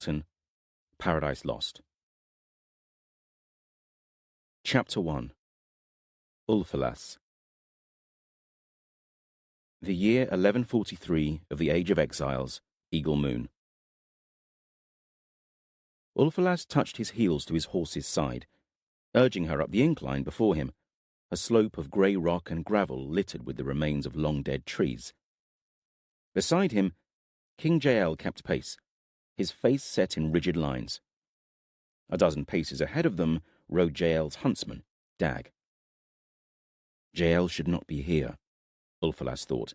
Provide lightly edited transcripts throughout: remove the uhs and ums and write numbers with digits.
Mountain, Paradise Lost. Chapter 1. Ulfilas. The year 1143 of the Age of Exiles, Eagle Moon. Ulfilas touched his heels to his horse's side, urging her up the incline before him, a slope of grey rock and gravel littered with the remains of long-dead trees. Beside him, King Jael kept pace, his face set in rigid lines. A dozen paces ahead of them rode Jael's huntsman, Dag. Jael should not be here, Ulfilas thought,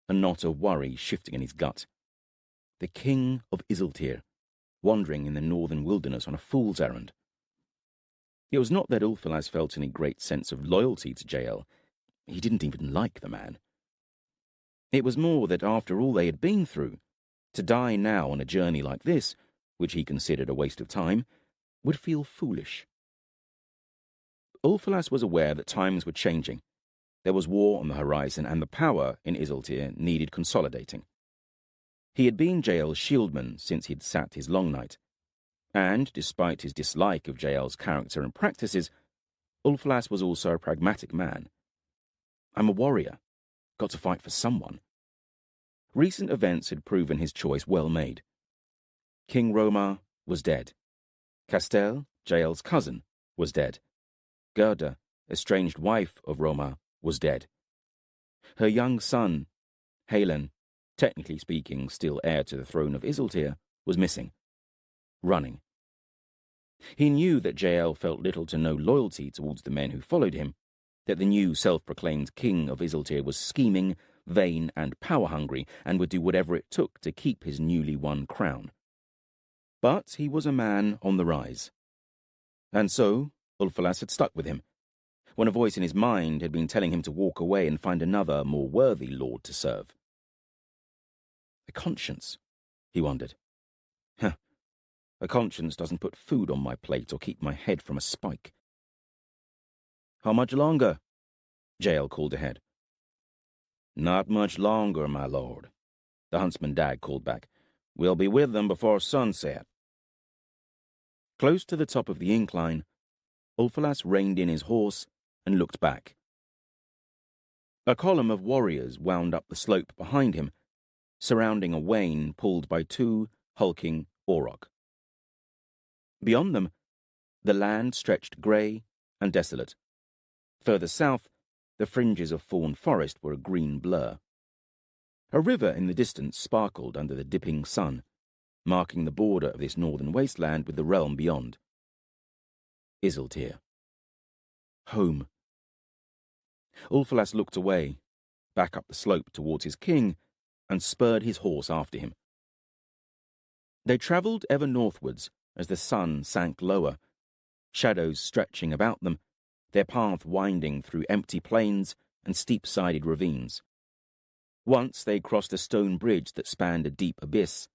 a knot of worry shifting in his gut. The king of Isiltir, wandering in the northern wilderness on a fool's errand. It was not that Ulfilas felt any great sense of loyalty to Jael. He didn't even like the man. It was more that after all they had been through, to die now on a journey like this, which he considered a waste of time, would feel foolish. Ulfilas was aware that times were changing. There was war on the horizon, and the power in Isiltir needed consolidating. He had been Jael's shieldman since he'd sat his long night, and, despite his dislike of Jael's character and practices, Ulfilas was also a pragmatic man. I'm a warrior. Got to fight for someone. Recent events had proven his choice well made. King Romar was dead. Castel, Jael's cousin, was dead. Gerda, estranged wife of Romar, was dead. Her young son, Halen, technically speaking still heir to the throne of Isiltir, was missing. Running. He knew that Jael felt little to no loyalty towards the men who followed him, that the new self-proclaimed king of Isiltir was scheming, vain, and power-hungry, and would do whatever it took to keep his newly won crown. But he was a man on the rise. And so, Ulfilas had stuck with him, when a voice in his mind had been telling him to walk away and find another, more worthy lord to serve. A conscience, he wondered. A conscience doesn't put food on my plate or keep my head from a spike. How much longer? Jael called ahead. Not much longer, my lord, the huntsman Dag called back. We'll be with them before sunset. Close to the top of the incline, Ulfilas reined in his horse and looked back. A column of warriors wound up the slope behind him, surrounding a wain pulled by two hulking auroch. Beyond them, the land stretched grey and desolate. Further south, the fringes of fawn forest were a green blur. A river in the distance sparkled under the dipping sun, marking the border of this northern wasteland with the realm beyond. Isiltir. Home. Ulfilas looked away, back up the slope towards his king, and spurred his horse after him. They travelled ever northwards as the sun sank lower, shadows stretching about them, their path winding through empty plains and steep-sided ravines. Once they crossed a stone bridge that spanned a deep abyss.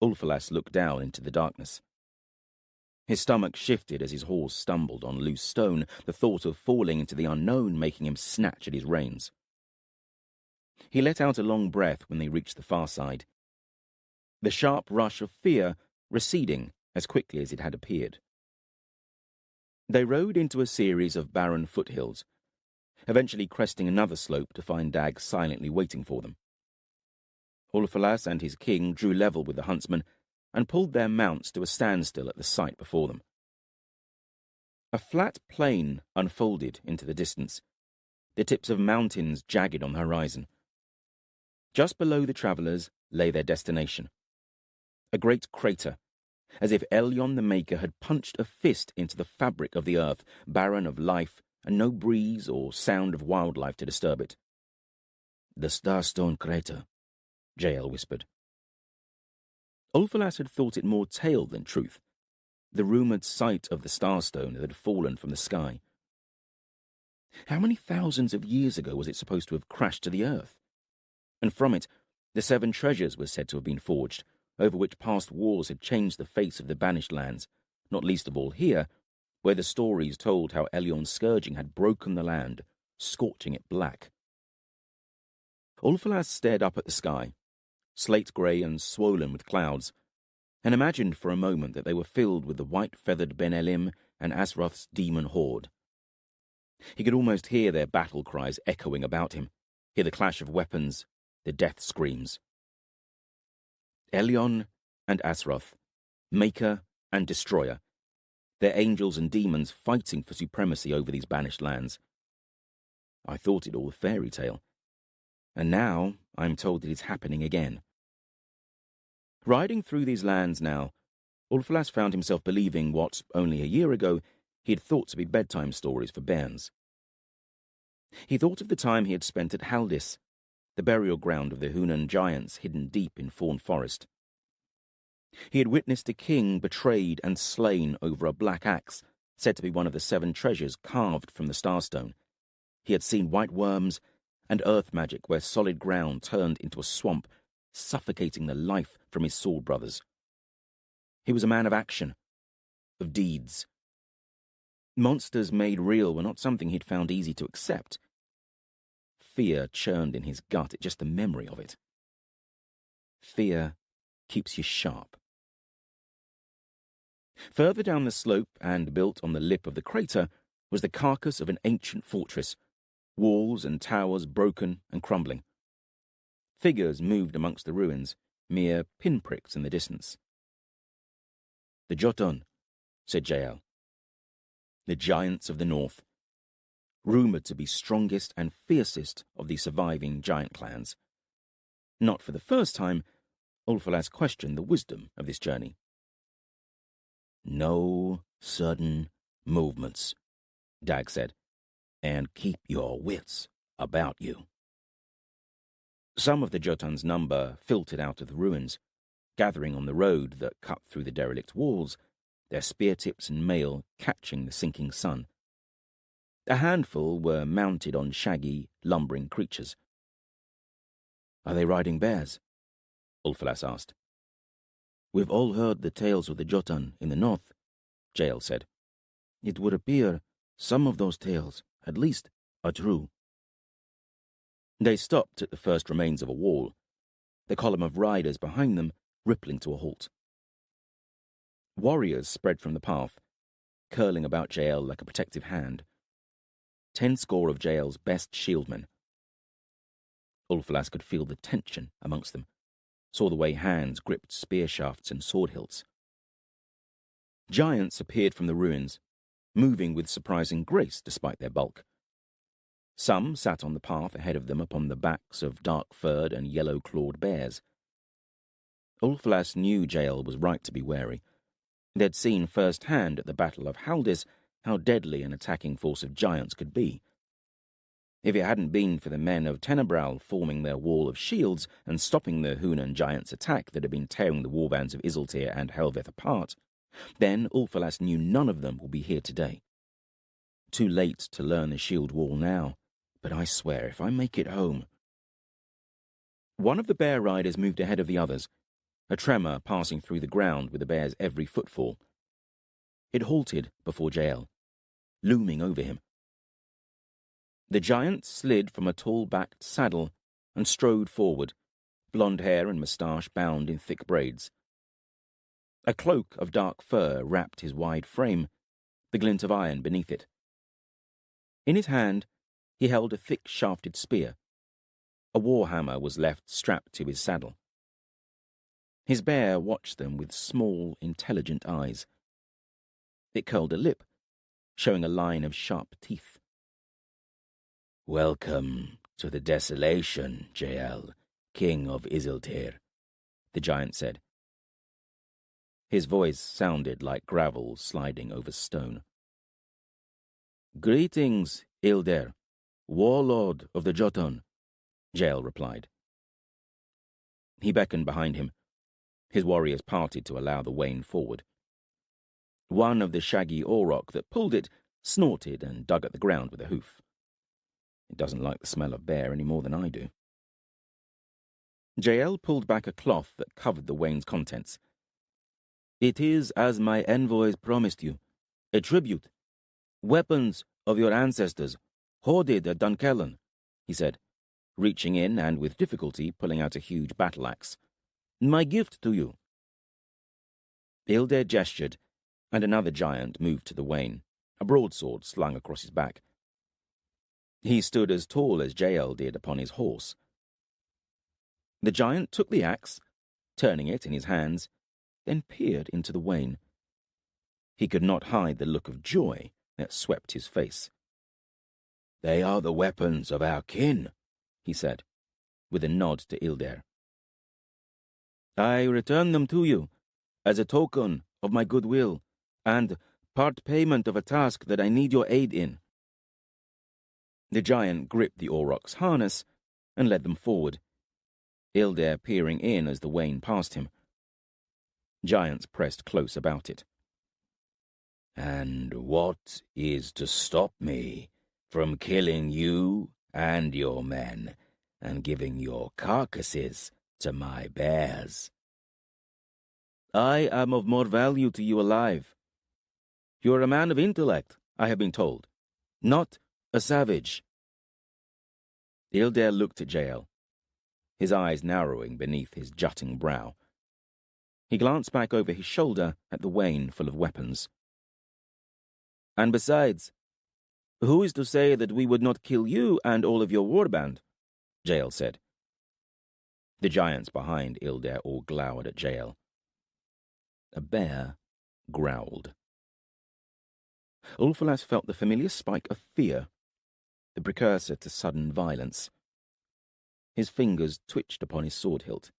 Ulfilas looked down into the darkness. His stomach shifted as his horse stumbled on loose stone, the thought of falling into the unknown making him snatch at his reins. He let out a long breath when they reached the far side, the sharp rush of fear receding as quickly as it had appeared. They rode into a series of barren foothills, eventually cresting another slope to find Dag silently waiting for them. Ulfilas and his king drew level with the huntsman and pulled their mounts to a standstill at the sight before them. A flat plain unfolded into the distance, the tips of mountains jagged on the horizon. Just below the travellers lay their destination, a great crater, as if Elyon the Maker had punched a fist into the fabric of the earth, barren of life and no breeze or sound of wildlife to disturb it. The Starstone Crater, Jael whispered. Ulfilas had thought it more tale than truth, the rumoured site of the Starstone that had fallen from the sky. How many thousands of years ago was it supposed to have crashed to the earth? And from it, the 7 treasures were said to have been forged, over which past wars had changed the face of the Banished Lands, not least of all here, where the stories told how Elyon's scourging had broken the land, scorching it black. Ulfilas stared up at the sky, slate-grey and swollen with clouds, and imagined for a moment that they were filled with the white-feathered Ben Elim and Asroth's demon horde. He could almost hear their battle cries echoing about him, hear the clash of weapons, the death screams. Elyon and Asroth, Maker and Destroyer, their angels and demons fighting for supremacy over these banished lands. I thought it all a fairy tale, and now I'm told that it's happening again. Riding through these lands now, Ulfalas found himself believing what, only a year ago, he had thought to be bedtime stories for bairns. He thought of the time he had spent at Calidus, the burial ground of the Hunan giants hidden deep in Fawn Forest. He had witnessed a king betrayed and slain over a black axe, said to be one of the 7 treasures carved from the Starstone. He had seen white worms and earth magic where solid ground turned into a swamp, suffocating the life from his sword brothers. He was a man of action, of deeds. Monsters made real were not something he'd found easy to accept. Fear churned in his gut at just the memory of it. Fear keeps you sharp. Further down the slope and built on the lip of the crater was the carcass of an ancient fortress, walls and towers broken and crumbling. Figures moved amongst the ruins, mere pinpricks in the distance. "The Jotun," said Jael. "The giants of the north, rumoured to be strongest and fiercest of the surviving giant clans." Not for the first time, Ulfalas questioned the wisdom of this journey. "No sudden movements," Dag said, "and keep your wits about you." Some of the Jotun's number filtered out of the ruins, gathering on the road that cut through the derelict walls, their spear tips and mail catching the sinking sun. A handful were mounted on shaggy, lumbering creatures. "Are they riding bears?" Ulfalas asked. "We've all heard the tales of the Jotun in the north," Jael said. "It would appear some of those tales, at least, are true." They stopped at the first remains of a wall, the column of riders behind them rippling to a halt. Warriors spread from the path, curling about Jael like a protective hand. 10 score of Jael's best shieldmen. Ulfalas could feel the tension amongst them, saw the way hands gripped spear shafts and sword hilts. Giants appeared from the ruins, moving with surprising grace despite their bulk. Some sat on the path ahead of them upon the backs of dark-furred and yellow-clawed bears. Ulfalas knew Jael was right to be wary. They'd seen firsthand at the Battle of Calidus how deadly an attacking force of giants could be. If it hadn't been for the men of Tenebral forming their wall of shields and stopping the Hunan giants' attack that had been tearing the warbands of Isiltir and Helveth apart, then Ulfalas knew none of them would be here today. Too late to learn the shield wall now, but I swear if I make it home. One of the bear riders moved ahead of the others, a tremor passing through the ground with the bear's every footfall. It halted before Jael, looming over him. The giant slid from a tall-backed saddle and strode forward, blonde hair and moustache bound in thick braids. A cloak of dark fur wrapped his wide frame, the glint of iron beneath it. In his hand, he held a thick-shafted spear. A warhammer was left strapped to his saddle. His bear watched them with small, intelligent eyes. It curled a lip, showing a line of sharp teeth. "Welcome to the desolation, Jael, king of Isiltir," the giant said. His voice sounded like gravel sliding over stone. "Greetings, Ilder, warlord of the Jotun," Jael replied. He beckoned behind him. His warriors parted to allow the wain forward. One of the shaggy auroch that pulled it snorted and dug at the ground with a hoof. It doesn't like the smell of bear any more than I do. Jael pulled back a cloth that covered the wain's contents. "It is as my envoys promised you, a tribute. Weapons of your ancestors, hoarded at Dunkellan," he said, reaching in and with difficulty pulling out a huge battle axe. "My gift to you." Ildair gestured, and another giant moved to the wain, a broadsword slung across his back. He stood as tall as Jael did upon his horse. The giant took the axe, turning it in his hands, then peered into the wain. He could not hide the look of joy that swept his face. "They are the weapons of our kin," he said, with a nod to Ildair. "I return them to you as a token of my goodwill and part payment of a task that I need your aid in." The giant gripped the aurochs' harness and led them forward, Ildair peering in as the wain passed him. Giants pressed close about it. "And what is to stop me from killing you and your men and giving your carcasses to my bears?" "I am of more value to you alive. You are a man of intellect, I have been told, not a savage." Ildair looked at Jael, his eyes narrowing beneath his jutting brow. He glanced back over his shoulder at the wain full of weapons. "And besides, who is to say that we would not kill you and all of your warband?" Jael said. The giants behind Ildair all glowered at Jael. A bear growled. Ulfalas felt the familiar spike of fear, the precursor to sudden violence. His fingers twitched upon his sword hilt.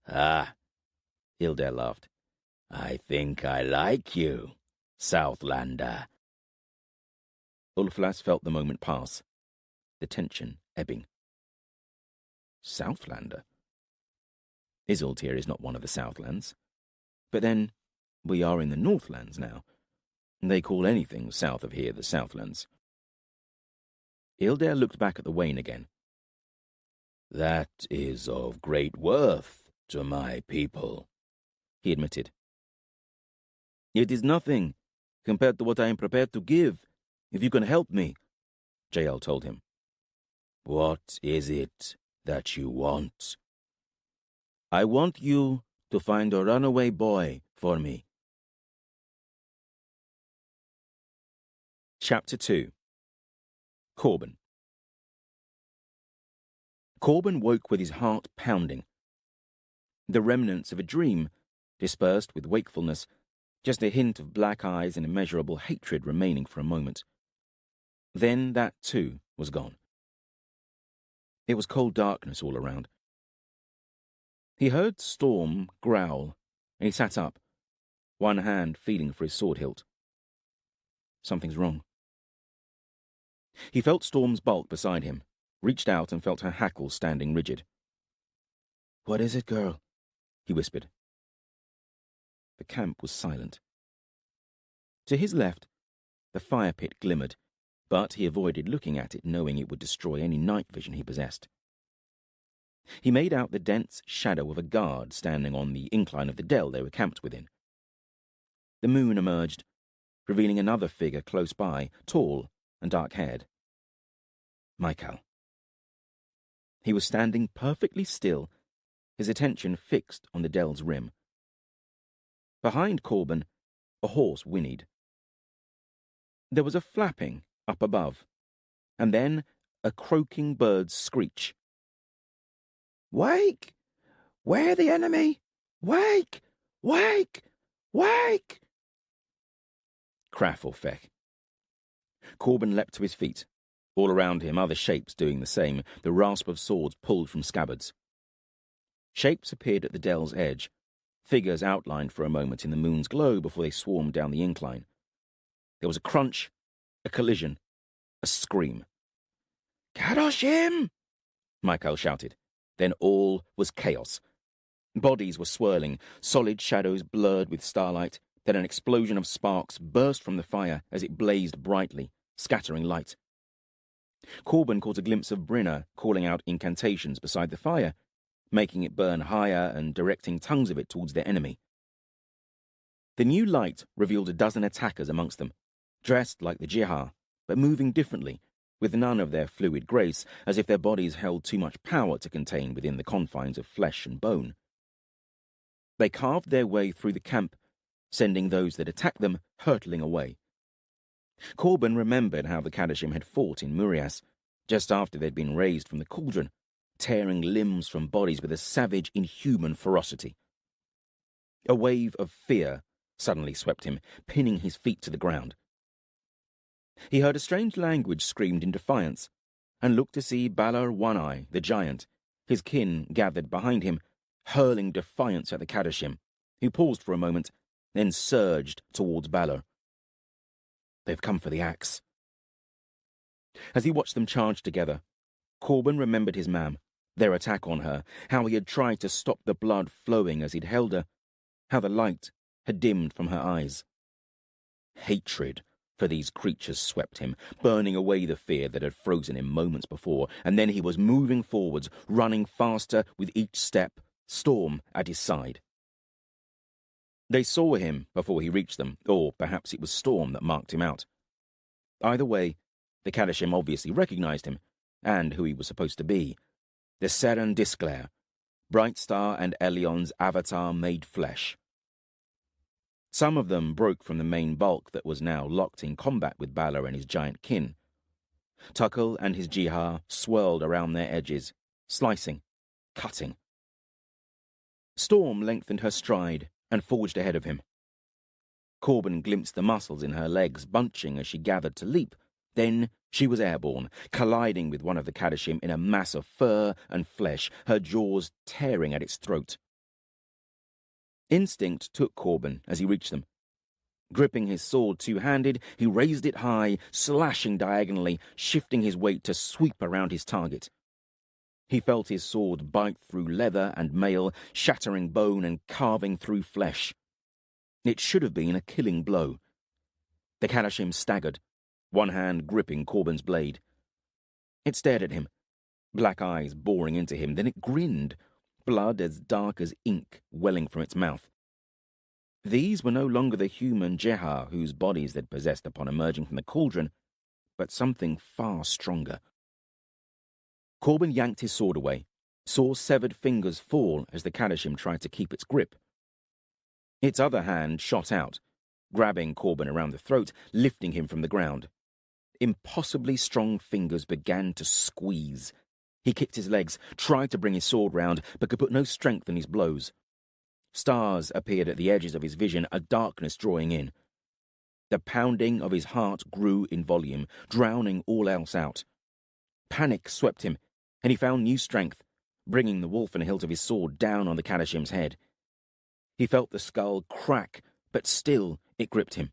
"Ah," Ildair laughed. "I think I like you, Southlander." Ulfalas felt the moment pass, the tension ebbing. Southlander? Isiltir is not one of the Southlands. But then, we are in the Northlands now. They call anything south of here the Southlands. Ildair looked back at the wain again. "That is of great worth to my people," he admitted. "It is nothing compared to what I am prepared to give, if you can help me," Jael told him. "What is it that you want?" "I want you to find a runaway boy for me." Chapter 2. Corbin. Corbin woke with his heart pounding. The remnants of a dream, dispersed with wakefulness, just a hint of black eyes and immeasurable hatred remaining for a moment. Then that, too, was gone. It was cold darkness all around. He heard Storm growl, and he sat up, one hand feeling for his sword hilt. Something's wrong. He felt Storm's bulk beside him, reached out and felt her hackles standing rigid. "What is it, girl?" he whispered. The camp was silent. To his left, the fire pit glimmered, but he avoided looking at it, knowing it would destroy any night vision he possessed. He made out the dense shadow of a guard standing on the incline of the dell they were camped within. The moon emerged, revealing another figure close by, tall and dark-haired. Michael. He was standing perfectly still, his attention fixed on the dell's rim. Behind Corbin, a horse whinnied. There was a flapping up above, and then a croaking bird's screech. "Wake! Where the enemy? Wake! Wake! Wake!" Craff or feck. Corbin leapt to his feet. All around him, other shapes doing the same, the rasp of swords pulled from scabbards. Shapes appeared at the dell's edge, figures outlined for a moment in the moon's glow before they swarmed down the incline. There was a crunch, a collision, a scream. "Kadoshim!" Michael shouted. Then all was chaos. Bodies were swirling, solid shadows blurred with starlight, then an explosion of sparks burst from the fire as it blazed brightly, scattering light. Corbin caught a glimpse of Brinna calling out incantations beside the fire, making it burn higher and directing tongues of it towards their enemy. The new light revealed a dozen attackers amongst them, dressed like the Jihar, but moving differently, with none of their fluid grace, as if their bodies held too much power to contain within the confines of flesh and bone. They carved their way through the camp, sending those that attacked them hurtling away. Corbin remembered how the Kadoshim had fought in Murias, just after they'd been raised from the Cauldron, tearing limbs from bodies with a savage, inhuman ferocity. A wave of fear suddenly swept him, pinning his feet to the ground. He heard a strange language screamed in defiance, and looked to see Balor One-Eye, the giant, his kin gathered behind him, hurling defiance at the Kadoshim, who paused for a moment, then surged towards Balor. They've come for the axe. As he watched them charge together, Corbin remembered his mam, their attack on her, how he had tried to stop the blood flowing as he'd held her, how the light had dimmed from her eyes. Hatred for these creatures swept him, burning away the fear that had frozen him moments before, and then he was moving forwards, running faster with each step, Storm at his side. They saw him before he reached them, or perhaps it was Storm that marked him out. Either way, the Kadoshim obviously recognized him, and who he was supposed to be. The Seren Disclair, Brightstar and Elion's avatar made flesh. Some of them broke from the main bulk that was now locked in combat with Balor and his giant kin. Tuckle and his Jihar swirled around their edges, slicing, cutting. Storm lengthened her stride and forged ahead of him. Corbin glimpsed the muscles in her legs bunching as she gathered to leap. Then she was airborne, colliding with one of the Kadoshim in a mass of fur and flesh, her jaws tearing at its throat. Instinct took Corbin as he reached them. Gripping his sword two-handed, he raised it high, slashing diagonally, shifting his weight to sweep around his target. He felt his sword bite through leather and mail, shattering bone and carving through flesh. It should have been a killing blow. The Kadoshim staggered, one hand gripping Corbin's blade. It stared at him, black eyes boring into him, then it grinned, blood as dark as ink welling from its mouth. These were no longer the human Jihar whose bodies they'd possessed upon emerging from the Cauldron, but something far stronger. Corbin yanked his sword away, saw severed fingers fall as the Kadoshim tried to keep its grip. Its other hand shot out, grabbing Corbin around the throat, lifting him from the ground. Impossibly strong fingers began to squeeze. He kicked his legs, tried to bring his sword round, but could put no strength in his blows. Stars appeared at the edges of his vision, a darkness drawing in. The pounding of his heart grew in volume, drowning all else out. Panic swept him, and he found new strength, bringing the wolf and hilt of his sword down on the Kadoshim's head. He felt the skull crack, but still it gripped him.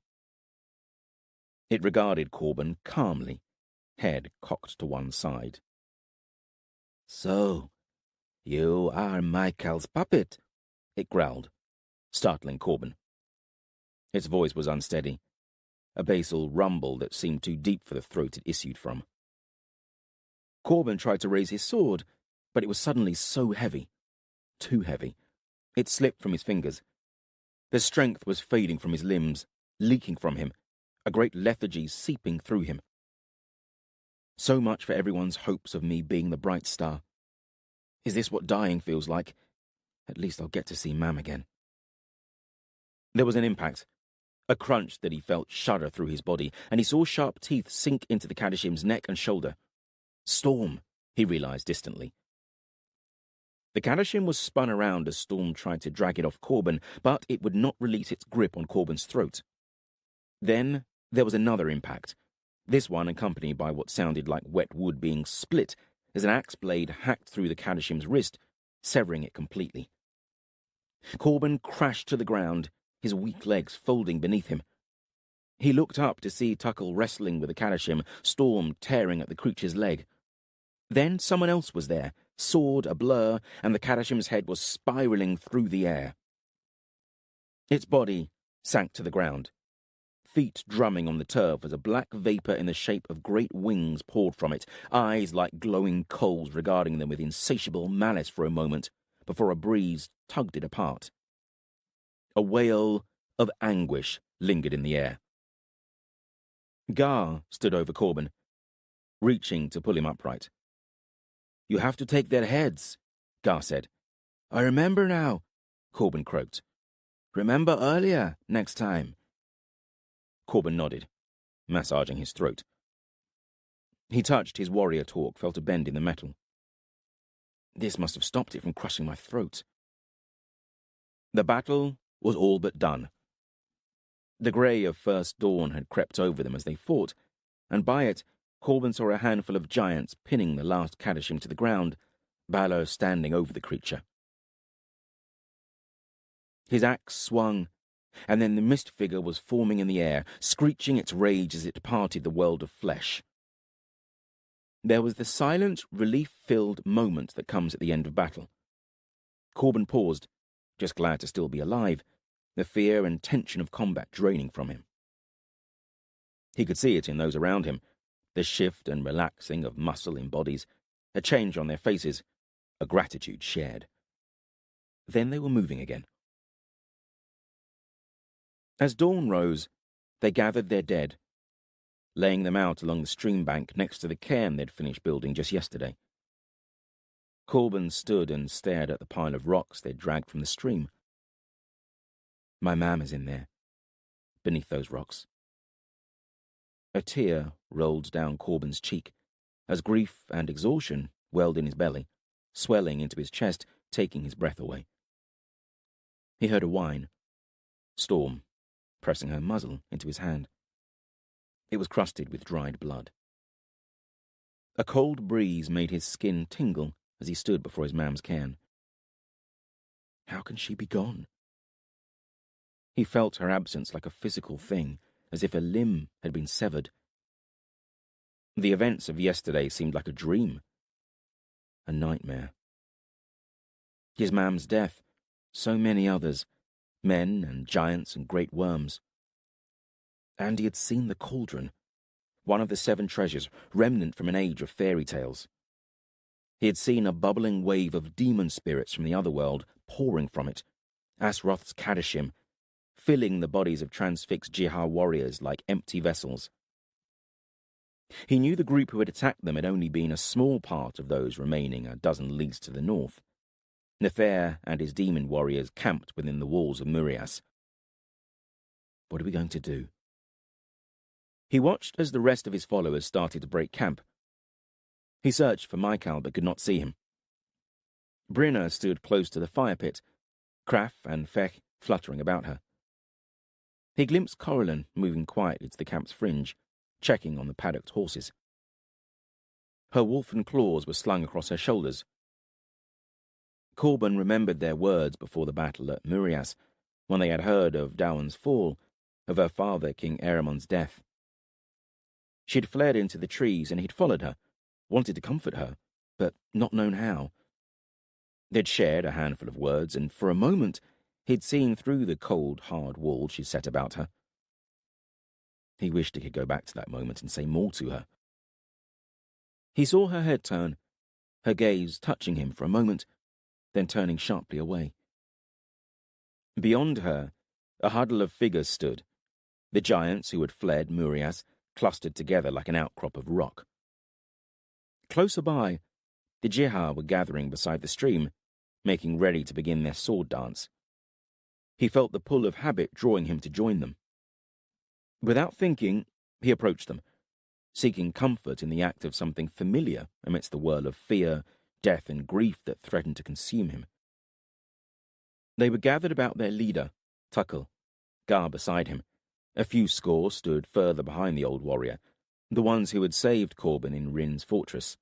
It regarded Corbin calmly, head cocked to one side. "So, you are Michael's puppet," it growled, startling Corbin. Its voice was unsteady, a basal rumble that seemed too deep for the throat it issued from. Corbin tried to raise his sword, but it was suddenly so heavy, too heavy. It slipped from his fingers. The strength was fading from his limbs, leaking from him, a great lethargy seeping through him. So much for everyone's hopes of me being the bright star. Is this what dying feels like? At least I'll get to see Mam again. There was an impact, a crunch that he felt shudder through his body, and he saw sharp teeth sink into the Kadoshim's neck and shoulder. Storm, he realized distantly. The Kadoshim was spun around as Storm tried to drag it off Corbin, but it would not release its grip on Corbin's throat. Then there was another impact, this one accompanied by what sounded like wet wood being split as an axe blade hacked through the Kadoshim's wrist, severing it completely. Corbin crashed to the ground, his weak legs folding beneath him. He looked up to see Tuckle wrestling with the Kadoshim, Storm tearing at the creature's leg. Then someone else was there, sword a blur, and the Kadoshim's head was spiraling through the air. Its body sank to the ground, feet drumming on the turf as a black vapor in the shape of great wings poured from it, eyes like glowing coals regarding them with insatiable malice for a moment, before a breeze tugged it apart. A wail of anguish lingered in the air. Gar stood over Corbin, reaching to pull him upright. "You have to take their heads," Gar said. "I remember now. Corbin croaked. "Remember earlier, next time." Corbin nodded, massaging his throat. He touched his warrior talk, felt a bend in the metal. This must have stopped it from crushing my throat. The battle was all but done. The grey of first dawn had crept over them as they fought, and by it, Corbin saw a handful of giants pinning the last Kadoshim to the ground, Balor standing over the creature. His axe swung, and then the mist figure was forming in the air, screeching its rage as it departed the world of flesh. There was the silent, relief-filled moment that comes at the end of battle. Corbin paused, just glad to still be alive, the fear and tension of combat draining from him. He could see it in those around him, the shift and relaxing of muscle in bodies, a change on their faces, a gratitude shared. Then they were moving again. As dawn rose, they gathered their dead, laying them out along the stream bank next to the cairn they'd finished building just yesterday. Corbin stood and stared at the pile of rocks they'd dragged from the stream. My mam is in there, beneath those rocks. A tear rolled down Corbin's cheek, as grief and exhaustion welled in his belly, swelling into his chest, taking his breath away. He heard a whine, Storm pressing her muzzle into his hand. It was crusted with dried blood. A cold breeze made his skin tingle as he stood before his mam's cairn. How can she be gone? He felt her absence like a physical thing, as if a limb had been severed. The events of yesterday seemed like a dream, a nightmare. His mam's death, so many others, men and giants and great worms. And he had seen the Cauldron, one of the 7 treasures, remnant from an age of fairy tales. He had seen a bubbling wave of demon spirits from the other world pouring from it, Asroth's Kadoshim, filling the bodies of transfixed Jihar warriors like empty vessels. He knew the group who had attacked them had only been a small part of those remaining a dozen leagues to the north. Nathair and his demon warriors camped within the walls of Murias. What are we going to do? He watched as the rest of his followers started to break camp. He searched for Michael but could not see him. Brinna stood close to the fire pit, Kraf and Fech fluttering about her. He glimpsed Corellin moving quietly to the camp's fringe, checking on the paddocked horses. Her wolfen claws were slung across her shoulders. Corbin remembered their words before the battle at Murias, when they had heard of Dawan's fall, of her father, King Eramon's death. She had fled into the trees, and he'd followed her, wanted to comfort her, but not known how. They'd shared a handful of words, and for a moment he'd seen through the cold, hard wall she'd set about her. He wished he could go back to that moment and say more to her. He saw her head turn, her gaze touching him for a moment, then turning sharply away. Beyond her, a huddle of figures stood, the giants who had fled Murias, clustered together like an outcrop of rock. Closer by, the Jihar were gathering beside the stream, making ready to begin their sword dance. He felt the pull of habit drawing him to join them. Without thinking, he approached them, seeking comfort in the act of something familiar amidst the whirl of fear, death, and grief that threatened to consume him. They were gathered about their leader, Tuckle, Gar beside him. A few score stood further behind the old warrior, the ones who had saved Corbin in Rhin's fortress.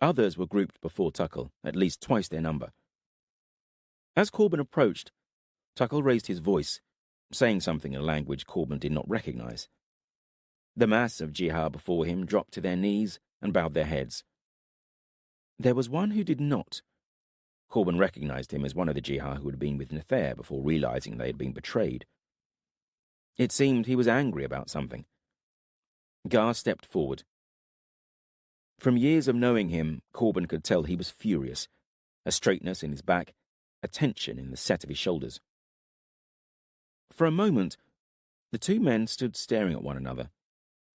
Others were grouped before Tuckle, at least twice their number. As Corbin approached, Tuckle raised his voice, saying something in a language Corbin did not recognize. The mass of Jihar before him dropped to their knees and bowed their heads. There was one who did not. Corbin recognized him as one of the Jihar who had been with Nathair before realizing they had been betrayed. It seemed he was angry about something. Gar stepped forward. From years of knowing him, Corbin could tell he was furious, a straightness in his back, a tension in the set of his shoulders. For a moment, the two men stood staring at one another,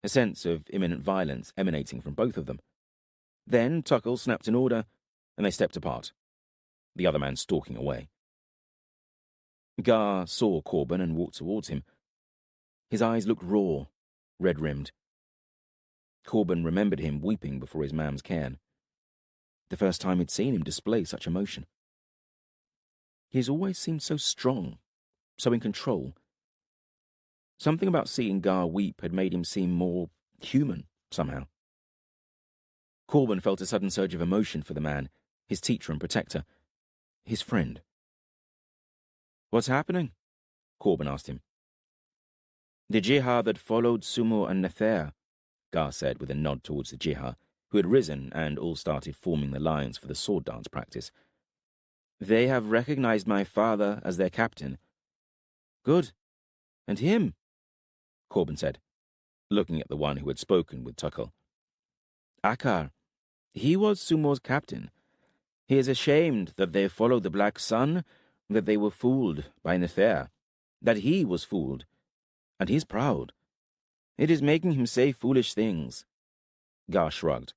a sense of imminent violence emanating from both of them. Then Tuckle snapped an order, and they stepped apart, the other man stalking away. Gar saw Corbin and walked towards him. His eyes looked raw, red-rimmed. Corbin remembered him weeping before his mam's cairn. The first time he'd seen him display such emotion. He has always seemed so strong, so in control. Something about seeing Gar weep had made him seem more human, somehow. Corbin felt a sudden surge of emotion for the man, his teacher and protector, his friend. "What's happening?" Corbin asked him. "The Jihad that followed Sumo and Nathair," Gar said with a nod towards the Jihad, who had risen and all started forming the lines for the sword dance practice. "They have recognized my father as their captain." "Good. And him?" Corbin said, looking at the one who had spoken with Tuckle. "Akar. He was Sumo's captain. He is ashamed that they followed the Black Sun, that they were fooled by Nathair, that he was fooled, and he's proud. It is making him say foolish things." Gar shrugged,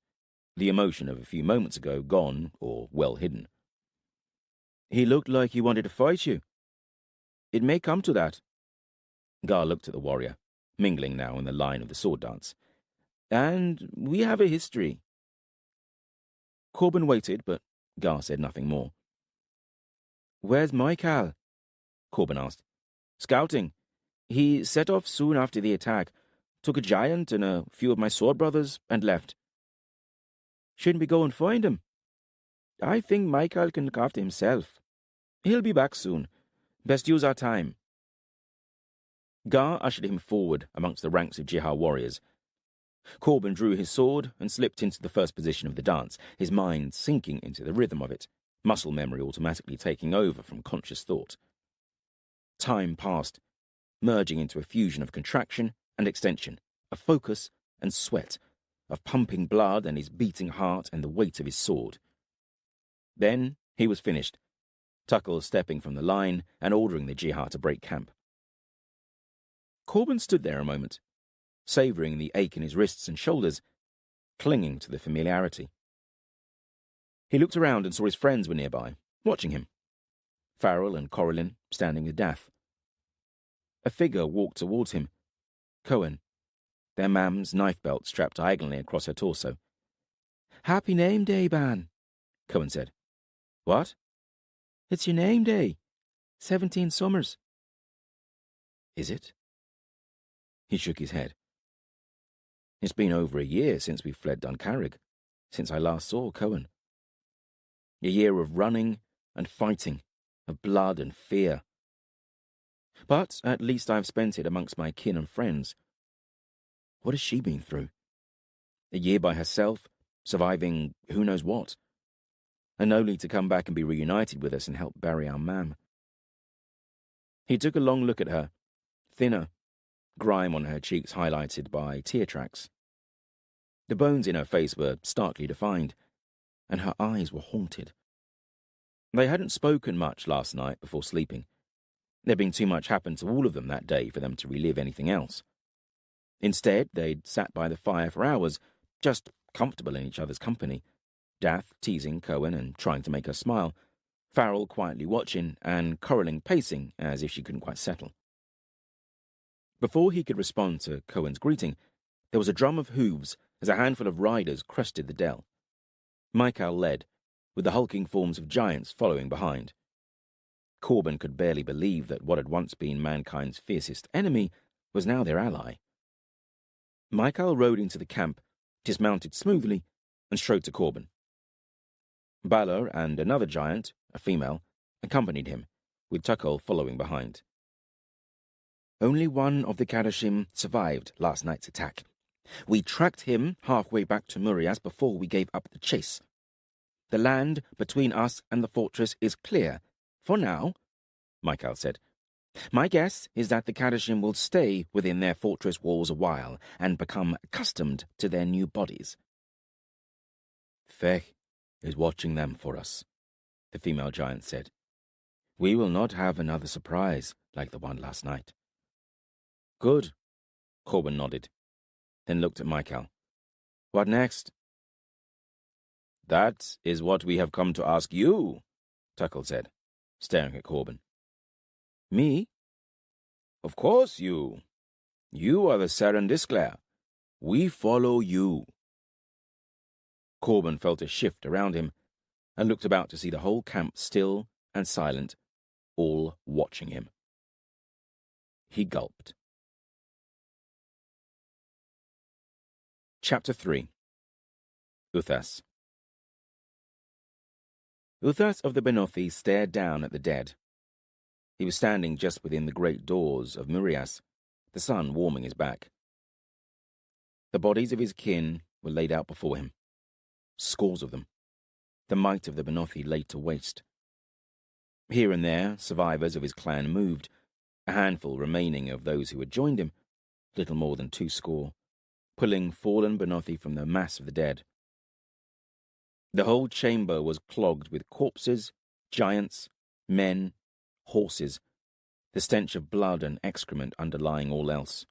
the emotion of a few moments ago gone or well hidden. "He looked like he wanted to fight you. It may come to that." Gar looked at the warrior, mingling now in the line of the sword dance. "And we have a history." Corbin waited, but Gar said nothing more. "Where's Michael?" Corbin asked. "Scouting. He set off soon after the attack, took a giant and a few of my sword brothers, and left." "Shouldn't we go and find him?" "I think Michael can look after himself. He'll be back soon. Best use our time." Gar ushered him forward amongst the ranks of Jihad warriors. Corbin drew his sword and slipped into the first position of the dance, his mind sinking into the rhythm of it, muscle memory automatically taking over from conscious thought. Time passed, merging into a fusion of contraction and extension, of focus and sweat, of pumping blood and his beating heart and the weight of his sword. Then he was finished, Tuckle stepping from the line and ordering the Jihad to break camp. Corbin stood there a moment, savouring the ache in his wrists and shoulders, clinging to the familiarity. He looked around and saw his friends were nearby, watching him. Farrell and Coralyn standing with Dath. A figure walked towards him. Cohen, their mam's knife belt strapped diagonally across her torso. "Happy name day, Ban," Cohen said. "What?" "It's your name day. 17 summers." "Is it?" He shook his head. "It's been over a year since we fled Duncarrig, since I last saw Cohen. A year of running and fighting, of blood and fear. But at least I've spent it amongst my kin and friends. What has she been through? A year by herself, surviving who knows what, and only to come back and be reunited with us and help bury our mam." He took a long look at her, thinner, grime on her cheeks highlighted by tear tracks. The bones in her face were starkly defined, and her eyes were haunted. They hadn't spoken much last night before sleeping. There'd been too much happen to all of them that day for them to relive anything else. Instead, they'd sat by the fire for hours, just comfortable in each other's company, Dath teasing Cohen and trying to make her smile, Farrell quietly watching, and Coralyn pacing as if she couldn't quite settle. Before he could respond to Cohen's greeting, there was a drum of hooves as a handful of riders crested the dell. Michael led, with the hulking forms of giants following behind. Corbin could barely believe that what had once been mankind's fiercest enemy was now their ally. Michael rode into the camp, dismounted smoothly, and strode to Corbin. Balor and another giant, a female, accompanied him, with Tuckle following behind. "Only one of the Kadoshim survived last night's attack. We tracked him halfway back to Murias before we gave up the chase. The land between us and the fortress is clear, for now," Michael said. "My guess is that the Kadoshim will stay within their fortress walls a while and become accustomed to their new bodies." "Fech is watching them for us," the female giant said. "We will not have another surprise like the one last night." "Good," Corbin nodded, then looked at Michael. "What next?" "That is what we have come to ask you," Tuckle said, staring at Corbin. Me? Of course you. You are the Serendisclair. We follow you. Corbin felt a shift around him and looked about to see the whole camp still and silent, all watching him. He gulped. Chapter 3. Uthas. Uthas of the Benothi stared down at the dead. He was standing just within the great doors of Murias, the sun warming his back. The bodies of his kin were laid out before him. Scores of them. The might of the Benothi laid to waste. Here and there, survivors of his clan moved, a handful remaining of those who had joined him, little more than 200, pulling fallen Benothi from the mass of the dead. The whole chamber was clogged with corpses, giants, men, horses, the stench of blood and excrement underlying all else.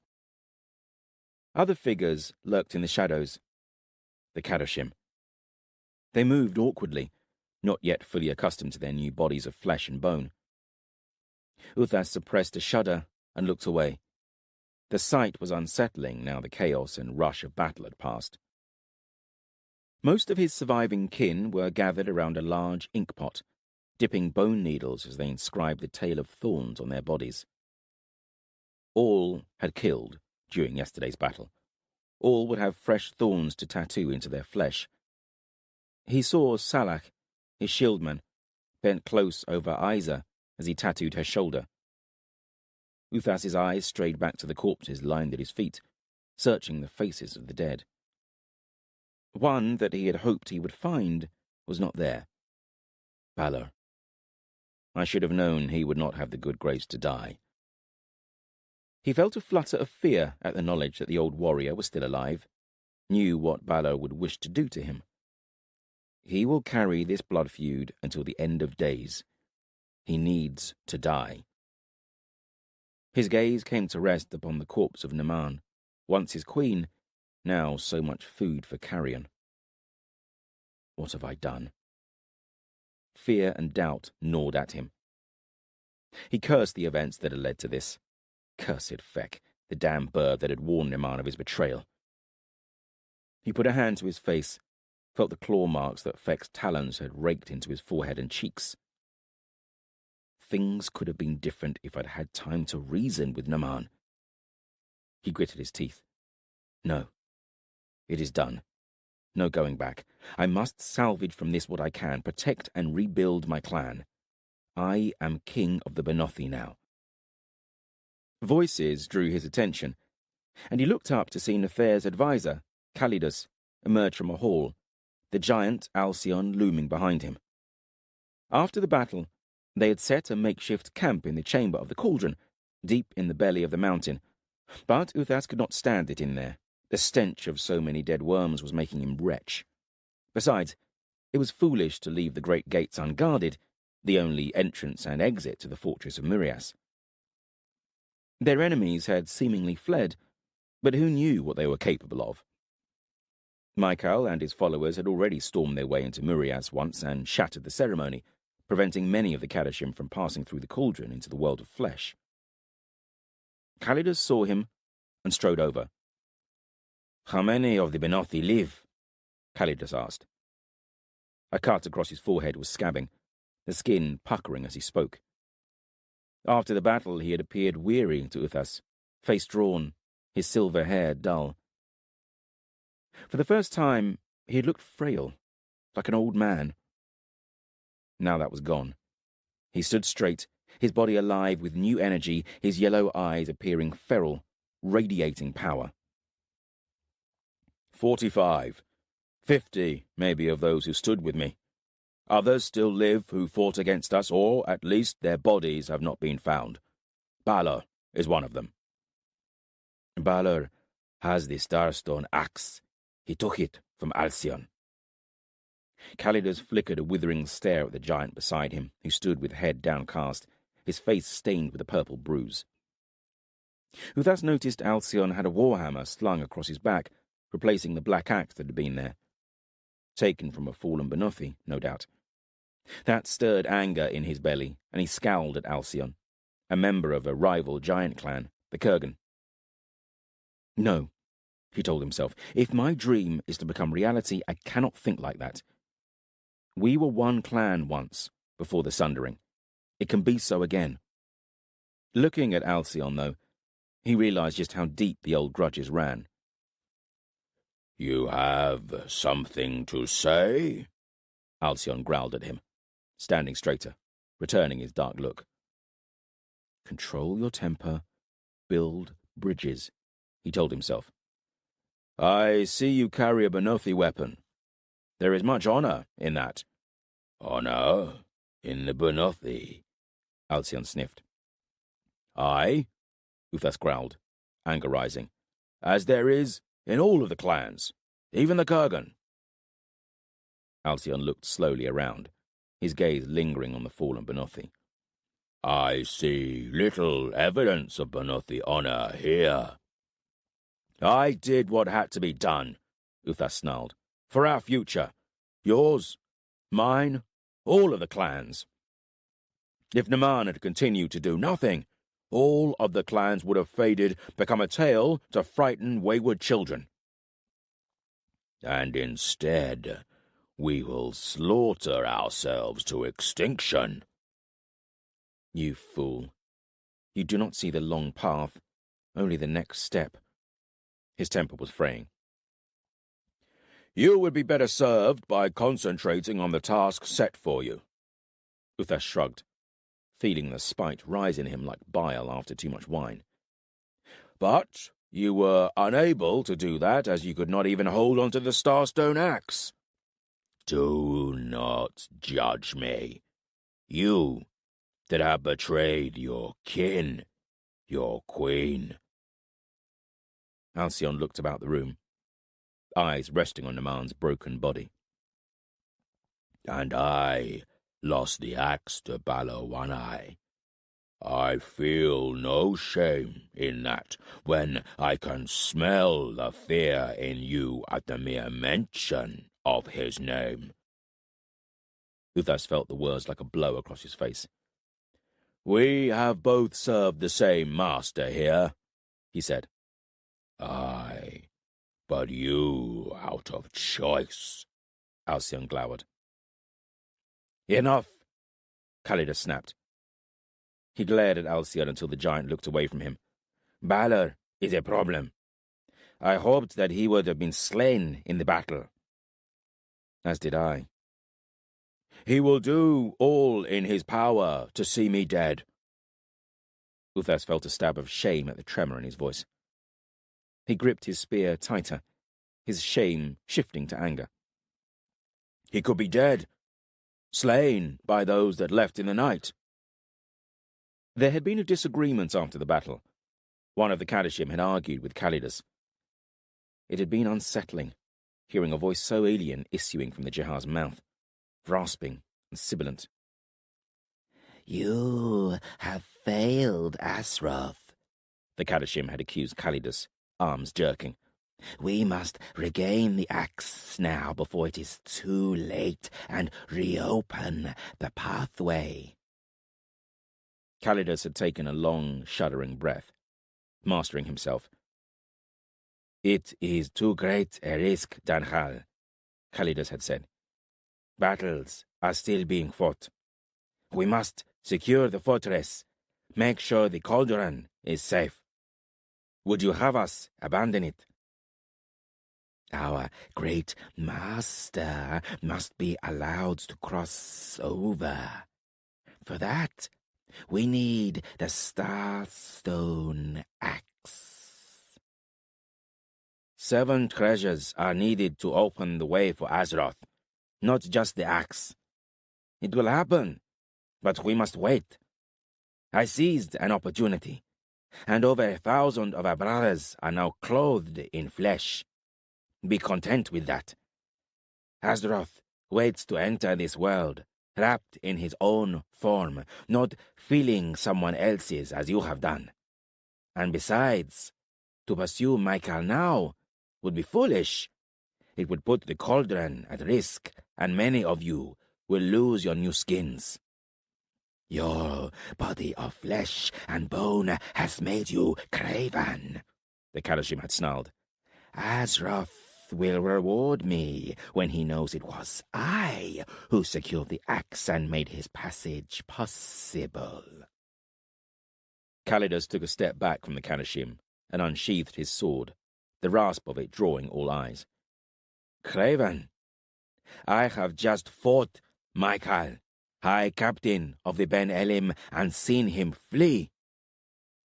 Other figures lurked in the shadows. The Kadoshim. They moved awkwardly, not yet fully accustomed to their new bodies of flesh and bone. Uthas suppressed a shudder and looked away. The sight was unsettling now the chaos and rush of battle had passed. Most of his surviving kin were gathered around a large ink pot, dipping bone needles as they inscribed the tale of thorns on their bodies. All had killed during yesterday's battle. All would have fresh thorns to tattoo into their flesh. He saw Salach, his shieldman, bent close over Isa as he tattooed her shoulder. Uthas's eyes strayed back to the corpses lined at his feet, searching the faces of the dead. One that he had hoped he would find was not there. Balor. I should have known he would not have the good grace to die. He felt a flutter of fear at the knowledge that the old warrior was still alive, knew what Balor would wish to do to him. He will carry this blood feud until the end of days. He needs to die. His gaze came to rest upon the corpse of Naman, once his queen, now so much food for carrion. What have I done? Fear and doubt gnawed at him. He cursed the events that had led to this. Cursed Feck, the damn bird that had warned Naman of his betrayal. He put a hand to his face, felt the claw marks that Feck's talons had raked into his forehead and cheeks. Things could have been different if I'd had time to reason with Naman. He gritted his teeth. No. It is done. No going back. I must salvage from this what I can, protect and rebuild my clan. I am king of the Benothi now. Voices drew his attention, and he looked up to see Nathair's advisor, Calidus, emerge from a hall, the giant Alcyon looming behind him. After the battle, they had set a makeshift camp in the chamber of the Cauldron, deep in the belly of the mountain, but Uthas could not stand it in there. The stench of so many dead worms was making him retch. Besides, it was foolish to leave the great gates unguarded, the only entrance and exit to the fortress of Murias. Their enemies had seemingly fled, but who knew what they were capable of? Michael and his followers had already stormed their way into Murias once and shattered the ceremony, preventing many of the Kadoshim from passing through the cauldron into the world of flesh. Calidus saw him and strode over. "How many of the Benothi live?" Calidus asked. A cut across his forehead was scabbing, the skin puckering as he spoke. After the battle he had appeared weary to Uthas, face drawn, his silver hair dull. For the first time he had looked frail, like an old man. Now that was gone. He stood straight, his body alive with new energy, his yellow eyes appearing feral, radiating power. 45, 50 maybe of those who stood with me. Others still live who fought against us, or at least their bodies have not been found. Balor is one of them. Balor has the Starstone axe. He took it from Alcyon. Calidus flickered a withering stare at the giant beside him, who stood with head downcast, his face stained with a purple bruise. Uthas noticed Alcyon had a warhammer slung across his back, replacing the black axe that had been there. Taken from a fallen Benothi, no doubt. That stirred anger in his belly, and he scowled at Alcyon, a member of a rival giant clan, the Kurgan. No, he told himself, if my dream is to become reality, I cannot think like that. We were one clan once, before the Sundering. It can be so again. Looking at Alcyon, though, he realized just how deep the old grudges ran. You have something to say? Alcyon growled at him, standing straighter, returning his dark look. Control your temper, build bridges, he told himself. I see you carry a Benothi weapon. There is much honor in that. Honor? In the Benothi? Alcyon sniffed. Aye, Uthas growled, anger rising, as there is in all of the clans, even the Kurgan. Alcyon looked slowly around, his gaze lingering on the fallen Benothi. I see little evidence of Benothi honor here. I did what had to be done, Uthas snarled, for our future. Yours, mine, all of the clans. If Naman had continued to do nothing, all of the clans would have faded, become a tale to frighten wayward children. And instead, we will slaughter ourselves to extinction. You fool. You do not see the long path, only the next step. His temper was fraying. You would be better served by concentrating on the task set for you. Uthas shrugged, feeling the spite rise in him like bile after too much wine. But you were unable to do that, as you could not even hold onto the Starstone axe. Do not judge me. You that have betrayed your kin, your queen. Alcyon looked about the room, eyes resting on Naman's broken body. And I lost the axe to Balawanai. I feel no shame in that when I can smell the fear in you at the mere mention of his name. Uthas felt the words like a blow across his face. We have both served the same master here, he said. Aye, but you out of choice, Alcyon glowered. Enough, Calidus snapped. He glared at Alcyon until the giant looked away from him. Balor is a problem. I hoped that he would have been slain in the battle. As did I. He will do all in his power to see me dead. Uthas felt a stab of shame at the tremor in his voice. He gripped his spear tighter, his shame shifting to anger. He could be dead, slain by those that left in the night. There had been a disagreement after the battle. One of the Kadoshim had argued with Calidus. It had been unsettling, hearing a voice so alien issuing from the Jihad's mouth, rasping and sibilant. You have failed, Asroth, the Kadoshim had accused Calidus, arms jerking. We must regain the axe now before it is too late and reopen the pathway. Calidus had taken a long, shuddering breath, mastering himself. It is too great a risk, Danhal, Calidus had said. Battles are still being fought. We must secure the fortress, make sure the Cauldron is safe. Would you have us abandon it? Our great master must be allowed to cross over. For that, we need the Starstone axe. 7 treasures are needed to open the way for Asroth, not just the axe. It will happen, but we must wait. I seized an opportunity, and over 1,000 of our brothers are now clothed in flesh. Be content with that. Asroth waits to enter this world, wrapped in his own form, not feeling someone else's as you have done. And besides, to pursue Michael now would be foolish. It would put the Cauldron at risk, and many of you will lose your new skins. Your body of flesh and bone has made you craven, the Kadoshim had snarled. Asroth will reward me when he knows it was I who secured the axe and made his passage possible. Calidus took a step back from the Kadoshim and unsheathed his sword, the rasp of it drawing all eyes. Craven, I have just fought Michael, High Captain of the Ben Elim, and seen him flee.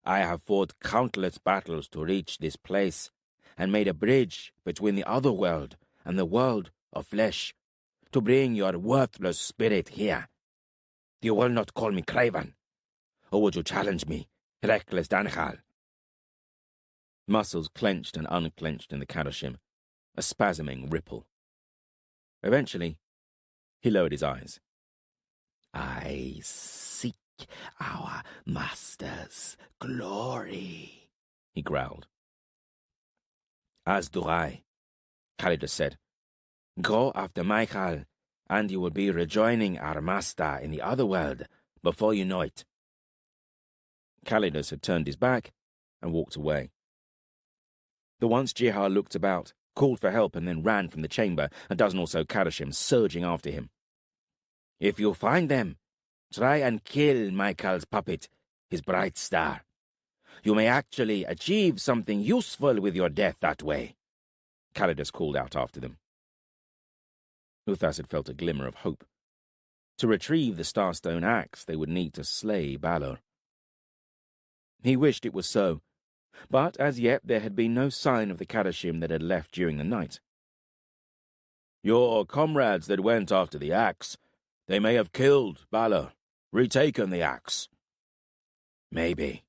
I have fought countless battles to reach this place, and made a bridge between the other world and the world of flesh, to bring your worthless spirit here. You will not call me craven, or would you challenge me, reckless Danchal? Muscles clenched and unclenched in the Kadoshim, a spasming ripple. Eventually, he lowered his eyes. I seek our master's glory, he growled. As do I, Calidus said. Go after Michael, and you will be rejoining our master in the other world before you know it. Calidus had turned his back and walked away. The once Jihar looked about, called for help, and then ran from the chamber, a dozen or so Kadoshim surging after him. If you find them, try and kill Michael's puppet, his bright star. You may actually achieve something useful with your death that way, Calidus called out after them. Uthas had felt a glimmer of hope. To retrieve the Starstone axe, they would need to slay Balor. He wished it was so, but as yet there had been no sign of the Kadoshim that had left during the night. Your comrades that went after the axe, they may have killed Balor, retaken the axe. Maybe,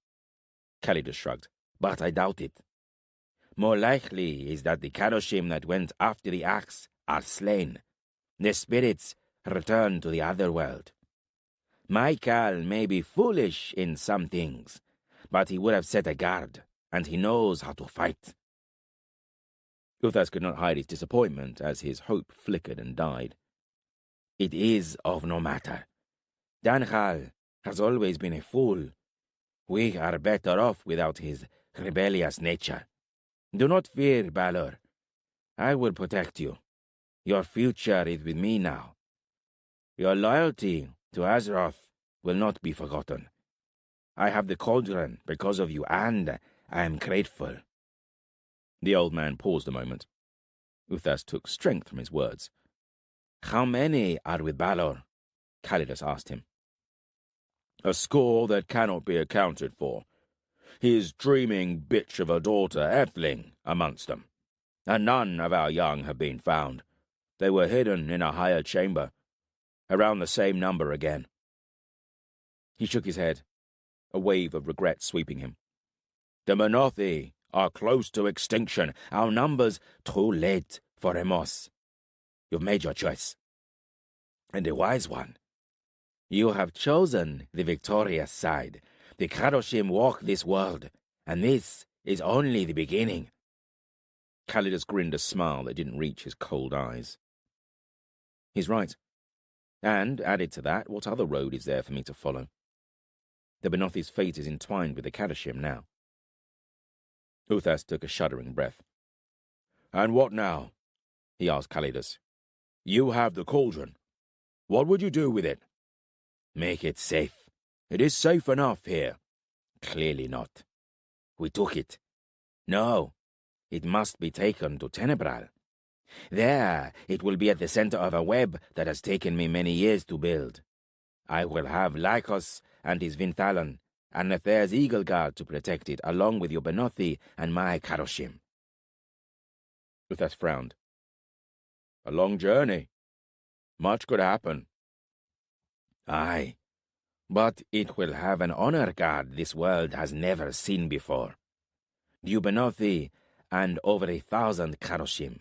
Calidus shrugged, but I doubt it. More likely is that the Kadoshim that went after the axe are slain. Their spirits return to the other world. Michael may be foolish in some things, but he would have set a guard, and he knows how to fight. Uthas could not hide his disappointment as his hope flickered and died. It is of no matter. Danchal has always been a fool. We are better off without his rebellious nature. Do not fear, Balor. I will protect you. Your future is with me now. Your loyalty to Asroth will not be forgotten. I have the Cauldron because of you, and I am grateful. The old man paused a moment. Uthas took strength from his words. How many are with Balor? Calidus asked him. A score that cannot be accounted for. His dreaming bitch of a daughter, Etheling, amongst them. And none of our young have been found. They were hidden in a higher chamber. Around the same number again. He shook his head, a wave of regret sweeping him. The Menothi are close to extinction. Our numbers too late for remorse. You've made your choice. And a wise one. You have chosen the victorious side. The Kadoshim walk this world, and this is only the beginning. Calidus grinned a smile that didn't reach his cold eyes. He's right. And, added to that, what other road is there for me to follow? The Benothi's fate is entwined with the Kadoshim now. Uthas took a shuddering breath. And what now? He asked Calidus. You have the Cauldron. What would you do with it? Make it safe. It is safe enough here. Clearly not. We took it. No, it must be taken to Tenebral. There, it will be at the center of a web that has taken me many years to build. I will have Lycos and his Vinthalan, and Nathair's Eagle Guard to protect it, along with your Benothi and my Kadoshim. Uthas frowned. A long journey. Much could happen. Aye, but it will have an honor guard this world has never seen before. You Benothi and over 1,000 Kadoshim.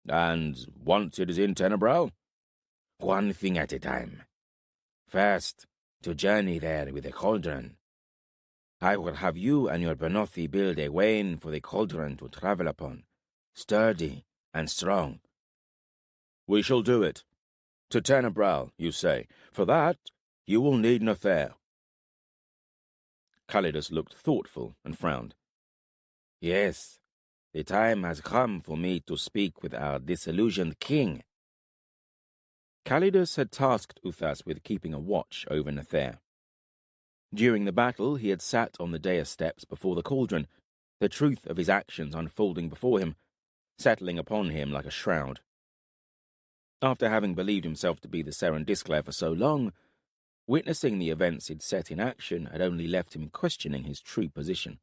And once it is in Tenebral? One thing at a time. First, to journey there with the Cauldron. I will have you and your Benothi build a wain for the Cauldron to travel upon, sturdy and strong. We shall do it. To Tenebral, you say. For that, You will need Nathair. Calidus looked thoughtful and frowned. Yes, the time has come for me to speak with our disillusioned king. Calidus had tasked Uthas with keeping a watch over Nathair. During the battle, he had sat on the dais steps before the Cauldron, the truth of his actions unfolding before him, settling upon him like a shroud. After having believed himself to be the Serendisclair for so long, witnessing the events he'd set in action had only left him questioning his true position.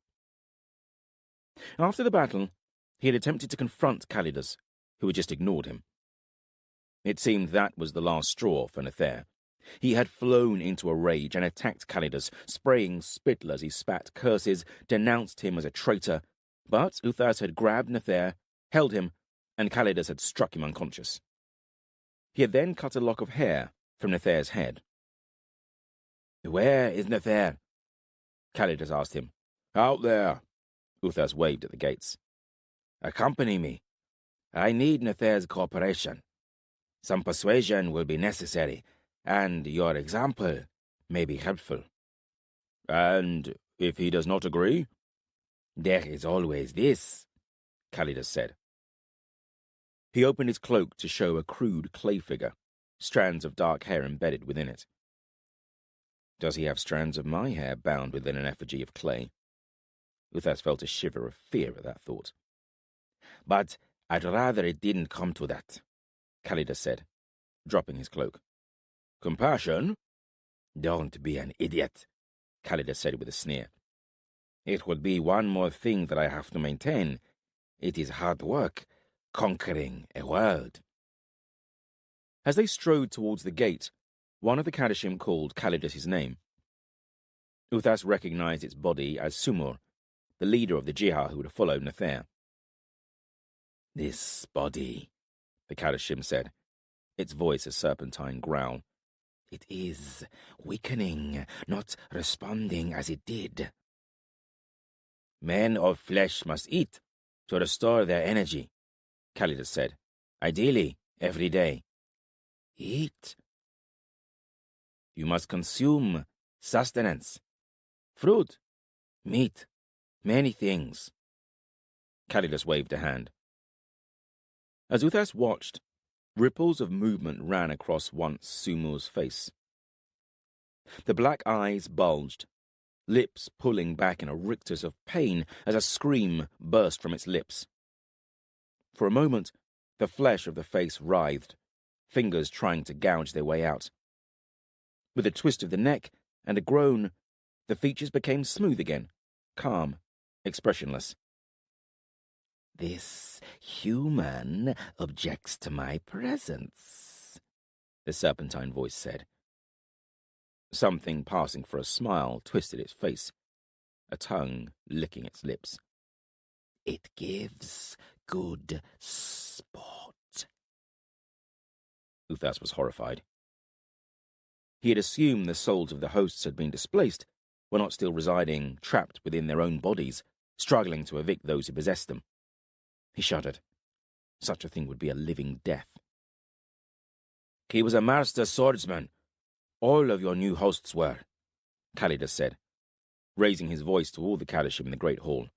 After the battle, he had attempted to confront Calidus, who had just ignored him. It seemed that was the last straw for Nathair. He had flown into a rage and attacked Calidus, spraying spittle as he spat curses, denounced him as a traitor, but Uthas had grabbed Nathair, held him, and Calidus had struck him unconscious. He had then cut a lock of hair from Nathair's head. "Where is Nathair?" Calidus asked him. "Out there." Uthas waved at the gates. "Accompany me. I need Nathair's cooperation. Some persuasion will be necessary, and your example may be helpful." "And if he does not agree?" "There is always this," Calidus said. He opened his cloak to show a crude clay figure, strands of dark hair embedded within it. Does he have strands of my hair bound within an effigy of clay? Uthas felt a shiver of fear at that thought. "But I'd rather it didn't come to that," Calidus said, dropping his cloak. "Compassion?" "Don't be an idiot," Calidus said with a sneer. "It will be one more thing that I have to maintain. It is hard work, conquering a world." As they strode towards the gate, one of the Kadoshim called Calidus his name. Uthas recognized its body as Sumur, the leader of the Jihad who would have followed Nathair. "This body," the Kadoshim said, its voice a serpentine growl. "It is weakening, not responding as it did. Men of flesh must eat to restore their energy," Calidus said. "Ideally, every day. Eat. You must consume sustenance, fruit, meat, many things." Calidus waved a hand. As Uthas watched, ripples of movement ran across once Sumur's face. The black eyes bulged, lips pulling back in a rictus of pain as a scream burst from its lips. For a moment, the flesh of the face writhed, fingers trying to gouge their way out. With a twist of the neck and a groan, the features became smooth again, calm, expressionless. "This human objects to my presence," the serpentine voice said. Something passing for a smile twisted its face, a tongue licking its lips. "It gives good sport." Uthas was horrified. He had assumed the souls of the hosts had been displaced, were not still residing, trapped within their own bodies, struggling to evict those who possessed them. He shuddered. Such a thing would be a living death. "He was a master swordsman. All of your new hosts were," Calidus said, raising his voice to all the Kadoshim in the great hall.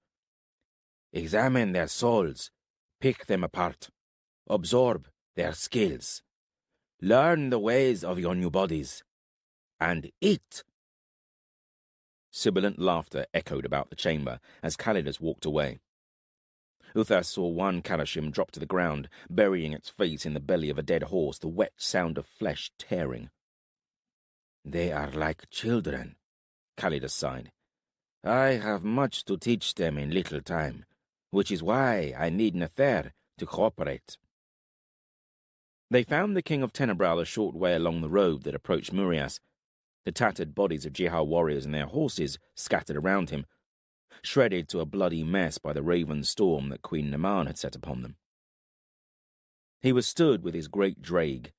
"Examine their souls, pick them apart, absorb their skills, learn the ways of your new bodies, and eat." Sibilant laughter echoed about the chamber as Calidus walked away. Uthas saw one Kadoshim drop to the ground, burying its face in the belly of a dead horse, the wet sound of flesh tearing. "They are like children," Calidus sighed. "I have much to teach them in little time, which is why I need Nathair to cooperate." They found the king of Tenebral a short way along the road that approached Murias, the tattered bodies of Jihad warriors and their horses scattered around him, shredded to a bloody mess by the raven storm that Queen Rhin had set upon them. He was stood with his great drake,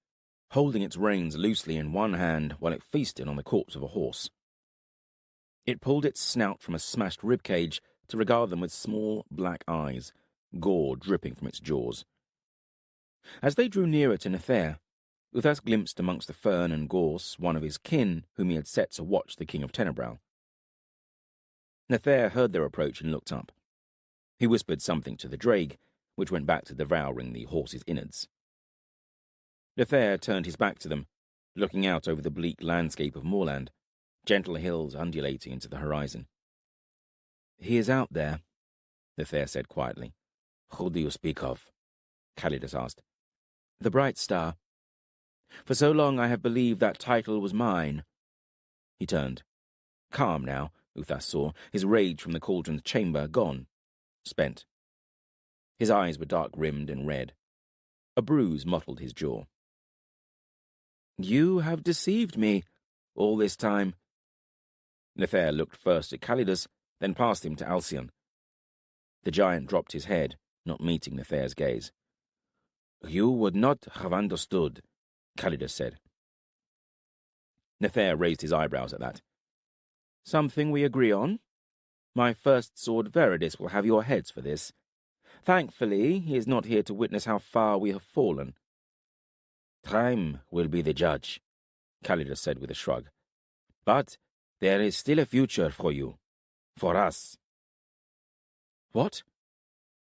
holding its reins loosely in one hand while it feasted on the corpse of a horse. It pulled its snout from a smashed ribcage to regard them with small black eyes, gore dripping from its jaws. As they drew nearer to Nathair, Uthas glimpsed amongst the fern and gorse one of his kin whom he had set to watch the king of Tenebrau. Nathair heard their approach and looked up. He whispered something to the drake, which went back to devouring the horse's innards. Nathair turned his back to them, looking out over the bleak landscape of moorland, gentle hills undulating into the horizon. "He is out there," Nathair said quietly. Who do you speak of? Calidus asked. "The bright star. For so long I have believed that title was mine." He turned. Calm now, Uthas saw, his rage from the Cauldron's chamber gone, spent. His eyes were dark-rimmed and red. A bruise mottled his jaw. "You have deceived me all this time." Nathair looked first at Calidus, then past him to Alcyone. The giant dropped his head, not meeting Nathair's gaze. You would not have understood, Calidus said. Nathair raised his eyebrows at that. "Something we agree on? My first sword Viridis will have your heads for this. Thankfully, he is not here to witness how far we have fallen." Time will be the judge, Calidus said with a shrug. But there is still a future for you. For us. "What?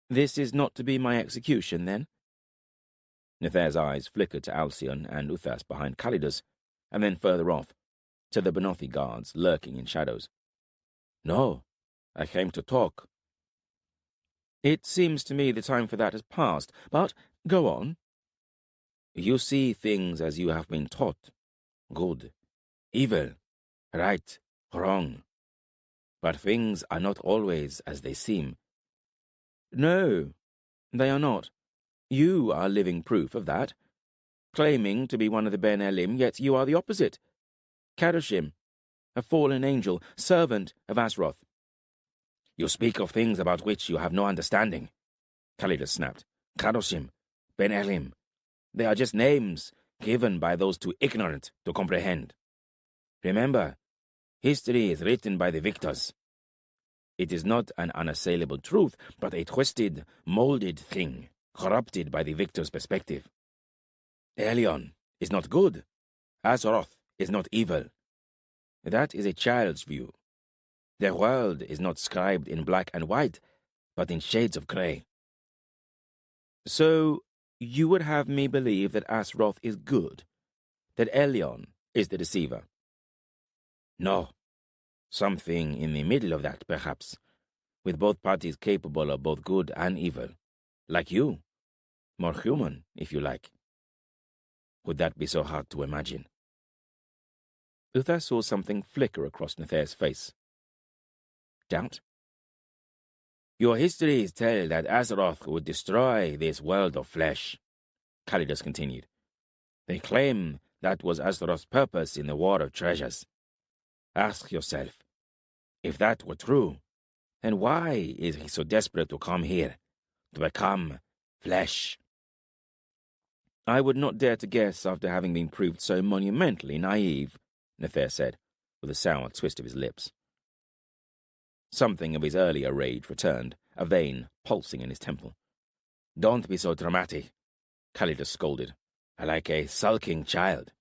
This is not to be my execution, then?" Nathair's eyes flickered to Alcyone and Uthas behind Calidus, and then further off, to the Benothi guards lurking in shadows. "No, I came to talk." "It seems to me the time for that has passed, but go on." "You see things as you have been taught. Good, evil, right, wrong. But things are not always as they seem." "No, they are not. You are living proof of that. Claiming to be one of the Ben Elim, yet you are the opposite. Kadoshim, a fallen angel, servant of Asroth." "You speak of things about which you have no understanding," Calidus snapped. "Kadoshim, Ben Elim, they are just names given by those too ignorant to comprehend. Remember, history is written by the victors. It is not an unassailable truth, but a twisted, molded thing, corrupted by the victor's perspective. Elion is not good. Asroth is not evil. That is a child's view. The world is not scribed in black and white, but in shades of grey." "So you would have me believe that Asroth is good, that Elion is the deceiver?" "No. Something in the middle of that, perhaps, with both parties capable of both good and evil. Like you. More human, if you like. Would that be so hard to imagine?" Uthas saw something flicker across Nathair's face. Doubt? "Your histories tell that Asroth would destroy this world of flesh," Calidus continued. "They claim that was Asroth's purpose in the War of Treasures. Ask yourself, if that were true, then why is he so desperate to come here, to become flesh?" "I would not dare to guess after having been proved so monumentally naive," Nathair said, with a sour twist of his lips. Something of his earlier rage returned, a vein pulsing in his temple. "Don't be so dramatic," Calidus scolded, "like a sulking child.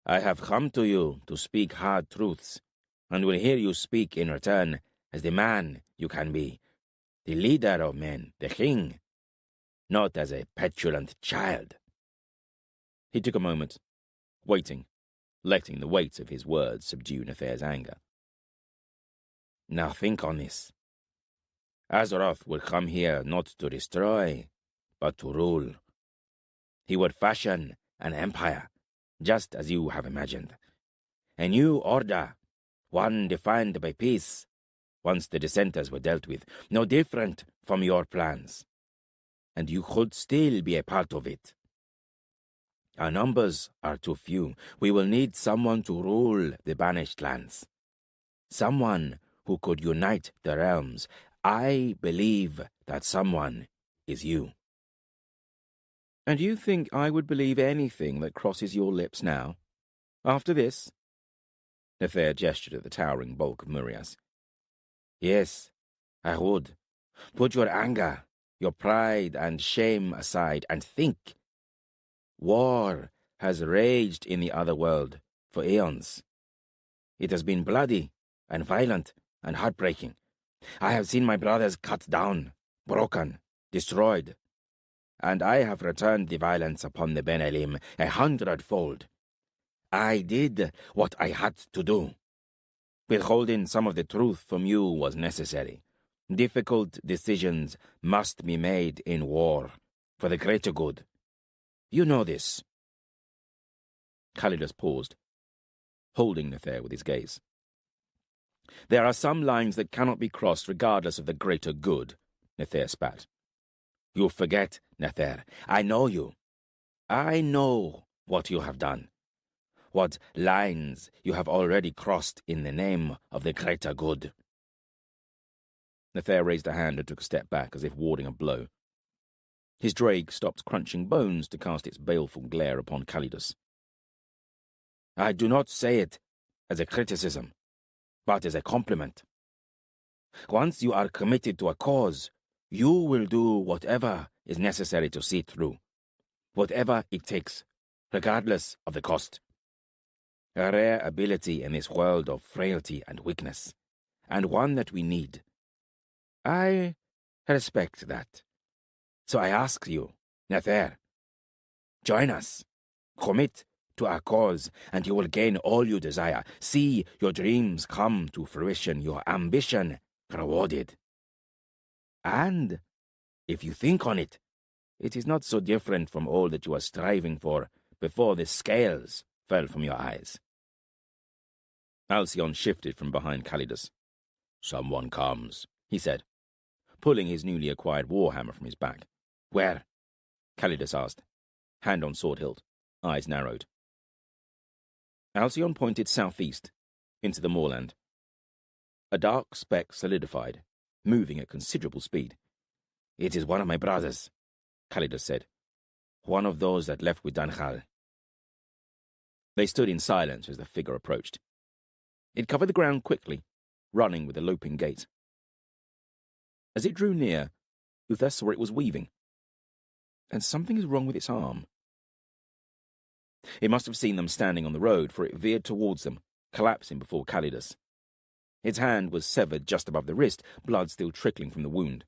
I have come to you to speak hard truths, and will hear you speak in return as the man you can be, the leader of men, the king, not as a petulant child." He took a moment, waiting, letting the weight of his words subdue Nathair's anger. "Now think on this. Asroth would come here not to destroy, but to rule. He would fashion an empire, just as you have imagined. A new order, one defined by peace, once the dissenters were dealt with, no different from your plans. And you could still be a part of it. Our numbers are too few. We will need someone to rule the Banished Lands. Someone who could unite the realms. I believe that someone is you." "And you think I would believe anything that crosses your lips now? After this?" Nathair gestured at the towering bulk of Murias. "Yes, I would. Put your anger, your pride and shame aside and think. War has raged in the other world for eons. It has been bloody and violent and heartbreaking. I have seen my brothers cut down, broken, destroyed, and I have returned the violence upon the Ben Elim 100-fold. I did what I had to do. Withholding some of the truth from you was necessary. Difficult decisions must be made in war, for the greater good. You know this. Calidus paused, holding Nathair with his gaze. There are some lines that cannot be crossed regardless of the greater good, Nathair spat. You forget, Nathair. I know you. I know what you have done. What lines you have already crossed in the name of the greater good. Nathair raised a hand and took a step back as if warding a blow. His drake stopped crunching bones to cast its baleful glare upon Calidus. I do not say it as a criticism, but as a compliment. Once you are committed to a cause, you will do whatever is necessary to see it through, whatever it takes, regardless of the cost. A rare ability in this world of frailty and weakness, and one that we need. I respect that. So I ask you, Nathair, join us, commit to our cause, and you will gain all you desire. See your dreams come to fruition, your ambition rewarded. And, if you think on it, it is not so different from all that you are striving for before the scales fell from your eyes. Alcyone shifted from behind Calidus. Someone comes, he said, pulling his newly acquired warhammer from his back. Where? Calidus asked, hand on sword hilt, eyes narrowed. Alcyone pointed southeast, into the moorland. A dark speck solidified, moving at considerable speed. It is one of my brothers, Calidus said. One of those that left with Danjal. They stood in silence as the figure approached. It covered the ground quickly, running with a loping gait. As it drew near, Uther saw it was weaving. And something is wrong with its arm. It must have seen them standing on the road, for it veered towards them, collapsing before Calidus. Its hand was severed just above the wrist, blood still trickling from the wound.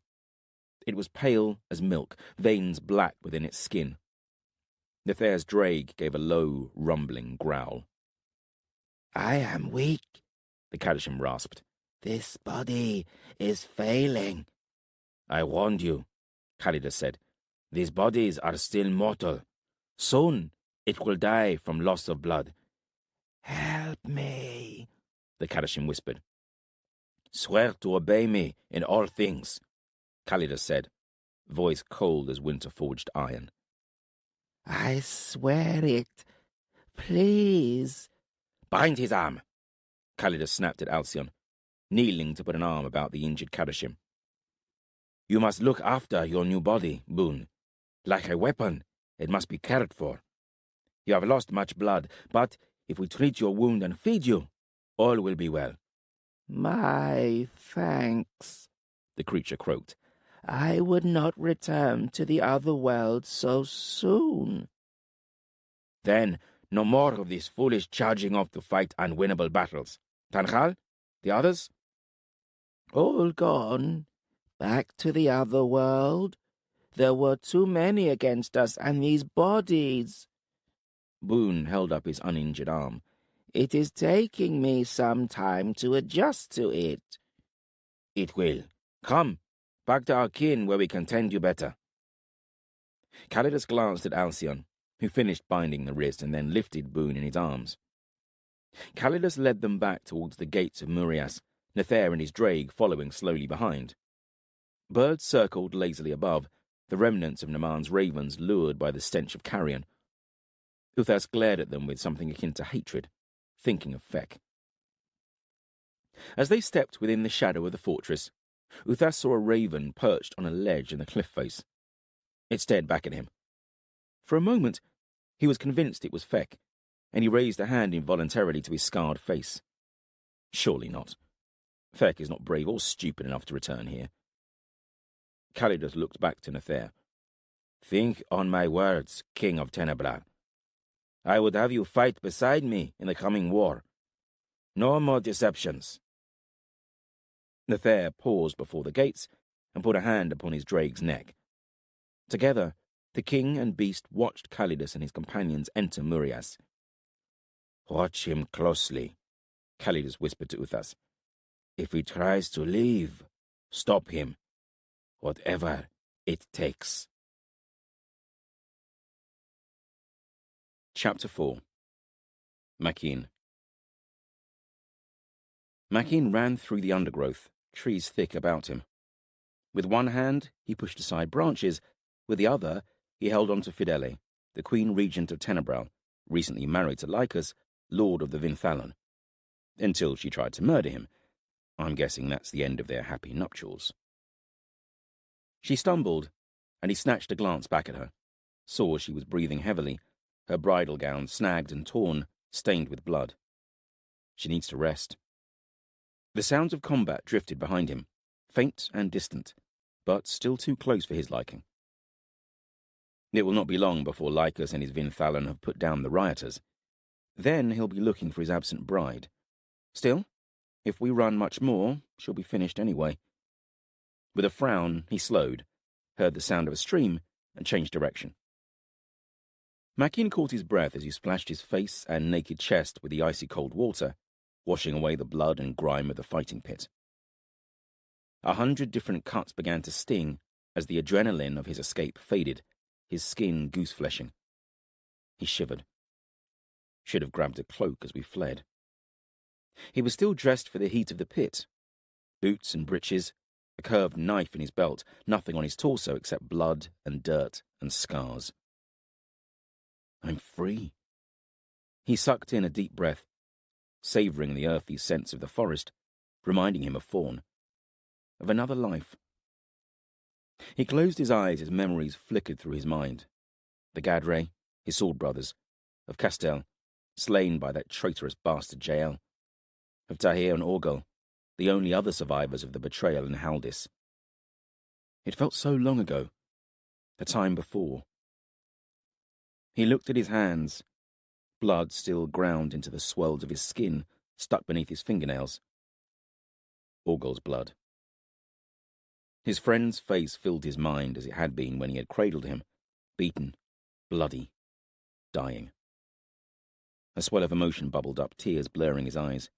It was pale as milk, veins black within its skin. Nathair's drake gave a low, rumbling growl. I am weak, the Kadoshim rasped. This body is failing. I warned you, Calidus said. These bodies are still mortal. Soon it will die from loss of blood. Help me, the Kadoshim whispered. Swear to obey me in all things, Calidus said, voice cold as winter-forged iron. I swear it. Please. Bind his arm, Calidus snapped at Alcyone, kneeling to put an arm about the injured Kadoshim. You must look after your new body, Boone. Like a weapon, it must be cared for. You have lost much blood, but if we treat your wound and feed you, all will be well. My thanks, the creature croaked. I would not return to the other world so soon. Then, no more of this foolish charging off to fight unwinnable battles. Danjal? The others? All gone. Back to the other world. There were too many against us, and these bodies. Boone held up his uninjured arm. It is taking me some time to adjust to it. It will. Come, back to our kin where we can tend you better. Calidus glanced at Alcyone, who finished binding the wrist and then lifted Boone in his arms. Calidus led them back towards the gates of Murias, Nathair and his drake following slowly behind. Birds circled lazily above, the remnants of Naman's ravens lured by the stench of carrion. Uthas glared at them with something akin to hatred, thinking of Fek. As they stepped within the shadow of the fortress, Uthas saw a raven perched on a ledge in the cliff face. It stared back at him. For a moment, he was convinced it was Fek, and he raised a hand involuntarily to his scarred face. Surely not. Fek is not brave or stupid enough to return here. Calidus looked back to Nathair. Think on my words, King of Tenebra. I would have you fight beside me in the coming war. No more deceptions. Nathair paused before the gates and put a hand upon his drake's neck. Together, the king and beast watched Calidus and his companions enter Murias. Watch him closely, Calidus whispered to Uthas. If he tries to leave, stop him, whatever it takes. Chapter 4. Makin. Makin ran through the undergrowth, trees thick about him. With one hand, he pushed aside branches. With the other, he held on to Fidele, the Queen Regent of Tenebral, recently married to Lycus, Lord of the Vinthalon, until she tried to murder him. I'm guessing that's the end of their happy nuptials. She stumbled, and he snatched a glance back at her, saw she was breathing heavily, her bridal gown snagged and torn, stained with blood. She needs to rest. The sounds of combat drifted behind him, faint and distant, but still too close for his liking. It will not be long before Lycus and his Vinthalon have put down the rioters. Then he'll be looking for his absent bride. Still, if we run much more, she'll be finished anyway. With a frown, he slowed, heard the sound of a stream, and changed direction. Makin caught his breath as he splashed his face and naked chest with the icy cold water, washing away the blood and grime of the fighting pit. 100 different cuts began to sting as the adrenaline of his escape faded, his skin goose-fleshing. He shivered. Should have grabbed a cloak as we fled. He was still dressed for the heat of the pit. Boots and breeches, a curved knife in his belt, nothing on his torso except blood and dirt and scars. I'm free. He sucked in a deep breath, savouring the earthy scents of the forest, reminding him of Fawn, of another life. He closed his eyes as memories flickered through his mind. The Gadre, his sword brothers, of Castel, slain by that traitorous bastard Jael, of Tahir and Orgul, the only other survivors of the betrayal in Haldis. It felt so long ago, a time before. He looked at his hands, blood still ground into the swells of his skin, stuck beneath his fingernails. Orgul's blood. His friend's face filled his mind as it had been when he had cradled him, beaten, bloody, dying. A swell of emotion bubbled up, tears blurring his eyes.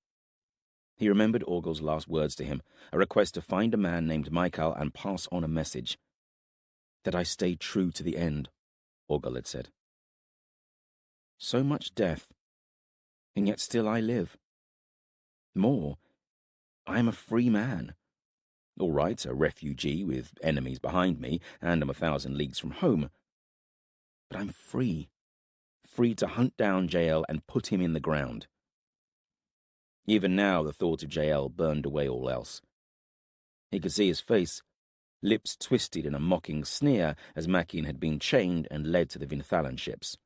He remembered Orgul's last words to him, a request to find a man named Michael and pass on a message. That I stay true to the end, Orgul had said. So much death, and yet still I live. More, I am a free man. All right, a refugee with enemies behind me, and I'm 1,000 leagues from home. But I'm free. Free to hunt down Jael and put him in the ground. Even now the thought of Jael burned away all else. He could see his face, lips twisted in a mocking sneer as Makin had been chained and led to the Vinthalon ships.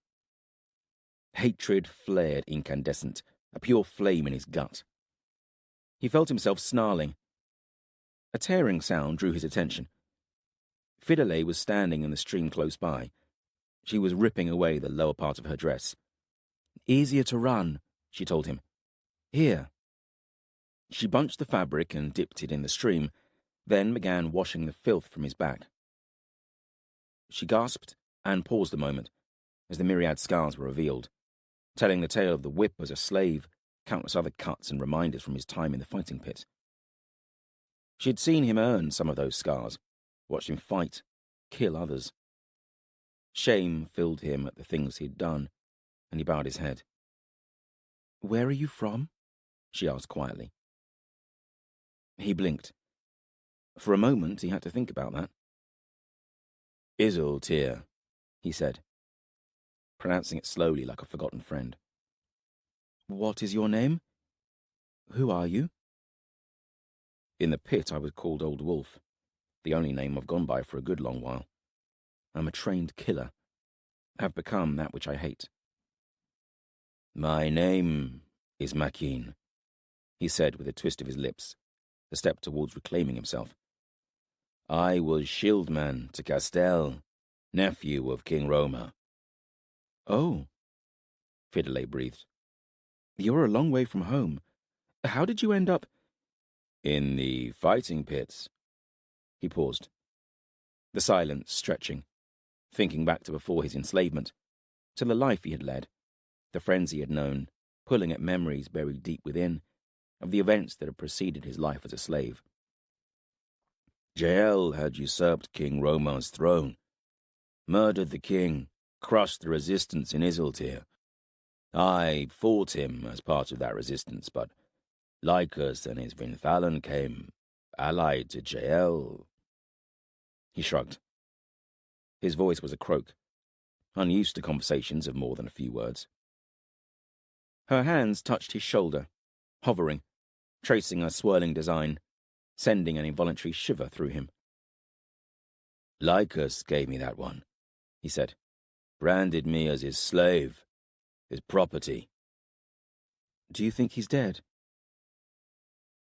Hatred flared incandescent, a pure flame in his gut. He felt himself snarling. A tearing sound drew his attention. Fidele was standing in the stream close by. She was ripping away the lower part of her dress. Easier to run, she told him. Here. She bunched the fabric and dipped it in the stream, then began washing the filth from his back. She gasped and paused a moment as the myriad scars were revealed, telling the tale of the whip as a slave, countless other cuts and reminders from his time in the fighting pit. She'd seen him earn some of those scars, watched him fight, kill others. Shame filled him at the things he'd done, and he bowed his head. "Where are you from?" she asked quietly. He blinked. For a moment he had to think about that. "Isoltir," he said, pronouncing it slowly like a forgotten friend. "What is your name? Who are you?" "In the pit I was called Old Wolf, the only name I've gone by for a good long while. I'm a trained killer, have become that which I hate." "My name is Makin," he said with a twist of his lips, a step towards reclaiming himself. "I was shieldman to Castel, nephew of King Roma." "Oh." Fidelay breathed. You're a long way from home. How did you end up? In the fighting pits. He paused. The silence stretching, thinking back to before his enslavement, to the life he had led, the friends he had known, pulling at memories buried deep within, of the events that had preceded his life as a slave. Jael had usurped King Romar's throne, murdered the king, crushed the resistance in Isiltir. I fought him as part of that resistance, but Lycus and his Vinthalan came, allied to Jael. He shrugged. His voice was a croak, unused to conversations of more than a few words. Her hands touched his shoulder, hovering, tracing a swirling design, sending an involuntary shiver through him. Lycus gave me that one, he said, branded me as his slave, his property. Do you think he's dead?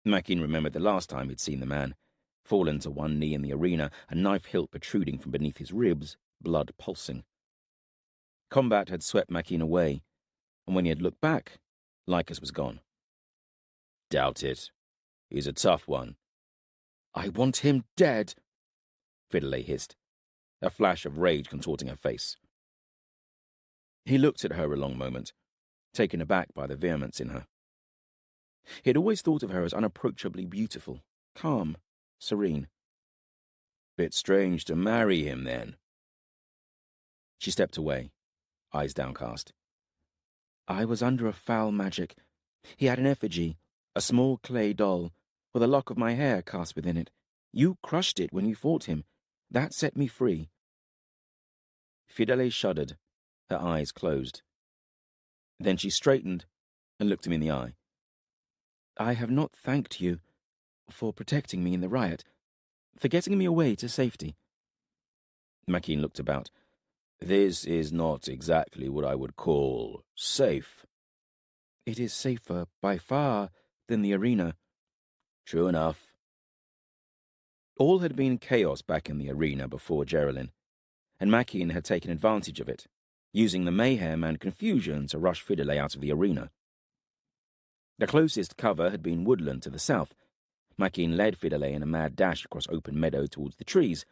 Makin remembered the last time he'd seen the man, fallen to one knee in the arena, a knife hilt protruding from beneath his ribs, blood pulsing. Combat had swept Makin away, and when he had looked back, Lycus was gone. Doubt it. He's a tough one. I want him dead, Fidelay hissed, a flash of rage contorting her face. He looked at her a long moment, taken aback by the vehemence in her. He had always thought of her as unapproachably beautiful, calm, serene. Bit strange to marry him, then. She stepped away, eyes downcast. I was under a foul magic. He had an effigy, a small clay doll, with a lock of my hair cast within it. You crushed it when you fought him. That set me free. Fidelay shuddered, her eyes closed. Then she straightened and looked him in the eye. I have not thanked you for protecting me in the riot, for getting me away to safety. Makin looked about. This is not exactly what I would call safe. It is safer, by far, than the arena. True enough. All had been chaos back in the arena before Geraldine, and Makin had taken advantage of it, using the mayhem and confusion to rush Fidelay out of the arena. The closest cover had been woodland to the south. Makin led Fidelay in a mad dash across open meadow towards the trees,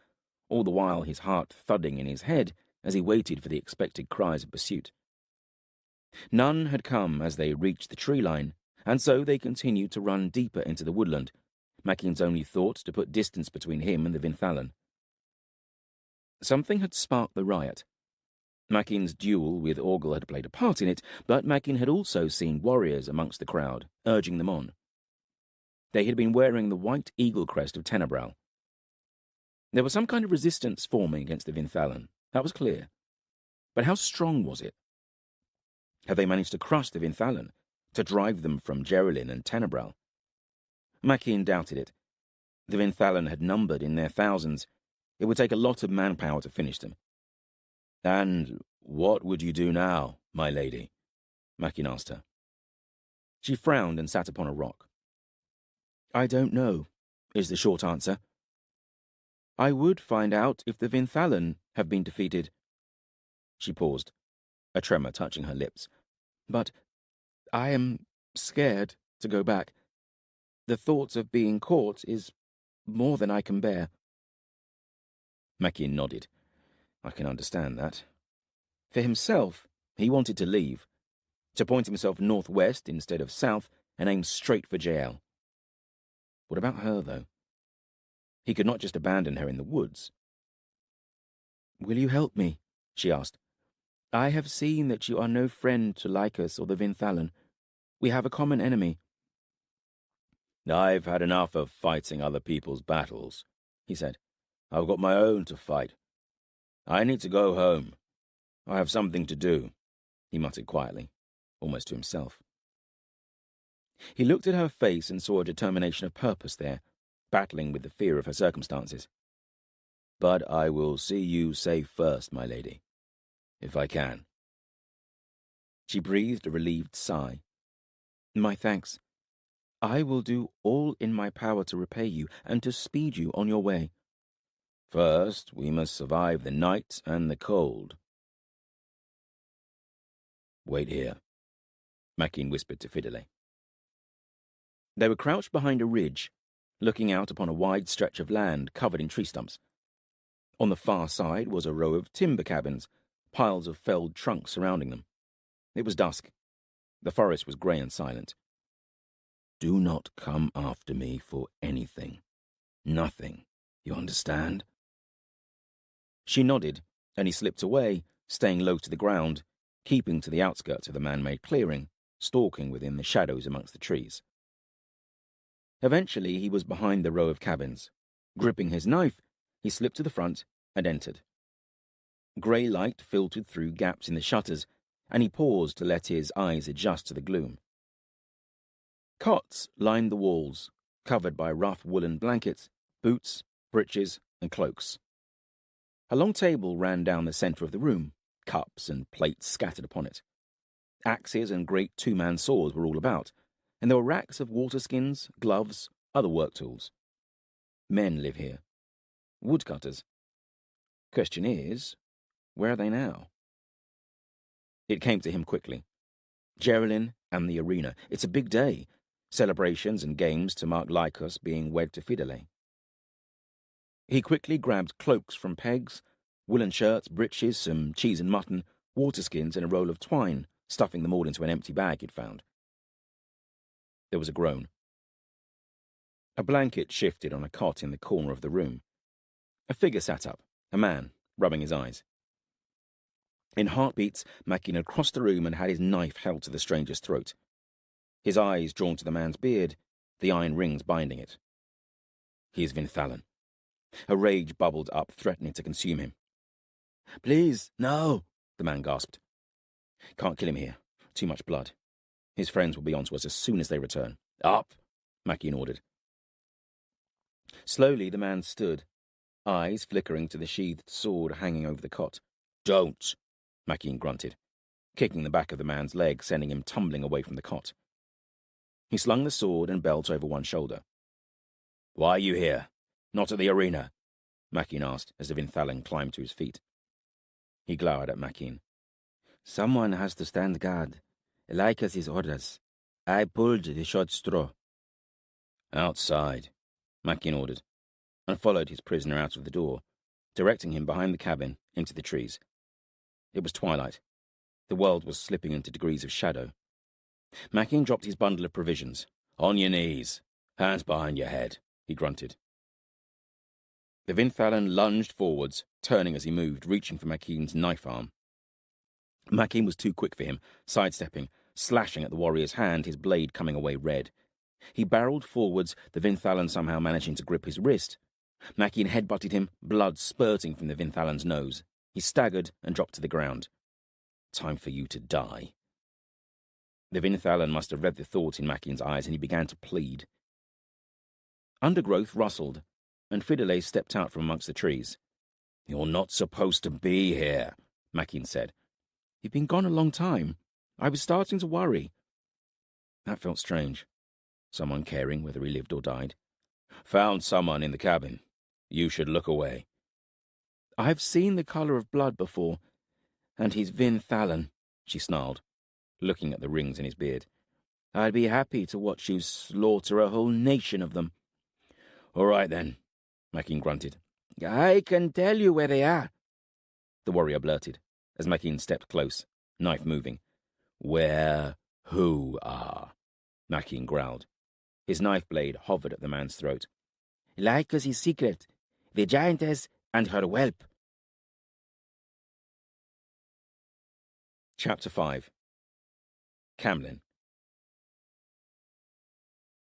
all the while his heart thudding in his head as he waited for the expected cries of pursuit. None had come as they reached the tree line, and so they continued to run deeper into the woodland, Makin's only thought to put distance between him and the Vinthalan. Something had sparked the riot. Makin's duel with Orgel had played a part in it, but Makin had also seen warriors amongst the crowd, urging them on. They had been wearing the white eagle crest of Tenebral. There was some kind of resistance forming against the Vinthalan, that was clear. But how strong was it? Had they managed to crush the Vinthalan, to drive them from Geraldine and Tenebral? Makin doubted it. The Vinthalan had numbered in their thousands. It would take a lot of manpower to finish them. And what would you do now, my lady? Makin asked her. She frowned and sat upon a rock. I don't know, is the short answer. I would find out if the Vinthalan have been defeated. She paused, a tremor touching her lips. But I am scared to go back. The thought of being caught is more than I can bear. Makin nodded. I can understand that. For himself, he wanted to leave, to point himself northwest instead of south and aim straight for Jael. What about her, though? He could not just abandon her in the woods. Will you help me? She asked. I have seen that you are no friend to Lycus or the Vinthalan. We have a common enemy. I've had enough of fighting other people's battles, he said. I've got my own to fight. I need to go home. I have something to do, he muttered quietly, almost to himself. He looked at her face and saw a determination of purpose there, battling with the fear of her circumstances. But I will see you safe first, my lady, if I can. She breathed a relieved sigh. My thanks. I will do all in my power to repay you and to speed you on your way. First, we must survive the night and the cold. Wait here. Makin whispered to Fidele. They were crouched behind a ridge, looking out upon a wide stretch of land covered in tree stumps. On the far side was a row of timber cabins, piles of felled trunks surrounding them. It was dusk. The forest was grey and silent. "Do not come after me for anything. Nothing. You understand?" She nodded, and he slipped away, staying low to the ground, keeping to the outskirts of the man-made clearing, stalking within the shadows amongst the trees. Eventually, he was behind the row of cabins. Gripping his knife, he slipped to the front and entered. Grey light filtered through gaps in the shutters, and he paused to let his eyes adjust to the gloom. Cots lined the walls, covered by rough woolen blankets, boots, breeches, and cloaks. A long table ran down the centre of the room, cups and plates scattered upon it. Axes and great two-man saws were all about, and there were racks of water-skins, gloves, other work tools. Men live here. Woodcutters. Question is, where are they now? It came to him quickly. Geraldine and the arena. It's a big day. Celebrations and games to mark Lycos being wed to Fidele. He quickly grabbed cloaks from pegs, woolen shirts, breeches, some cheese and mutton, water-skins, and a roll of twine, stuffing them all into an empty bag he'd found. There was a groan. A blanket shifted on a cot in the corner of the room. A figure sat up, a man, rubbing his eyes. In heartbeats, Makin had crossed the room and had his knife held to the stranger's throat. His eyes drawn to the man's beard, the iron rings binding it. He is Vinthalan. A rage bubbled up, threatening to consume him. "Please, no," the man gasped. "Can't kill him here. Too much blood. His friends will be on to us as soon as they return." "Up," Makin ordered. Slowly the man stood, eyes flickering to the sheathed sword hanging over the cot. "Don't," Makin grunted, kicking the back of the man's leg, sending him tumbling away from the cot. He slung the sword and belt over one shoulder. "Why are you here? Not at the arena?" Makin asked as the Vinthalan climbed to his feet. He glowered at Makin. "Someone has to stand guard. Lycos' his orders. I pulled the short straw." "Outside," Makin ordered, and followed his prisoner out of the door, directing him behind the cabin into the trees. It was twilight. The world was slipping into degrees of shadow. Makin dropped his bundle of provisions. "On your knees. Hands behind your head," he grunted. The Vinthalan lunged forwards, turning as he moved, reaching for Makin's knife arm. Makin was too quick for him, sidestepping, slashing at the warrior's hand, his blade coming away red. He barreled forwards, the Vinthalan somehow managing to grip his wrist. Makin headbutted him, blood spurting from the Vinthalan's nose. He staggered and dropped to the ground. "Time for you to die." The Vinthalan must have read the thought in Makin's eyes, and he began to plead. Undergrowth rustled, and Fidele stepped out from amongst the trees. "You're not supposed to be here," Makin said. "You've been gone a long time. I was starting to worry." That felt strange. Someone caring whether he lived or died. "Found someone in the cabin. You should look away." "I've seen the colour of blood before, and he's Vinthalan," she snarled, looking at the rings in his beard. "I'd be happy to watch you slaughter a whole nation of them." "All right, then," Makin grunted. "I can tell you where they are," the warrior blurted, as Makin stepped close, knife moving. "Where who are?" Makin growled. His knife blade hovered at the man's throat. "Lycos' secret, the giantess and her whelp." Chapter 5. Camlin.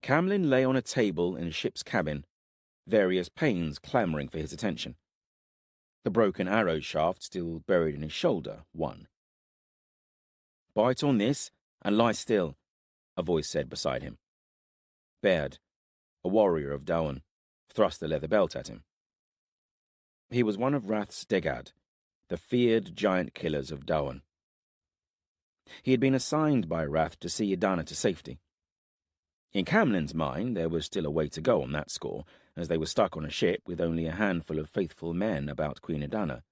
Camlin lay on a table in a ship's cabin, various pains clamouring for his attention. The broken arrow shaft still buried in his shoulder, one. "Bite on this and lie still," a voice said beside him. Baird, a warrior of Dowan, thrust the leather belt at him. He was one of Wrath's Degad, the feared giant killers of Dowan. He had been assigned by Wrath to see Idana to safety. In Camlin's mind, there was still a way to go on that score, as they were stuck on a ship with only a handful of faithful men about Queen Idana.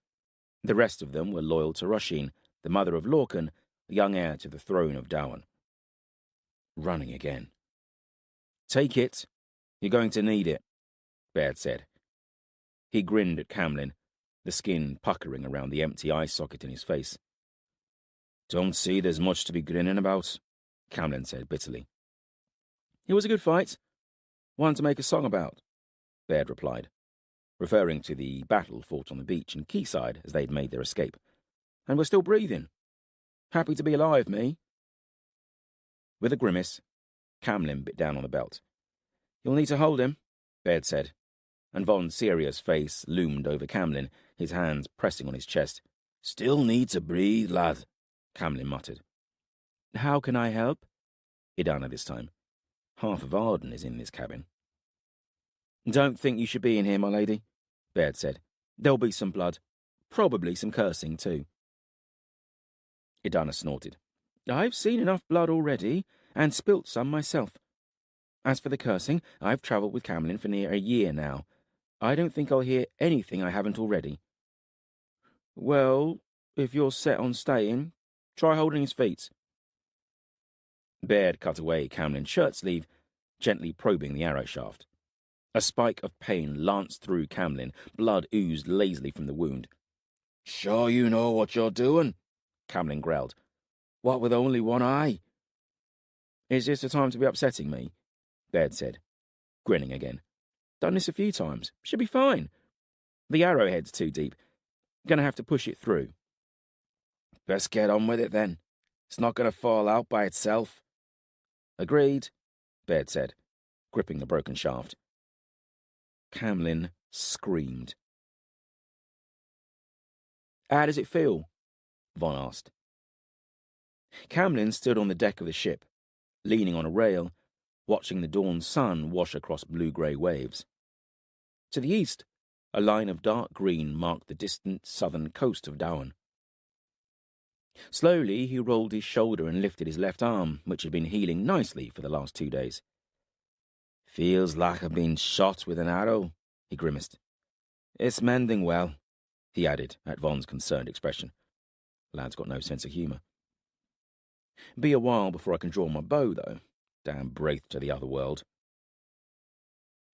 The rest of them were loyal to Roshin, the mother of Lorcan, the young heir to the throne of Dowan. Running again. "Take it. You're going to need it," Baird said. He grinned at Camlin, the skin puckering around the empty eye socket in his face. "Don't see there's much to be grinning about," Camlin said bitterly. "It was a good fight. One to make a song about," Baird replied, referring to the battle fought on the beach in Quayside as they'd made their escape. "And we're still breathing. Happy to be alive, me." With a grimace, Camlin bit down on the belt. "You'll need to hold him," Baird said, and Von Seria's face loomed over Camlin, his hands pressing on his chest. "Still need to breathe, lad," Camlin muttered. "How can I help?" Idana this time. "Half of Arden is in this cabin." "Don't think you should be in here, my lady," Baird said. "There'll be some blood. Probably some cursing, too." Idana snorted. "I've seen enough blood already, and spilt some myself. As for the cursing, I've travelled with Camlin for near a year now. I don't think I'll hear anything I haven't already." "Well, if you're set on staying, try holding his feet." Baird cut away Camlin's shirt sleeve, gently probing the arrow shaft. A spike of pain lanced through Camlin. Blood oozed lazily from the wound. "Sure you know what you're doing?" Camlin growled. "What with only one eye?" "Is this the time to be upsetting me?" Baird said, grinning again. "Done this a few times. Should be fine. The arrowhead's too deep. Gonna have to push it through." "Best get on with it, then. It's not gonna fall out by itself." "Agreed," Baird said, gripping the broken shaft. Camlin screamed. "How does it feel?" Von asked. Camlin stood on the deck of the ship, leaning on a rail, watching the dawn sun wash across blue-grey waves. To the east, a line of dark green marked the distant southern coast of Dowan. Slowly, he rolled his shoulder and lifted his left arm, which had been healing nicely for the last 2 days. "Feels like I've been shot with an arrow," he grimaced. "It's mending well," he added, at Von's concerned expression. Lad's got no sense of humour. "Be a while before I can draw my bow, though. Damn Braith to the other world."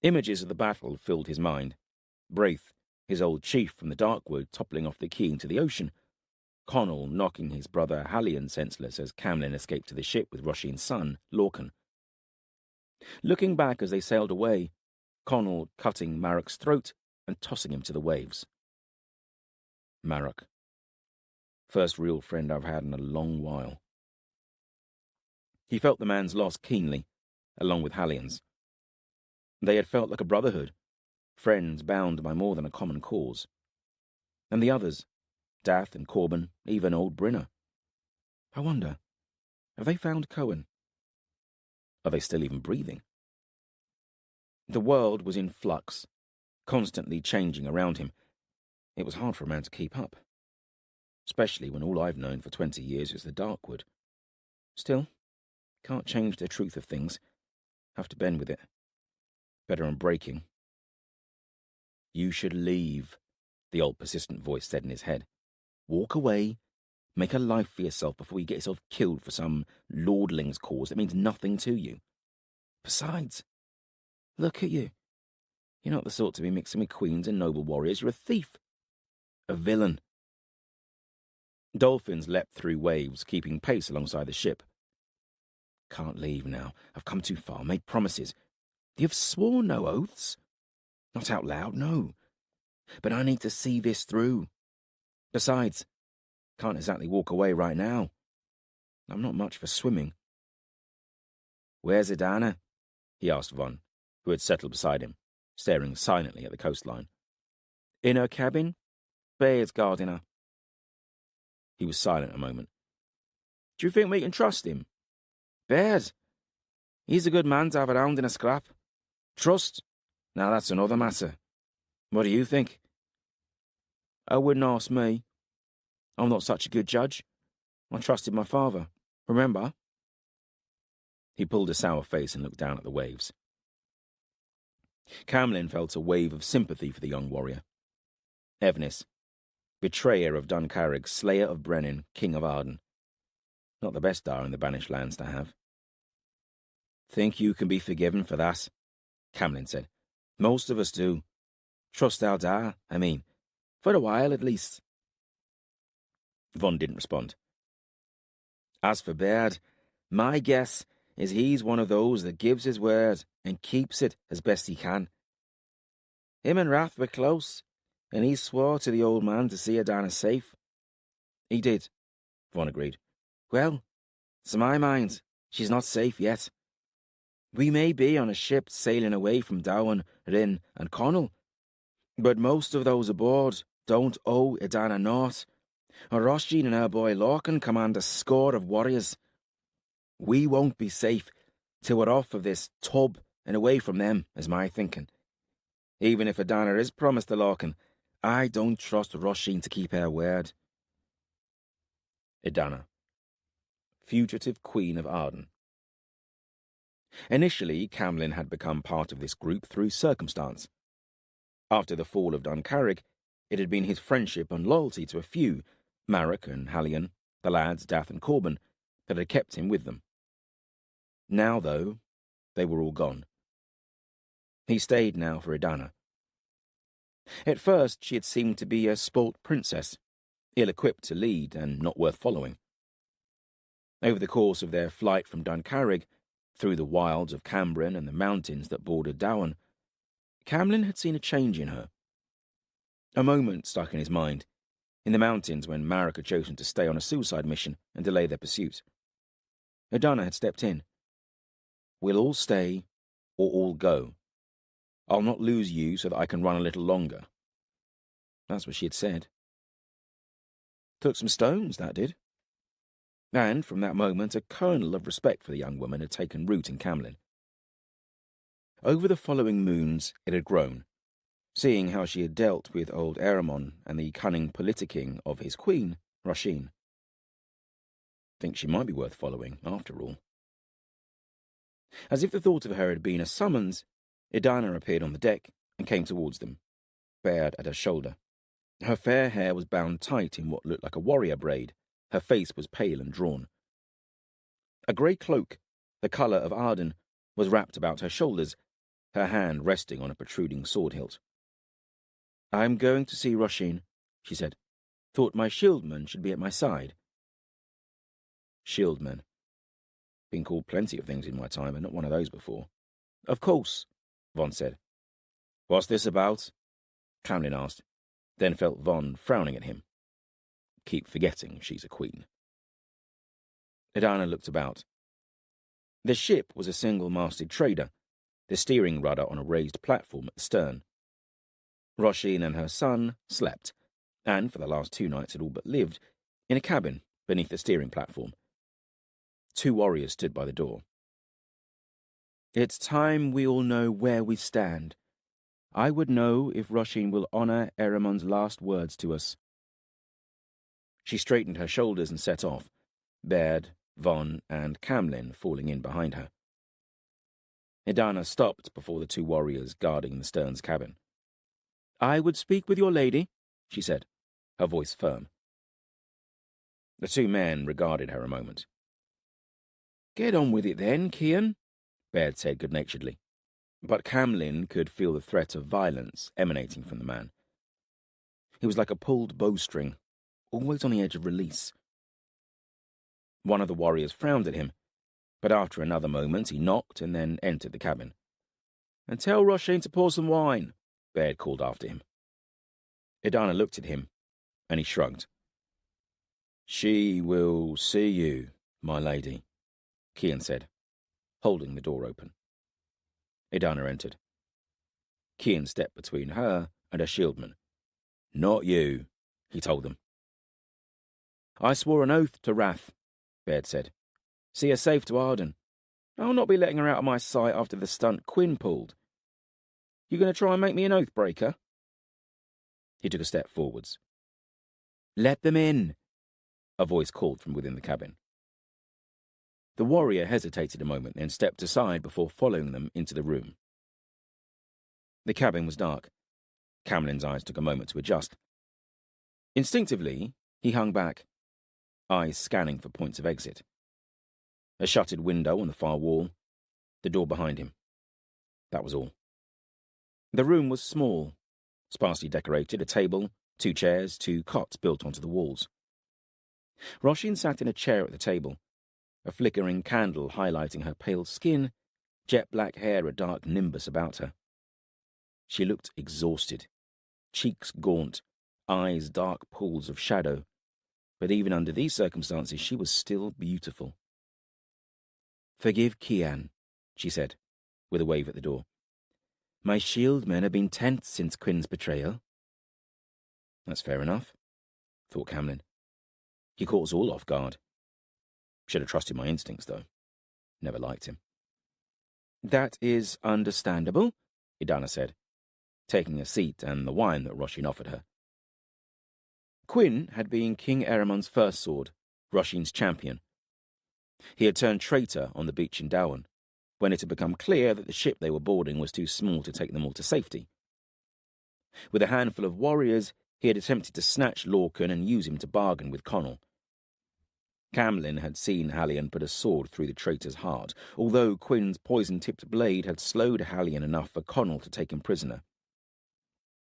Images of the battle filled his mind. Braith, his old chief from the Darkwood, toppling off the quay into the ocean. Connell knocking his brother Hallion senseless as Camlin escaped to the ship with Roshin's son, Lorcan. Looking back as they sailed away, Connell cutting Marok's throat and tossing him to the waves. Marok. First real friend I've had in a long while. He felt the man's loss keenly, along with Hallion's. They had felt like a brotherhood, friends bound by more than a common cause. And the others, Dath and Corbin, even old Brynner. I wonder, have they found Cohen? Are they still even breathing? The world was in flux, constantly changing around him. It was hard for a man to keep up, especially when all I've known for 20 years is the Darkwood. Still, can't change the truth of things. Have to bend with it. Better than breaking. "You should leave," the old persistent voice said in his head. "Walk away. Make a life for yourself before you get yourself killed for some lordling's cause that means nothing to you. Besides, look at you. You're not the sort to be mixing with queens and noble warriors. You're a thief. A villain." Dolphins leapt through waves, keeping pace alongside the ship. "Can't leave now. I've come too far, made promises. You've sworn no oaths? Not out loud, no. But I need to see this through. Besides, can't exactly walk away right now. I'm not much for swimming." "Where's Idana?" he asked Von, who had settled beside him, staring silently at the coastline. "In her cabin. Baird's guarding her." He was silent a moment. "Do you think we can trust him?" "Baird? He's a good man to have around in a scrap. Trust? Now that's another matter. What do you think?" "I wouldn't ask me. I'm not such a good judge. I trusted my father. Remember?" He pulled a sour face and looked down at the waves. Camlin felt a wave of sympathy for the young warrior. Evnis, betrayer of Duncarrig, slayer of Brennan, king of Arden. Not the best dar in the Banished Lands to have. Think you can be forgiven for that? Camlin said. Most of us do. Trust our da, I mean. For a while, at least. Von didn't respond. As for Baird, my guess is he's one of those that gives his word and keeps it as best he can. Him and Wrath were close, and he swore to the old man to see Adana safe. He did, Von agreed. Well, to my mind, she's not safe yet. We may be on a ship sailing away from Dowan, Rhin, and Connell, but most of those aboard don't owe Adana naught. Roshin and her boy Lorcan command a score of warriors. We won't be safe till we're off of this tub and away from them, is my thinking. Even if Adana is promised to Lorcan, I don't trust Roshin to keep her word. Adana, fugitive Queen of Arden. Initially, Camlin had become part of this group through circumstance. After the fall of Duncarrig, it had been his friendship and loyalty to a few, Marek and Hallion, the lads Dath and Corbin, that had kept him with them. Now, though, they were all gone. He stayed now for Adana. At first, she had seemed to be a spoilt princess, ill-equipped to lead and not worth following. Over the course of their flight from Duncarrig, through the wilds of Cambrin and the mountains that bordered Dowan, Camlin had seen a change in her. A moment stuck in his mind, in the mountains when Marek had chosen to stay on a suicide mission and delay their pursuit. Adana had stepped in. We'll all stay, or all go. I'll not lose you so that I can run a little longer. That's what she had said. Took some stones, that did. And from that moment a kernel of respect for the young woman had taken root in Camlin. Over the following moons it had grown, seeing how she had dealt with old Eramon and the cunning politicking of his queen, Roshin. Think she might be worth following, after all. As if the thought of her had been a summons, Adana appeared on the deck and came towards them, bared at her shoulder. Her fair hair was bound tight in what looked like a warrior braid. Her face was pale and drawn. A grey cloak, the colour of Arden, was wrapped about her shoulders, her hand resting on a protruding sword hilt. "I'm going to see Roshin," she said. "Thought my shieldman should be at my side." Shieldman. Been called plenty of things in my time, and not one of those before. "Of course," Von said. "What's this about?" Camlin asked, then felt Von frowning at him. Keep forgetting she's a queen. Adana looked about. The ship was a single-masted trader, the steering rudder on a raised platform at the stern. Roshin and her son slept, and for the last 2 nights had all but lived, in a cabin beneath the steering platform. 2 warriors stood by the door. "It's time we all know where we stand. I would know if Roshin will honour Eramon's last words to us." She straightened her shoulders and set off, Baird, Von, and Camlin falling in behind her. Adana stopped before the 2 warriors guarding the stern's cabin. "I would speak with your lady," she said, her voice firm. The 2 men regarded her a moment. "Get on with it then, Kian," Baird said good-naturedly. But Camlin could feel the threat of violence emanating from the man. He was like a pulled bowstring, always on the edge of release. One of the warriors frowned at him, but after another moment he knocked and then entered the cabin. "And tell Roshin to pour some wine," Baird called after him. Adana looked at him, and he shrugged. "She will see you, my lady," Kian said, holding the door open. Adana entered. Kian stepped between her and her shieldman. "Not you," he told them. "I swore an oath to Wrath," Baird said. "See her safe to Arden. I'll not be letting her out of my sight after the stunt Quinn pulled. You going to try and make me an oath breaker?" He took a step forwards. "Let them in," a voice called from within the cabin. The warrior hesitated a moment, then stepped aside before following them into the room. The cabin was dark. Camlin's eyes took a moment to adjust. Instinctively, he hung back, eyes scanning for points of exit. A shuttered window on the far wall, the door behind him. That was all. The room was small, sparsely decorated, a table, 2 chairs, 2 cots built onto the walls. Roshin sat in a chair at the table, a flickering candle highlighting her pale skin, jet-black hair a dark nimbus about her. She looked exhausted, cheeks gaunt, eyes dark pools of shadow, but even under these circumstances she was still beautiful. "Forgive Kian," she said, with a wave at the door. "My shield men have been tense since Quinn's betrayal." That's fair enough, thought Camlin. He caught us all off guard. Should have trusted my instincts, though. Never liked him. "That is understandable," Idana said, taking a seat and the wine that Roshin offered her. Quinn had been King Eramon's first sword, Roshin's champion. He had turned traitor on the beach in Dowan, when it had become clear that the ship they were boarding was too small to take them all to safety. With a handful of warriors, he had attempted to snatch Lorcan and use him to bargain with Connell. Camlin had seen Hallion put a sword through the traitor's heart, although Quinn's poison-tipped blade had slowed Hallion enough for Connell to take him prisoner.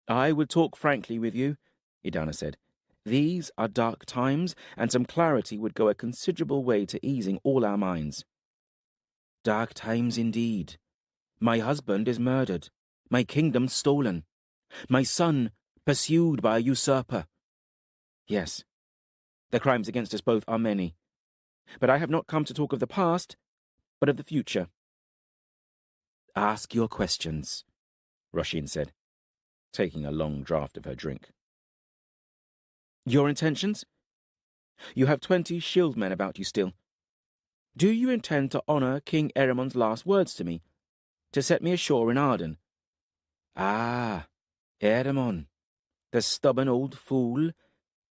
"I will talk frankly with you," Idana said. "These are dark times, and some clarity would go a considerable way to easing all our minds." "Dark times indeed. My husband is murdered, my kingdom stolen, my son pursued by a usurper. Yes, the crimes against us both are many, but I have not come to talk of the past, but of the future." "Ask your questions," Roshin said, taking a long draught of her drink. "Your intentions? You have 20 shield men about you still. Do you intend to honour King Eramon's last words to me, to set me ashore in Arden?" "Ah, Eramon, the stubborn old fool.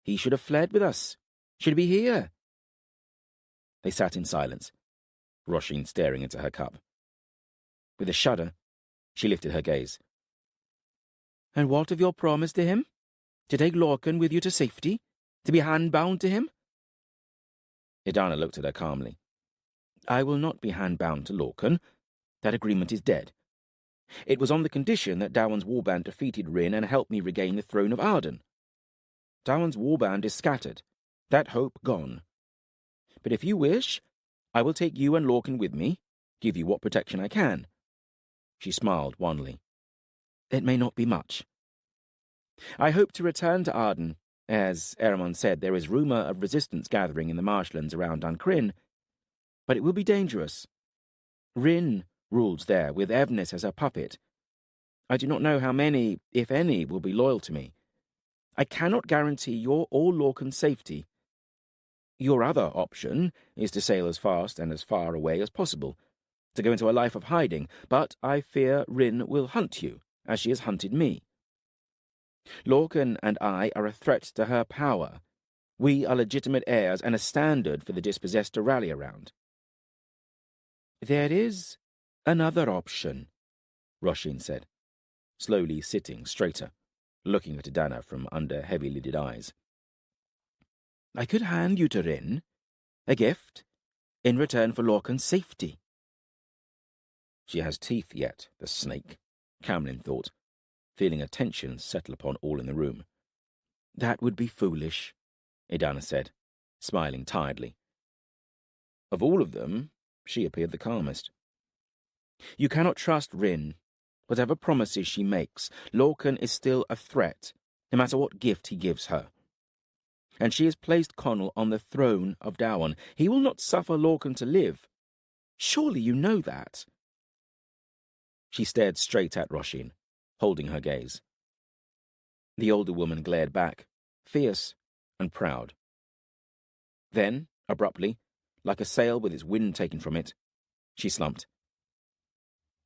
He should have fled with us. Should be here." They sat in silence, Roshin staring into her cup. With a shudder, she lifted her gaze. "And what of your promise to him? To take Lorcan with you to safety? To be hand-bound to him?" Idana looked at her calmly. "I will not be hand-bound to Lorcan. That agreement is dead. It was on the condition that Dowan's warband defeated Rhin and helped me regain the throne of Arden. Dowan's warband is scattered, that hope gone. But if you wish, I will take you and Lorcan with me, give you what protection I can." She smiled wanly. "It may not be much. I hope to return to Arden. As Eramon said, there is rumour of resistance gathering in the marshlands around Duncrin, but it will be dangerous. Rhin rules there, with Evnis as her puppet. I do not know how many, if any, will be loyal to me. I cannot guarantee your or Lorcan's safety. Your other option is to sail as fast and as far away as possible, to go into a life of hiding, but I fear Rhin will hunt you, as she has hunted me. Lorcan and I are a threat to her power. We are legitimate heirs and a standard for the dispossessed to rally around." "There is another option," Roshin said, slowly sitting straighter, looking at Idana from under heavy-lidded eyes. "I could hand you to Rhin, a gift, in return for Lorcan's safety." She has teeth yet, the snake, Camlin thought, feeling a tension settle upon all in the room. "That would be foolish," Idana said, smiling tiredly. Of all of them, she appeared the calmest. "You cannot trust Rhin. Whatever promises she makes, Lorcan is still a threat, no matter what gift he gives her. And she has placed Connell on the throne of Dowan. He will not suffer Lorcan to live. Surely you know that." She stared straight at Roshin, holding her gaze. The older woman glared back, fierce and proud. Then, abruptly, like a sail with its wind taken from it, she slumped.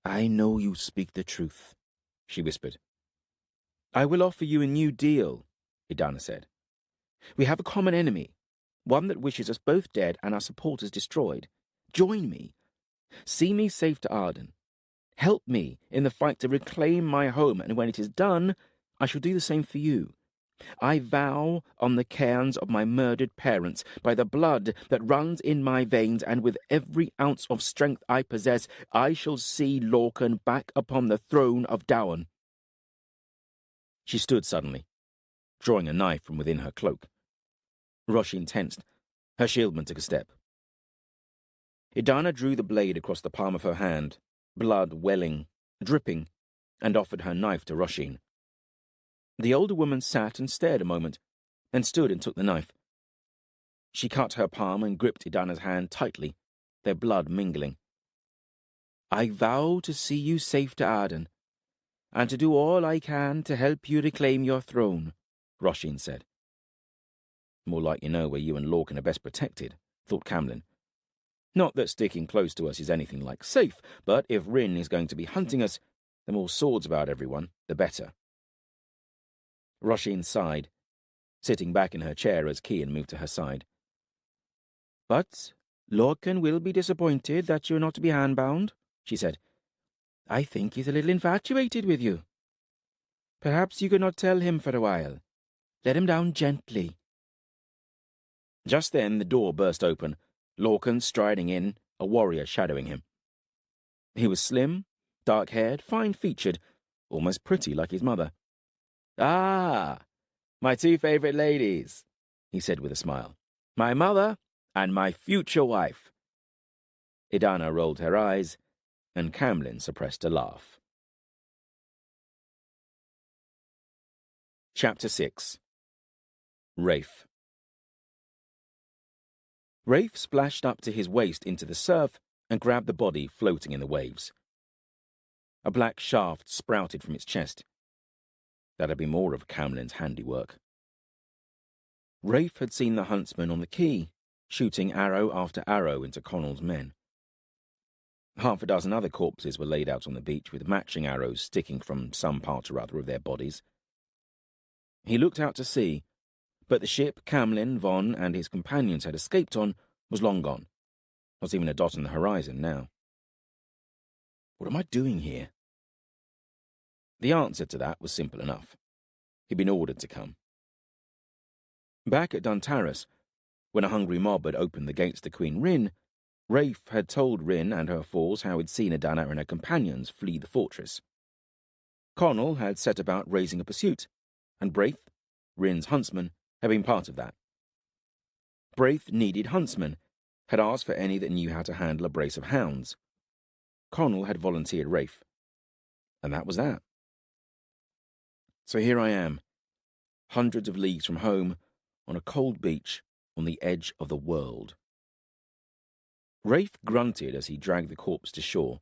"I know you speak the truth," she whispered. "I will offer you a new deal," Idana said. "We have a common enemy, one that wishes us both dead and our supporters destroyed. Join me. See me safe to Arden. Help me in the fight to reclaim my home, and when it is done, I shall do the same for you. I vow on the cairns of my murdered parents, by the blood that runs in my veins, and with every ounce of strength I possess, I shall see Lorcan back upon the throne of Dowan." She stood suddenly, drawing a knife from within her cloak. Roshin tensed. Her shieldman took a step. Idana drew the blade across the palm of her hand, blood welling, dripping, and offered her knife to Roshin. The older woman sat and stared a moment, then stood and took the knife. She cut her palm and gripped Idana's hand tightly, their blood mingling. "I vow to see you safe to Arden, and to do all I can to help you reclaim your throne," Roshin said. "More like you know where you and Lorcan are best protected," thought Camlin. "Not that sticking close to us is anything like safe, but if Rhin is going to be hunting us, the more swords about everyone, the better." Roshin sighed, sitting back in her chair as Kian moved to her side. "But Lorcan will be disappointed that you're not to be handbound," she said. "I think he's a little infatuated with you. Perhaps you could not tell him for a while. Let him down gently." Just then the door burst open, Lorcan striding in, a warrior shadowing him. He was slim, dark-haired, fine-featured, almost pretty like his mother. "Ah, my two favorite ladies," he said with a smile. "My mother and my future wife." Idana rolled her eyes, and Camlin suppressed a laugh. Chapter 6. Rafe. Rafe splashed up to his waist into the surf and grabbed the body floating in the waves. A black shaft sprouted from its chest. That'd be more of Camlin's handiwork. Rafe had seen the huntsman on the quay, shooting arrow after arrow into Connell's men. Half a dozen other corpses were laid out on the beach with matching arrows sticking from some part or other of their bodies. He looked out to sea, but the ship Camlin, Von, and his companions had escaped on was long gone. Not even a dot on the horizon now. What am I doing here? The answer to that was simple enough. He'd been ordered to come. Back at Duntaris, when a hungry mob had opened the gates to Queen Rhin, Rafe had told Rhin and her force how he'd seen Idana and her companions flee the fortress. Connell had set about raising a pursuit, and Braith, Rhin's huntsman, had been part of that. Braith needed huntsmen, had asked for any that knew how to handle a brace of hounds. Connell had volunteered Rafe. And that was that. So here I am, hundreds of leagues from home, on a cold beach, on the edge of the world. Rafe grunted as he dragged the corpse to shore.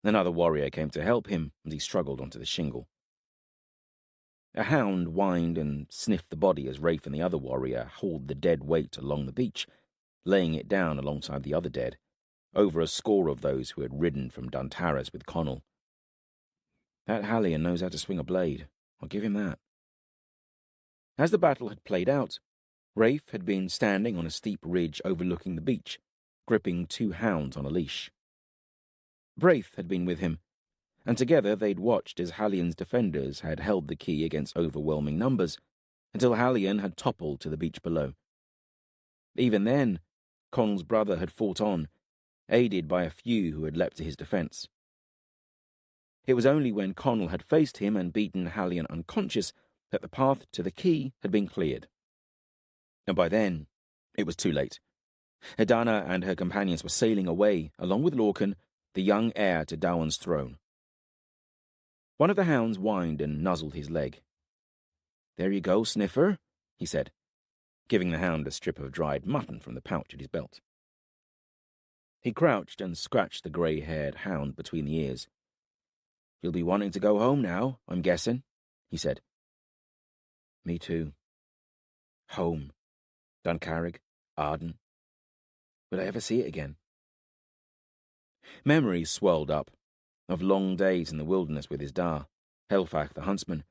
Another warrior came to help him as he struggled onto the shingle. A hound whined and sniffed the body as Rafe and the other warrior hauled the dead weight along the beach, laying it down alongside the other dead, over a score of those who had ridden from Duntaris with Connell. That Hallion knows how to swing a blade. I'll give him that. As the battle had played out, Rafe had been standing on a steep ridge overlooking the beach, gripping two hounds on a leash. Braith had been with him, and together they'd watched as Hallion's defenders had held the quay against overwhelming numbers, until Hallion had toppled to the beach below. Even then, Connell's brother had fought on, aided by a few who had leapt to his defence. It was only when Connell had faced him and beaten Hallion unconscious that the path to the quay had been cleared. And by then, it was too late. Idana and her companions were sailing away, along with Lorcan, the young heir to Dowan's throne. One of the hounds whined and nuzzled his leg. "There you go, Sniffer," he said, giving the hound a strip of dried mutton from the pouch at his belt. He crouched and scratched the grey-haired hound between the ears. "You'll be wanting to go home now, I'm guessing," he said. "Me too. Home. Duncarrig. Arden. Will I ever see it again?" Memories swelled up, of long days in the wilderness with his da, Helfach the huntsman,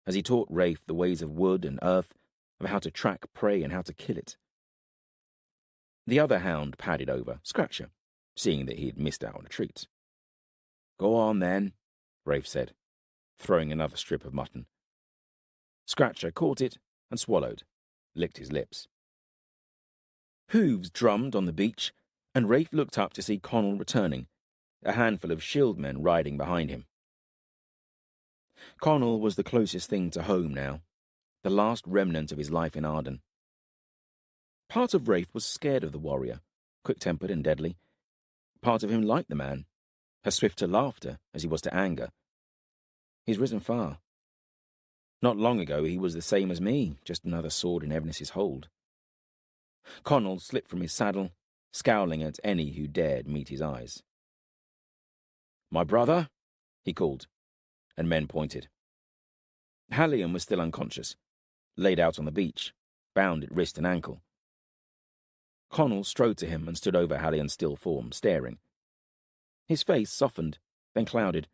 as he taught Rafe the ways of wood and earth, of how to track prey and how to kill it. The other hound padded over, Scratcher, seeing that he had missed out on a treat. "Go on, then," Rafe said, throwing another strip of mutton. Scratcher caught it and swallowed, licked his lips. Hooves drummed on the beach, and Rafe looked up to see Connell returning, a handful of shield men riding behind him. Connell was the closest thing to home now, the last remnant of his life in Arden. Part of Rafe was scared of the warrior, quick-tempered and deadly. Part of him liked the man, as swift to laughter as he was to anger. He's risen far. Not long ago he was the same as me, just another sword in Evnis's hold. Connell slipped from his saddle, scowling at any who dared meet his eyes. "My brother?" he called, and men pointed. Hallion was still unconscious, laid out on the beach, bound at wrist and ankle. Connell strode to him and stood over Hallion's still form, staring. His face softened, then clouded,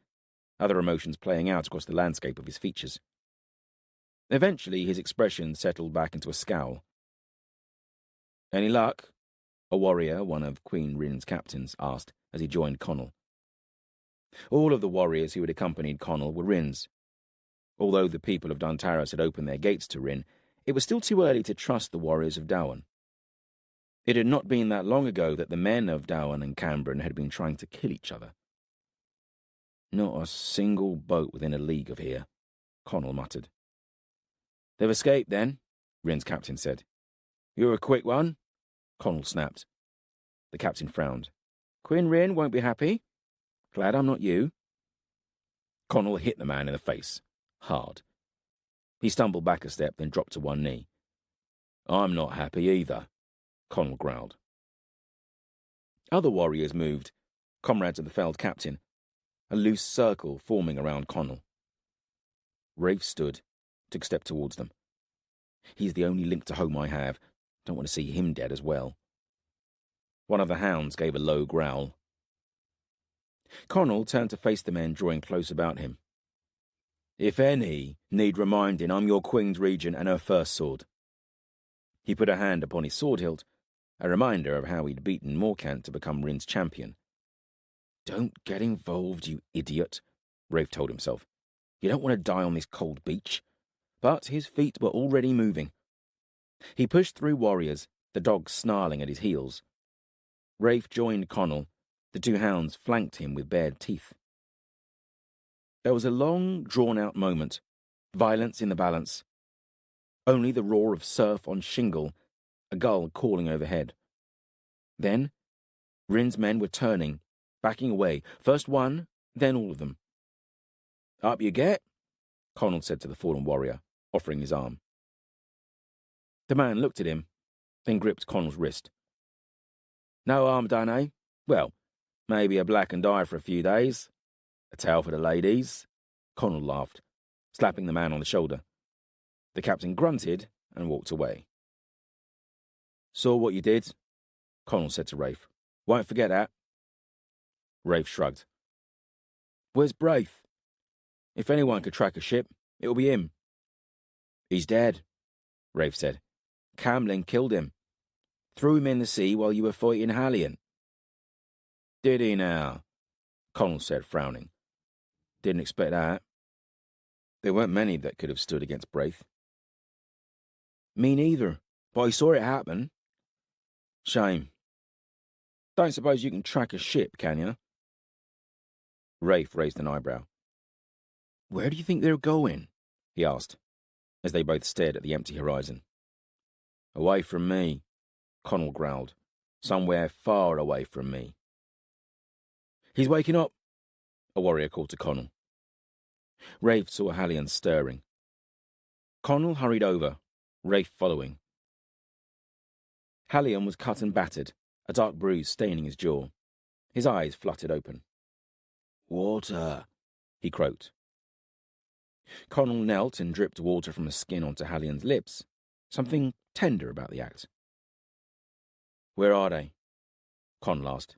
other emotions playing out across the landscape of his features. Eventually his expression settled back into a scowl. "Any luck?" a warrior, one of Queen Rhin's captains, asked as he joined Connell. All of the warriors who had accompanied Connell were Rhin's. Although the people of Duntaris had opened their gates to Rhin, it was still too early to trust the warriors of Dowan. It had not been that long ago that the men of Dowan and Cambron had been trying to kill each other. "Not a single boat within a league of here," Connell muttered. "They've escaped, then," Rhin's captain said. "You're a quick one," Connell snapped. The captain frowned. "Queen Rhin won't be happy. Glad I'm not you." Connell hit the man in the face, hard. He stumbled back a step, then dropped to one knee. "I'm not happy either," Connell growled. Other warriors moved, comrades of the felled captain, a loose circle forming around Connell. Rafe stood, took a step towards them. "He's the only link to home I have. Don't want to see him dead as well." One of the hounds gave a low growl. Connell turned to face the men drawing close about him. "If any need reminding, I'm your queen's regent and her first sword." He put a hand upon his sword hilt, a reminder of how he'd beaten Morcant to become Rhin's champion. "Don't get involved, you idiot," Rafe told himself. "You don't want to die on this cold beach." But his feet were already moving. He pushed through warriors, the dogs snarling at his heels. Rafe joined Connell. The two hounds flanked him with bared teeth. There was a long, drawn-out moment, violence in the balance. Only the roar of surf on shingle, a gull calling overhead. Then, Rhin's men were turning, backing away, first one, then all of them. "Up you get," Connell said to the fallen warrior, offering his arm. The man looked at him, then gripped Connell's wrist. "No harm done, eh? Well, maybe a blackened eye for a few days. A towel for the ladies." Connell laughed, slapping the man on the shoulder. The captain grunted and walked away. "Saw what you did," Connell said to Rafe. "Won't forget that." Rafe shrugged. "Where's Braith? If anyone could track a ship, it'll be him." "He's dead," Rafe said. "Camlin killed him. Threw him in the sea while you were fighting Hallion." "Did he now?" Connell said, frowning. "Didn't expect that." There weren't many that could have stood against Braith. "Me neither, but I saw it happen." "Shame. Don't suppose you can track a ship, can you?" Rafe raised an eyebrow. "Where do you think they're going?" he asked, as they both stared at the empty horizon. "Away from me," Connell growled. "Somewhere far away from me." "He's waking up," a warrior called to Connell. Rafe saw Hallion stirring. Connell hurried over, Rafe following. Hallion was cut and battered, a dark bruise staining his jaw. His eyes fluttered open. "Water," he croaked. Connell knelt and dripped water from the skin onto Hallion's lips, something tender about the act. "Where are they?" Connell asked.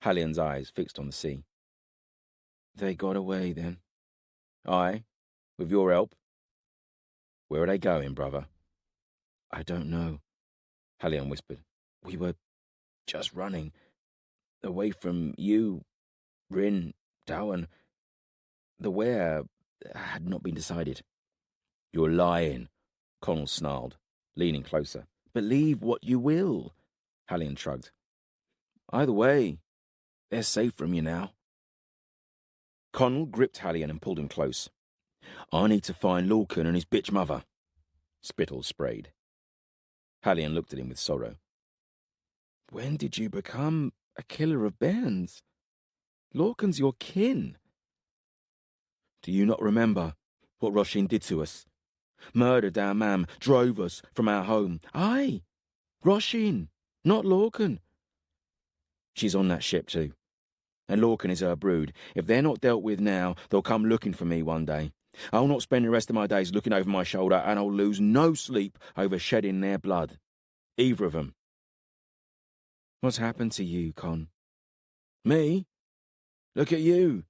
Hallion's eyes fixed on the sea. "They got away, then?" "Aye, with your help." "Where are they going, brother?" "I don't know," Hallion whispered. "We were just running. Away from you, Rhin, Dowan. The where had not been decided." You're lying, Connell snarled, leaning closer. Believe what you will, Hallion shrugged. Either way, they're safe from you now. Connell gripped Hallion and pulled him close. I need to find Lorcan and his bitch mother. Spittle sprayed. Hallion looked at him with sorrow. When did you become a killer of bairns? Lorcan's your kin. Do you not remember what Roshin did to us? Murdered our mam, drove us from our home. Aye, Roshin, not Lorcan. She's on that ship too. And Lorcan is her brood. If they're not dealt with now, they'll come looking for me one day. I'll not spend the rest of my days looking over my shoulder, and I'll lose no sleep over shedding their blood. Either of them. What's happened to you, Con? Me? Look at you,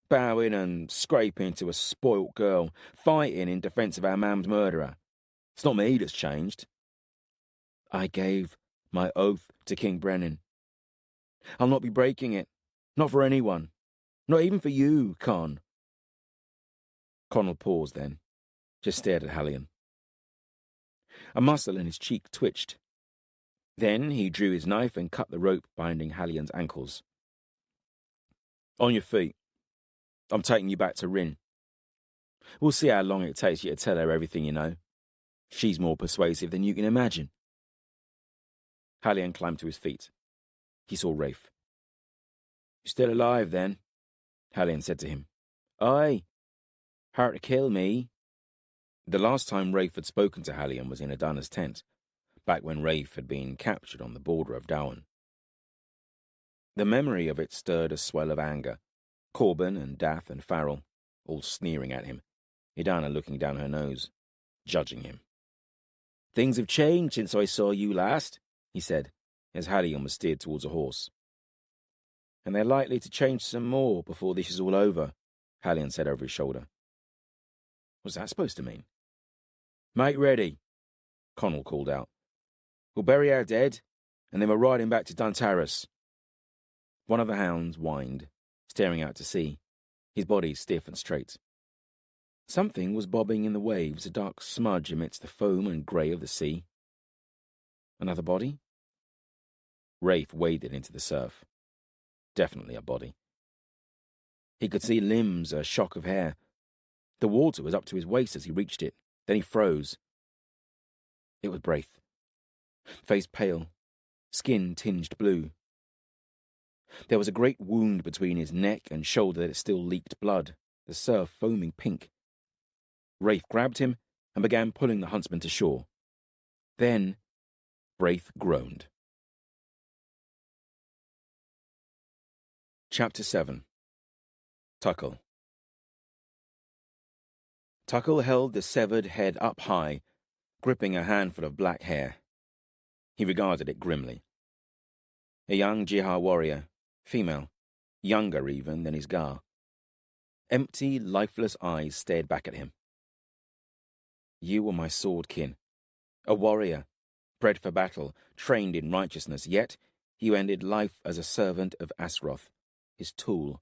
bowing and scraping to a spoilt girl, fighting in defence of our mam's murderer. It's not me that's changed. I gave my oath to King Brennan. I'll not be breaking it. Not for anyone. Not even for you, Con. Connell paused then, just stared at Hallion. A muscle in his cheek twitched. Then he drew his knife and cut the rope binding Hallion's ankles. On your feet. I'm taking you back to Rhin. We'll see how long it takes you to tell her everything you know. She's more persuasive than you can imagine. Hallion climbed to his feet. He saw Rafe. You're still alive, then? Hallion said to him. Aye. Hard to kill me. The last time Rafe had spoken to Hallion was in Adana's tent, back when Rafe had been captured on the border of Dowan. The memory of it stirred a swell of anger. Corbin and Dath and Farrell, all sneering at him, Idana looking down her nose, judging him. Things have changed since I saw you last, he said, as Hallion was steered towards a horse. And they're likely to change some more before this is all over, Hallion said over his shoulder. What's that supposed to mean? Make ready, Connell called out. We'll bury our dead, and then we're riding back to Duntaris. One of the hounds whined, staring out to sea, his body stiff and straight. Something was bobbing in the waves, a dark smudge amidst the foam and grey of the sea. Another body? Rafe waded into the surf. Definitely a body. He could see limbs, a shock of hair. The water was up to his waist as he reached it. Then he froze. It was Braith. Face pale, skin tinged blue. There was a great wound between his neck and shoulder that still leaked blood, the surf foaming pink. Rafe grabbed him and began pulling the huntsman to shore. Then Braith groaned. Chapter 7. Tuckle. Tuckle held the severed head up high, gripping a handful of black hair. He regarded it grimly. A young Jihar warrior, female, younger even than his Gar. Empty, lifeless eyes stared back at him. You were my sword kin, a warrior, bred for battle, trained in righteousness, yet you ended life as a servant of Asroth, his tool.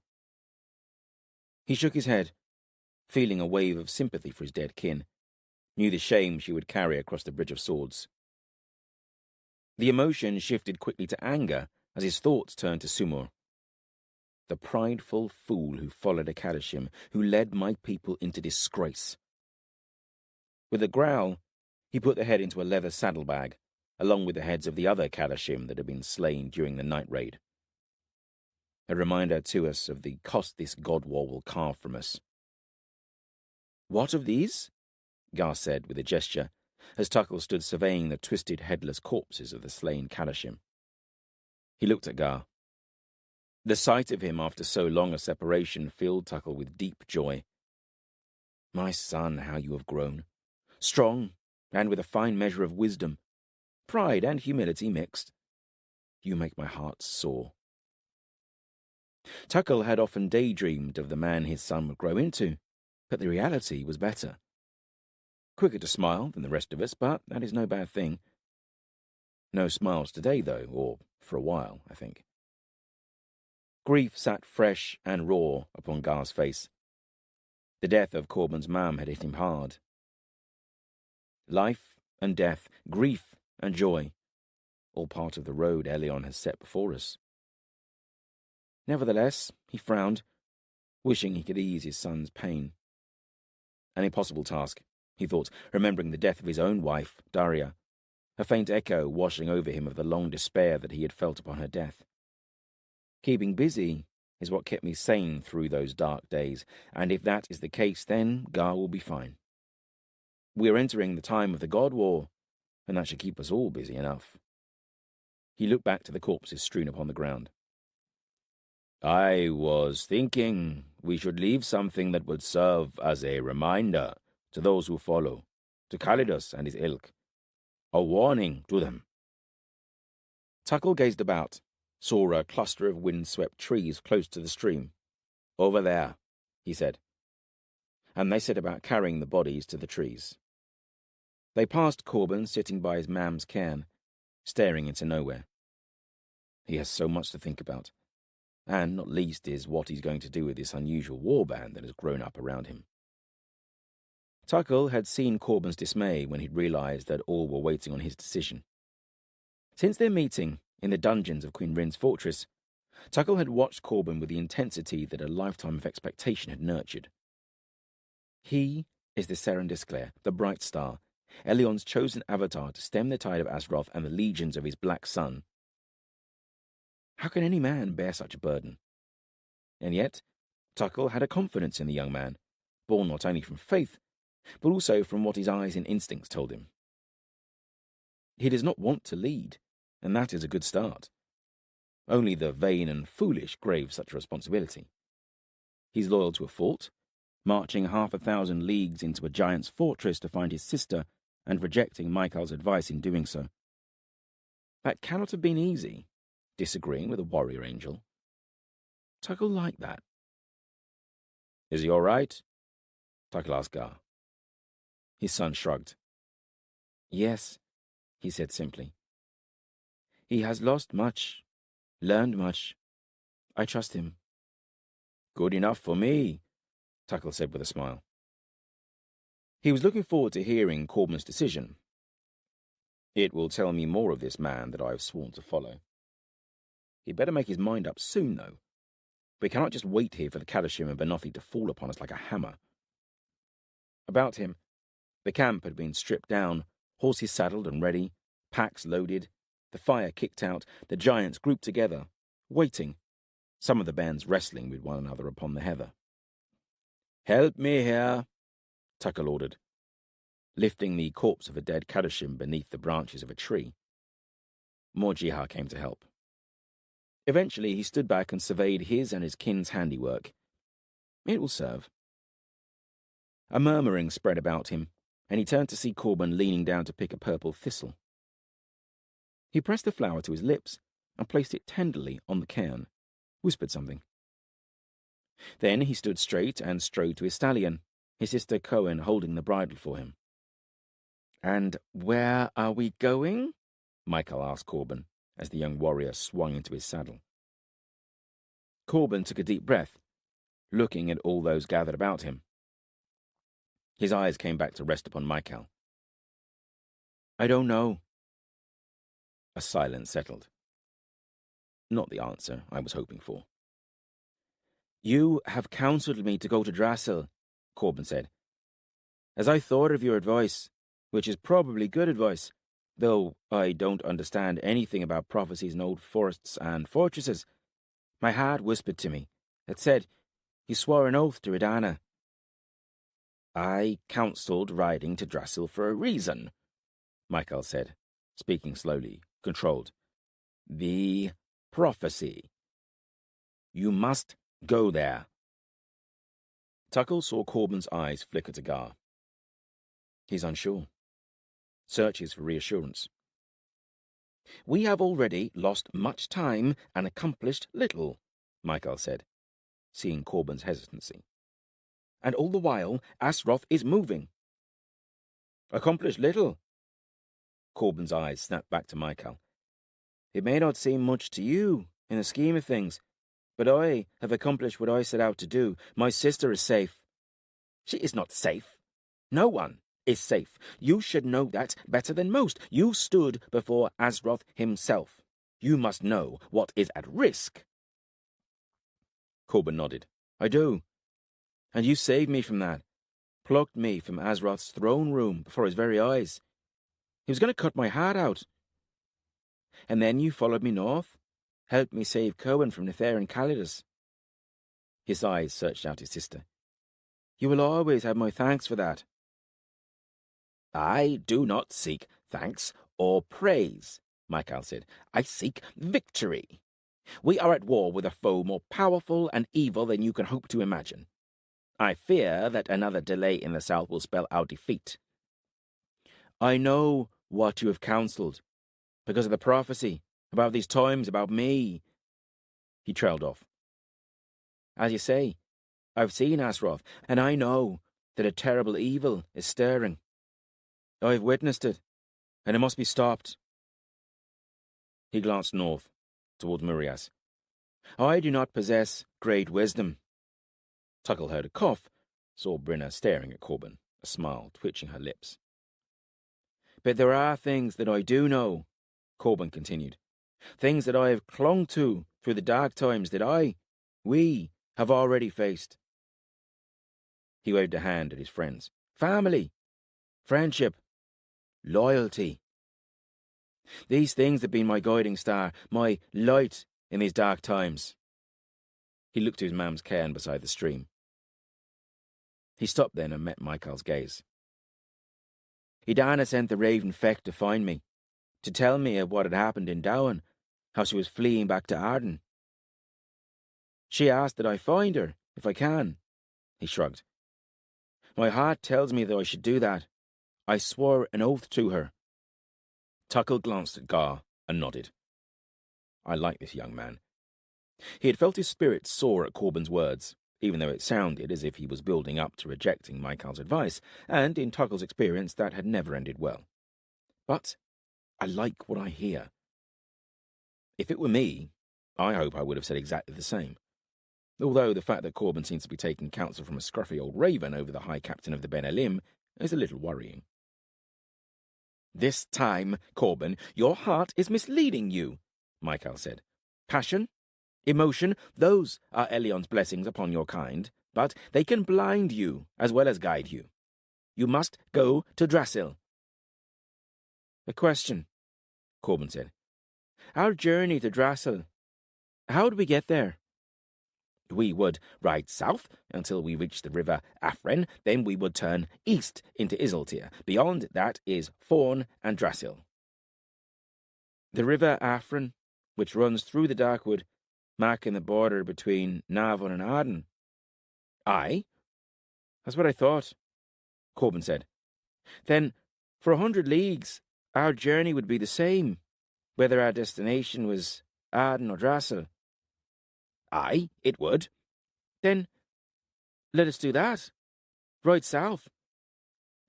He shook his head, feeling a wave of sympathy for his dead kin, knew the shame she would carry across the Bridge of Swords. The emotion shifted quickly to anger as his thoughts turned to Sumur. The prideful fool who followed a Kadoshim, who led my people into disgrace. With a growl, he put the head into a leather saddlebag, along with the heads of the other Kadoshim that had been slain during the night raid. A reminder to us of the cost this god war will carve from us. What of these? Gar said with a gesture, as Tuckle stood surveying the twisted, headless corpses of the slain Kadoshim. He looked at Gar. The sight of him after so long a separation filled Tuckle with deep joy. My son, how you have grown. Strong, and with a fine measure of wisdom. Pride and humility mixed. You make my heart soar. Tuckle had often daydreamed of the man his son would grow into, but the reality was better. Quicker to smile than the rest of us, but that is no bad thing. No smiles today, though, or for a while, I think. Grief sat fresh and raw upon Gar's face. The death of Corbin's mam had hit him hard. Life and death, grief and joy, all part of the road Elyon has set before us. Nevertheless, he frowned, wishing he could ease his son's pain. An impossible task, he thought, remembering the death of his own wife, Daria, a faint echo washing over him of the long despair that he had felt upon her death. Keeping busy is what kept me sane through those dark days, and if that is the case, then Gar will be fine. We are entering the time of the God War, and that should keep us all busy enough. He looked back to the corpses strewn upon the ground. I was thinking we should leave something that would serve as a reminder to those who follow, to Calidus and his ilk. A warning to them. Tuckle gazed about, saw a cluster of wind-swept trees close to the stream. Over there, he said. And they set about carrying the bodies to the trees. They passed Corbin sitting by his mam's cairn, staring into nowhere. He has so much to think about, and not least is what he's going to do with this unusual warband that has grown up around him. Tuckle had seen Corbin's dismay when he'd realized that all were waiting on his decision. Since their meeting in the dungeons of Queen Rhin's fortress, Tuckle had watched Corbin with the intensity that a lifetime of expectation had nurtured. He is the Serendisclair, the bright star, Elyon's chosen avatar to stem the tide of Asroth and the legions of his black sun. How can any man bear such a burden? And yet, Tuckle had a confidence in the young man, born not only from faith, but also from what his eyes and instincts told him. He does not want to lead, and that is a good start. Only the vain and foolish crave such a responsibility. He's loyal to a fort, marching 500 leagues into a giant's fortress to find his sister, and rejecting Michael's advice in doing so. That cannot have been easy, disagreeing with a warrior angel. Tuckle liked that. Is he all right? Tuckle asked Gar. His son shrugged. Yes, he said simply. He has lost much, learned much. I trust him. Good enough for me, Tuckle said with a smile. He was looking forward to hearing Corbin's decision. It will tell me more of this man that I have sworn to follow. He'd better make his mind up soon, though. We cannot just wait here for the Kadoshim and Benothi to fall upon us like a hammer. About him, the camp had been stripped down, horses saddled and ready, packs loaded, the fire kicked out, the giants grouped together, waiting, some of the bands wrestling with one another upon the heather. Help me here, Tuckle ordered, lifting the corpse of a dead Kadoshim beneath the branches of a tree. More Jihar came to help. Eventually he stood back and surveyed his and his kin's handiwork. It will serve. A murmuring spread about him, and he turned to see Corbin leaning down to pick a purple thistle. He pressed the flower to his lips and placed it tenderly on the cairn, whispered something. Then he stood straight and strode to his stallion, his sister Cohen holding the bridle for him. "And where are we going?" Michael asked Corbin, as the young warrior swung into his saddle. Corbin took a deep breath, looking at all those gathered about him. His eyes came back to rest upon Michael. "I don't know." A silence settled. Not the answer I was hoping for. "You have counseled me to go to Drassel," Corbin said. "As I thought of your advice, which is probably good advice, though I don't understand anything about prophecies in old forests and fortresses, my heart whispered to me. It said, you swore an oath to Redana." "I counselled riding to Drassel for a reason," Michael said, speaking slowly, controlled. "The prophecy. You must go there." Tuckle saw Corbin's eyes flicker to Gar. He's unsure. Searches for reassurance. "We have already lost much time and accomplished little," Michael said, seeing Corbin's hesitancy. "And all the while, Asroth is moving." "Accomplished little?" Corbin's eyes snapped back to Michael. "It may not seem much to you, in the scheme of things, but I have accomplished what I set out to do. My sister is safe." "She is not safe. No one," is safe. You should know that better than most. You stood before Asroth himself. You must know what is at risk. Corbin nodded. I do. And you saved me from that. Plucked me from Asroth's throne room before his very eyes. He was going to cut my heart out. And then you followed me north, helped me save Cohen from Nathair and Calidus. His eyes searched out his sister. You will always have my thanks for that. I do not seek thanks or praise, Michael said. I seek victory. We are at war with a foe more powerful and evil than you can hope to imagine. I fear that another delay in the south will spell our defeat. I know what you have counselled, because of the prophecy, about these times, about me. He trailed off. As you say, I've seen Asroth, and I know that a terrible evil is stirring. I've witnessed it, and it must be stopped. He glanced north, towards Murias. I do not possess great wisdom. Tuckle heard a cough, saw Brinna staring at Corbin, a smile twitching her lips. But there are things that I do know, Corbin continued. Things that I have clung to through the dark times that we have already faced. He waved a hand at his friends. Family, friendship, loyalty. These things have been my guiding star, my light in these dark times. He looked to his mam's cairn beside the stream. He stopped then and met Michael's gaze. Idana sent the Raven Feck to find me, to tell me of what had happened in Dowan, how she was fleeing back to Arden. She asked that I find her, if I can. He shrugged. My heart tells me that I should do that. I swore an oath to her. Tuckle glanced at Gar and nodded. I like this young man. He had felt his spirit soar at Corbin's words, even though it sounded as if he was building up to rejecting Michael's advice, and in Tuckle's experience that had never ended well. But I like what I hear. If it were me, I hope I would have said exactly the same. Although the fact that Corbin seems to be taking counsel from a scruffy old raven over the High Captain of the Ben Elim is a little worrying. This time, Corbin, your heart is misleading you, Michael said. Passion, emotion, those are Elion's blessings upon your kind, but they can blind you as well as guide you. You must go to Drasil. A question, Corbin said. Our journey to Drasil, how would we get there? We would ride south until we reached the river Afren, then we would turn east into Isiltir. Beyond that is Fawn and Drasil. The river Afren, which runs through the Darkwood, marking the border between Navon and Arden. Aye. That's what I thought, Corbin said. Then, for 100 leagues, our journey would be the same, whether our destination was Arden or Drasil. Aye, it would. Then, let us do that. Ride south.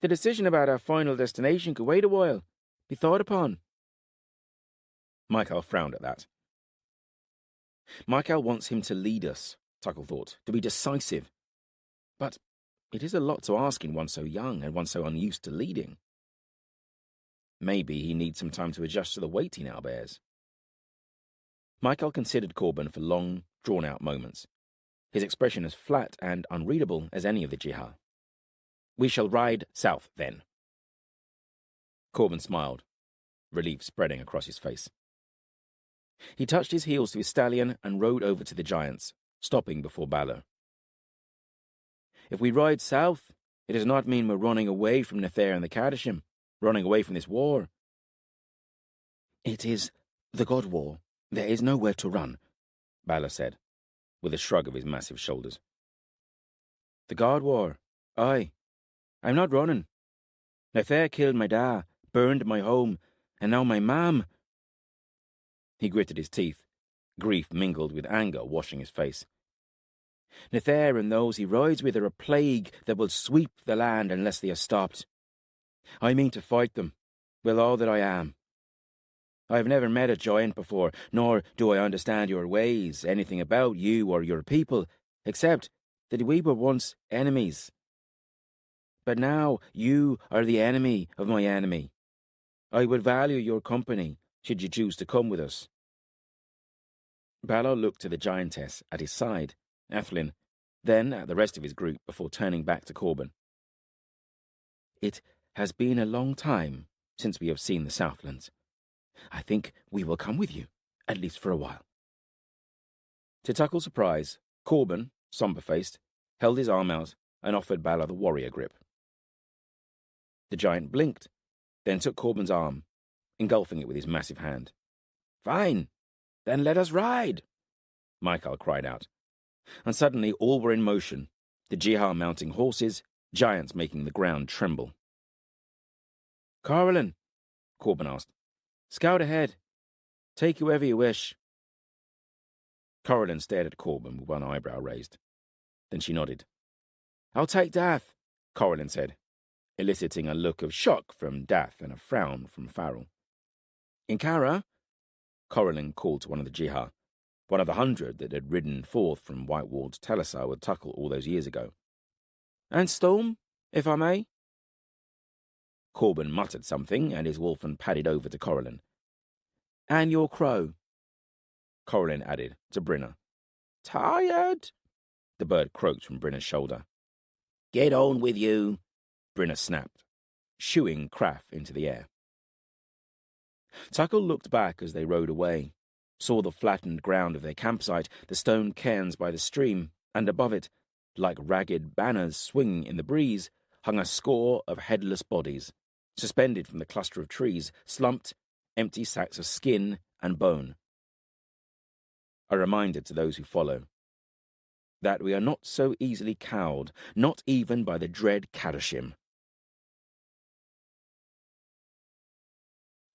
The decision about our final destination could wait a while, be thought upon. Michael frowned at that. Michael wants him to lead us, Tuckle thought, to be decisive. But it is a lot to ask in one so young and one so unused to leading. Maybe he needs some time to adjust to the weight he now bears. Michael considered Corbin for long, drawn-out moments, his expression as flat and unreadable as any of the Jihad. We shall ride south, then. Corbin smiled, relief spreading across his face. He touched his heels to his stallion and rode over to the giants, stopping before Balor. If we ride south, it does not mean we're running away from Nathair and the Kadoshim, running away from this war. It is the God War. There is nowhere to run, Balor said, with a shrug of his massive shoulders. The God War? Aye. I'm not running. Nathair killed my da, burned my home, and now my mam. He gritted his teeth, grief mingled with anger washing his face. Nathair and those he rides with are a plague that will sweep the land unless they are stopped. I mean to fight them, with all that I am. I have never met a giant before, nor do I understand your ways, anything about you or your people, except that we were once enemies. But now you are the enemy of my enemy. I would value your company, should you choose to come with us. Balor looked to the giantess at his side, Athlin, then at the rest of his group before turning back to Corbin. It has been a long time since we have seen the Southlands. I think we will come with you, at least for a while. To Tuckle's surprise, Corbin, somber-faced, held his arm out and offered Balor the warrior grip. The giant blinked, then took Corbin's arm, engulfing it with his massive hand. "Fine, then let us ride!" Michael cried out. And suddenly all were in motion, the Jihar mounting horses, giants making the ground tremble. "Corlin," Corbin asked, "scout ahead. Take whoever you wish." Corlin stared at Corbin with one eyebrow raised. Then she nodded. "I'll take Dath," Corlin said, eliciting a look of shock from Dath and a frown from Farrell. "Inkara," Corlin called to one of the Jihar, one of the 100 that had ridden forth from Whitewall's Telesar with Tuckle all those years ago. "And Storm, if I may." Corbin muttered something, and his wolfen padded over to Corlin. "And your crow," Corlin added to Brinna. "Tired?" the bird croaked from Brinna's shoulder. "Get on with you," Brinna snapped, shooing Craft into the air. Tuckle looked back as they rode away, saw the flattened ground of their campsite, the stone cairns by the stream, and above it, like ragged banners swinging in the breeze, hung a score of headless bodies, suspended from the cluster of trees, slumped, empty sacks of skin and bone. A reminder to those who follow that we are not so easily cowed, not even by the dread Kadoshim.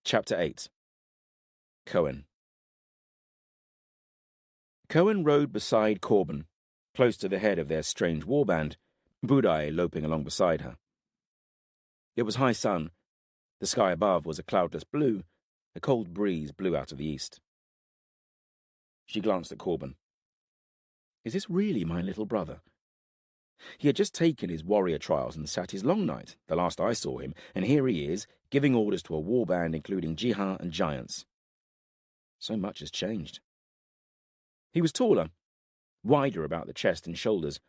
Chapter 8. Cohen. Cohen rode beside Corbin, close to the head of their strange warband, Budai loping along beside her. It was high sun. The sky above was a cloudless blue. A cold breeze blew out of the east. She glanced at Corbin. Is this really my little brother? He had just taken his warrior trials and sat his long night, the last I saw him, and here he is, giving orders to a warband including Jihar and giants. So much has changed. He was taller, wider about the chest and shoulders,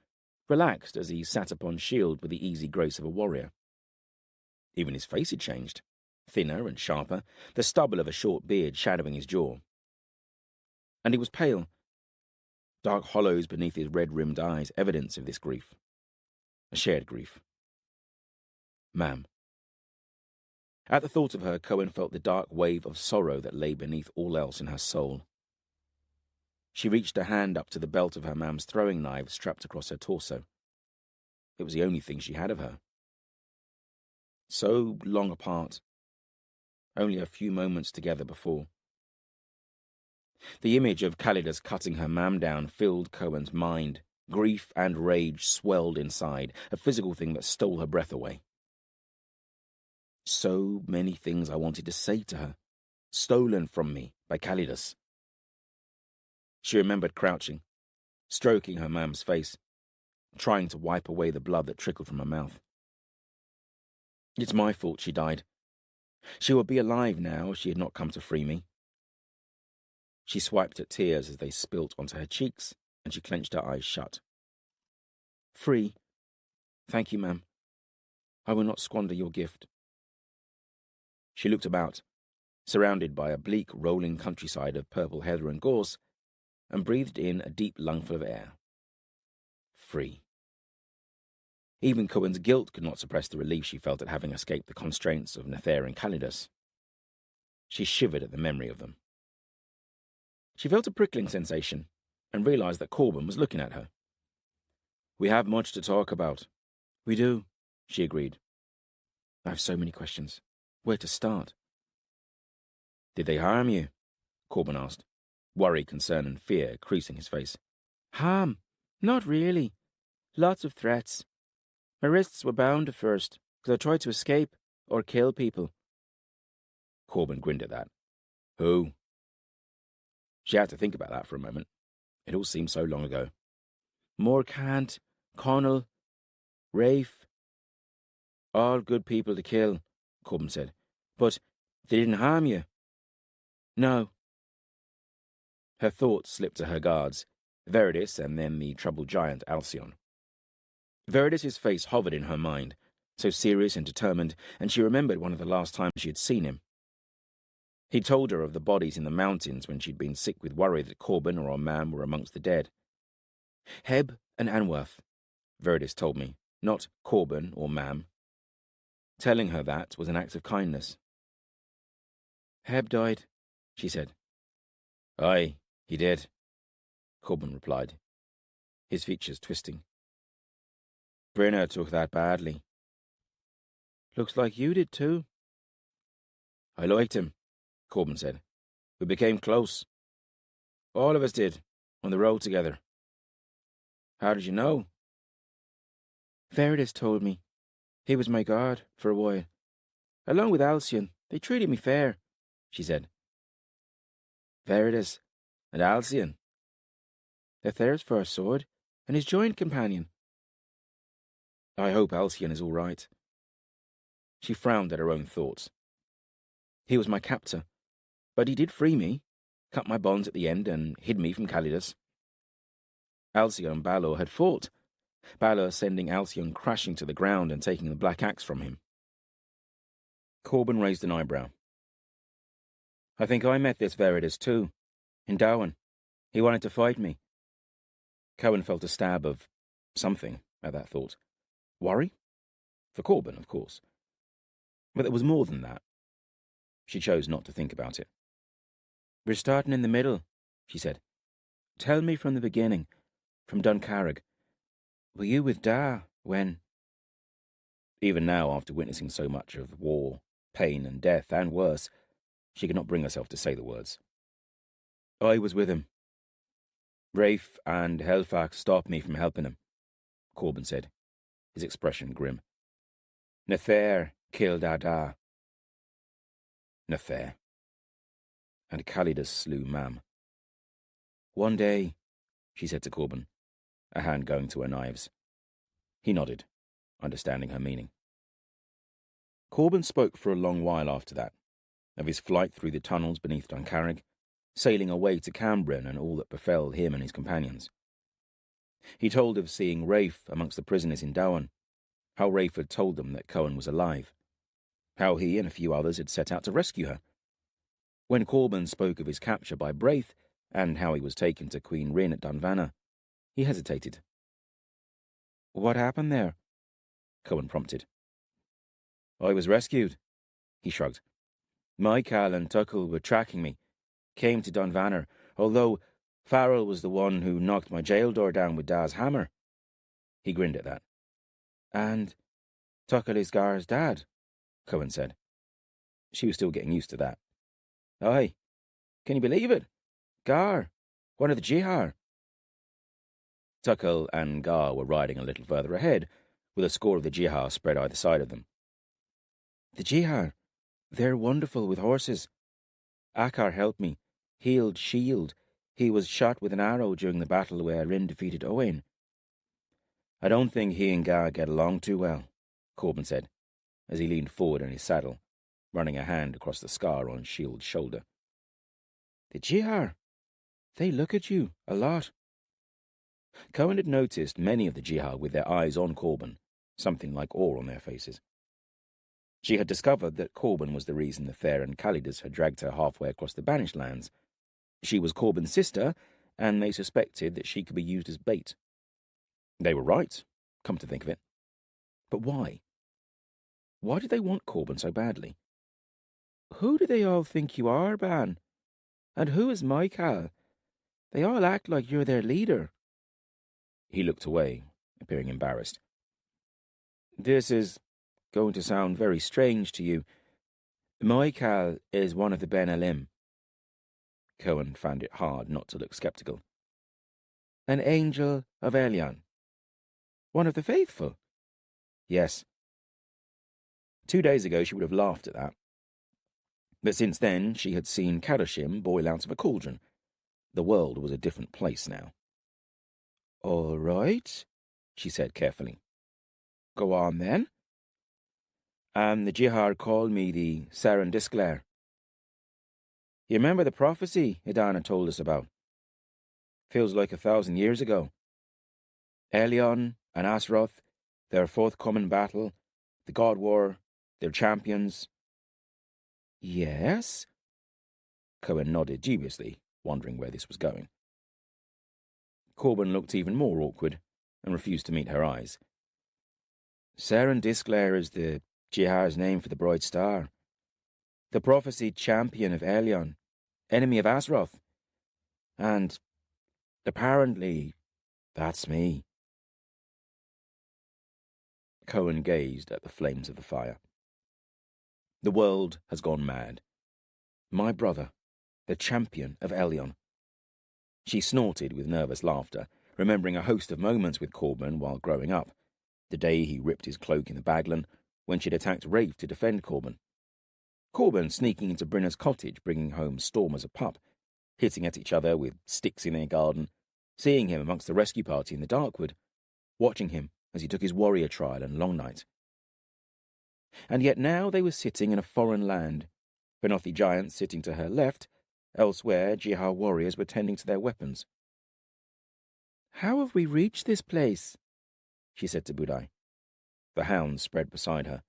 relaxed as he sat upon shield with the easy grace of a warrior. Even his face had changed, thinner and sharper, the stubble of a short beard shadowing his jaw. And he was pale, dark hollows beneath his red-rimmed eyes, evidence of this grief. A shared grief. "Ma'am." At the thought of her, Cohen felt the dark wave of sorrow that lay beneath all else in her soul. She reached a hand up to the belt of her mam's throwing knife strapped across her torso. It was the only thing she had of her. So long apart. Only a few moments together before. The image of Calidus cutting her mam down filled Cohen's mind. Grief and rage swelled inside, a physical thing that stole her breath away. So many things I wanted to say to her, stolen from me by Calidus. She remembered crouching, stroking her mam's face, trying to wipe away the blood that trickled from her mouth. It's my fault she died. She would be alive now if she had not come to free me. She swiped at tears as they spilt onto her cheeks, and she clenched her eyes shut. "Free. Thank you, ma'am. I will not squander your gift." She looked about, surrounded by a bleak, rolling countryside of purple heather and gorse, and breathed in a deep lungful of air. Free. Even Cohen's guilt could not suppress the relief she felt at having escaped the constraints of Nathair and Calidus. She shivered at the memory of them. She felt a prickling sensation and realized that Corbin was looking at her. "We have much to talk about." "We do," she agreed. "I have so many questions. Where to start?" "Did they harm you?" Corbin asked, worry, concern, and fear creasing his face. "Harm? Not really. Lots of threats. My wrists were bound at first, because I tried to escape or kill people." Corbin grinned at that. "Who?" She had to think about that for a moment. It all seemed so long ago. "Morcant, Connell, Rafe." All good people to kill, Corbin said. But they didn't harm you? No. Her thoughts slipped to her guards, Veridis and then the troubled giant Alcyon. Veridis's face hovered in her mind, so serious and determined, and she remembered one of the last times she had seen him. He told her of the bodies in the mountains when she'd been sick with worry that Corbin or a man were amongst the dead. Heb and Anworth, Veridis told me, not Corbin or Mam. Telling her that was an act of kindness. Heb died, she said. Aye, he did, Corbin replied, his features twisting. Brynner took that badly. Looks like you did too. I liked him, Corbin said. We became close. All of us did, on the road together. How did you know? Veridis told me. He was my guard for a while. Along with Alcyon, they treated me fair, she said. Veridis and Alcyon. Nathair's first sword, and his joint companion. I hope Alcyon is all right. She frowned at her own thoughts. He was my captor, but he did free me, cut my bonds at the end, and hid me from Calidus. Alcyon and Balor had fought, Balor sending Alcyon crashing to the ground and taking the black axe from him. Corbin raised an eyebrow. I think I met this Veridis too, in Dowan. He wanted to fight me. Cohen felt a stab of something at that thought. Worry? For Corbin, of course. But there was more than that. She chose not to think about it. We're starting in the middle, she said. Tell me from the beginning, from Duncarrig. Were you with Da when... Even now, after witnessing so much of war, pain and death, and worse, she could not bring herself to say the words. I was with him. Rafe and Helfax stopped me from helping him, Corbin said, his expression grim. Nathair killed Ada. Nathair. And Calidus slew Mam. One day, she said to Corbin, a hand going to her knives. He nodded, understanding her meaning. Corbin spoke for a long while after that, of his flight through the tunnels beneath Duncarrig, sailing away to Cambrin and all that befell him and his companions. He told of seeing Rafe amongst the prisoners in Dowan, how Rafe had told them that Cohen was alive, how he and a few others had set out to rescue her. When Corbin spoke of his capture by Braith, and how he was taken to Queen Rhin at Dunvanna, he hesitated. What happened there? Cohen prompted. I was rescued, he shrugged. Michael and Tuckle were tracking me, came to Dunvanna, although Farrell was the one who knocked my jail door down with Da's hammer. He grinned at that. And Tuckle is Gar's dad, Cohen said. She was still getting used to that. Aye. Can you believe it? Gar, one of the Jihar. Tuckle and Gar were riding a little further ahead, with a score of the Jihar spread either side of them. The Jihar, they're wonderful with horses. Akar helped me, healed Shield. He was shot with an arrow during the battle where Rhin defeated Owain. I don't think he and Gar get along too well, Corbin said, as he leaned forward in his saddle, running a hand across the scar on Shield's shoulder. The Jihar, they look at you a lot. Cohen had noticed many of the Jihar with their eyes on Corbin, something like awe on their faces. She had discovered that Corbin was the reason Nathair and Calidus had dragged her halfway across the Banished Lands. She was Corbin's sister, and they suspected that she could be used as bait. They were right, come to think of it. But why? Why did they want Corbin so badly? Who do they all think you are, Ban? And who is Michael? They all act like you're their leader. He looked away, appearing embarrassed. This is going to sound very strange to you. Michael is one of the Ben Elim. Cohen found it hard not to look sceptical. An angel of Elion. One of the faithful. Yes. 2 days ago she would have laughed at that. But since then she had seen Kadoshim boil out of a cauldron. The world was a different place now. All right, she said carefully. Go on then. and the Jihar called me the Seren Disclair. You remember the prophecy Idana told us about? Feels like 1,000 years ago. Elion and Asroth, their forthcoming battle, the God War, their champions. Yes? Cohen nodded dubiously, wondering where this was going. Corbin looked even more awkward and refused to meet her eyes. Seren Disclair is the Jihar's name for the bright star. The prophesied champion of Elion, enemy of Asroth. And apparently, that's me. Cohen gazed at the flames of the fire. The world has gone mad. My brother, the champion of Elion. She snorted with nervous laughter, remembering a host of moments with Corbin while growing up. The day he ripped his cloak in the Baglan, when she'd attacked Rafe to defend Corbin. Corbin sneaking into Brenna's cottage, bringing home Storm as a pup, hitting at each other with sticks in their garden, seeing him amongst the rescue party in the Darkwood, watching him as he took his warrior trial and long night. And yet now they were sitting in a foreign land, Benothi giants sitting to her left, elsewhere Jihar warriors were tending to their weapons. "How have we reached this place?" she said to Budai. The hound spread beside her,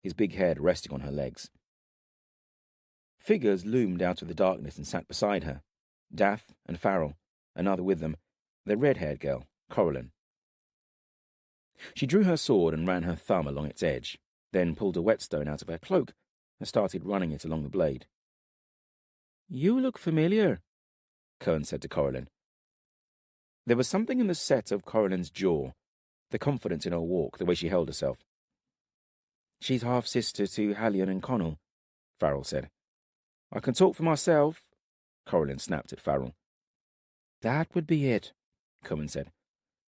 his big head resting on her legs. Figures loomed out of the darkness and sat beside her, Dath and Farrell, another with them, the red-haired girl, Coralyn. She drew her sword and ran her thumb along its edge, then pulled a whetstone out of her cloak and started running it along the blade. "You look familiar," Cohen said to Coralyn. There was something in the set of Coralyn's jaw, the confidence in her walk, the way she held herself. "She's half-sister to Halion and Connell," Farrell said. "I can talk for myself," Coralyn snapped at Farrell. "That would be it," Cohen said.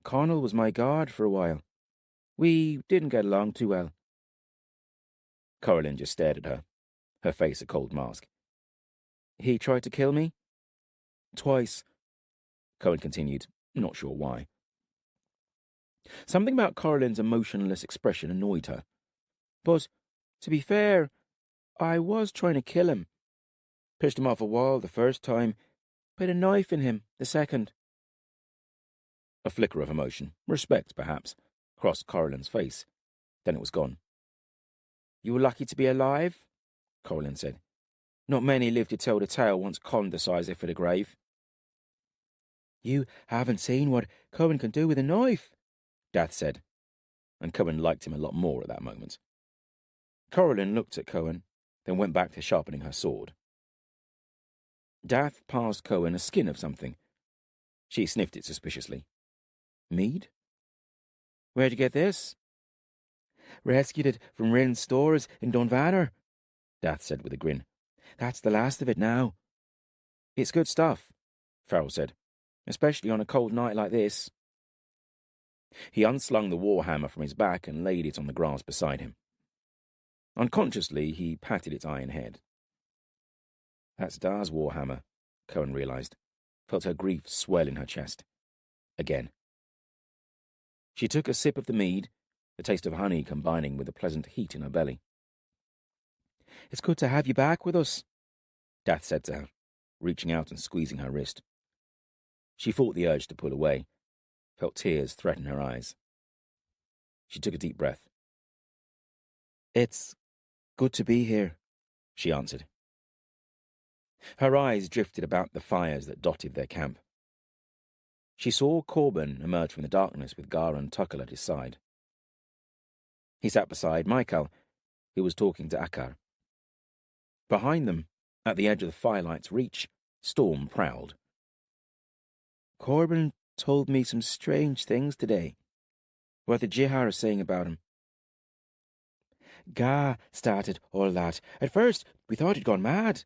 "Connell was my guard for a while. We didn't get along too well." Coralyn just stared at her, her face a cold mask. "He tried to kill me?" "Twice," Cohen continued, not sure why. Something about Coralyn's emotionless expression annoyed her. "But, to be fair, I was trying to kill him. Pushed him off a wall the first time, put a knife in him the second." A flicker of emotion, respect perhaps, crossed Coralyn's face. Then it was gone. "You were lucky to be alive," Coralyn said. "Not many live to tell the tale once Con decides they're for the grave." "You haven't seen what Cohen can do with a knife," Dath said, and Cohen liked him a lot more at that moment. Coralyn looked at Cohen, then went back to sharpening her sword. Dath passed Cohen a skin of something. She sniffed it suspiciously. "Mead? Where'd you get this?" "Rescued it from Rhin's stores in Dunvanner," Dath said with a grin. "That's the last of it now." "It's good stuff," Farrell said, "especially on a cold night like this." He unslung the warhammer from his back and laid it on the grass beside him. Unconsciously, he patted its iron head. "That's Dar's warhammer," Cohen realized, felt her grief swell in her chest. Again. She took a sip of the mead, the taste of honey combining with the pleasant heat in her belly. "It's good to have you back with us," Dath said to her, reaching out and squeezing her wrist. She fought the urge to pull away, felt tears threaten her eyes. She took a deep breath. "It's good to be here," she answered. Her eyes drifted about the fires that dotted their camp. She saw Corbin emerge from the darkness with Garan Tuckle at his side. He sat beside Michael, who was talking to Akkar. Behind them, at the edge of the firelight's reach, Storm prowled. "Corbin told me some strange things today. What the Jihar are saying about him. Ga started all that. At first, we thought he'd gone mad,"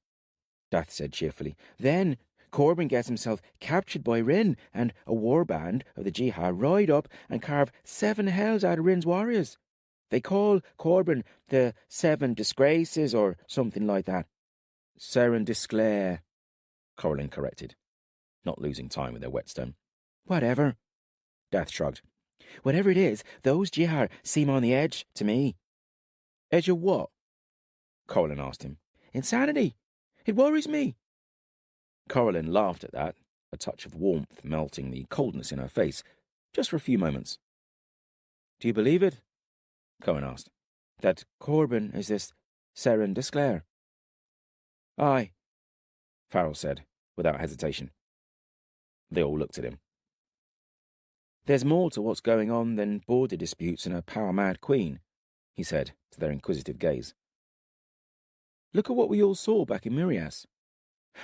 Dath said cheerfully. "Then Corbin gets himself captured by Rhin, and a warband of the Jihar ride up and carve 7 hells out of Rhin's warriors. They call Corbin the 7 Disgraces or something like that." "Seren Disclair," Coralyn corrected, not losing time with their whetstone. "Whatever," Dath shrugged. "Whatever it is, those Jihar seem on the edge to me. Edge of what? Coralyn asked him. Insanity. It worries me. Coralyn laughed at that, a touch of warmth melting the coldness in her face, just for a few moments. Do you believe it? Cohen asked. That Corbin is this Seren Disclair? Aye, Farrell said, without hesitation. They all looked at him. There's more to what's going on than border disputes and a power-mad queen, he said to their inquisitive gaze. Look at what we all saw back in Mirias.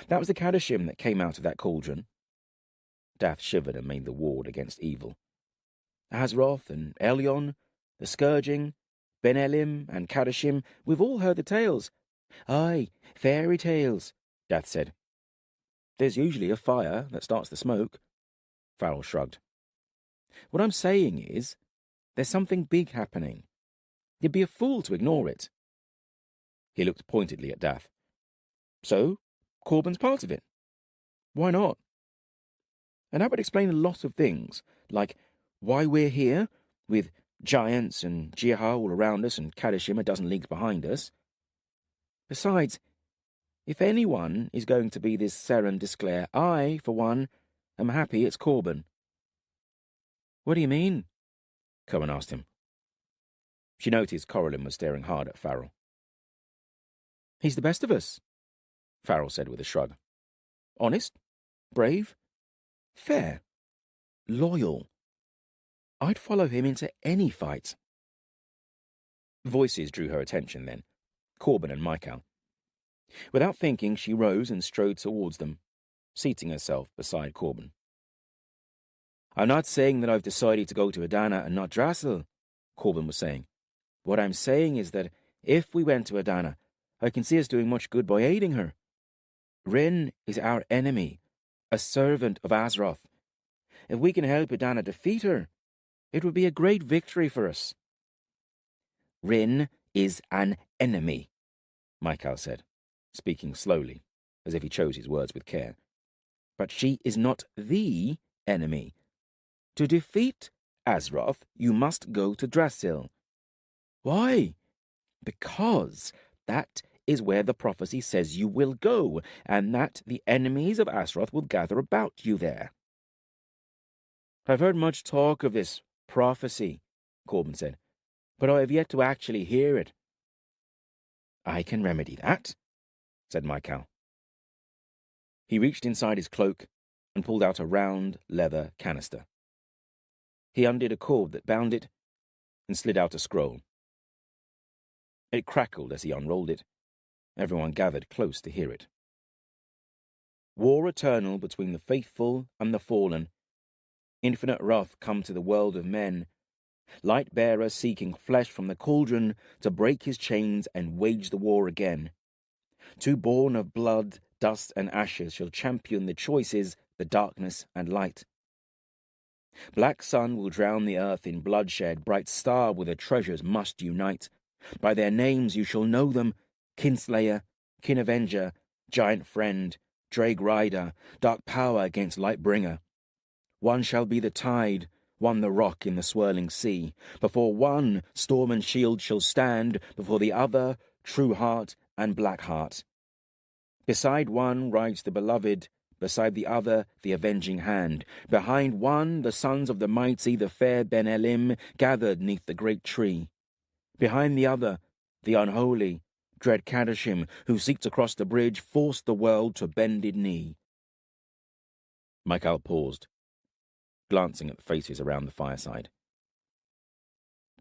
That was the Kadoshim that came out of that cauldron. Dath shivered and made the ward against evil. Asroth and Elyon, the Scourging, Ben Elim and Kadoshim, we've all heard the tales. Aye, fairy tales, Dath said. There's usually a fire that starts the smoke. Farrell shrugged. What I'm saying is, there's something big happening. You'd be a fool to ignore it. He looked pointedly at Dath. So, Corbin's part of it. Why not? And that would explain a lot of things, like why we're here, with giants and Jiha all around us and Kadoshim a dozen leagues behind us. Besides, if anyone is going to be this Seren Disclair, I, for one, am happy it's Corbin. What do you mean? Cohen asked him. She noticed Coralyn was staring hard at Farrell. He's the best of us, Farrell said with a shrug. Honest, brave, fair, loyal. I'd follow him into any fight. Voices drew her attention then, Corbin and Michael. Without thinking, she rose and strode towards them, seating herself beside Corbin. I'm not saying that I've decided to go to Adana and not Drassel, Corbin was saying. What I'm saying is that if we went to Adana, I can see us doing much good by aiding her. Rhin is our enemy, a servant of Asroth. If we can help Adana defeat her, it would be a great victory for us. Rhin is an enemy, Michael said, speaking slowly, as if he chose his words with care. But she is not the enemy. To defeat Asroth, you must go to Drassel. Why? Because that is where the prophecy says you will go, and that the enemies of Asroth will gather about you there. I've heard much talk of this prophecy, Corbin said, but I have yet to actually hear it. I can remedy that, said Michael. He reached inside his cloak and pulled out a round leather canister. He undid a cord that bound it and slid out a scroll. It crackled as he unrolled it. Everyone gathered close to hear it. War eternal between the faithful and the fallen. Infinite wrath come to the world of men. Light-bearer seeking flesh from the cauldron to break his chains and wage the war again. Two born of blood, dust and ashes shall champion the choices, the darkness and light. Black sun will drown the earth in bloodshed, bright star with the treasures must unite. By their names you shall know them, Kinslayer, Kin Avenger, Giant Friend, Drake Rider, Dark Power against Lightbringer. One shall be the tide, one the rock in the swirling sea. Before one, storm and shield shall stand, before the other, True Heart and Black Heart. Beside one rides the beloved, beside the other the avenging hand. Behind one the sons of the mighty, the fair Ben Elim, gathered neath the great tree. Behind the other, the unholy, dread Kadoshim, who seek to cross the bridge, force the world to bended knee. Michael paused, glancing at the faces around the fireside.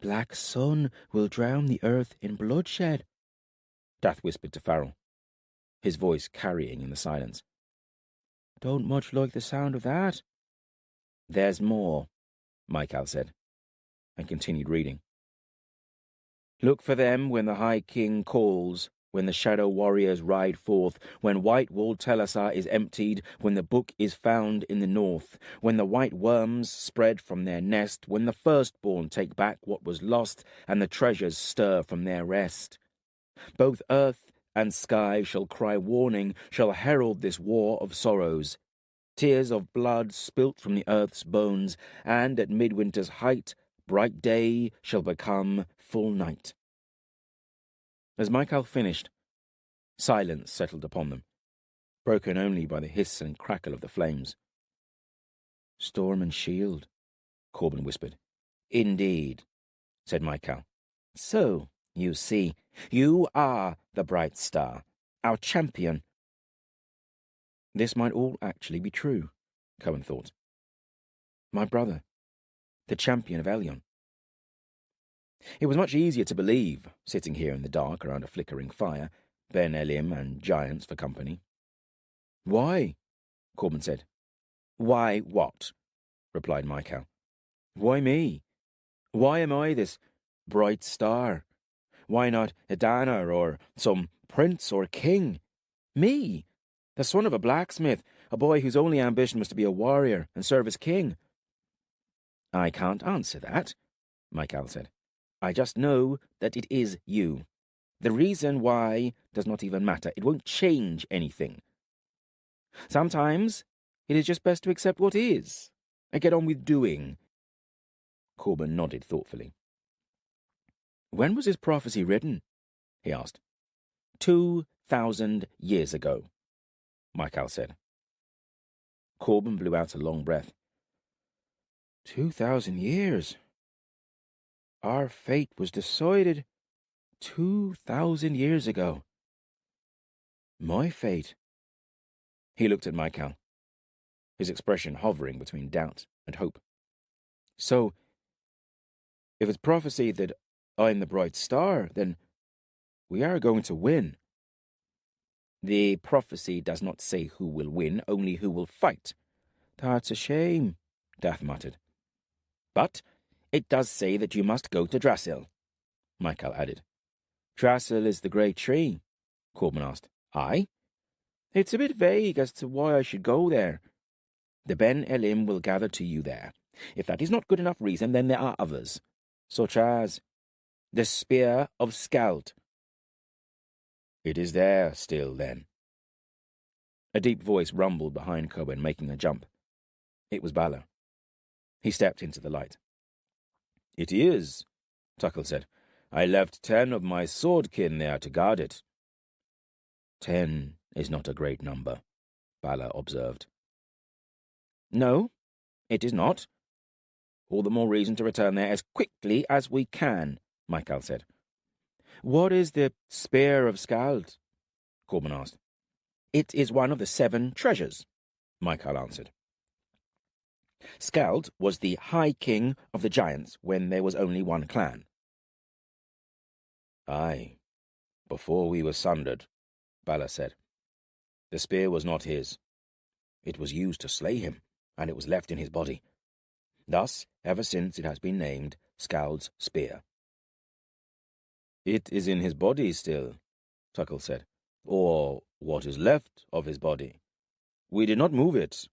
Black sun will drown the earth in bloodshed, Dath whispered to Farrell, his voice carrying in the silence. Don't much like the sound of that. There's more, Michael said, and continued reading. Look for them when the High King calls, when the shadow warriors ride forth, when white-walled Telesar is emptied, when the book is found in the north, when the white worms spread from their nest, when the firstborn take back what was lost, and the treasures stir from their rest. Both earth and sky shall cry warning, shall herald this war of sorrows. Tears of blood spilt from the earth's bones, and at midwinter's height, bright day shall become full night. As Michael finished, silence settled upon them, broken only by the hiss and crackle of the flames. "Storm and shield," Corbin whispered. "Indeed," said Michael. "So, you see, you are the bright star, our champion." This might all actually be true, Cohen thought. My brother, the champion of Elyon. It was much easier to believe, sitting here in the dark around a flickering fire, Ben Elim and giants for company. "Why?" Corbin said. "Why what?" replied Michael. "Why me? Why am I this bright star? Why not Edana or some prince or king? Me, the son of a blacksmith, a boy whose only ambition was to be a warrior and serve as king." "I can't answer that," Michael said. "I just know that it is you. The reason why does not even matter. It won't change anything. Sometimes it is just best to accept what is and get on with doing." Corbin nodded thoughtfully. "When was this prophecy written?" he asked. 2,000 years ago, Michael said. Corbin blew out a long breath. 2,000 years? Our fate was decided 2,000 years ago. My fate. He looked at Michael, his expression hovering between doubt and hope. "So, if it's prophesied that I'm the bright star, then we are going to win." "The prophecy does not say who will win, only who will fight." "That's a shame," Dath muttered. "But it does say that you must go to Drasil," Michael added. "Drasil is the great tree?" Corbin asked. "Aye?" "It's a bit vague as to why I should go there." "The Ben Elim will gather to you there. If that is not good enough reason, then there are others, such as the Spear of Skald." "It is there still, then." A deep voice rumbled behind Cohen, making a jump. It was Bala. He stepped into the light. "It is," Tuckle said. "I left 10 of my swordkin there to guard it." 10 is not a great number, Bala observed. "No, it is not. All the more reason to return there as quickly as we can," Michael said. "What is the Spear of Skald?" Corbin asked. "It is one of the 7 treasures," Michael answered. Skald was the High King of the Giants when there was only one clan. "Aye, before we were sundered," Bala said. "The spear was not his. It was used to slay him, and it was left in his body. Thus, ever since it has been named Skald's Spear." "It is in his body still," Tuckle said. "Or what is left of his body. We did not move it."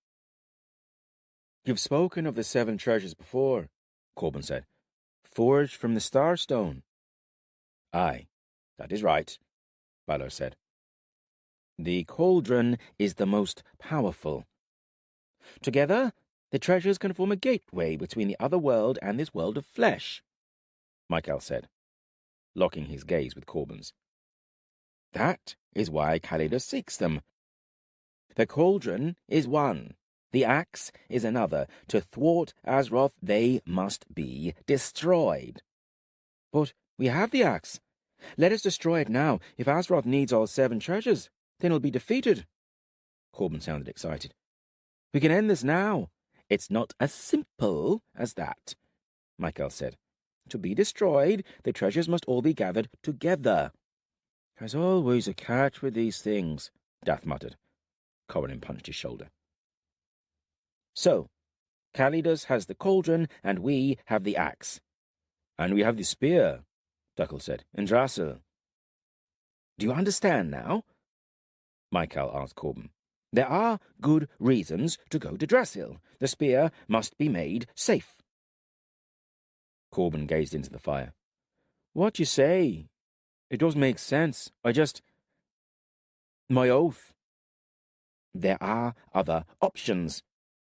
"You've spoken of the 7 treasures before," Corbin said. "Forged from the Starstone." "Aye, that is right," Balor said. "The Cauldron is the most powerful. Together, the treasures can form a gateway between the other world and this world of flesh," Michael said, locking his gaze with Corbin's. "That is why Calidus seeks them. The Cauldron is one. The axe is another. To thwart Asroth, they must be destroyed." "But we have the axe. Let us destroy it now. If Asroth needs all 7 treasures, then he'll be defeated." Corbin sounded excited. "We can end this now." "It's not as simple as that," Michael said. "To be destroyed, the treasures must all be gathered together." "There's always a catch with these things," Dath muttered. Corin punched his shoulder. "So, Calidus has the Cauldron, and we have the axe." "And we have the spear," Tuckle said, "and Drasil." "Do you understand now?" Michael asked Corbin. "There are good reasons to go to Drasil. The spear must be made safe." Corbin gazed into the fire. "What you say? It does make sense. My oath." "There are other options,"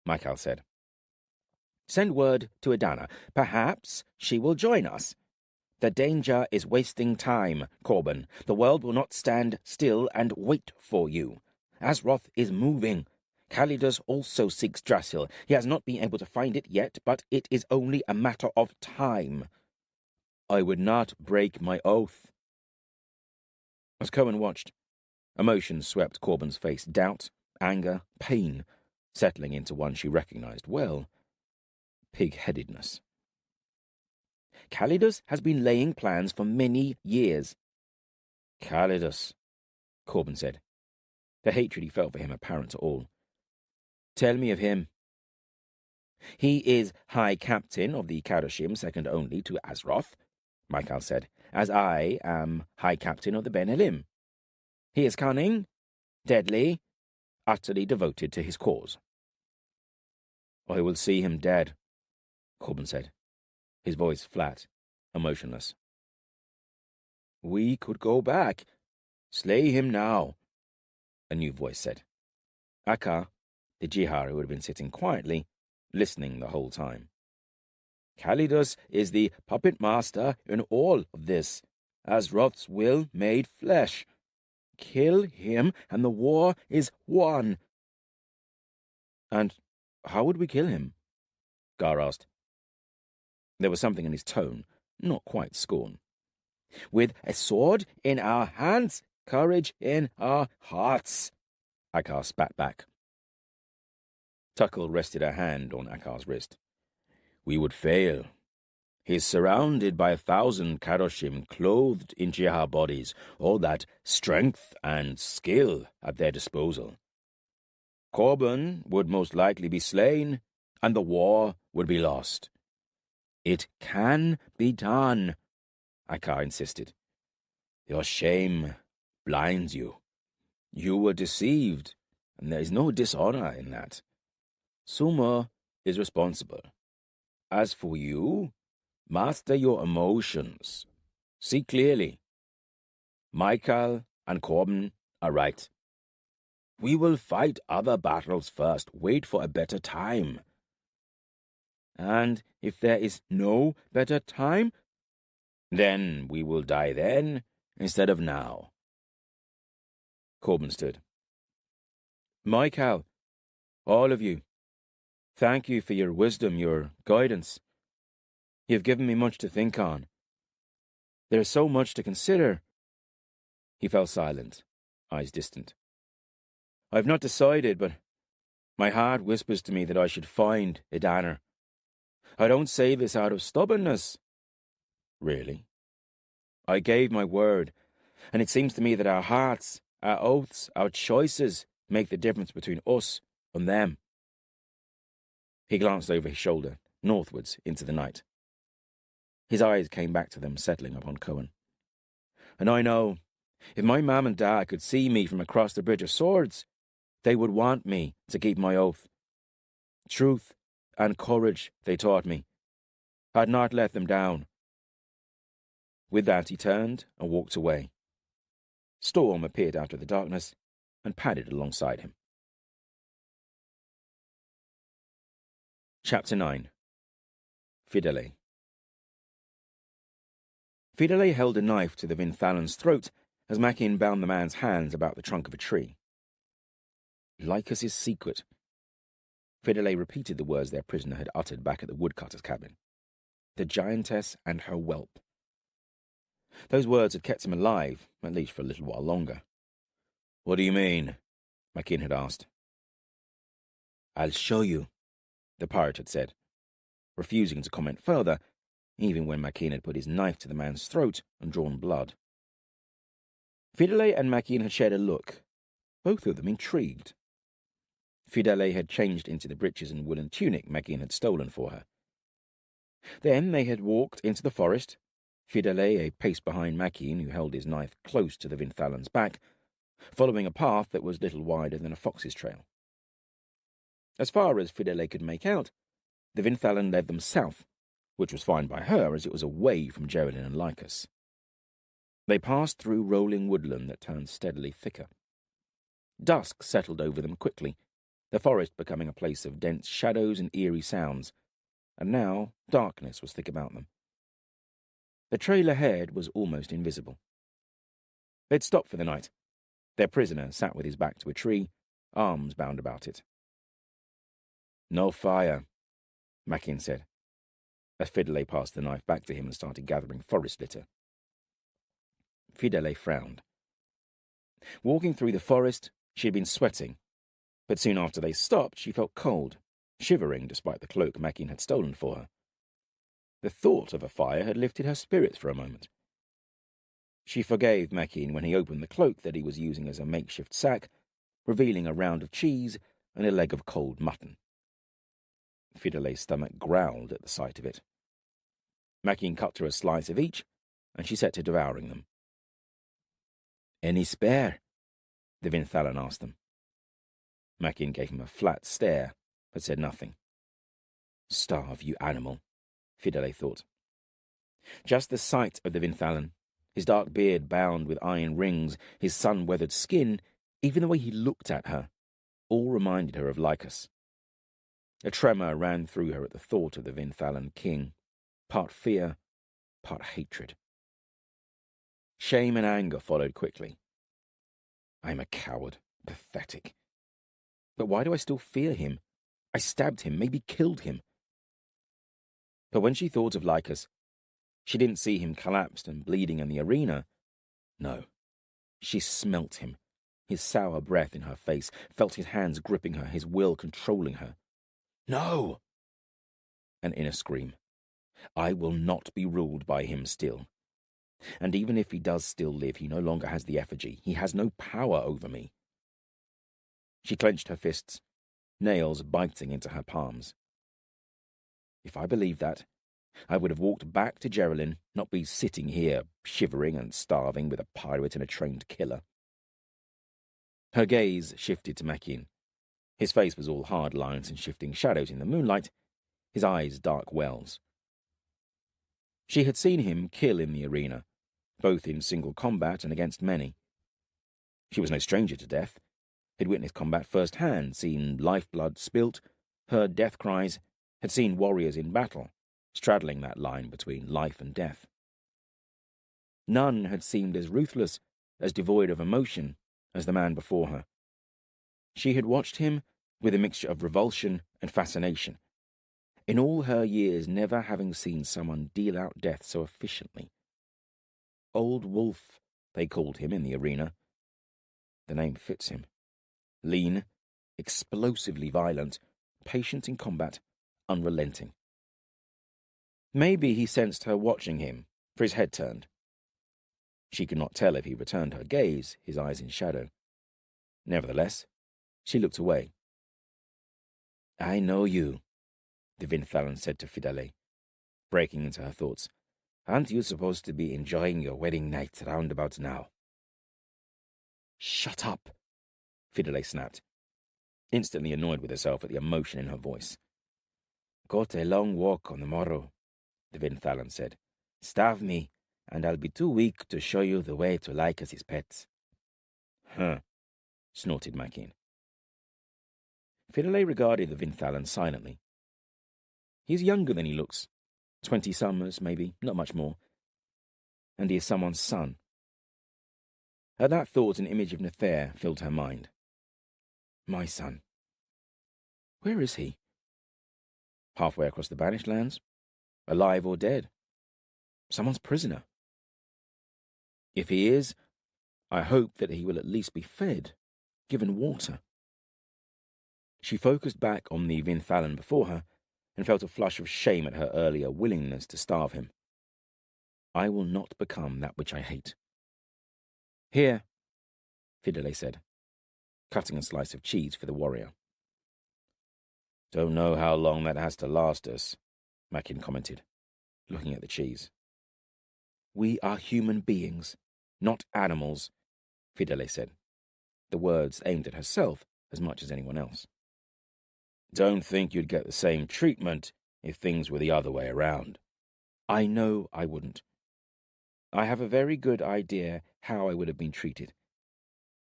Michael said. "Send word to Edana. Perhaps she will join us. The danger is wasting time, Corbin. The world will not stand still and wait for you. Asroth is moving. Calidus also seeks Drasil. He has not been able to find it yet, but it is only a matter of time. I would not break my oath. As Cohen watched, emotions swept Corbin's face, doubt, anger, pain, settling into one she recognized well: pig-headedness. Calidus has been laying plans for many years. Calidus, Corbin said, the hatred he felt for him apparent to all. Tell me of him. He is High Captain of the Kadoshim, second only to Asroth, Michael said, as I am High Captain of the Ben Elim. He is cunning, deadly, utterly devoted to his cause. I will see him dead, Corbin said, his voice flat, emotionless. We could go back. Slay him now, a new voice said. Akka, the Jihar who had been sitting quietly, listening the whole time. Calidus is the puppet master in all of this, Asroth's will made flesh. Kill him, and the war is won. And how would we kill him? Gar asked. There was something in his tone, not quite scorn. With a sword in our hands, courage in our hearts, Akkar spat back. Tuckle rested a hand on Akkar's wrist. We would fail. He is surrounded by 1,000 Kadoshim clothed in Jihar bodies, all that strength and skill at their disposal. Corbin would most likely be slain, and the war would be lost. It can be done, Akkar insisted. Your shame blinds you. You were deceived, and there is no dishonor in that. Suma is responsible. As for you, master your emotions. See clearly. Michael and Corbin are right. We will fight other battles first, wait for a better time. And if there is no better time? Then we will die then, instead of now. Corbin stood. Michael, all of you, thank you for your wisdom, your guidance. You've given me much to think on. There is so much to consider. He fell silent, eyes distant. I've not decided, but my heart whispers to me that I should find Idaner. I don't say this out of stubbornness. Really? I gave my word, and it seems to me that our hearts, our oaths, our choices make the difference between us and them. He glanced over his shoulder, northwards into the night. His eyes came back to them, settling upon Cohen. And I know, if my mam and dad could see me from across the Bridge of Swords, they would want me to keep my oath. Truth and courage, they taught me. I'd not let them down. With that, he turned and walked away. Storm appeared out of the darkness and padded alongside him. Chapter 9. Fidele. Fidele held a knife to the Vinthalan's throat as Makin bound the man's hands about the trunk of a tree. Lycus's secret. Fidele repeated the words their prisoner had uttered back at the woodcutter's cabin. The giantess and her whelp. Those words had kept him alive, at least for a little while longer. What do you mean? Makin had asked. I'll show you, the pirate had said, refusing to comment further, even when Makin had put his knife to the man's throat and drawn blood. Fidele and Makin had shared a look, both of them intrigued. Fidele had changed into the breeches and woolen tunic Makin had stolen for her. Then they had walked into the forest, Fidele a pace behind Makin, who held his knife close to the Vinthalan's back, following a path that was little wider than a fox's trail. As far as Fidele could make out, the Vinthalan led them south, which was fine by her as it was away from Geraldine and Lycus. They passed through rolling woodland that turned steadily thicker. Dusk settled over them quickly, the forest becoming a place of dense shadows and eerie sounds, and now darkness was thick about them. The trail ahead was almost invisible. They'd stopped for the night. Their prisoner sat with his back to a tree, arms bound about it. "No fire," Mackin said, as Fidele passed the knife back to him and started gathering forest litter. Fidele frowned. Walking through the forest, she had been sweating, but soon after they stopped, she felt cold, shivering despite the cloak Mackin had stolen for her. The thought of a fire had lifted her spirits for a moment. She forgave Mackin when he opened the cloak that he was using as a makeshift sack, revealing a round of cheese and a leg of cold mutton. Fidele's stomach growled at the sight of it. Mackin cut her a slice of each, and she set to devouring them. "Any spare?" the Vinthalan asked them. Mackin gave him a flat stare, but said nothing. "Starve, you animal," Fidele thought. Just the sight of the Vinthalan, his dark beard bound with iron rings, his sun-weathered skin, even the way he looked at her, all reminded her of Lycus. A tremor ran through her at the thought of the Vinthalan king, part fear, part hatred. Shame and anger followed quickly. "I am a coward, pathetic. But why do I still fear him? I stabbed him, maybe killed him." But when she thought of Lycus, she didn't see him collapsed and bleeding in the arena. No, she smelt him, his sour breath in her face, felt his hands gripping her, his will controlling her. "No!" An inner scream. "I will not be ruled by him still. And even if he does still live, he no longer has the effigy. He has no power over me." She clenched her fists, nails biting into her palms. If I believed that, I would have walked back to Geraldine, not be sitting here, shivering and starving with a pirate and a trained killer. Her gaze shifted to Mackin. His face was all hard lines and shifting shadows in the moonlight, his eyes dark wells. She had seen him kill in the arena, both in single combat and against many. She was no stranger to death. Had witnessed combat firsthand, seen lifeblood spilt, heard death cries, had seen warriors in battle, straddling that line between life and death. None had seemed as ruthless, as devoid of emotion, as the man before her. She had watched him with a mixture of revulsion and fascination, in all her years never having seen someone deal out death so efficiently. Old Wolf, they called him in the arena. The name fits him. Lean, explosively violent, patient in combat, unrelenting. Maybe he sensed her watching him, for his head turned. She could not tell if he returned her gaze, his eyes in shadow. Nevertheless, she looked away. "I know you," the Vinthalan said to Fidele, breaking into her thoughts. "Aren't you supposed to be enjoying your wedding night round about now?" "Shut up," Fidele snapped, instantly annoyed with herself at the emotion in her voice. "Got a long walk on the morrow," the Vinthalan said. "Starve me, and I'll be too weak to show you the way to Lycus's pets." "Huh," snorted Mackin. Fidele regarded the Vinthalan silently. He's younger than he looks. 20 summers, maybe, not much more. And he is someone's son. At that thought, an image of Nathair filled her mind. My son. Where is he? Halfway across the Banished Lands? Alive or dead? Someone's prisoner. If he is, I hope that he will at least be fed, given water. She focused back on the Vinthalan before her and felt a flush of shame at her earlier willingness to starve him. I will not become that which I hate. Here, Fidele said, cutting a slice of cheese for the warrior. Don't know how long that has to last us, Mackin commented, looking at the cheese. We are human beings, not animals, Fidele said, the words aimed at herself as much as anyone else. Don't think you'd get the same treatment if things were the other way around. I know I wouldn't. I have a very good idea how I would have been treated.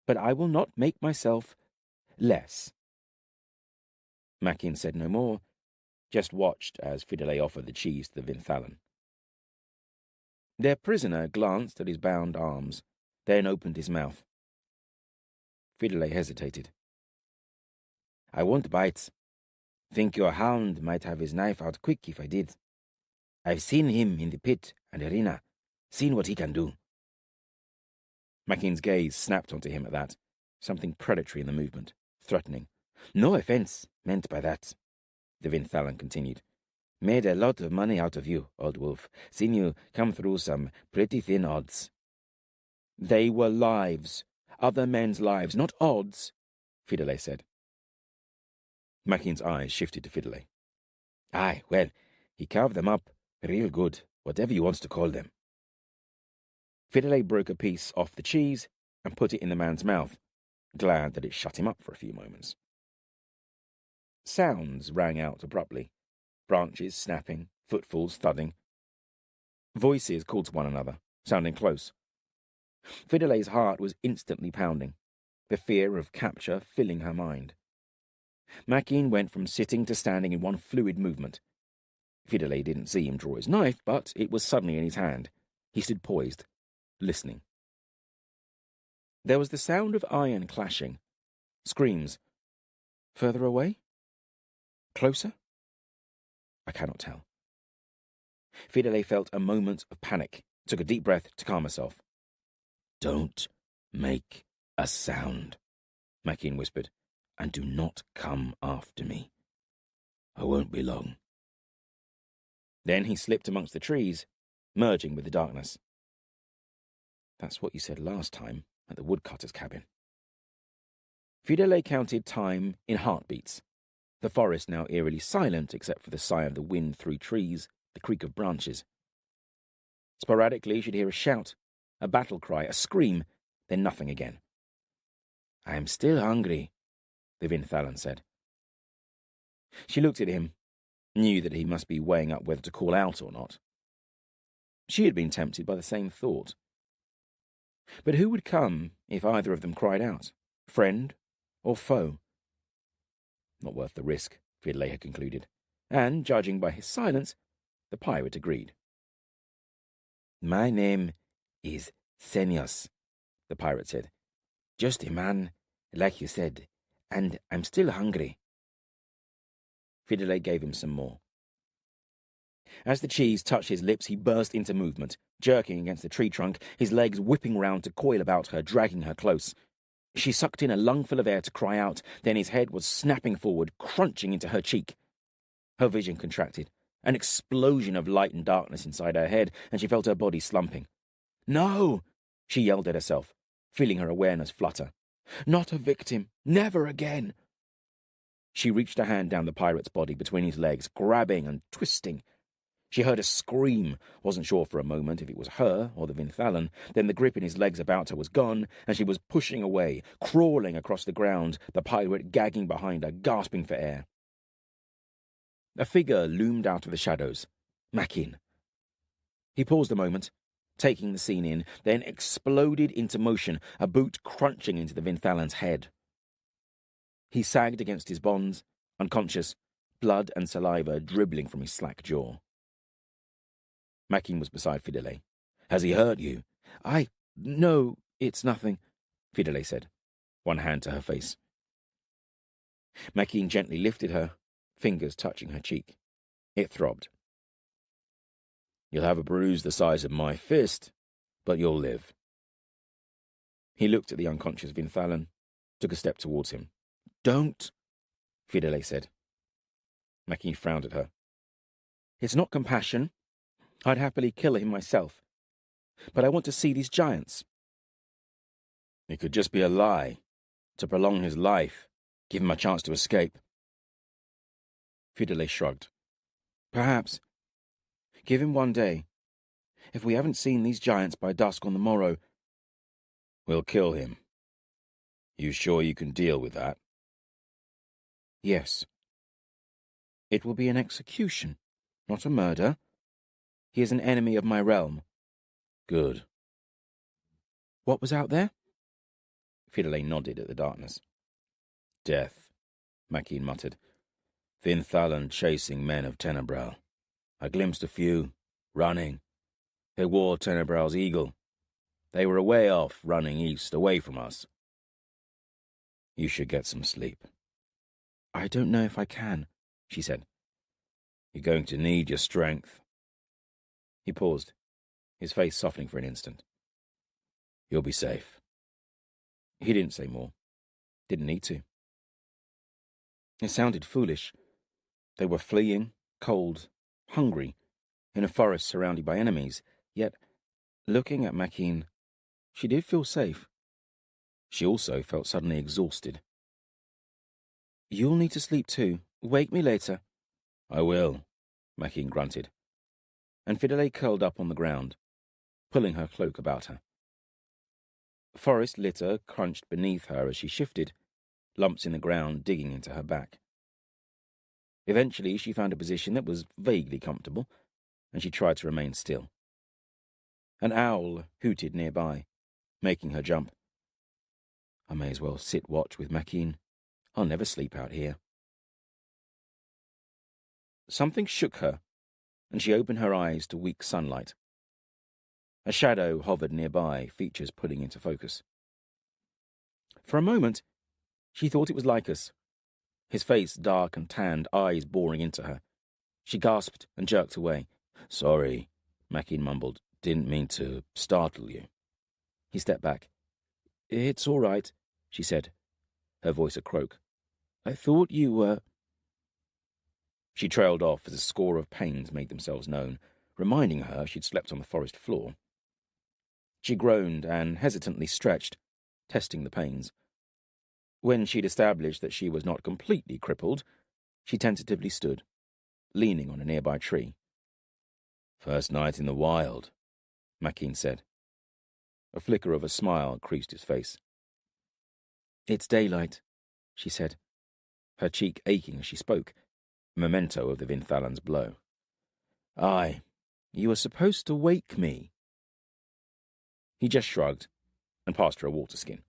But I will not make myself less. Mackin said no more, just watched as Fidele offered the cheese to the Vinthalan. Their prisoner glanced at his bound arms, then opened his mouth. Fidelay hesitated. I won't bite. Think your hound might have his knife out quick if I did. I've seen him in the pit and arena, seen what he can do. Makin's gaze snapped onto him at that, something predatory in the movement, threatening. No offense meant by that, the Vinthalan continued. Made a lot of money out of you, old wolf. Seen you come through some pretty thin odds. They were lives, other men's lives, not odds, Fidelay said. Makin's eyes shifted to Fidelay. Aye, well, he carved them up real good, whatever you want to call them. Fidelay broke a piece off the cheese and put it in the man's mouth, glad that it shut him up for a few moments. Sounds rang out abruptly, branches snapping, footfalls thudding. Voices called to one another, sounding close. Fidelay's heart was instantly pounding, the fear of capture filling her mind. Makin went from sitting to standing in one fluid movement. Fidelay didn't see him draw his knife, but it was suddenly in his hand. He stood poised, listening. There was the sound of iron clashing. Screams. Further away? Closer? I cannot tell. Fidelay felt a moment of panic, took a deep breath to calm herself. Don't make a sound, Makin whispered, and do not come after me. I won't be long. Then he slipped amongst the trees, merging with the darkness. That's what you said last time at the woodcutter's cabin. Fidelay counted time in heartbeats, the forest now eerily silent except for the sigh of the wind through trees, the creak of branches. Sporadically she'd hear a shout, a battle cry, a scream, then nothing again. I am still hungry, the Vinthalan said. She looked at him, knew that he must be weighing up whether to call out or not. She had been tempted by the same thought. But who would come if either of them cried out? Friend or foe? Not worth the risk, Fidelay had concluded, and, judging by his silence, the pirate agreed. My name is Senios, the pirate said. Just a man, like you said, and I'm still hungry. Fidelay gave him some more. As the cheese touched his lips, he burst into movement, jerking against the tree trunk, his legs whipping round to coil about her, dragging her close. She sucked in a lungful of air to cry out, then his head was snapping forward, crunching into her cheek. Her vision contracted, an explosion of light and darkness inside her head, and she felt her body slumping. No! She yelled at herself, feeling her awareness flutter. Not a victim! Never again! She reached a hand down the pirate's body between his legs, grabbing and twisting. She heard a scream, wasn't sure for a moment if it was her or the Vinthalan. Then the grip in his legs about her was gone, and she was pushing away, crawling across the ground, the pirate gagging behind her, gasping for air. A figure loomed out of the shadows. Makin. He paused a moment, taking the scene in, then exploded into motion, a boot crunching into the Vinthalan's head. He sagged against his bonds, unconscious, blood and saliva dribbling from his slack jaw. Makin was beside Fidelay. Has he hurt you? No, it's nothing, Fidelay said, one hand to her face. Makin gently lifted her, fingers touching her cheek. It throbbed. You'll have a bruise the size of my fist, but you'll live. He looked at the unconscious Vinthalan, took a step towards him. Don't, Fidelay said. Makin frowned at her. It's not compassion. I'd happily kill him myself. But I want to see these giants. It could just be a lie, to prolong his life, give him a chance to escape. Fidelay shrugged. Perhaps. Give him one day. If we haven't seen these giants by dusk on the morrow, we'll kill him. You sure you can deal with that? Yes. It will be an execution, not a murder. He is an enemy of my realm. Good. What was out there? Fidelay nodded at the darkness. Death, Makin muttered. Vinthalan chasing men of Tenebrel. I glimpsed a few, running. They wore Tenebral's eagle. They were away off, running east, away from us. You should get some sleep. I don't know if I can, she said. You're going to need your strength. He paused, his face softening for an instant. You'll be safe. He didn't say more. Didn't need to. It sounded foolish. They were fleeing, cold, hungry, in a forest surrounded by enemies, yet, looking at Makin, she did feel safe. She also felt suddenly exhausted. You'll need to sleep too. Wake me later. I will, Makin grunted, and Fidele curled up on the ground, pulling her cloak about her. Forest litter crunched beneath her as she shifted, lumps in the ground digging into her back. Eventually she found a position that was vaguely comfortable, and she tried to remain still. An owl hooted nearby, making her jump. I may as well sit watch with Makin. I'll never sleep out here. Something shook her, and she opened her eyes to weak sunlight. A shadow hovered nearby, features pulling into focus. For a moment, she thought it was Lycus, his face dark and tanned, eyes boring into her. She gasped and jerked away. Sorry, Makin mumbled. Didn't mean to startle you. He stepped back. It's all right, she said, her voice a croak. I thought you were... She trailed off as a score of pains made themselves known, reminding her she'd slept on the forest floor. She groaned and hesitantly stretched, testing the pains. When she'd established that she was not completely crippled, she tentatively stood, leaning on a nearby tree. First night in the wild, Makin said. A flicker of a smile creased his face. It's daylight, she said, her cheek aching as she spoke, a memento of the Vinthalan's blow. Aye, you were supposed to wake me. He just shrugged and passed her a water skin.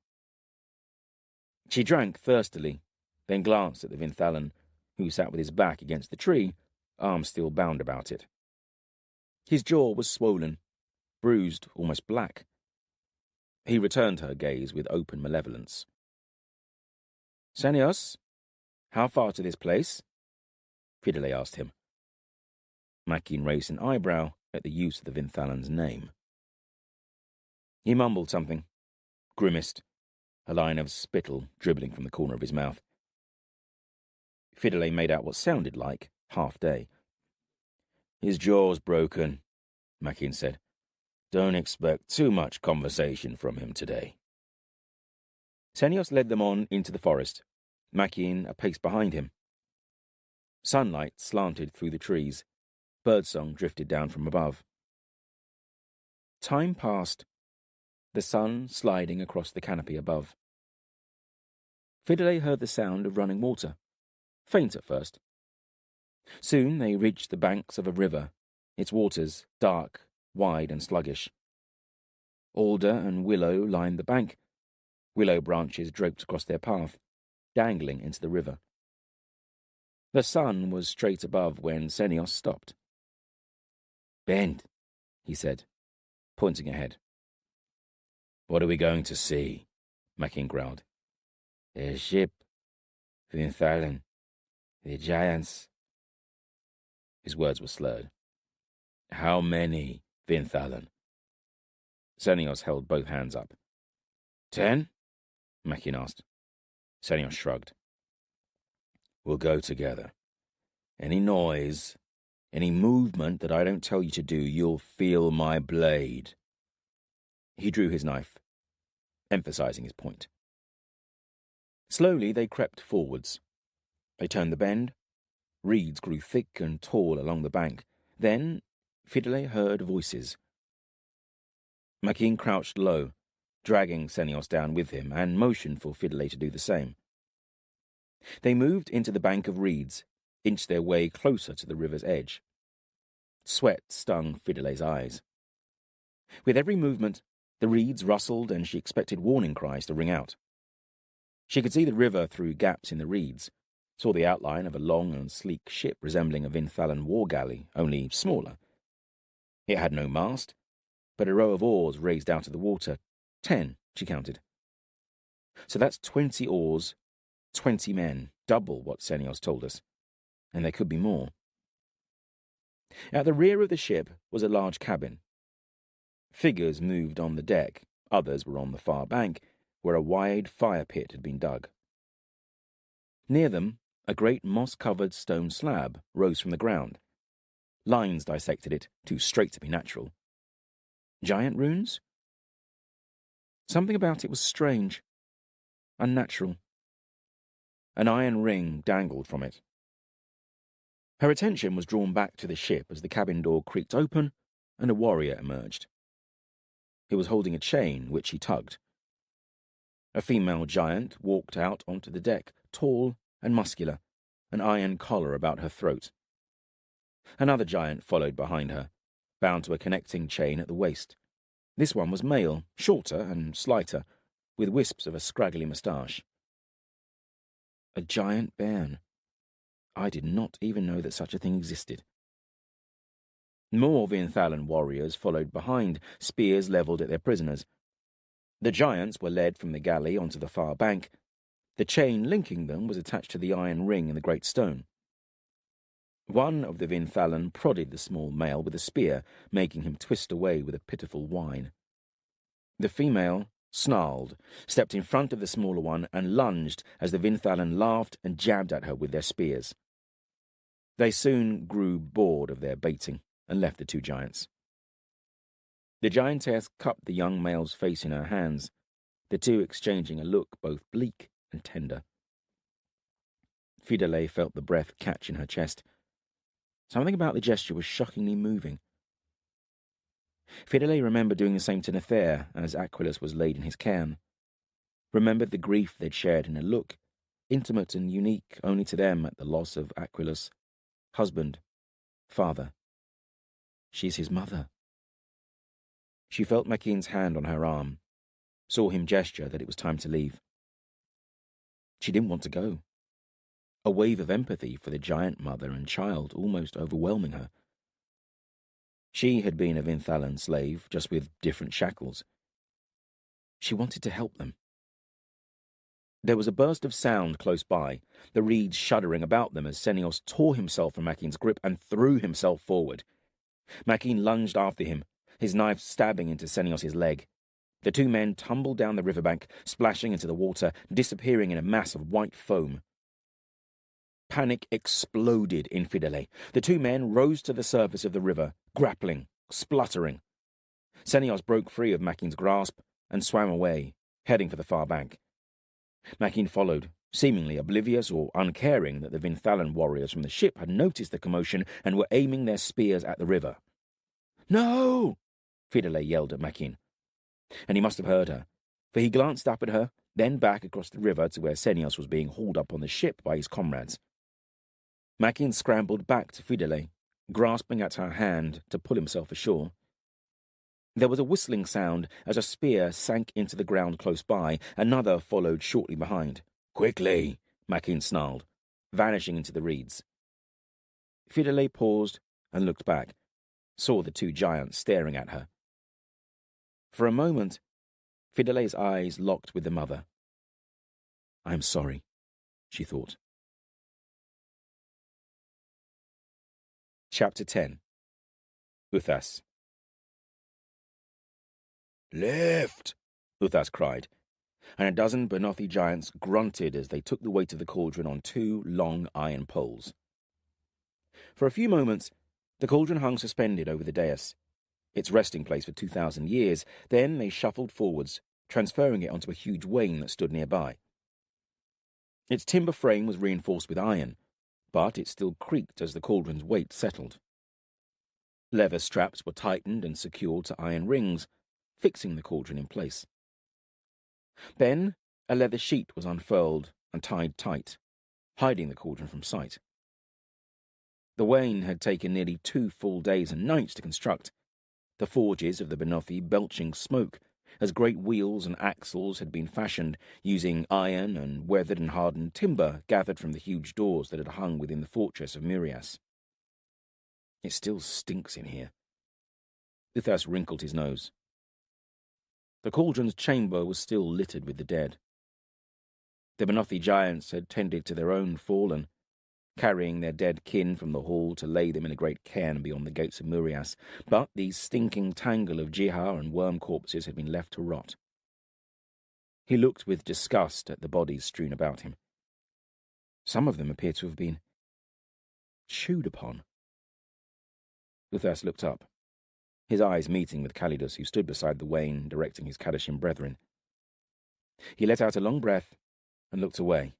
She drank thirstily, then glanced at the Vinthalan, who sat with his back against the tree, arms still bound about it. His jaw was swollen, bruised, almost black. He returned her gaze with open malevolence. Senios, how far to this place? Fidele asked him. Makin raised an eyebrow at the use of the Vinthalan's name. He mumbled something, grimaced, a line of spittle dribbling from the corner of his mouth. Fidele made out what sounded like half-day. His jaw's broken, Makin said. Don't expect too much conversation from him today. Senios led them on into the forest, Makin a pace behind him. Sunlight slanted through the trees. Birdsong drifted down from above. Time passed, the sun sliding across the canopy above. Fidele heard the sound of running water, faint at first. Soon they reached the banks of a river, its waters dark, wide and sluggish. Alder and willow lined the bank. Willow branches draped across their path, dangling into the river. The sun was straight above when Senios stopped. Bend, he said, pointing ahead. What are we going to see? Makin growled. A ship, Vinthalan, the giants. His words were slurred. How many, Vinthalan? Senios held both hands up. 10? Makin asked. Senios shrugged. We'll go together. Any noise, any movement that I don't tell you to do, you'll feel my blade. He drew his knife, emphasizing his point. Slowly they crept forwards. They turned the bend. Reeds grew thick and tall along the bank. Then Fidele heard voices. Makin crouched low, dragging Senios down with him, and motioned for Fidele to do the same. They moved into the bank of reeds, inched their way closer to the river's edge. Sweat stung Fidele's eyes. With every movement, the reeds rustled and she expected warning cries to ring out. She could see the river through gaps in the reeds, saw the outline of a long and sleek ship resembling a Vinthalan war galley, only smaller. It had no mast, but a row of oars raised out of the water. 10, she counted. So that's 20 oars, 20 men, double what Senios told us. And there could be more. At the rear of the ship was a large cabin. Figures moved on the deck, others were on the far bank, where a wide fire pit had been dug. Near them, a great moss-covered stone slab rose from the ground. Lines dissected it, too straight to be natural. Giant runes? Something about it was strange, unnatural. An iron ring dangled from it. Her attention was drawn back to the ship as the cabin door creaked open and a warrior emerged. He was holding a chain, which he tugged. A female giant walked out onto the deck, tall and muscular, an iron collar about her throat. Another giant followed behind her, bound to a connecting chain at the waist. This one was male, shorter and slighter, with wisps of a scraggly moustache. A giant bairn. I did not even know that such a thing existed. More Vinthalan warriors followed behind, spears levelled at their prisoners. The giants were led from the galley onto the far bank. The chain linking them was attached to the iron ring in the great stone. One of the Vinthalan prodded the small male with a spear, making him twist away with a pitiful whine. The female snarled, stepped in front of the smaller one, and lunged as the Vinthalan laughed and jabbed at her with their spears. They soon grew bored of their baiting and left the two giants. The giantess cupped the young male's face in her hands, the two exchanging a look both bleak and tender. Fidele felt the breath catch in her chest. Something about the gesture was shockingly moving. Fidele remembered doing the same to Nathair as Aquilus was laid in his cairn. Remembered the grief they'd shared in a look, intimate and unique only to them at the loss of Aquilus, husband, father. She's his mother. She felt Makin's hand on her arm, saw him gesture that it was time to leave. She didn't want to go. A wave of empathy for the giant mother and child almost overwhelming her. She had been a Vinthalan slave, just with different shackles. She wanted to help them. There was a burst of sound close by, the reeds shuddering about them as Senios tore himself from Makin's grip and threw himself forward. Makin lunged after him, his knife stabbing into Senios's leg. The two men tumbled down the riverbank, splashing into the water, disappearing in a mass of white foam. Panic exploded in Fidele. The two men rose to the surface of the river, grappling, spluttering. Senios broke free of Makin's grasp and swam away, heading for the far bank. Makin followed, seemingly oblivious or uncaring that the Vinthalan warriors from the ship had noticed the commotion and were aiming their spears at the river. "No!" Fidele yelled at Makin. And he must have heard her, for he glanced up at her, then back across the river to where Senios was being hauled up on the ship by his comrades. Makin scrambled back to Fidele, grasping at her hand to pull himself ashore. There was a whistling sound as a spear sank into the ground close by. Another followed shortly behind. "Quickly!" Makin snarled, vanishing into the reeds. Fidele paused and looked back, saw the two giants staring at her. For a moment, Fidele's eyes locked with the mother. "I'm sorry," she thought. Chapter 10. Uthas. "Lift!" Uthas cried, and a dozen Benothi giants grunted as they took the weight of the cauldron on two long iron poles. For a few moments, the cauldron hung suspended over the dais, its resting place for 2,000 years. Then they shuffled forwards, transferring it onto a huge wain that stood nearby. Its timber frame was reinforced with iron, but it still creaked as the cauldron's weight settled. Leather straps were tightened and secured to iron rings, fixing the cauldron in place. Then a leather sheet was unfurled and tied tight, hiding the cauldron from sight. The wain had taken nearly 2 full days and nights to construct, the forges of the Benothi belching smoke as great wheels and axles had been fashioned using iron and weathered and hardened timber gathered from the huge doors that had hung within the fortress of Murias. "It still stinks in here," Uthas wrinkled his nose. The cauldron's chamber was still littered with the dead. The Benothi giants had tended to their own fallen, carrying their dead kin from the hall to lay them in a great cairn beyond the gates of Murias, but the stinking tangle of Jihar and worm corpses had been left to rot. He looked with disgust at the bodies strewn about him. Some of them appeared to have been chewed upon. Uthas looked up, his eyes meeting with Calidus, who stood beside the wain, directing his Kadoshim brethren. He let out a long breath and looked away.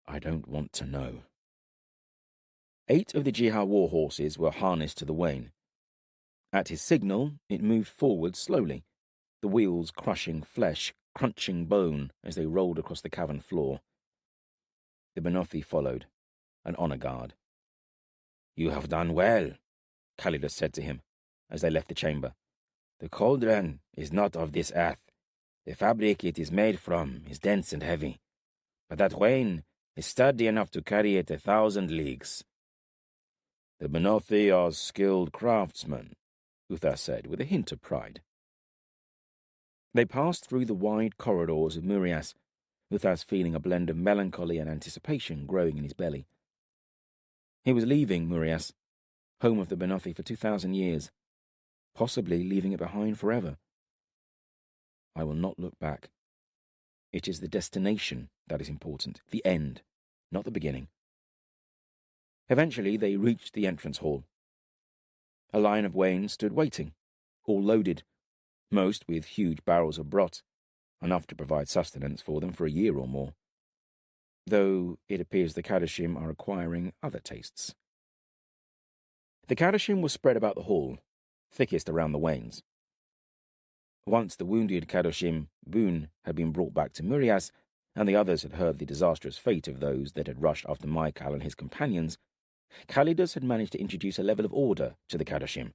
I don't want to know. 8 of the Jihar war horses were harnessed to the wain. At his signal, it moved forward slowly, the wheels crushing flesh, crunching bone as they rolled across the cavern floor. The Benothi followed, an honor guard. "You have done well," Calidus said to him, as they left the chamber. "The cauldron is not of this earth. The fabric it is made from is dense and heavy, but that wain is sturdy enough to carry it 1,000 leagues." "The Benothi are skilled craftsmen," Uthas said, with a hint of pride. They passed through the wide corridors of Murias, Uthas feeling a blend of melancholy and anticipation growing in his belly. He was leaving Murias, home of the Benothi for 2,000 years, possibly leaving it behind forever. I will not look back. It is the destination that is important, the end, not the beginning. Eventually they reached the entrance hall. A line of wains stood waiting, all loaded, most with huge barrels of brot, enough to provide sustenance for them for a year or more. Though it appears the Kadoshim are acquiring other tastes. The Kadoshim were spread about the hall, thickest around the wains. Once the wounded Kadoshim, Boon, had been brought back to Murias, and the others had heard the disastrous fate of those that had rushed after Michael and his companions, Calidus had managed to introduce a level of order to the Kadoshim.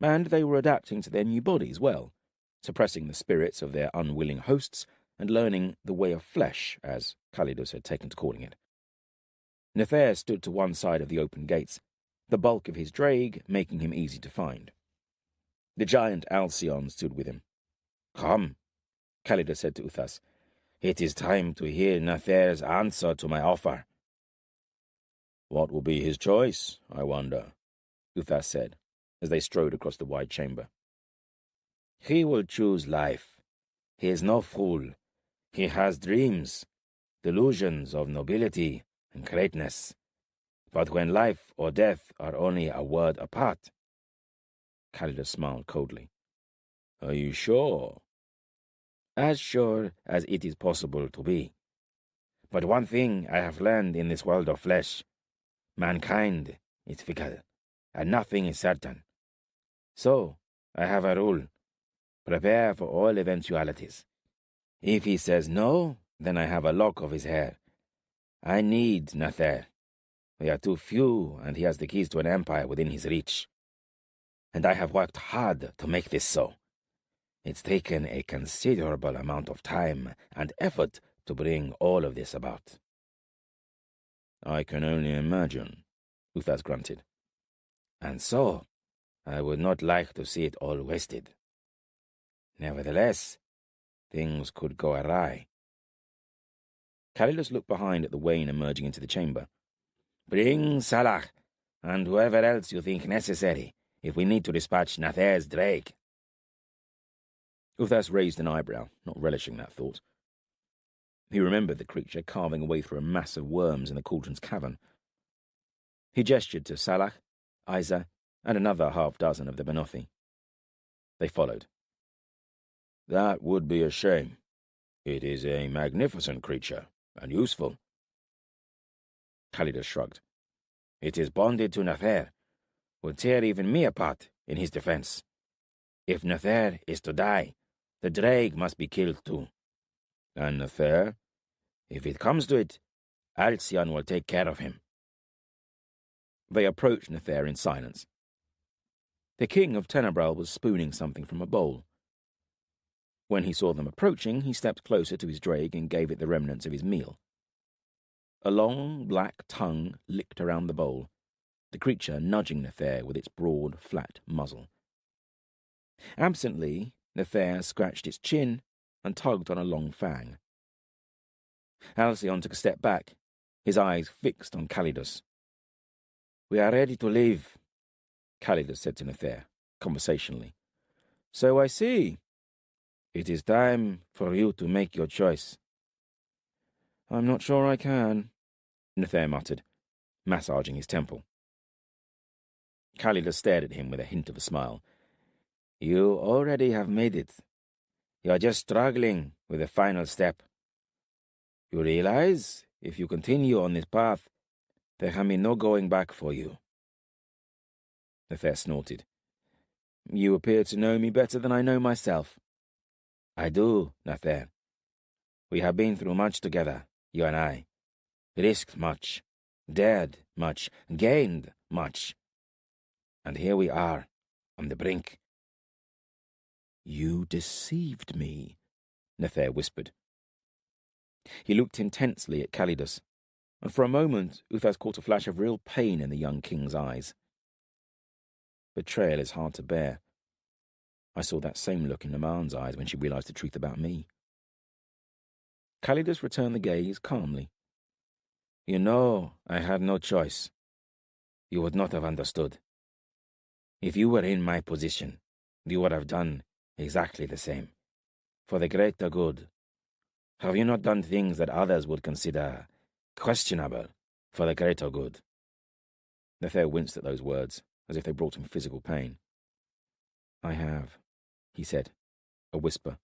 And they were adapting to their new bodies well, suppressing the spirits of their unwilling hosts and learning the way of flesh, as Calidus had taken to calling it. Nathair stood to one side of the open gates, the bulk of his drag making him easy to find. The giant Alcyone stood with him. "Come," Calidus said to Uthas. "It is time to hear Nathair's answer to my offer." "What will be his choice, I wonder?" Uthas said, as they strode across the wide chamber. "He will choose life. He is no fool. He has dreams, delusions of nobility and greatness. But when life or death are only a word apart—" Calidus smiled coldly. "Are you sure?" "As sure as it is possible to be. But one thing I have learned in this world of flesh: mankind is fickle, and nothing is certain. So, I have a rule. Prepare for all eventualities. If he says no, then I have a lock of his hair. I need Nathair. We are too few, and he has the keys to an empire within his reach. And I have worked hard to make this so. It's taken a considerable amount of time and effort to bring all of this about." "I can only imagine," Uthas grunted. "And so, I would not like to see it all wasted. Nevertheless, things could go awry." Calidus looked behind at the wain emerging into the chamber. "Bring Salah, and whoever else you think necessary, if we need to dispatch Nathair's drake." Uthas raised an eyebrow, not relishing that thought. He remembered the creature carving away through a mass of worms in the cauldron's cavern. He gestured to Salah, Isa, and another half-dozen of the Benothi. They followed. "That would be a shame. It is a magnificent creature, and useful." Calidus shrugged. "It is bonded to Nathair, would tear even me apart in his defense. If Nathair is to die, the drake must be killed too. And Nathair? If it comes to it, Alcyone will take care of him." They approached Nathair in silence. The king of Tenebral was spooning something from a bowl. When he saw them approaching, he stepped closer to his drake and gave it the remnants of his meal. A long, black tongue licked around the bowl, the creature nudging Nathair with its broad, flat muzzle. Absently, Nathair scratched its chin and tugged on a long fang. Halcyon took a step back, his eyes fixed on Calidus. "We are ready to leave," Calidus said to Nathair, conversationally. "So I see. It is time for you to make your choice." "I'm not sure I can," Nathair muttered, massaging his temple. Calidus stared at him with a hint of a smile. "You already have made it. You are just struggling with the final step. You realize, if you continue on this path, there can be no going back for you." Nathair snorted. "You appear to know me better than I know myself." "I do, Nathair. We have been through much together, you and I. Risked much, dared much, gained much. And here we are, on the brink." "You deceived me," Nathair whispered. He looked intensely at Calidus, and for a moment Uthas caught a flash of real pain in the young king's eyes. Betrayal is hard to bear. I saw that same look in Naman's eyes when she realized the truth about me. Calidus returned the gaze calmly. "You know I had no choice. You would not have understood. If you were in my position, you would have done exactly the same. For the greater good. Have you not done things that others would consider questionable for the greater good?" Nathair winced at those words, as if they brought him physical pain. "I have," he said, a whisper.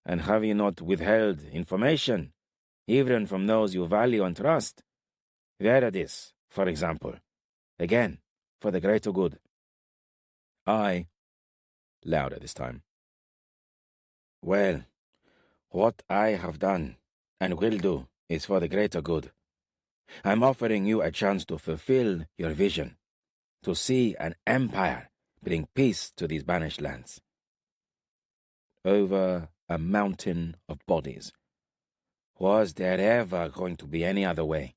"And have you not withheld information, even from those you value and trust? Veradis, for example. Again, for the greater good." "I," louder this time. "Well, what I have done and will do is for the greater good. I'm offering you a chance to fulfill your vision, to see an empire bring peace to these banished lands." Over a mountain of bodies. Was there ever going to be any other way?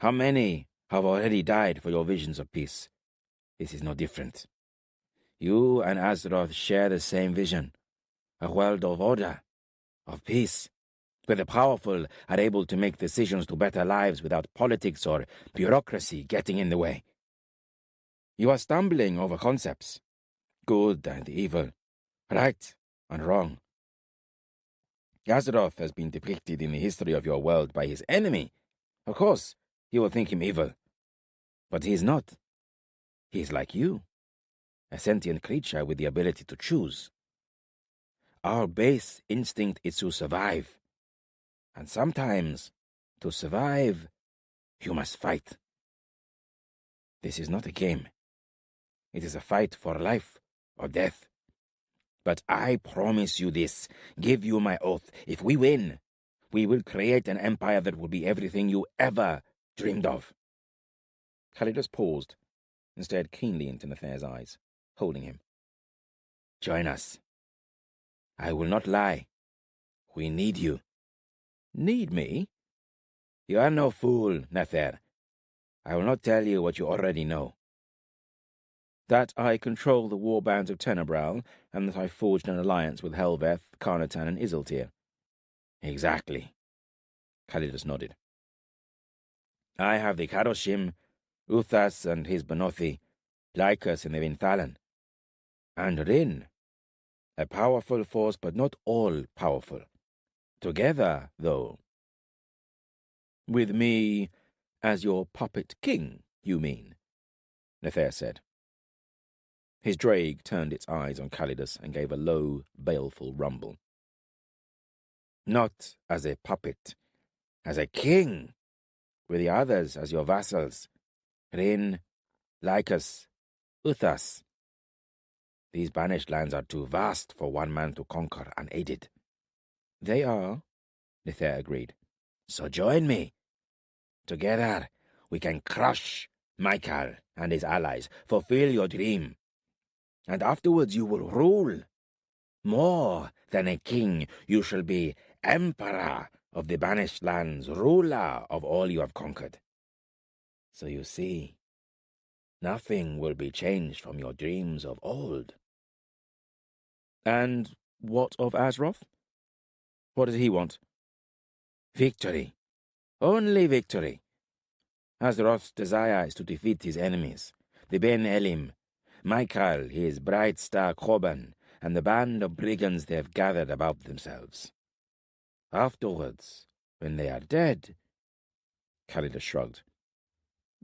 How many have already died for your visions of peace? This is no different. You and Asroth share the same vision, a world of order, of peace, where the powerful are able to make decisions to better lives without politics or bureaucracy getting in the way. You are stumbling over concepts, good and evil, right and wrong. Asroth has been depicted in the history of your world by his enemy. Of course, you will think him evil. But he is not. He is like you, a sentient creature with the ability to choose. Our base instinct is to survive. And sometimes, to survive, you must fight. This is not a game. It is a fight for life or death. But I promise you this, give you my oath, if we win, we will create an empire that will be everything you ever dreamed of." Calidus paused and stared keenly into Nathair's eyes, holding him. "Join us. I will not lie. We need you." "Need me?" "You are no fool, Nathair. I will not tell you what you already know." "That I control the warbands of Tenebral, and that I forged an alliance with Helveth, Carnatan, and Isiltir." "Exactly." Calidus nodded. "I have the Kadoshim, Uthas and his Benothi, Lycus and the Vinthalan. And Rhin, a powerful force, but not all powerful. Together, though." "With me as your puppet king, you mean?" Nathair said. His drake turned its eyes on Calidus and gave a low, baleful rumble. "Not as a puppet, as a king, with the others as your vassals. Rhin, Lycus, Uthas. These banished lands are too vast for one man to conquer unaided." "They are," Nathair agreed. "So join me. Together we can crush Michael and his allies, fulfill your dream. And afterwards you will rule. More than a king, you shall be emperor of the banished lands, ruler of all you have conquered. So you see, Nothing will be changed from your dreams of old. And what of Asroth? What does he want? Victory. Only victory. Asroth's desire is to defeat his enemies, the Ben Elim, Michael, his bright star Choban, and the band of brigands they have gathered about themselves. Afterwards, when they are dead, Calidus shrugged.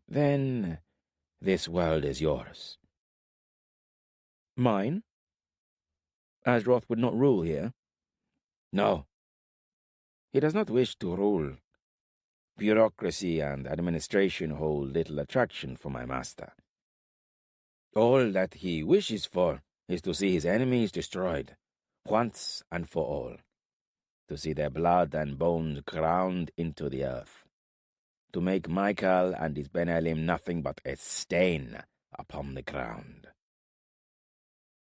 then this world is yours. Mine? Asroth would not rule here. No. He does not wish to rule. Bureaucracy and administration hold little attraction for my master. All that he wishes for is to see his enemies destroyed, once and for all, to see their blood and bones ground into the earth, to make Michael and his Ben Elim nothing but a stain upon the ground.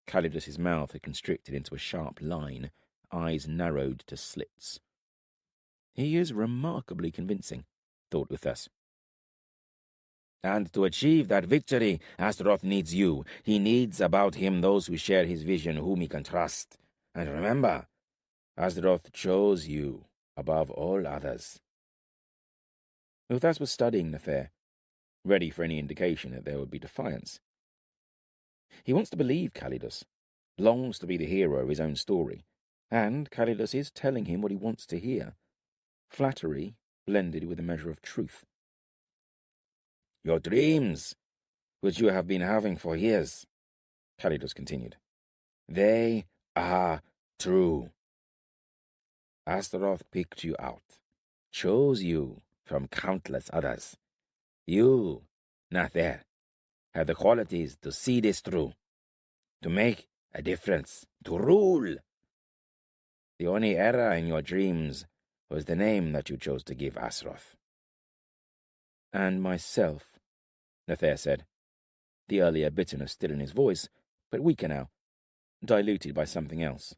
Calidus's mouth had constricted into a sharp line, eyes narrowed to slits. He is remarkably convincing, thought Uthas. And to achieve that victory, Asroth needs you. He needs about him those who share his vision, whom he can trust. And remember, Asroth chose you above all others. Uthas was studying Nathair, ready for any indication that there would be defiance. He wants to believe Calidus, longs to be the hero of his own story, and Calidus is telling him what he wants to hear. Flattery blended with a measure of truth. Your dreams, which you have been having for years, Calidus continued, they are true. Asroth picked you out, chose you from countless others. You, Nathair, have the qualities to see this through, to make a difference, to rule. The only error in your dreams was the name that you chose to give Asroth. And myself, Nathair said, the earlier bitterness still in his voice, but weaker now, diluted by something else.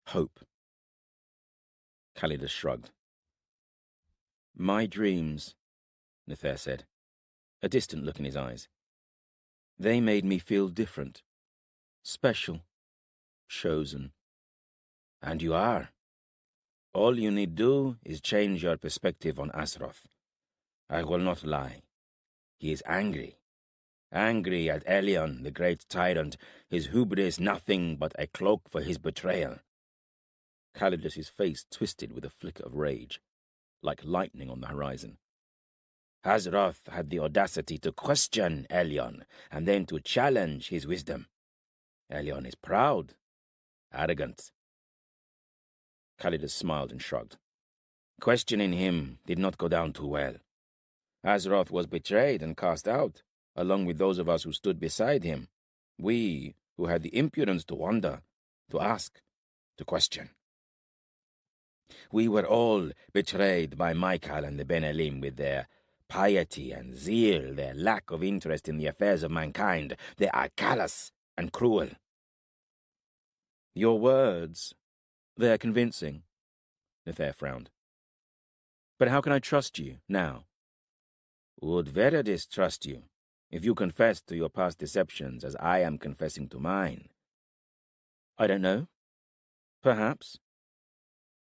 Hope. Calidus shrugged. My dreams, Nathair said, a distant look in his eyes. They made me feel different, special, chosen. And you are. All you need do is change your perspective on Asroth. I will not lie. He is angry. Angry at Elion, the great tyrant, his hubris nothing but a cloak for his betrayal. Calidus's face twisted with a flicker of rage, like lightning on the horizon. Asroth had the audacity to question Elion, and then to challenge his wisdom. Elion is proud, arrogant. Calidus smiled and shrugged. Questioning him did not go down too well. Asroth was betrayed and cast out, along with those of us who stood beside him. We who had the impudence to wonder, to ask, to question. We were all betrayed by Michael and the Ben Elim with their piety and zeal, their lack of interest in the affairs of mankind. They are callous and cruel. Your words, they're convincing, Nathair frowned. But how can I trust you now? Would Veredis trust you if you confessed to your past deceptions as I am confessing to mine? I don't know. Perhaps.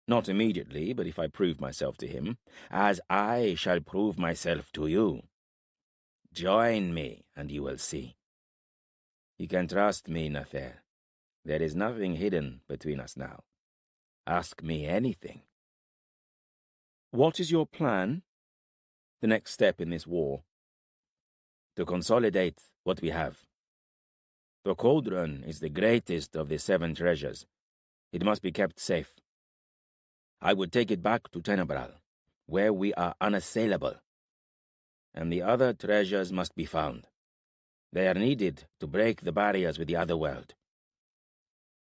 Not immediately, but if I prove myself to him, as I shall prove myself to you. Join me, and you will see. You can trust me, Nathair. There is nothing hidden between us now. Ask me anything. What is your plan? The next step in this war? To consolidate what we have. The Cauldron is the greatest of the 7 treasures. It must be kept safe. I would take it back to Tenebral, where we are unassailable. And the other treasures must be found. They are needed to break the barriers with the other world.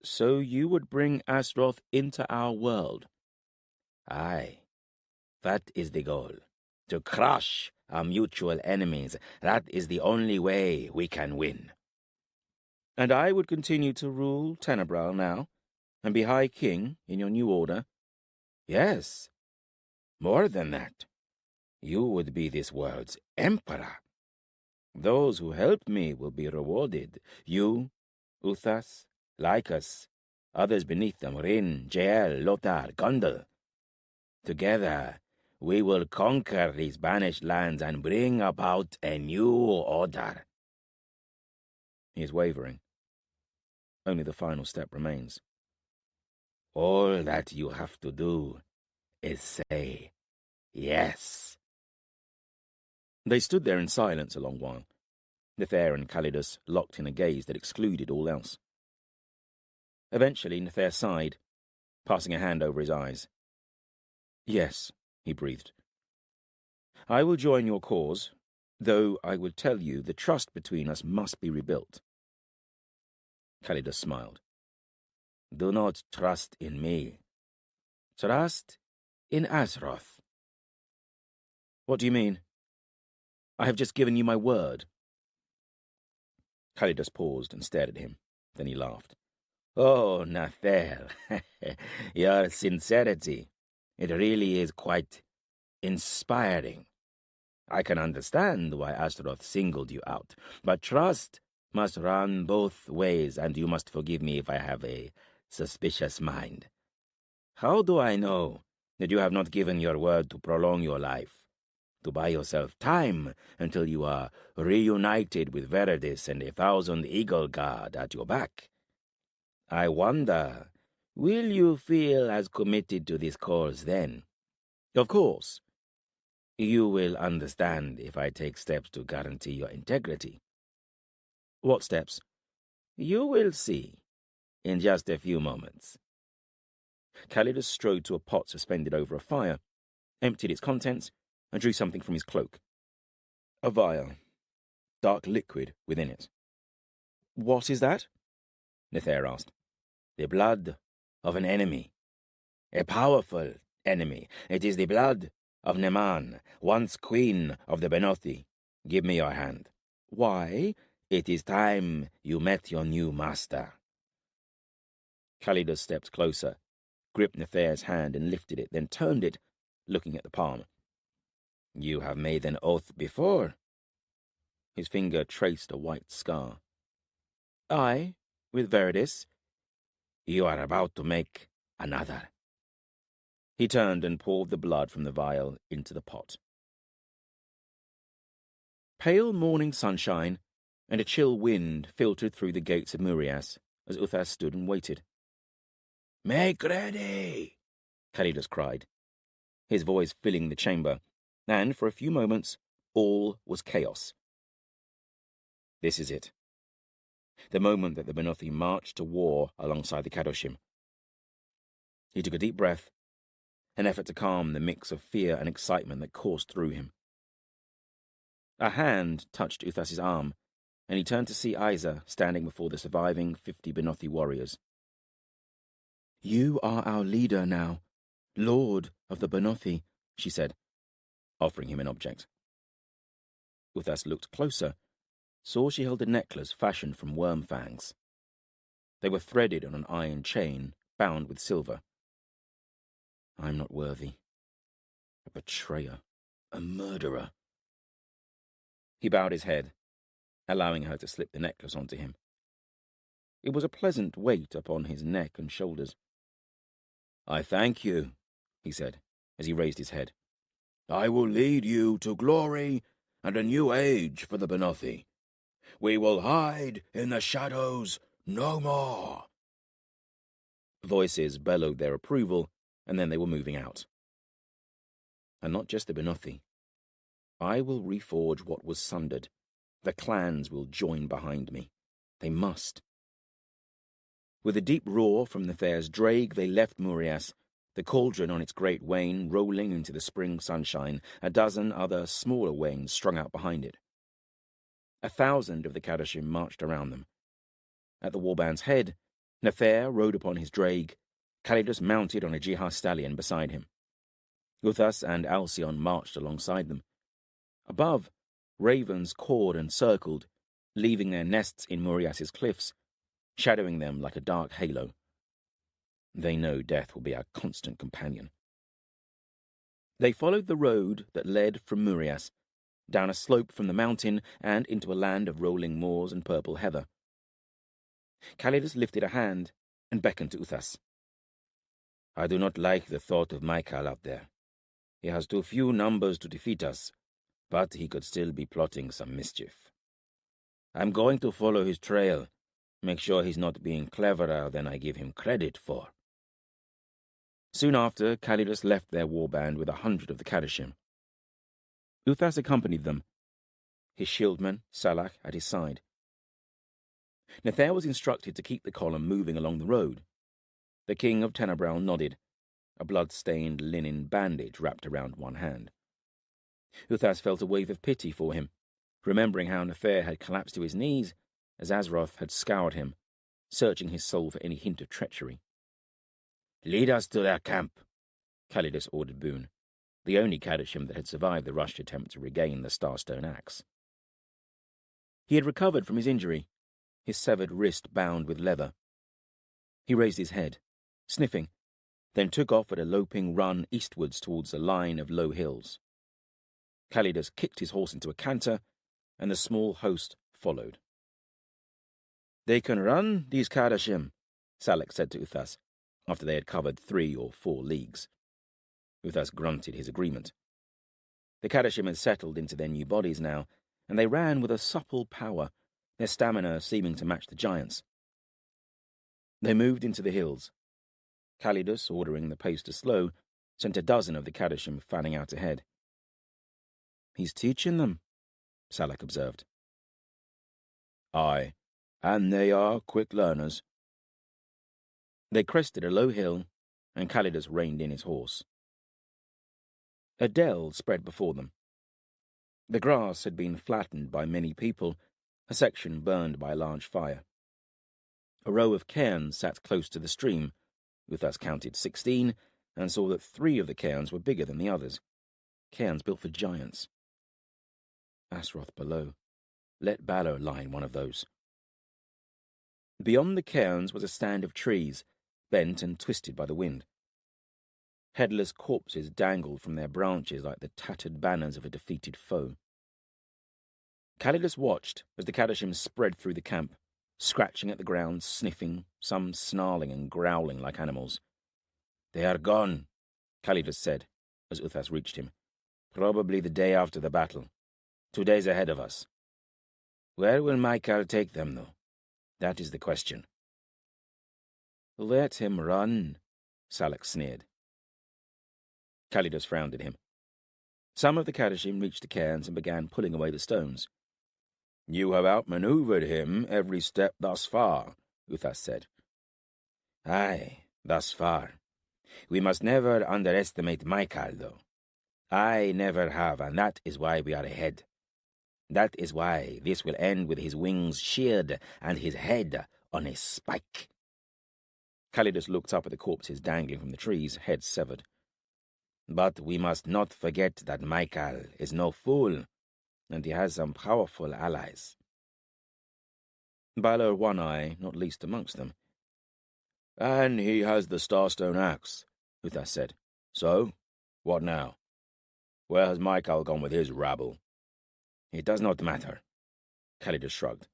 So you would bring Asroth into our world? Aye. That is the goal. To crush our mutual enemies. That is the only way we can win. And I would continue to rule Tenebral now, and be High King in your new order? Yes. More than that. You would be this world's emperor. Those who help me will be rewarded. You, Uthas, Lycus, others beneath them, Rhin, Jael, Lothar, Gondel. Together, we will conquer these banished lands and bring about a new order. He is wavering. Only the final step remains. All that you have to do is say yes. They stood there in silence a long while, Nathair and Calidus locked in a gaze that excluded all else. Eventually, Nathair sighed, passing a hand over his eyes. Yes, he breathed. I will join your cause, though I will tell you the trust between us must be rebuilt. Calidus smiled. Do not trust in me. Trust in Asroth. What do you mean? I have just given you my word. Calidus paused and stared at him. Then he laughed. Oh, Nathair, your sincerity. It really is quite inspiring. I can understand why Asroth singled you out, but trust must run both ways, and you must forgive me if I have a suspicious mind. How do I know that you have not given your word to prolong your life, to buy yourself time until you are reunited with Veridis and 1,000 Eagle Guard at your back? I wonder, will you feel as committed to this cause then? Of course. You will understand if I take steps to guarantee your integrity. What steps? You will see in just a few moments. Calidus strode to a pot suspended over a fire, emptied its contents, and drew something from his cloak. A vial, dark liquid within it. What is that? Nathair asked. The blood of an enemy. A powerful enemy. It is the blood of Neman, once queen of the Benothi. Give me your hand. Why? It is time you met your new master. Calidus stepped closer, gripped Nathair's hand and lifted it, then turned it, looking at the palm. You have made an oath before. His finger traced a white scar. I, with Veridis. You are about to make another. He turned and poured the blood from the vial into the pot. Pale morning sunshine and a chill wind filtered through the gates of Murias as Uthas stood and waited. Make ready! Calidus cried, his voice filling the chamber, and for a few moments all was chaos. This is it. The moment that the Benothi marched to war alongside the Kadoshim. He took a deep breath, an effort to calm the mix of fear and excitement that coursed through him. A hand touched Uthas's arm, and he turned to see Isa standing before the surviving 50 Benothi warriors. You are our leader now, Lord of the Benothi, she said, offering him an object. Uthas looked closer, saw she held a necklace fashioned from worm fangs. They were threaded on an iron chain, bound with silver. I am not worthy. A betrayer. A murderer. He bowed his head, allowing her to slip the necklace onto him. It was a pleasant weight upon his neck and shoulders. I thank you, he said, as he raised his head. I will lead you to glory and a new age for the Benothi. We will hide in the shadows no more. Voices bellowed their approval, and then they were moving out. And not just the Benothi. I will reforge what was sundered. The clans will join behind me. They must. With a deep roar from Nathair's drake, they left Murias, the cauldron on its great wain rolling into the spring sunshine, a dozen other smaller wains strung out behind it. 1,000 of the Kadoshim marched around them. At the warband's head, Nathair rode upon his drake, Calidus mounted on a Jihar stallion beside him. Uthas and Alcyone marched alongside them. Above, ravens cawed and circled, leaving their nests in Murias's cliffs, shadowing them like a dark halo. They know death will be our constant companion. They followed the road that led from Murias, down a slope from the mountain and into a land of rolling moors and purple heather. Calidus lifted a hand and beckoned to Uthas. I do not like the thought of Michael out there. He has too few numbers to defeat us, but he could still be plotting some mischief. I'm going to follow his trail, make sure he's not being cleverer than I give him credit for. Soon after, Calidus left their warband with 100 of the Kadoshim. Uthas accompanied them, his shieldman, Salak, at his side. Nathair was instructed to keep the column moving along the road. The king of Tenebral nodded, a blood-stained linen bandage wrapped around one hand. Uthas felt a wave of pity for him, remembering how Nathair had collapsed to his knees as Asroth had scoured him, searching his soul for any hint of treachery. "Lead us to their camp," Calidus ordered Boone, the only Kadoshim that had survived the rushed attempt to regain the Starstone axe. He had recovered from his injury, his severed wrist bound with leather. He raised his head, sniffing, then took off at a loping run eastwards towards a line of low hills. Calidus kicked his horse into a canter, and the small host followed. "They can run, these Kadoshim," Salak said to Uthas, after they had covered 3 or 4 leagues. Uthas grunted his agreement. The Kadoshim had settled into their new bodies now, and they ran with a supple power, their stamina seeming to match the giants. They moved into the hills. Calidus, ordering the pace to slow, sent a dozen of the Kadoshim fanning out ahead. "He's teaching them," Salak observed. "Aye, and they are quick learners." They crested a low hill, and Calidus reined in his horse. A dell spread before them. The grass had been flattened by many people, a section burned by a large fire. A row of cairns sat close to the stream. Uthas counted 16, and saw that 3 of the cairns were bigger than the others. Cairns built for giants. Asroth below. Let Balor line one of those. Beyond the cairns was a stand of trees, bent and twisted by the wind. Headless corpses dangled from their branches like the tattered banners of a defeated foe. Calidus watched as the Kadoshim spread through the camp, scratching at the ground, sniffing, some snarling and growling like animals. "They are gone," Calidus said, as Uthas reached him. "Probably the day after the battle. 2 days ahead of us. Where will Michael take them, though? That is the question." "Let him run," Salak sneered. Calidus frowned at him. Some of the Kadoshim reached the cairns and began pulling away the stones. "You have outmaneuvered him every step thus far," Uthas said. "Aye, thus far. We must never underestimate Michael, though. I never have, and that is why we are ahead. That is why this will end with his wings sheared and his head on a spike." Calidus looked up at the corpses dangling from the trees, heads severed. "But we must not forget that Michael is no fool, and he has some powerful allies." Balor One-Eye, not least amongst them. "And he has the Starstone axe," Uthas said. "So, what now? Where has Michael gone with his rabble?" "It does not matter," Calidus shrugged.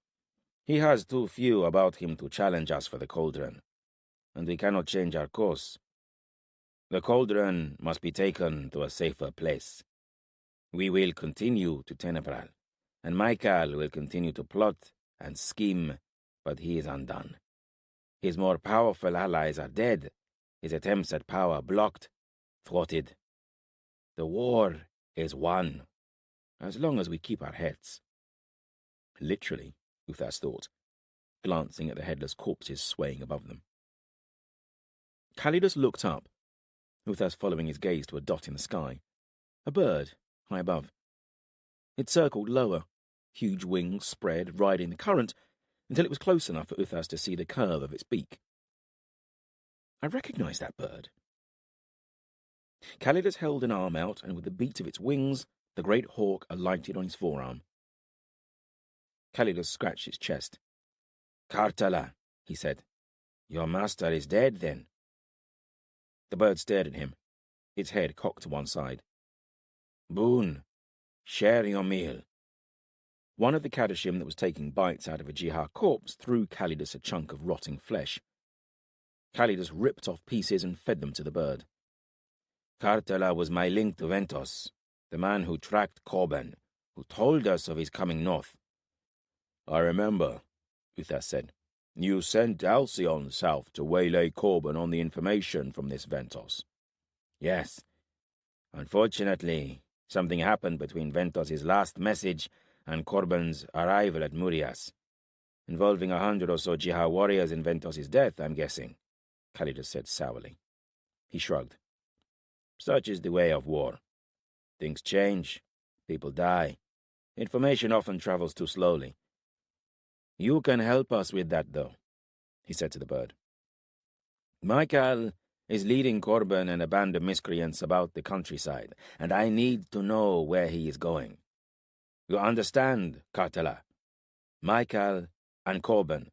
"He has too few about him to challenge us for the Cauldron, and we cannot change our course. The Cauldron must be taken to a safer place. We will continue to Tenebral, and Michael will continue to plot and scheme, but he is undone. His more powerful allies are dead, his attempts at power blocked, thwarted. The war is won, as long as we keep our heads." Literally, Uthas thought, glancing at the headless corpses swaying above them. Calidus looked up, Uthas following his gaze to a dot in the sky, a bird high above. It circled lower, huge wings spread, riding the current, until it was close enough for Uthas to see the curve of its beak. "I recognize that bird." Calidus held an arm out, and with the beat of its wings, the great hawk alighted on his forearm. Calidus scratched his chest. "Kartala," he said. "Your master is dead, then?" The bird stared at him, its head cocked to one side. "Boone, Share your meal. One of the Kadoshim that was taking bites out of a Jihar corpse threw Calidus a chunk of rotting flesh. Calidus ripped off pieces and fed them to the bird. Kartala was my link to Ventos, the man who tracked Corbin, who told us of his coming north. I remember, Uthas said. You sent Alcyone south to waylay Corbin on the information from this Ventos. Yes. Unfortunately, something happened between Ventos's last message and Corbin's arrival at Murias, involving 100 or so Jihar warriors in Ventos's death, I'm guessing, Calidus said sourly. He shrugged. Such is the way of war. Things change. People die. Information often travels too slowly. You can help us with that, though, he said to the bird. Michael is leading Corbin and a band of miscreants about the countryside, and I need to know where he is going. You understand, Kartala? Michael and Corbin.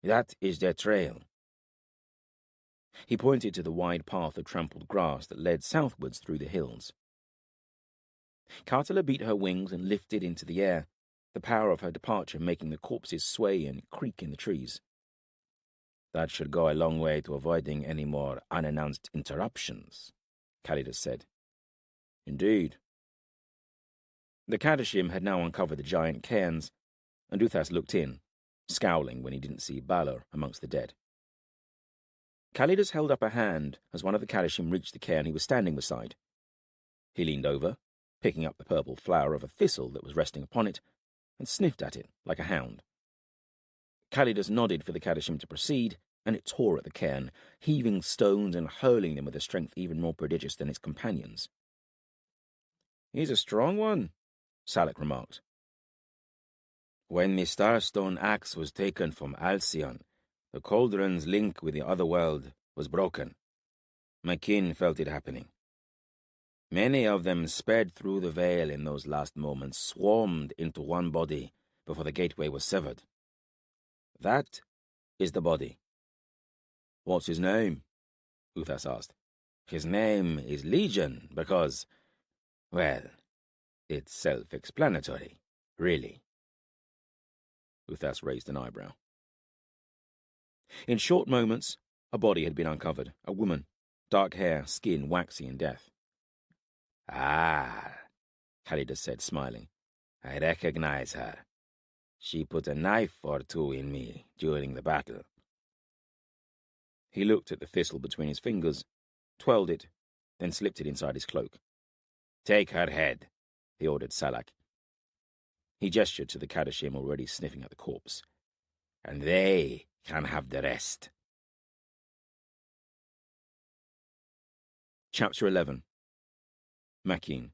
That is their trail. He pointed to the wide path of trampled grass that led southwards through the hills. Kartala beat her wings and lifted into the air, the power of her departure making the corpses sway and creak in the trees. That should go a long way to avoiding any more unannounced interruptions, Calidus said. Indeed. The Kadoshim had now uncovered the giant cairns, and Uthas looked in, scowling when he didn't see Balor amongst the dead. Calidus held up a hand as one of the Kadoshim reached the cairn he was standing beside. He leaned over, picking up the purple flower of a thistle that was resting upon it, and sniffed at it like a hound. Calidus nodded for the Kadoshim to proceed, and it tore at the cairn, heaving stones and hurling them with a strength even more prodigious than its companions. He's a strong one, Salak remarked. When the Starstone axe was taken from Alcyone, the Cauldron's link with the other world was broken. My kin felt it happening. Many of them sped through the veil in those last moments, swarmed into one body before the gateway was severed. That is the body. What's his name? Uthas asked. His name is Legion because, well, it's self-explanatory, really. Uthas raised an eyebrow. In short moments, a body had been uncovered, a woman, dark hair, skin waxy in death. Ah, Calidus said, smiling. I recognize her. She put a knife or two in me during the battle. He looked at the thistle between his fingers, twirled it, then slipped it inside his cloak. Take her head, he ordered Salak. He gestured to the Kadoshim already sniffing at the corpse. And they can have the rest. Chapter 11. Makeen.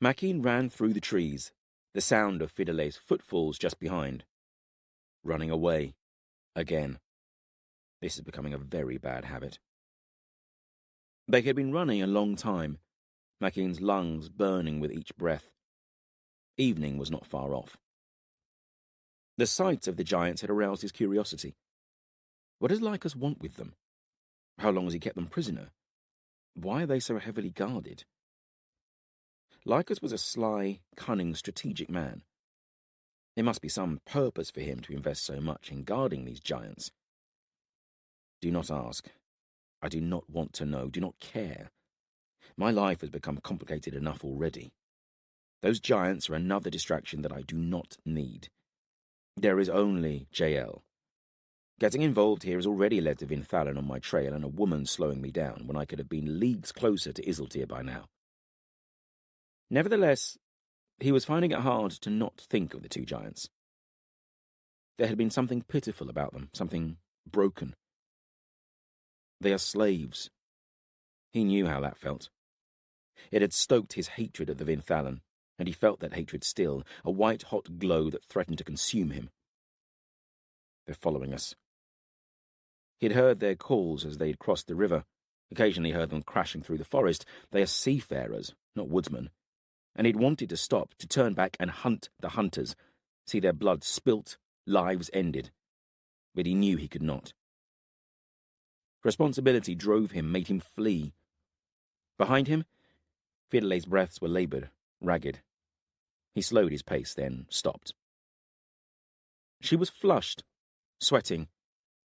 Makeen ran through the trees, the sound of Fidele's footfalls just behind. Running away. Again. This is becoming a very bad habit. They had been running a long time, Makeen's lungs burning with each breath. Evening was not far off. The sight of the giants had aroused his curiosity. What does Lycus want with them? How long has he kept them prisoner? Why are they so heavily guarded? Lycus was a sly, cunning, strategic man. There must be some purpose for him to invest so much in guarding these giants. Do not ask. I do not want to know, do not care. My life has become complicated enough already. Those giants are another distraction that I do not need. There is only JL. Getting involved here has already led to Vinthalan on my trail and a woman slowing me down when I could have been leagues closer to Isiltir by now. Nevertheless, he was finding it hard to not think of the two giants. There had been something pitiful about them, something broken. They are slaves. He knew how that felt. It had stoked his hatred of the Vinthalan, and he felt that hatred still, a white-hot glow that threatened to consume him. They're following us. He had heard their calls as they had crossed the river, occasionally heard them crashing through the forest. They are seafarers, not woodsmen, and he'd wanted to stop, to turn back and hunt the hunters, see their blood spilt, lives ended. But he knew he could not. Responsibility drove him, made him flee. Behind him, Fidelay's breaths were laboured, ragged. He slowed his pace, then stopped. She was flushed, sweating,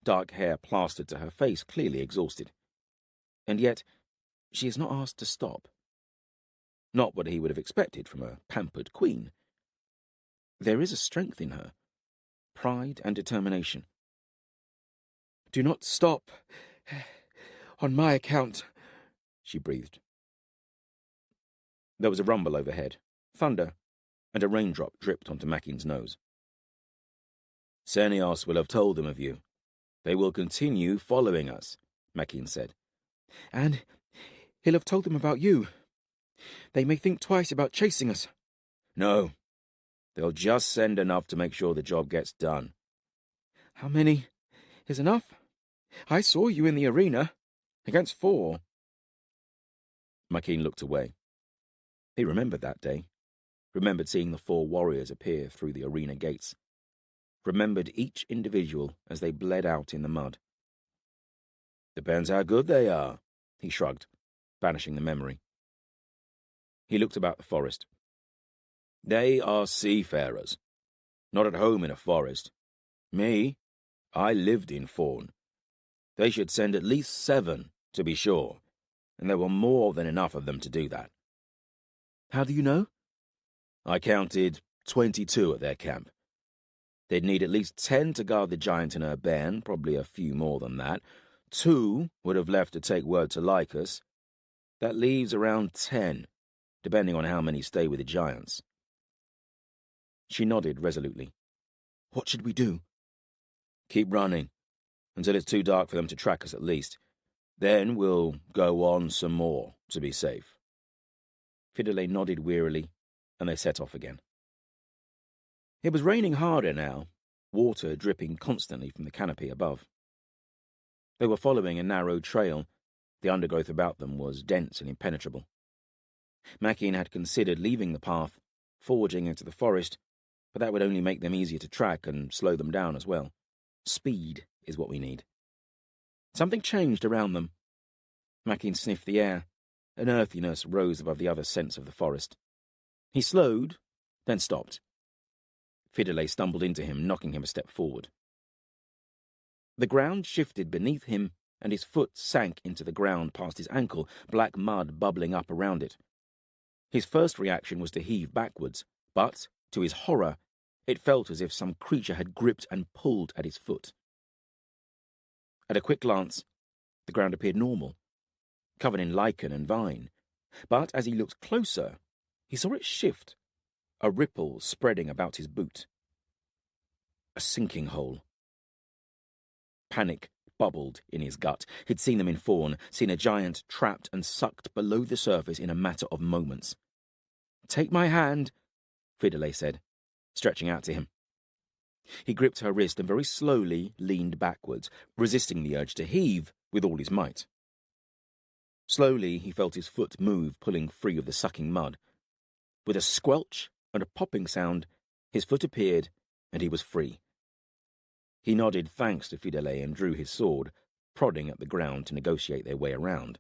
dark hair plastered to her face, clearly exhausted. And yet, she is not asked to stop. Not what he would have expected from a pampered queen. There is a strength in her, pride and determination. "Do not stop, on my account," she breathed. There was a rumble overhead, thunder, and a raindrop dripped onto Makin's nose. "Senios will have told them of you. They will continue following us," Makin said. "And he'll have told them about you. They may think twice about chasing us." "No. They'll just send enough to make sure the job gets done." "How many is enough? I saw you in the arena, against 4. Makin looked away. He remembered that day. Remembered seeing the 4 warriors appear through the arena gates. Remembered each individual as they bled out in the mud. "Depends how good they are," he shrugged, banishing the memory. He looked about the forest. "They are seafarers, not at home in a forest. Me, I lived in Fawn. They should send at least 7, to be sure, and there were more than enough of them to do that." "How do you know?" "I counted 22 at their camp. They'd need at least 10 to guard the giant and her bairn, probably a few more than that. 2 would have left to take word to Lycus. That leaves around 10, depending on how many stay with the giants." She nodded resolutely. "What should we do?" "Keep running, until it's too dark for them to track us at least. Then we'll go on some more, to be safe." Fidelay nodded wearily, and they set off again. It was raining harder now, water dripping constantly from the canopy above. They were following a narrow trail. The undergrowth about them was dense and impenetrable. Makin had considered leaving the path, forging into the forest, but that would only make them easier to track and slow them down as well. Speed is what we need. Something changed around them. Makin sniffed the air. An earthiness rose above the other scents of the forest. He slowed, then stopped. Fidelay stumbled into him, knocking him a step forward. The ground shifted beneath him, and his foot sank into the ground past his ankle, black mud bubbling up around it. His first reaction was to heave backwards, but, to his horror, it felt as if some creature had gripped and pulled at his foot. At a quick glance, the ground appeared normal, covered in lichen and vine, but as he looked closer, he saw it shift, a ripple spreading about his boot. A sinking hole. Panic bubbled in his gut. He'd seen them in Fawn, seen a giant trapped and sucked below the surface in a matter of moments. "Take my hand," Fidelay said, stretching out to him. He gripped her wrist and very slowly leaned backwards, resisting the urge to heave with all his might. Slowly he felt his foot move, pulling free of the sucking mud. With a squelch and a popping sound, his foot appeared, and he was free. He nodded thanks to Fidelay and drew his sword, prodding at the ground to negotiate their way around.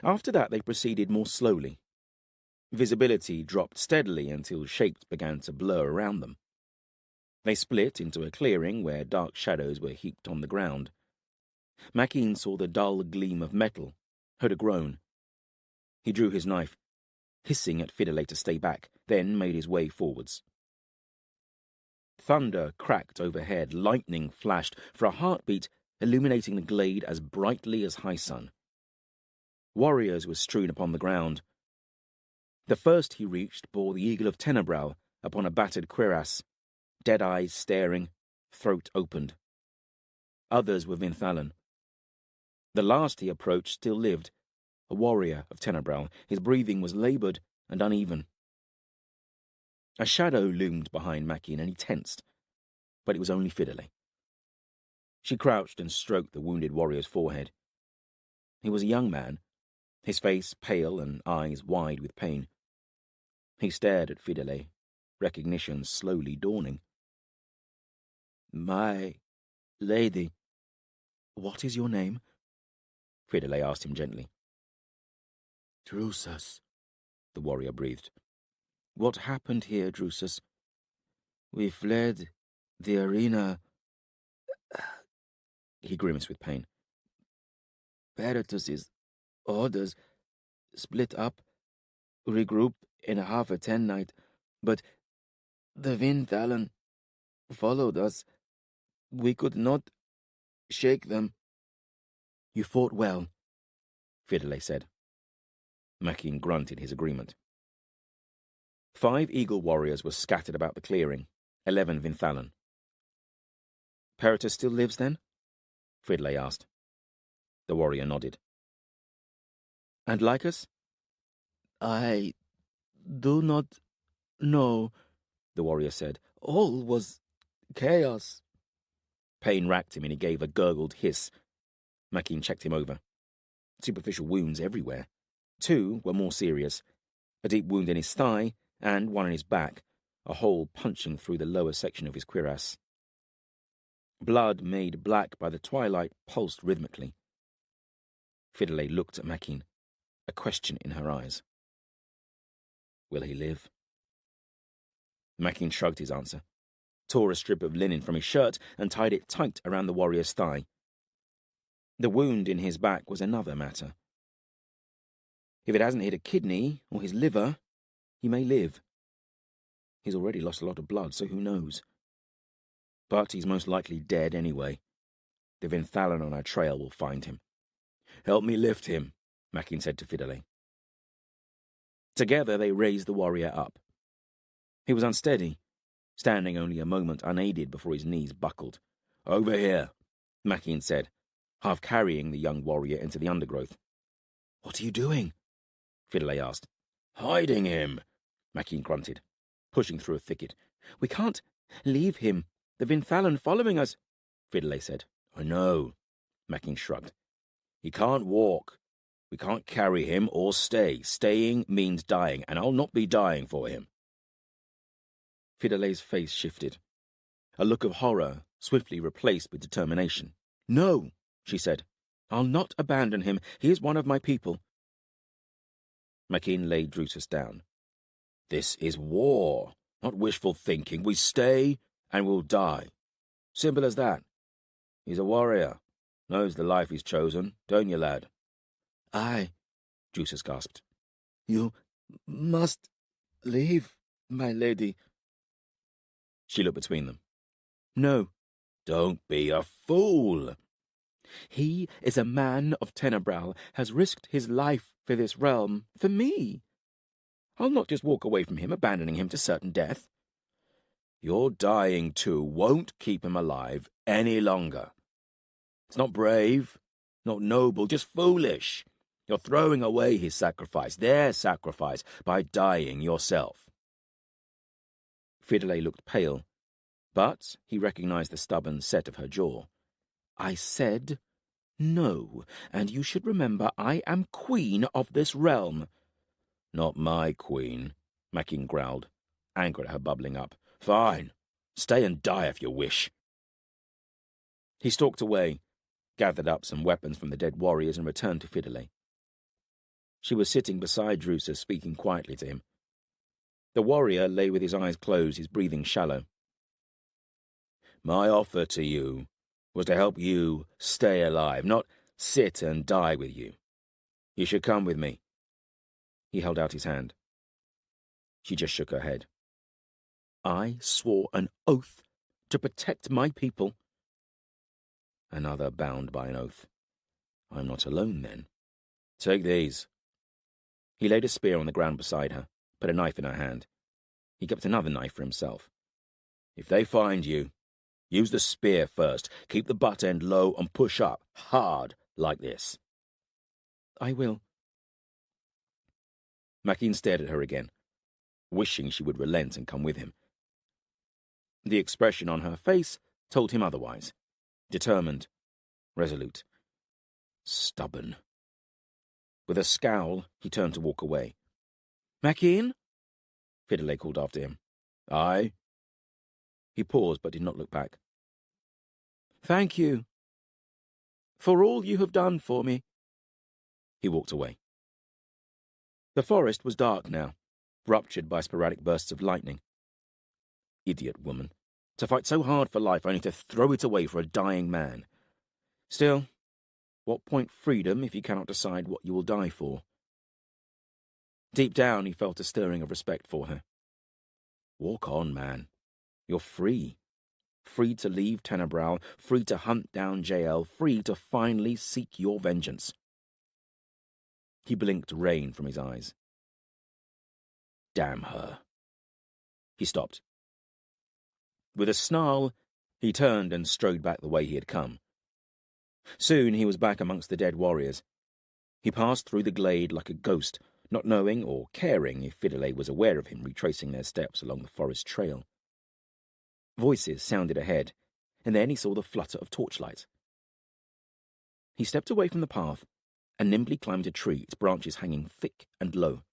After that they proceeded more slowly. Visibility dropped steadily until shapes began to blur around them. They split into a clearing where dark shadows were heaped on the ground. Makin saw the dull gleam of metal, heard a groan. He drew his knife, hissing at Fidelay to stay back, then made his way forwards. Thunder cracked overhead, lightning flashed, for a heartbeat, illuminating the glade as brightly as high sun. Warriors were strewn upon the ground. The first he reached bore the eagle of Tenebral upon a battered cuirass, dead eyes staring, throat opened. Others were Vinthalan. The last he approached still lived, a warrior of Tenebral. His breathing was laboured and uneven. A shadow loomed behind Makin, and he tensed, but it was only Fidelay. She crouched and stroked the wounded warrior's forehead. He was a young man, his face pale and eyes wide with pain. He stared at Fidelay, recognition slowly dawning. "My lady, what is your name?" Fidelay asked him gently. Drusus, the warrior breathed. What happened here, Drusus? We fled the arena. He grimaced with pain. Peritus's orders split up, regroup in a 10 night, but the Vinthalan followed us. We could not shake them. You fought well, Fidelay said. Makin grunted his agreement. 5 eagle warriors were scattered about the clearing, 11 Vinthalan. Peritus still lives, then? Fidelay asked. The warrior nodded. And Lycus? I do not know, the warrior said. All was chaos. Pain racked him and he gave a gurgled hiss. Makin checked him over. Superficial wounds everywhere. 2 were more serious. A deep wound in his thigh and one in his back, a hole punching through the lower section of his cuirass. Blood made black by the twilight pulsed rhythmically. Fidelay looked at Makin, a question in her eyes. Will he live? Makin shrugged his answer, tore a strip of linen from his shirt and tied it tight around the warrior's thigh. The wound in his back was another matter. If it hasn't hit a kidney or his liver, he may live. He's already lost a lot of blood, so who knows? But he's most likely dead anyway. The Vinthalan on our trail will find him. Help me lift him, Makin said to Fidelay. Together they raised the warrior up. He was unsteady, standing only a moment unaided before his knees buckled. Over here, Makin said, half carrying the young warrior into the undergrowth. What are you doing? Fidelay asked. Hiding him, Makin grunted, pushing through a thicket. We can't leave him. The Vinthalan following us, Fidelay said. I know, Makin shrugged. He can't walk. We can't carry him or stay. Staying means dying, and I'll not be dying for him. Fidelay's face shifted. A look of horror swiftly replaced with determination. No, she said. I'll not abandon him. He is one of my people. Makin laid Drusus down. This is war, not wishful thinking. We stay and we'll die. Simple as that. He's a warrior. Knows the life he's chosen, don't you, lad? Aye, Drusus gasped. You must leave, my lady. She looked between them. No. Don't be a fool. He is a man of Tenebral, has risked his life for this realm, for me. I'll not just walk away from him, abandoning him to certain death. Your dying too won't keep him alive any longer. It's not brave, not noble, just foolish. You're throwing away his sacrifice, their sacrifice, by dying yourself. Fidelay looked pale, but he recognized the stubborn set of her jaw. I said no, and you should remember I am queen of this realm. Not my queen, Makin growled, anger at her bubbling up. Fine. Stay and die if you wish. He stalked away, gathered up some weapons from the dead warriors and returned to Fidelay. She was sitting beside Drusus, speaking quietly to him. The warrior lay with his eyes closed, his breathing shallow. My offer to you was to help you stay alive, not sit and die with you. You should come with me. He held out his hand. She just shook her head. I swore an oath to protect my people. Another bound by an oath. I'm not alone, then. Take these. He laid a spear on the ground beside her, put a knife in her hand. He kept another knife for himself. If they find you, use the spear first. Keep the butt end low and push up, hard, like this. I will. Makin stared at her again, wishing she would relent and come with him. The expression on her face told him otherwise. Determined, resolute, stubborn. With a scowl, he turned to walk away. Makin? Fidelay called after him. Aye. He paused but did not look back. Thank you. For all you have done for me. He walked away. The forest was dark now, ruptured by sporadic bursts of lightning. Idiot woman. To fight so hard for life only to throw it away for a dying man. Still, what point freedom if you cannot decide what you will die for? Deep down he felt a stirring of respect for her. Walk on, man. You're free. Free to leave Tenebral, free to hunt down Jael, free to finally seek your vengeance. He blinked rain from his eyes. Damn her. He stopped. With a snarl, he turned and strode back the way he had come. Soon he was back amongst the dead warriors. He passed through the glade like a ghost, not knowing or caring if Fidele was aware of him retracing their steps along the forest trail. Voices sounded ahead, and then he saw the flutter of torchlight. He stepped away from the path and nimbly climbed a tree, its branches hanging thick and low.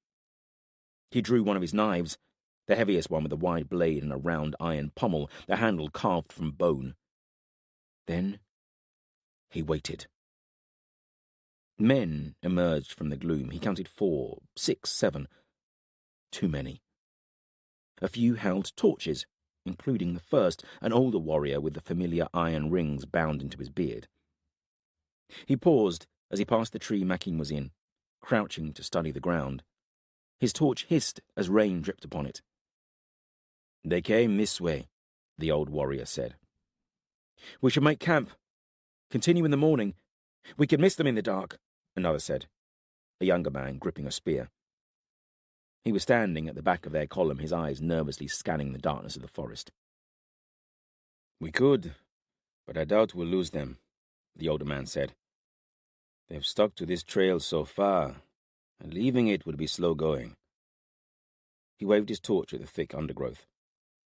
He drew one of his knives, the heaviest one with a wide blade and a round iron pommel, the handle carved from bone. Then he waited. Men emerged from the gloom. He counted 4, 6, 7. Too many. A few held torches, including the first, an older warrior with the familiar iron rings bound into his beard. He paused as he passed the tree Makin was in, crouching to study the ground. His torch hissed as rain dripped upon it. "They came this way," the old warrior said. "We should make camp. Continue in the morning. We could miss them in the dark," another said, a younger man gripping a spear. He was standing at the back of their column, his eyes nervously scanning the darkness of the forest. "We could, but I doubt we'll lose them," the older man said. "They've stuck to this trail so far, and leaving it would be slow going." He waved his torch at the thick undergrowth.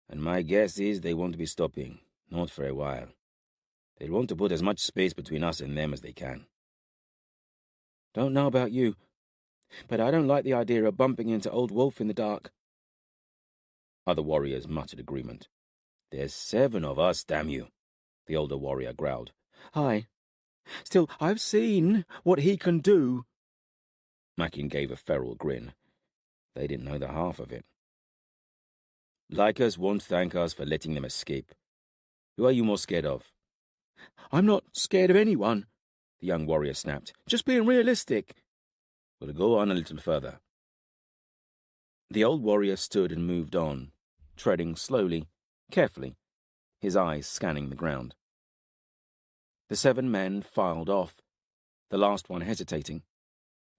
"And my guess is they won't be stopping, not for a while. They'll want to put as much space between us and them as they can." "Don't know about you, but I don't like the idea of bumping into Old Wolf in the dark." Other warriors muttered agreement. "There's 7 of us, damn you," the older warrior growled. "Aye. Still, I've seen what he can do." Makin gave a feral grin. They didn't know the half of it. "Lycus won't thank us for letting them escape. Who are you more scared of?" "I'm not scared of anyone," the young warrior snapped. "Just being realistic." "We'll go on a little further." The old warrior stood and moved on, treading slowly, carefully, his eyes scanning the ground. The 7 men filed off, the last one hesitating,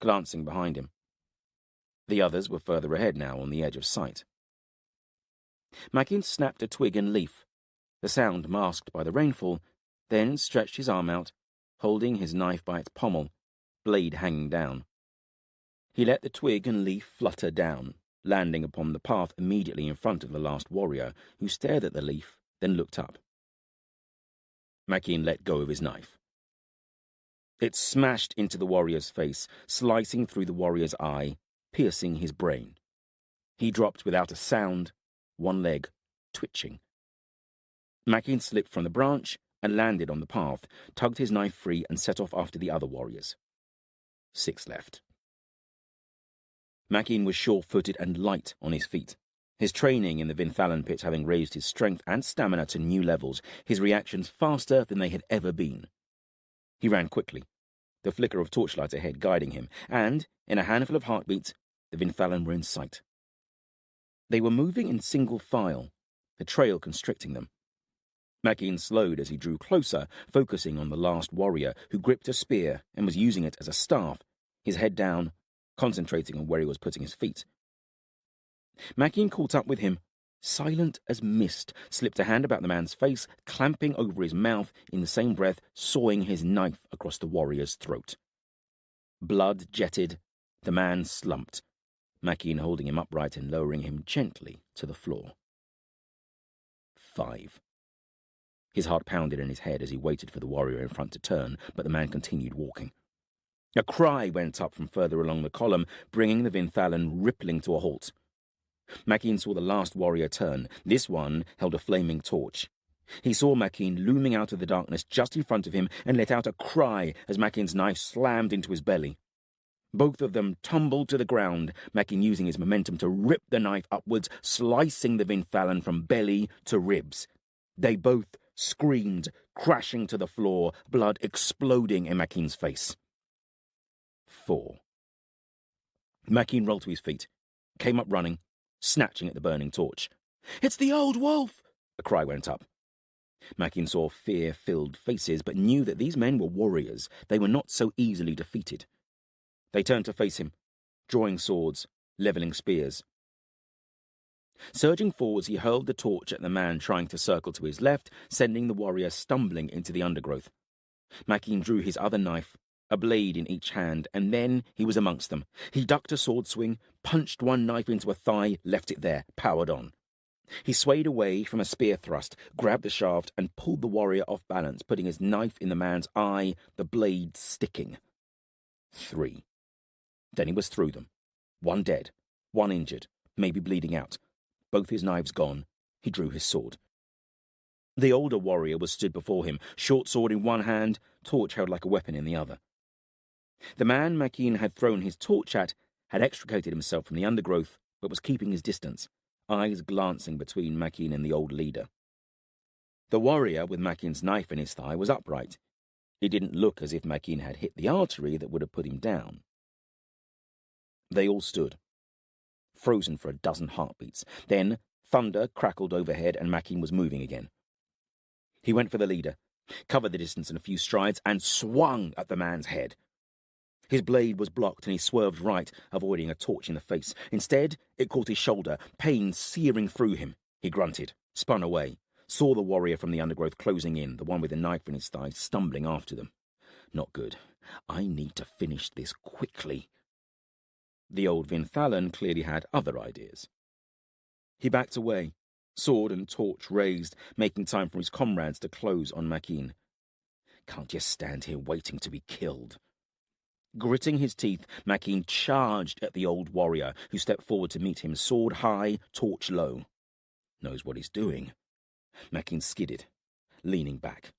glancing behind him. The others were further ahead now, on the edge of sight. Makin snapped a twig and leaf, the sound masked by the rainfall, then stretched his arm out, holding his knife by its pommel, blade hanging down. He let the twig and leaf flutter down, landing upon the path immediately in front of the last warrior, who stared at the leaf, then looked up. Makin let go of his knife. It smashed into the warrior's face, slicing through the warrior's eye, piercing his brain. He dropped without a sound, one leg twitching. Makin slipped from the branch and landed on the path, tugged his knife free and set off after the other warriors. 6 left. Makin was sure-footed and light on his feet. His training in the Vinthalan pit having raised his strength and stamina to new levels, his reactions faster than they had ever been. He ran quickly, the flicker of torchlight ahead guiding him, and, in a handful of heartbeats, the Vinthalan were in sight. They were moving in single file, the trail constricting them. Makin slowed as he drew closer, focusing on the last warrior, who gripped a spear and was using it as a staff, his head down, concentrating on where he was putting his feet. Makin caught up with him, silent as mist, slipped a hand about the man's face, clamping over his mouth, in the same breath sawing his knife across the warrior's throat. Blood jetted, the man slumped, Makin holding him upright and lowering him gently to the floor. 5. His heart pounded in his head as he waited for the warrior in front to turn, but the man continued walking. A cry went up from further along the column, bringing the Vinthalan rippling to a halt. Makin saw the last warrior turn. This one held a flaming torch. He saw Makin looming out of the darkness just in front of him and let out a cry as Makin's knife slammed into his belly. Both of them tumbled to the ground, Makin using his momentum to rip the knife upwards, slicing the Vinthalan from belly to ribs. They both screamed, crashing to the floor, blood exploding in Makin's face. 4. Makin rolled to his feet, came up running, snatching at the burning torch. "It's the old wolf!" a cry went up. Makin saw fear-filled faces, but knew that these men were warriors. They were not so easily defeated. They turned to face him, drawing swords, levelling spears. Surging forwards, he hurled the torch at the man trying to circle to his left, sending the warrior stumbling into the undergrowth. Makin drew his other knife, a blade in each hand, and then he was amongst them. He ducked a sword swing, punched one knife into a thigh, left it there, powered on. He swayed away from a spear thrust, grabbed the shaft, and pulled the warrior off balance, putting his knife in the man's eye, the blade sticking. 3. Then he was through them. One dead, one injured, maybe bleeding out. Both his knives gone, he drew his sword. The older warrior was stood before him, short sword in one hand, torch held like a weapon in the other. The man Makin had thrown his torch at had extricated himself from the undergrowth, but was keeping his distance, eyes glancing between Makin and the old leader. The warrior, with Makin's knife in his thigh, was upright. It didn't look as if Makin had hit the artery that would have put him down. They all stood, frozen for a dozen heartbeats. Then thunder crackled overhead and Makin was moving again. He went for the leader, covered the distance in a few strides, and swung at the man's head. His blade was blocked and he swerved right, avoiding a torch in the face. Instead, it caught his shoulder, pain searing through him. He grunted, spun away, saw the warrior from the undergrowth closing in, the one with the knife in his thigh, stumbling after them. Not good. I need to finish this quickly. The old Vinthalan clearly had other ideas. He backed away, sword and torch raised, making time for his comrades to close on Makin. Can't just stand here waiting to be killed. Gritting his teeth, Makin charged at the old warrior, who stepped forward to meet him, sword high, torch low. Knows what he's doing. Makin skidded, leaning back.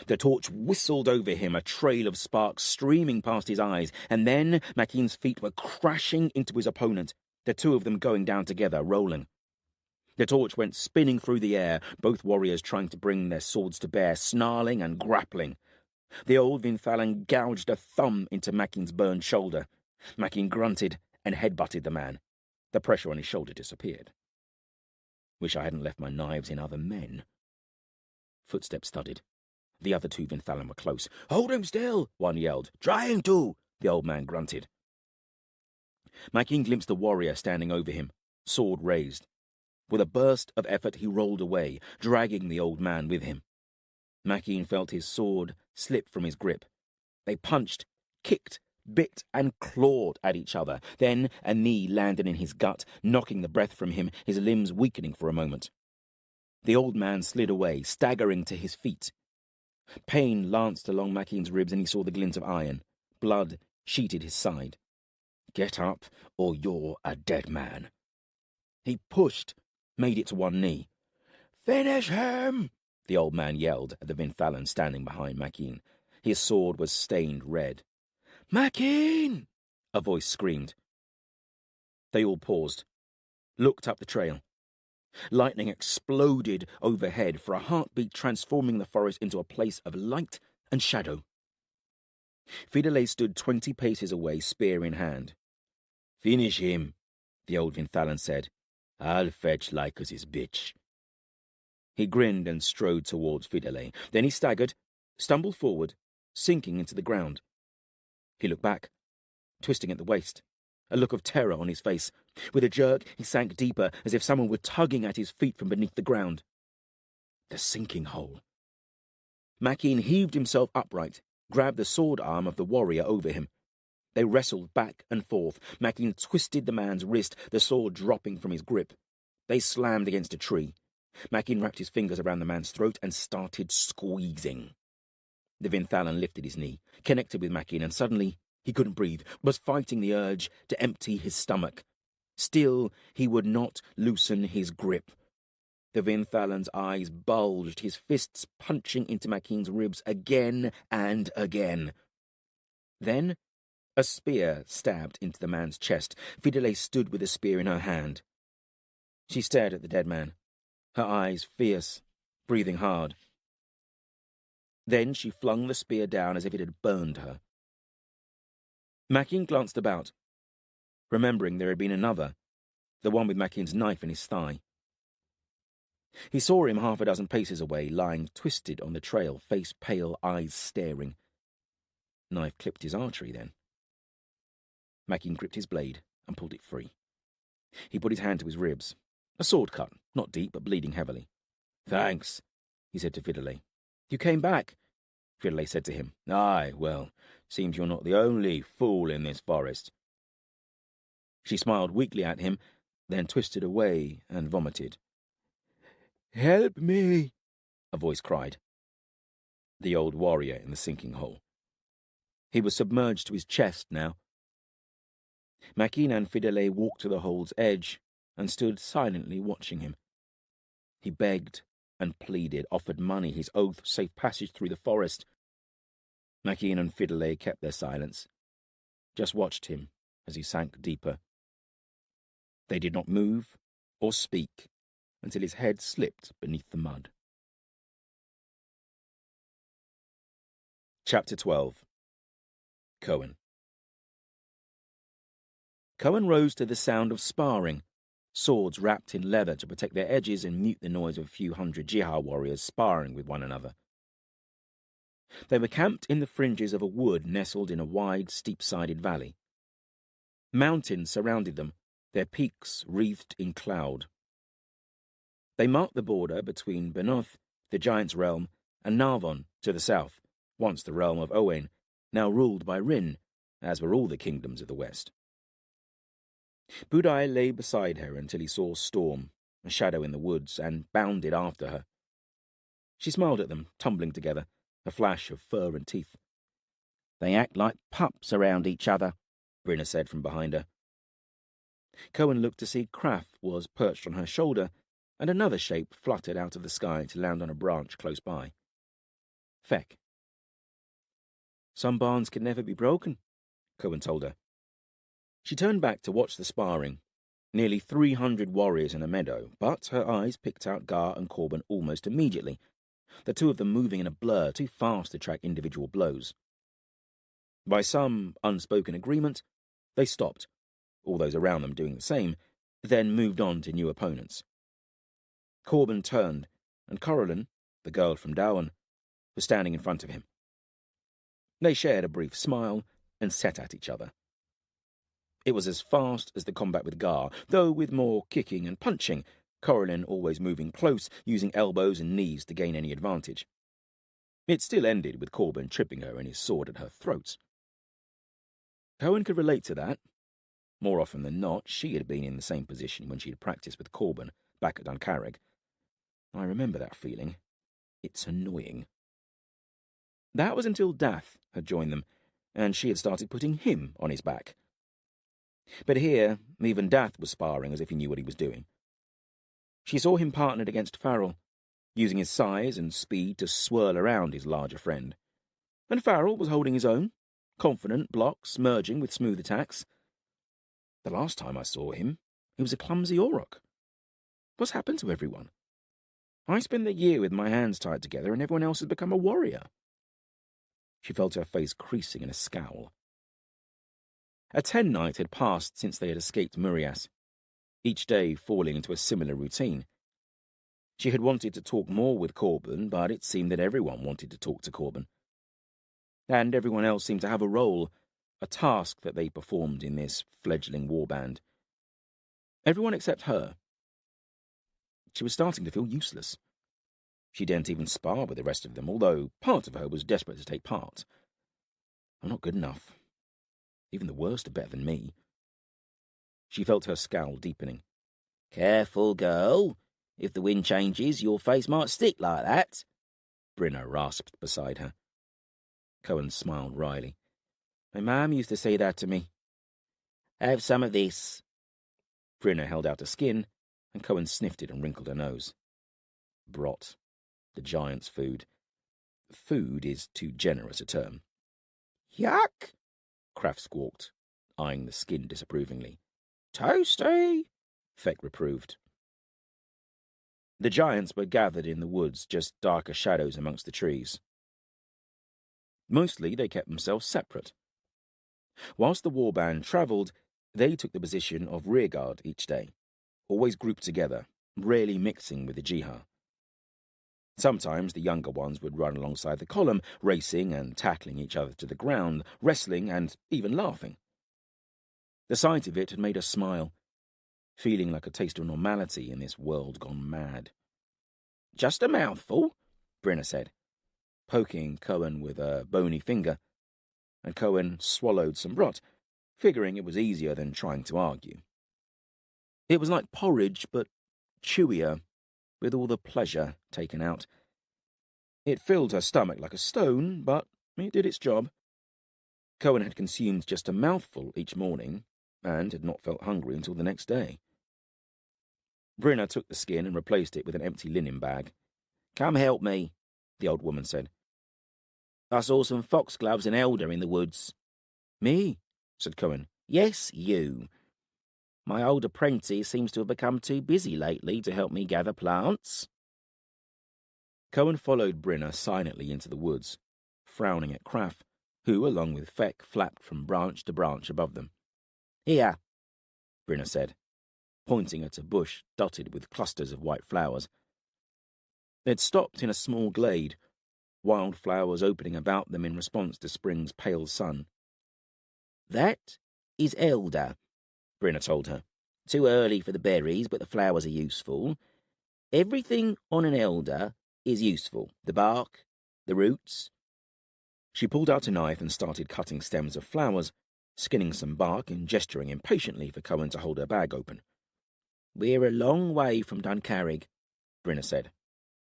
The torch whistled over him, a trail of sparks streaming past his eyes, and then Makin's feet were crashing into his opponent, the two of them going down together, rolling. The torch went spinning through the air, both warriors trying to bring their swords to bear, snarling and grappling. The old Vinthalan gouged a thumb into Makin's burned shoulder. Makin grunted and headbutted the man. The pressure on his shoulder disappeared. Wish I hadn't left my knives in other men. Footsteps thudded. The other two Vinthalan were close. "Hold him still!" one yelled. "Trying to!" the old man grunted. Makin glimpsed the warrior standing over him, sword raised. With a burst of effort, he rolled away, dragging the old man with him. Makin felt his sword slip from his grip. They punched, kicked, bit, and clawed at each other. Then a knee landed in his gut, knocking the breath from him, his limbs weakening for a moment. The old man slid away, staggering to his feet. Pain lanced along Makin's ribs, and he saw the glint of iron. Blood sheeted his side. "Get up, or you're a dead man." He pushed, made it to one knee. "Finish him!" the old man yelled at the Vinthalan standing behind Makin. His sword was stained red. "Makin!" a voice screamed. They all paused, looked up the trail. Lightning exploded overhead for a heartbeat, transforming the forest into a place of light and shadow. Fidele stood 20 paces away, spear in hand. "Finish him," the old Vinthalan said. "I'll fetch Lycus' bitch." He grinned and strode towards Fidele. Then he staggered, stumbled forward, sinking into the ground. He looked back, twisting at the waist, a look of terror on his face. With a jerk, he sank deeper, as if someone were tugging at his feet from beneath the ground. The sinking hole. Makin heaved himself upright, grabbed the sword arm of the warrior over him. They wrestled back and forth. Makin twisted the man's wrist, the sword dropping from his grip. They slammed against a tree. Makin wrapped his fingers around the man's throat and started squeezing. The Vinthalan lifted his knee, connected with Makin, and suddenly he couldn't breathe, was fighting the urge to empty his stomach. Still, he would not loosen his grip. The Vinthalan's eyes bulged, his fists punching into Makin's ribs again and again. Then A spear stabbed into the man's chest. Fidele stood with the spear in her hand. She stared at the dead man, her eyes fierce, breathing hard. Then she flung the spear down as if it had burned her. Makin glanced about, remembering there had been another, the one with Makin's knife in his thigh. He saw him 6 paces away, lying twisted on the trail, face pale, eyes staring. Knife clipped his artery, then. Makin gripped his blade and pulled it free. He put his hand to his ribs. A sword cut, not deep, but bleeding heavily. "Thanks," he said to Fidele. "You came back," Fidele said to him. "Aye, well, seems you're not the only fool in this forest." She smiled weakly at him, then twisted away and vomited. "Help me," a voice cried. The old warrior in the sinking hole. He was submerged to his chest now. Makin and Fidele walked to the hole's edge and stood silently watching him. He begged and pleaded, offered money, his oath, safe passage through the forest. Makin and Fidele kept their silence, just watched him as he sank deeper. They did not move or speak until his head slipped beneath the mud. Chapter 12. Cohen. Cohen rose to the sound of sparring, swords wrapped in leather to protect their edges and mute the noise of a few hundred Jihad warriors sparring with one another. They were camped in the fringes of a wood nestled in a wide, steep-sided valley. Mountains surrounded them, their peaks wreathed in cloud. They marked the border between Benoth, the giant's realm, and Narvon to the south, once the realm of Owain, now ruled by Rhin, as were all the kingdoms of the west. Budai lay beside her until he saw Storm, a shadow in the woods, and bounded after her. She smiled at them, tumbling together, a flash of fur and teeth. "They act like pups around each other," Brinna said from behind her. Cohen looked to see Kraft was perched on her shoulder, and another shape fluttered out of the sky to land on a branch close by. Feck. "Some bonds can never be broken," Cohen told her. She turned back to watch the sparring. Nearly 300 warriors in a meadow, but her eyes picked out Gar and Corbin almost immediately, the two of them moving in a blur, too fast to track individual blows. By some unspoken agreement, they stopped, all those around them doing the same, then moved on to new opponents. Corbin turned, and Coralyn, the girl from Dowan, was standing in front of him. They shared a brief smile and set at each other. It was as fast as the combat with Gar, though with more kicking and punching, Coralyn always moving close, using elbows and knees to gain any advantage. It still ended with Corbin tripping her and his sword at her throat. Cohen could relate to that. More often than not, she had been in the same position when she had practiced with Corbin back at Duncarrig. I remember that feeling. It's annoying. That was until Dath had joined them, and she had started putting him on his back. But here, even Dath was sparring as if he knew what he was doing. She saw him partnered against Farrell, using his size and speed to swirl around his larger friend. And Farrell was holding his own, confident blocks merging with smooth attacks. The last time I saw him, he was a clumsy auroch. What's happened to everyone? I spent the year with my hands tied together and everyone else has become a warrior. She felt her face creasing in a scowl. A 10 night had passed since they had escaped Murias, each day falling into a similar routine. She had wanted to talk more with Corbin, but it seemed that everyone wanted to talk to Corbin. And everyone else seemed to have a role, a task that they performed in this fledgling warband. Everyone except her. She was starting to feel useless. She didn't even spar with the rest of them, although part of her was desperate to take part. I'm not good enough. Even the worst are better than me. She felt her scowl deepening. "Careful, girl. If the wind changes, your face might stick like that," Brinna rasped beside her. Cohen smiled wryly. "My mum used to say that to me." "Have some of this." Brinna held out a skin, and Cohen sniffed it and wrinkled her nose. Brot. The giant's food. Food is too generous a term. "Yuck!" Kraft squawked, eyeing the skin disapprovingly. Toasty, Feck reproved. The giants were gathered in the woods, just darker shadows amongst the trees. Mostly they kept themselves separate. Whilst the warband travelled, they took the position of rearguard each day, always grouped together, rarely mixing with the jihad. Sometimes the younger ones would run alongside the column, racing and tackling each other to the ground, wrestling and even laughing. The sight of it had made us smile, feeling like a taste of normality in this world gone mad. just a mouthful, Brenna said, poking Cohen with a bony finger, and Cohen swallowed some rot, figuring it was easier than trying to argue. It was like porridge, but chewier, with all the pleasure taken out. It filled her stomach like a stone, but it did its job. Cohen had consumed just a mouthful each morning, and had not felt hungry until the next day. Brenna took the skin and replaced it with an empty linen bag. Come help me, the old woman said. I saw some foxgloves and elder in the woods. Me? Said Cohen. Yes, you. My old apprentice seems to have become too busy lately to help me gather plants. Cohen followed Brenna silently into the woods, frowning at Kraft, who, along with Feck, flapped from branch to branch above them. Here, Brenna said, pointing at a bush dotted with clusters of white flowers. They'd stopped in a small glade, wild flowers opening about them in response to spring's pale sun. That is elder, Brenna told her. Too early for the berries, but the flowers are useful. Everything on an elder is useful. The bark, the roots. She pulled out a knife and started cutting stems of flowers, skinning some bark and gesturing impatiently for Cohen to hold her bag open. We're a long way from Duncarrig, Brenna said,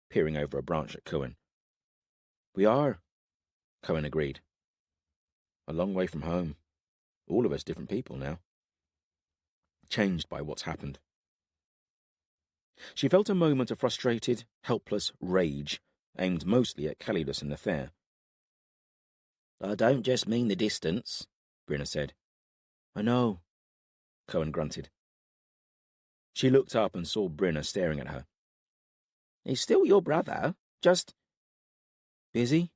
peering over a branch at Cohen. We are, Cohen agreed. A long way from home. All of us different people now. Changed by what's happened. She felt a moment of frustrated, helpless rage, aimed mostly at Calidus and Nathair. I don't just mean the distance, Brenna said. I know, Cohen grunted. She looked up and saw Brenna staring at her. He's still your brother, just... Busy?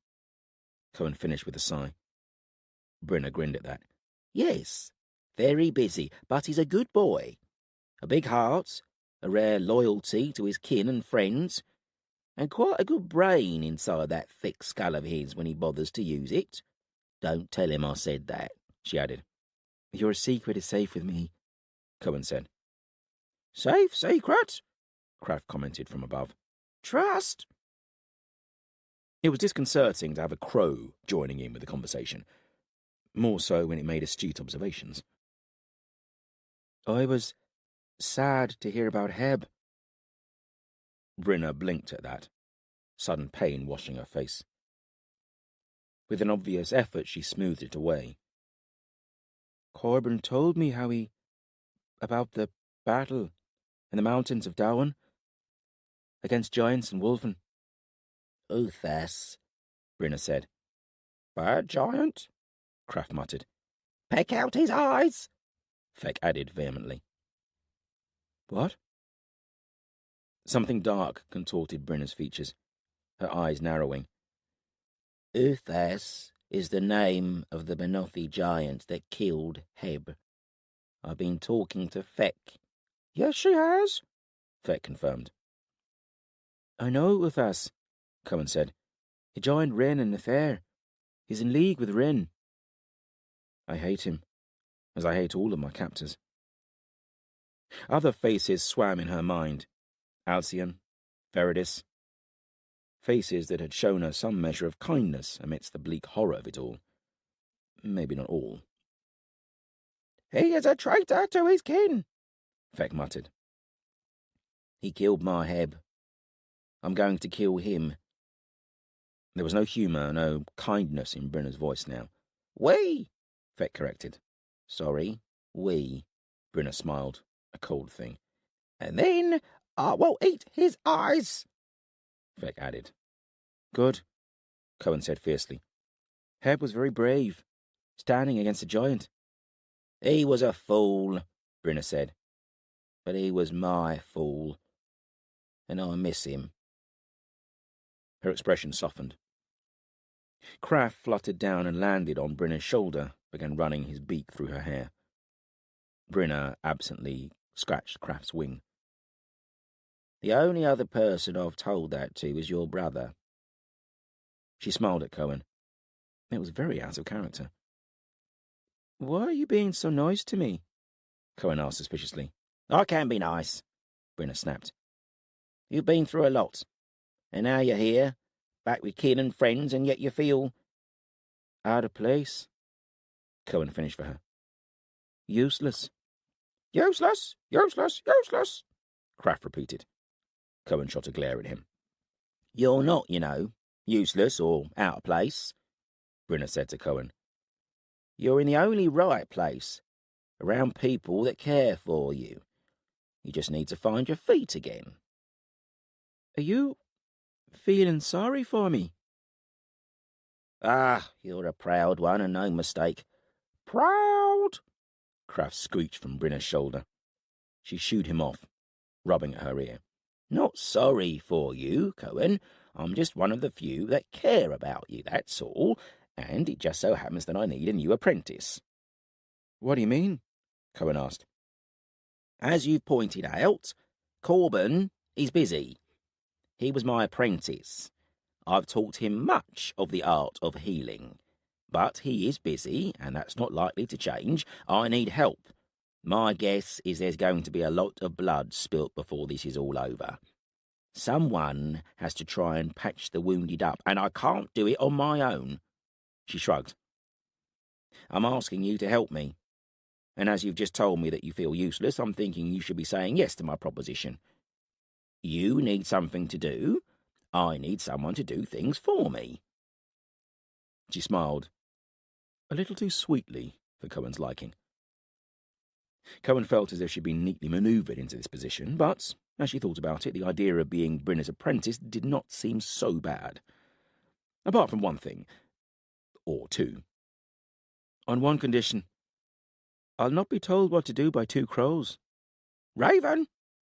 Cohen finished with a sigh. Brenna grinned at that. Yes, very busy, but he's a good boy. A big heart, a rare loyalty to his kin and friends, and quite a good brain inside that thick skull of his when he bothers to use it. Don't tell him I said that, she added. Your secret is safe with me, Cohen said. Safe secret? Kraft commented from above. Trust? It was disconcerting to have a crow joining in with the conversation, more so when it made astute observations. I was sad to hear about Heb. Brenna blinked at that, sudden pain washing her face. With an obvious effort, she smoothed it away. Corbin told me about the battle in the mountains of Dowan, against giants and wolfen. Uthas, Brenna said. Bad giant? Kraft muttered. Peck out his eyes, Feck added vehemently. What? Something dark contorted Brenna's features, her eyes narrowing. Uthas is the name of the Benothi giant that killed Heb. I've been talking to Feck. Yes, she has, Feck confirmed. I know Uthas, Cohen said. He joined Rhin and Nathair. He's in league with Rhin. I hate him, as I hate all of my captors. Other faces swam in her mind. Alcyon, Veridis. Faces that had shown her some measure of kindness amidst the bleak horror of it all. Maybe not all. He is a traitor to his kin, Feck muttered. He killed my Heb. I'm going to kill him. There was no humour, no kindness in Brenna's voice now. We, Feck corrected. Sorry, we. Brenna smiled, a cold thing. And then I will eat his eyes, Feck added. Good, Cohen said fiercely. Heb was very brave. standing against a giant. He was a fool, Brynna said. But he was my fool, and I miss him. Her expression softened. Kraft fluttered down and landed on Brynna's shoulder, began running his beak through her hair. Brynna absently scratched Kraft's wing. The only other person I've told that to is your brother. She smiled at Cohen. It was very out of character. Why are you being so nice to me? Cohen asked suspiciously. I can be nice, Brynna snapped. You've been through a lot, and now you're here, back with kin and friends, and yet you feel out of place. Cohen finished for her. Useless. Useless, useless, useless, Kraft repeated. Cohen shot a glare at him. You're not, you know, useless or out of place, Brynna said to Cohen. You're in the only right place, around people that care for you. You just need to find your feet again. Are you feeling sorry for me? Ah, you're a proud one and no mistake. Proud! Kraft screeched from Brynna's shoulder. She shooed him off, rubbing at her ear. Not sorry for you, Cohen. I'm just one of the few that care about you, that's all. And it just so happens that I need a new apprentice. What do you mean? Cohen asked. As you pointed out, Corbin is busy. He was my apprentice. I've taught him much of the art of healing. But he is busy, and that's not likely to change. I need help. My guess is there's going to be a lot of blood spilt before this is all over. Someone has to try and patch the wounded up, and I can't do it on my own. She shrugged. I'm asking you to help me. And as you've just told me that you feel useless, I'm thinking you should be saying yes to my proposition. You need something to do. I need someone to do things for me. She smiled, a little too sweetly for Cohen's liking. Cohen felt as if she'd been neatly manoeuvred into this position, but, as she thought about it, the idea of being Brynna's apprentice did not seem so bad. Apart from one thing, or two. On one condition. I'll not be told what to do by two crows. Raven,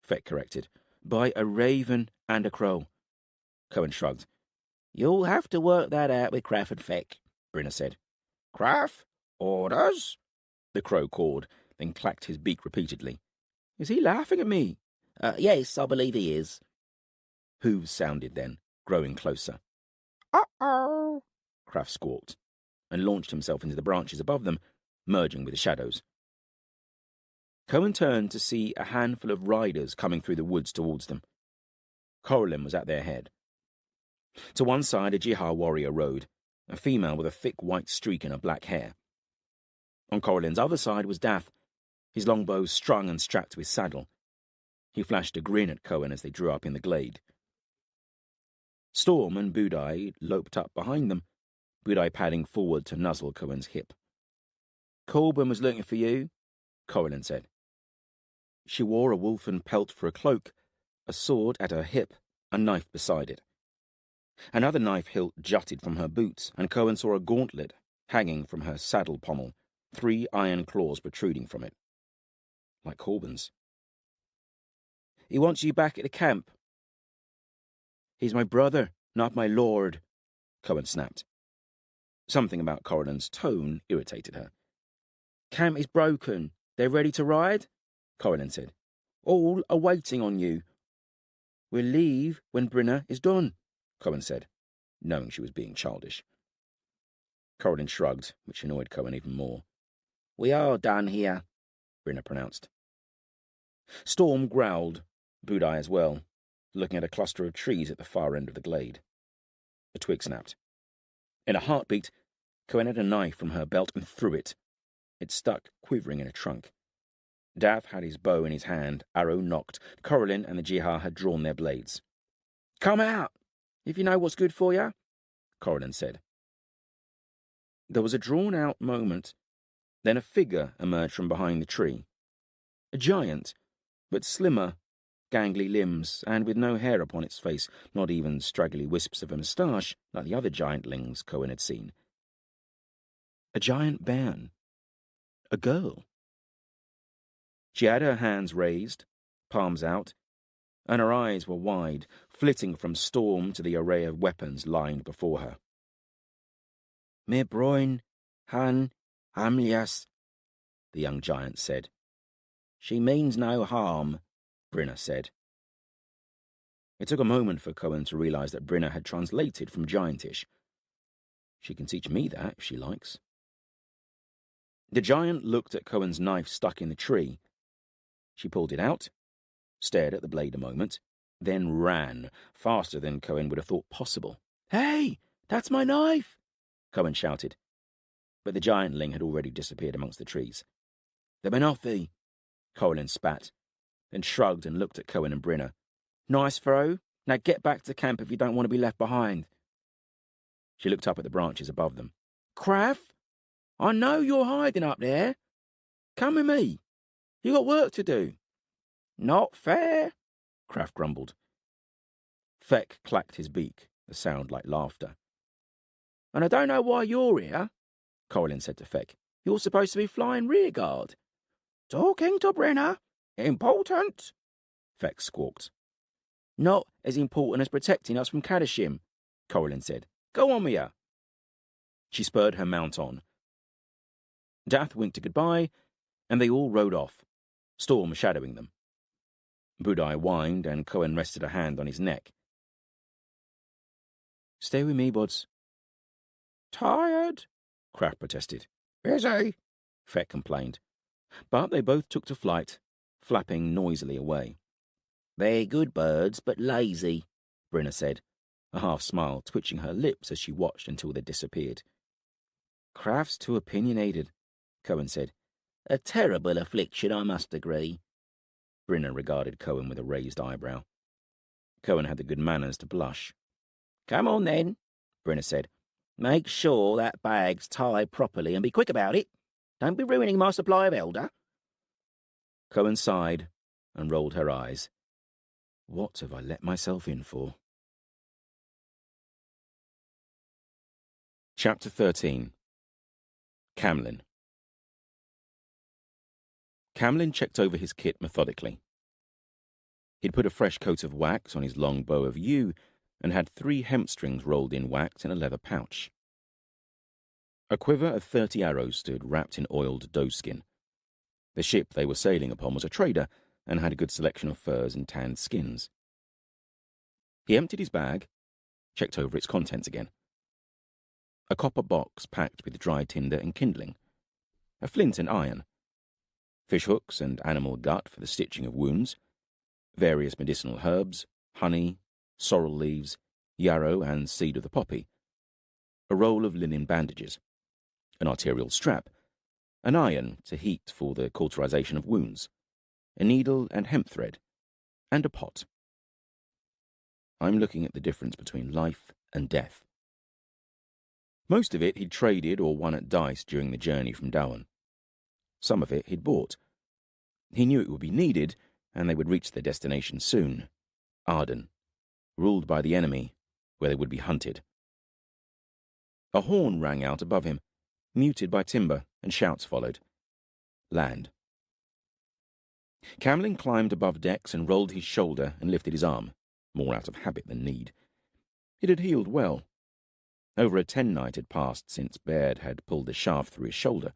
Feck corrected. By a raven and a crow. Cohen shrugged. You'll have to work that out with Kraft and Feck, Brynna said. Kraft, orders? The crow cawed, then clacked his beak repeatedly. Is he laughing at me? Yes, I believe he is. Hooves sounded then, growing closer. Uh-oh, Kraft squawked, and launched himself into the branches above them, merging with the shadows. Cohen turned to see a handful of riders coming through the woods towards them. Coralyn was at their head. To one side, a Jihar warrior rode, a female with a thick white streak in her black hair. On Coralyn's other side was Dath, his longbow strung and strapped to his saddle. He flashed a grin at Cohen as they drew up in the glade. Storm and Budai loped up behind them, Budai padding forward to nuzzle Cohen's hip. Corbin was looking for you, Coralyn said. She wore a wolfen pelt for a cloak, a sword at her hip, a knife beside it. Another knife hilt jutted from her boots, and Cohen saw a gauntlet hanging from her saddle pommel, 3 iron claws protruding from it. Like Corbin's. He wants you back at the camp. He's my brother, not my lord, Cohen snapped. Something about Coralyn's tone irritated her. Camp is broken. They're ready to ride? Coralyn said. All are waiting on you. We'll leave when Brynna is done, Cohen said, knowing she was being childish. Coralyn shrugged, which annoyed Cohen even more. We are done here, Brynna pronounced. Storm growled, Budai as well, looking at a cluster of trees at the far end of the glade. A twig snapped. In a heartbeat, Cohen had a knife from her belt and threw it. It stuck, quivering in a trunk. Dath had his bow in his hand, arrow knocked. Coralyn and the Jihar had drawn their blades. Come out, if you know what's good for you, Coralyn said. There was a drawn-out moment. Then a figure emerged from behind the tree. A giant, but slimmer, gangly limbs, and with no hair upon its face, not even straggly wisps of a moustache, like the other giantlings Cohen had seen. A giant bairn. A girl. She had her hands raised, palms out, and her eyes were wide, flitting from storm to the array of weapons lined before her. "Me broin, han, hamlias," the young giant said. "She means no harm," Brinna said. It took a moment for Cohen to realize that Brinna had translated from Giantish. She can teach me that if she likes. The giant looked at Cohen's knife stuck in the tree. She pulled it out, stared at the blade a moment, then ran, faster than Cohen would have thought possible. "Hey, that's my knife!" Cohen shouted. But the giantling had already disappeared amongst the trees. "The Benothi," Cohen spat, then shrugged and looked at Cohen and Brinna. "Nice throw. Now get back to camp if you don't want to be left behind." She looked up at the branches above them. "Craff, I know you're hiding up there. Come with me. You got work to do." "Not fair," Craff grumbled. Feck clacked his beak, a sound like laughter. "And I don't know why you're here," Colin said to Feck. "You're supposed to be flying rearguard." "Talking to Brenner. Important," Feck squawked. "Not as important as protecting us from Kadoshim," Colin said. "Go on with you." She spurred her mount on. Dath winked a goodbye, and they all rode off, Storm shadowing them. Budai whined, and Cohen rested a hand on his neck. "Stay with me, buds." "Tired?" Craft protested. "Busy," Feck complained. But they both took to flight, flapping noisily away. "They're good birds, but lazy," Brinna said, a half-smile twitching her lips as she watched until they disappeared. "Craft's too opinionated," Cohen said. "A terrible affliction, I must agree." Brinna regarded Cohen with a raised eyebrow. Cohen had the good manners to blush. "Come on, then," Brinna said. "Make sure that bag's tied properly and be quick about it. Don't be ruining my supply of elder." Cohen sighed and rolled her eyes. What have I let myself in for? Chapter 13. Camlin. Camlin checked over his kit methodically. He'd put a fresh coat of wax on his long bow of yew and had 3 hemp strings rolled in wax in a leather pouch. A quiver of 30 arrows stood wrapped in oiled doeskin. The ship they were sailing upon was a trader and had a good selection of furs and tanned skins. He emptied his bag, checked over its contents again. A copper box packed with dry tinder and kindling, a flint and iron, fishhooks and animal gut for the stitching of wounds, various medicinal herbs, honey, sorrel leaves, yarrow and seed of the poppy, a roll of linen bandages, an arterial strap, an iron to heat for the cauterization of wounds, a needle and hemp thread, and a pot. I'm looking at the difference between life and death. Most of it he'd traded or won at dice during the journey from Dowan. Some of it he'd bought. He knew it would be needed, and they would reach their destination soon, Arden, ruled by the enemy, where they would be hunted. A horn rang out above him, muted by timber, and shouts followed. Land. Camlin climbed above decks and rolled his shoulder and lifted his arm, more out of habit than need. It had healed well. Over a 10 night had passed since Baird had pulled the shaft through his shoulder.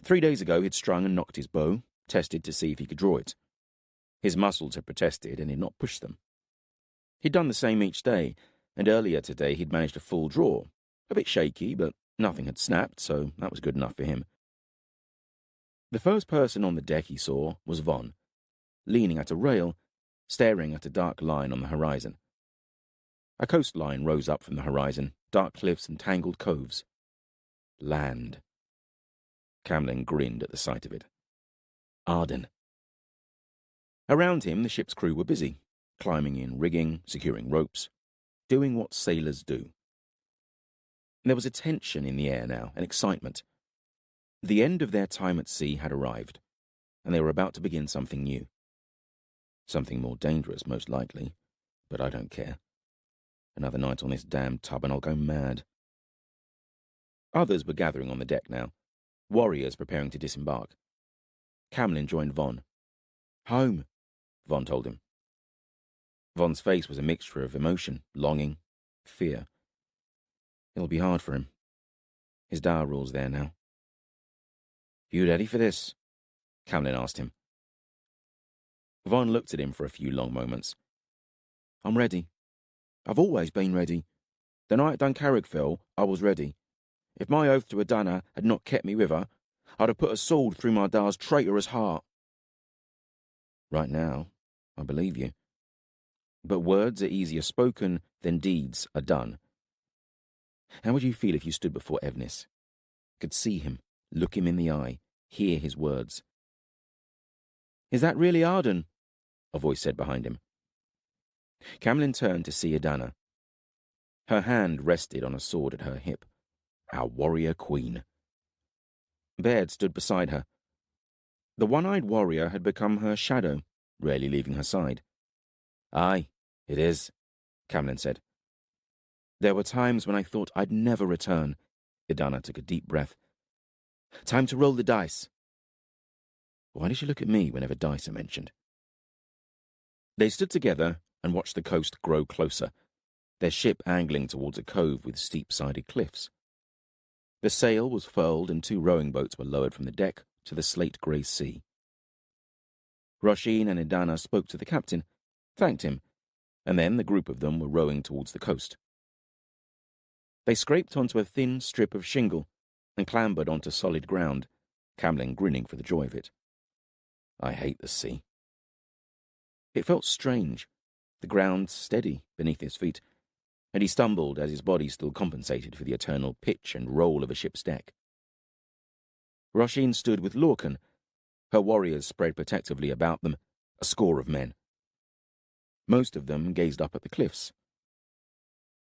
3 days ago he'd strung and knocked his bow, tested to see if he could draw it. His muscles had protested and he'd not pushed them. He'd done the same each day, and earlier today he'd managed a full draw. A bit shaky, but nothing had snapped, so that was good enough for him. The first person on the deck he saw was Von, leaning at a rail, staring at a dark line on the horizon. A coastline rose up from the horizon, dark cliffs and tangled coves. Land. Camlin grinned at the sight of it. Arden. Around him, the ship's crew were busy, climbing in rigging, securing ropes, doing what sailors do. There was a tension in the air now, an excitement. The end of their time at sea had arrived, and they were about to begin something new. Something more dangerous, most likely, but I don't care. Another night on this damned tub and I'll go mad. Others were gathering on the deck now, warriors preparing to disembark. Camlin joined Von. "Home," Von told him. Von's face was a mixture of emotion, longing, fear. It'll be hard for him. His Dao rules there now. "You ready for this?" Camlin asked him. Von looked at him for a few long moments. "I'm ready. I've always been ready. The night Duncarrig fell, I was ready. If my oath to Adana had not kept me with her, I'd have put a sword through my Da's traitorous heart." "Right now, I believe you. But words are easier spoken than deeds are done. How would you feel if you stood before Evnis, could see him, look him in the eye, hear his words?" "Is that really Arden?" a voice said behind him. Camlin turned to see Adana. Her hand rested on a sword at her hip. Our warrior queen. Baird stood beside her. The one-eyed warrior had become her shadow, rarely leaving her side. "Aye, it is," Camlin said. "There were times when I thought I'd never return." Adana took a deep breath. "Time to roll the dice." Why did she look at me whenever dice are mentioned? They stood together and watched the coast grow closer, their ship angling towards a cove with steep-sided cliffs. The sail was furled and 2 rowing boats were lowered from the deck to the slate-grey sea. Roshin and Idana spoke to the captain, thanked him, and then the group of them were rowing towards the coast. They scraped onto a thin strip of shingle and clambered onto solid ground, Camlin grinning for the joy of it. I hate the sea. It felt strange, the ground steady beneath his feet, and he stumbled as his body still compensated for the eternal pitch and roll of a ship's deck. Roshin stood with Lorcan, her warriors spread protectively about them, a score of men. Most of them gazed up at the cliffs.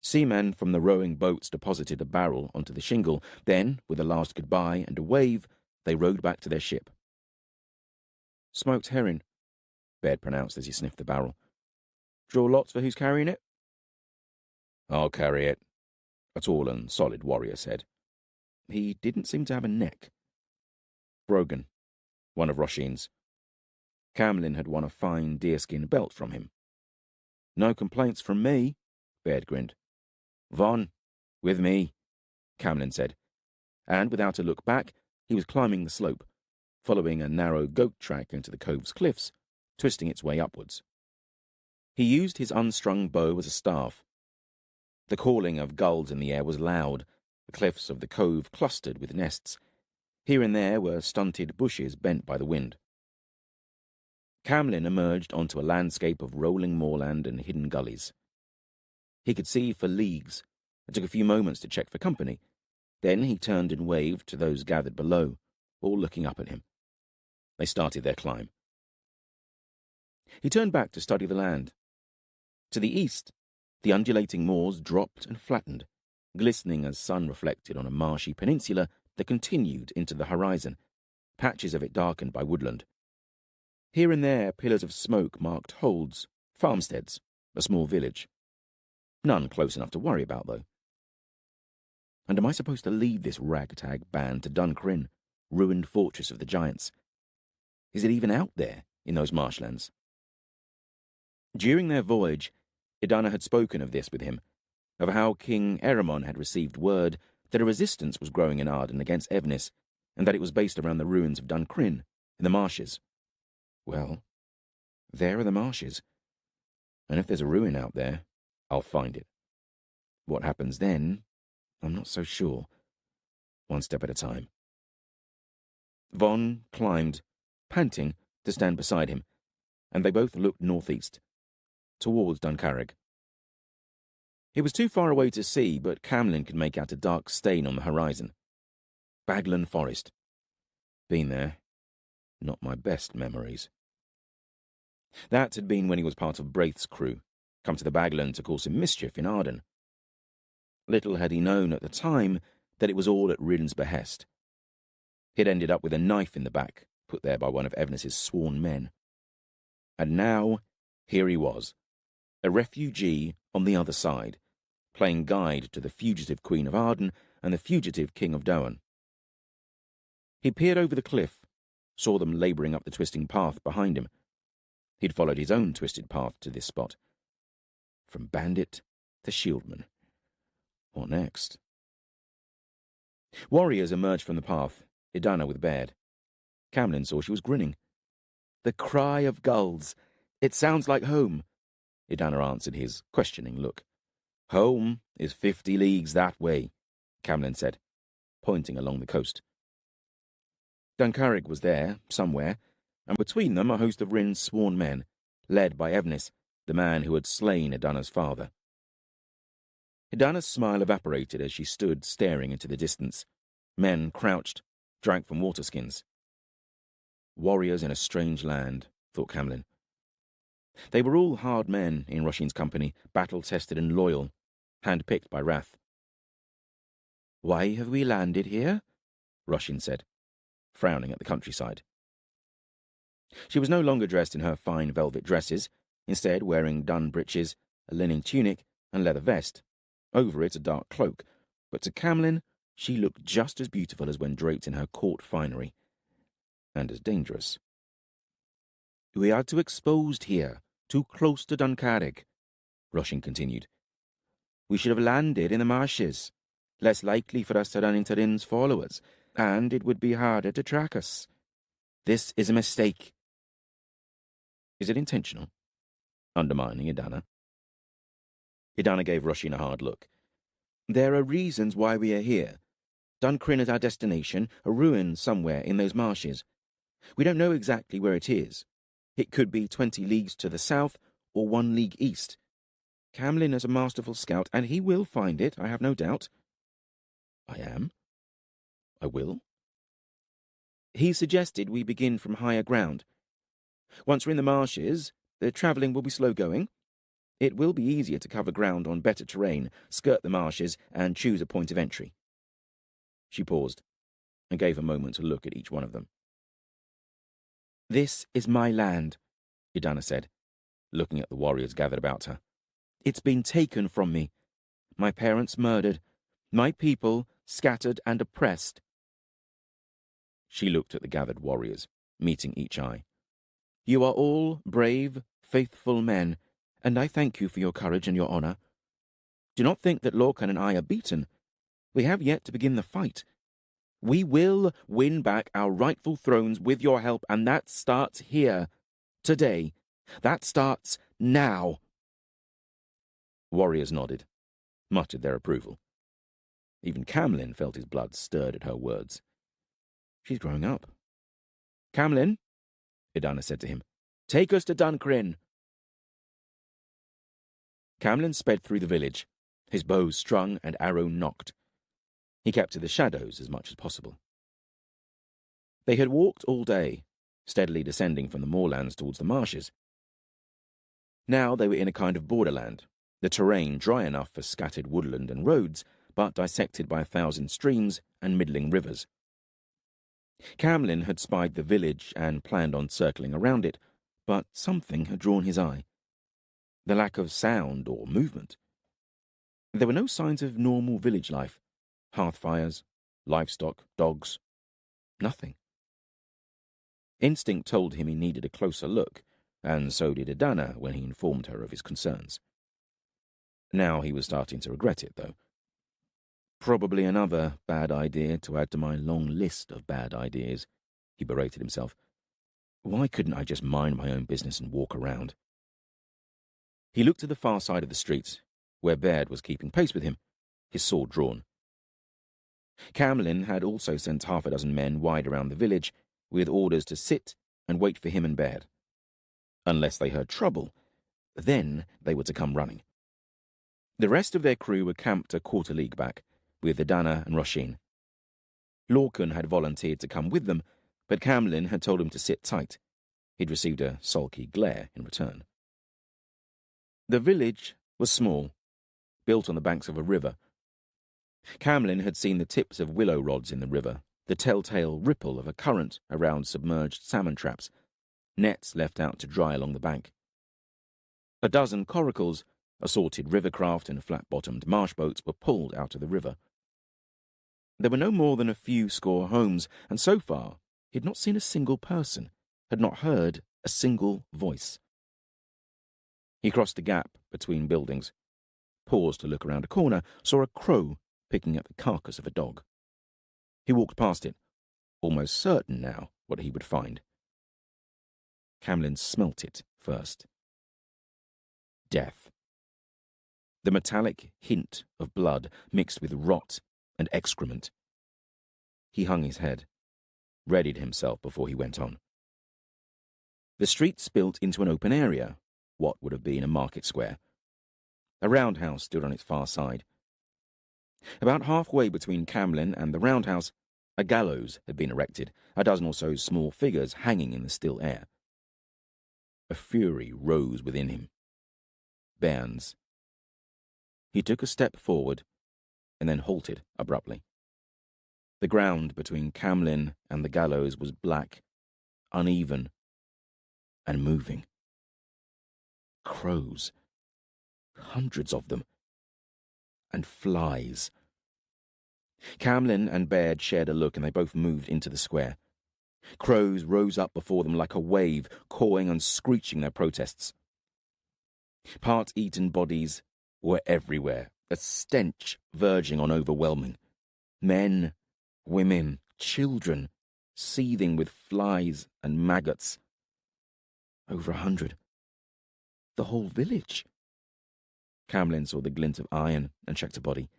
Seamen from the rowing boats deposited a barrel onto the shingle, then, with a last goodbye and a wave, they rowed back to their ship. "Smoked herring," Baird pronounced as he sniffed the barrel. "Draw lots for who's carrying it?" "I'll carry it," a tall and solid warrior said. He didn't seem to have a neck. Brogan, one of Roshin's. Camlin had won a fine deerskin belt from him. "No complaints from me," Baird grinned. "Von, with me," Camlin said, and without a look back, he was climbing the slope, following a narrow goat track into the cove's cliffs, twisting its way upwards. He used his unstrung bow as a staff. The calling of gulls in the air was loud, the cliffs of the cove clustered with nests. Here and there were stunted bushes bent by the wind. Camlin emerged onto a landscape of rolling moorland and hidden gullies. He could see for leagues, and took a few moments to check for company. Then he turned and waved to those gathered below, all looking up at him. They started their climb. He turned back to study the land. To the east, the undulating moors dropped and flattened, glistening as sun reflected on a marshy peninsula that continued into the horizon, patches of it darkened by woodland. Here and there, pillars of smoke marked holds, farmsteads, a small village. None close enough to worry about, though. And am I supposed to lead this ragtag band to Duncarrig, ruined fortress of the giants? Is it even out there in those marshlands? During their voyage, Idana had spoken of this with him, of how King Eramon had received word that a resistance was growing in Arden against Evnis, and that it was based around the ruins of Duncarrig, in the marshes. Well, there are the marshes, and if there's a ruin out there, I'll find it. What happens then, I'm not so sure. One step at a time. Von climbed, panting, to stand beside him, and they both looked northeast, towards Duncarrig. It was too far away to see, but Camlin could make out a dark stain on the horizon. Baglan Forest. Been there. Not my best memories. That had been when he was part of Braith's crew, come to the Baglan to cause some mischief in Arden. Little had he known at the time that it was all at Rhin's behest. He'd ended up with a knife in the back, put there by one of Evnis's sworn men. And now, here he was, a refugee on the other side, playing guide to the fugitive Queen of Arden and the fugitive King of Doan. He peered over the cliff, saw them labouring up the twisting path behind him. He'd followed his own twisted path to this spot. From bandit to shieldman. What next? Warriors emerged from the path, Idana with Baird. Camlin saw she was grinning. "The cry of gulls. It sounds like home," Idana answered his questioning look. "Home is 50 leagues that way," Camlin said, pointing along the coast. Duncarig was there, somewhere, and between them a host of Rhin's sworn men, led by Evnis, the man who had slain Idana's father. Idana's smile evaporated as she stood staring into the distance. Men crouched, drank from water skins. Warriors in a strange land, thought Camlin. They were all hard men in Roshin's company, battle-tested and loyal, hand-picked by wrath. "Why have we landed here?" Roshin said, frowning at the countryside. She was no longer dressed in her fine velvet dresses, instead wearing dun breeches, a linen tunic, and leather vest. Over it a dark cloak, but to Camlin she looked just as beautiful as when draped in her court finery, and as dangerous. "We are too exposed here, too close to Duncarig," Roshin continued. "We should have landed in the marshes, less likely for us to run into Rhin's followers, and it would be harder to track us. This is a mistake." "Is it intentional?" Undermining Idana. Idana gave Roshin a hard look. "There are reasons why we are here. Duncrin is our destination, a ruin somewhere in those marshes. We don't know exactly where it is. It could be 20 leagues to the south or 1 league east. Camlin is a masterful scout, and he will find it, I have no doubt." "I am? I will?" "He suggested we begin from higher ground. Once we're in the marshes, the travelling will be slow-going. It will be easier to cover ground on better terrain, skirt the marshes, and choose a point of entry." She paused and gave a moment to look at each one of them. "This is my land," Idana said, looking at the warriors gathered about her. "It's been taken from me. My parents murdered. My people scattered and oppressed." She looked at the gathered warriors, meeting each eye. "You are all brave, faithful men, and I thank you for your courage and your honor. Do not think that Lorcan and I are beaten. We have yet to begin the fight. We will win back our rightful thrones with your help, and that starts here, today. That starts now." Warriors nodded, muttered their approval. Even Camlin felt his blood stirred at her words. She's growing up. "Camlin," Idana said to him, "take us to Duncrin." Camlin sped through the village, his bow strung and arrow nocked. He kept to the shadows as much as possible. They had walked all day, steadily descending from the moorlands towards the marshes. Now they were in a kind of borderland, the terrain dry enough for scattered woodland and roads, but dissected by 1,000 streams and middling rivers. Camlin had spied the village and planned on circling around it, but something had drawn his eye. The lack of sound or movement. There were no signs of normal village life. Hearth fires, livestock, dogs. Nothing. Instinct told him he needed a closer look, and so did Idana when he informed her of his concerns. Now he was starting to regret it, though. Probably another bad idea to add to my long list of bad ideas, he berated himself. Why couldn't I just mind my own business and walk around? He looked to the far side of the street, where Baird was keeping pace with him, his sword drawn. Camlin had also sent 6 men wide around the village, with orders to sit and wait for him and Baird. Unless they heard trouble, then they were to come running. The rest of their crew were camped a 1/4 league back, with Idana and Roshin. Lorcan had volunteered to come with them, but Camlin had told him to sit tight. He'd received a sulky glare in return. The village was small, built on the banks of a river. Camlin had seen the tips of willow rods in the river, the telltale ripple of a current around submerged salmon traps, nets left out to dry along the bank. 12 coracles, assorted rivercraft and flat-bottomed marsh boats were pulled out of the river. There were no more than a few score homes, and so far he had not seen a single person, had not heard a single voice. He crossed the gap between buildings, paused to look around a corner, saw a crow picking at the carcass of a dog. He walked past it, almost certain now what he would find. Camlin smelt it first. Death. The metallic hint of blood mixed with rot and excrement. He hung his head, readied himself before he went on. The street spilt into an open area, what would have been a market square. A roundhouse stood on its far side. About halfway between Camlin and the roundhouse, a gallows had been erected, a dozen or so small figures hanging in the still air. A fury rose within him. Bairns. He took a step forward and then halted abruptly. The ground between Camlin and the gallows was black, uneven, and moving. Crows. Hundreds of them. And flies. Camlin and Baird shared a look, and they both moved into the square. Crows rose up before them like a wave, cawing and screeching their protests. Part-eaten bodies were everywhere, a stench verging on overwhelming. Men, women, children, seething with flies and maggots. Over 100. The whole village. Camlin saw the glint of iron and checked a body.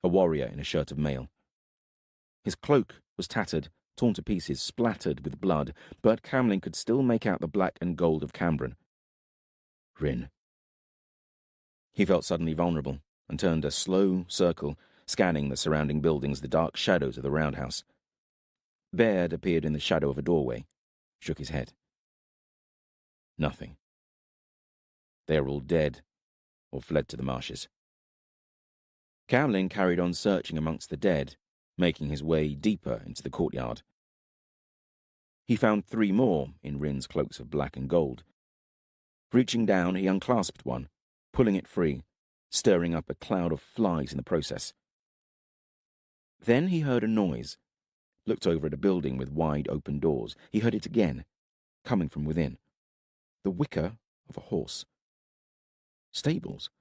A warrior in a shirt of mail. His cloak was tattered, torn to pieces, splattered with blood, but Camlin could still make out the black and gold of Cambron. Rhin. He felt suddenly vulnerable and turned a slow circle, scanning the surrounding buildings, the dark shadows of the roundhouse. Baird appeared in the shadow of a doorway, shook his head. Nothing. They are all dead or fled to the marshes. Camlin carried on searching amongst the dead, making his way deeper into the courtyard. He found 3 more in Rhin's cloaks of black and gold. Reaching down, he unclasped one, pulling it free, stirring up a cloud of flies in the process. Then he heard a noise, looked over at a building with wide open doors. He heard it again, coming from within. The whicker of a horse. Stables.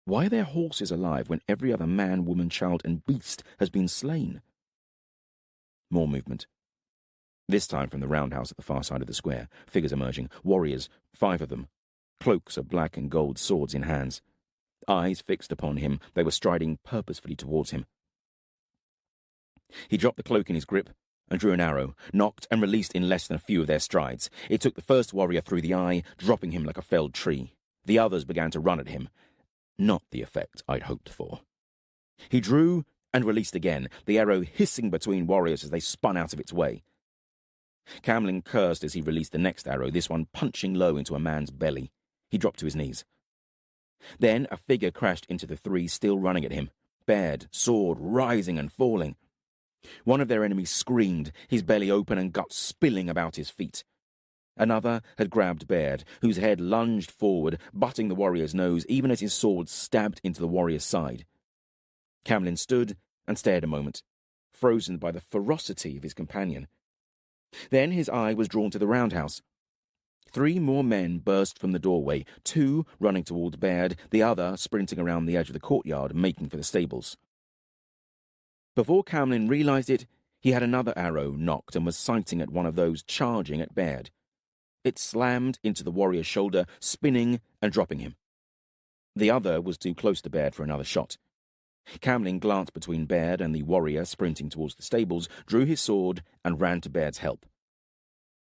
Why are there horses alive when every other man, woman, child, and beast has been slain? More movement. This time from the roundhouse at the far side of the square, figures emerging, warriors, 5 of them, cloaks of black and gold, swords in hands. Eyes fixed upon him, they were striding purposefully towards him. He dropped the cloak in his grip and drew an arrow, knocked and released in less than a few of their strides. It took the first warrior through the eye, dropping him like a felled tree. The others began to run at him. Not the effect I'd hoped for. He drew and released again, the arrow hissing between warriors as they spun out of its way. Camlin cursed as he released the next arrow, this one punching low into a man's belly. He dropped to his knees. Then a figure crashed into the 3 still running at him, bared, sword rising and falling. One of their enemies screamed, his belly open and guts spilling about his feet. Another had grabbed Baird, whose head lunged forward, butting the warrior's nose even as his sword stabbed into the warrior's side. Camlin stood and stared a moment, frozen by the ferocity of his companion. Then his eye was drawn to the roundhouse. 3 more men burst from the doorway, 2 running towards Baird, the other sprinting around the edge of the courtyard, making for the stables. Before Camlin realized it, he had another arrow knocked and was sighting at one of those charging at Baird. It slammed into the warrior's shoulder, spinning and dropping him. The other was too close to Baird for another shot. Camlin glanced between Baird and the warrior sprinting towards the stables, drew his sword, and ran to Baird's help.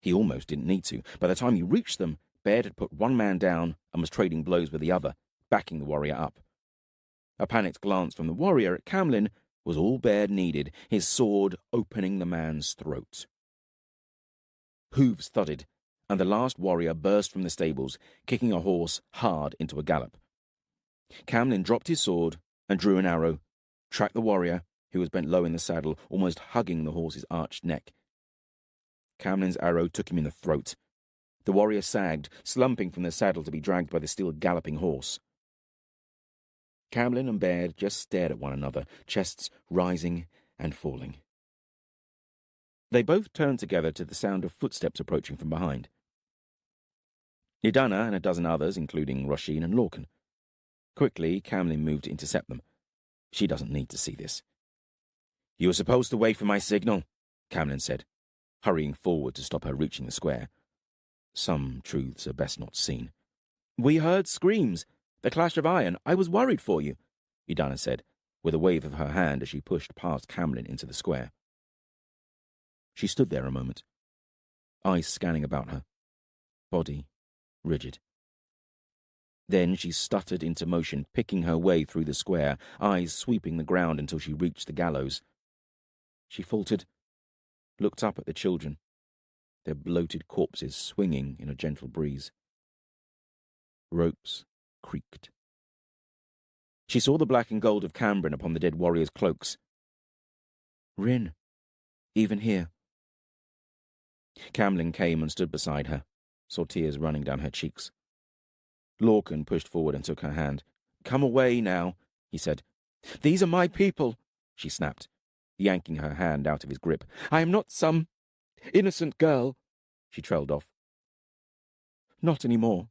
He almost didn't need to. By the time he reached them, Baird had put one man down and was trading blows with the other, backing the warrior up. A panicked glance from the warrior at Camlin was all Baird needed, his sword opening the man's throat. Hooves thudded, and the last warrior burst from the stables, kicking a horse hard into a gallop. Camlin dropped his sword and drew an arrow, tracked the warrior, who was bent low in the saddle, almost hugging the horse's arched neck. Camlin's arrow took him in the throat. The warrior sagged, slumping from the saddle to be dragged by the still galloping horse. Camlin and Baird just stared at one another, chests rising and falling. They both turned together to the sound of footsteps approaching from behind. Idana and a dozen others, including Roshin and Lorcan. Quickly, Camlin moved to intercept them. She doesn't need to see this. "You were supposed to wait for my signal," Camlin said, hurrying forward to stop her reaching the square. Some truths are best not seen. "We heard screams. The clash of iron. I was worried for you," Idana said, with a wave of her hand as she pushed past Camlin into the square. She stood there a moment, eyes scanning about her, body rigid. Then she stuttered into motion, picking her way through the square, eyes sweeping the ground until she reached the gallows. She faltered, looked up at the children, their bloated corpses swinging in a gentle breeze. Ropes creaked. She saw the black and gold of Cambrin upon the dead warriors' cloaks. "Rhin, even here." Camlin came and stood beside her, saw tears running down her cheeks. Lorcan pushed forward and took her hand. "Come away now," he said. "These are my people," she snapped, yanking her hand out of his grip. "I am not some innocent girl," she trailed off. "Not any more."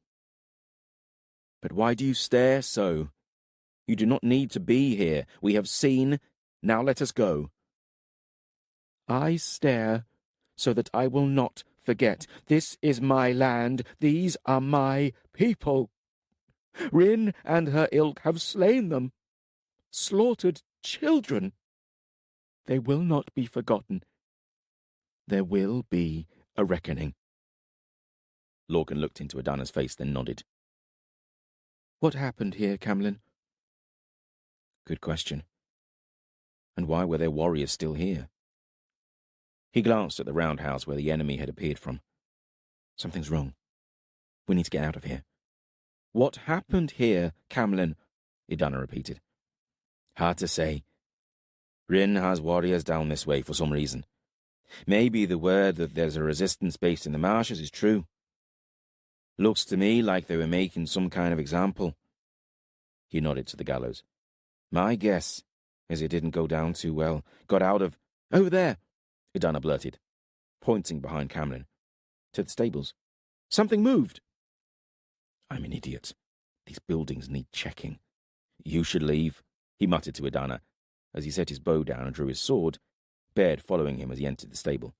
"But why do you stare so? You do not need to be here. We have seen. Now let us go." "I stare so that I will not forget. This is my land. These are my people. Rhin and her ilk have slain them, slaughtered children. They will not be forgotten. There will be a reckoning." Lorcan looked into Adana's face, then nodded. "What happened here, Camlin?" Good question. And why were their warriors still here? He glanced at the roundhouse where the enemy had appeared from. Something's wrong. We need to get out of here. "What happened here, Camlin?" Idana repeated. "Hard to say. Rhin has warriors down this way for some reason. Maybe the word that there's a resistance base in the marshes is true. Looks to me like they were making some kind of example." He nodded to the gallows. "My guess is it didn't go down too well. Got out of... Over there!" Idana blurted, pointing behind Camlin. "To the stables. Something moved." "I'm an idiot. These buildings need checking. You should leave," he muttered to Idana, as he set his bow down and drew his sword, Baird following him as he entered the stable.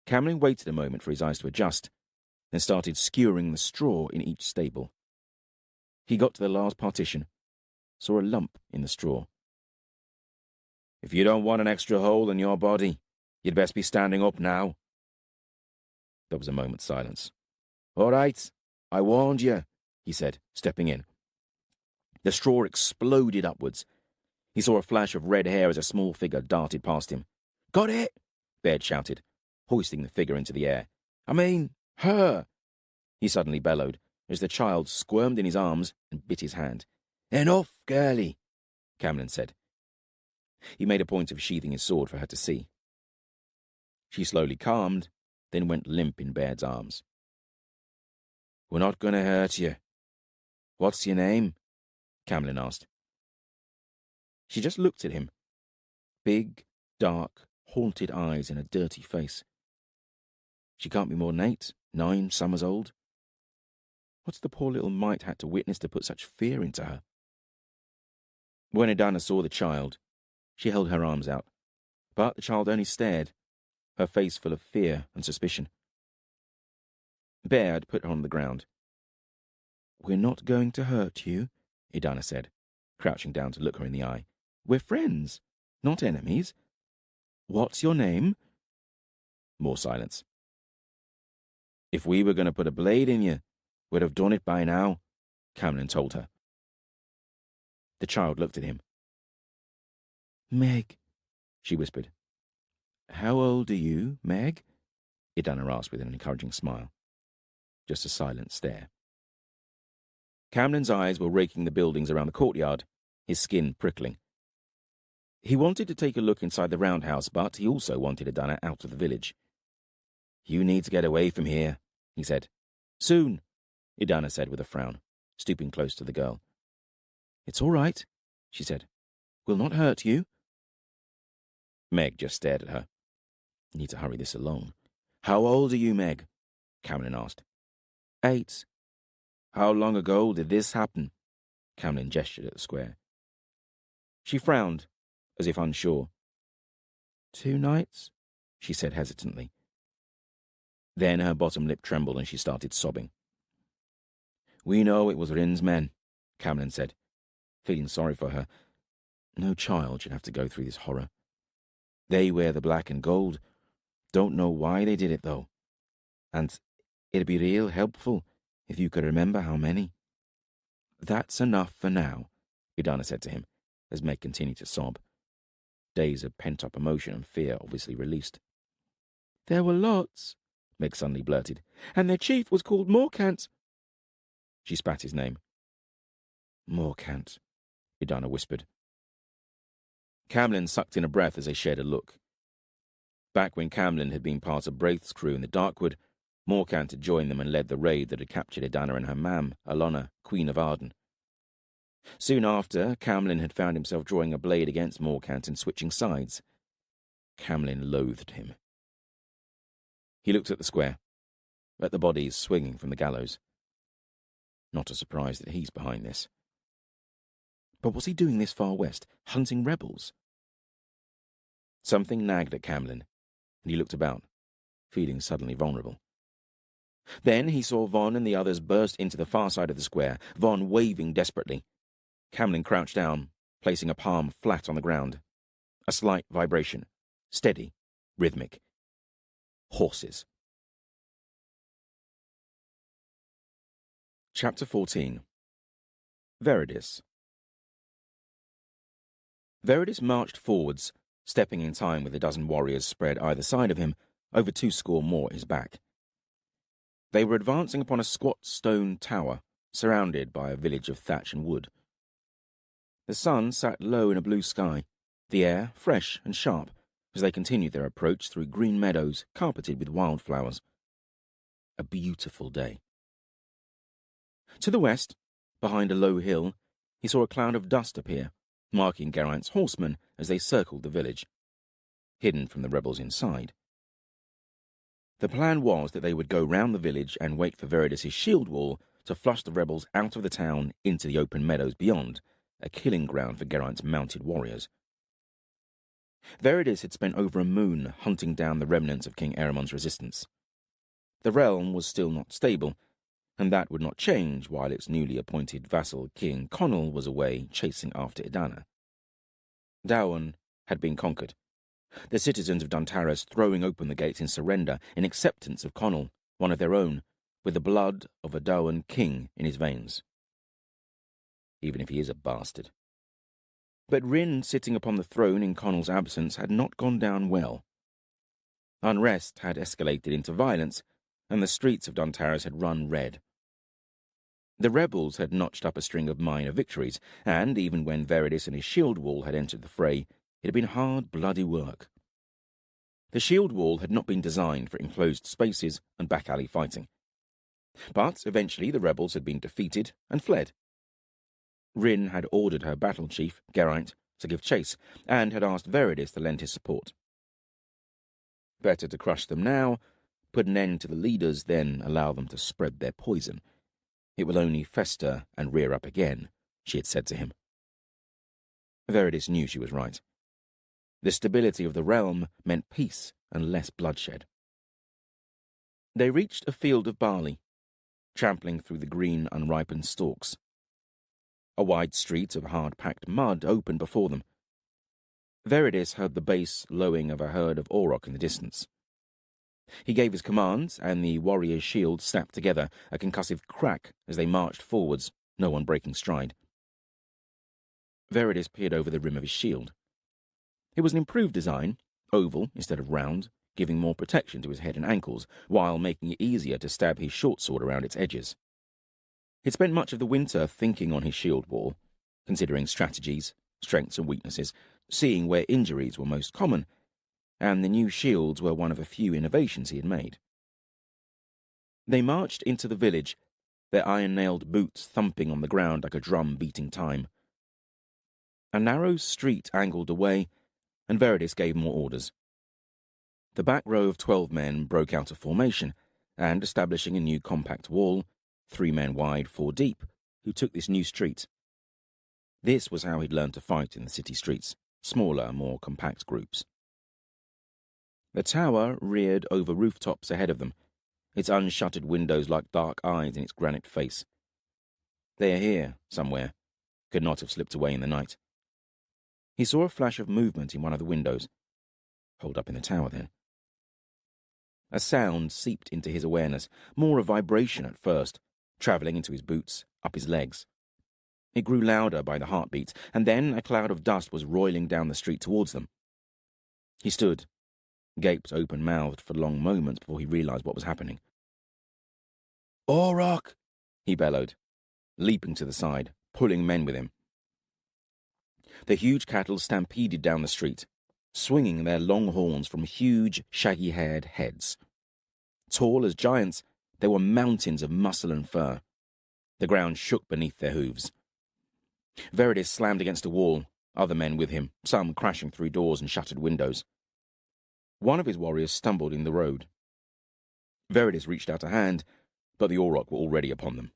Camlin waited a moment for his eyes to adjust, then started skewering the straw in each stable. He got to the last partition, saw a lump in the straw. "If you don't want an extra hole in your body, you'd best be standing up now." There was a moment's silence. "All right, I warned you," he said, stepping in. The straw exploded upwards. He saw a flash of red hair as a small figure darted past him. "Got it?" Baird shouted, hoisting the figure into the air. "I mean, her!" he suddenly bellowed, as the child squirmed in his arms and bit his hand. "Enough, girlie," Camlin said. He made a point of sheathing his sword for her to see. She slowly calmed, then went limp in Baird's arms. "We're not going to hurt you. What's your name?" Camlin asked. She just looked at him. Big, dark, haunted eyes in a dirty face. She can't be more than 8, 9 summers old. What's the poor little mite had to witness to put such fear into her? When Idana saw the child, she held her arms out, but the child only stared, her face full of fear and suspicion. Baird put her on the ground. "We're not going to hurt you," Idana said, crouching down to look her in the eye. "We're friends, not enemies. What's your name?" More silence. "If we were going to put a blade in you, we'd have done it by now," Camlin told her. The child looked at him. "Meg," she whispered. "How old are you, Meg?" Idana asked with an encouraging smile. Just a silent stare. Camlin's eyes were raking the buildings around the courtyard, his skin prickling. He wanted to take a look inside the roundhouse, but he also wanted Idana out of the village. "You need to get away from here," he said. "Soon," Idana said with a frown, stooping close to the girl. It's all right, she said. We'll not hurt you. Meg just stared at her. Need to hurry this along. How old are you, Meg? Camlin asked. 8. How long ago did this happen? Camlin gestured at the square. She frowned, as if unsure. 2 nights, she said hesitantly. Then her bottom lip trembled and she started sobbing. We know it was Rhin's men, Camlin said, feeling sorry for her. No child should have to go through this horror. They wear the black and gold. Don't know why they did it, though. And it'd be real helpful if you could remember how many. That's enough for now, Idana said to him, as Meg continued to sob. Days of pent-up emotion and fear obviously released. There were lots, Meg suddenly blurted, and their chief was called Morkant. She spat his name. Morkant, Idana whispered. Camlin sucked in a breath as they shared a look. Back when Camlin had been part of Braith's crew in the Darkwood, Morkant had joined them and led the raid that had captured Idana and her mam, Alona, Queen of Arden. Soon after, Camlin had found himself drawing a blade against Morkant and switching sides. Camlin loathed him. He looked at the square, at the bodies swinging from the gallows. Not a surprise that he's behind this. But was he doing this far west, hunting rebels? Something nagged at Camlin, and he looked about, feeling suddenly vulnerable. Then he saw Von and the others burst into the far side of the square, Von waving desperately. Camlin crouched down, placing a palm flat on the ground. A slight vibration, steady, rhythmic. Horses. Chapter 14. Veridis. Veridis marched forwards, stepping in time with a dozen warriors spread either side of him, over 2 score more at his back. They were advancing upon a squat stone tower, surrounded by a village of thatch and wood. The sun sat low in a blue sky, the air fresh and sharp, as they continued their approach through green meadows carpeted with wildflowers. A beautiful day. To the west, behind a low hill, he saw a cloud of dust appear, marking Geraint's horsemen as they circled the village, hidden from the rebels inside. The plan was that they would go round the village and wait for Veridis' shield wall to flush the rebels out of the town into the open meadows beyond, a killing ground for Geraint's mounted warriors. Veridis had spent over a moon hunting down the remnants of King Eramon's resistance. The realm was still not stable, and that would not change while its newly appointed vassal King Connell was away chasing after Idana. Dowan had been conquered, the citizens of Duntaris throwing open the gates in surrender in acceptance of Connell, one of their own, with the blood of a Dowan king in his veins. Even if he is a bastard. But Rhin sitting upon the throne in Connell's absence had not gone down well. Unrest had escalated into violence, and the streets of Duntaris had run red. The rebels had notched up a string of minor victories, and even when Veridis and his shield wall had entered the fray, it had been hard, bloody work. The shield wall had not been designed for enclosed spaces and back-alley fighting. But eventually the rebels had been defeated and fled. Rhin had ordered her battle chief, Geraint, to give chase, and had asked Veridis to lend his support. Better to crush them now, put an end to the leaders, then allow them to spread their poison. It will only fester and rear up again, she had said to him. Veridis knew she was right. The stability of the realm meant peace and less bloodshed. They reached a field of barley, trampling through the green, unripened stalks. A wide street of hard-packed mud opened before them. Veridis heard the bass lowing of a herd of auroch in the distance. He gave his commands, and the warriors' shields snapped together, a concussive crack as they marched forwards, no one breaking stride. Veridis peered over the rim of his shield. It was an improved design, oval instead of round, giving more protection to his head and ankles, while making it easier to stab his short sword around its edges. He'd spent much of the winter thinking on his shield wall, considering strategies, strengths and weaknesses, seeing where injuries were most common, and the new shields were one of a few innovations he had made. They marched into the village, their iron-nailed boots thumping on the ground like a drum beating time, A narrow street angled away, and Veridis gave more orders. The back row of 12 men broke out of formation, and, establishing a new compact wall, 3 men wide, 4 deep, who took this new street. This was how he'd learned to fight in the city streets, smaller, more compact groups. The tower reared over rooftops ahead of them, its unshuttered windows like dark eyes in its granite face. They are here, somewhere. Could not have slipped away in the night. He saw a flash of movement in one of the windows. Hold up in the tower, then. A sound seeped into his awareness, more a vibration at first, travelling into his boots, up his legs. It grew louder by the heartbeats, and then a cloud of dust was roiling down the street towards them. He stood, gaped open-mouthed for long moments before he realised what was happening. "Auroch!" he bellowed, leaping to the side, pulling men with him. The huge cattle stampeded down the street, swinging their long horns from huge, shaggy-haired heads. Tall as giants, they were mountains of muscle and fur. The ground shook beneath their hooves. Veridis slammed against a wall, other men with him, some crashing through doors and shuttered windows. One of his warriors stumbled in the road. Veridis reached out a hand, but the Auroch were already upon them.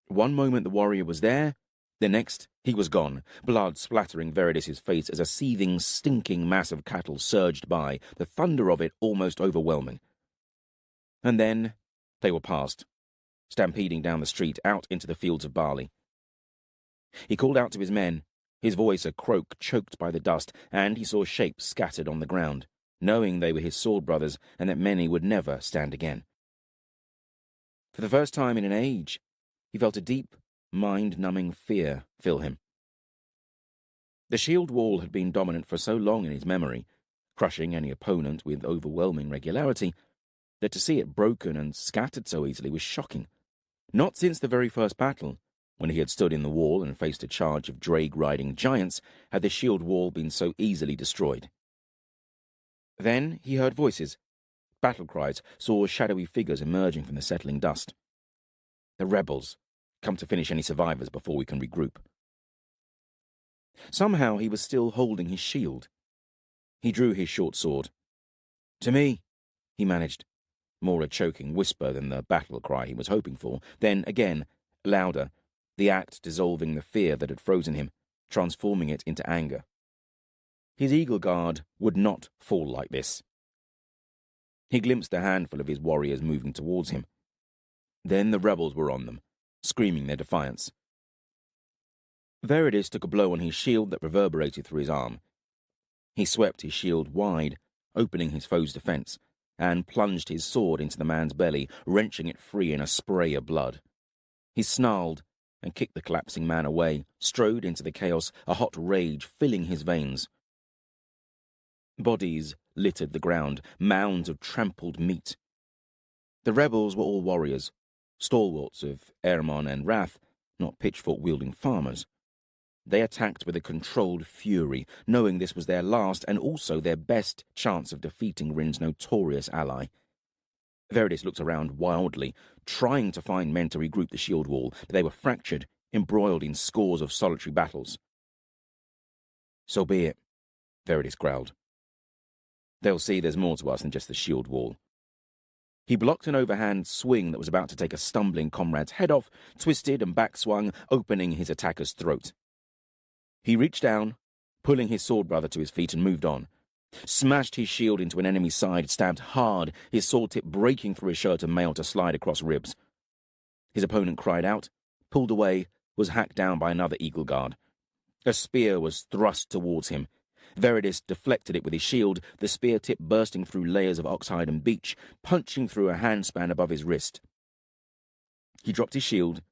One moment the warrior was there, the next he was gone, blood splattering Veridis's face as a seething, stinking mass of cattle surged by, the thunder of it almost overwhelming. And then they were past, stampeding down the street out into the fields of barley. He called out to his men, his voice a croak choked by the dust, and he saw shapes scattered on the ground, knowing they were his sword brothers and that many would never stand again. For the first time in an age, he felt a deep, mind-numbing fear fill him. The shield wall had been dominant for so long in his memory, crushing any opponent with overwhelming regularity, that to see it broken and scattered so easily was shocking. Not since the very first battle, when he had stood in the wall and faced a charge of drake-riding giants, had the shield wall been so easily destroyed. Then he heard voices, battle cries, saw shadowy figures emerging from the settling dust. The rebels, come to finish any survivors before we can regroup. Somehow he was still holding his shield. He drew his short sword. "To me," he managed, more a choking whisper than the battle cry he was hoping for. Then, again, louder, the act dissolving the fear that had frozen him, transforming it into anger. His Eagle Guard would not fall like this. He glimpsed a handful of his warriors moving towards him. Then the rebels were on them, screaming their defiance. Veridis took a blow on his shield that reverberated through his arm. He swept his shield wide, opening his foe's defense, and plunged his sword into the man's belly, wrenching it free in a spray of blood. He snarled and kicked the collapsing man away, strode into the chaos, a hot rage filling his veins. Bodies littered the ground, mounds of trampled meat. The rebels were all warriors, stalwarts of Eremon and Wrath, not pitchfork-wielding farmers. They attacked with a controlled fury, knowing this was their last and also their best chance of defeating Rhin's notorious ally. Veridis looked around wildly, trying to find men to regroup the shield wall, but they were fractured, embroiled in scores of solitary battles. "So be it," Veridis growled. "They'll see there's more to us than just the shield wall." He blocked an overhand swing that was about to take a stumbling comrade's head off, twisted and backswung, opening his attacker's throat. He reached down, pulling his sword brother to his feet, and moved on. Smashed his shield into an enemy's side, stabbed hard, his sword tip breaking through his shirt and mail to slide across ribs. His opponent cried out, pulled away, was hacked down by another Eagle Guard. A spear was thrust towards him. Veridis deflected it with his shield, the spear tip bursting through layers of oxhide and beech, punching through a handspan above his wrist. He dropped his shield,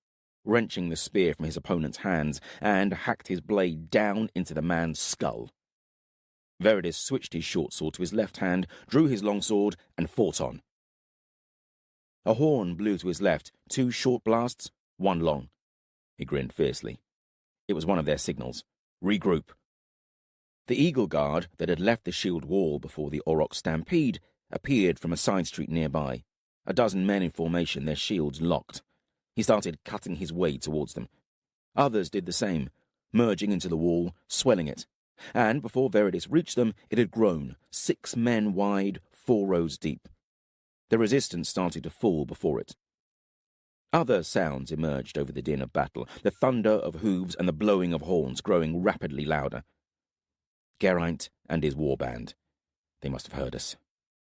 wrenching the spear from his opponent's hands, and hacked his blade down into the man's skull. Veridis switched his short sword to his left hand, drew his long sword, and fought on. A horn blew to his left, 2 short blasts, 1 long. He grinned fiercely. It was one of their signals. Regroup. The Eagle Guard that had left the shield wall before the Auroch stampede appeared from a side street nearby, a dozen men in formation, their shields locked. He started cutting his way towards them. Others did the same, merging into the wall, swelling it. And before Veridis reached them, it had grown, 6 men wide, 4 rows deep. The resistance started to fall before it. Other sounds emerged over the din of battle, the thunder of hooves and the blowing of horns growing rapidly louder. Geraint and his warband. They must have heard us.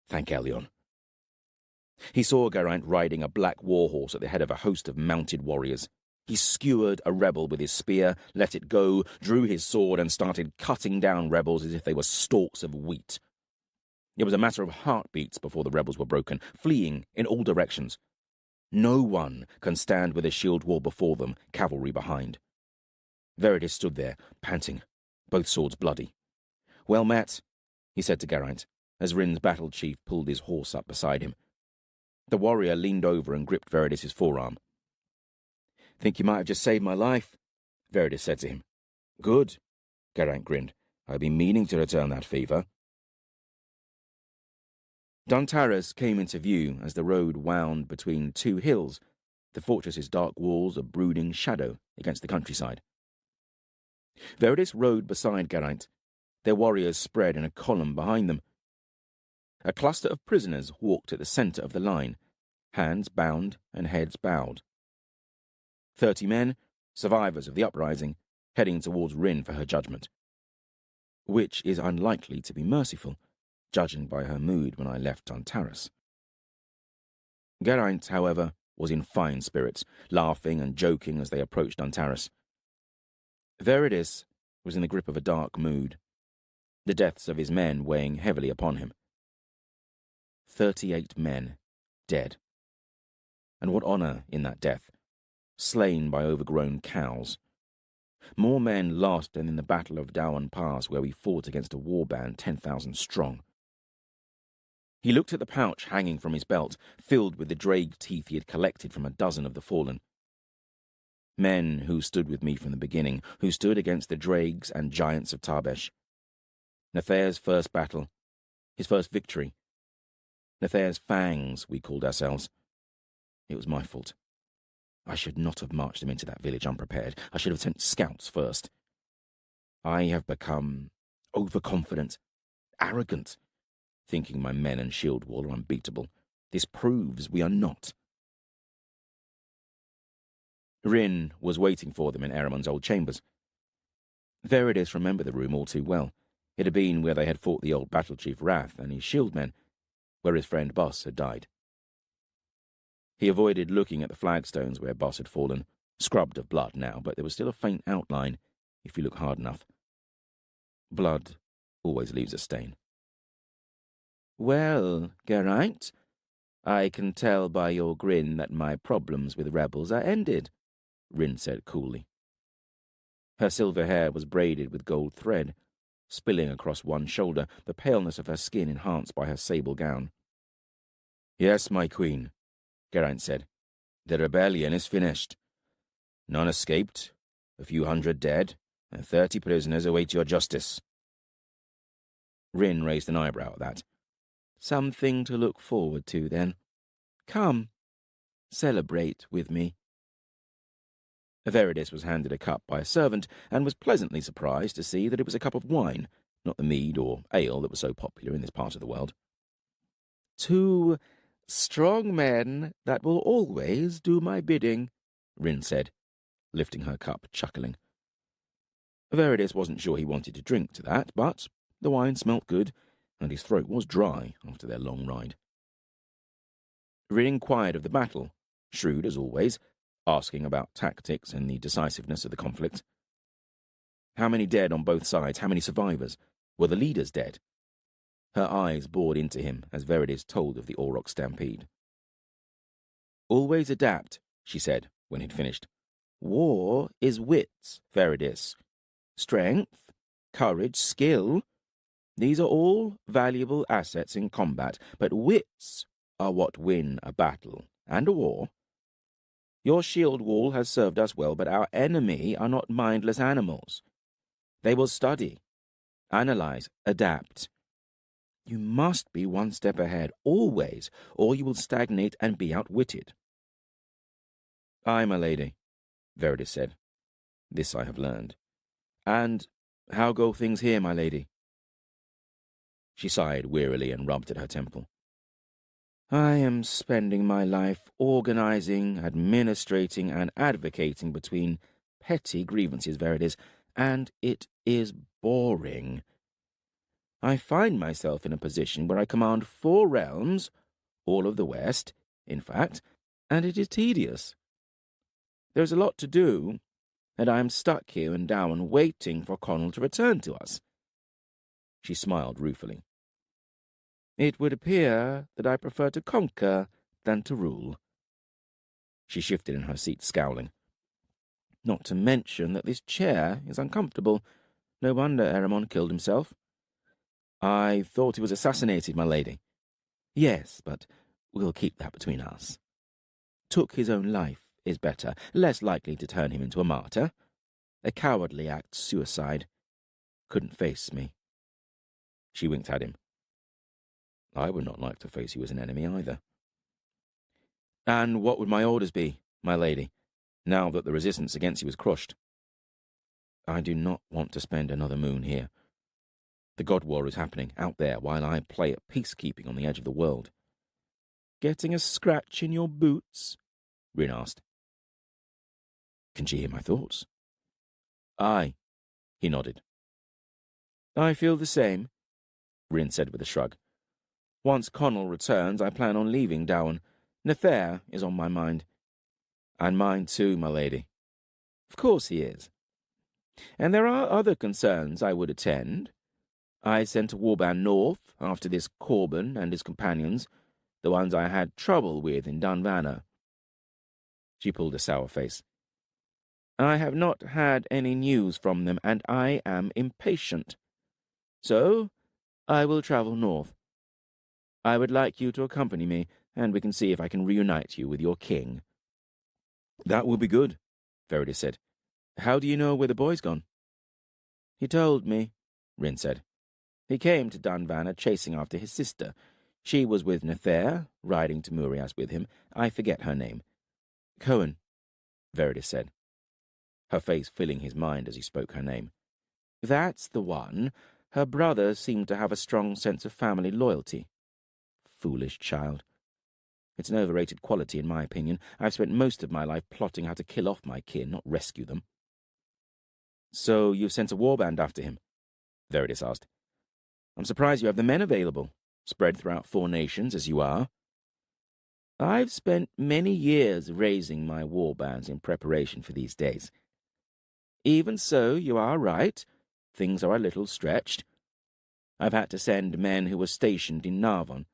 Thank Elyon. He saw Geraint riding a black warhorse at the head of a host of mounted warriors. He skewered a rebel with his spear, let it go, drew his sword, and started cutting down rebels as if they were stalks of wheat. It was a matter of heartbeats before the rebels were broken, fleeing in all directions. No one can stand with a shield wall before them, cavalry behind. Veridis stood there, panting, both swords bloody. "Well met," he said to Geraint, as Rhin's battle chief pulled his horse up beside him. The warrior leaned over and gripped Veridis' forearm. "Think you might have just saved my life," Veridis said to him. "Good," Geraint grinned. "I've been meaning to return that favour." Duntaris came into view as the road wound between 2 hills, the fortress's dark walls a brooding shadow against the countryside. Veridis rode beside Geraint, their warriors spread in a column behind them. A cluster of prisoners walked at the centre of the line, hands bound and heads bowed. 30 men, survivors of the uprising, heading towards Rhin for her judgment. Which is unlikely to be merciful, judging by her mood when I left Duntaris. Geraint, however, was in fine spirits, laughing and joking as they approached Duntaris. Veridis was in the grip of a dark mood, the deaths of his men weighing heavily upon him. 38 men dead. And what honour in that death, slain by overgrown cows. More men lost than in the Battle of Dowan Pass, where we fought against a warband 10,000 strong. He looked at the pouch hanging from his belt, filled with the drake teeth he had collected from a dozen of the fallen. Men who stood with me from the beginning, who stood against the drakes and giants of Tarbesh. Nathair's first battle, his first victory. Nathair's fangs, we called ourselves. It was my fault. I should not have marched them into that village unprepared. I should have sent scouts first. I have become overconfident, arrogant, thinking my men and shield wall are unbeatable. This proves we are not. Rhin was waiting for them in Eramon's old chambers. Veridis remembered the room all too well. It had been where they had fought the old battle chief Wrath and his shield men, where his friend Boss had died. He avoided looking at the flagstones where Boss had fallen, scrubbed of blood now, but there was still a faint outline if you look hard enough. Blood always leaves a stain. "Well, Geraint, I can tell by your grin that my problems with rebels are ended," Rhin said coolly. Her silver hair was braided with gold thread, spilling across one shoulder, the paleness of her skin enhanced by her sable gown. "Yes, my queen," Geraint said. "The rebellion is finished. None escaped, a few hundred dead, and 30 prisoners await your justice." Rhin raised an eyebrow at that. "Something to look forward to, then. Come, celebrate with me." Veridis was handed a cup by a servant, and was pleasantly surprised to see that it was a cup of wine, not the mead or ale that was so popular in this part of the world. "2 strong men that will always do my bidding," Rhin said, lifting her cup, chuckling. Veridis wasn't sure he wanted to drink to that, but the wine smelt good, and his throat was dry after their long ride. Rhin inquired of the battle, shrewd as always, asking about tactics and the decisiveness of the conflict. How many dead on both sides? How many survivors? Were the leaders dead? Her eyes bored into him as Veridis told of the Auroch stampede. "Always adapt," she said when he'd finished. "War is wits, Veridis. Strength, courage, skill. These are all valuable assets in combat, but wits are what win a battle and a war. Your shield wall has served us well, but our enemy are not mindless animals. They will study, analyze, adapt. You must be one step ahead, always, or you will stagnate and be outwitted." "Aye, my lady," Veridis said. "This I have learned. And how go things here, my lady? She sighed wearily and rubbed at her temple. I am spending my life organizing, administrating, and advocating between petty grievances, Veritas, and it is boring. I find myself in a position where I command 4 realms, all of the West, in fact, and it is tedious. There is a lot to do, and I am stuck here in Down waiting for Connell to return to us. She smiled ruefully. It would appear that I prefer to conquer than to rule. She shifted in her seat, scowling. Not to mention that this chair is uncomfortable. No wonder Eramon killed himself. I thought he was assassinated, my lady. Yes, but we'll keep that between us. Took his own life is better, less likely to turn him into a martyr. A cowardly act, suicide. Couldn't face me. She winked at him. I would not like to face you as an enemy either. And what would my orders be, my lady, now that the resistance against you is crushed? I do not want to spend another moon here. The God War is happening out there while I play at peacekeeping on the edge of the world. Getting a scratch in your boots? Rhin asked. Can she hear my thoughts? Aye, he nodded. I feel the same, Rhin said with a shrug. Once Connell returns, I plan on leaving Down. Nathair is on my mind. And mine too, my lady. Of course he is. And there are other concerns I would attend. I sent a warband north after this Corbin and his companions, the ones I had trouble with in Dunvanna. She pulled a sour face. I have not had any news from them, and I am impatient. So, I will travel north. I would like you to accompany me, and we can see if I can reunite you with your king. That will be good, Veritas said. How do you know where the boy's gone? He told me, Rhin said. He came to Dunvanna chasing after his sister. She was with Nathair, riding to Murias with him. I forget her name. Cohen, Veritas said, her face filling his mind as he spoke her name. That's the one. Her brother seemed to have a strong sense of family loyalty. Foolish child. It's an overrated quality, in my opinion. I've spent most of my life plotting how to kill off my kin, not rescue them. So you've sent a warband after him? Veritas asked. I'm surprised you have the men available, spread throughout 4 nations as you are. I've spent many years raising my warbands in preparation for these days. Even so, you are right. Things are a little stretched. I've had to send men who were stationed in Narvon.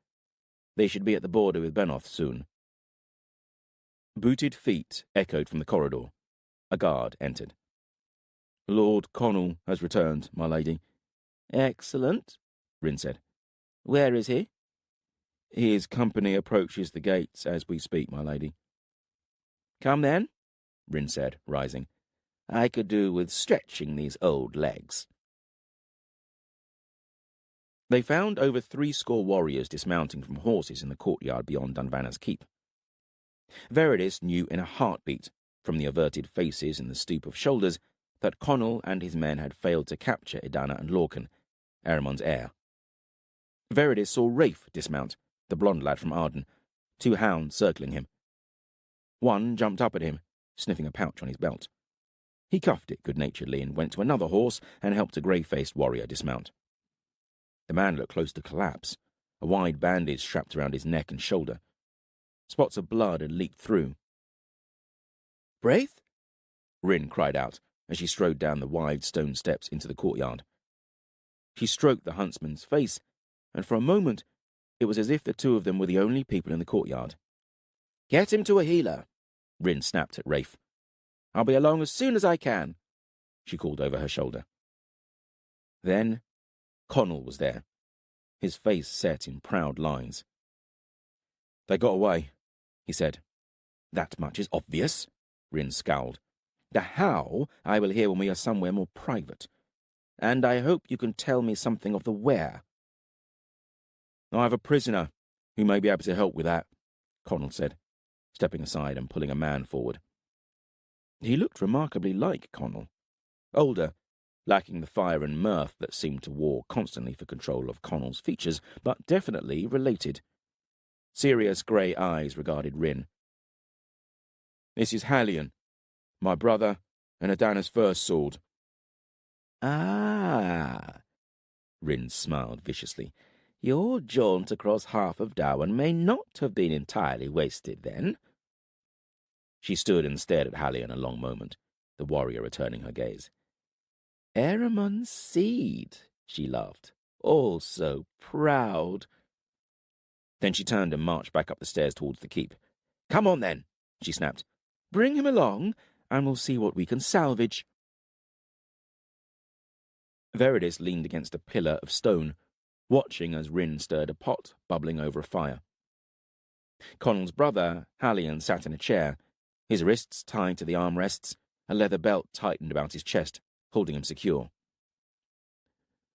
They should be at the border with Benoth soon. Booted feet echoed from the corridor. A guard entered. Lord Connell has returned, my lady. Excellent, Rhin said. Where is he? His company approaches the gates as we speak, my lady. Come then, Rhin said, rising. I could do with stretching these old legs. They found over 70 warriors dismounting from horses in the courtyard beyond Dunvanna's keep. Veritas knew in a heartbeat, from the averted faces and the stoop of shoulders, that Connell and his men had failed to capture Idana and Lorcan, Eramon's heir. Veritas saw Rafe dismount, the blond lad from Arden, 2 hounds circling him. One jumped up at him, sniffing a pouch on his belt. He cuffed it good-naturedly and went to another horse and helped a grey-faced warrior dismount. The man looked close to collapse, a wide bandage strapped around his neck and shoulder. Spots of blood had leaked through. Braith? Rhin cried out as she strode down the wide stone steps into the courtyard. She stroked the huntsman's face, and for a moment it was as if the 2 of them were the only people in the courtyard. Get him to a healer, Rhin snapped at Rafe. I'll be along as soon as I can, she called over her shoulder. Then Connell was there, his face set in proud lines. They got away, he said. That much is obvious, Rhin scowled. The how I will hear when we are somewhere more private. And I hope you can tell me something of the where. I have a prisoner who may be able to help with that, Connell said, stepping aside and pulling a man forward. He looked remarkably like Connell. Older, lacking the fire and mirth that seemed to war constantly for control of Connell's features, but definitely related. Serious grey eyes regarded Rhin. "This is Halion, my brother, and Adana's first sword." "Ah," Rhin smiled viciously. "Your jaunt across half of Darwin may not have been entirely wasted, then." She stood and stared at Halion a long moment, the warrior returning her gaze. "Eramon's seed," she laughed. "All so proud." Then she turned and marched back up the stairs towards the keep. "Come on, then," she snapped. "Bring him along, and we'll see what we can salvage." Veridis leaned against a pillar of stone, watching as Rhin stirred a pot bubbling over a fire. Connell's brother, Halion, sat in a chair, his wrists tied to the armrests, a leather belt tightened about his chest, holding him secure.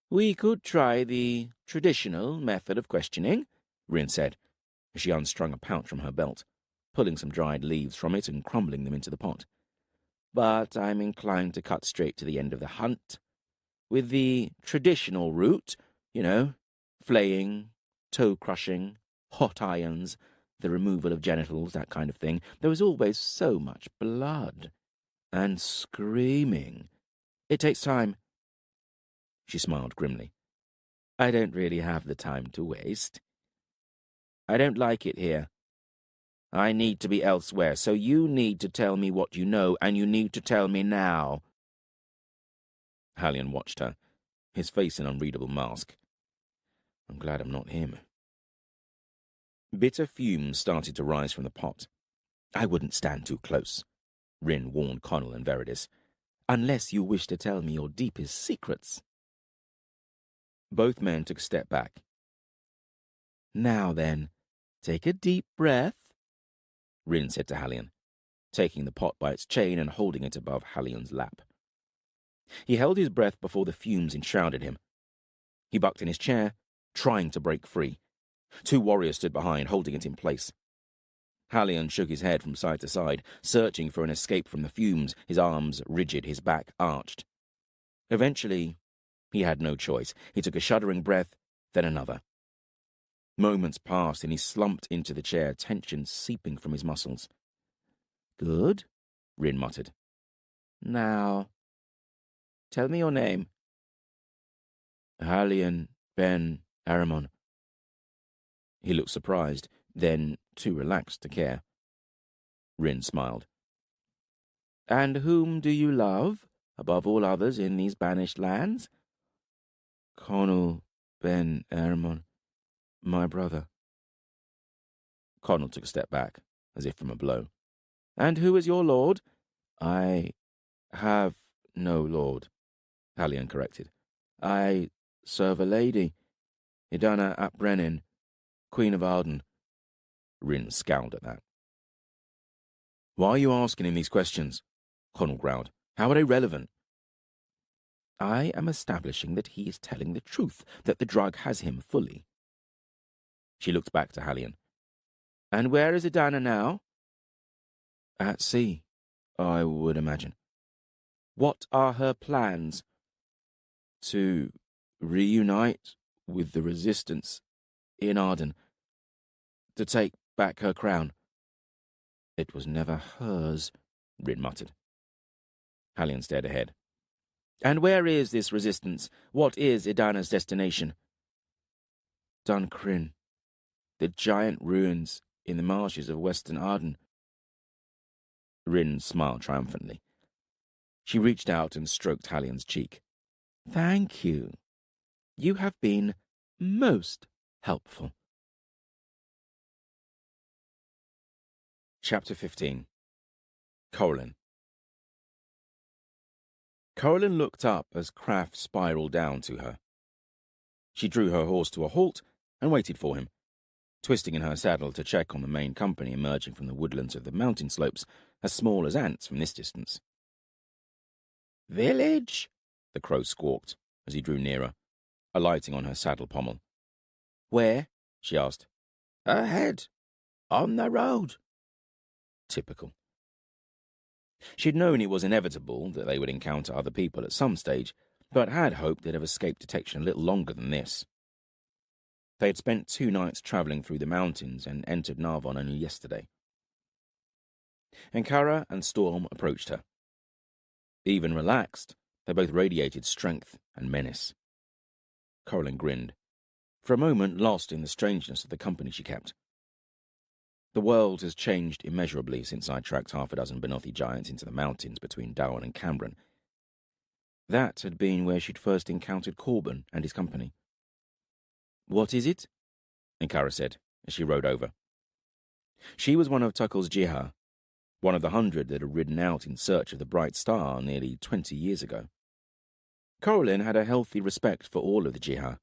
"We could try the traditional method of questioning," Rhin said, as she unstrung a pouch from her belt, pulling some dried leaves from it and crumbling them into the pot. "But I'm inclined to cut straight to the end of the hunt. With the traditional route, flaying, toe-crushing, hot irons, the removal of genitals, that kind of thing, there was always so much blood. And screaming. It takes time." She smiled grimly. "I don't really have the time to waste. I don't like it here. I need to be elsewhere, so you need to tell me what you know, and you need to tell me now." Halion watched her, his face an unreadable mask. "I'm glad I'm not him." Bitter fumes started to rise from the pot. "I wouldn't stand too close," Rhin warned Connell and Veridis, "unless you wish to tell me your deepest secrets." Both men took a step back. "Now then, take a deep breath," Rhin said to Halion, taking the pot by its chain and holding it above Halion's lap. He held his breath before the fumes enshrouded him. He bucked in his chair, trying to break free. Two warriors stood behind, holding it in place. Halion shook his head from side to side, searching for an escape from the fumes, his arms rigid, his back arched. Eventually, he had no choice. He took a shuddering breath, then another. Moments passed, and he slumped into the chair, tension seeping from his muscles. "Good," Rhin muttered. "Now, tell me your name." "Halion ben Aramon." He looked surprised, then too relaxed to care. Rhin smiled. "And whom do you love, above all others in these banished lands?" "Connell ben Aramon, my brother." Connell took a step back, as if from a blow. "And who is your lord?" "I have no lord," Halion corrected. "I serve a lady, Idana ap Brenin, Queen of Arden." Rhin scowled at that. "Why are you asking him these questions?" Connell growled. "How are they relevant?" "I am establishing that he is telling the truth, that the drug has him fully." She looked back to Halion. "And where is Idana now?" "At sea, I would imagine." "What are her plans?" "To reunite with the resistance in Arden, to take back her crown." "It was never hers," Rhin muttered. Halion stared ahead. "And where is this resistance? What is Idana's destination?" "Dun Cryn, the giant ruins in the marshes of western Arden." Rhin smiled triumphantly. She reached out and stroked Halion's cheek. "Thank you. You have been most helpful." Chapter 15. Corellin. Corellin looked up as Craft spiraled down to her. She drew her horse to a halt and waited for him, twisting in her saddle to check on the main company emerging from the woodlands of the mountain slopes, as small as ants from this distance. "Village?" the crow squawked as he drew nearer, alighting on her saddle pommel. "Where?" she asked. "Ahead. On the road." Typical. She'd known it was inevitable that they would encounter other people at some stage, but had hoped they'd have escaped detection a little longer than this. They had spent 2 nights travelling through the mountains and entered Narvon only yesterday. Ankara and Storm approached her. Even relaxed, they both radiated strength and menace. Corellin grinned, for a moment lost in the strangeness of the company she kept. The world has changed immeasurably since I tracked 6 Benothi giants into the mountains between Dowan and Cambron. That had been where she'd first encountered Corbin and his company. "What is it?" Ankara said, as she rode over. She was one of Tuckel's Jihar, one of the 100 that had ridden out in search of the bright star nearly 20 years ago. Corellin had a healthy respect for all of the Jihar.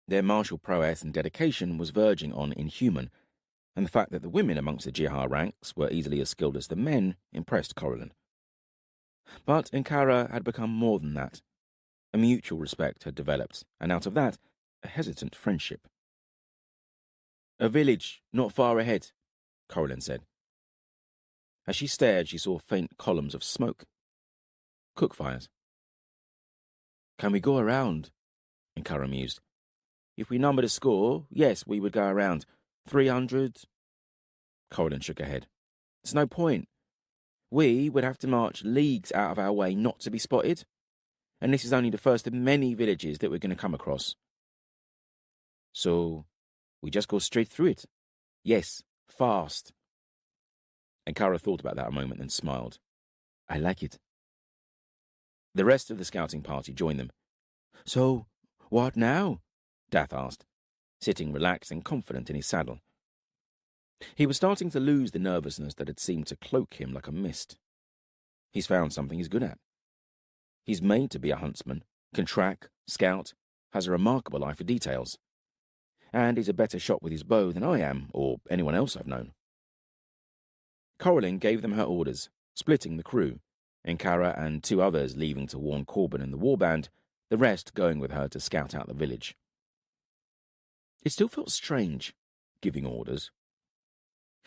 Their martial prowess and dedication was verging on inhuman, and the fact that the women amongst the Jihar ranks were easily as skilled as the men impressed Corellin. But Ankara had become more than that. A mutual respect had developed, and out of that, a hesitant friendship. "A village not far ahead," Corellin said. As she stared, she saw faint columns of smoke. Cook fires. "Can we go around?" Ankara mused. "If we numbered a score, yes, we would go around. 300. Corellin shook her head. "There's no point. We would have to march leagues out of our way not to be spotted. And this is only the first of many villages that we're going to come across." "So, we just go straight through it?" "Yes, fast." Ankara thought about that a moment, then smiled. "I like it." The rest of the scouting party joined them. "So, what now?" Dath asked, sitting relaxed and confident in his saddle. He was starting to lose the nervousness that had seemed to cloak him like a mist. He's found something he's good at. He's made to be a huntsman, can track, scout, has a remarkable eye for details. And he's a better shot with his bow than I am, or anyone else I've known. Corellin gave them her orders, splitting the crew, Ankara and 2 others leaving to warn Corbin and the warband, the rest going with her to scout out the village. It still felt strange, giving orders.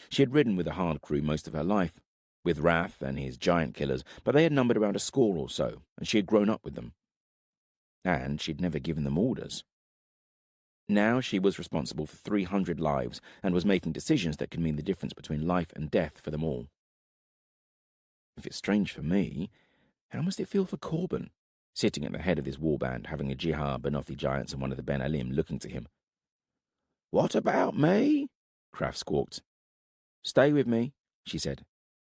She had ridden with a hard crew most of her life, with Wrath and his giant killers, but they had numbered around a score or so, and she had grown up with them. And she'd never given them orders. Now she was responsible for 300 lives, and was making decisions that could mean the difference between life and death for them all. If it's strange for me, how must it feel for Corbin, sitting at the head of his warband, having a Jihar, Benothi giants, and one of the Ben Alim looking to him? "What about me?" Kraft squawked. "Stay with me," she said,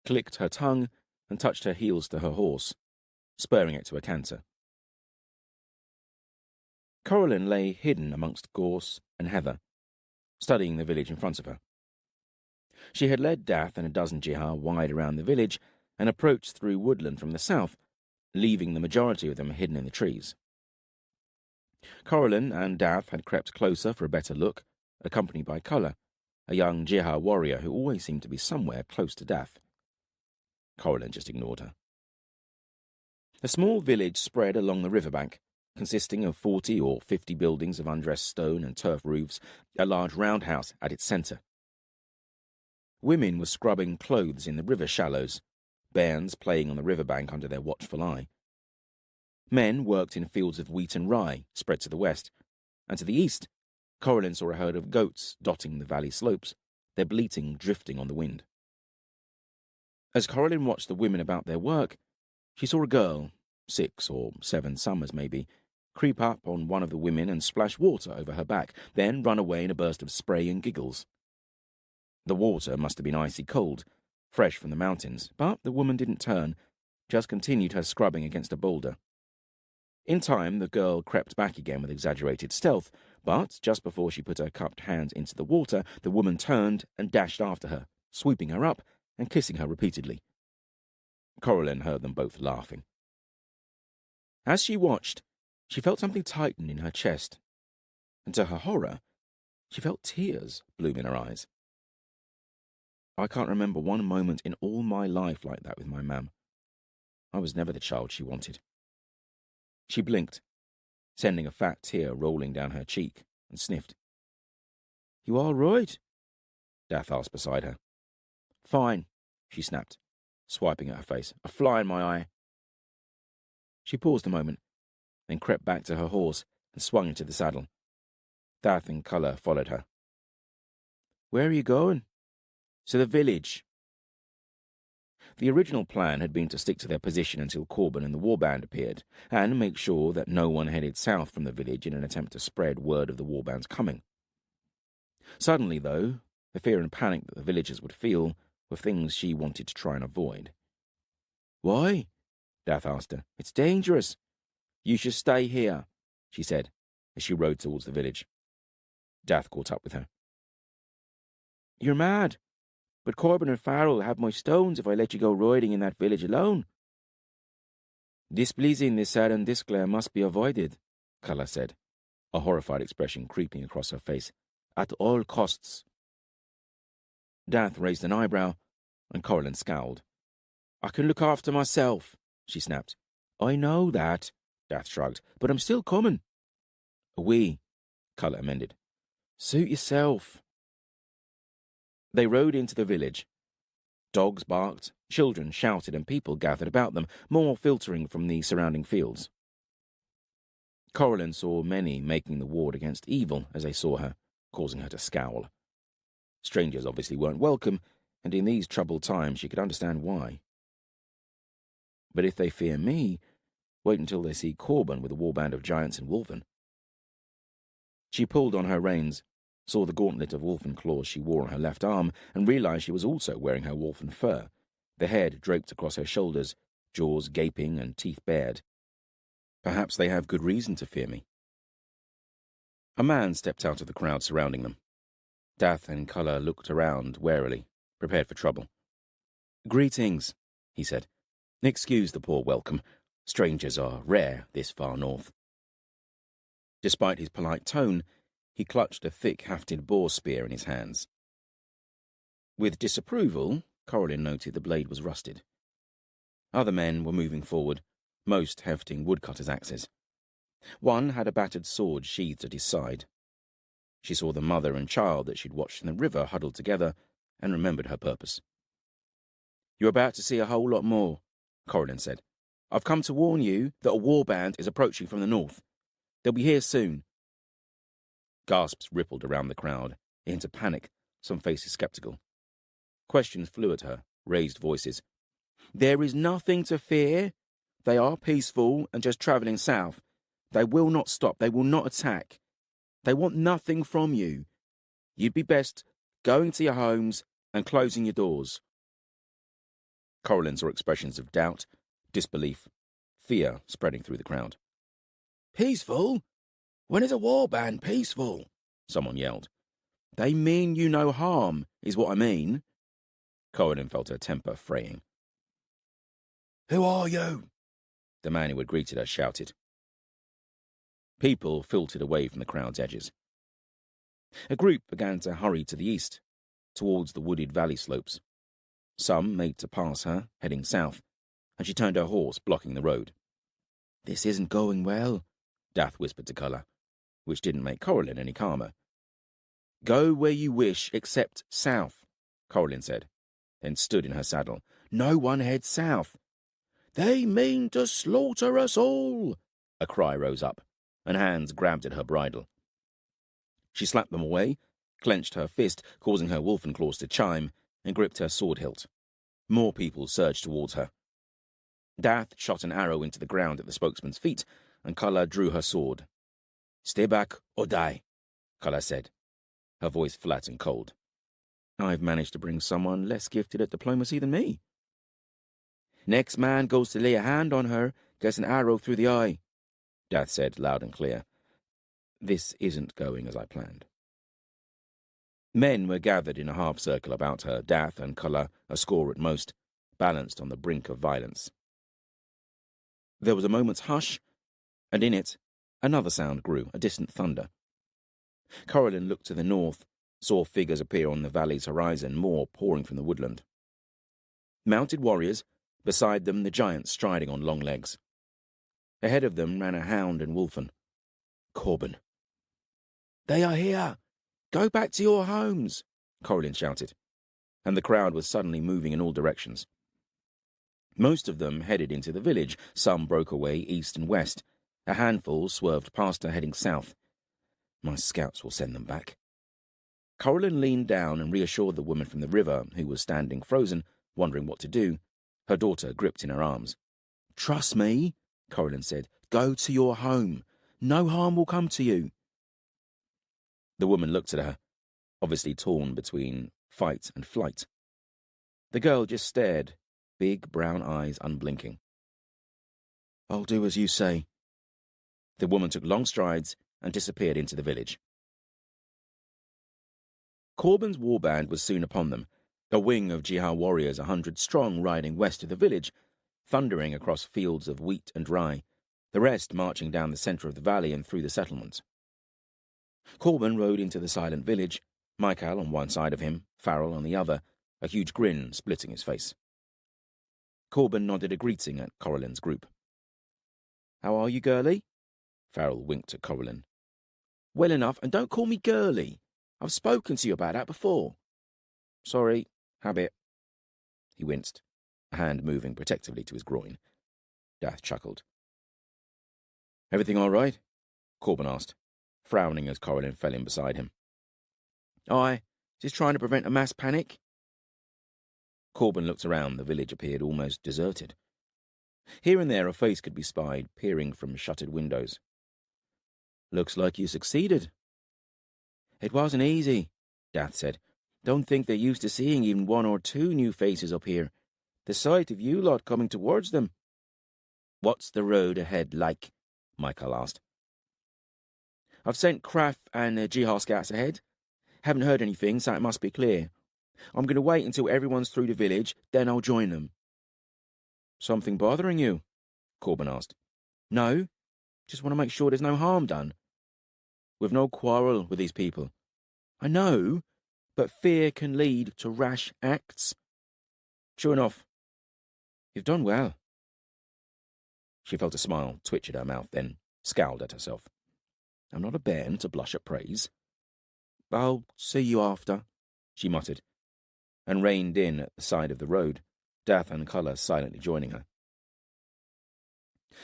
clicked her tongue, and touched her heels to her horse, spurring it to a canter. Corellin lay hidden amongst gorse and heather, studying the village in front of her. She had led Dath and a dozen Jihar wide around the village and approached through woodland from the south, leaving the majority of them hidden in the trees. Corellin and Dath had crept closer for a better look, accompanied by Culla, a young Jihar warrior who always seemed to be somewhere close to Dath. Corellin just ignored her. A small village spread along the riverbank, consisting of 40 or 50 buildings of undressed stone and turf roofs, a large roundhouse at its centre. Women were scrubbing clothes in the river shallows, bairns playing on the riverbank under their watchful eye. Men worked in fields of wheat and rye spread to the west, and to the east, Corellin saw a herd of goats dotting the valley slopes, their bleating drifting on the wind. As Corellin watched the women about their work, she saw a girl, 6 or 7 summers maybe, creep up on one of the women and splash water over her back, then run away in a burst of spray and giggles. The water must have been icy cold, fresh from the mountains, but the woman didn't turn, just continued her scrubbing against a boulder. In time, the girl crept back again with exaggerated stealth, but just before she put her cupped hands into the water, the woman turned and dashed after her, swooping her up and kissing her repeatedly. Corellin heard them both laughing. As she watched, she felt something tighten in her chest, and to her horror, she felt tears bloom in her eyes. I can't remember one moment in all my life like that with my mam. I was never the child she wanted. She blinked, sending a fat tear rolling down her cheek, and sniffed. "You all right?" Dath asked beside her. "Fine," she snapped, swiping at her face. "A fly in my eye." She paused a moment, then crept back to her horse and swung into the saddle. Dath and Culla followed her. "Where are you going?" "To the village." The original plan had been to stick to their position until Corbin and the warband appeared, and make sure that no one headed south from the village in an attempt to spread word of the warband's coming. Suddenly, though, the fear and panic that the villagers would feel were things she wanted to try and avoid. "Why?" Dath asked her. "It's dangerous." "You should stay here," she said, as she rode towards the village. Dath caught up with her. "You're mad. But Corbin and Farrell have my stones if I let you go riding in that village alone." "Displeasing the Saran Disclair must be avoided," Culla said, a horrified expression creeping across her face. "At all costs." Dath raised an eyebrow, and Corlin scowled. "I can look after myself," she snapped. "I know that," Dath shrugged, "but I'm still coming." "We," Culla amended. "Suit yourself." They rode into the village. Dogs barked, children shouted, and people gathered about them, more filtering from the surrounding fields. Corlin saw many making the ward against evil as they saw her, causing her to scowl. Strangers obviously weren't welcome, and in these troubled times she could understand why. But if they fear me, wait until they see Corbin with a warband of giants and wolfen. She pulled on her reins, saw the gauntlet of wolfen claws she wore on her left arm, and realized she was also wearing her wolfen fur, the head draped across her shoulders, jaws gaping and teeth bared. Perhaps they have good reason to fear me. A man stepped out of the crowd surrounding them. Dath and Culla looked around warily, prepared for trouble. "Greetings," he said. "Excuse the poor welcome. Strangers are rare this far north." Despite his polite tone, he clutched a thick-hafted boar spear in his hands. With disapproval, Corlin noted the blade was rusted. Other men were moving forward, most hefting woodcutters' axes. One had a battered sword sheathed at his side. She saw the mother and child that she'd watched in the river huddled together and remembered her purpose. "You're about to see a whole lot more," Corlin said. "I've come to warn you that a warband is approaching from the north. They'll be here soon." Gasps rippled around the crowd, into panic, some faces skeptical. Questions flew at her, raised voices. "There is nothing to fear. They are peaceful and just travelling south. They will not stop. They will not attack. They want nothing from you. You'd be best going to your homes and closing your doors." Corlin saw expressions of doubt, disbelief, fear spreading through the crowd. "Peaceful? When is a warband peaceful?" someone yelled. "They mean you no harm, is what I mean." Corlin felt her temper fraying. "Who are you?" the man who had greeted her shouted. People filtered away from the crowd's edges. A group began to hurry to the east, towards the wooded valley slopes. Some made to pass her, heading south, and she turned her horse, blocking the road. "This isn't going well," Dath whispered to Culla, which didn't make Corlin any calmer. "Go where you wish, except south," Corlin said, then stood in her saddle. "No one heads south." "They mean to slaughter us all!" A cry rose up, and hands grabbed at her bridle. She slapped them away, clenched her fist, causing her wolfen claws to chime, and gripped her sword hilt. More people surged towards her. Dath shot an arrow into the ground at the spokesman's feet, and Culla drew her sword. "Stay back or die," Culla said, her voice flat and cold. "I've managed to bring someone less gifted at diplomacy than me." "Next man goes to lay a hand on her gets an arrow through the eye," Dath said loud and clear. "This isn't going as I planned." Men were gathered in a half-circle about her, Dath and Culla, a score at most, balanced on the brink of violence. There was a moment's hush, and in it, another sound grew, a distant thunder. Corlin looked to the north, saw figures appear on the valley's horizon, more pouring from the woodland. Mounted warriors, beside them the giants striding on long legs. Ahead of them ran a hound and wolfen. Corbin. "They are here! Go back to your homes!" Corlin shouted, and the crowd was suddenly moving in all directions. Most of them headed into the village, some broke away east and west, A handful swerved past her, heading south. My scouts will send them back. Coralyn leaned down and reassured the woman from the river, who was standing frozen, wondering what to do, her daughter gripped in her arms. "Trust me," Coralyn said. "Go to your home. No harm will come to you." The woman looked at her, obviously torn between fight and flight. The girl just stared, big brown eyes unblinking. "I'll do as you say." The woman took long strides and disappeared into the village. Corbin's warband was soon upon them, a wing of Jihar warriors 100 strong riding west of the village, thundering across fields of wheat and rye, the rest marching down the centre of the valley and through the settlements. Corbin rode into the silent village, Michael on one side of him, Farrell on the other, a huge grin splitting his face. Corbin nodded a greeting at Coralyn's group. "How are you, girlie?" Farrell winked at Coralyn. "Well enough, and don't call me girlie. I've spoken to you about that before." "Sorry, habit." He winced, a hand moving protectively to his groin. Dath chuckled. "Everything all right?" Corbin asked, frowning as Coralyn fell in beside him. "Aye, just trying to prevent a mass panic." Corbin looked around. The village appeared almost deserted. Here and there a face could be spied, peering from shuttered windows. "Looks like you succeeded." "It wasn't easy," Dath said. "Don't think they're used to seeing even one or two new faces up here. The sight of you lot coming towards them." "What's the road ahead like?" Michael asked. "I've sent Kraft and Jihar scouts ahead. Haven't heard anything, so it must be clear. I'm going to wait until everyone's through the village, then I'll join them." "Something bothering you?" Corbin asked. "No, just want to make sure there's no harm done. We've no quarrel with these people." "I know, but fear can lead to rash acts." "Sure enough. You've done well." She felt a smile twitch at her mouth, then scowled at herself. "I'm not a bairn to blush at praise." "I'll see you after," she muttered, and reined in at the side of the road, Dath and Culla silently joining her.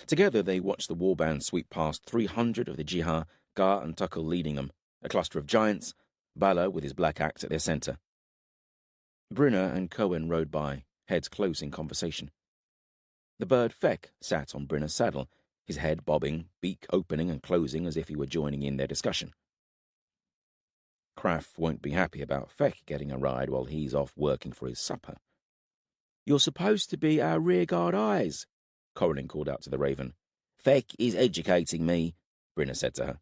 Together they watched the warband sweep past 300 of the Jihar, Gar and Tuckle leading them, a cluster of giants, Bala with his black axe at their centre. Brynner and Cohen rode by, heads close in conversation. The bird Feck sat on Brynner's saddle, his head bobbing, beak opening and closing as if he were joining in their discussion. Kraft won't be happy about Feck getting a ride while he's off working for his supper. "You're supposed to be our rearguard eyes," Coralyn called out to the raven. "Feck is educating me," Brynner said to her.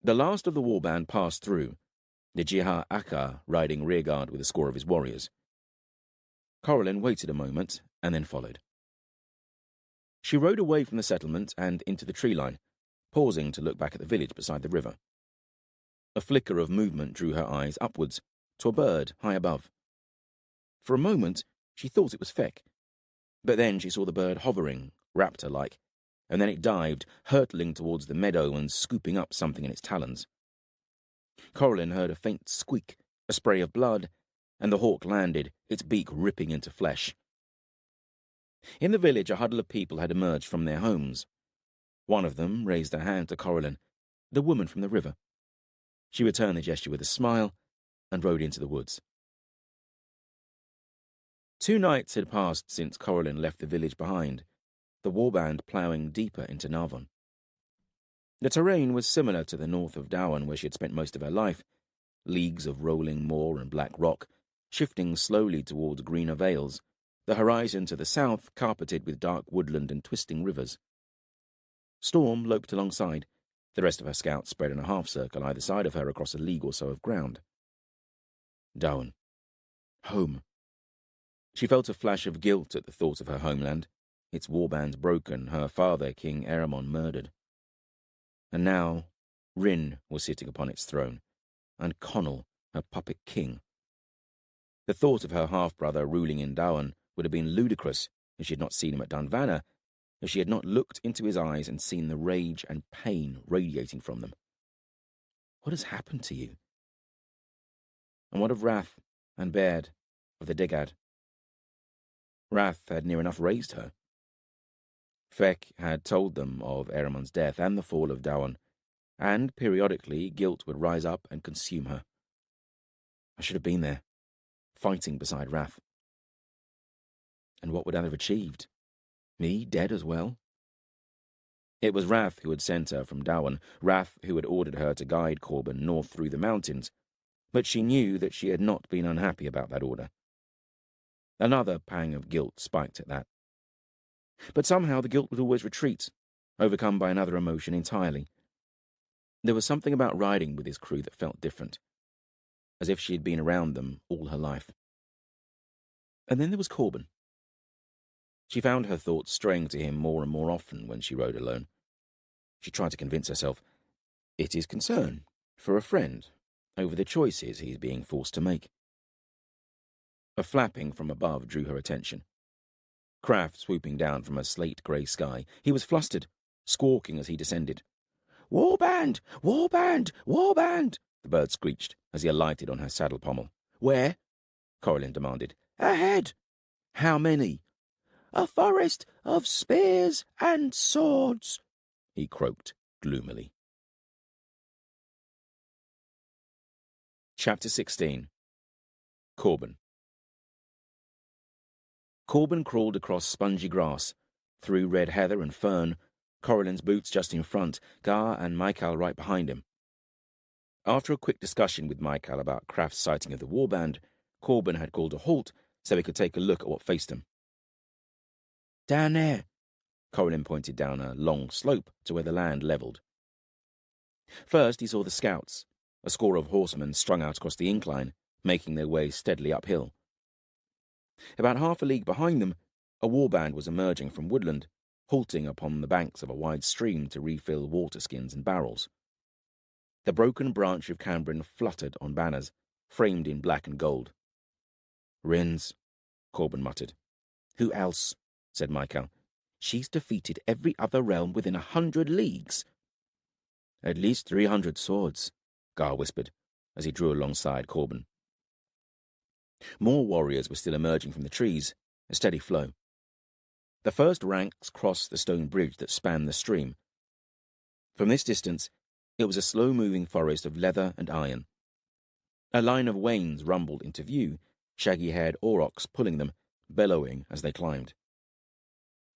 The last of the warband passed through, the Jihar Akkar riding rearguard with a score of his warriors. Coralyn waited a moment and then followed. She rode away from the settlement and into the tree line, pausing to look back at the village beside the river. A flicker of movement drew her eyes upwards, to a bird high above. For a moment, she thought it was Feck, but then she saw the bird hovering, raptor-like, and then it dived, hurtling towards the meadow and scooping up something in its talons. Coralyn heard a faint squeak, a spray of blood, and the hawk landed, its beak ripping into flesh. In the village, a huddle of people had emerged from their homes. One of them raised a hand to Coralyn, the woman from the river. She returned the gesture with a smile and rode into the woods. 2 nights had passed since Coralyn left the village behind, the warband ploughing deeper into Narvon. The terrain was similar to the north of Dowan, where she had spent most of her life, leagues of rolling moor and black rock, shifting slowly towards greener vales, the horizon to the south carpeted with dark woodland and twisting rivers. Storm loped alongside, the rest of her scouts spread in a half-circle either side of her across a league or so of ground. Dowan. Home. She felt a flash of guilt at the thought of her homeland, its warbands broken, her father, King Eramon, murdered. And now Rhin was sitting upon its throne, and Connell, her puppet king. The thought of her half-brother ruling in Dowan would have been ludicrous if she had not seen him at Dunvanna, if she had not looked into his eyes and seen the rage and pain radiating from them. What has happened to you? And what of Wrath and Baird of the Digad? Wrath had near enough raised her. Feck had told them of Eremon's death and the fall of Dawan, and periodically guilt would rise up and consume her. I should have been there, fighting beside Wrath. And what would I have achieved? Me dead as well? It was Wrath who had sent her from Dawan, Wrath who had ordered her to guide Corbin north through the mountains, but she knew that she had not been unhappy about that order. Another pang of guilt spiked at that. But somehow the guilt would always retreat, overcome by another emotion entirely. There was something about riding with his crew that felt different, as if she had been around them all her life. And then there was Corbin. She found her thoughts straying to him more and more often when she rode alone. She tried to convince herself it is concern for a friend over the choices he is being forced to make. A flapping from above drew her attention. Craft swooping down from a slate-grey sky. He was flustered, squawking as he descended. "Warband! Warband! Warband!" the bird screeched as he alighted on her saddle pommel. "Where?" Corlin demanded. "Ahead." "How many?" "A forest of spears and swords," he croaked gloomily. Chapter 16. Corbin. Corbin crawled across spongy grass, through red heather and fern, Corlin's boots just in front, Gar and Michael right behind him. After a quick discussion with Michael about Craft's sighting of the warband, Corbin had called a halt so he could take a look at what faced him. "Down there," Corlin pointed down a long slope to where the land levelled. First he saw the scouts, a score of horsemen strung out across the incline, making their way steadily uphill. About half a league behind them, a warband was emerging from woodland, halting upon the banks of a wide stream to refill water skins and barrels. The broken branch of Cambrin fluttered on banners, framed in black and gold. "Rhin's," Corbin muttered. "Who else?" said Michael. "She's defeated every other realm within 100 leagues." "At least 300 swords," Gar whispered, as he drew alongside Corbin. More warriors were still emerging from the trees, a steady flow. The first ranks crossed the stone bridge that spanned the stream. From this distance, it was a slow-moving forest of leather and iron. A line of wains rumbled into view, shaggy-haired aurochs pulling them, bellowing as they climbed.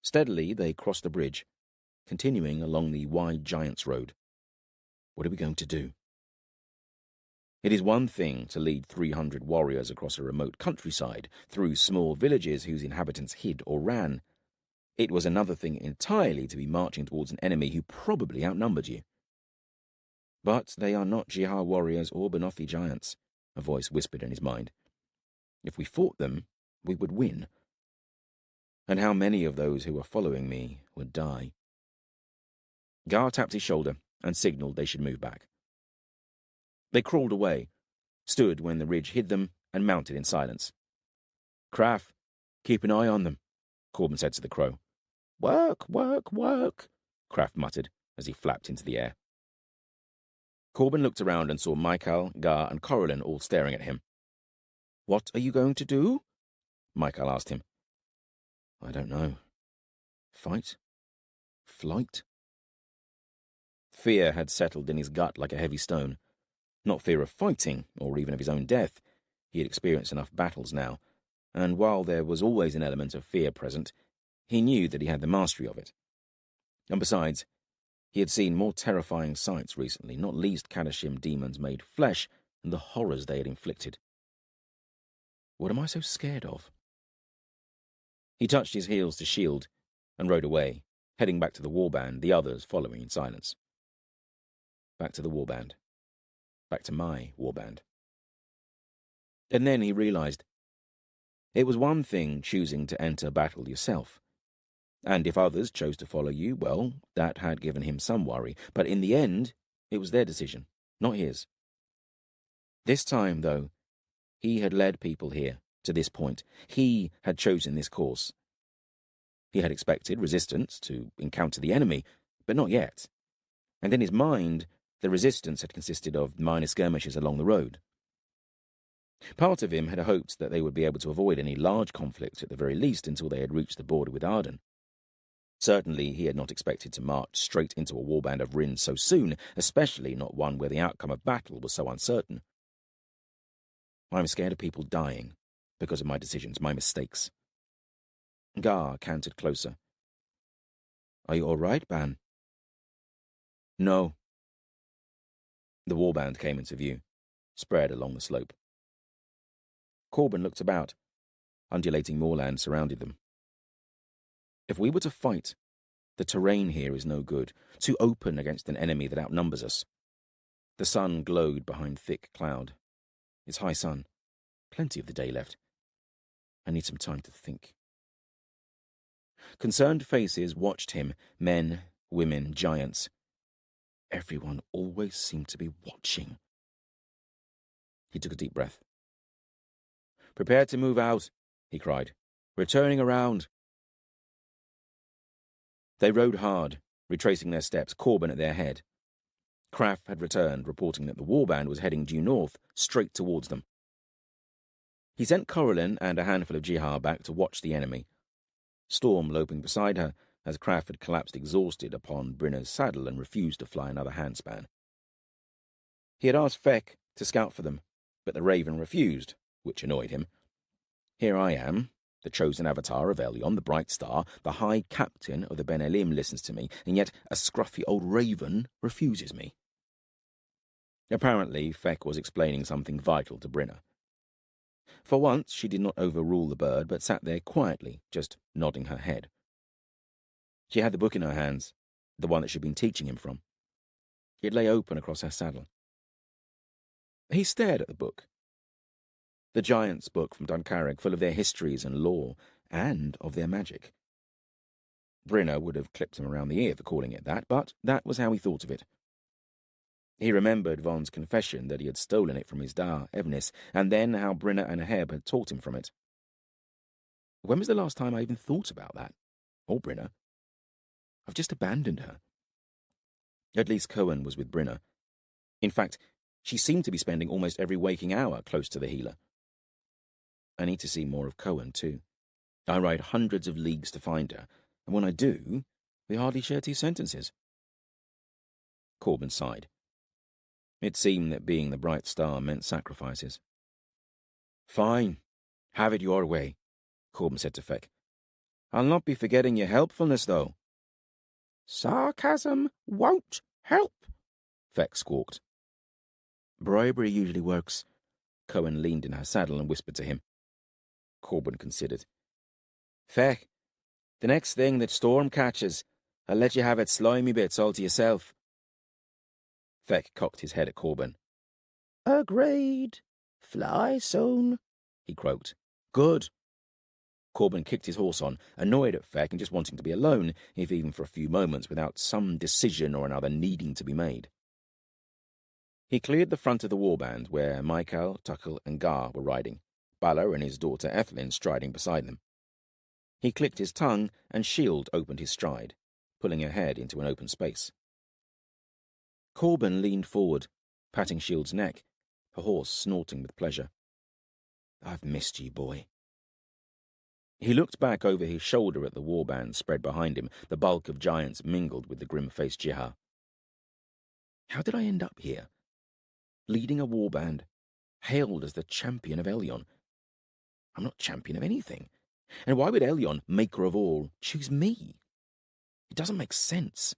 Steadily they crossed the bridge, continuing along the wide Giants' Road. What are we going to do? It is one thing to lead 300 warriors across a remote countryside, through small villages whose inhabitants hid or ran. It was another thing entirely to be marching towards an enemy who probably outnumbered you. "But they are not Jihar warriors or Benothi giants," a voice whispered in his mind. "If we fought them, we would win. And how many of those who were following me would die?" Gar tapped his shoulder and signalled they should move back. They crawled away, stood when the ridge hid them, and mounted in silence. "Craft, keep an eye on them," Corbin said to the crow. "Work, work, work," Craft muttered as he flapped into the air. Corbin looked around and saw Michael, Gar, and Corlin all staring at him. "What are you going to do?" Michael asked him. "I don't know. Fight? Flight?" Fear had settled in his gut like a heavy stone. Not fear of fighting, or even of his own death. He had experienced enough battles now, and while there was always an element of fear present, he knew that he had the mastery of it. And besides, he had seen more terrifying sights recently, not least Kadoshim demons made flesh and the horrors they had inflicted. What am I so scared of? He touched his heels to shield and rode away, heading back to the warband, the others following in silence. Back to the warband. Back to my warband. And then he realized it was one thing choosing to enter battle yourself. And if others chose to follow you, well, that had given him some worry. But in the end, it was their decision, not his. This time, though, he had led people here, to this point. He had chosen this course. He had expected resistance to encounter the enemy, but not yet. And in his mind, the resistance had consisted of minor skirmishes along the road. Part of him had hoped that they would be able to avoid any large conflict at the very least until they had reached the border with Arden. Certainly he had not expected to march straight into a warband of Rhin so soon, especially not one where the outcome of battle was so uncertain. I'm scared of people dying because of my decisions, my mistakes. Gar cantered closer. Are you all right, Ban? No. The warband came into view, spread along the slope. Corbin looked about. Undulating moorland surrounded them. If we were to fight, the terrain here is no good, too open against an enemy that outnumbers us. The sun glowed behind thick cloud. It's high sun. Plenty of the day left. I need some time to think. Concerned faces watched him, men, women, giants. Everyone always seemed to be watching. He took a deep breath. Prepare to move out, he cried. We're turning around. They rode hard, retracing their steps, Corbin at their head. Craff had returned, reporting that the warband was heading due north, straight towards them. He sent Coralyn and a handful of Jihar back to watch the enemy. Storm loping beside her, as Craff had collapsed exhausted upon Brynner's saddle and refused to fly another handspan. He had asked Feck to scout for them, but the Raven refused, which annoyed him. Here I am, the chosen avatar of Elyon, the bright star, the high captain of the Ben Elim listens to me, and yet a scruffy old raven refuses me. Apparently, Feck was explaining something vital to Brynner. For once, she did not overrule the bird, but sat there quietly, just nodding her head. She had the book in her hands, the one that she'd been teaching him from. It lay open across her saddle. He stared at the book. The giants' book from Duncarrig, full of their histories and lore, and of their magic. Brynner would have clipped him around the ear for calling it that, but that was how he thought of it. He remembered Von's confession that he had stolen it from his da, Evnis, and then how Brynner and Heb had taught him from it. When was the last time I even thought about that? Or Brynner? I've just abandoned her. At least Cohen was with Brynner. In fact, she seemed to be spending almost every waking hour close to the healer. I need to see more of Cohen, too. I ride hundreds of leagues to find her, and when I do, we hardly share 2 sentences. Corbin sighed. It seemed that being the bright star meant sacrifices. Fine. Have it your way, Corbin said to Feck. I'll not be forgetting your helpfulness, though. Sarcasm won't help, Feck squawked. Bribery usually works. Cohen leaned in her saddle and whispered to him. Corbin considered. Feck, the next thing that Storm catches, I'll let you have its slimy bits all to yourself. Feck cocked his head at Corbin. Agreed. Fly soon, he croaked. Good. Corbin kicked his horse on, annoyed at Feck and just wanting to be alone, if even for a few moments, without some decision or another needing to be made. He cleared the front of the warband, where Michael, Tuckle, and Gar were riding, Balor and his daughter Ethelyn striding beside them. He clicked his tongue, and Shield opened his stride, pulling her head into an open space. Corbin leaned forward, patting Shield's neck, her horse snorting with pleasure. I've missed you, boy. He looked back over his shoulder at the warband spread behind him, the bulk of giants mingled with the grim-faced Jihar. How did I end up here? Leading a warband, hailed as the champion of Elyon. I'm not champion of anything. And why would Elyon, maker of all, choose me? It doesn't make sense.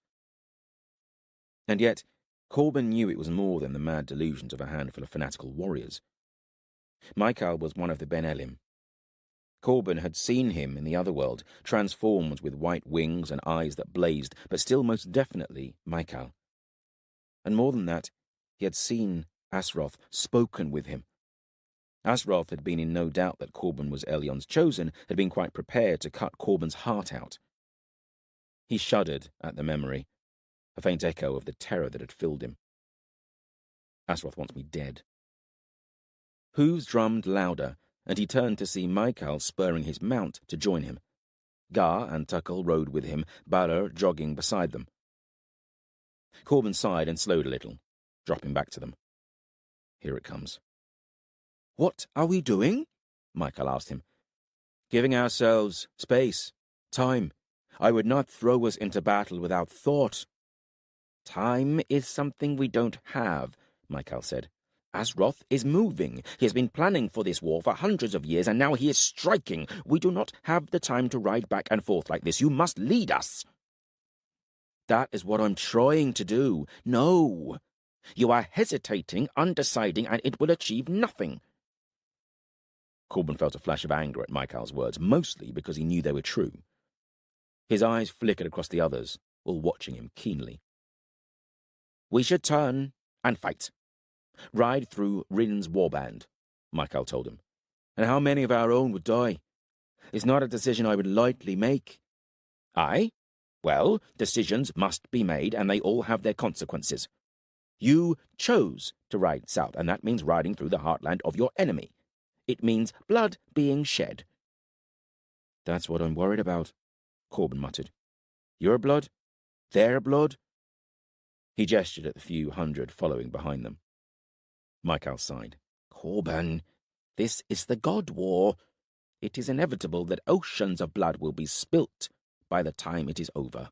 And yet, Corbin knew it was more than the mad delusions of a handful of fanatical warriors. Michael was one of the Ben Elim. Corbin had seen him in the other world, transformed with white wings and eyes that blazed, but still most definitely Michael. And more than that, he had seen Asroth, spoken with him. Asroth had been in no doubt that Corbin was Elyon's chosen, had been quite prepared to cut Corbin's heart out. He shuddered at the memory, a faint echo of the terror that had filled him. Asroth wants me dead. Hooves drummed louder, and he turned to see Michael spurring his mount to join him. Gar and Tuckle rode with him, Balor jogging beside them. Corbin sighed and slowed a little, dropping back to them. Here it comes. What are we doing? Michael asked him. Giving ourselves space, time. I would not throw us into battle without thought. Time is something we don't have, Michael said. Asroth is moving. He has been planning for this war for hundreds of years, and now he is striking. We do not have the time to ride back and forth like this. You must lead us. That is what I'm trying to do. No. You are hesitating, undeciding, and it will achieve nothing. Corbin felt a flash of anger at Michael's words, mostly because he knew they were true. His eyes flickered across the others, all watching him keenly. We should turn and fight. Ride through Rhin's warband, Michael told him. And how many of our own would die? It's not a decision I would lightly make. Aye? Well, decisions must be made, and they all have their consequences. You chose to ride south, and that means riding through the heartland of your enemy. It means blood being shed. That's what I'm worried about, Corbin muttered. Your blood? Their blood? He gestured at the few hundred following behind them. Michael sighed. Corbin, this is the God War. It is inevitable that oceans of blood will be spilt by the time it is over.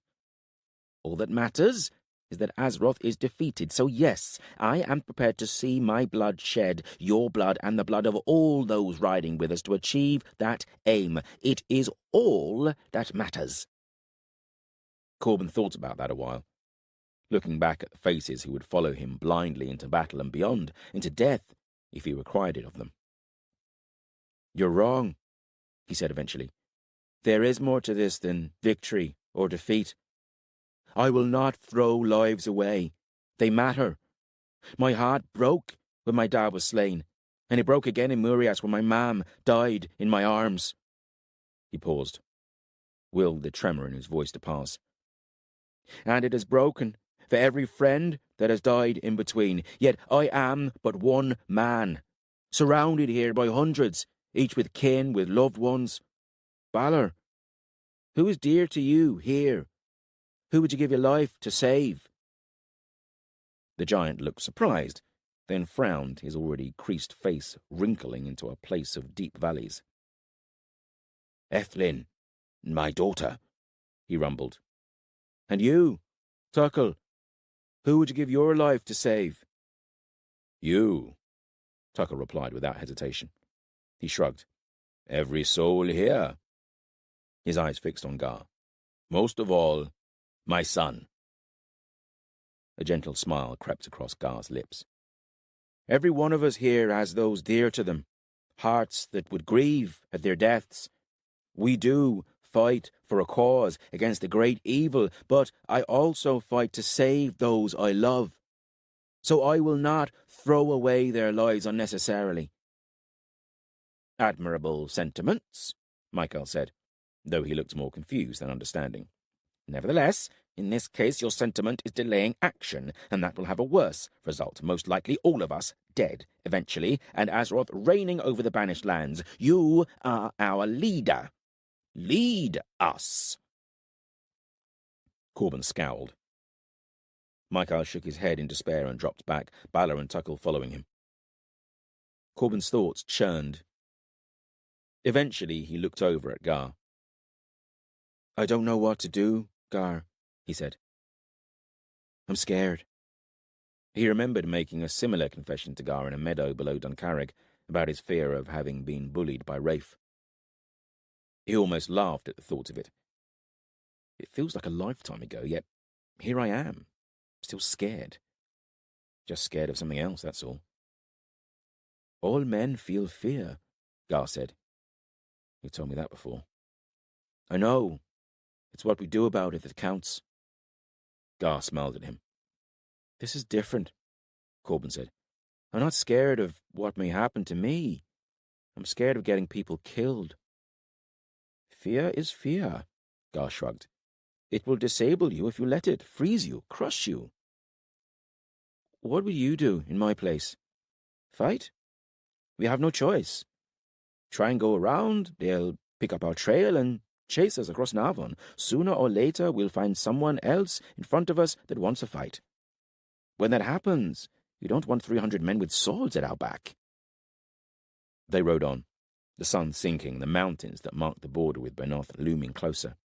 All that matters is that Asroth is defeated, so yes, I am prepared to see my blood shed, your blood, and the blood of all those riding with us to achieve that aim. It is all that matters. Corbin thought about that a while, looking back at the faces who would follow him blindly into battle and beyond, into death, if he required it of them. You're wrong, he said eventually. There is more to this than victory or defeat. I will not throw lives away. They matter. My heart broke when my dad was slain, and it broke again in Murias when my mam died in my arms. He paused, willed the tremor in his voice to pass. And it is broken for every friend that has died in between. Yet I am but one man, surrounded here by hundreds, each with kin, with loved ones. Balor, who is dear to you here? Who would you give your life to save? The giant looked surprised, then frowned, his already creased face wrinkling into a place of deep valleys. Ethlyn, my daughter, he rumbled. And you, Tuckle, who would you give your life to save? You, Tuckle replied without hesitation. He shrugged. Every soul here. His eyes fixed on Gar. Most of all, my son. A gentle smile crept across Gar's lips. Every one of us here has those dear to them, hearts that would grieve at their deaths. We do fight for a cause against a great evil, but I also fight to save those I love. So I will not throw away their lives unnecessarily. Admirable sentiments, Michael said, though he looked more confused than understanding. Nevertheless, in this case your sentiment is delaying action, and that will have a worse result, most likely all of us dead eventually, and Asroth reigning over the Banished Lands. You are our leader. Lead us. Corbin scowled. Michael shook his head in despair and dropped back, Balor and Tuckle following him. Corbin's thoughts churned. Eventually he looked over at Gar. I don't know what to do, Gar, he said. I'm scared. He remembered making a similar confession to Gar in a meadow below Duncarrig about his fear of having been bullied by Rafe. He almost laughed at the thought of it. It feels like a lifetime ago, yet here I am, still scared. Just scared of something else, that's all. All men feel fear, Gar said. You told me that before. I know. It's what we do about it that counts. Gar smiled at him. This is different, Corbin said. I'm not scared of what may happen to me. I'm scared of getting people killed. Fear is fear, Gar shrugged. It will disable you if you let it, freeze you, crush you. What would you do in my place? Fight? We have no choice. Try and go around, they'll pick up our trail and chase us across Navon. Sooner or later, we'll find someone else in front of us that wants a fight. When that happens, you don't want 300 men with swords at our back. They rode on, the sun sinking, the mountains that marked the border with Benoth looming closer.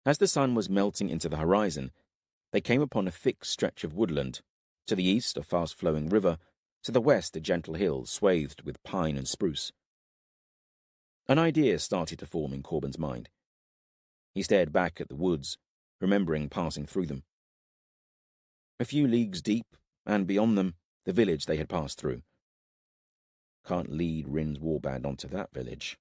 As the sun was melting into the horizon, they came upon a thick stretch of woodland, to the east a fast-flowing river, to the west a gentle hill swathed with pine and spruce. An idea started to form in Corbin's mind. He stared back at the woods, remembering passing through them. A few leagues deep, and beyond them, the village they had passed through. Can't lead Rhin's warband onto that village.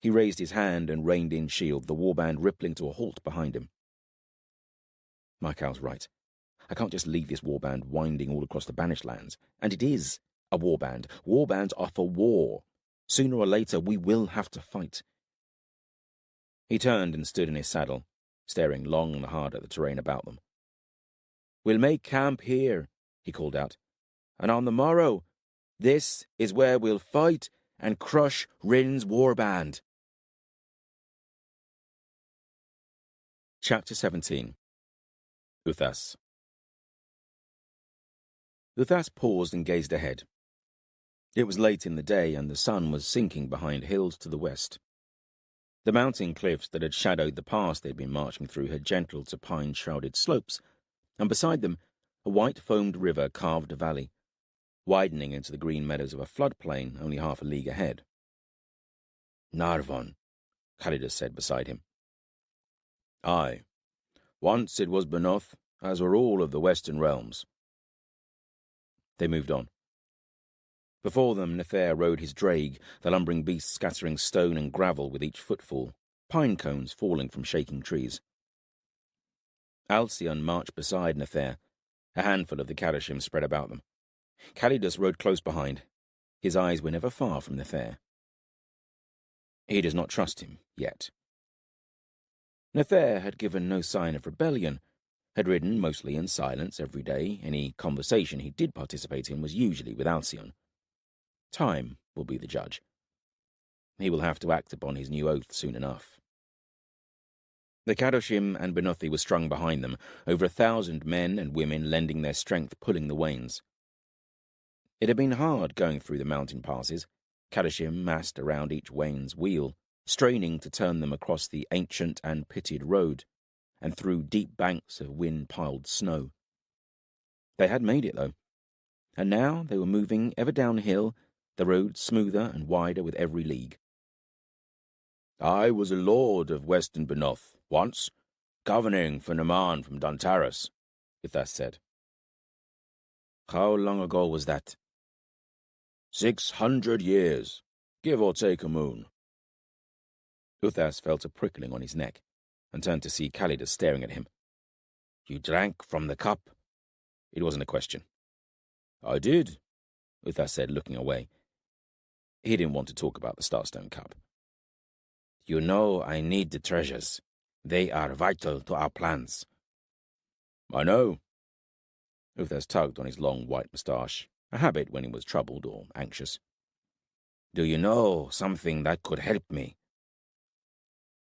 He raised his hand and reined in shield, the warband rippling to a halt behind him. Michael's right. I can't just leave this warband winding all across the Banished Lands. And it is a warband. Warbands are for war. Sooner or later, we will have to fight. He turned and stood in his saddle, staring long and hard at the terrain about them. "We'll make camp here," he called out. "And on the morrow, this is where we'll fight and crush Rhin's warband." Chapter 17. Uthas. Uthas paused and gazed ahead. It was late in the day, and the sun was sinking behind hills to the west. The mountain cliffs that had shadowed the pass they'd been marching through had gentled to pine-shrouded slopes, and beside them, a white-foamed river carved a valley, widening into the green meadows of a floodplain only half a league ahead. "Narvon," Calidus said beside him. "Aye. Once it was Benoth, as were all of the western realms." They moved on. Before them, Nathair rode his drake, the lumbering beast scattering stone and gravel with each footfall, pine cones falling from shaking trees. Alcyone marched beside Nathair, a handful of the Kadoshim spread about them. Calidus rode close behind. His eyes were never far from Nathair. He does not trust him, yet. Nathair had given no sign of rebellion, had ridden mostly in silence every day. Any conversation he did participate in was usually with Alcyone. Time will be the judge. He will have to act upon his new oath soon enough. The Kadoshim and Benothi were strung behind them, over 1,000 men and women lending their strength pulling the wains. It had been hard going through the mountain passes, Kadoshim massed around each wain's wheel, straining to turn them across the ancient and pitted road, and through deep banks of wind-piled snow. They had made it, though, and now they were moving ever downhill, the road smoother and wider with every league. "I was a lord of Western Benoth, once, governing for Naman from Duntaris," Uthas said. "How long ago was that?" 600 years, give or take a moon. Uthas felt a prickling on his neck, and turned to see Calidus staring at him. "You drank from the cup?" It wasn't a question. "I did," Uthas said, looking away. He didn't want to talk about the Starstone Cup. "You know I need the treasures. They are vital to our plans." "I know." Uthas tugged on his long white moustache, a habit when he was troubled or anxious. "Do you know something that could help me?"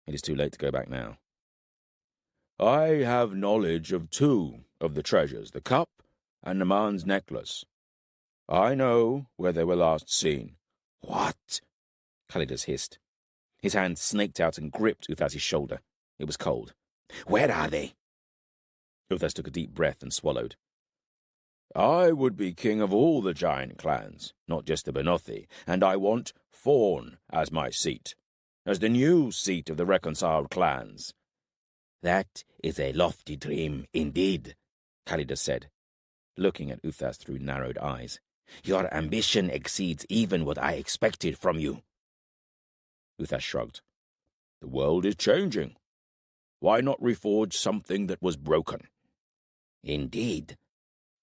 It is too late to go back now. "I have knowledge of 2 of the treasures, the cup and Naman's necklace. I know where they were last seen." "What?" Calidus hissed. His hand snaked out and gripped Uthas's shoulder. It was cold. "Where are they?" Uthas took a deep breath and swallowed. "I would be king of all the giant clans, not just the Benothi, and I want Fawn as my seat, as the new seat of the reconciled clans." "That is a lofty dream indeed," Calidus said, looking at Uthas through narrowed eyes. "Your ambition exceeds even what I expected from you." Uthas shrugged. "The world is changing. Why not reforge something that was broken?" "Indeed,"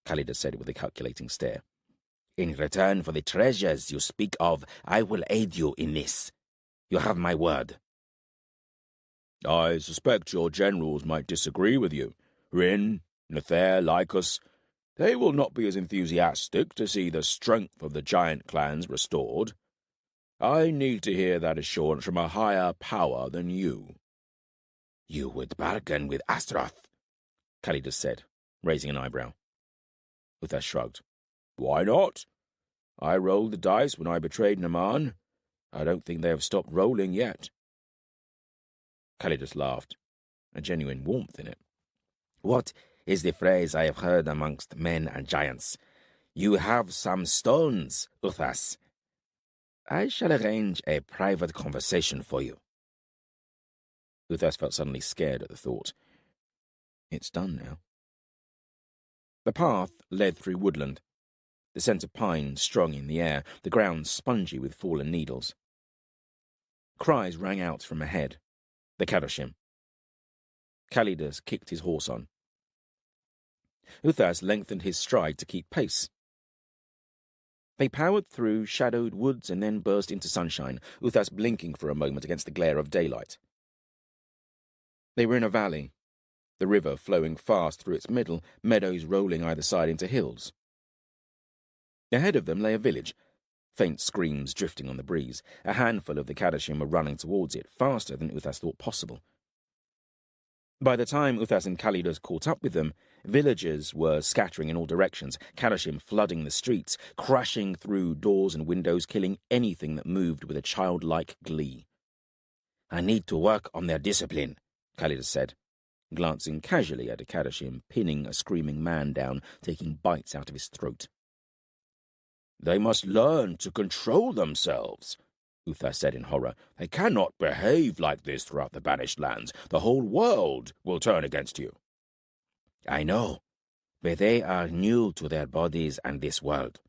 Calidus said with a calculating stare. "In return for the treasures you speak of, I will aid you in this. You have my word." "I suspect your generals might disagree with you. Rhin, Nathair, Lycus, they will not be as enthusiastic to see the strength of the giant clans restored. I need to hear that assurance from a higher power than you." "You would bargain with Asroth," Calidus said, raising an eyebrow. Uthas shrugged. "Why not? I rolled the dice when I betrayed Naman. I don't think they have stopped rolling yet." Calidus laughed, a genuine warmth in it. What is the phrase I have heard amongst men and giants? You have some stones, Uthas. I shall arrange a private conversation for you. Uthas felt suddenly scared at the thought. It's done now. The path led through woodland, the scent of pine strong in the air, the ground spongy with fallen needles. Cries rang out from ahead. The Kadoshim. Calidus kicked his horse on. Uthas lengthened his stride to keep pace. They powered through shadowed woods and then burst into sunshine, Uthas blinking for a moment against the glare of daylight. They were in a valley, the river flowing fast through its middle, meadows rolling either side into hills. Ahead of them lay a village, faint screams drifting on the breeze. A handful of the Kadoshim were running towards it, faster than Uthas thought possible. By the time Uthas and Calidus caught up with them, villagers were scattering in all directions, Kadoshim flooding the streets, crashing through doors and windows, killing anything that moved with a childlike glee. "I need to work on their discipline," Calidus said, glancing casually at a Kadoshim pinning a screaming man down, taking bites out of his throat. "They must learn to control themselves," Uthas said in horror. "They cannot behave like this throughout the Banished Lands. The whole world will turn against you." "I know, but they are new to their bodies and this world.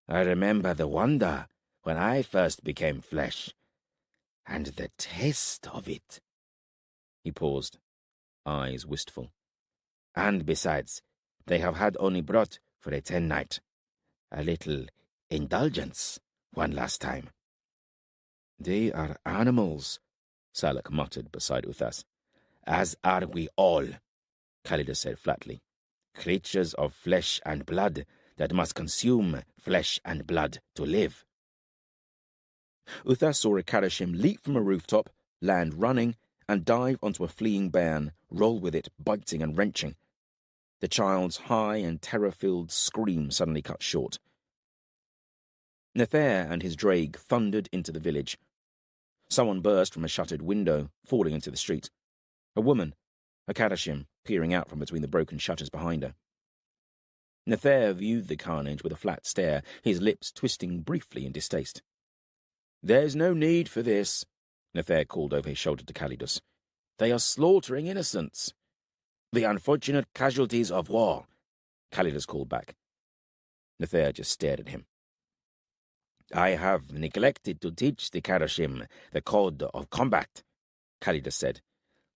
I remember the wonder when I first became flesh, and the taste of it." He paused, eyes wistful. "And besides, they have had only brought for a 10-night. A little indulgence one last time." "They are animals," Salak muttered beside Uthas. "As are we all," Calidus said flatly. "Creatures of flesh and blood that must consume flesh and blood to live." Uthas saw a Kadoshim leap from a rooftop, land running, and dive onto a fleeing bairn, roll with it, biting and wrenching. The child's high and terror-filled scream suddenly cut short. Nathair and his drake thundered into the village. Someone burst from a shuttered window, falling into the street. A woman, a Kadoshim, peering out from between the broken shutters behind her. Nathair viewed the carnage with a flat stare, his lips twisting briefly in distaste. "There's no need for this," Nathair called over his shoulder to Calidus. "They are slaughtering innocents." "The unfortunate casualties of war," Calidus called back. Nathair just stared at him. "I have neglected to teach the Kadoshim the code of combat," Calidus said.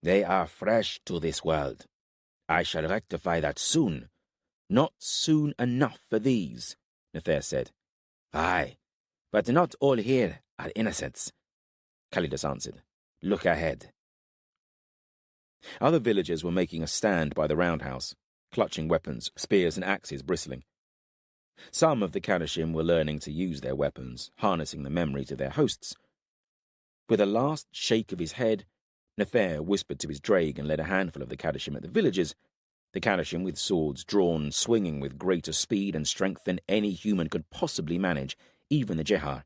"They are fresh to this world. I shall rectify that soon." "Not soon enough for these," Nathair said. "Aye, but not all here are innocents," Calidus answered. "Look ahead." Other villagers were making a stand by the roundhouse, clutching weapons, spears and axes bristling. Some of the Kadoshim were learning to use their weapons, harnessing the memories of their hosts. With a last shake of his head, Nathair whispered to his drake and led a handful of the Kadoshim at the villagers, the Kadoshim with swords drawn, swinging with greater speed and strength than any human could possibly manage, even the Jehar.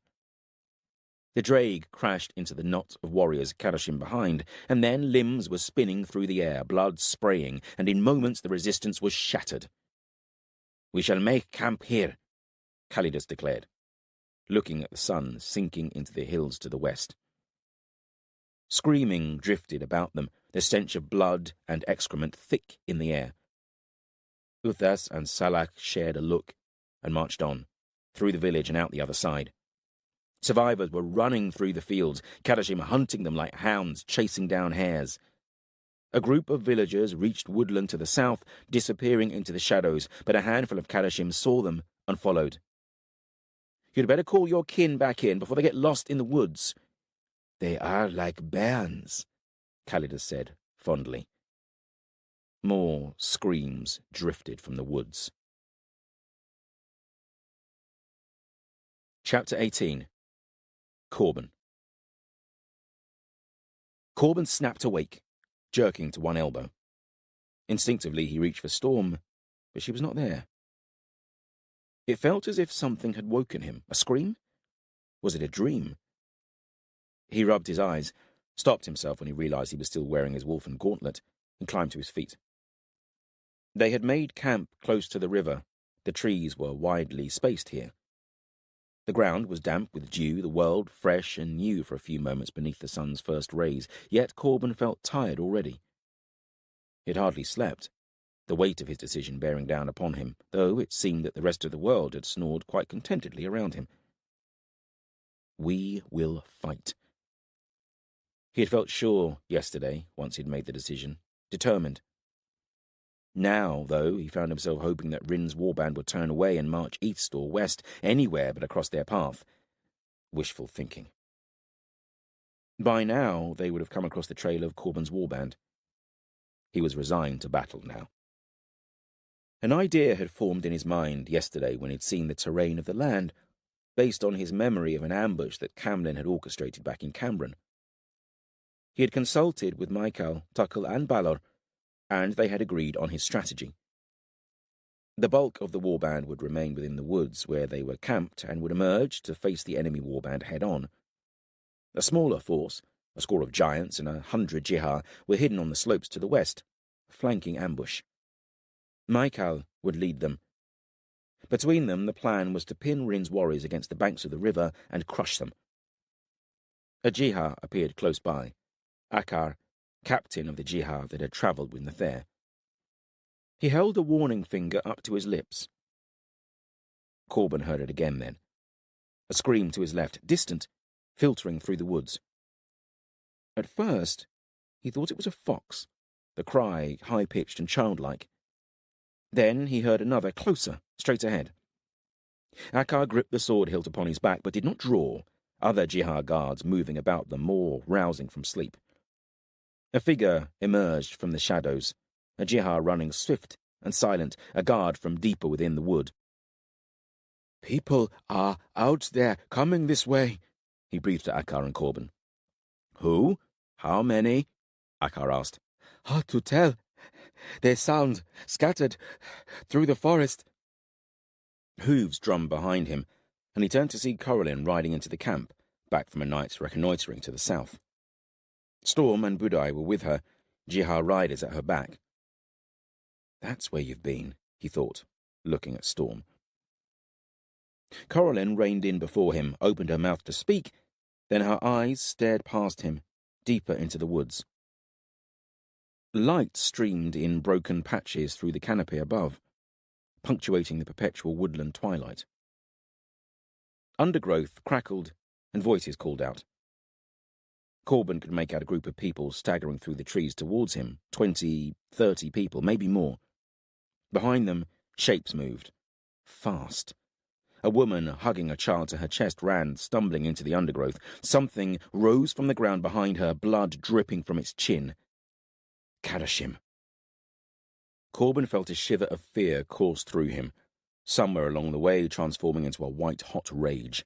The drake crashed into the knot of warriors Kadoshim behind, and then limbs were spinning through the air, blood spraying, and in moments the resistance was shattered. "We shall make camp here," Calidus declared, looking at the sun sinking into the hills to the west. Screaming drifted about them, the stench of blood and excrement thick in the air. Uthas and Salak shared a look and marched on, through the village and out the other side. Survivors were running through the fields, Kadoshim hunting them like hounds chasing down hares. A group of villagers reached woodland to the south, disappearing into the shadows, but a handful of Kadoshim saw them and followed. "You'd better call your kin back in before they get lost in the woods." "They are like bairns," Calidus said fondly. More screams drifted from the woods. Chapter 18. Corbin. Corbin snapped awake, jerking to one elbow. Instinctively he reached for Storm, but she was not there. It felt as if something had woken him. A scream? Was it a dream? He rubbed his eyes. stopped himself when he realized he was still wearing his wolfen gauntlet, and climbed to his feet. They had made camp close to the river. The trees were widely spaced here. The ground was damp with dew, the world fresh and new for a few moments beneath the sun's first rays, yet Corbin felt tired already. He had hardly slept, the weight of his decision bearing down upon him, though it seemed that the rest of the world had snored quite contentedly around him. We will fight. He had felt sure yesterday, once he had made the decision, determined. Now, though, he found himself hoping that Rhin's warband would turn away and march east or west, anywhere but across their path. Wishful thinking. By now, they would have come across the trail of Corbin's warband. He was resigned to battle now. An idea had formed in his mind yesterday when he'd seen the terrain of the land, based on his memory of an ambush that Camlin had orchestrated back in Cambron. He had consulted with Michael, Tuckle, and Balor, and they had agreed on his strategy. The bulk of the warband would remain within the woods where they were camped and would emerge to face the enemy warband head-on. A smaller force, a score of giants and 100 Jihar, were hidden on the slopes to the west, flanking ambush. Michael would lead them. Between them, the plan was to pin Rhin's warriors against the banks of the river and crush them. A Jihar appeared close by, Akar, captain of the Jihar that had travelled with Nathair. He held a warning finger up to his lips. Corbin heard it again then. A scream to his left, distant, filtering through the woods. At first, he thought it was a fox, the cry high-pitched and childlike. Then he heard another, closer, straight ahead. Akar gripped the sword hilt upon his back, but did not draw, other Jihar guards moving about them, more rousing from sleep. A figure emerged from the shadows, a Jihar running swift and silent, a guard from deeper within the wood. "People are out there, coming this way," he breathed to Akar and Corbin. "Who? How many?" Akar asked. "Hard to tell. They sound scattered through the forest." Hooves drummed behind him, and he turned to see Coralin riding into the camp, back from a night's reconnoitring to the south. Storm and Budai were with her, Jihar riders at her back. "That's where you've been," he thought, looking at Storm. Coralin reined in before him, opened her mouth to speak, then her eyes stared past him, deeper into the woods. Light streamed in broken patches through the canopy above, punctuating the perpetual woodland twilight. Undergrowth crackled, and voices called out. Corbin could make out a group of people staggering through the trees towards him, 20, 30 people, maybe more. Behind them, shapes moved. Fast. A woman hugging a child to her chest ran, stumbling into the undergrowth. Something rose from the ground behind her, blood dripping from its chin. Kadoshim. Corbin felt a shiver of fear course through him, somewhere along the way transforming into a white-hot rage.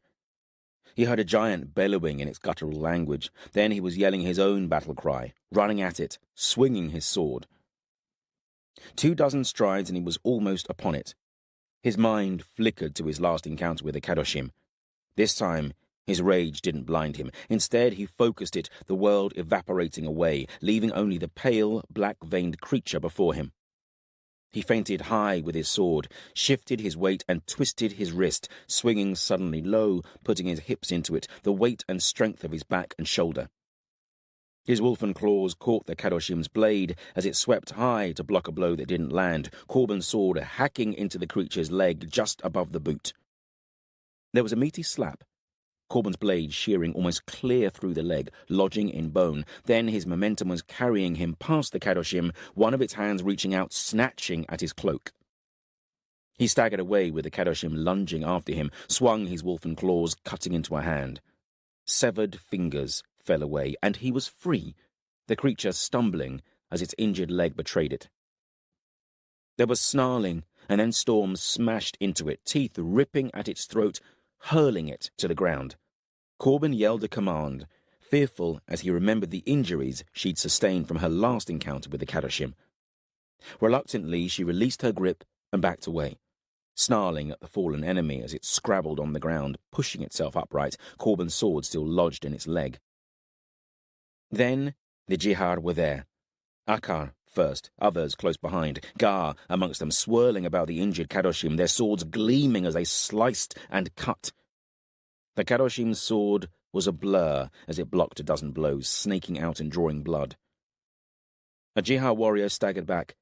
He heard a giant bellowing in its guttural language. Then he was yelling his own battle cry, running at it, swinging his sword. 24 strides and he was almost upon it. His mind flickered to his last encounter with the Kadoshim. This time, his rage didn't blind him. Instead, he focused it, the world evaporating away, leaving only the pale, black-veined creature before him. He feinted high with his sword, shifted his weight and twisted his wrist, swinging suddenly low, putting his hips into it, the weight and strength of his back and shoulder. His wolfen claws caught the Kadoshim's blade as it swept high to block a blow that didn't land, Corbin's sword hacking into the creature's leg just above the boot. There was a meaty slap, Corbin's blade shearing almost clear through the leg, lodging in bone. Then his momentum was carrying him past the Kadoshim, one of its hands reaching out, snatching at his cloak. He staggered away with the Kadoshim lunging after him, swung his wolfen claws, cutting into a hand. Severed fingers fell away, and he was free, the creature stumbling as its injured leg betrayed it. There was snarling, and then Storm smashed into it, teeth ripping at its throat, hurling it to the ground. Corbin yelled a command, fearful as he remembered the injuries she'd sustained from her last encounter with the Kadoshim. Reluctantly, she released her grip and backed away, snarling at the fallen enemy as it scrabbled on the ground, pushing itself upright, Corbin's sword still lodged in its leg. Then the Jihad were there. Akar first, others close behind, Gar amongst them, swirling about the injured Kadoshim, their swords gleaming as they sliced and cut. The Kadoshim's sword was a blur as it blocked a dozen blows, snaking out and drawing blood. A Jihad warrior staggered back,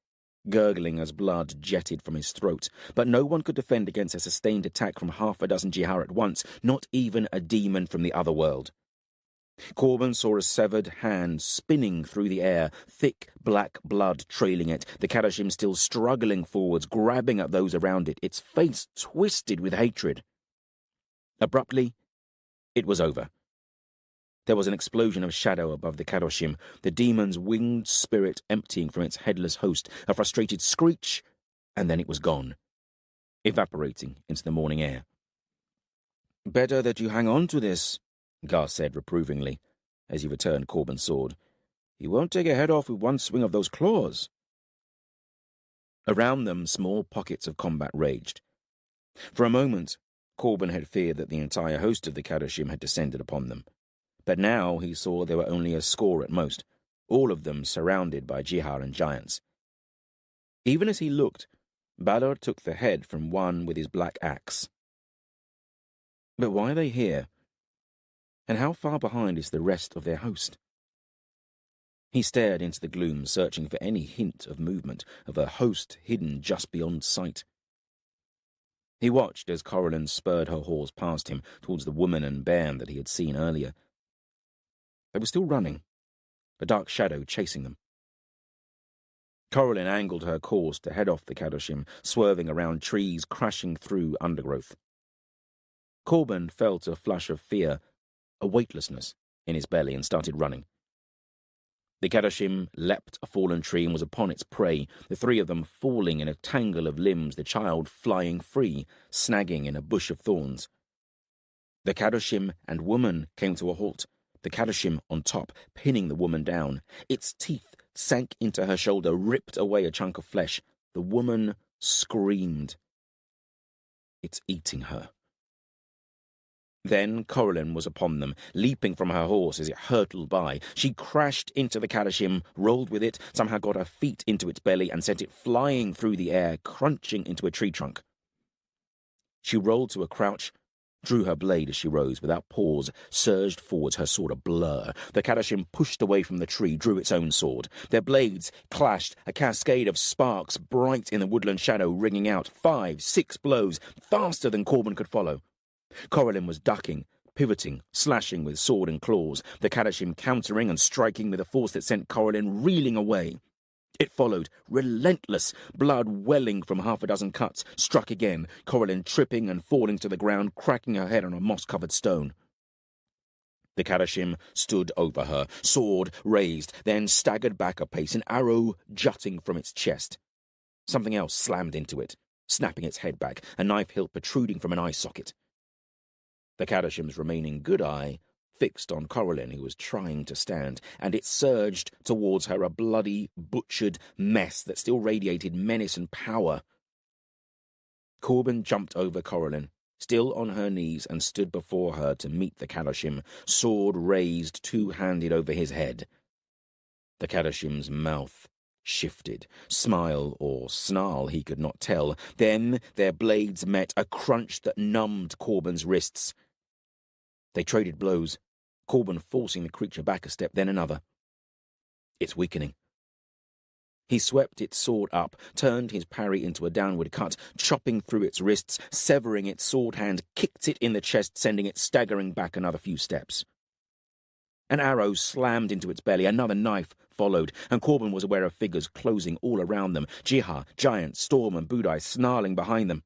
gurgling as blood jetted from his throat, but no one could defend against a sustained attack from half a dozen Jihad at once, not even a demon from the other world. Corbin saw a severed hand spinning through the air, thick black blood trailing it, the Kadoshim still struggling forwards, grabbing at those around it, its face twisted with hatred. Abruptly, it was over. There was an explosion of shadow above the Kadoshim, the demon's winged spirit emptying from its headless host, a frustrated screech, and then it was gone, evaporating into the morning air. "Better that you hang on to this," Gar said reprovingly, as he returned Corbin's sword. "He won't take a head off with one swing of those claws." Around them, small pockets of combat raged. For a moment, Corbin had feared that the entire host of the Kadoshim had descended upon them. But now he saw there were only a score at most, all of them surrounded by Jihad and giants. Even as he looked, Balor took the head from one with his black axe. But why are they here? And how far behind is the rest of their host? He stared into the gloom, searching for any hint of movement, of a host hidden just beyond sight. He watched as Corellin spurred her horse past him towards the woman and band that he had seen earlier. They were still running, a dark shadow chasing them. Corellin angled her course to head off the Kadoshim, swerving around trees, crashing through undergrowth. Corbin felt a flush of fear, a weightlessness in his belly, and started running. The Kadoshim leapt a fallen tree and was upon its prey, the three of them falling in a tangle of limbs, the child flying free, snagging in a bush of thorns. The Kadoshim and woman came to a halt, the Kadoshim on top, pinning the woman down. Its teeth sank into her shoulder, ripped away a chunk of flesh. The woman screamed. "It's eating her." Then Corellin was upon them, leaping from her horse as it hurtled by. She crashed into the Kadoshim, rolled with it, somehow got her feet into its belly and sent it flying through the air, crunching into a tree trunk. She rolled to a crouch, drew her blade as she rose, without pause, surged forwards, her sword a blur. The Kadoshim pushed away from the tree, drew its own sword. Their blades clashed, a cascade of sparks bright in the woodland shadow ringing out. 5, 6 blows, faster than Corbin could follow. Corellin was ducking, pivoting, slashing with sword and claws, the Kadoshim countering and striking with a force that sent Corellin reeling away. It followed, relentless, blood welling from half a dozen cuts, struck again, Corellin tripping and falling to the ground, cracking her head on a moss-covered stone. The Kadoshim stood over her, sword raised, then staggered back a pace, an arrow jutting from its chest. Something else slammed into it, snapping its head back, a knife hilt protruding from an eye socket. The Kadoshim's remaining good eye fixed on Corellin, who was trying to stand, and it surged towards her, a bloody, butchered mess that still radiated menace and power. Corbin jumped over Corellin, still on her knees, and stood before her to meet the Kadoshim, sword raised two-handed over his head. The Kadoshim's mouth shifted, smile or snarl he could not tell. Then their blades met, a crunch that numbed Corbin's wrists. They traded blows, Corbin forcing the creature back a step, then another. It's weakening. He swept its sword up, turned his parry into a downward cut, chopping through its wrists, severing its sword hand, kicked it in the chest, sending it staggering back another few steps. An arrow slammed into its belly, another knife followed, and Corbin was aware of figures closing all around them, Jihad, Giant, Storm, and Budai snarling behind them.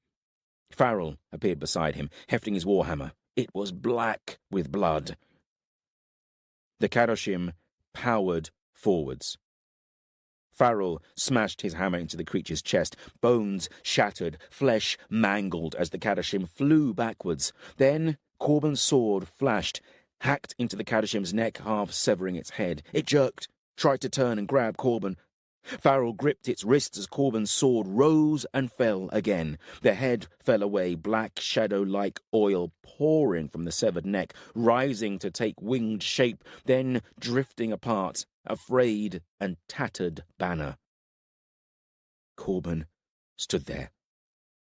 Farrell appeared beside him, hefting his warhammer. It was black with blood. The Kadoshim powered forwards. Farrell smashed his hammer into the creature's chest, bones shattered, flesh mangled as the Kadoshim flew backwards. Then Corbin's sword flashed, hacked into the Kadoshim's neck, half severing its head. It jerked, tried to turn and grab Corbin. Farrell gripped its wrists as Corbin's sword rose and fell again. The head fell away, black shadow-like oil pouring from the severed neck, rising to take winged shape, then drifting apart, a frayed and tattered banner. Corbin stood there,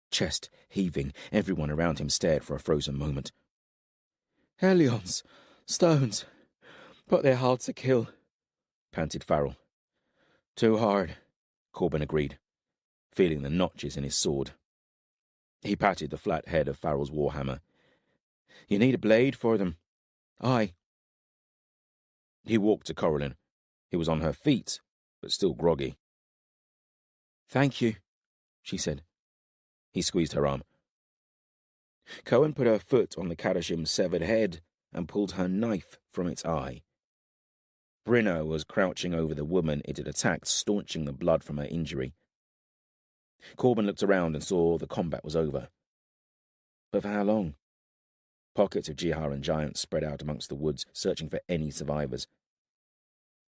chest heaving. Everyone around him stared for a frozen moment. "Hellions, stones, but they're hard to kill," panted Farrell. "Too hard," Corbin agreed, feeling the notches in his sword. He patted the flat head of Farrell's warhammer. "You need a blade for them." "Aye." He walked to Coralyn. He was on her feet, but still groggy. "Thank you," she said. He squeezed her arm. Cohen put her foot on the Kadoshim's severed head and pulled her knife from its eye. Brinna was crouching over the woman it had attacked, staunching the blood from her injury. Corbin looked around and saw the combat was over. But for how long? Pockets of Jihar and giants spread out amongst the woods, searching for any survivors.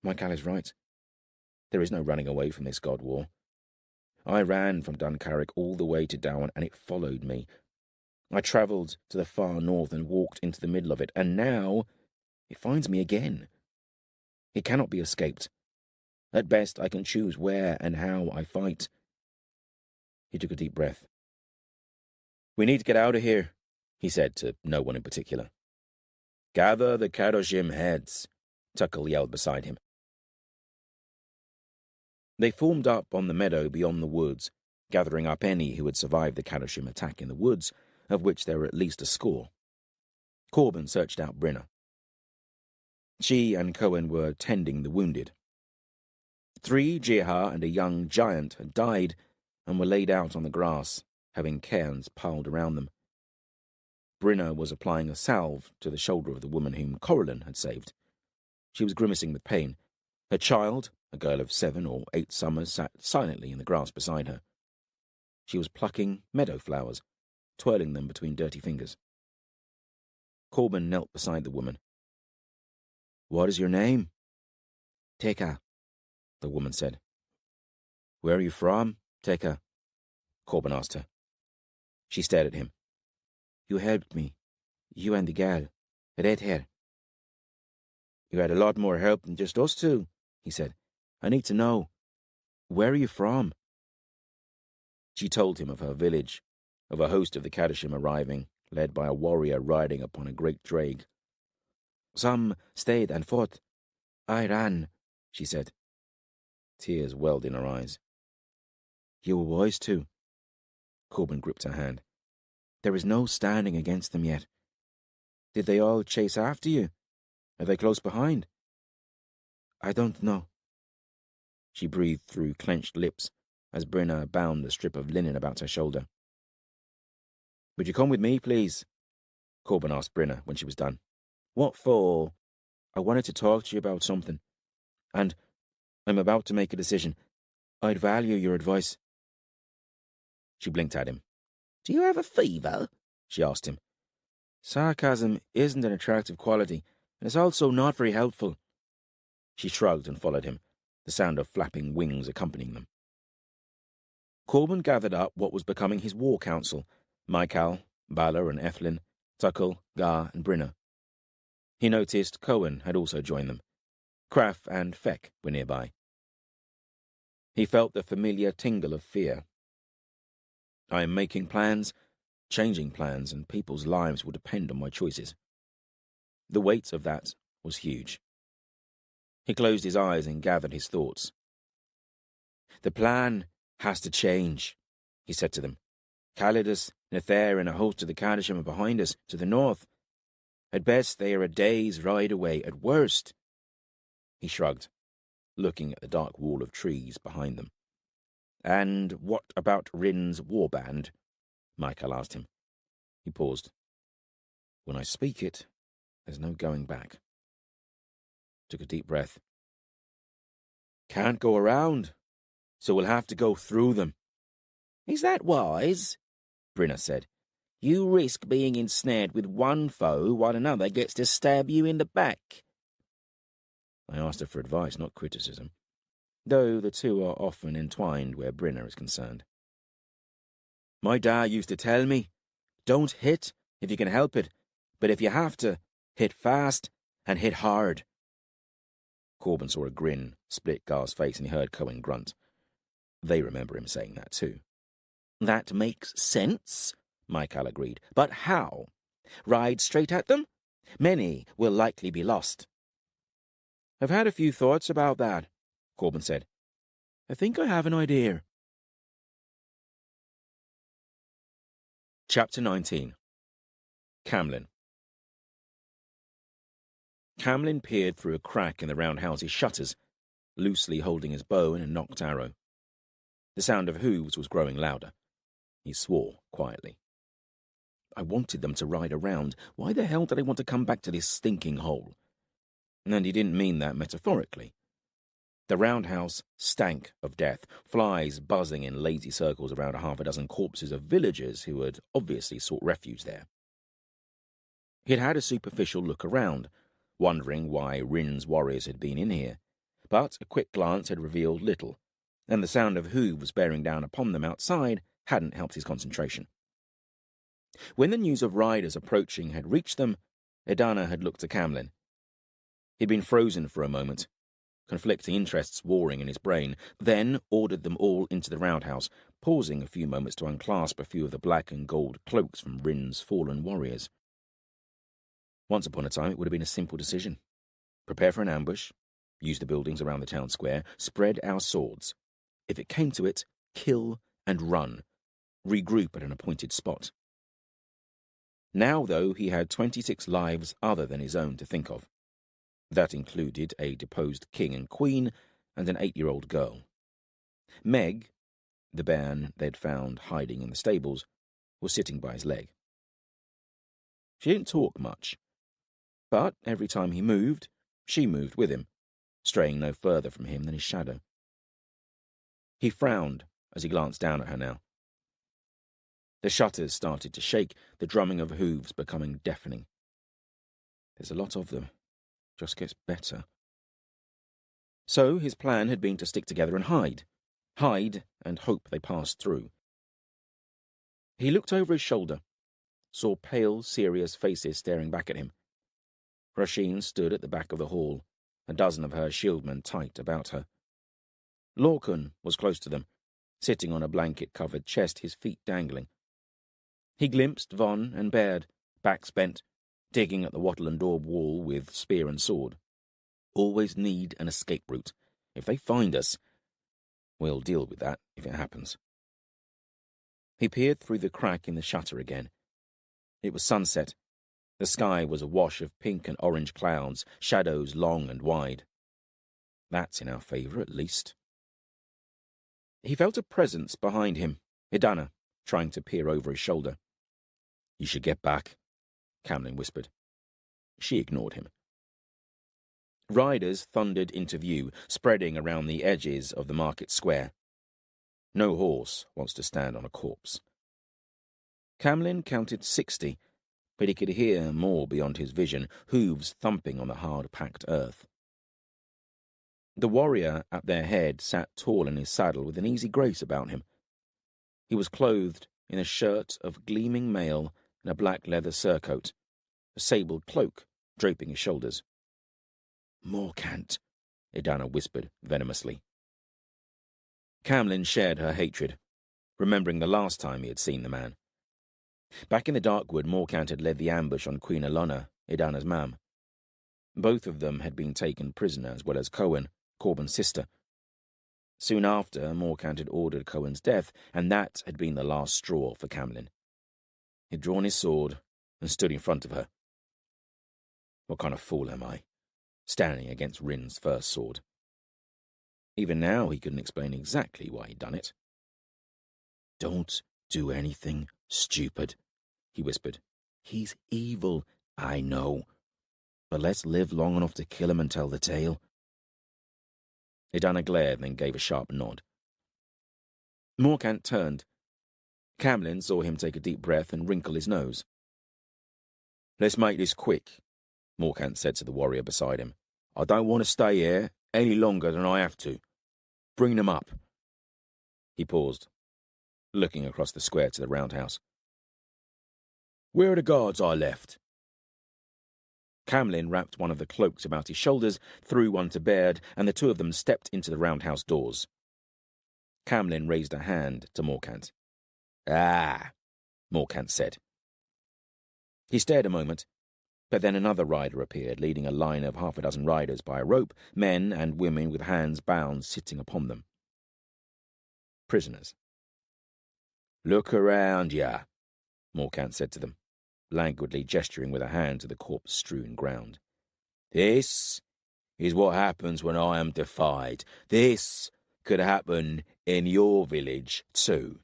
Michael is right. There is no running away from this god war. I ran from Duncarrick all the way to Dowan, and it followed me. I travelled to the far north and walked into the middle of it, and now it finds me again. It cannot be escaped. At best, I can choose where and how I fight. He took a deep breath. "We need to get out of here," he said to no one in particular. "Gather the Kadoshim heads," Tuckle yelled beside him. They formed up on the meadow beyond the woods, gathering up any who had survived the Kadoshim attack in the woods, of which there were at least a score. Corbin searched out Brinna. She and Cohen were tending the wounded. 3 Jihar and a young giant had died and were laid out on the grass, having cairns piled around them. Brinna was applying a salve to the shoulder of the woman whom Coralyn had saved. She was grimacing with pain. Her child, a girl of 7 or 8 summers, sat silently in the grass beside her. She was plucking meadow flowers, twirling them between dirty fingers. Corbin knelt beside the woman. "What is your name?" "Teka," the woman said. "Where are you from, Teka?" Corbin asked her. She stared at him. "You helped me, you and the gal, red hair." "You had a lot more help than just us two," he said. "I need to know, where are you from?" She told him of her village, of a host of the Kadoshim arriving, led by a warrior riding upon a great drake. "Some stayed and fought. I ran," she said. Tears welled in her eyes. "You were wise too." Corbin gripped her hand. "There is no standing against them yet. Did they all chase after you? Are they close behind?" "I don't know." She breathed through clenched lips as Brinna bound a strip of linen about her shoulder. "Would you come with me, please?" Corbin asked Brinna when she was done. "What for?" "I wanted to talk to you about something. And I'm about to make a decision. I'd value your advice." She blinked at him. "Do you have a fever?" she asked him. "Sarcasm isn't an attractive quality, and it's also not very helpful." She shrugged and followed him, the sound of flapping wings accompanying them. Corbin gathered up what was becoming his war council: Michael, Bala and Ethlin, Tuckle, Gar and Brinna. He noticed Cohen had also joined them. Craff and Feck were nearby. He felt the familiar tingle of fear. "I am making plans, changing plans, and people's lives will depend on my choices." The weight of that was huge. He closed his eyes and gathered his thoughts. "The plan has to change," he said to them. "Calidus, Nathair, and a host of the Kadoshim are behind us, to the north. At best, they are a day's ride away. At worst—" He shrugged, looking at the dark wall of trees behind them. "And what about Rhin's warband?" Michael asked him. He paused. "When I speak it, there's no going back." Took a deep breath. "Can't go around, so we'll have to go through them." "Is that wise?" Brinna said. "You risk being ensnared with one foe while another gets to stab you in the back." I asked her for advice, not criticism. though the two are often entwined where Brynner is concerned. My dad used to tell me, don't hit if you can help it, but if you have to, hit fast and hit hard. Corbin saw a grin split Gar's face and he heard Cohen grunt. They remember him saying that too. That makes sense, Michael agreed. But how? Ride straight at them? Many will likely be lost. I've had a few thoughts about that, Corbin said. I think I have an idea. Chapter 19. Camlin. Camlin peered through a crack in the roundhouse's shutters, loosely holding his bow and a nocked arrow. The sound of hooves was growing louder. He swore quietly. I wanted them to ride around. Why the hell did I want to come back to this stinking hole? And he didn't mean that metaphorically. The roundhouse stank of death, flies buzzing in lazy circles around half a dozen corpses of villagers who had obviously sought refuge there. He'd had a superficial look around, wondering why Rhin's warriors had been in here, but a quick glance had revealed little, and the sound of hooves bearing down upon them outside hadn't helped his concentration. When the news of riders approaching had reached them, Edana had looked to Camlin. He'd been frozen for a moment, conflicting interests warring in his brain, then ordered them all into the roundhouse, pausing a few moments to unclasp a few of the black and gold cloaks from Rhin's fallen warriors. Once upon a time, it would have been a simple decision. Prepare for an ambush, use the buildings around the town square, spread our swords. If it came to it, kill and run, regroup at an appointed spot. Now, though, he had 26 lives other than his own to think of. That included a deposed king and queen and an 8-year-old girl. Meg, the bairn they'd found hiding in the stables, was sitting by his leg. She didn't talk much, but every time he moved, she moved with him, straying no further from him than his shadow. He frowned as he glanced down at her now. The shutters started to shake, the drumming of hooves becoming deafening. There's a lot of them. Just gets better. So his plan had been to stick together and hide and hope they passed through. He looked over his shoulder, saw pale, serious faces staring back at him. Rasheen stood at the back of the hall, a dozen of her shieldmen tight about her. Lorcan was close to them, sitting on a blanket-covered chest, his feet dangling. He glimpsed Von and Baird, backs bent, digging at the wattle and daub wall with spear and sword. Always need an escape route. If they find us, we'll deal with that if it happens. He peered through the crack in the shutter again. It was sunset. The sky was awash of pink and orange clouds, shadows long and wide. That's in our favour, at least. He felt a presence behind him, Edana, trying to peer over his shoulder. You should get back, Camlin whispered. She ignored him. Riders thundered into view, spreading around the edges of the market square. No horse wants to stand on a corpse. Camlin counted 60, but he could hear more beyond his vision, hooves thumping on the hard-packed earth. The warrior at their head sat tall in his saddle with an easy grace about him. He was clothed in a shirt of gleaming mail and a black leather surcoat, a sable cloak draping his shoulders. Morcant, Edana whispered venomously. Camlin shared her hatred, remembering the last time he had seen the man. Back in the Darkwood, Morcant had led the ambush on Queen Alona, Edana's mam. Both of them had been taken prisoner, as well as Cohen, Corbin's sister. Soon after, Morcant had ordered Cohen's death, and that had been the last straw for Camlin. He'd drawn his sword and stood in front of her. What kind of fool am I, standing against Rhin's first sword? Even now he couldn't explain exactly why he'd done it. Don't do anything stupid, he whispered. He's evil, I know. But let's live long enough to kill him and tell the tale. Edana glared and then gave a sharp nod. Morcant turned. Camlin saw him take a deep breath and wrinkle his nose. Let's make this quick, Morcant said to the warrior beside him. I don't want to stay here any longer than I have to. Bring them up." He paused, looking across the square to the roundhouse. "Where are the guards I left?" Camlin wrapped one of the cloaks about his shoulders, threw one to Baird, and the two of them stepped into the roundhouse doors. Camlin raised a hand to Morcant. "Ah," Morcant said. He stared a moment, but then another rider appeared, leading a line of half a dozen riders by a rope, men and women with hands bound sitting upon them. Prisoners. "Look around ya," Morcant said to them, languidly gesturing with a hand to the corpse-strewn ground. "This is what happens when I am defied. This could happen in your village too."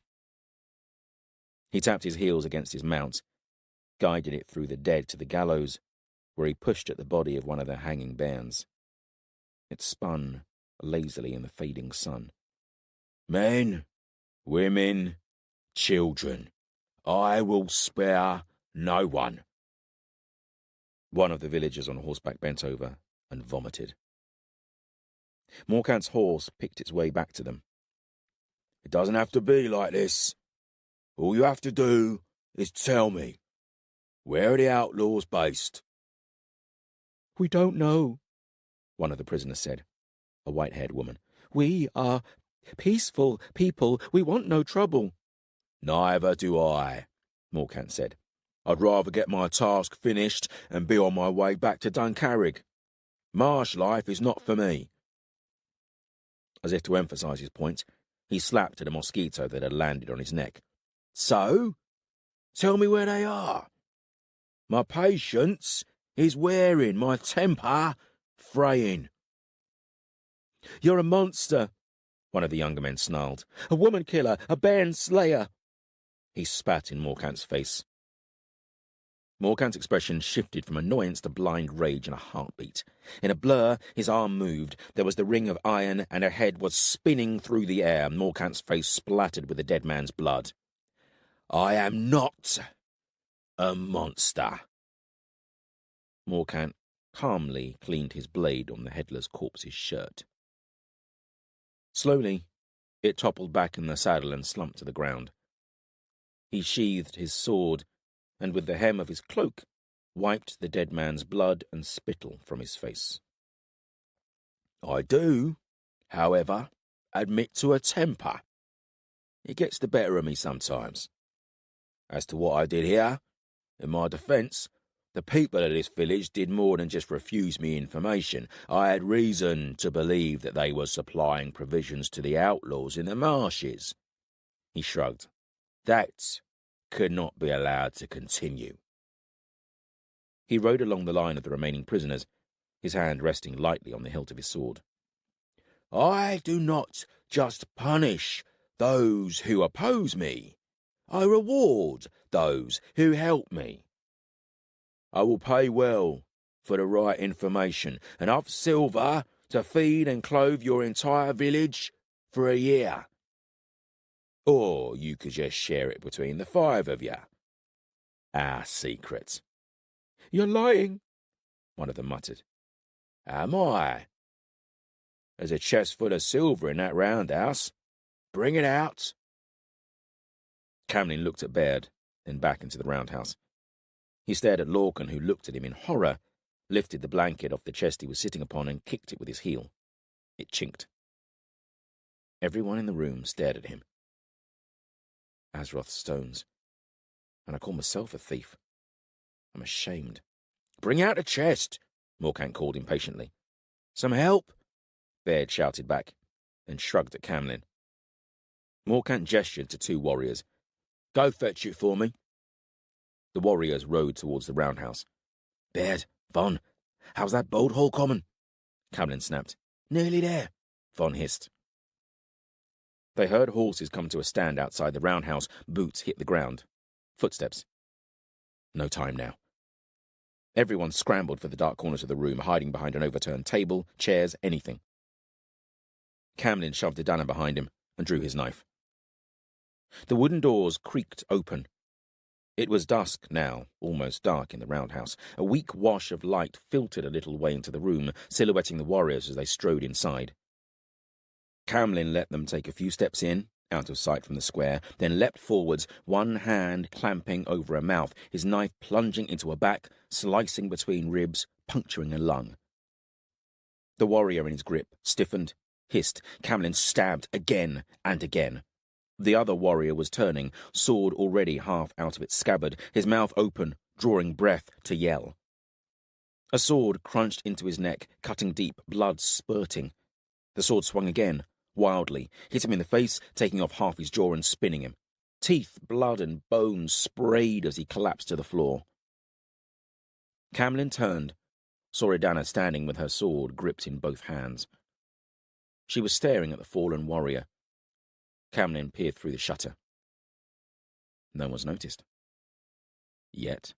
He tapped his heels against his mount, guided it through the dead to the gallows, where he pushed at the body of one of the hanging bairns. It spun lazily in the fading sun. "Men, women, children, I will spare no one." One of the villagers on horseback bent over and vomited. Morcant's horse picked its way back to them. "It doesn't have to be like this. All you have to do is tell me, where are the outlaws based?" "We don't know," one of the prisoners said, a white-haired woman. "We are peaceful people. We want no trouble." "Neither do I," Morcant said. "I'd rather get my task finished and be on my way back to Duncarrig. Marsh life is not for me." As if to emphasize his point, he slapped at a mosquito that had landed on his neck. "So, tell me where they are. My patience is wearing, my temper fraying." "You're a monster," one of the younger men snarled. "A woman killer, a bairn slayer." He spat in Morcant's face. Morcant's expression shifted from annoyance to blind rage in a heartbeat. In a blur, his arm moved. There was the ring of iron, and her head was spinning through the air. Morcant's face splattered with the dead man's blood. "I am not a monster." Morcant calmly cleaned his blade on the headless corpse's shirt. Slowly, it toppled back in the saddle and slumped to the ground. He sheathed his sword, and with the hem of his cloak, wiped the dead man's blood and spittle from his face. "I do, however, admit to a temper. It gets the better of me sometimes. As to what I did here, in my defence, the people of this village did more than just refuse me information. I had reason to believe that they were supplying provisions to the outlaws in the marshes." He shrugged. "That could not be allowed to continue." He rode along the line of the remaining prisoners, his hand resting lightly on the hilt of his sword. "I do not just punish those who oppose me. I reward those who help me. I will pay well for the right information, enough silver to feed and clothe your entire village for a year. Or you could just share it between the five of you. Our secret." "You're lying," one of them muttered. "Am I? There's a chest full of silver in that roundhouse. Bring it out." Camlin looked at Baird, then back into the roundhouse. He stared at Lorcan, who looked at him in horror, lifted the blanket off the chest he was sitting upon and kicked it with his heel. It chinked. Everyone in the room stared at him. Asroth stones. And I call myself a thief. I'm ashamed. "Bring out the chest," Morcant called impatiently. "Some help?" Baird shouted back, then shrugged at Camlin. Morcant gestured to two warriors. "Go fetch it for me." The warriors rode towards the roundhouse. "Baird, Von, how's that bolt hole coming?" Camlin snapped. "Nearly there," Von hissed. They heard horses come to a stand outside the roundhouse. Boots hit the ground. Footsteps. No time now. Everyone scrambled for the dark corners of the room, hiding behind an overturned table, chairs, anything. Camlin shoved a Danner behind him and drew his knife. The wooden doors creaked open. It was dusk now, almost dark in the roundhouse. A weak wash of light filtered a little way into the room, silhouetting the warriors as they strode inside. Camlin let them take a few steps in, out of sight from the square, then leapt forwards, one hand clamping over a mouth, his knife plunging into a back, slicing between ribs, puncturing a lung. The warrior in his grip stiffened, hissed. Camlin stabbed again and again. The other warrior was turning, sword already half out of its scabbard, his mouth open, drawing breath to yell. A sword crunched into his neck, cutting deep, blood spurting. The sword swung again, wildly, hit him in the face, taking off half his jaw and spinning him. Teeth, blood, and bones sprayed as he collapsed to the floor. Camlin turned, saw Edana standing with her sword gripped in both hands. She was staring at the fallen warrior. Camlin peered through the shutter. No one's noticed. Yet.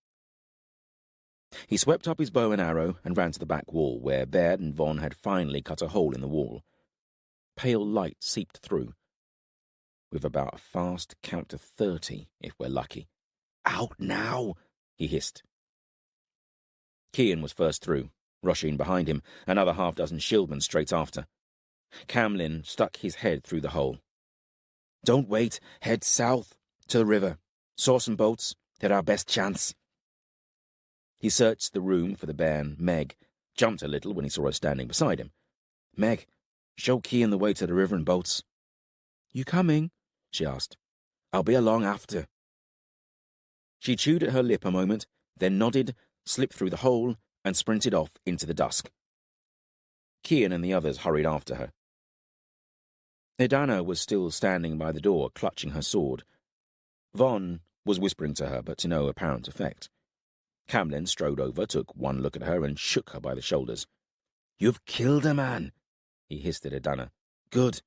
He swept up his bow and arrow and ran to the back wall, where Baird and Von had finally cut a hole in the wall. Pale light seeped through. With about a fast count to 30, if we're lucky. "Out now!" he hissed. Kian was first through, Roshin behind him, another half-dozen shieldmen straight after. Camlin stuck his head through the hole. "Don't wait. Head south, to the river. Saw some boats. They're our best chance." He searched the room for the bairn, Meg, jumped a little when he saw her standing beside him. "Meg, show Kian the way to the river in boats." "You coming?" she asked. "I'll be along after." She chewed at her lip a moment, then nodded, slipped through the hole, and sprinted off into the dusk. Kian and the others hurried after her. Edana was still standing by the door, clutching her sword. Von was whispering to her, but to no apparent effect. Camlin strode over, took one look at her, and shook her by the shoulders. "You've killed a man," he hissed at Edana. "Good.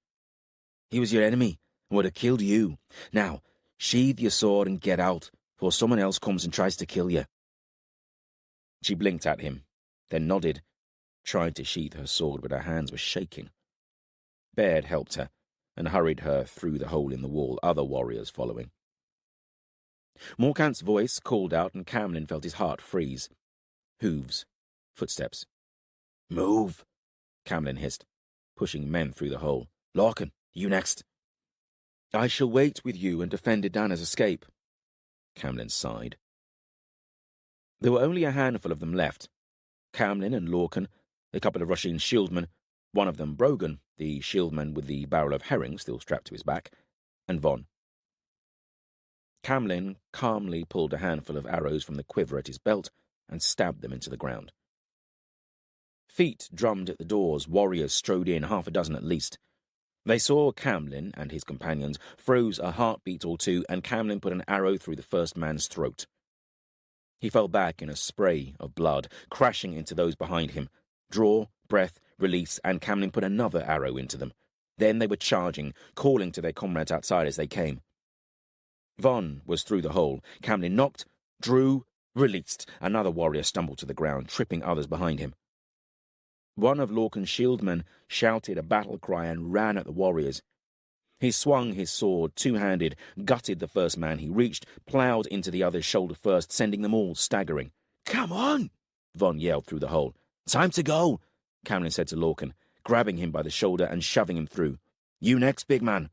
He was your enemy, and would have killed you. Now, sheathe your sword and get out, before someone else comes and tries to kill you." She blinked at him, then nodded, tried to sheathe her sword, but her hands were shaking. Baird helped her, and hurried her through the hole in the wall, other warriors following. Morkant's voice called out, and Camlin felt his heart freeze. Hooves. Footsteps. "Move," Camlin hissed, pushing men through the hole. "Larkin, you next." "I shall wait with you and defend Edana's escape." Camlin sighed. There were only a handful of them left. Camlin and Lorcan, a couple of Roshin shieldmen, one of them Brogan, the shieldman with the barrel of herring still strapped to his back, and Von. Camlin calmly pulled a handful of arrows from the quiver at his belt and stabbed them into the ground. Feet drummed at the doors, warriors strode in, half a dozen at least. They saw Camlin and his companions, froze a heartbeat or two, and Camlin put an arrow through the first man's throat. He fell back in a spray of blood, crashing into those behind him. Draw, breath, release, and Camlin put another arrow into them. Then they were charging, calling to their comrades outside as they came. Von was through the hole. Camlin knocked, drew, released. Another warrior stumbled to the ground, tripping others behind him. One of Lorcan's shieldmen shouted a battle cry and ran at the warriors. He swung his sword, two-handed, gutted the first man he reached, ploughed into the other's shoulder first, sending them all staggering. "Come on!" Von yelled through the hole. "Time to go!" Camlin said to Lorcan, grabbing him by the shoulder and shoving him through. "You next, big man,"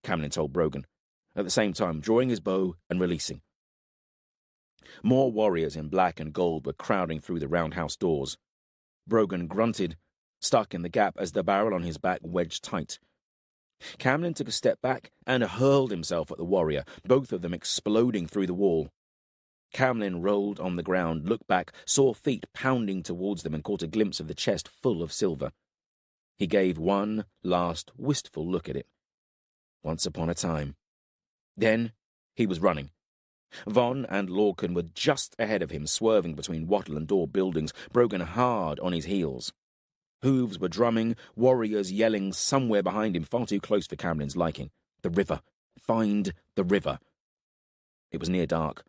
Camlin told Brogan, at the same time drawing his bow and releasing. More warriors in black and gold were crowding through the roundhouse doors. Brogan grunted, stuck in the gap as the barrel on his back wedged tight. Camlin took a step back and hurled himself at the warrior, both of them exploding through the wall. Camlin rolled on the ground, looked back, saw feet pounding towards them, and caught a glimpse of the chest full of silver. He gave one last wistful look at it. Once upon a time. Then he was running. Von and Lorcan were just ahead of him, swerving between wattle and door buildings, Brogan hard on his heels. Hooves were drumming, warriors yelling somewhere behind him, far too close for Camlin's liking. The river. Find the river. It was near dark,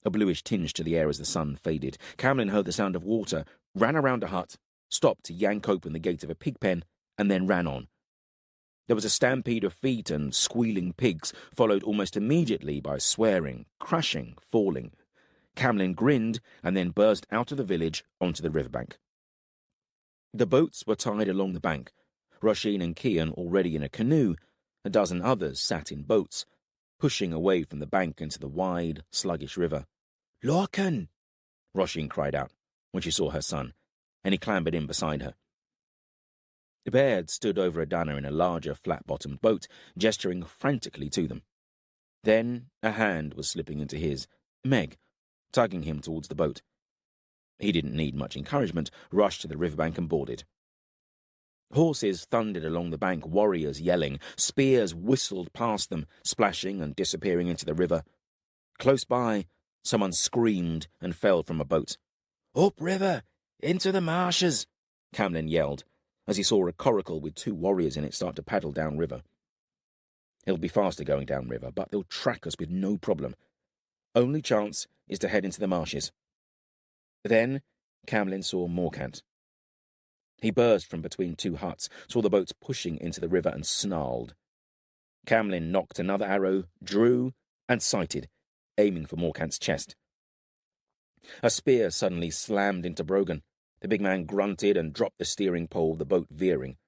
a bluish tinge to the air as the sun faded. Camlin heard the sound of water, ran around a hut, stopped to yank open the gate of a pig pen, and then ran on. There was a stampede of feet and squealing pigs, followed almost immediately by swearing, crashing, falling. Camlin grinned and then burst out of the village onto the riverbank. The boats were tied along the bank. Roshin and Kian already in a canoe, a dozen others sat in boats, pushing away from the bank into the wide, sluggish river. "Lorcan!" Roshin cried out when she saw her son, and he clambered in beside her. Baird stood over Adana in a larger, flat-bottomed boat, gesturing frantically to them. Then a hand was slipping into his, Meg, tugging him towards the boat. He didn't need much encouragement, rushed to the riverbank and boarded. Horses thundered along the bank, warriors yelling. Spears whistled past them, splashing and disappearing into the river. Close by, someone screamed and fell from a boat. "Upriver! Into the marshes!" Camlin yelled, as he saw a coracle with 2 warriors in it start to paddle downriver. It'll be faster going downriver, but they'll track us with no problem. Only chance is to head into the marshes. Then Camlin saw Morcant. He burst from between 2 huts, saw the boats pushing into the river and snarled. Camlin nocked another arrow, drew, and sighted, aiming for Morcant's chest. A spear suddenly slammed into Brogan. The big man grunted and dropped the steering pole, the boat veering.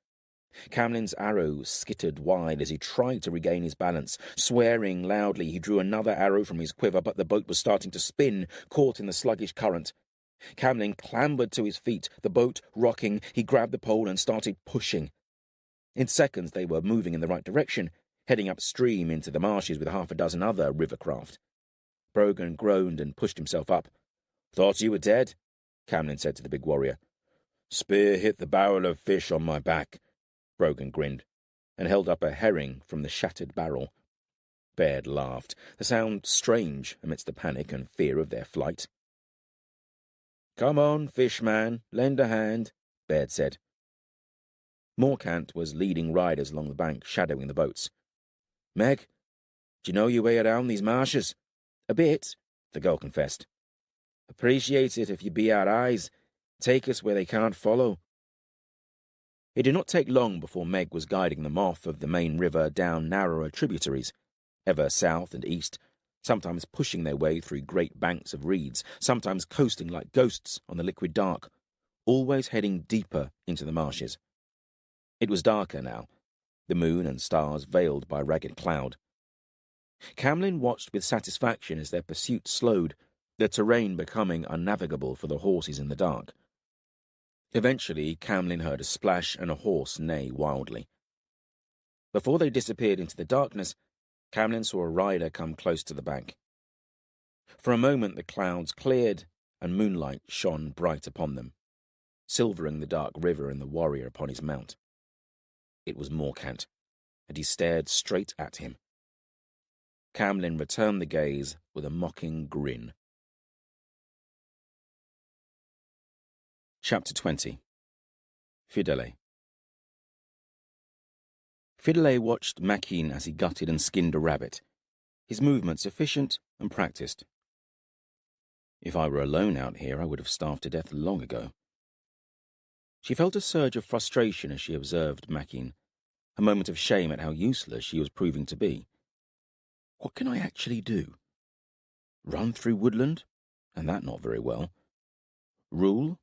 Camlin's arrow skittered wide as he tried to regain his balance. Swearing loudly, he drew another arrow from his quiver, but the boat was starting to spin, caught in the sluggish current. Camlin clambered to his feet, the boat rocking. He grabbed the pole and started pushing. In seconds they were moving in the right direction, heading upstream into the marshes with 6 other river craft. Brogan groaned and pushed himself up. "Thought you were dead," Camlin said to the big warrior. "Spear hit the barrel of fish on my back," Brogan grinned, and held up a herring from the shattered barrel. Baird laughed, the sound strange amidst the panic and fear of their flight. "Come on, fishman, lend a hand," Baird said. Morcant was leading riders along the bank, shadowing the boats. "Meg, do you know your way around these marshes?" "A bit," the girl confessed. "Appreciate it if you be our eyes. Take us where they can't follow." It did not take long before Meg was guiding them off of the main river down narrower tributaries, ever south and east, sometimes pushing their way through great banks of reeds, sometimes coasting like ghosts on the liquid dark, always heading deeper into the marshes. It was darker now, the moon and stars veiled by ragged cloud. Camlin watched with satisfaction as their pursuit slowed, the terrain becoming unnavigable for the horses in the dark. Eventually, Camlin heard a splash and a horse neigh wildly. Before they disappeared into the darkness, Camlin saw a rider come close to the bank. For a moment the clouds cleared, and moonlight shone bright upon them, silvering the dark river and the warrior upon his mount. It was Morcant, and he stared straight at him. Camlin returned the gaze with a mocking grin. Chapter 20. Fidele. Fidele watched Makin as he gutted and skinned a rabbit, his movements efficient and practiced. If I were alone out here, I would have starved to death long ago. She felt a surge of frustration as she observed Makin, a moment of shame at how useless she was proving to be. What can I actually do? Run through woodland? And that not very well. Rule?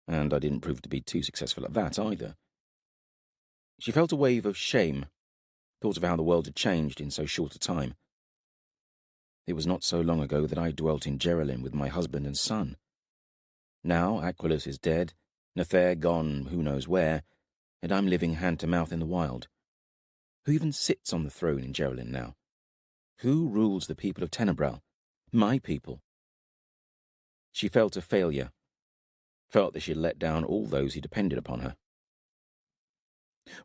And I didn't prove to be too successful at that either. She felt a wave of shame, thought of how the world had changed in so short a time. It was not so long ago that I dwelt in Geraldine with my husband and son. Now Aquilus is dead, Nathair gone who knows where, and I'm living hand-to-mouth in the wild. Who even sits on the throne in Geraldine now? Who rules the people of Tenebrel? My people. She felt a failure, felt that she had let down all those who depended upon her.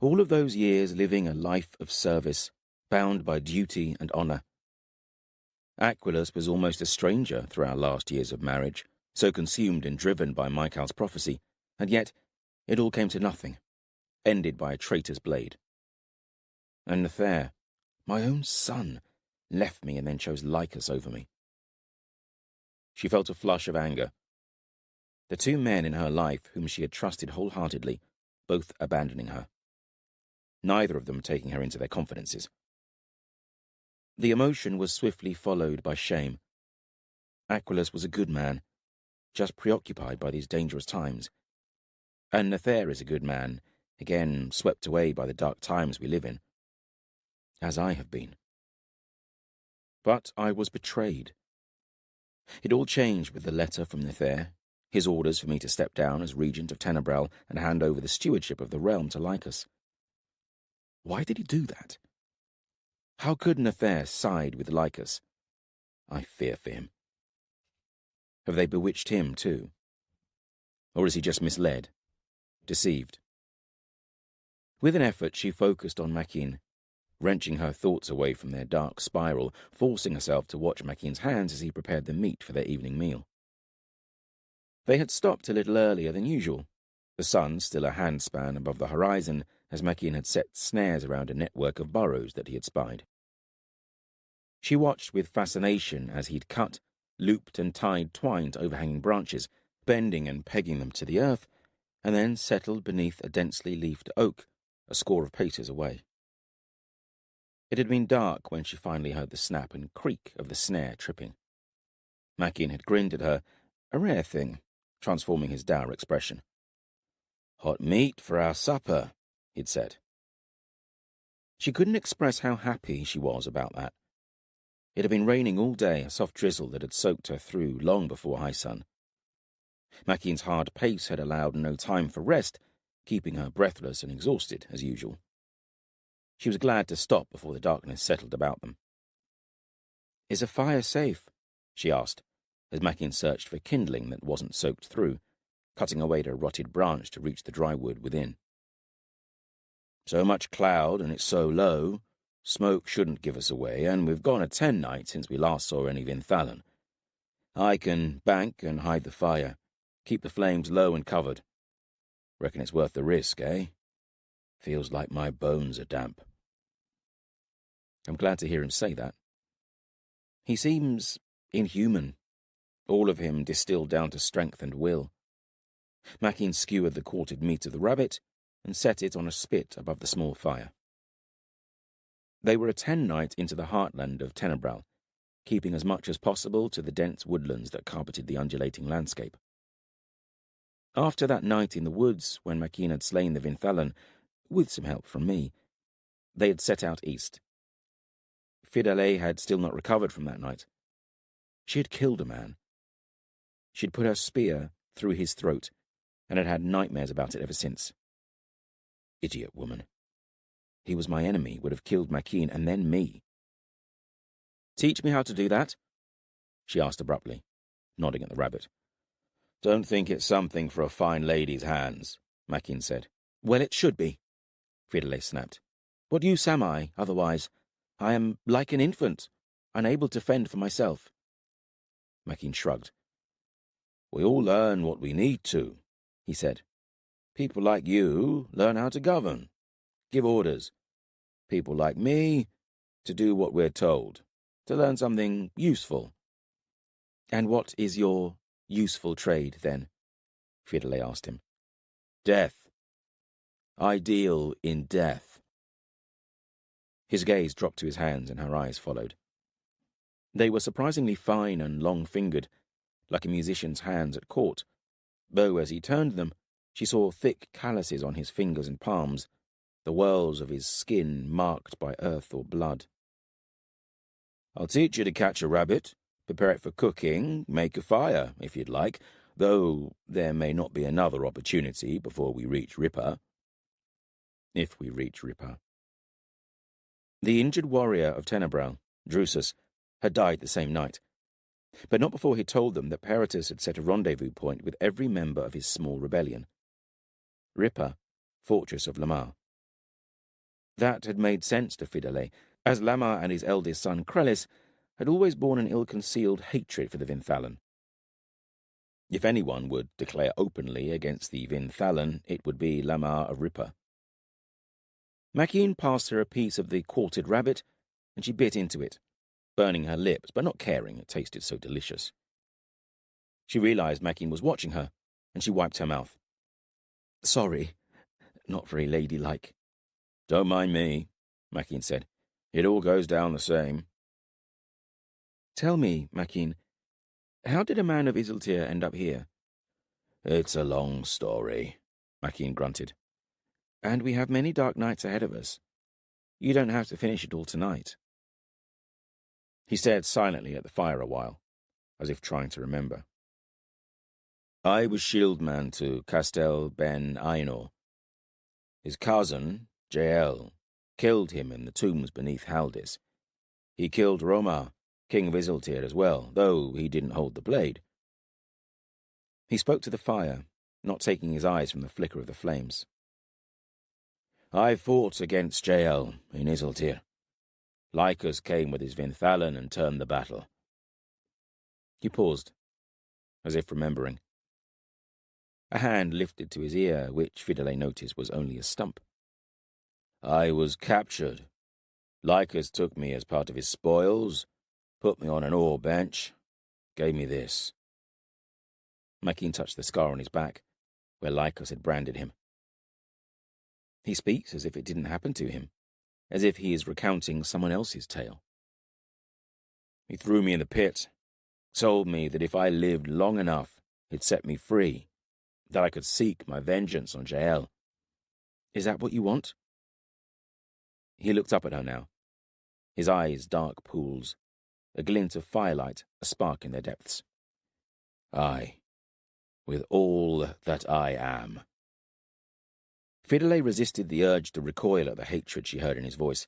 All of those years living a life of service, bound by duty and honour. Aquilus was almost a stranger through our last years of marriage, so consumed and driven by Michael's prophecy, and yet it all came to nothing, ended by a traitor's blade. And Nathair, my own son, left me and then chose Lycus over me. She felt a flush of anger. The 2 men in her life whom she had trusted wholeheartedly, both abandoning her. Neither of them taking her into their confidences. The emotion was swiftly followed by shame. Aquilus was a good man, just preoccupied by these dangerous times. And Nathair is a good man, again swept away by the dark times we live in, as I have been. But I was betrayed. It all changed with the letter from Nathair, his orders for me to step down as regent of Tenebrel and hand over the stewardship of the realm to Lycus. Why did he do that? How could Nathair side with Lycus? I fear for him. Have they bewitched him too? Or is he just misled, deceived? With an effort, she focused on Makin, wrenching her thoughts away from their dark spiral, forcing herself to watch Makin's hands as he prepared the meat for their evening meal. They had stopped a little earlier than usual, the sun still a handspan above the horizon, as Makin had set snares around a network of burrows that he had spied. She watched with fascination as he'd cut, looped and tied twine to overhanging branches, bending and pegging them to the earth, and then settled beneath a densely leafed oak, a score of paces away. It had been dark when she finally heard the snap and creak of the snare tripping. Makin had grinned at her, a rare thing, transforming his dour expression. "Hot meat for our supper," he'd said. She couldn't express how happy she was about that. It had been raining all day, a soft drizzle that had soaked her through long before high sun. Makin's hard pace had allowed no time for rest, keeping her breathless and exhausted as usual. She was glad to stop before the darkness settled about them. "Is a fire safe?" she asked, as Makin searched for kindling that wasn't soaked through, cutting away at a rotted branch to reach the dry wood within. "So much cloud, and it's so low. Smoke shouldn't give us away, and we've gone a 10 night since we last saw any Vinthalan. I can bank and hide the fire, keep the flames low and covered. Reckon it's worth the risk, eh? Feels like my bones are damp." I'm glad to hear him say that. He seems inhuman, all of him distilled down to strength and will. Makin skewered the quartered meat of the rabbit and set it on a spit above the small fire. They were a 10 night into the heartland of Tenebrel, keeping as much as possible to the dense woodlands that carpeted the undulating landscape. After that night in the woods, when Makin had slain the Vinthalan, with some help from me, they had set out east. Fidele had still not recovered from that night. She had killed a man. She'd put her spear through his throat, and had had nightmares about it ever since. Idiot woman. He was my enemy, would have killed Makin and then me. "Teach me how to do that?" she asked abruptly, nodding at the rabbit. "Don't think it's something for a fine lady's hands," Makin said. "Well, it should be," Fidele snapped. "What use am I, otherwise? I am like an infant, unable to fend for myself." Makin shrugged. "We all learn what we need to," he said. "People like you learn how to govern, give orders. People like me to do what we're told, to learn something useful." "And what is your useful trade, then?" Fidele asked him. "Death. I deal in death." His gaze dropped to his hands and her eyes followed. They were surprisingly fine and long-fingered, like a musician's hands at court, though as he turned them, she saw thick calluses on his fingers and palms, the whorls of his skin marked by earth or blood. "I'll teach you to catch a rabbit, prepare it for cooking, make a fire, if you'd like, though there may not be another opportunity before we reach Ripper." If we reach Ripper. The injured warrior of Tenebrel, Drusus, had died the same night, but not before he told them that Peritus had set a rendezvous point with every member of his small rebellion. Ripper, fortress of Lamar. That had made sense to Fidele, as Lamar and his eldest son Krellis had always borne an ill-concealed hatred for the Vinthalan. If anyone would declare openly against the Vinthalan, it would be Lamar of Ripper. Makin passed her a piece of the quartered rabbit, and she bit into it, burning her lips, but not caring, it tasted so delicious. She realized Makin was watching her, and she wiped her mouth. "Sorry, not very ladylike." "Don't mind me," Makin said. "It all goes down the same." "Tell me, Makin, how did a man of Isiltir end up here?" "It's a long story," Makin grunted. And we have many dark nights ahead of us. You don't have to finish it all tonight. He stared silently at the fire a while, as if trying to remember. I was shieldman to Castel ben Ainur. His cousin, Jael, killed him in the tombs beneath Haldis. He killed Roma, king of Isiltir, as well, though he didn't hold the blade. He spoke to the fire, not taking his eyes from the flicker of the flames. I fought against Jael in Isiltir. Lycus came with his Vinthalan and turned the battle. He paused, as if remembering. A hand lifted to his ear, which Fidele noticed was only a stump. I was captured. Lycus took me as part of his spoils, put me on an ore bench, gave me this. Makin touched the scar on his back, where Lycus had branded him. He speaks as if it didn't happen to him, as if he is recounting someone else's tale. He threw me in the pit, told me that if I lived long enough, he'd set me free, that I could seek my vengeance on Jael. Is that what you want? He looked up at her now, his eyes dark pools, a glint of firelight, a spark in their depths. Aye, with all that I am. Fidele resisted the urge to recoil at the hatred she heard in his voice.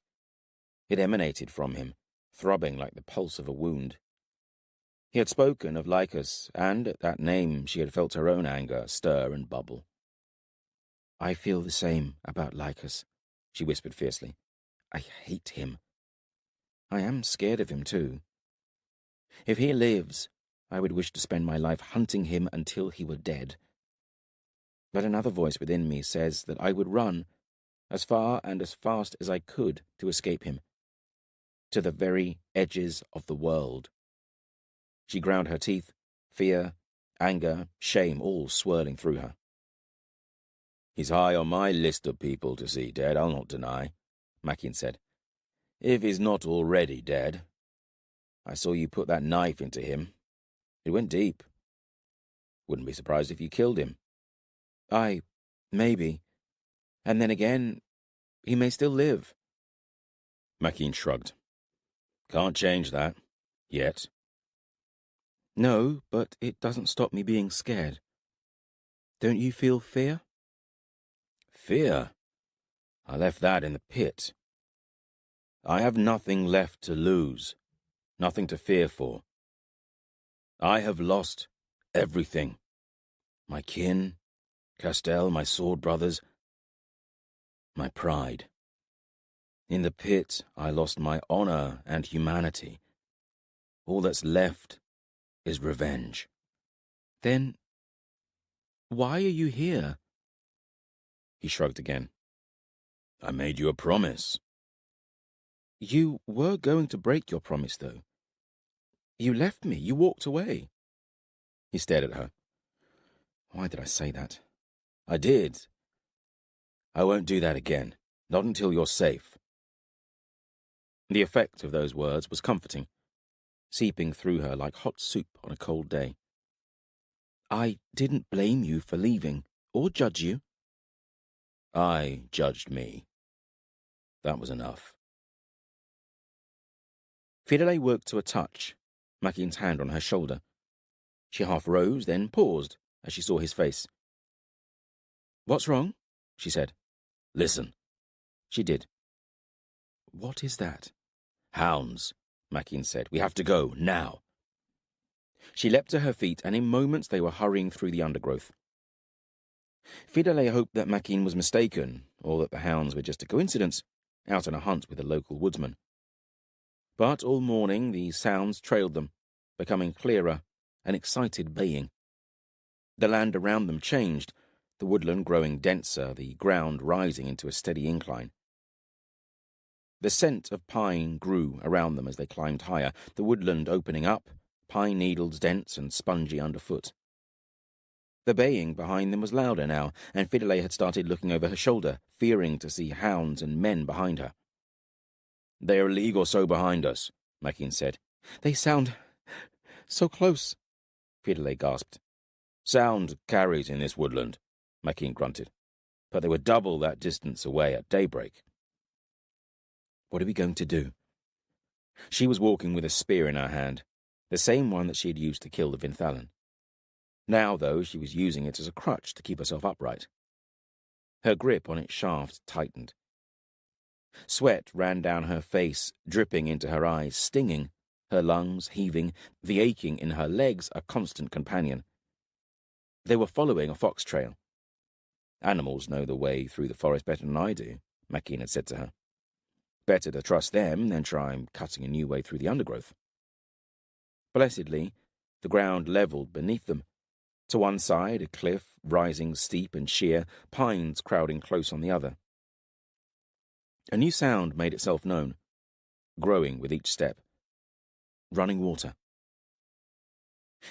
It emanated from him, throbbing like the pulse of a wound. He had spoken of Lycus, and at that name she had felt her own anger stir and bubble. I feel the same about Lycus, she whispered fiercely. I hate him. I am scared of him, too. If he lives, I would wish to spend my life hunting him until he were dead. But another voice within me says that I would run as far and as fast as I could to escape him, to the very edges of the world. She ground her teeth, fear, anger, shame all swirling through her. He's high on my list of people to see dead, I'll not deny, Makin said. If he's not already dead. I saw you put that knife into him. It went deep. Wouldn't be surprised if you killed him. Maybe. And then again, he may still live. Makin shrugged. Can't change that. Yet. No, but it doesn't stop me being scared. Don't you feel fear? Fear? I left that in the pit. I have nothing left to lose, nothing to fear for. I have lost everything. My kin, Castel, my sword brothers, my pride. In the pit, I lost my honor and humanity. All that's left is revenge. Then, why are you here? He shrugged again. I made you a promise. You were going to break your promise, though. You left me. You walked away. He stared at her. Why did I say that? I did. I won't do that again. Not until you're safe. The effect of those words was comforting, seeping through her like hot soup on a cold day. I didn't blame you for leaving, or judge you. I judged me. That was enough. Fidele woke to a touch, Makin's hand on her shoulder. She half rose, then paused as she saw his face. What's wrong? She said. Listen. She did. What is that? Hounds, Makin said. We have to go, now. She leapt to her feet, and in moments they were hurrying through the undergrowth. Fidele hoped that Makin was mistaken, or that the hounds were just a coincidence, out on a hunt with a local woodsman. But all morning the sounds trailed them, becoming clearer, an excited baying. The land around them changed, the woodland growing denser, the ground rising into a steady incline. The scent of pine grew around them as they climbed higher, the woodland opening up, pine needles dense and spongy underfoot. The baying behind them was louder now, and Fidele had started looking over her shoulder, fearing to see hounds and men behind her. They are a league or so behind us, Makin said. They sound so close, Fidele gasped. Sound carries in this woodland, Makin grunted. but they were double that distance away at daybreak. What are we going to do? She was walking with a spear in her hand, the same one that she had used to kill the Vinthalan. Now, though, she was using it as a crutch to keep herself upright. Her grip on its shaft tightened. Sweat ran down her face, dripping into her eyes, stinging, her lungs heaving, the aching in her legs a constant companion. They were following a fox trail. Animals know the way through the forest better than I do, Makeen had said to her. Better to trust them than try cutting a new way through the undergrowth. Blessedly, the ground levelled beneath them. To one side, a cliff, rising steep and sheer, pines crowding close on the other. A new sound made itself known, growing with each step. Running water.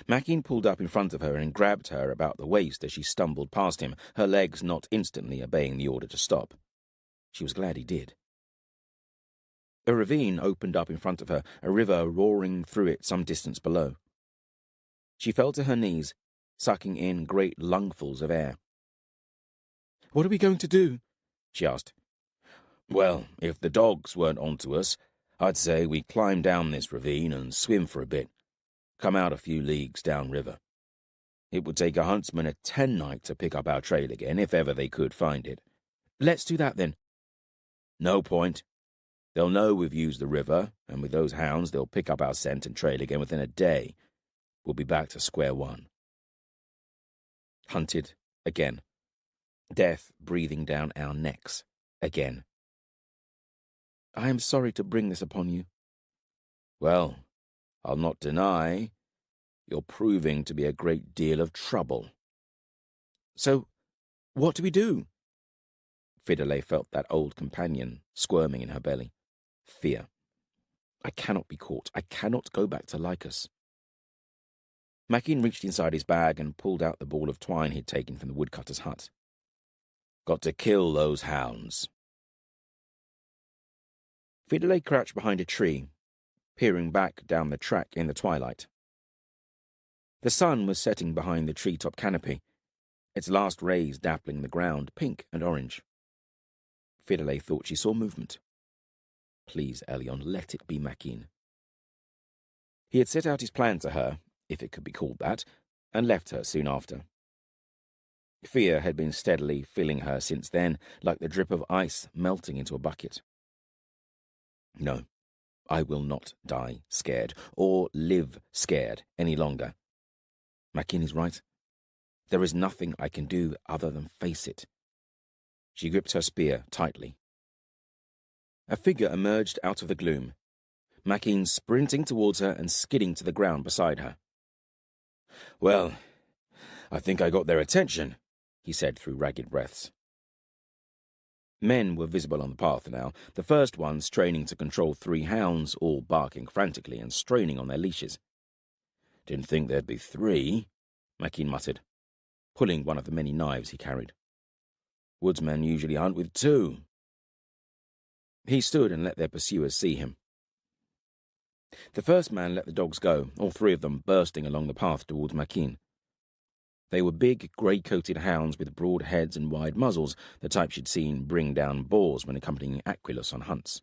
Makeen pulled up in front of her and grabbed her about the waist as she stumbled past him, her legs not instantly obeying the order to stop. She was glad he did. A ravine opened up in front of her, a river roaring through it some distance below. She fell to her knees, sucking in great lungfuls of air. "What are we going to do?" she asked. "Well, if the dogs weren't onto us, I'd say we climb down this ravine and swim for a bit, come out a few leagues downriver. It would take a huntsman a 10-night to pick up our trail again, if ever they could find it." "Let's do that, then." "No point. They'll know we've used the river, and with those hounds they'll pick up our scent and trail again within a day. We'll be back to square one." Hunted again. Death breathing down our necks again. "I am sorry to bring this upon you." "Well, I'll not deny you're proving to be a great deal of trouble." "So, what do we do?" Fidele felt that old companion squirming in her belly. Fear. I cannot be caught. I cannot go back to Lycus. Makeen reached inside his bag and pulled out the ball of twine he'd taken from the woodcutter's hut. "Got to kill those hounds." Fidele crouched behind a tree, peering back down the track in the twilight. The sun was setting behind the treetop canopy, its last rays dappling the ground pink and orange. Fidele thought she saw movement. Please, Elion, let it be Makeen. He had set out his plan to her, if it could be called that, and left her soon after. Fear had been steadily filling her since then, like the drip of ice melting into a bucket. No, I will not die scared, or live scared any longer. Makeen is right. There is nothing I can do other than face it. She gripped her spear tightly. A figure emerged out of the gloom, Makeen sprinting towards her and skidding to the ground beside her. "Well, I think I got their attention," he said through ragged breaths. Men were visible on the path now, the first ones training to control 3 hounds, all barking frantically and straining on their leashes. "Didn't think there'd be 3, Makeen muttered, pulling one of the many knives he carried. "Woodsmen usually hunt with 2. He stood and let their pursuers see him. The first man let the dogs go, all 3 of them bursting along the path towards Makeen. They were big, grey-coated hounds with broad heads and wide muzzles, the type she'd seen bring down boars when accompanying Aquilus on hunts.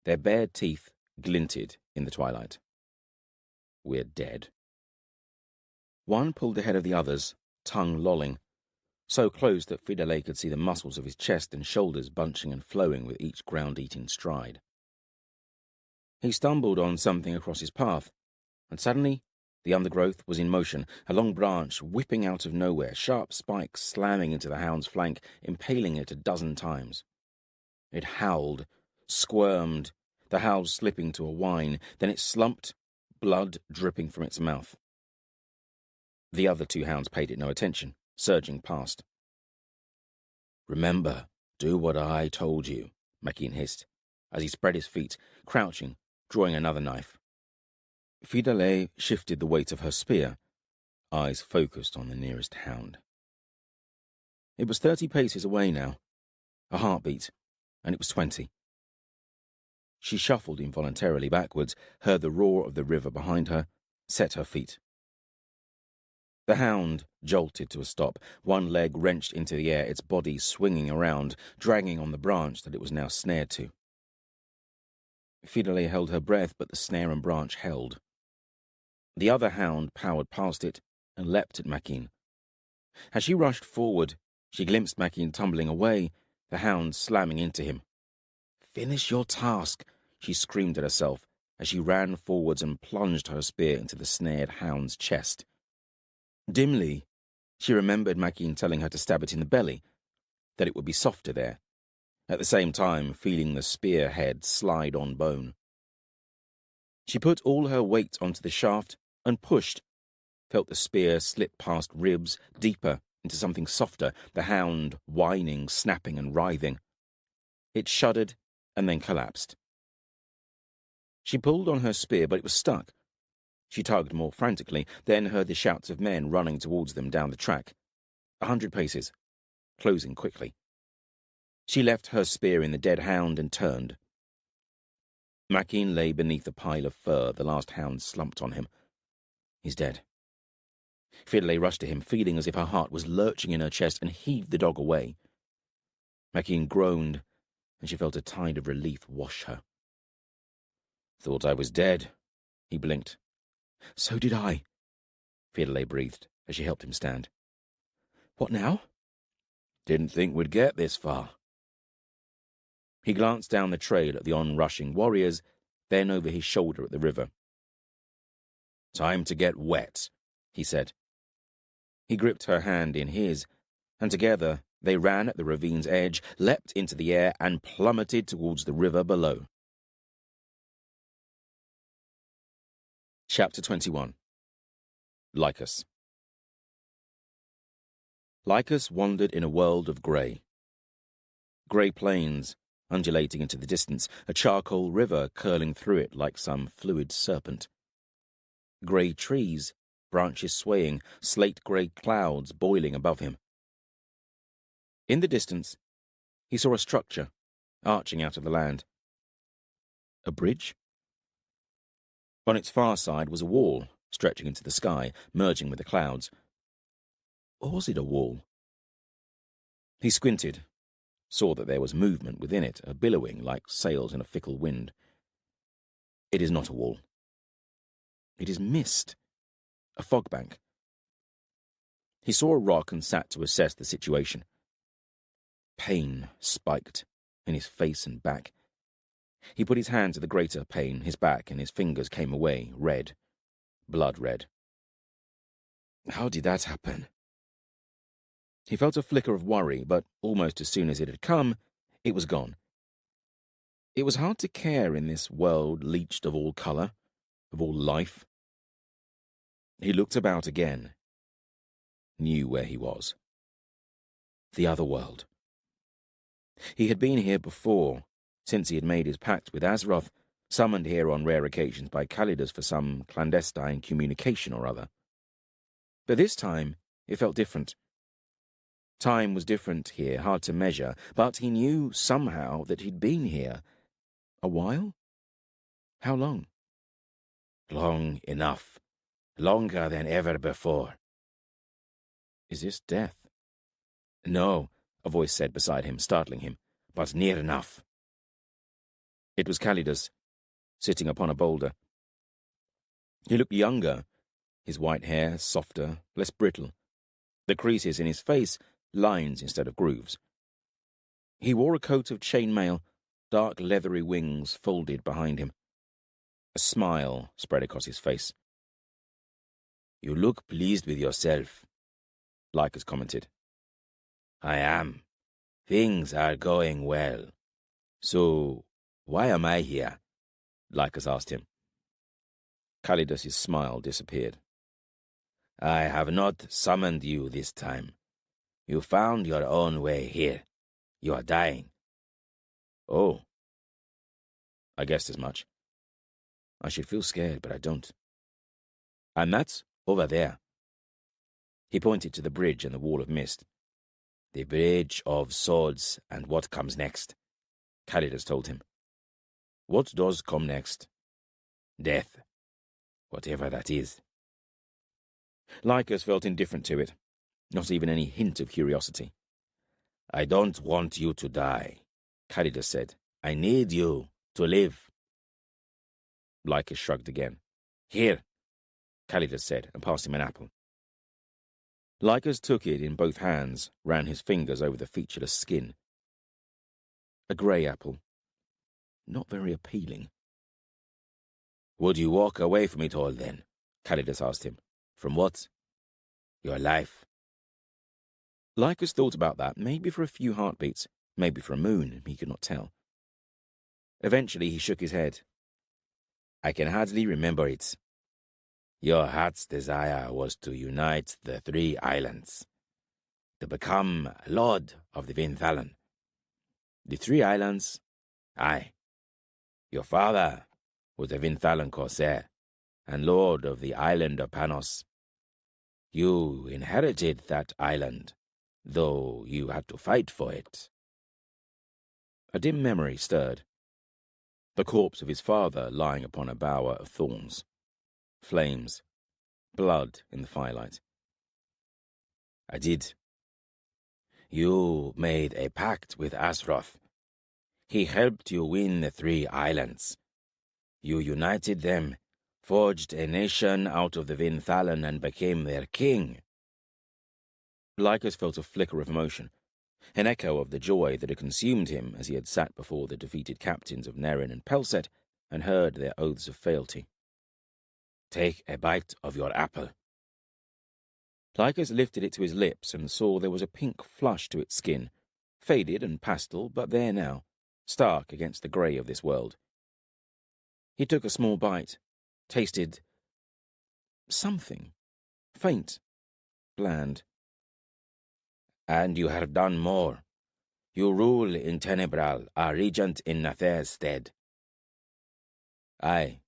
Their bared teeth glinted in the twilight. "We're dead." One pulled ahead of the others, tongue lolling, so close that Fidele could see the muscles of his chest and shoulders bunching and flowing with each ground-eating stride. He stumbled on something across his path, and suddenly the undergrowth was in motion, a long branch whipping out of nowhere, sharp spikes slamming into the hound's flank, impaling it a dozen times. It howled, squirmed, the howls slipping to a whine, then it slumped, blood dripping from its mouth. The other 2 hounds paid it no attention, surging past. "Remember, do what I told you," Makeen hissed, as he spread his feet, crouching, drawing another knife. Fidele shifted the weight of her spear, eyes focused on the nearest hound. It was 30 paces away now, a heartbeat, and it was 20. She shuffled involuntarily backwards, heard the roar of the river behind her, set her feet. The hound jolted to a stop, one leg wrenched into the air, its body swinging around, dragging on the branch that it was now snared to. Fidele held her breath, but the snare and branch held. The other hound powered past it and leapt at Makin. As she rushed forward, she glimpsed Makin tumbling away, the hound slamming into him. "Finish your task," she screamed at herself as she ran forwards and plunged her spear into the snared hound's chest. Dimly, she remembered Makin telling her to stab it in the belly, that it would be softer there, at the same time feeling the spear head slide on bone. She put all her weight onto the shaft and pushed, felt the spear slip past ribs, deeper into something softer, the hound whining, snapping and writhing. It shuddered and then collapsed. She pulled on her spear, but it was stuck. She tugged more frantically, then heard the shouts of men running towards them down the track. 100 paces, closing quickly. She left her spear in the dead hound and turned. Makin lay beneath a pile of fur, the last hound slumped on him. He's dead. Fidele rushed to him, feeling as if her heart was lurching in her chest, and heaved the dog away. Makin groaned, and she felt a tide of relief wash her. "Thought I was dead," he blinked. "So did I," Fidele breathed as she helped him stand. "What now?" "Didn't think we'd get this far." He glanced down the trail at the onrushing warriors, then over his shoulder at the river. "Time to get wet," he said. He gripped her hand in his, and together they ran at the ravine's edge, leapt into the air, and plummeted towards the river below. Chapter 21. Lycus. Lycus wandered in a world of grey. Grey plains, undulating into the distance, a charcoal river curling through it like some fluid serpent. Grey trees, branches swaying, slate-grey clouds boiling above him. In the distance, he saw a structure, arching out of the land. A bridge? On its far side was a wall, stretching into the sky, merging with the clouds. Or was it a wall? He squinted, saw that there was movement within it, a billowing like sails in a fickle wind. It is not a wall. It is mist, a fog bank. He saw a rock and sat to assess the situation. Pain spiked in his face and back. He put his hand to the greater pain, his back, and his fingers came away, red, blood red. How did that happen? He felt a flicker of worry, but almost as soon as it had come, it was gone. It was hard to care in this world leached of all colour, of all life. He looked about again, knew where he was. The other world. He had been here before, since he had made his pact with Asroth, summoned here on rare occasions by Calidus for some clandestine communication or other. But this time, it felt different. Time was different here, hard to measure, but he knew somehow that he'd been here. A while? How long? Long enough. Longer than ever before. Is this death? No, a voice said beside him, startling him, but near enough. It was Calidus, sitting upon a boulder. He looked younger, his white hair softer, less brittle. The creases in his face, lines instead of grooves. He wore a coat of chainmail, dark leathery wings folded behind him. A smile spread across his face. You look pleased with yourself, Lycus commented. I am. Things are going well. So, why am I here? Lycus asked him. Calidus's smile disappeared. I have not summoned you this time. You found your own way here. You are dying. Oh. I guessed as much. I should feel scared, but I don't. And that's over there. He pointed to the bridge and the wall of mist. The bridge of swords and what comes next, Calidus told him. What does come next? Death. Whatever that is. Lycus felt indifferent to it, not even any hint of curiosity. I don't want you to die, Calidus said. I need you to live. Lycus shrugged again. Here, Calidus said, and passed him an apple. Lycus took it in both hands, ran his fingers over the featureless skin. A grey apple. Not very appealing. Would you walk away from it all then? Calidus asked him. From what? Your life. Lycus thought about that, maybe for a few heartbeats, maybe for a moon, he could not tell. Eventually he shook his head. I can hardly remember it. Your heart's desire was to unite the 3 islands, to become Lord of the Vinthalan. The 3 islands? Aye. Your father was a Vinthalan corsair and Lord of the island of Panos. You inherited that island, though you had to fight for it. A dim memory stirred. The corpse of his father lying upon a bower of thorns. Flames. Blood in the firelight. I did. You made a pact with Asroth. He helped you win the 3 islands. You united them, forged a nation out of the Vinthalan and became their king. Lycus felt a flicker of emotion, an echo of the joy that had consumed him as he had sat before the defeated captains of Nerin and Pelset and heard their oaths of fealty. Take a bite of your apple. Lycus lifted it to his lips and saw there was a pink flush to its skin, faded and pastel, but there now, stark against the grey of this world. He took a small bite, tasted something, faint, bland. And you have done more. You rule in Tenebral, a regent in Nathair's stead. Aye,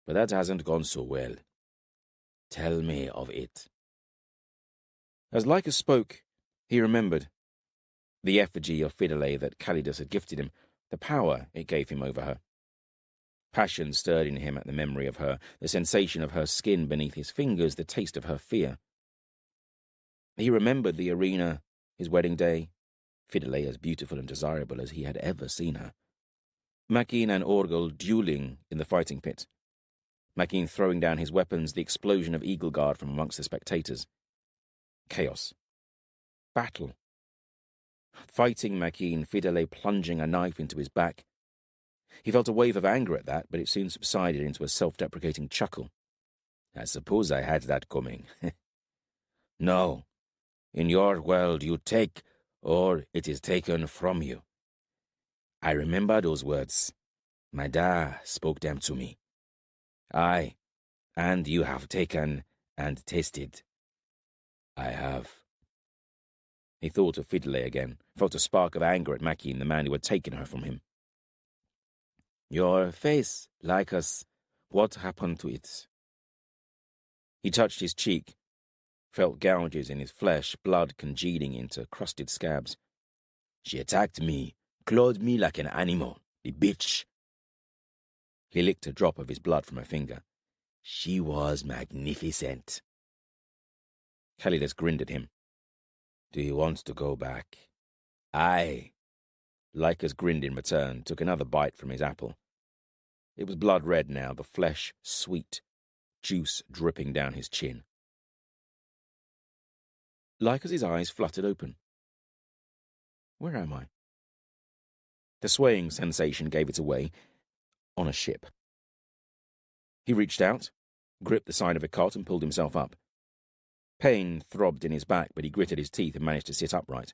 but that hasn't gone so well. Tell me of it. As Lycus spoke, he remembered the effigy of Fidele that Calidus had gifted him, the power it gave him over her. Passion stirred in him at the memory of her, the sensation of her skin beneath his fingers, the taste of her fear. He remembered the arena, his wedding day, Fidele as beautiful and desirable as he had ever seen her. Makin and Orgel dueling in the fighting pit. Makin throwing down his weapons, the explosion of Eagleguard from amongst the spectators. Chaos. Battle. Fighting Makin, Fidele plunging a knife into his back. He felt a wave of anger at that, but it soon subsided into a self-deprecating chuckle. I suppose I had that coming. No. In your world you take, or it is taken from you. I remember those words. My dad spoke them to me. Aye, and you have taken and tasted. I have. He thought of Fidele again, felt a spark of anger at Makin, the man who had taken her from him. Your face, Lycus, what happened to it? He touched his cheek, felt gouges in his flesh, blood congealing into crusted scabs. She attacked me, clawed me like an animal, the bitch. He licked a drop of his blood from her finger. She was magnificent. Calidus grinned at him. Do you want to go back? Aye. Lycus grinned in return, took another bite from his apple. It was blood red now, the flesh sweet, juice dripping down his chin. Lycus's eyes fluttered open. Where am I? The swaying sensation gave it away. On a ship. He reached out, gripped the side of a cot and pulled himself up. Pain throbbed in his back, but he gritted his teeth and managed to sit upright.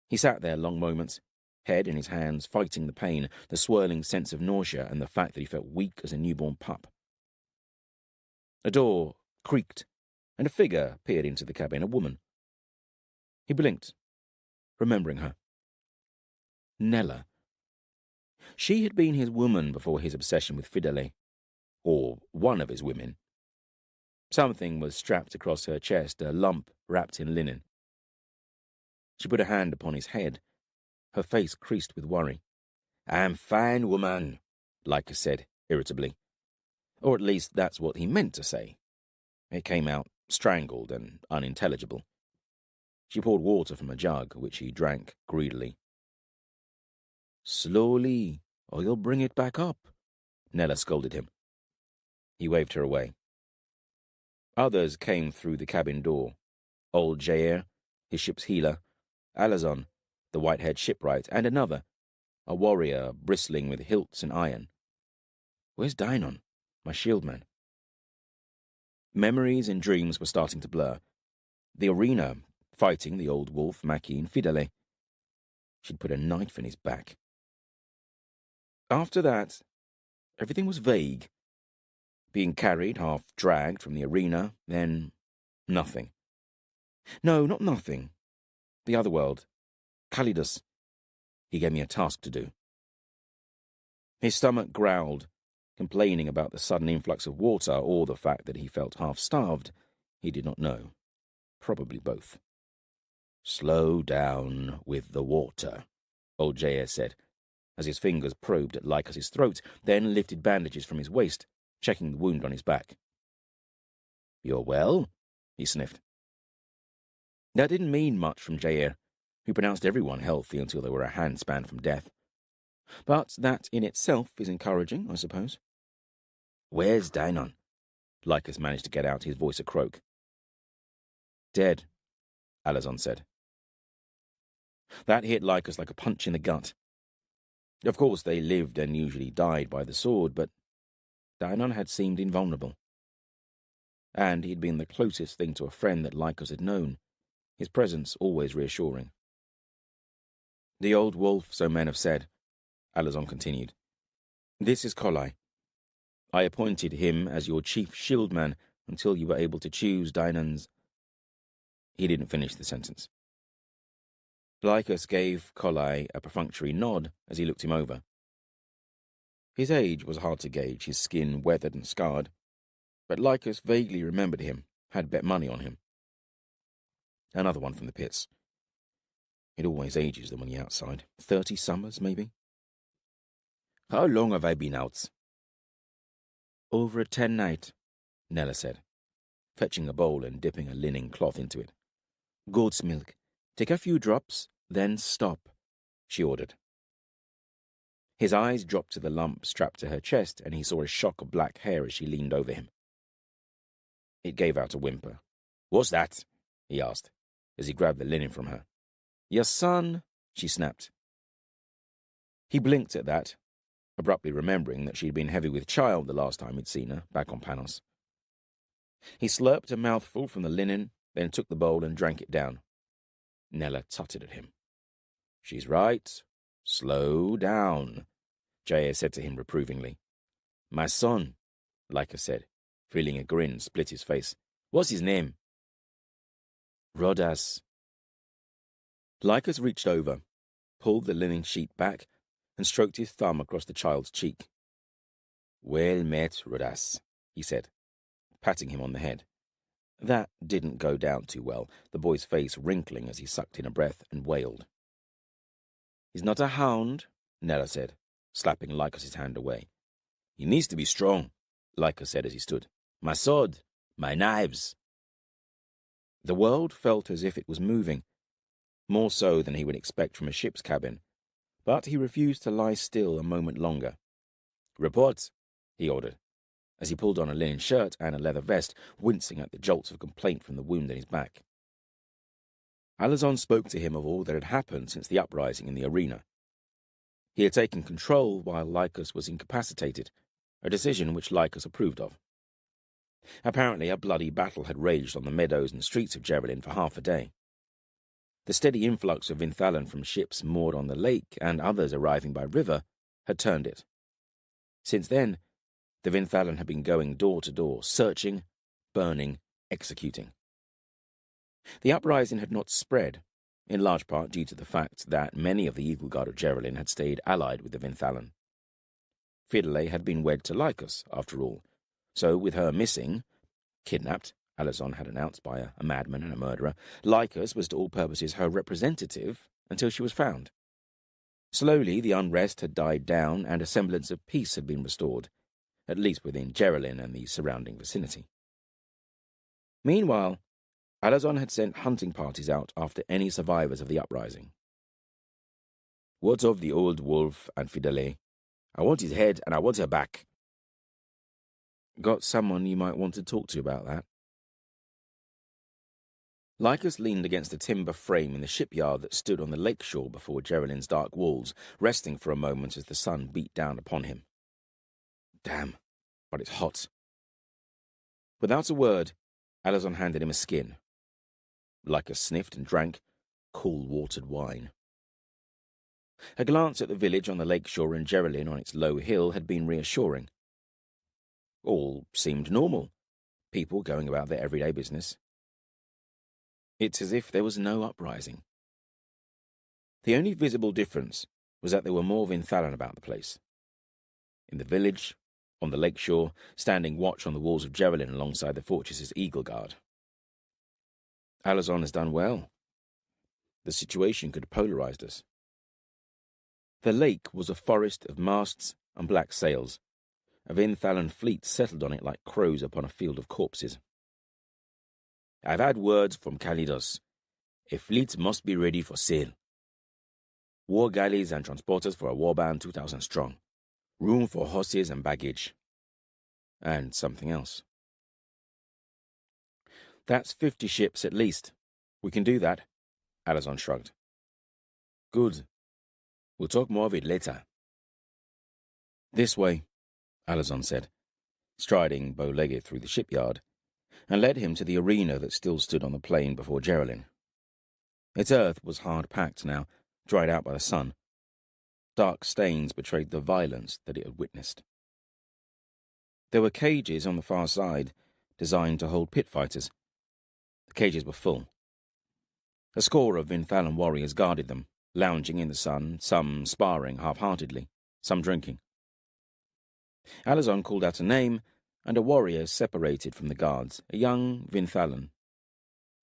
He sat there long moments, head in his hands, fighting the pain, the swirling sense of nausea, and the fact that he felt weak as a newborn pup. A door creaked, and a figure peered into the cabin, a woman. He blinked, remembering her. Nella. She had been his woman before his obsession with Fidele, or one of his women. Something was strapped across her chest, a lump wrapped in linen. She put a hand upon his head, her face creased with worry. I'm fine, woman, Lycus said, irritably. Or at least that's what he meant to say. It came out strangled and unintelligible. She poured water from a jug, which he drank greedily. "Slowly, or you'll bring it back up," Nella scolded him. He waved her away. Others came through the cabin door. Old Jair, his ship's healer, Alazon, the white-haired shipwright, and another, a warrior bristling with hilts and iron. "Where's Dynon, my shieldman?" Memories and dreams were starting to blur. The arena, fighting the old wolf Maki Infidele. She'd put a knife in his back. After that, everything was vague. Being carried, half dragged from the arena, then nothing. No, not nothing. The other world. Calidus. He gave me a task to do. His stomach growled, complaining about the sudden influx of water or the fact that he felt half-starved. He did not know. Probably both. "Slow down with the water," old Jair said, as his fingers probed at Lycus's throat, then lifted bandages from his waist, checking the wound on his back. "You're well?" he sniffed. That didn't mean much from Jair, who pronounced everyone healthy until they were a handspan from death. But that in itself is encouraging, I suppose. "Where's Dynon?" Lycus managed to get out, his voice a croak. "Dead," Alazon said. That hit Lycus like a punch in the gut. Of course, they lived and usually died by the sword, but Dynon had seemed invulnerable. And he'd been the closest thing to a friend that Lycus had known, his presence always reassuring. "The old wolf, so men have said," Alazon continued. "This is Kolai. I appointed him as your chief shieldman until you were able to choose Dynon's—" He didn't finish the sentence. Lycus gave Kolai a perfunctory nod as he looked him over. His age was hard to gauge, his skin weathered and scarred, but Lycus vaguely remembered him, had bet money on him. Another one from the pits. It always ages them when you're outside. 30 summers, maybe? "How long have I been out?" "Over a 10 night," Nella said, fetching a bowl and dipping a linen cloth into it. "Goat's milk. Take a few drops, then stop," she ordered. His eyes dropped to the lump strapped to her chest, and he saw a shock of black hair as she leaned over him. It gave out a whimper. "What's that?" he asked, as he grabbed the linen from her. "Your son," she snapped. He blinked at that, abruptly remembering that she'd been heavy with child the last time he'd seen her, back on Panos. He slurped a mouthful from the linen, then took the bowl and drank it down. Nella tutted at him. "She's right. Slow down," Jair said to him reprovingly. "My son," Lycus said, feeling a grin split his face. "What's his name?" "Rodas." Lycus reached over, pulled the linen sheet back, and stroked his thumb across the child's cheek. "Well met, Rodas," he said, patting him on the head. That didn't go down too well, the boy's face wrinkling as he sucked in a breath and wailed. "He's not a hound," Nella said, slapping Lycus's hand away. "He needs to be strong," Lycus said as he stood. "My sword, my knives." The world felt as if it was moving, more so than he would expect from a ship's cabin, but he refused to lie still a moment longer. "Report," he ordered, as he pulled on a linen shirt and a leather vest, wincing at the jolts of complaint from the wound in his back. Alazon spoke to him of all that had happened since the uprising in the arena. He had taken control while Lycus was incapacitated, a decision which Lycus approved of. Apparently a bloody battle had raged on the meadows and streets of Geraldine for half a day. The steady influx of Vinthalan from ships moored on the lake and others arriving by river had turned it. Since then, the Vinthalan had been going door to door, searching, burning, executing. The uprising had not spread, in large part due to the fact that many of the Evil Guard of Geraldine had stayed allied with the Vinthalan. Fidele had been wed to Lycus, after all, so with her missing, kidnapped, Alazon had announced by a madman and a murderer, Lycus was to all purposes her representative until she was found. Slowly the unrest had died down and a semblance of peace had been restored, at least within Geraldine and the surrounding vicinity. Meanwhile, Alazon had sent hunting parties out after any survivors of the uprising. What of the old wolf and Fidele? I want his head and I want her back. Got someone you might want to talk to about that? Lycus leaned against a timber frame in the shipyard that stood on the lake shore before Geraldine's dark walls, resting for a moment as the sun beat down upon him. Damn, but it's hot. Without a word, Alazon handed him a skin. Lycus sniffed and drank cool watered wine. A glance at the village on the lake shore and Geraldine on its low hill had been reassuring. All seemed normal, people going about their everyday business. It's as if there was no uprising. The only visible difference was that there were more Vinthalan about the place. In the village, on the lake shore, standing watch on the walls of Geraldine alongside the fortress's eagle guard. Alazon has done well. The situation could have polarized us. The lake was a forest of masts and black sails. A Vinthalan fleet settled on it like crows upon a field of corpses. I've had words from Calidus. A fleet must be ready for sail. War galleys and transporters for a warband 2,000 strong. Room for horses and baggage. And something else. That's 50 ships at least. We can do that, Alazon shrugged. Good. We'll talk more of it later. This way, Alazon said, striding bow-legged through the shipyard, and led him to the arena that still stood on the plain before Geraldine. Its earth was hard-packed now, dried out by the sun. Dark stains betrayed the violence that it had witnessed. There were cages on the far side, designed to hold pit fighters. The cages were full. A score of Vinthalan warriors guarded them, lounging in the sun, some sparring half-heartedly, some drinking. Alazon called out a name, and a warrior separated from the guards, a young Vinthalan,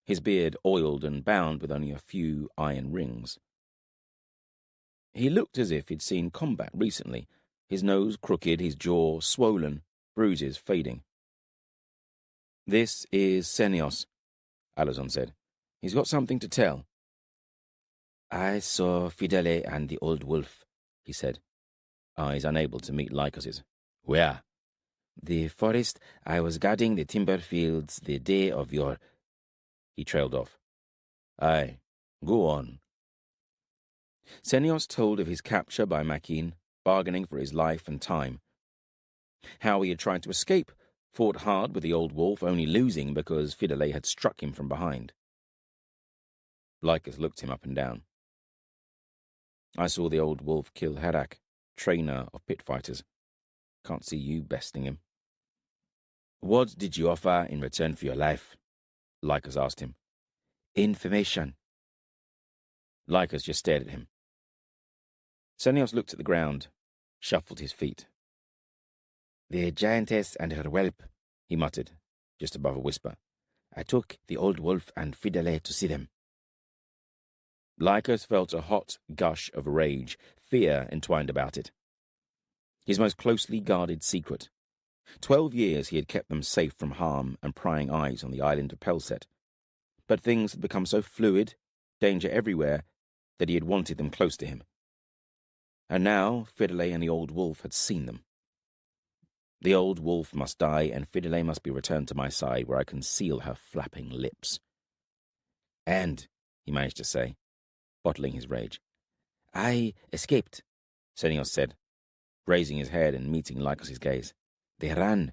his beard oiled and bound with only a few iron rings. He looked as if he'd seen combat recently, his nose crooked, his jaw swollen, bruises fading. "This is Senios," Alazon said. "He's got something to tell." I saw Fidele and the old wolf, he said, eyes unable to meet Lycus's. Where? The forest. I was guarding the timber fields the day of your... He trailed off. Aye, go on. Senios told of his capture by Makin, bargaining for his life and time. How he had tried to escape, fought hard with the old wolf, only losing because Fidele had struck him from behind. Lycus looked him up and down. I saw the old wolf kill Harak, trainer of pit fighters. Can't see you besting him. What did you offer in return for your life? Lycus asked him. Information. Lycus just stared at him. Senios looked at the ground, shuffled his feet. The giantess and her whelp, he muttered, just above a whisper. I took the old wolf and Fidele to see them. Lycus felt a hot gush of rage, fear entwined about it. His most closely guarded secret. 12 years he had kept them safe from harm and prying eyes on the island of Pelset. But things had become so fluid, danger everywhere, that he had wanted them close to him. And now Fidele and the old wolf had seen them. The old wolf must die, and Fidele must be returned to my side where I can seal her flapping lips. And, he managed to say, bottling his rage. I escaped, Senios said, raising his head and meeting Lycus's gaze. They ran.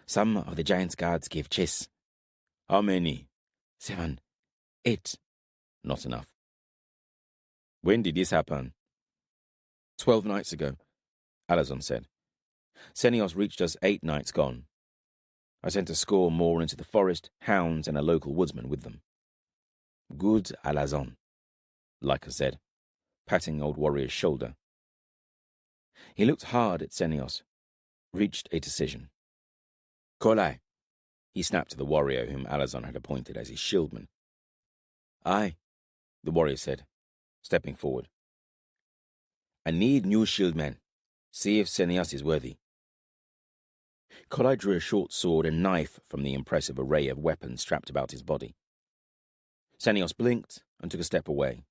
Some of the giant's guards gave chase. How many? 7, 8. Not enough. When did this happen? 12 nights ago, Alazon said. Senios reached us 8 nights gone. I sent a score more into the forest, hounds and a local woodsman with them. Good, Alazon, Lycus said, patting old warrior's shoulder. He looked hard at Senios, reached a decision. Kolai, he snapped to the warrior whom Alazon had appointed as his shieldman. Aye, the warrior said, stepping forward. I need new shieldmen. See if Senios is worthy. Kolai drew a short sword and knife from the impressive array of weapons strapped about his body. Senios blinked and took a step away.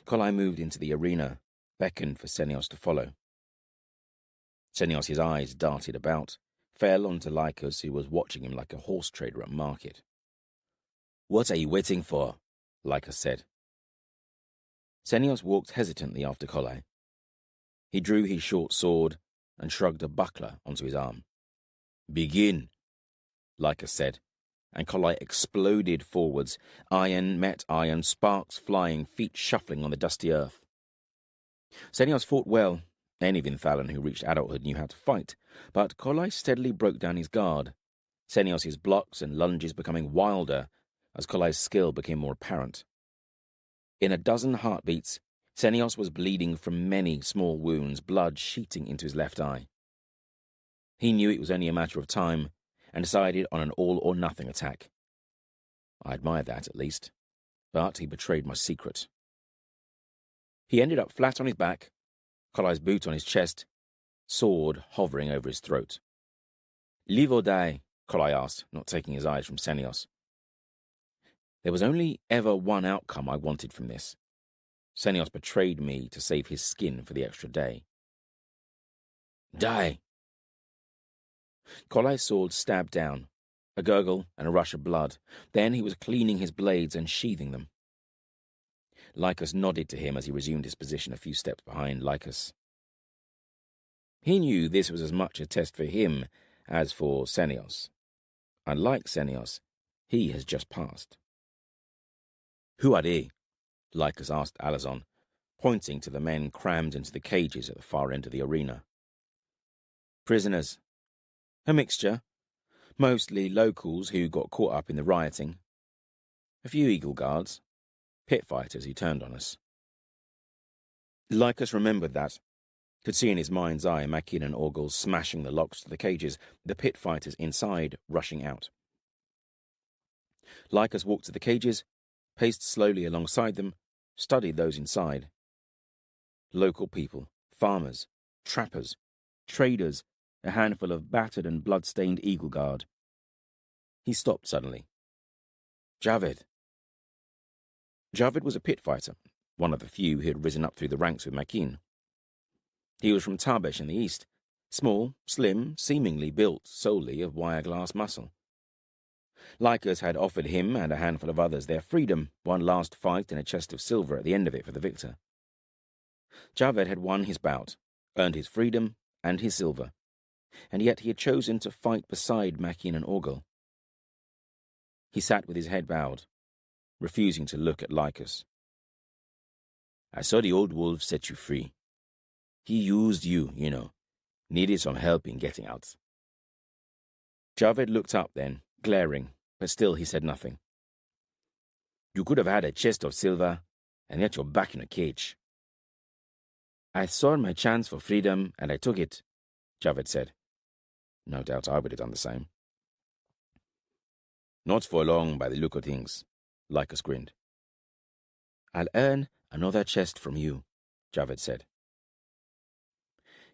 Kolai moved into the arena, beckoned for Senios to follow. Senios, his eyes darted about, fell onto Lycus, who was watching him like a horse trader at market. "What are you waiting for?" Lycus said. Senios walked hesitantly after Kolai. He drew his short sword and shrugged a buckler onto his arm. "Begin," Lycus said, and Kolai exploded forwards. Iron met iron, sparks flying, feet shuffling on the dusty earth. Senios fought well. Any Vinthalan who reached adulthood knew how to fight, but Kolai steadily broke down his guard, Senios' blocks and lunges becoming wilder as Kolai's skill became more apparent. In a dozen heartbeats, Senios was bleeding from many small wounds, blood sheeting into his left eye. He knew it was only a matter of time and decided on an all-or-nothing attack. I admired that, at least, but he betrayed my secret. He ended up flat on his back, Kolai's boot on his chest, sword hovering over his throat. "Live or die?" Kolai asked, not taking his eyes from Senios. There was only ever one outcome I wanted from this. Senios betrayed me to save his skin for the extra day. "Die!" Kolai's sword stabbed down, a gurgle and a rush of blood. Then he was cleaning his blades and sheathing them. Lycus nodded to him as he resumed his position a few steps behind Lycus. He knew this was as much a test for him as for Senios. Unlike Senios, he has just passed. "Who are they?" Lycus asked Alazon, pointing to the men crammed into the cages at the far end of the arena. "Prisoners. A mixture. Mostly locals who got caught up in the rioting. A few Eagle Guards. Pit fighters who turned on us." Lycus remembered that. Could see in his mind's eye Makin and Orgul smashing the locks to the cages, the pit fighters inside rushing out. Lycus walked to the cages, paced slowly alongside them, studied those inside. Local people, farmers, trappers, traders, a handful of battered and blood-stained Eagle Guard. He stopped suddenly. "Javed." Javed was a pit fighter, one of the few who had risen up through the ranks with Makin. He was from Tabesh in the east, small, slim, seemingly built solely of wire-glass muscle. Lycus had offered him and a handful of others their freedom, one last fight and a chest of silver at the end of it for the victor. Javed had won his bout, earned his freedom and his silver, and yet he had chosen to fight beside Makin and Orgul. He sat with his head bowed, refusing to look at Lycus. "I saw the old wolf set you free. He used you, needed some help in getting out." Javed looked up then, glaring, but still he said nothing. "You could have had a chest of silver, and yet you're back in a cage." "I saw my chance for freedom, and I took it," Javed said. No doubt I would have done the same. "Not for long, by the look of things," Lycus grinned. "I'll earn another chest from you," Javed said.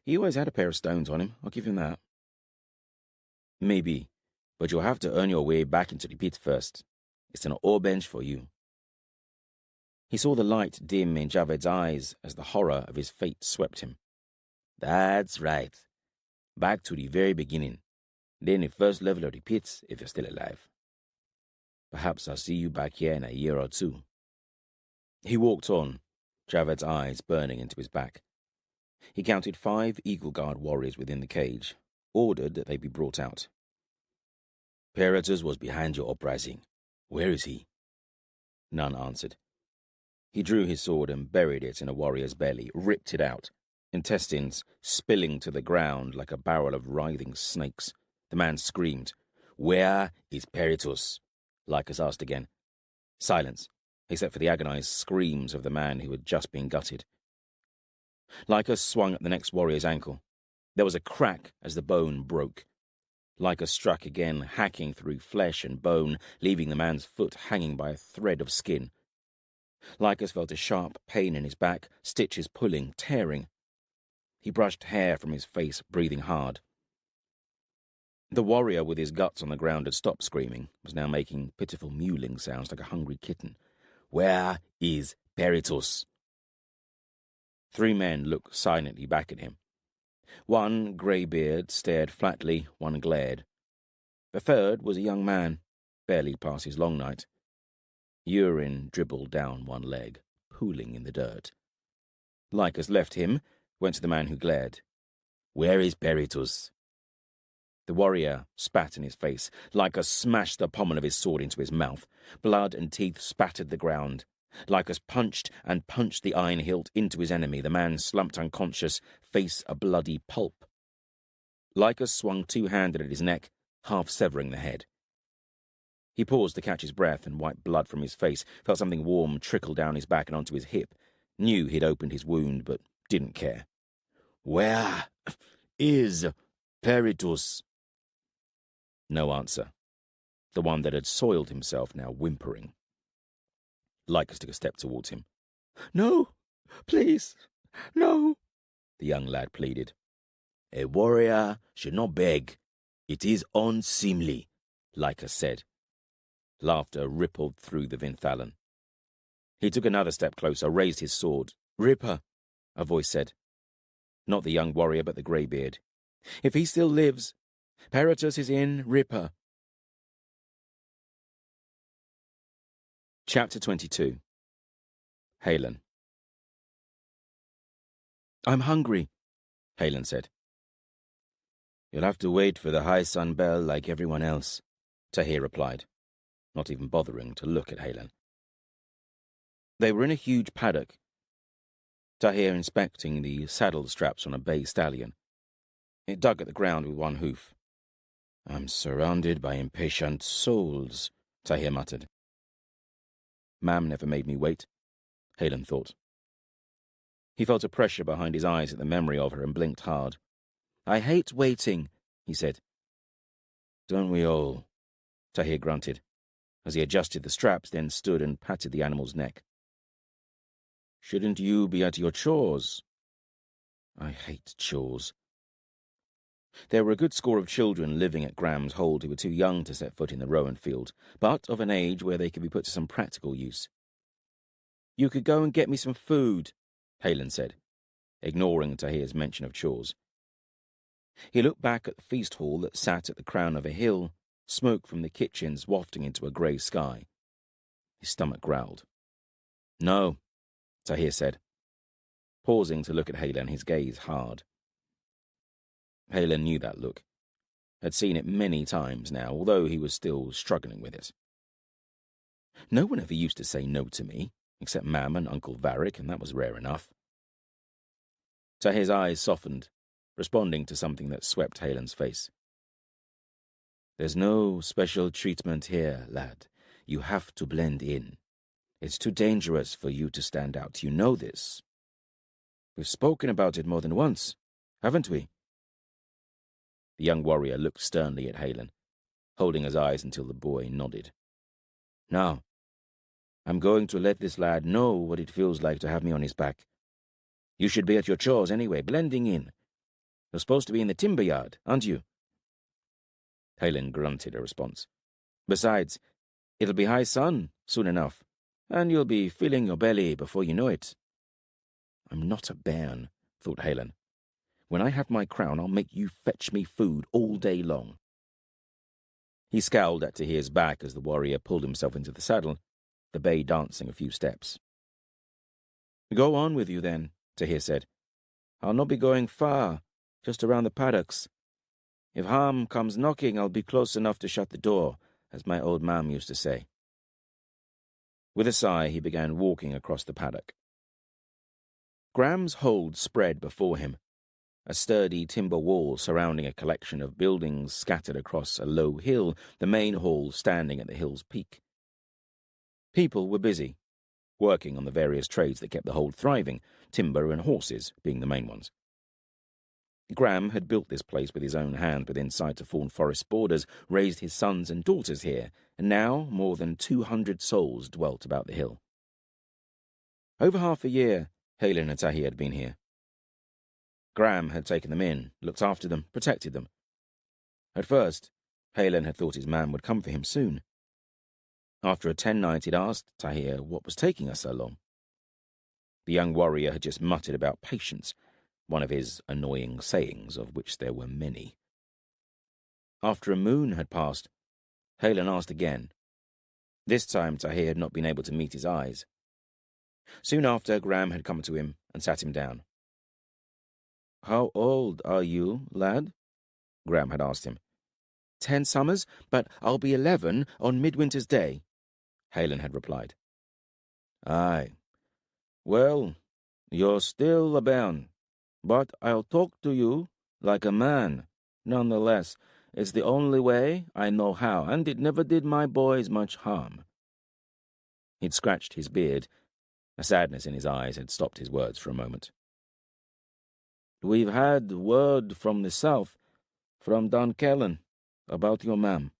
He always had a pair of stones on him, I'll give him that. "Maybe, but you'll have to earn your way back into the pit first. It's an ore bench for you." He saw the light dim in Javed's eyes as the horror of his fate swept him. "That's right. Back to the very beginning. Then the first level of the pit, if you're still alive. Perhaps I'll see you back here in a year or two." He walked on, Javed's eyes burning into his back. He counted 5 Eagle Guard warriors within the cage, ordered that they be brought out. "Peritus was behind your uprising. Where is he?" None answered. He drew his sword and buried it in a warrior's belly, ripped it out, intestines spilling to the ground like a barrel of writhing snakes. The man screamed. "Where is Peritus?" Lycus asked again. Silence, except for the agonized screams of the man who had just been gutted. Lycus swung at the next warrior's ankle. There was a crack as the bone broke. Lycus struck again, hacking through flesh and bone, leaving the man's foot hanging by a thread of skin. Lycus felt a sharp pain in his back, stitches pulling, tearing. He brushed hair from his face, breathing hard. The warrior with his guts on the ground had stopped screaming, was now making pitiful mewling sounds like a hungry kitten. Where is Peritus? 3 men looked silently back at him. One, greybeard, stared flatly, one glared. The third was a young man, barely past his long night. Urine dribbled down one leg, pooling in the dirt. Lycus left him, went to the man who glared. Where is Peritus? The warrior spat in his face. Lycus smashed the pommel of his sword into his mouth. Blood and teeth spattered the ground. Lycus punched and punched the iron hilt into his enemy. The man slumped unconscious, face a bloody pulp. Lycus swung two-handed at his neck, half severing the head. He paused to catch his breath and wipe blood from his face, felt something warm trickle down his back and onto his hip, knew he'd opened his wound, but didn't care. Where is Peritus? No answer. The one that had soiled himself now whimpering. Lycus took a step towards him. No, please, no, the young lad pleaded. A warrior should not beg. It is unseemly, Lycus said. Laughter rippled through the Vinthalan. He took another step closer, raised his sword. Ripper, a voice said. Not the young warrior, but the greybeard. If he still lives, Peritus is in Ripper. Chapter 22. Halen. I'm hungry, Halen said. You'll have to wait for the high sun bell like everyone else, Tahir replied, not even bothering to look at Halen. They were in a huge paddock, Tahir inspecting the saddle straps on a bay stallion. It dug at the ground with one hoof. I'm surrounded by impatient souls, Tahir muttered. Mam never made me wait, Halen thought. He felt a pressure behind his eyes at the memory of her and blinked hard. I hate waiting, he said. Don't we all? Tahir grunted, as he adjusted the straps, then stood and patted the animal's neck. Shouldn't you be at your chores? I hate chores. There were a good score of children living at Graham's Hold who were too young to set foot in the Rowan field, but of an age where they could be put to some practical use. You could go and get me some food, Halen said, ignoring Tahir's mention of chores. He looked back at the feast hall that sat at the crown of a hill, smoke from the kitchens wafting into a grey sky. His stomach growled. No, Tahir said, pausing to look at Halen, his gaze hard. Halen knew that look, had seen it many times now, although he was still struggling with it. No one ever used to say no to me, except Mam and Uncle Varick, and that was rare enough. Tahir's eyes softened, responding to something that swept Halen's face. There's no special treatment here, lad. You have to blend in. It's too dangerous for you to stand out. You know this. We've spoken about it more than once, haven't we? The young warrior looked sternly at Halen, holding his eyes until the boy nodded. Now, I'm going to let this lad know what it feels like to have me on his back. You should be at your chores anyway, blending in. You're supposed to be in the timber yard, aren't you? Halen grunted a response. Besides, it'll be high sun soon enough, and you'll be filling your belly before you know it. I'm not a bairn, thought Halen. When I have my crown, I'll make you fetch me food all day long. He scowled at Tahir's back as the warrior pulled himself into the saddle, the bay dancing a few steps. Go on with you then, Tahir said. I'll not be going far, just around the paddocks. If harm comes knocking, I'll be close enough to shut the door, as my old mam used to say. With a sigh, he began walking across the paddock. Graham's Hold spread before him, a sturdy timber wall surrounding a collection of buildings scattered across a low hill, the main hall standing at the hill's peak. People were busy, working on the various trades that kept the Hold thriving, timber and horses being the main ones. Graham had built this place with his own hand within sight of Fawn Forest borders, raised his sons and daughters here, and now more than 200 souls dwelt about the hill. Over half a year, Halen and Tahir had been here. Graham had taken them in, looked after them, protected them. At first, Halen had thought his man would come for him soon. After a 10 night, he'd asked Tahir what was taking her so long. The young warrior had just muttered about patience, one of his annoying sayings, of which there were many. After a moon had passed, Halen asked again. This time Tahir had not been able to meet his eyes. Soon after, Gram had come to him and sat him down. "How old are you, lad?" Gram had asked him. 10 summers, but I'll be 11 on Midwinter's Day," Halen had replied. "Aye. Well, you're still a bairn, but I'll talk to you like a man. Nonetheless, it's the only way I know how, and it never did my boys much harm." He'd scratched his beard. A sadness in his eyes had stopped his words for a moment. "We've had word from the south, from Dunkellen, about your mam."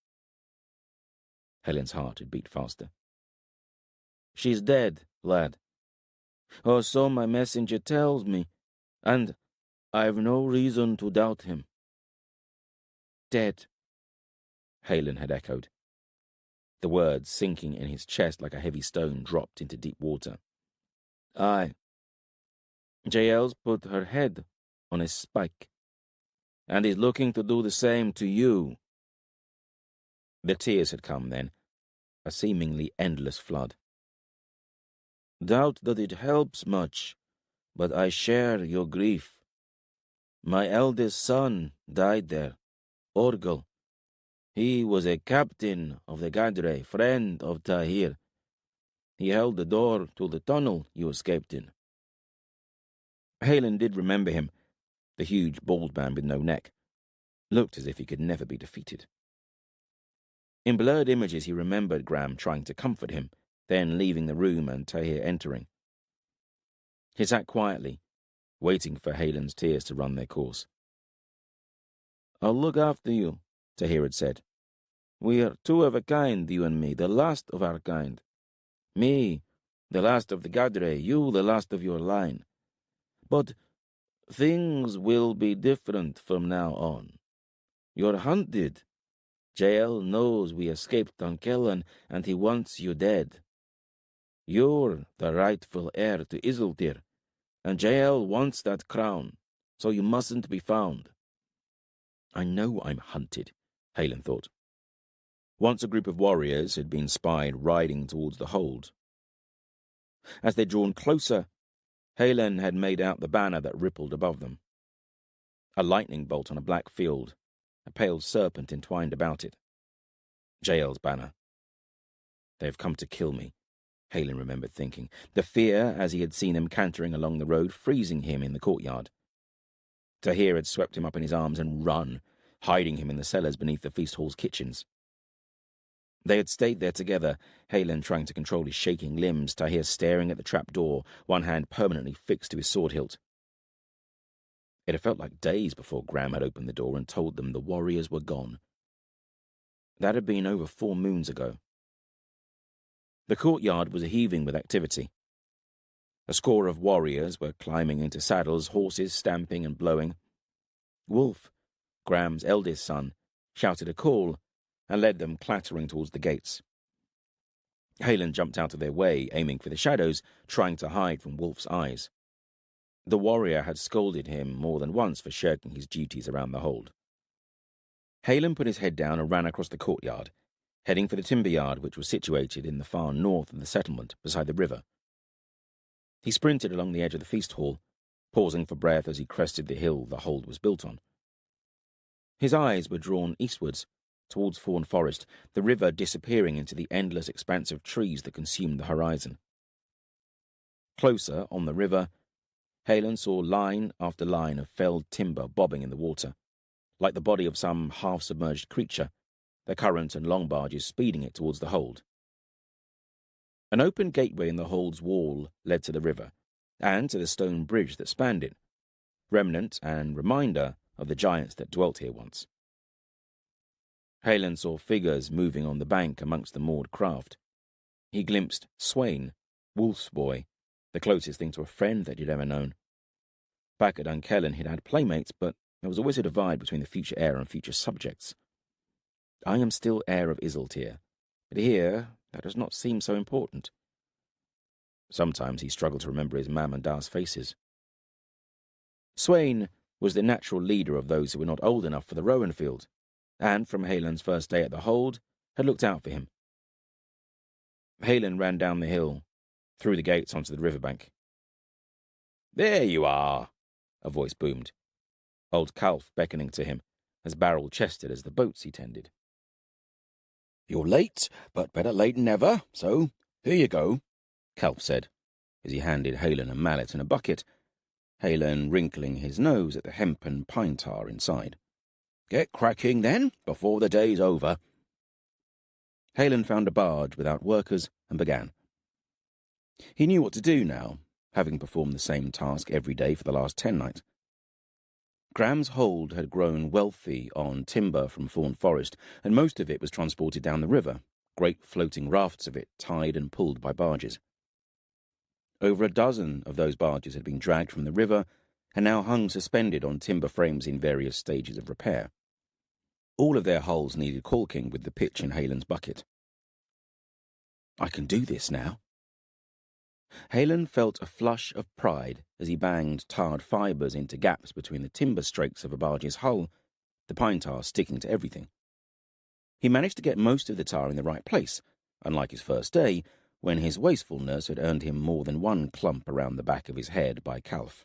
Helen's heart had beat faster. "She's dead, lad. Or so my messenger tells me, and I've no reason to doubt him." "Dead," Halen had echoed, the words sinking in his chest like a heavy stone dropped into deep water. "Aye. Jael's put her head on a spike, and he's looking to do the same to you." The tears had come then, a seemingly endless flood. "Doubt that it helps much, but I share your grief. My eldest son died there, Orgel. He was a captain of the Gadre, friend of Tahir. He held the door to the tunnel you escaped in." Halen did remember him, the huge bald man with no neck. Looked as if he could never be defeated. In blurred images he remembered Gram trying to comfort him, then leaving the room and Tahir entering. He sat quietly, waiting for Halen's tears to run their course. "I'll look after you," Tahir had said. "We are two of a kind, you and me, the last of our kind. Me, the last of the Gadre, you, the last of your line. But things will be different from now on. You're hunted. Jael knows we escaped Dunkellen, and he wants you dead. You're the rightful heir to Isildir, and Jael wants that crown, so you mustn't be found." I know I'm hunted, Halen thought. Once a group of warriors had been spied riding towards the hold. As they'd drawn closer, Halen had made out the banner that rippled above them. A lightning bolt on a black field, a pale serpent entwined about it. Jael's banner. "They've come to kill me," Halen remembered thinking, the fear as he had seen them cantering along the road, freezing him in the courtyard. Tahir had swept him up in his arms and run, hiding him in the cellars beneath the feast hall's kitchens. They had stayed there together, Halen trying to control his shaking limbs, Tahir staring at the trap door, one hand permanently fixed to his sword hilt. It had felt like days before Gram had opened the door and told them the warriors were gone. That had been over 4 moons ago. The courtyard was heaving with activity. A score of warriors were climbing into saddles, horses stamping and blowing. Wolf, Gram's eldest son, shouted a call and led them clattering towards the gates. Halen jumped out of their way, aiming for the shadows, trying to hide from Wolf's eyes. The warrior had scolded him more than once for shirking his duties around the hold. Halen put his head down and ran across the courtyard, heading for the timber yard which was situated in the far north of the settlement, beside the river. He sprinted along the edge of the feast hall, pausing for breath as he crested the hill the hold was built on. His eyes were drawn eastwards, towards Fawn Forest, the river disappearing into the endless expanse of trees that consumed the horizon. Closer, on the river, Halen saw line after line of felled timber bobbing in the water, like the body of some half-submerged creature, the current and long barges speeding it towards the hold. An open gateway in the hold's wall led to the river, and to the stone bridge that spanned it, remnant and reminder of the giants that dwelt here once. Halen saw figures moving on the bank amongst the moored craft. He glimpsed Swain, Wolf's boy, the closest thing to a friend that he'd ever known. Back at Dunkellen he'd had playmates, but there was always a divide between the future heir and future subjects. I am still heir of Isiltir, but here that does not seem so important. Sometimes he struggled to remember his mam and da's faces. Sweyn was the natural leader of those who were not old enough for the Rowan field, and from Haelin's first day at the hold had looked out for him. Haelin ran down the hill, through the gates onto the riverbank. "There you are," a voice boomed, old Calf beckoning to him, as barrel-chested as the boats he tended. "You're late, but better late than never, so here you go," Calf said, as he handed Haelin a mallet and a bucket, Haelin wrinkling his nose at the hempen pine tar inside. "Get cracking, then, before the day's over." Haelin found a barge without workers and began. He knew what to do now, having performed the same task every day for the last 10 nights. Graham's hold had grown wealthy on timber from Thorn Forest, and most of it was transported down the river, great floating rafts of it tied and pulled by barges. Over a dozen of those barges had been dragged from the river and now hung suspended on timber frames in various stages of repair. All of their hulls needed caulking with the pitch in Haelin's bucket. I can do this now. Haelin felt a flush of pride as he banged tarred fibres into gaps between the timber strakes of a barge's hull, the pine tar sticking to everything. He managed to get most of the tar in the right place, unlike his first day, when his wastefulness had earned him more than one clump around the back of his head by Calf.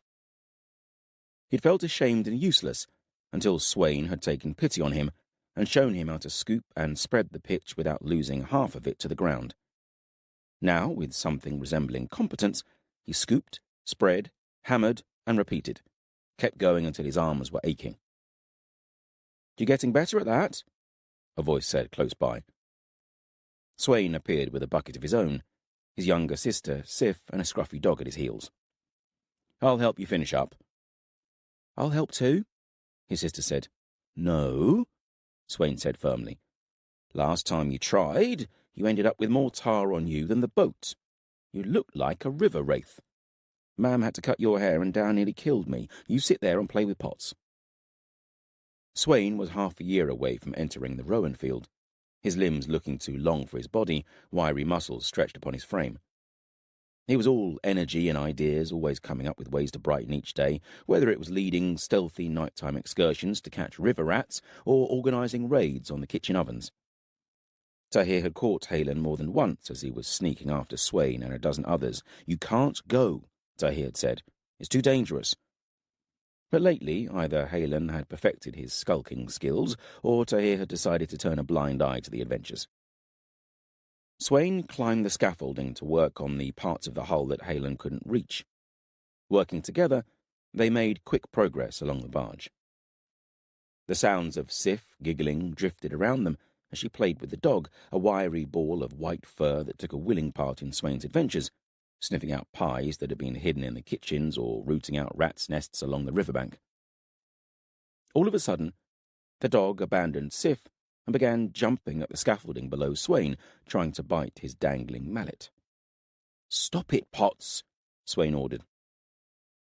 He'd felt ashamed and useless until Sweyn had taken pity on him and shown him how to scoop and spread the pitch without losing half of it to the ground. Now, with something resembling competence, he scooped, spread, hammered, and repeated, kept going until his arms were aching. "You getting better at that?" a voice said close by. Sweyn appeared with a bucket of his own, his younger sister, Sif, and a scruffy dog at his heels. "I'll help you finish up." "I'll help too," his sister said. "No," Sweyn said firmly. "Last time you tried, you ended up with more tar on you than the boat. You looked like a river wraith. Mam had to cut your hair and Dan nearly killed me. You sit there and play with pots." Sweyn was half a year away from entering the Rowan field, his limbs looking too long for his body, wiry muscles stretched upon his frame. He was all energy and ideas, always coming up with ways to brighten each day, whether it was leading stealthy nighttime excursions to catch river rats or organising raids on the kitchen ovens. Tahir had caught Haelin more than once as he was sneaking after Sweyn and a dozen others. "You can't go," Tahir had said. "It's too dangerous." But lately, either Haelin had perfected his skulking skills, or Tahir had decided to turn a blind eye to the adventures. Sweyn climbed the scaffolding to work on the parts of the hull that Haelin couldn't reach. Working together, they made quick progress along the barge. The sounds of Sif giggling drifted around them as she played with the dog, a wiry ball of white fur that took a willing part in Sweyn's adventures, sniffing out pies that had been hidden in the kitchens or rooting out rats' nests along the riverbank. All of a sudden, the dog abandoned Sif and began jumping at the scaffolding below Sweyn, trying to bite his dangling mallet. "Stop it, Potts," Sweyn ordered.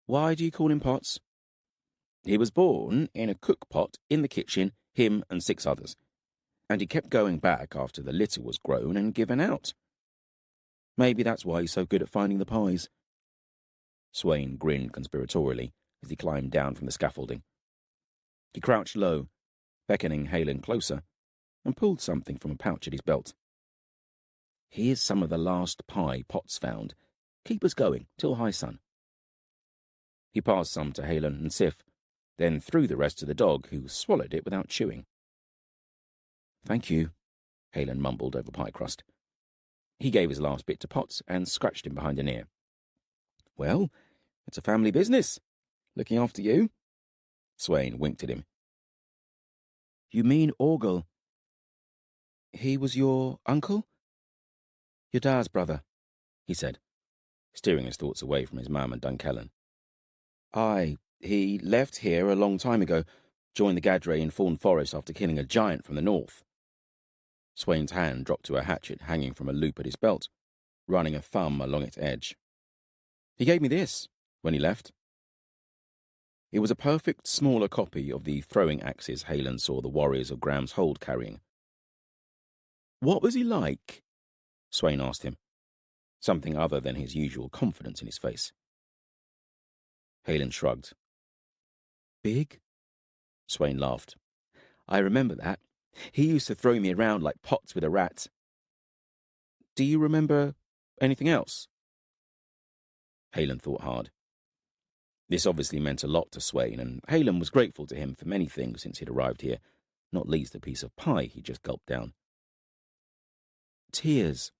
"Why do you call him Potts?" "He was born in a cook pot in the kitchen, him and 6 others. And he kept going back after the litter was grown and given out. Maybe that's why he's so good at finding the pies." Sweyn grinned conspiratorially as he climbed down from the scaffolding. He crouched low, beckoning Haelin closer, and pulled something from a pouch at his belt. "Here's some of the last pie Potts found. Keep us going till high sun." He passed some to Haelin and Sif, then threw the rest to the dog, who swallowed it without chewing. "Thank you," Haelin mumbled over pie crust. He gave his last bit to Potts and scratched him behind an ear. "Well, it's a family business, looking after you." Sweyn winked at him. "You mean Orgel? He was your uncle?" "Your dad's brother," he said, steering his thoughts away from his mam and Dunkellen. "Aye, he left here a long time ago, joined the Gadre in Thorn Forest after killing a giant from the north." Sweyn's hand dropped to a hatchet hanging from a loop at his belt, running a thumb along its edge. "He gave me this when he left." It was a perfect smaller copy of the throwing axes Haelin saw the warriors of Graham's Hold carrying, What was he like? Sweyn asked him, something other than his usual confidence in his face. Halen shrugged. Big? Sweyn laughed. I remember that. He used to throw me around like pots with a rat. Do you remember anything else? Halen thought hard. This obviously meant a lot to Sweyn, and Halen was grateful to him for many things since he'd arrived here, not least a piece of pie he just gulped down. Tears,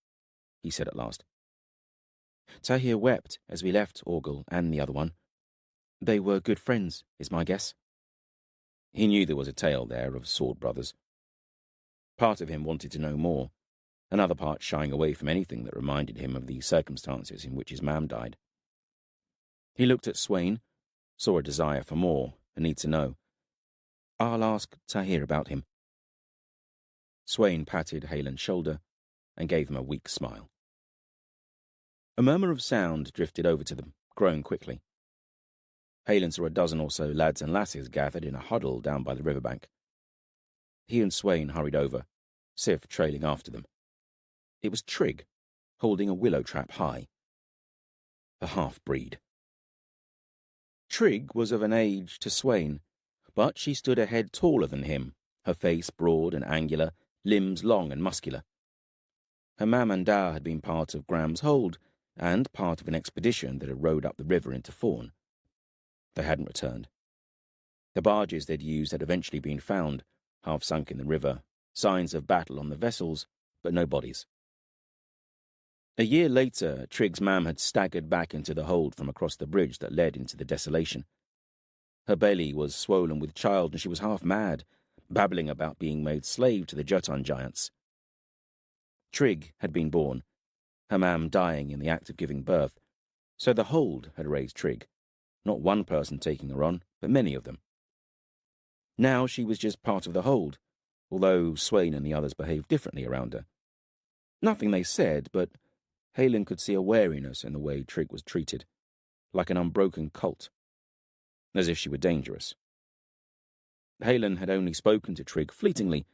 he said at last. Tahir wept as we left Orgel and the other one. They were good friends, is my guess. He knew there was a tale there of sword brothers. Part of him wanted to know more, another part shying away from anything that reminded him of the circumstances in which his mam died. He looked at Sweyn, saw a desire for more, a need to know. I'll ask Tahir about him. Sweyn patted Halen's shoulder and gave him a weak smile. A murmur of sound drifted over to them, growing quickly. Halen saw a dozen or so lads and lasses gathered in a huddle down by the riverbank. He and Sweyn hurried over, Sif trailing after them. It was Trig, holding a willow trap high. A half-breed. Trig was of an age to Sweyn, but she stood a head taller than him, her face broad and angular, limbs long and muscular. Her mam and da had been part of Graham's hold, and part of an expedition that had rowed up the river into Fawn. They hadn't returned. The barges they'd used had eventually been found, half sunk in the river, signs of battle on the vessels, but no bodies. A year later, Trig's mam had staggered back into the hold from across the bridge that led into the desolation. Her belly was swollen with child, and she was half mad, babbling about being made slave to the Jotun giants. Trig had been born, her mam dying in the act of giving birth, so the hold had raised Trig, not one person taking her on, but many of them. Now she was just part of the hold, although Sweyn and the others behaved differently around her. Nothing they said, but Halen could see a wariness in the way Trig was treated, like an unbroken colt, as if she were dangerous. Halen had only spoken to Trig fleetingly,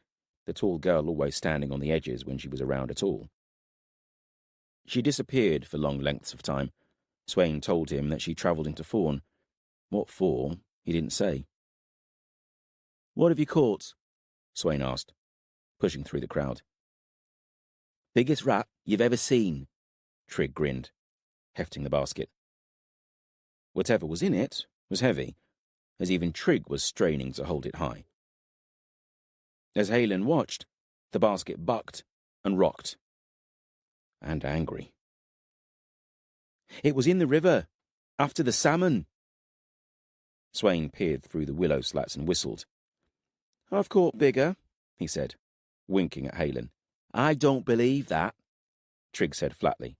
the tall girl always standing on the edges when she was around at all. She disappeared for long lengths of time. Sweyn told him that she travelled into Fawn. What for, he didn't say. What have you caught? Sweyn asked, pushing through the crowd. Biggest rat you've ever seen, Trig grinned, hefting the basket. Whatever was in it was heavy, as even Trig was straining to hold it high. As Halen watched, the basket bucked and rocked. And angry. It was in the river, after the salmon. Sweyn peered through the willow slats and whistled. I've caught bigger, he said, winking at Halen. I don't believe that, Trig said flatly.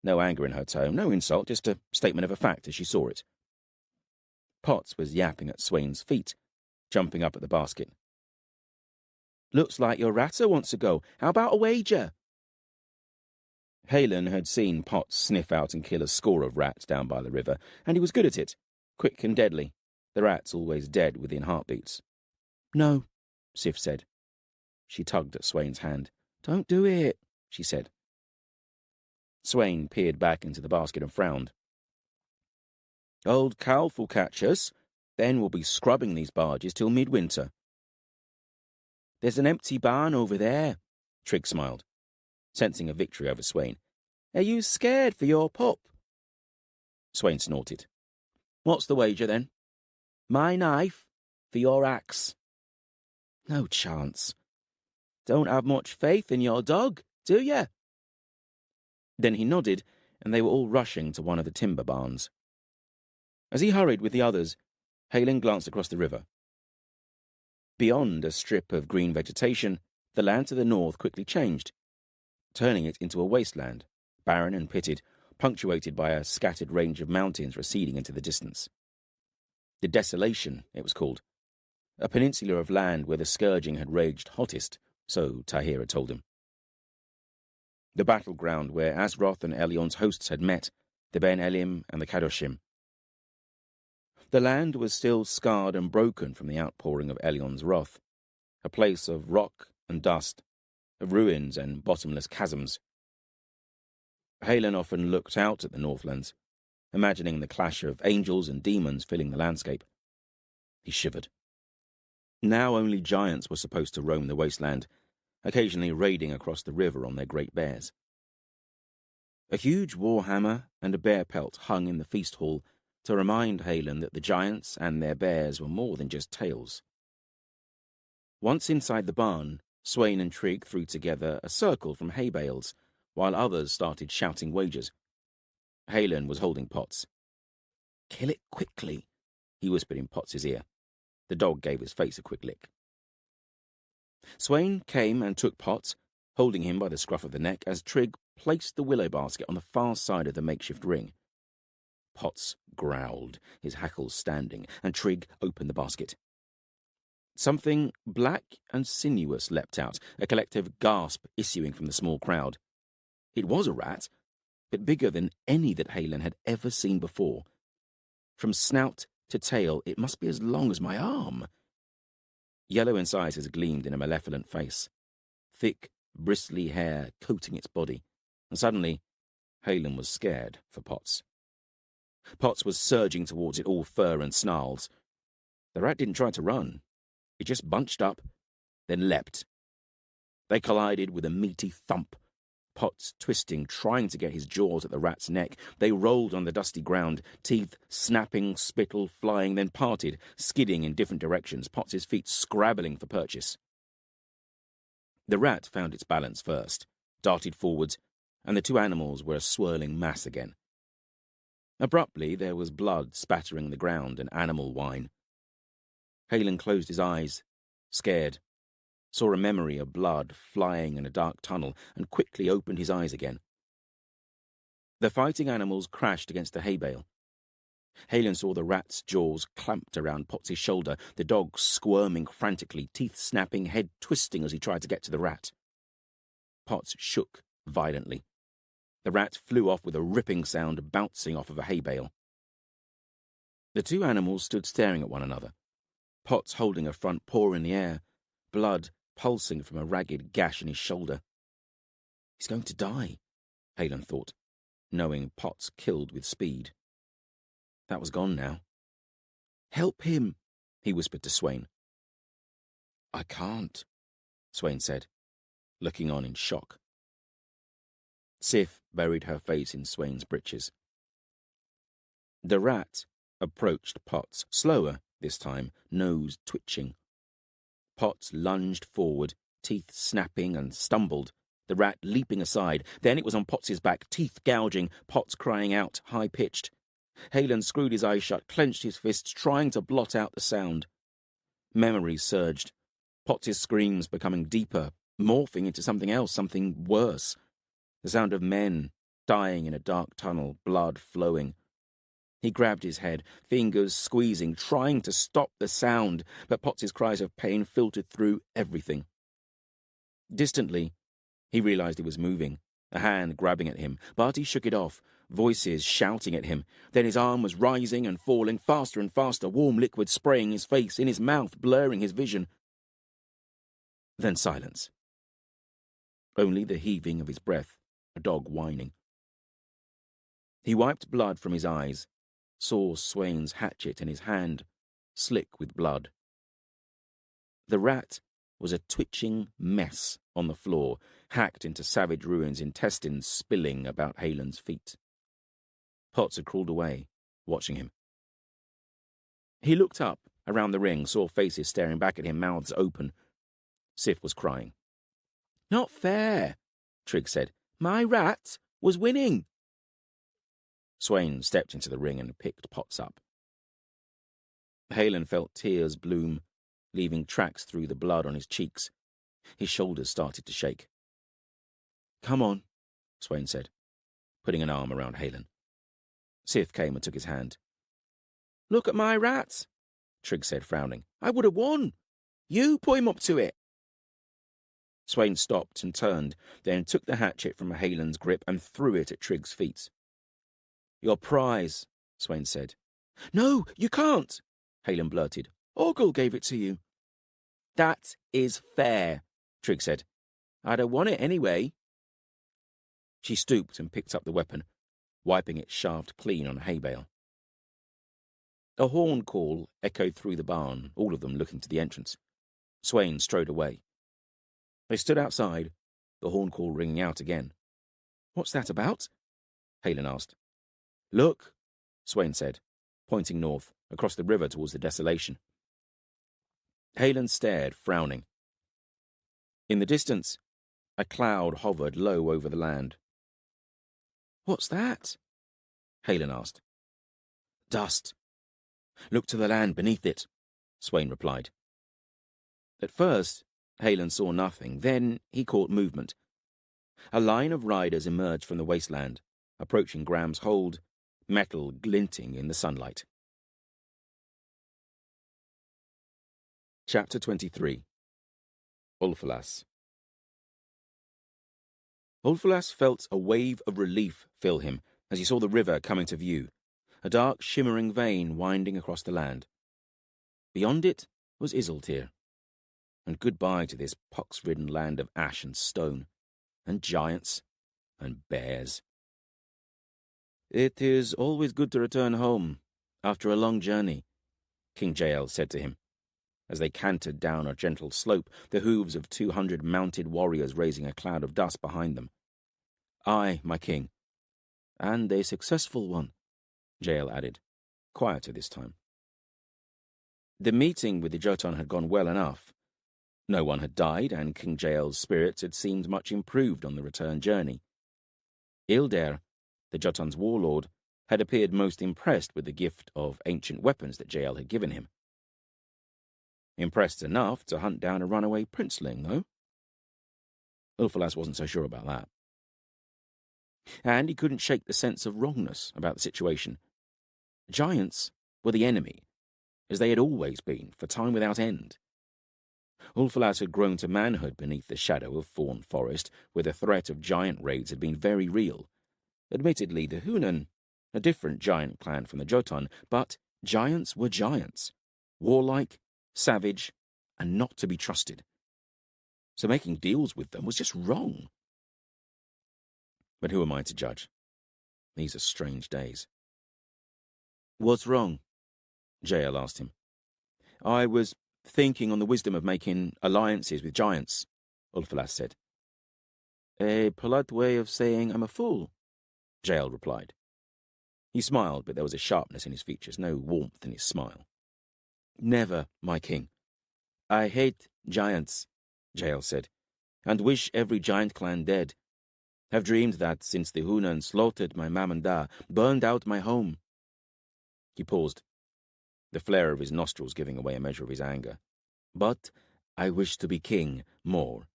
No anger in her tone, no insult, just a statement of a fact as she saw it. Potts was yapping at Sweyn's feet, jumping up at the basket. Looks like your ratter wants to go. How about a wager? Halen had seen Potts sniff out and kill a score of rats down by the river, and he was good at it, quick and deadly, the rats always dead within heartbeats. No, Sif said. She tugged at Sweyn's hand. Don't do it, she said. Sweyn peered back into the basket and frowned. Old Calf will catch us, then we'll be scrubbing these barges till midwinter. There's an empty barn over there, Trig smiled, sensing a victory over Sweyn. Are you scared for your pup? Sweyn snorted. What's the wager, then? My knife for your axe. No chance. Don't have much faith in your dog, do you? Then he nodded, and they were all rushing to one of the timber barns. As he hurried with the others, Halen glanced across the river. Beyond a strip of green vegetation, the land to the north quickly changed, turning it into a wasteland, barren and pitted, punctuated by a scattered range of mountains receding into the distance. The Desolation, it was called, a peninsula of land where the scourging had raged hottest, so Tahir had told him. The battleground where Asroth and Elion's hosts had met, the Ben Elim and the Kadoshim. The land was still scarred and broken from the outpouring of Elion's wrath, a place of rock and dust, of ruins and bottomless chasms. Halen often looked out at the Northlands, imagining the clash of angels and demons filling the landscape. He shivered. Now only giants were supposed to roam the wasteland, occasionally raiding across the river on their great bears. A huge war hammer and a bear pelt hung in the feast hall to remind Halen that the giants and their bears were more than just tales. Once inside the barn, Swain and Trigg threw together a circle from hay bales, while others started shouting wagers. Halen was holding Potts. "Kill it quickly," he whispered in Potts's ear. The dog gave his face a quick lick. Swain came and took Potts, holding him by the scruff of the neck as Trigg placed the willow basket on the far side of the makeshift ring. Potts growled, his hackles standing, and Trigg opened the basket. Something black and sinuous leapt out, a collective gasp issuing from the small crowd. It was a rat, but bigger than any that Halen had ever seen before. From snout to tail, it must be as long as my arm. Yellow incisors gleamed in a malevolent face, thick, bristly hair coating its body, and suddenly Halen was scared for Potts. Potts was surging towards it, all fur and snarls. The rat didn't try to run. It just bunched up, then leapt. They collided with a meaty thump, Potts twisting, trying to get his jaws at the rat's neck. They rolled on the dusty ground, teeth snapping, spittle flying, then parted, skidding in different directions, Potts's feet scrabbling for purchase. The rat found its balance first, darted forwards, and the two animals were a swirling mass again. Abruptly, there was blood spattering the ground and animal whine. Halen closed his eyes, scared, saw a memory of blood flying in a dark tunnel, and quickly opened his eyes again. The fighting animals crashed against a hay bale. Halen saw the rat's jaws clamped around Potts's shoulder, the dog squirming frantically, teeth snapping, head twisting as he tried to get to the rat. Potts shook violently. The rat flew off with a ripping sound, bouncing off of a hay bale. The two animals stood staring at one another, Potts holding a front paw in the air, blood pulsing from a ragged gash in his shoulder. He's going to die, Halen thought, knowing Potts killed with speed. That was gone now. "Help him," he whispered to Swain. "I can't," Swain said, looking on in shock. Sif buried her face in Swain's breeches. The rat approached Potts, slower this time, nose twitching. Potts lunged forward, teeth snapping, and stumbled, the rat leaping aside. Then it was on Potts's back, teeth gouging, Potts crying out, high-pitched. Halen screwed his eyes shut, clenched his fists, trying to blot out the sound. Memories surged, Potts's screams becoming deeper, morphing into something else, something worse. The sound of men dying in a dark tunnel, blood flowing. He grabbed his head, fingers squeezing, trying to stop the sound, but Potts's cries of pain filtered through everything. Distantly, he realized it was moving, a hand grabbing at him, but he shook it off, voices shouting at him. Then his arm was rising and falling, faster and faster, warm liquid spraying his face, in his mouth, blurring his vision. Then silence. Only the heaving of his breath, a dog whining. He wiped blood from his eyes, saw Swain's hatchet in his hand, slick with blood. The rat was a twitching mess on the floor, hacked into savage ruins, intestines spilling about Halen's feet. Potts had crawled away, watching him. He looked up, around the ring, saw faces staring back at him, mouths open. Sif was crying. "Not fair," Trigg said. "My rat was winning." Swain stepped into the ring and picked Potts up. Halen felt tears bloom, leaving tracks through the blood on his cheeks. His shoulders started to shake. "Come on," Swain said, putting an arm around Halen. Sif came and took his hand. "Look at my rat," Trigg said, frowning. "I would have won. You put him up to it." Swain stopped and turned, then took the hatchet from Halen's grip and threw it at Trigg's feet. "Your prize," Swain said. "No, you can't," Halen blurted. "Ogle gave it to you." "That is fair," Trigg said. I don't want it anyway. She stooped and picked up the weapon, wiping its shaft clean on a hay bale. A horn call echoed through the barn, all of them looking to the entrance. Swain strode away. They stood outside, the horn call ringing out again. "What's that about?" Halen asked. "Look," Swain said, pointing north, across the river towards the desolation. Halen stared, frowning. In the distance, a cloud hovered low over the land. "What's that?" Halen asked. "Dust. Look to the land beneath it," Swain replied. At first, Halen saw nothing. Then he caught movement. A line of riders emerged from the wasteland, approaching Graham's hold, metal glinting in the sunlight. Chapter 23. Ulfalas. Ulfalas felt a wave of relief fill him as he saw the river coming to view, a dark shimmering vein winding across the land. Beyond it was Isiltir, and goodbye to this pox-ridden land of ash and stone, and giants, and bears. "It is always good to return home, after a long journey," King Jael said to him, as they cantered down a gentle slope, the hooves of 200 mounted warriors raising a cloud of dust behind them. "Aye, my king. And a successful one," Jael added, quieter this time. The meeting with the Jotun had gone well enough. No one had died, and King Jael's spirits had seemed much improved on the return journey. Ilder, the Jotun's warlord, had appeared most impressed with the gift of ancient weapons that Jael had given him. Impressed enough to hunt down a runaway princeling, though? Ulfalas wasn't so sure about that. And he couldn't shake the sense of wrongness about the situation. Giants were the enemy, as they had always been, for time without end. Ulfalas had grown to manhood beneath the shadow of Fawn Forest, where the threat of giant raids had been very real. Admittedly, the Hunan, a different giant clan from the Jotun, but giants were giants, warlike, savage, and not to be trusted. So making deals with them was just wrong. But who am I to judge? These are strange days. "What's wrong?" Jael asked him. "I was thinking on the wisdom of making alliances with giants," Ulfalas said. "A polite way of saying I'm a fool," Jael replied. He smiled, but there was a sharpness in his features, no warmth in his smile. "Never, my king. I hate giants," Jael said, "and wish every giant clan dead. Have dreamed that, since the Hunan slaughtered my mam and da, burned out my home." He paused, the flare of his nostrils giving away a measure of his anger. "But I wish to be king more."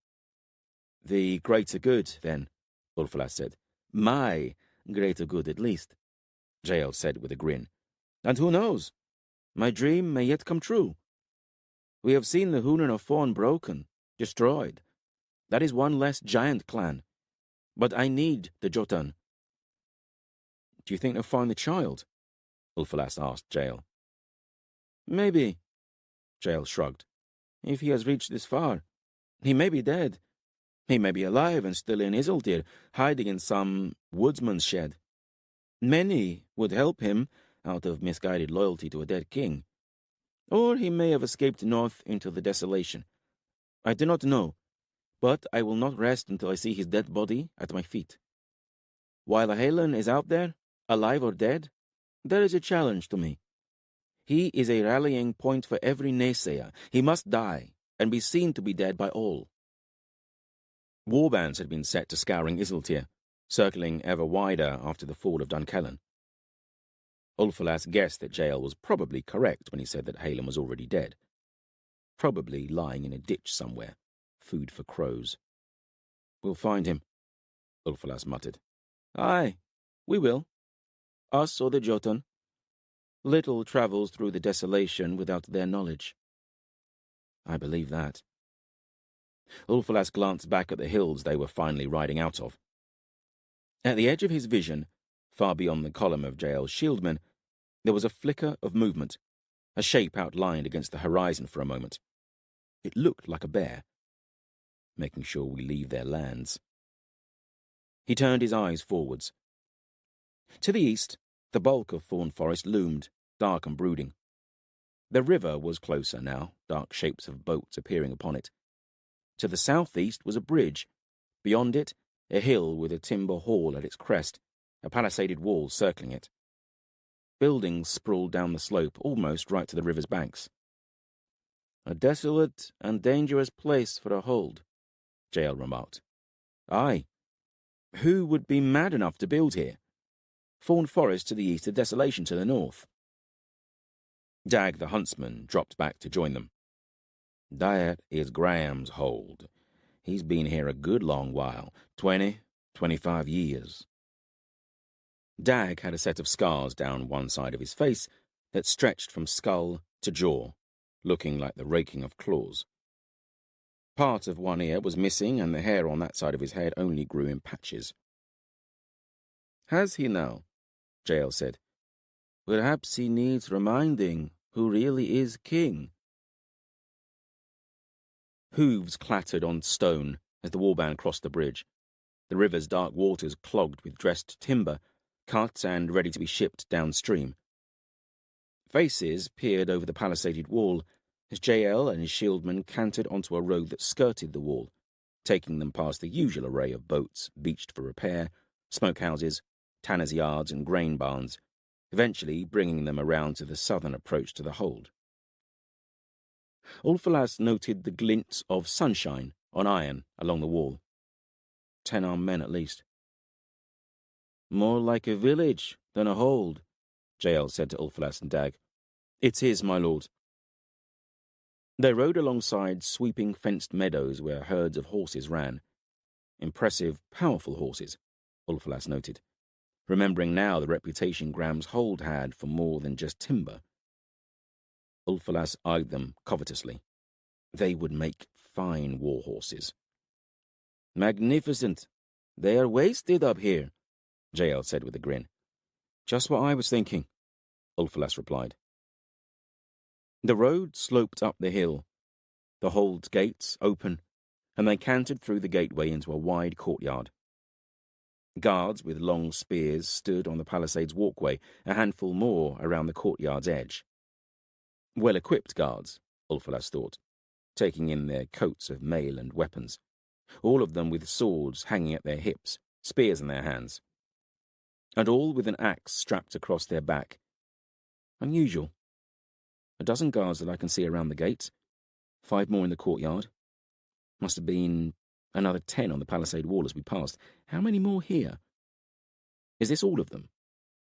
"The greater good, then," Ulfalas said. "My greater good, at least," Jael said with a grin. "And who knows? My dream may yet come true. We have seen the Hunan of Fawn broken, destroyed. That is one less giant clan. But I need the Jotun." "Do you think they'll find the child?" Ulfalas asked Jael. "Maybe," Jael shrugged. "If he has reached this far. He may be dead. He may be alive and still in Isiltir, hiding in some woodsman's shed. Many would help him out of misguided loyalty to a dead king. Or he may have escaped north into the desolation. I do not know, but I will not rest until I see his dead body at my feet. While Halen is out there, alive or dead, there is a challenge to me. He is a rallying point for every naysayer. He must die, and be seen to be dead by all." Warbands had been set to scouring Isiltir, circling ever wider after the fall of Dunkellen. Ulfalas guessed that Jael was probably correct when he said that Halen was already dead. Probably lying in a ditch somewhere, food for crows. "We'll find him," Ulfalas muttered. "Aye, we will. Us or the Jotun. Little travels through the desolation without their knowledge." "I believe that." Ulfalas glanced back at the hills they were finally riding out of. At the edge of his vision, far beyond the column of Jael's shieldmen, there was a flicker of movement, a shape outlined against the horizon for a moment. It looked like a bear. making sure we leave their lands. He turned his eyes forwards. To the east, the bulk of thorn forest loomed, dark and brooding. The river was closer now, dark shapes of boats appearing upon it. To the southeast was a bridge. Beyond it, a hill with a timber hall at its crest, a palisaded wall circling it. Buildings sprawled down the slope, almost right to the river's banks. "A desolate and dangerous place for a hold," Jael remarked. "Aye. Who would be mad enough to build here? Thorn forest to the east and desolation to the north." Dag the huntsman dropped back to join them. "That is Graham's hold. He's been here a good long while, 25 years. Dag had a set of scars down one side of his face that stretched from skull to jaw, looking like the raking of claws. Part of one ear was missing, and the hair on that side of his head only grew in patches. "Has he now?" Jael said. "Perhaps he needs reminding who really is king." Hooves clattered on stone as the warband crossed the bridge. The river's dark waters clogged with dressed timber, cut and ready to be shipped downstream. Faces peered over the palisaded wall as Jael and his shieldmen cantered onto a road that skirted the wall, taking them past the usual array of boats beached for repair, smokehouses, tanners' yards and grain barns, eventually bringing them around to the southern approach to the hold. Ulfalas noted the glints of sunshine on iron along the wall. 10 armed men at least. "More like a village than a hold," Jael said to Ulfalas and Dag. "It is, my lord." They rode alongside sweeping fenced meadows where herds of horses ran. Impressive, powerful horses, Ulfalas noted, remembering now the reputation Graham's hold had for more than just timber. Ulfalas eyed them covetously. They would make fine war horses. "Magnificent. They are wasted up here," Jael said with a grin. "Just what I was thinking," Ulfalas replied. The road sloped up the hill, the hold's gates open, and they cantered through the gateway into a wide courtyard. Guards with long spears stood on the palisade's walkway, a handful more around the courtyard's edge. Well-equipped guards, Ulfalas thought, taking in their coats of mail and weapons, all of them with swords hanging at their hips, spears in their hands, and all with an axe strapped across their back. Unusual. A dozen guards that I can see around the gates, 5 more in the courtyard. Must have been another 10 on the palisade wall as we passed. How many more here? Is this all of them?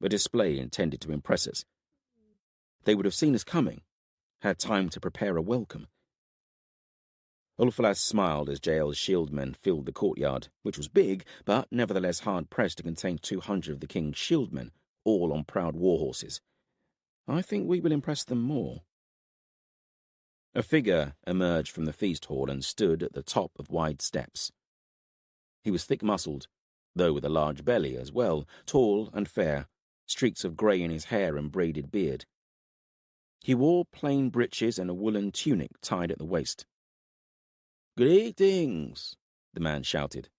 A display intended to impress us. They would have seen us coming, had time to prepare a welcome. Ulfalas smiled as Jael's shieldmen filled the courtyard, which was big, but nevertheless hard-pressed to contain 200 of the king's shieldmen, all on proud war horses. I think we will impress them more. A figure emerged from the feast hall and stood at the top of wide steps. He was thick-muscled, though with a large belly as well, tall and fair, streaks of grey in his hair and braided beard. He wore plain breeches and a woolen tunic tied at the waist. "Greetings," the man shouted.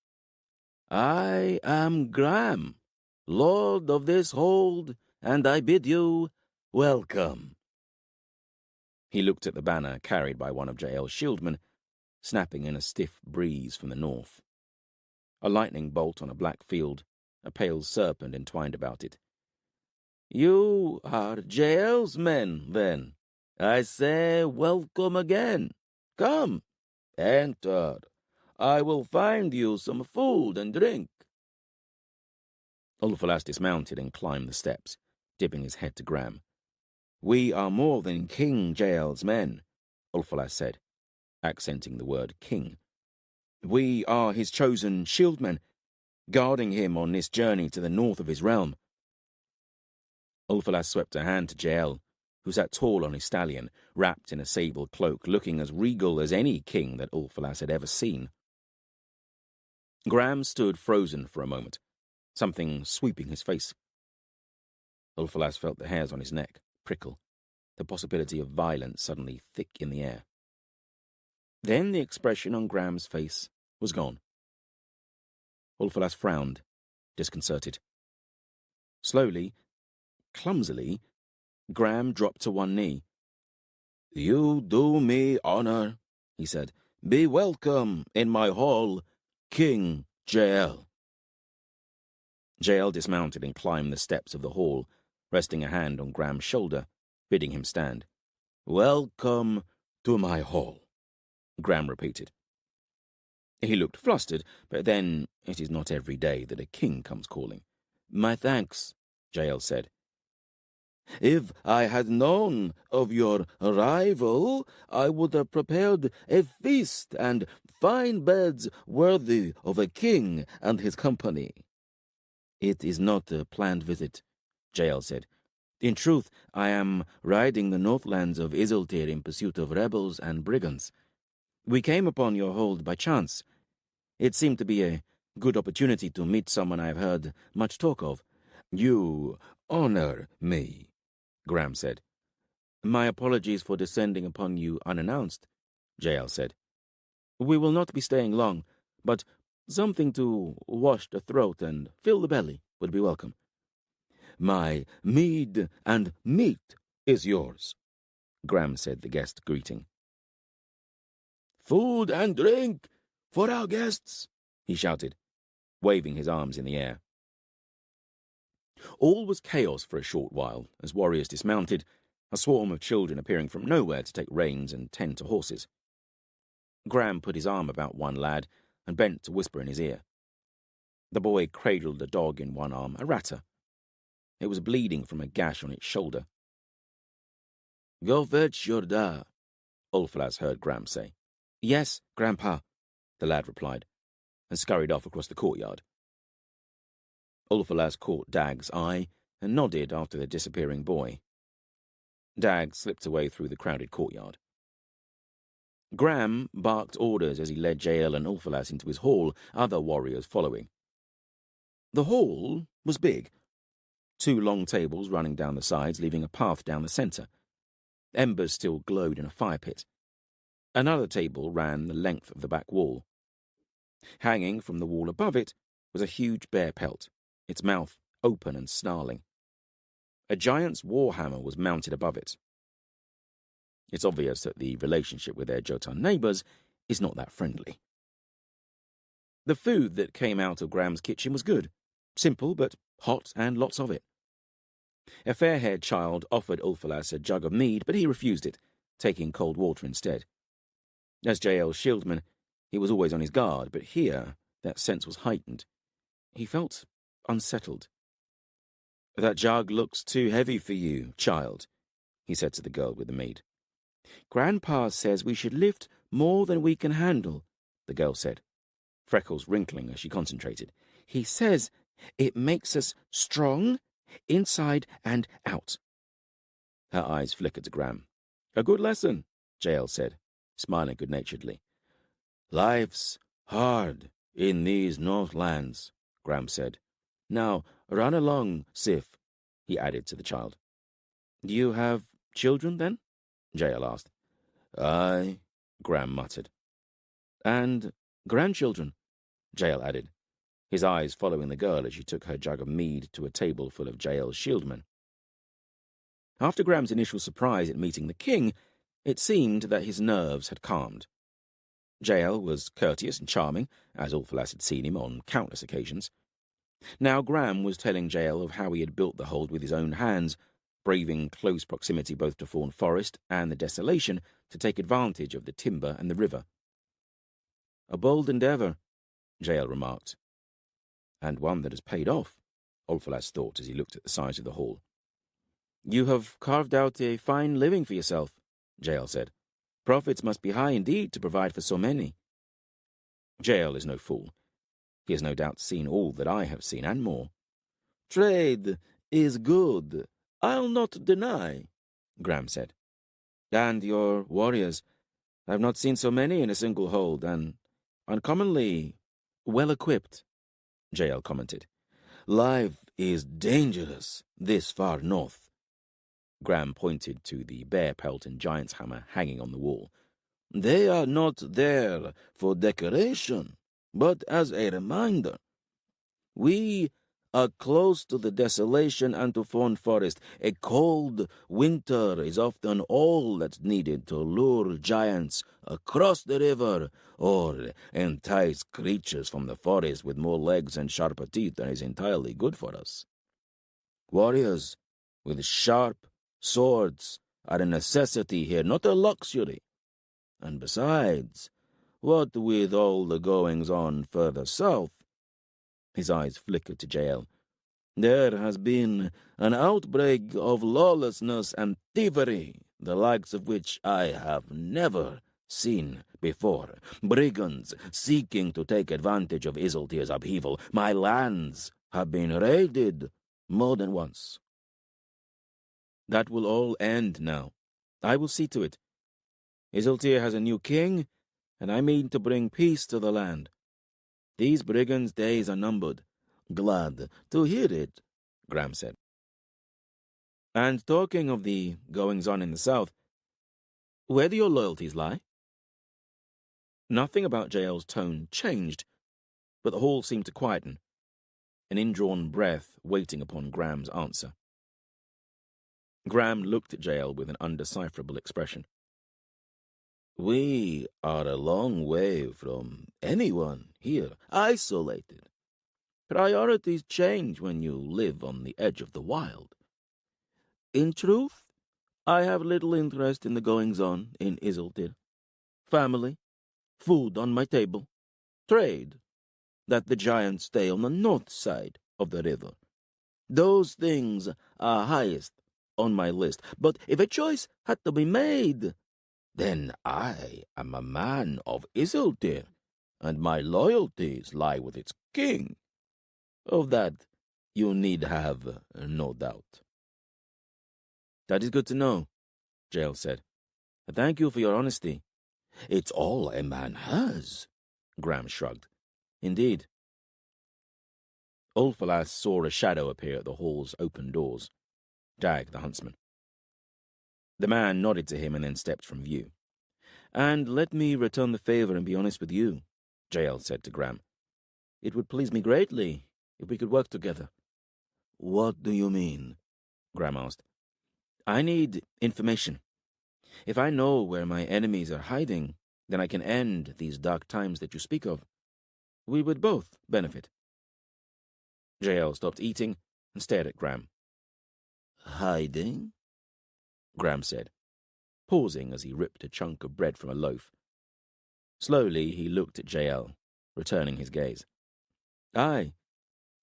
"I am Graham, lord of this hold, and I bid you welcome." He looked at the banner carried by one of Jael's shieldmen, snapping in a stiff breeze from the north. A lightning bolt on a black field, a pale serpent entwined about it. "You are Jael's men, then. I say welcome again. Come, enter. I will find you some food and drink." Ulfalas dismounted and climbed the steps, dipping his head to Graham. "We are more than King Jael's men," Ulfalas said, accenting the word king. "We are his chosen shieldmen, guarding him on this journey to the north of his realm." Ulfalas swept a hand to Jael, who sat tall on his stallion, wrapped in a sable cloak, looking as regal as any king that Ulfalas had ever seen. Graham stood frozen for a moment, something sweeping his face. Ulfalas felt the hairs on his neck prickle, the possibility of violence suddenly thick in the air. Then the expression on Graham's face was gone. Ulfalas frowned, disconcerted. Slowly, clumsily, Graham dropped to one knee. "You do me honor," he said. "Be welcome in my hall, King Jael." Jael dismounted and climbed the steps of the hall, resting a hand on Graham's shoulder, bidding him stand. "Welcome to my hall," Graham repeated. He looked flustered, but then it is not every day that a king comes calling. "My thanks," Jael said. "If I had known of your arrival, I would have prepared a feast and fine beds worthy of a king and his company." "It is not a planned visit," Jael said. "In truth, I am riding the northlands of Isiltir in pursuit of rebels and brigands. We came upon your hold by chance. It seemed to be a good opportunity to meet someone I have heard much talk of." "You honor me," Graham said. "My apologies for descending upon you unannounced," Jael said. "We will not be staying long, but something to wash the throat and fill the belly would be welcome." "My mead and meat is yours," Graham said the guest greeting. "Food and drink for our guests," he shouted, waving his arms in the air. All was chaos for a short while as warriors dismounted, a swarm of children appearing from nowhere to take reins and tend to horses. Graham put his arm about one lad and bent to whisper in his ear. The boy cradled a dog in one arm, a ratter. It was bleeding from a gash on its shoulder. "Go fetch your da," Ulfalas heard Graham say. "Yes, Grandpa," the lad replied, and scurried off across the courtyard. Ulfalas caught Dag's eye and nodded after the disappearing boy. Dag slipped away through the crowded courtyard. Graham barked orders as he led Jael and Ulfalas into his hall, other warriors following. The hall was big. 2 long tables running down the sides, leaving a path down the centre. Embers still glowed in a fire pit. Another table ran the length of the back wall. Hanging from the wall above it was a huge bear pelt, its mouth open and snarling. A giant's warhammer was mounted above it. It's obvious that the relationship with their Jotun neighbours is not that friendly. The food that came out of Graham's kitchen was good, simple but hot and lots of it. A fair-haired child offered Ulfalas a jug of mead, but he refused it, taking cold water instead. As Jael's shieldman, he was always on his guard, but here that sense was heightened. He felt unsettled. "That jug looks too heavy for you, child," he said to the girl with the mead. "Grandpa says we should lift more than we can handle," the girl said, freckles wrinkling as she concentrated. "He says it makes us strong, inside and out." Her eyes flickered to Graham. "A good lesson," Jael said, smiling good-naturedly. "Life's hard in these northlands," Graham said. "Now run along, Sif," he added to the child. "Do you have children, then?" Jael asked. "Aye," Graham muttered. "And grandchildren," Jael added, his eyes following the girl as she took her jug of mead to a table full of Jael's shieldmen. After Graham's initial surprise at meeting the king, it seemed that his nerves had calmed. Jael was courteous and charming, as Ulfalas had seen him on countless occasions. Now Graham was telling Jael of how he had built the hold with his own hands, braving close proximity both to Fawn Forest and the desolation to take advantage of the timber and the river. "A bold endeavour," Jael remarked. "And one that has paid off," Ulfalas thought as he looked at the size of the hall. "You have carved out a fine living for yourself," Jael said. "Profits must be high indeed to provide for so many." Jael is no fool. He has no doubt seen all that I have seen, and more. "Trade is good, I'll not deny," Graham said. "And your warriors. I have not seen so many in a single hold, and uncommonly well-equipped," Jael commented. "Life is dangerous this far north." Graham pointed to the bear pelt and giant's hammer hanging on the wall. "They are not there for decoration. But as a reminder, we are close to the desolation and to Fawn Forest. A cold winter is often all that's needed to lure giants across the river or entice creatures from the forest with more legs and sharper teeth than is entirely good for us. Warriors with sharp swords are a necessity here, not a luxury. And besides, what with all the goings-on further south, his eyes flickered to Jael, there has been an outbreak of lawlessness and thievery, the likes of which I have never seen before. Brigands seeking to take advantage of Isiltir's upheaval. My lands have been raided more than once. That will all end now. I will see to it. Isiltir has a new king, and I mean to bring peace to the land. These brigands' days are numbered. Glad to hear it, Gram said. And talking of the goings-on in the south, where do your loyalties lie? Nothing about Jael's tone changed, but the hall seemed to quieten, an indrawn breath waiting upon Gram's answer. Gram looked at Jael with an undecipherable expression. We are a long way from anyone here, isolated. Priorities change when you live on the edge of the wild. In truth, I have little interest in the goings-on in Isiltir. Family, food on my table, trade, that the giants stay on the north side of the river. Those things are highest on my list, but if a choice had to be made, then I am a man of Isiltir, and my loyalties lie with its king. Of that you need have no doubt. That is good to know, Jael said. Thank you for your honesty. It's all a man has, Gram shrugged. Indeed. Ulfalas saw a shadow appear at the hall's open doors. Dag, the huntsman. The man nodded to him and then stepped from view. And let me return the favor and be honest with you, Jael said to Gram. It would please me greatly if we could work together. What do you mean? Gram asked. I need information. If I know where my enemies are hiding, then I can end these dark times that you speak of. We would both benefit. Jael stopped eating and stared at Gram. Hiding? Gram said, pausing as he ripped a chunk of bread from a loaf. Slowly he looked at Jael, returning his gaze. Aye,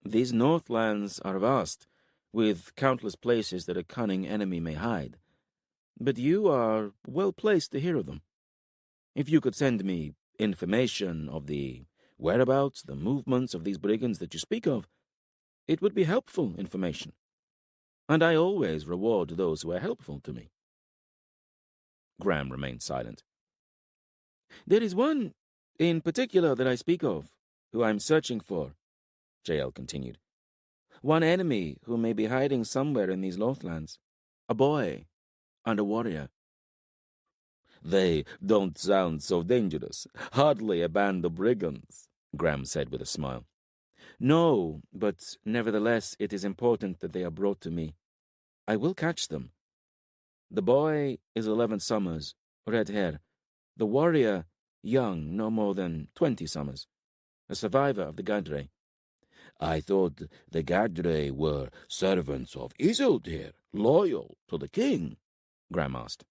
these Northlands are vast, with countless places that a cunning enemy may hide. But you are well placed to hear of them. If you could send me information of the whereabouts, the movements of these brigands that you speak of, it would be helpful information. And I always reward those who are helpful to me. Gram remained silent. There is one in particular that I speak of, who I am searching for, Jael continued. One enemy who may be hiding somewhere in these Northlands. A boy and a warrior. They don't sound so dangerous. Hardly a band of brigands, Gram said with a smile. No, but nevertheless it is important that they are brought to me. I will catch them. The boy is 11 summers, red hair. The warrior, young, no more than 20 summers. A survivor of the Gadre. I thought the Gadre were servants of Isiltir, loyal to the king, Gram asked.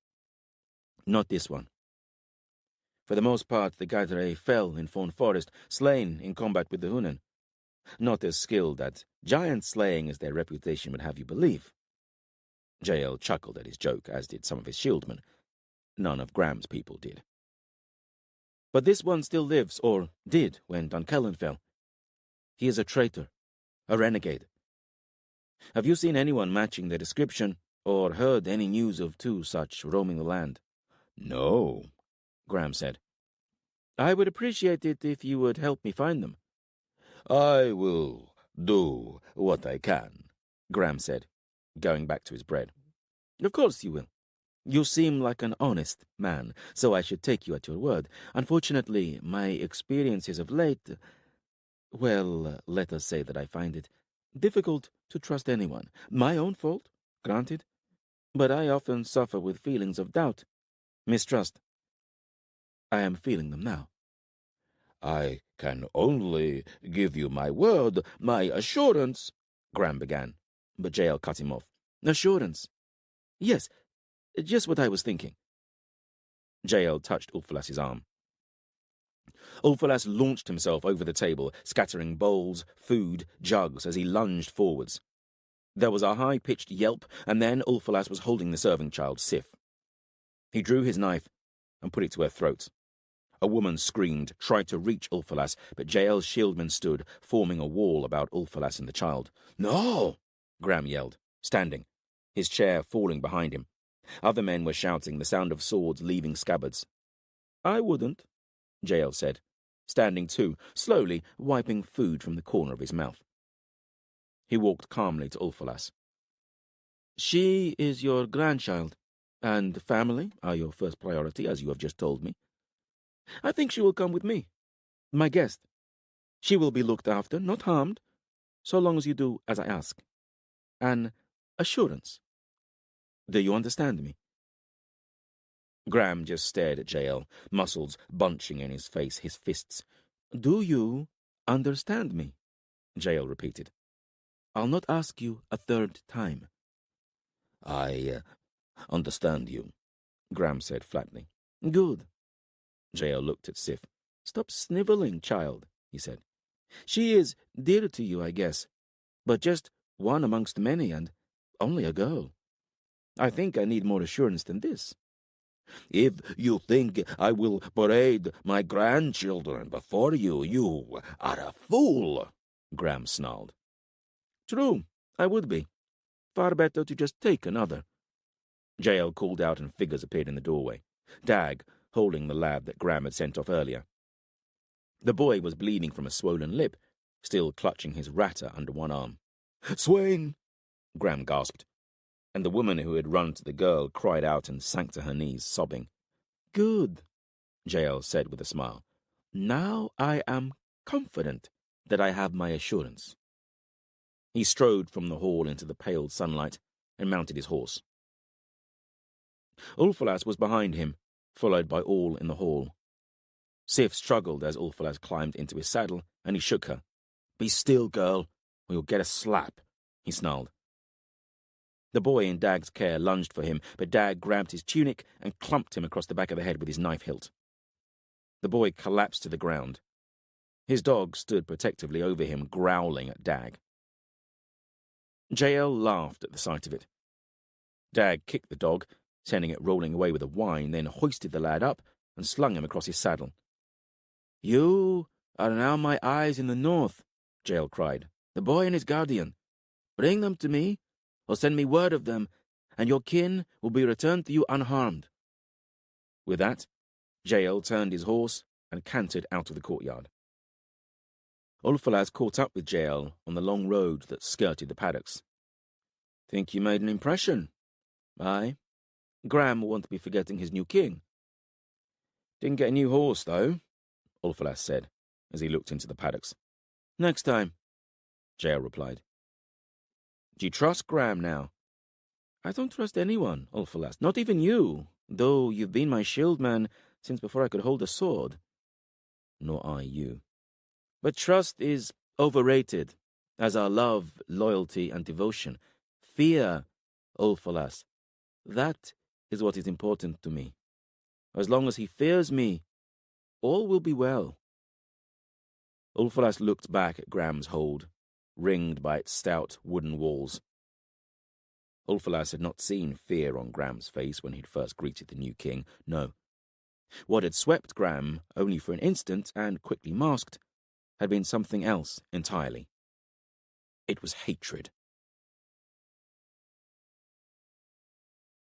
Not this one. For the most part, the Gadre fell in Fawn Forest, slain in combat with the Hunan. Not as skilled at giant slaying as their reputation would have you believe. Jael chuckled at his joke, as did some of his shieldmen. None of Gram's people did. But this one still lives, or did, when Dunkellen fell. He is a traitor, a renegade. Have you seen anyone matching their description, or heard any news of two such roaming the land? No, Gram said. I would appreciate it if you would help me find them. I will do what I can, Gram said, going back to his bread. Of course you will. You seem like an honest man, so I should take you at your word. Unfortunately, my experiences of late... Well, let us say that I find it difficult to trust anyone. My own fault, granted, but I often suffer with feelings of doubt, mistrust. I am feeling them now. I can only give you my word, my assurance, Gram began, but Jael cut him off. Assurance. Yes, just what I was thinking. Jael touched Ulfalas's arm. Ulfalas launched himself over the table, scattering bowls, food, jugs as he lunged forwards. There was a high-pitched yelp, and then Ulfalas was holding the serving child, Sif. He drew his knife and put it to her throat. A woman screamed, tried to reach Ulfalas, but Jael's shieldmen stood, forming a wall about Ulfalas and the child. No! Gram yelled, standing, his chair falling behind him. Other men were shouting, the sound of swords leaving scabbards. I wouldn't, Jael said, standing too, slowly wiping food from the corner of his mouth. He walked calmly to Ulfalas. She is your grandchild, and family are your first priority, as you have just told me. I think she will come with me, my guest. She will be looked after, not harmed, so long as you do as I ask. An assurance. Do you understand me? Gram just stared at Jael, muscles bunching in his face, his fists. Do you understand me? Jael repeated. I'll not ask you a third time. I understand you, Gram said flatly. Good. Jael looked at Sif. Stop sniveling, child, he said. She is dear to you, I guess, but just one amongst many and only a girl. I think I need more assurance than this. If you think I will parade my grandchildren before you, you are a fool, Gram snarled. True, I would be. Far better to just take another. Jael called out and figures appeared in the doorway. Dag, holding the lad that Gram had sent off earlier. The boy was bleeding from a swollen lip, still clutching his ratter under one arm. Swain! Gram gasped, and the woman who had run to the girl cried out and sank to her knees, sobbing. Good, Jael said with a smile. Now I am confident that I have my assurance. He strode from the hall into the pale sunlight and mounted his horse. Ulfalas was behind him, followed by all in the hall. Sif struggled as Ulfalas climbed into his saddle, and he shook her. Be still, girl, or you'll get a slap, he snarled. The boy in Dag's care lunged for him, but Dag grabbed his tunic and clumped him across the back of the head with his knife hilt. The boy collapsed to the ground. His dog stood protectively over him, growling at Dag. Jael laughed at the sight of it. Dag kicked the dog, sending it rolling away with a whine, then hoisted the lad up and slung him across his saddle. You are now my eyes in the north, Jael cried. The boy and his guardian. Bring them to me, or send me word of them, and your kin will be returned to you unharmed. With that, Jael turned his horse and cantered out of the courtyard. Ulfalas caught up with Jael on the long road that skirted the paddocks. Think you made an impression? Aye. Gram won't be forgetting his new king. Didn't get a new horse, though, Ulfalas said, as he looked into the paddocks. Next time, Jael replied. Do you trust Gram now? I don't trust anyone, Ulfalas, not even you, though you've been my shield man since before I could hold a sword. Nor I you. But trust is overrated, as are love, loyalty, and devotion. Fear, Ulfalas, that is what is important to me. As long as he fears me, all will be well. Ulfalas looked back at Gram's hold, ringed by its stout wooden walls. Ulfalas had not seen fear on Gram's face when he'd first greeted the new king, no. What had swept Gram, only for an instant and quickly masked, had been something else entirely. It was hatred.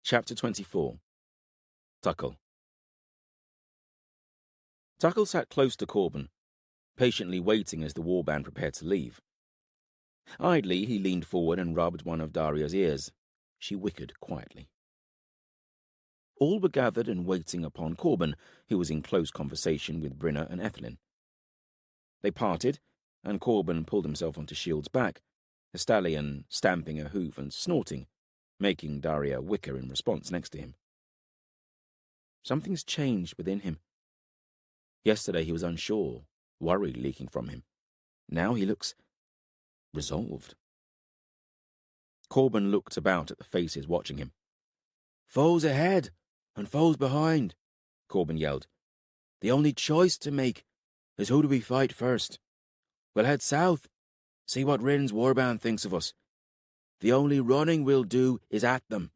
Chapter 24. Tuckle. Tuckle sat close to Corbin, patiently waiting as the warband prepared to leave. Idly, he leaned forward and rubbed one of Daria's ears. She whickered quietly. All were gathered and waiting upon Corbin, who was in close conversation with Brinna and Ethelyn. They parted, and Corbin pulled himself onto Shield's back, the stallion stamping a hoof and snorting, making Daria whicker in response next to him. Something's changed within him. Yesterday he was unsure, worry leaking from him. Now he looks resolved. Corbin looked about at the faces watching him. "Foes ahead and foes behind," Corbin yelled. "The only choice to make is who do we fight first. We'll head south, see what Rhin's warband thinks of us. The only running we'll do is at them."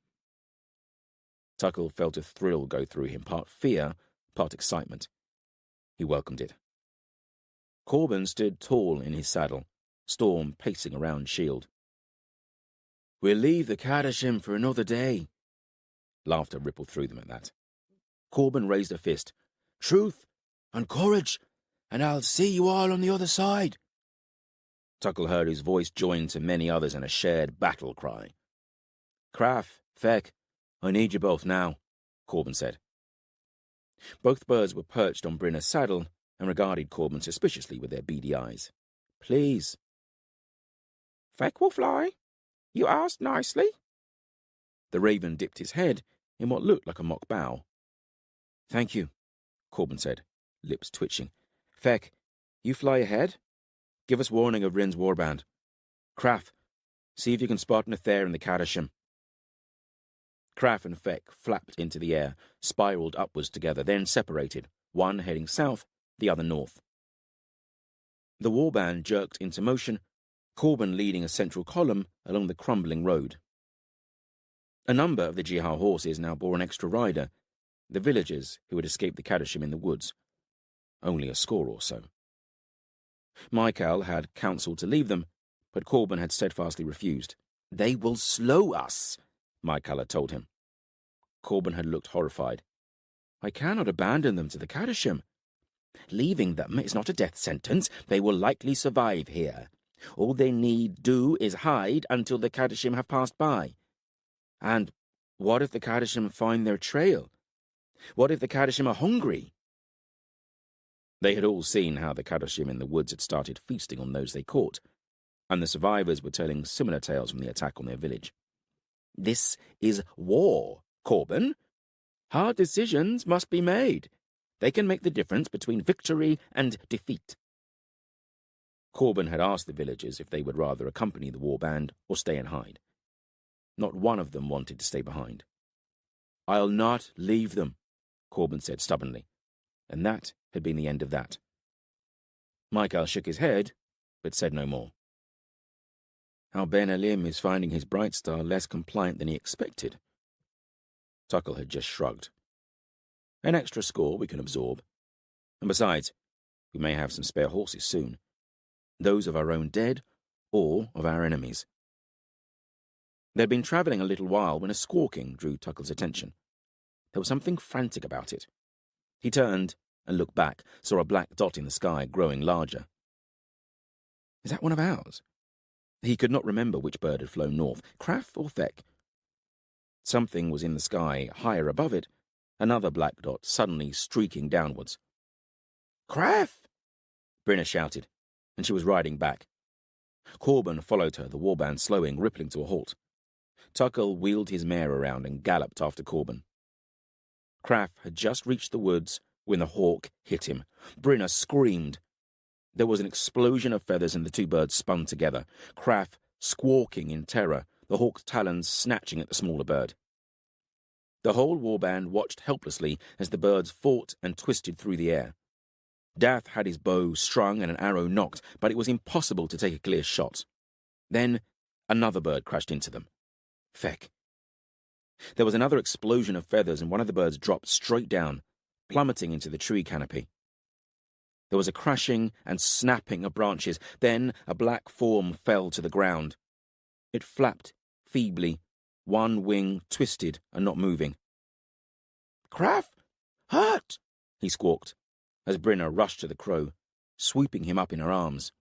Tuckle felt a thrill go through him, part fear, part excitement. He welcomed it. Corbin stood tall in his saddle, Storm pacing around Shield. "We'll leave the Kadoshim for another day." Laughter rippled through them at that. Corbin raised a fist. "Truth and courage, and I'll see you all on the other side." Tuckle heard his voice join to many others in a shared battle cry. "Craft, Feck, I need you both now," Corbin said. Both birds were perched on Brinna's saddle and regarded Corbin suspiciously with their beady eyes. "Please." "Feck will fly. You asked nicely." The raven dipped his head in what looked like a mock bow. "Thank you," Corbin said, lips twitching. "Feck, you fly ahead. Give us warning of Rhin's warband. Craft, see if you can spot Nathair and the Kadoshim." Craft and Feck flapped into the air, spiraled upwards together, then separated, one heading south, the other north. The warband jerked into motion, Corbin leading a central column along the crumbling road. A number of the Jihar horses now bore an extra rider, the villagers who had escaped the Kadoshim in the woods. Only a score or so. Michael had counselled to leave them, but Corbin had steadfastly refused. "They will slow us," Michael had told him. Corbin had looked horrified. "I cannot abandon them to the Kadoshim. Leaving them is not a death sentence. They will likely survive here. All they need do is hide until the Kadoshim have passed by. And what if the Kadoshim find their trail? What if the Kadoshim are hungry?" They had all seen how the Kadoshim in the woods had started feasting on those they caught, and the survivors were telling similar tales from the attack on their village. "This is war, Corbin. Hard decisions must be made. They can make the difference between victory and defeat." Corbin had asked the villagers if they would rather accompany the warband or stay and hide. Not one of them wanted to stay behind. "I'll not leave them," Corbin said stubbornly, and that had been the end of that. Michael shook his head, but said no more. "How Ben Elim is finding his bright star less compliant than he expected." Tuckle had just shrugged. "An extra score we can absorb. And besides, we may have some spare horses soon. Those of our own dead or of our enemies." They'd been travelling a little while when a squawking drew Tuckle's attention. There was something frantic about it. He turned and looked back, saw a black dot in the sky growing larger. "Is that one of ours?" He could not remember which bird had flown north, Craft or Feck. Something was in the sky, higher above it, another black dot suddenly streaking downwards. "Craft!" Brinna shouted, and she was riding back. Corbin followed her, the warband slowing, rippling to a halt. Tuckle wheeled his mare around and galloped after Corbin. Craft had just reached the woods when the hawk hit him. Brinna screamed. There was an explosion of feathers and the two birds spun together, Craft squawking in terror, the hawk's talons snatching at the smaller bird. The whole warband watched helplessly as the birds fought and twisted through the air. Dath had his bow strung and an arrow nocked, but it was impossible to take a clear shot. Then another bird crashed into them. Feck. There was another explosion of feathers and one of the birds dropped straight down, plummeting into the tree canopy. There was a crashing and snapping of branches. Then a black form fell to the ground. It flapped feebly, one wing twisted and not moving. "Craft! Hurt!" he squawked, as Brinna rushed to the crow, sweeping him up in her arms.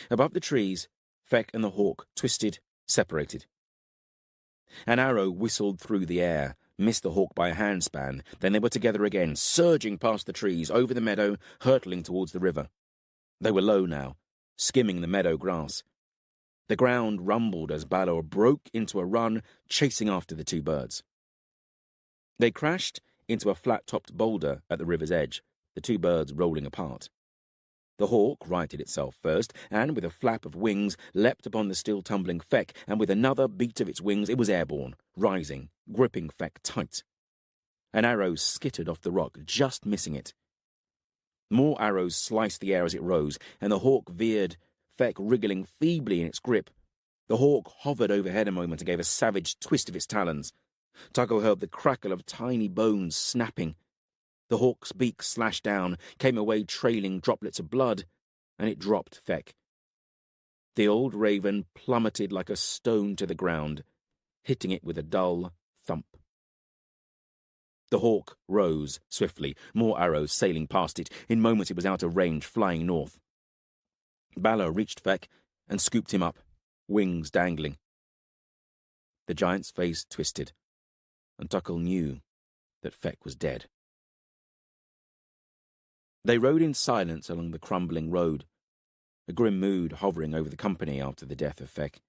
Above the trees, Feck and the hawk twisted, separated. An arrow whistled through the air, missed the hawk by a handspan. Then they were together again, surging past the trees, over the meadow, hurtling towards the river. They were low now, skimming the meadow grass. The ground rumbled as Balor broke into a run, chasing after the two birds. They crashed into a flat-topped boulder at the river's edge, the two birds rolling apart. The hawk righted itself first, and with a flap of wings leapt upon the still tumbling Feck, and with another beat of its wings it was airborne, rising, gripping Feck tight. An arrow skittered off the rock, just missing it. More arrows sliced the air as it rose, and the hawk veered, Feck wriggling feebly in its grip. The hawk hovered overhead a moment and gave a savage twist of its talons. Tuckle heard the crackle of tiny bones snapping. The hawk's beak slashed down, came away trailing droplets of blood, and it dropped Feck. The old raven plummeted like a stone to the ground, hitting it with a dull thump. The hawk rose swiftly, more arrows sailing past it. In moments it was out of range, flying north. Balor reached Feck and scooped him up, wings dangling. The giant's face twisted, and Tuckle knew that Feck was dead. They rode in silence along the crumbling road, a grim mood hovering over the company after the death of Feck.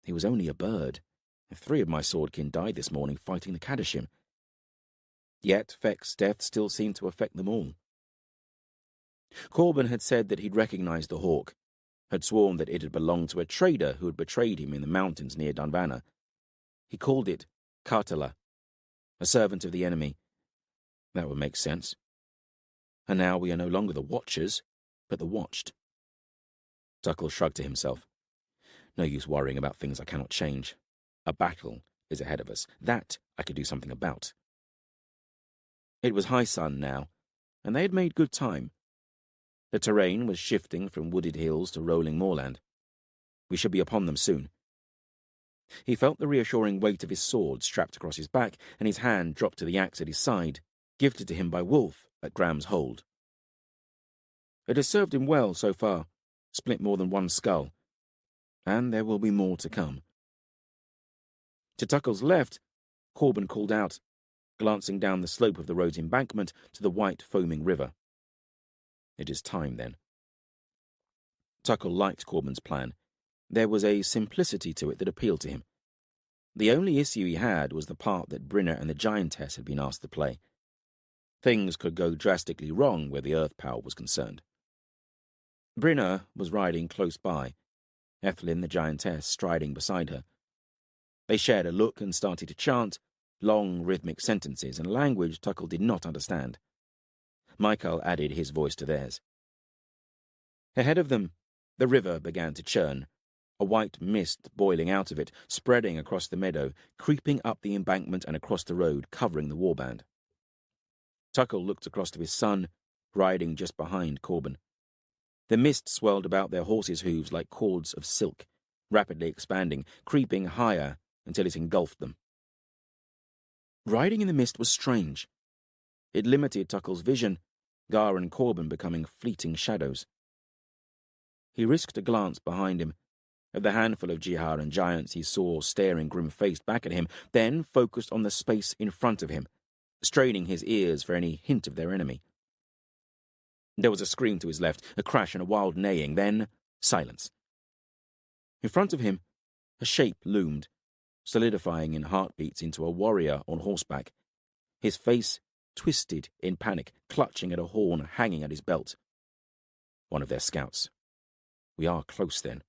He was only a bird. 3 of my swordkin died this morning fighting the Kadoshim. Yet Feck's death still seemed to affect them all. Corbin had said that he'd recognized the hawk, had sworn that it had belonged to a trader who had betrayed him in the mountains near Dunvanna. He called it Kartala, a servant of the enemy. That would make sense. And now we are no longer the watchers, but the watched. Tuckle shrugged to himself. No use worrying about things I cannot change. A battle is ahead of us. That I could do something about. It was high sun now, and they had made good time. The terrain was shifting from wooded hills to rolling moorland. We should be upon them soon. He felt the reassuring weight of his sword strapped across his back, and his hand dropped to the axe at his side, gifted to him by Wolf at Graham's hold. It has served him well so far, split more than one skull, and there will be more to come. To Tuckle's left, Corbin called out, glancing down the slope of the road's embankment to the white foaming river. It is time, then. Tuckle liked Corbin's plan. There was a simplicity to it that appealed to him. The only issue he had was the part that Brinna and the giantess had been asked to play. Things could go drastically wrong where the earth power was concerned. Brinna was riding close by, Ethelyn the giantess striding beside her. They shared a look and started to chant, long rhythmic sentences in a language Tuckle did not understand. Michael added his voice to theirs. Ahead of them, the river began to churn, a white mist boiling out of it, spreading across the meadow, creeping up the embankment and across the road, covering the warband. Tuckle looked across to his son, riding just behind Corbin. The mist swirled about their horses' hooves like cords of silk, rapidly expanding, creeping higher until it engulfed them. Riding in the mist was strange. It limited Tuckle's vision, Gar and Corbin becoming fleeting shadows. He risked a glance behind him, at the handful of Jihar and giants he saw staring grim-faced back at him, then focused on the space in front of him, straining his ears for any hint of their enemy. There was a scream to his left, a crash and a wild neighing, then silence. In front of him, a shape loomed, solidifying in heartbeats into a warrior on horseback, his face twisted in panic, clutching at a horn hanging at his belt. One of their scouts. We are close, then.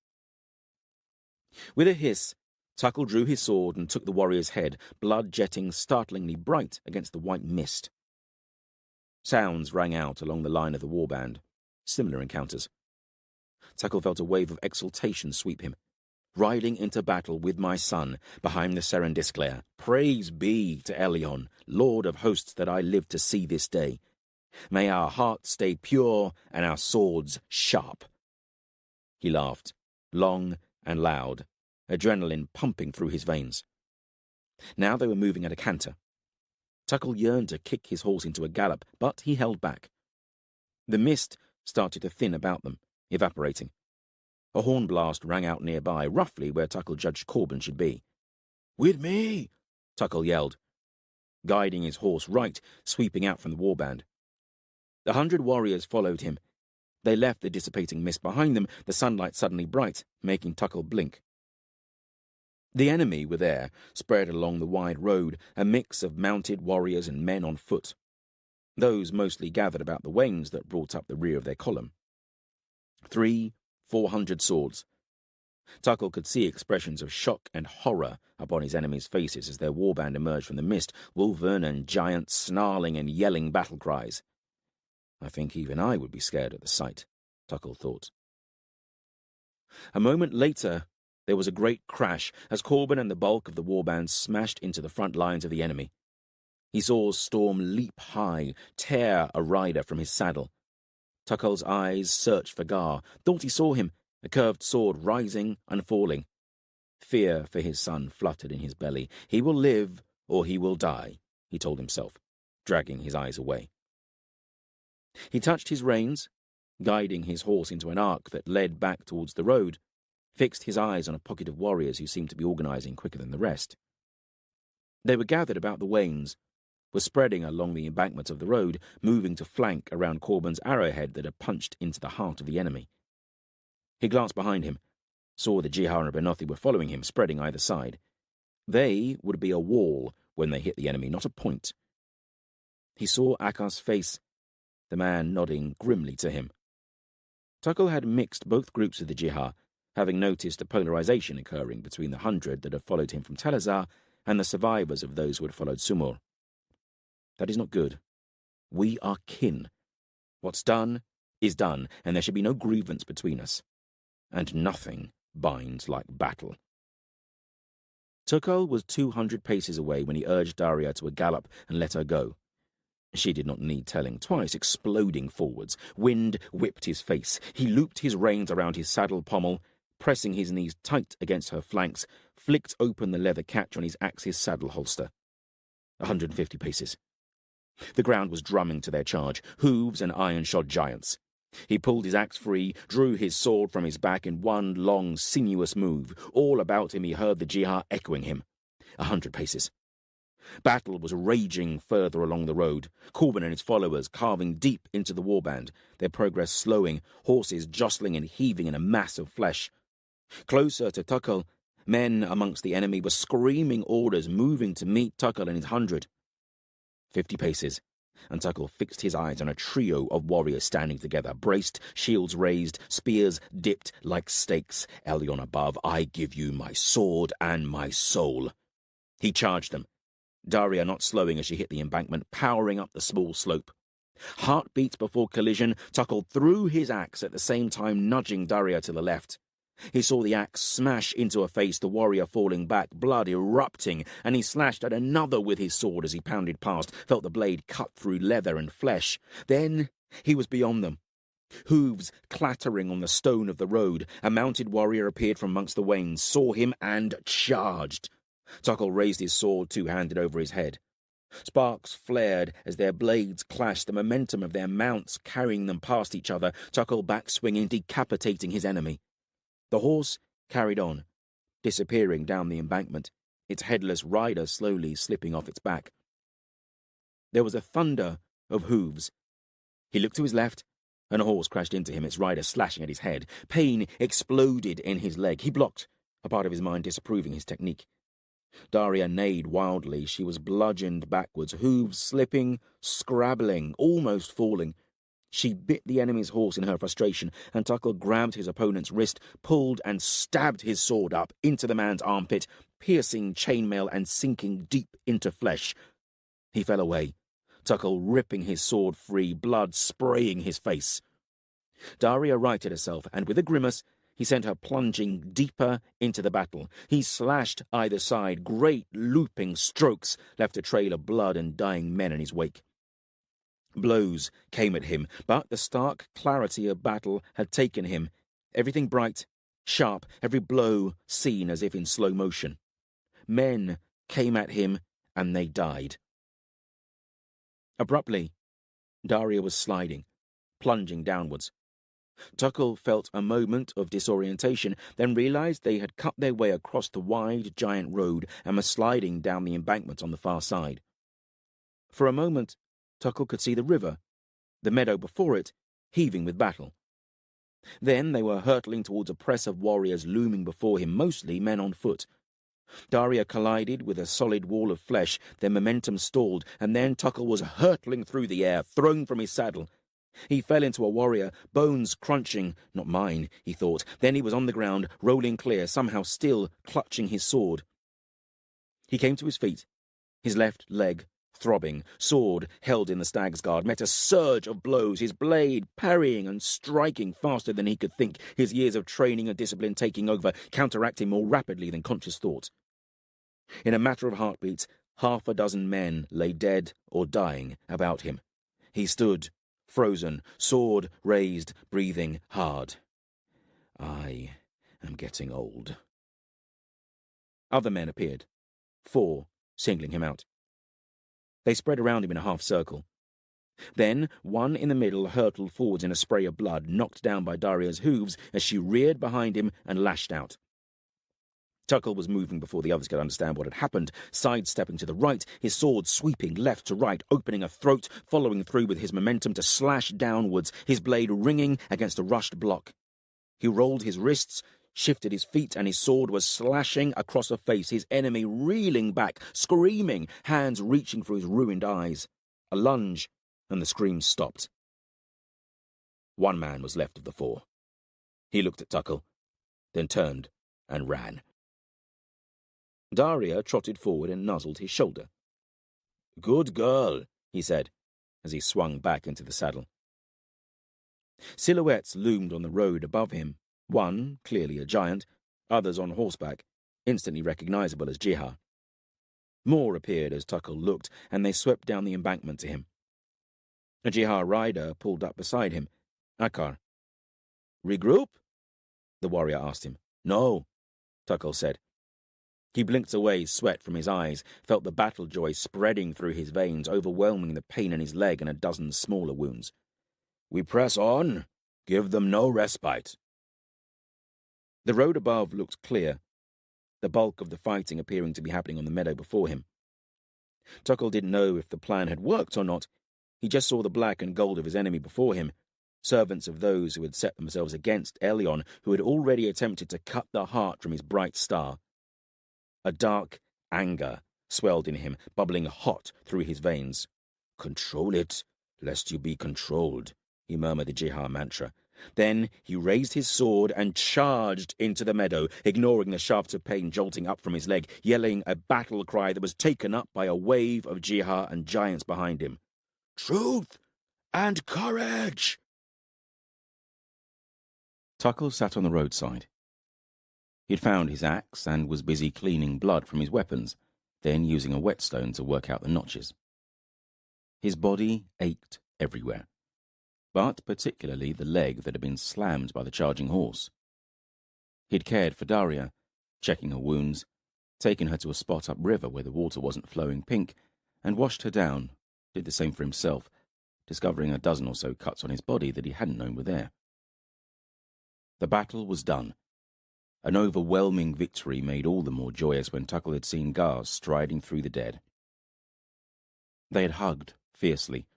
With a hiss, Tuckle drew his sword and took the warrior's head, blood jetting startlingly bright against the white mist. Sounds rang out along the line of the warband, similar encounters. Tuckle felt a wave of exultation sweep him. Riding into battle with my son behind the Serendisclare. Praise be to Elion, Lord of hosts, that I live to see this day. May our hearts stay pure and our swords sharp. He laughed, long and loud, adrenaline pumping through his veins. Now they were moving at a canter. Tuckle yearned to kick his horse into a gallop, but he held back. The mist started to thin about them, evaporating. A horn blast rang out nearby, roughly where Tuckle judged Corbin should be. "With me!" Tuckle yelled, guiding his horse right, sweeping out from the warband. 100 warriors followed him. They left the dissipating mist behind them, the sunlight suddenly bright, making Tuckle blink. The enemy were there, spread along the wide road, a mix of mounted warriors and men on foot. Those mostly gathered about the wains that brought up the rear of their column. 300-400 swords. Tuckle could see expressions of shock and horror upon his enemies' faces as their warband emerged from the mist, Wolvern and giants snarling and yelling battle cries. I think even I would be scared at the sight, Tuckle thought. A moment later, there was a great crash as Corbin and the bulk of the warband smashed into the front lines of the enemy. He saw Storm leap high, tear a rider from his saddle. Tuckle's eyes searched for Gar, thought he saw him, a curved sword rising and falling. Fear for his son fluttered in his belly. He will live or he will die, he told himself, dragging his eyes away. He touched his reins, guiding his horse into an arc that led back towards the road, fixed his eyes on a pocket of warriors who seemed to be organizing quicker than the rest. They were gathered about the wains, were spreading along the embankment of the road, moving to flank around Corbin's arrowhead that had punched into the heart of the enemy. He glanced behind him, saw the Jihar and Benothi were following him, spreading either side. They would be a wall when they hit the enemy, not a point. He saw Akar's face, the man nodding grimly to him. Tuckle had mixed both groups of the Jihar, having noticed a polarization occurring between the 100 that had followed him from Telazar and the survivors of those who had followed Sumur. That is not good. We are kin. What's done is done, and there should be no grievance between us. And nothing binds like battle. Tuckle was 200 paces away when he urged Daria to a gallop and let her go. She did not need telling twice, exploding forwards. Wind whipped his face. He looped his reins around his saddle pommel, pressing his knees tight against her flanks, flicked open the leather catch on his axe's saddle holster. 150 paces. The ground was drumming to their charge, hooves and iron-shod giants. He pulled his axe free, drew his sword from his back in one long, sinuous move. All about him he heard the Jihar echoing him. 100 paces. Battle was raging further along the road, Corbin and his followers carving deep into the warband, their progress slowing, horses jostling and heaving in a mass of flesh. Closer to Tuckle, men amongst the enemy were screaming orders, moving to meet Tuckle and his 100. 50 paces, and Tuckle fixed his eyes on a trio of warriors standing together, braced, shields raised, spears dipped like stakes. Elyon above, I give you my sword and my soul. He charged them, Daria not slowing as she hit the embankment, powering up the small slope. Heartbeats before collision, Tuckle threw his axe at the same time nudging Daria to the left. He saw the axe smash into her face, the warrior falling back, blood erupting, and he slashed at another with his sword as he pounded past, felt the blade cut through leather and flesh. Then he was beyond them. Hooves clattering on the stone of the road, a mounted warrior appeared from amongst the wains, saw him and charged. Tuckle raised his sword two-handed over his head. Sparks flared as their blades clashed, the momentum of their mounts carrying them past each other, Tuckle back-swinging, decapitating his enemy. The horse carried on, disappearing down the embankment, its headless rider slowly slipping off its back. There was a thunder of hooves. He looked to his left, and a horse crashed into him, its rider slashing at his head. Pain exploded in his leg. He blocked, a part of his mind disapproving his technique. Daria neighed wildly. She was bludgeoned backwards, hooves slipping, scrabbling, almost falling. She bit the enemy's horse in her frustration, and Tuckle grabbed his opponent's wrist, pulled and stabbed his sword up into the man's armpit, piercing chainmail and sinking deep into flesh. He fell away, Tuckle ripping his sword free, blood spraying his face. Daria righted herself, and with a grimace, he sent her plunging deeper into the battle. He slashed either side. Great looping strokes left a trail of blood and dying men in his wake. Blows came at him, but the stark clarity of battle had taken him. Everything bright, sharp, every blow seen as if in slow motion. Men came at him, and they died. Abruptly, Daria was sliding, plunging downwards. Tuckle felt a moment of disorientation, then realized they had cut their way across the wide, giant road and were sliding down the embankment on the far side. For a moment, Tuckle could see the river, the meadow before it, heaving with battle. Then they were hurtling towards a press of warriors looming before him, mostly men on foot. Daria collided with a solid wall of flesh, their momentum stalled, and then Tuckle was hurtling through the air, thrown from his saddle. He fell into a warrior, bones crunching. Not mine, he thought. Then he was on the ground, rolling clear, somehow still clutching his sword. He came to his feet, his left leg throbbing, sword held in the stag's guard, met a surge of blows, his blade parrying and striking faster than he could think, his years of training and discipline taking over, counteracting more rapidly than conscious thought. In a matter of heartbeats, 6 men lay dead or dying about him. He stood, frozen, sword raised, breathing hard. I am getting old. Other men appeared, 4, singling him out. They spread around him in a half-circle. Then one in the middle hurtled forwards in a spray of blood, knocked down by Daria's hooves as she reared behind him and lashed out. Tuckle was moving before the others could understand what had happened, sidestepping to the right, his sword sweeping left to right, opening a throat, following through with his momentum to slash downwards, his blade ringing against a rushed block. He rolled his wrists, shifted his feet, and his sword was slashing across a face, his enemy reeling back, screaming, hands reaching for his ruined eyes. A lunge, and the screams stopped. 1 man was left of the 4. He looked at Tuckle, then turned and ran. Daria trotted forward and nuzzled his shoulder. "Good girl," he said, as he swung back into the saddle. Silhouettes loomed on the road above him, one clearly a giant, others on horseback, instantly recognizable as Jihar. More appeared as Tuckle looked, and they swept down the embankment to him. A Jihar rider pulled up beside him. "Akar." "Regroup?" the warrior asked him. "No," Tuckle said. He blinked away sweat from his eyes, felt the battle joy spreading through his veins, overwhelming the pain in his leg and a dozen smaller wounds. "We press on. Give them no respite." The road above looked clear, the bulk of the fighting appearing to be happening on the meadow before him. Tuckle didn't know if the plan had worked or not. He just saw the black and gold of his enemy before him, servants of those who had set themselves against Elyon, who had already attempted to cut the heart from his bright star. A dark anger swelled in him, bubbling hot through his veins. "Control it, lest you be controlled," he murmured the Jihar mantra. Then he raised his sword and charged into the meadow, ignoring the shafts of pain jolting up from his leg, yelling a battle cry that was taken up by a wave of Jihar and giants behind him. "Truth and courage!" Tuckle sat on the roadside. He'd found his axe and was busy cleaning blood from his weapons, then using a whetstone to work out the notches. His body ached everywhere, but particularly the leg that had been slammed by the charging horse. He'd cared for Daria, checking her wounds, taken her to a spot upriver where the water wasn't flowing pink, and washed her down, did the same for himself, discovering a dozen or so cuts on his body that he hadn't known were there. The battle was done. An overwhelming victory made all the more joyous when Tuckle had seen Gar striding through the dead. They had hugged fiercely,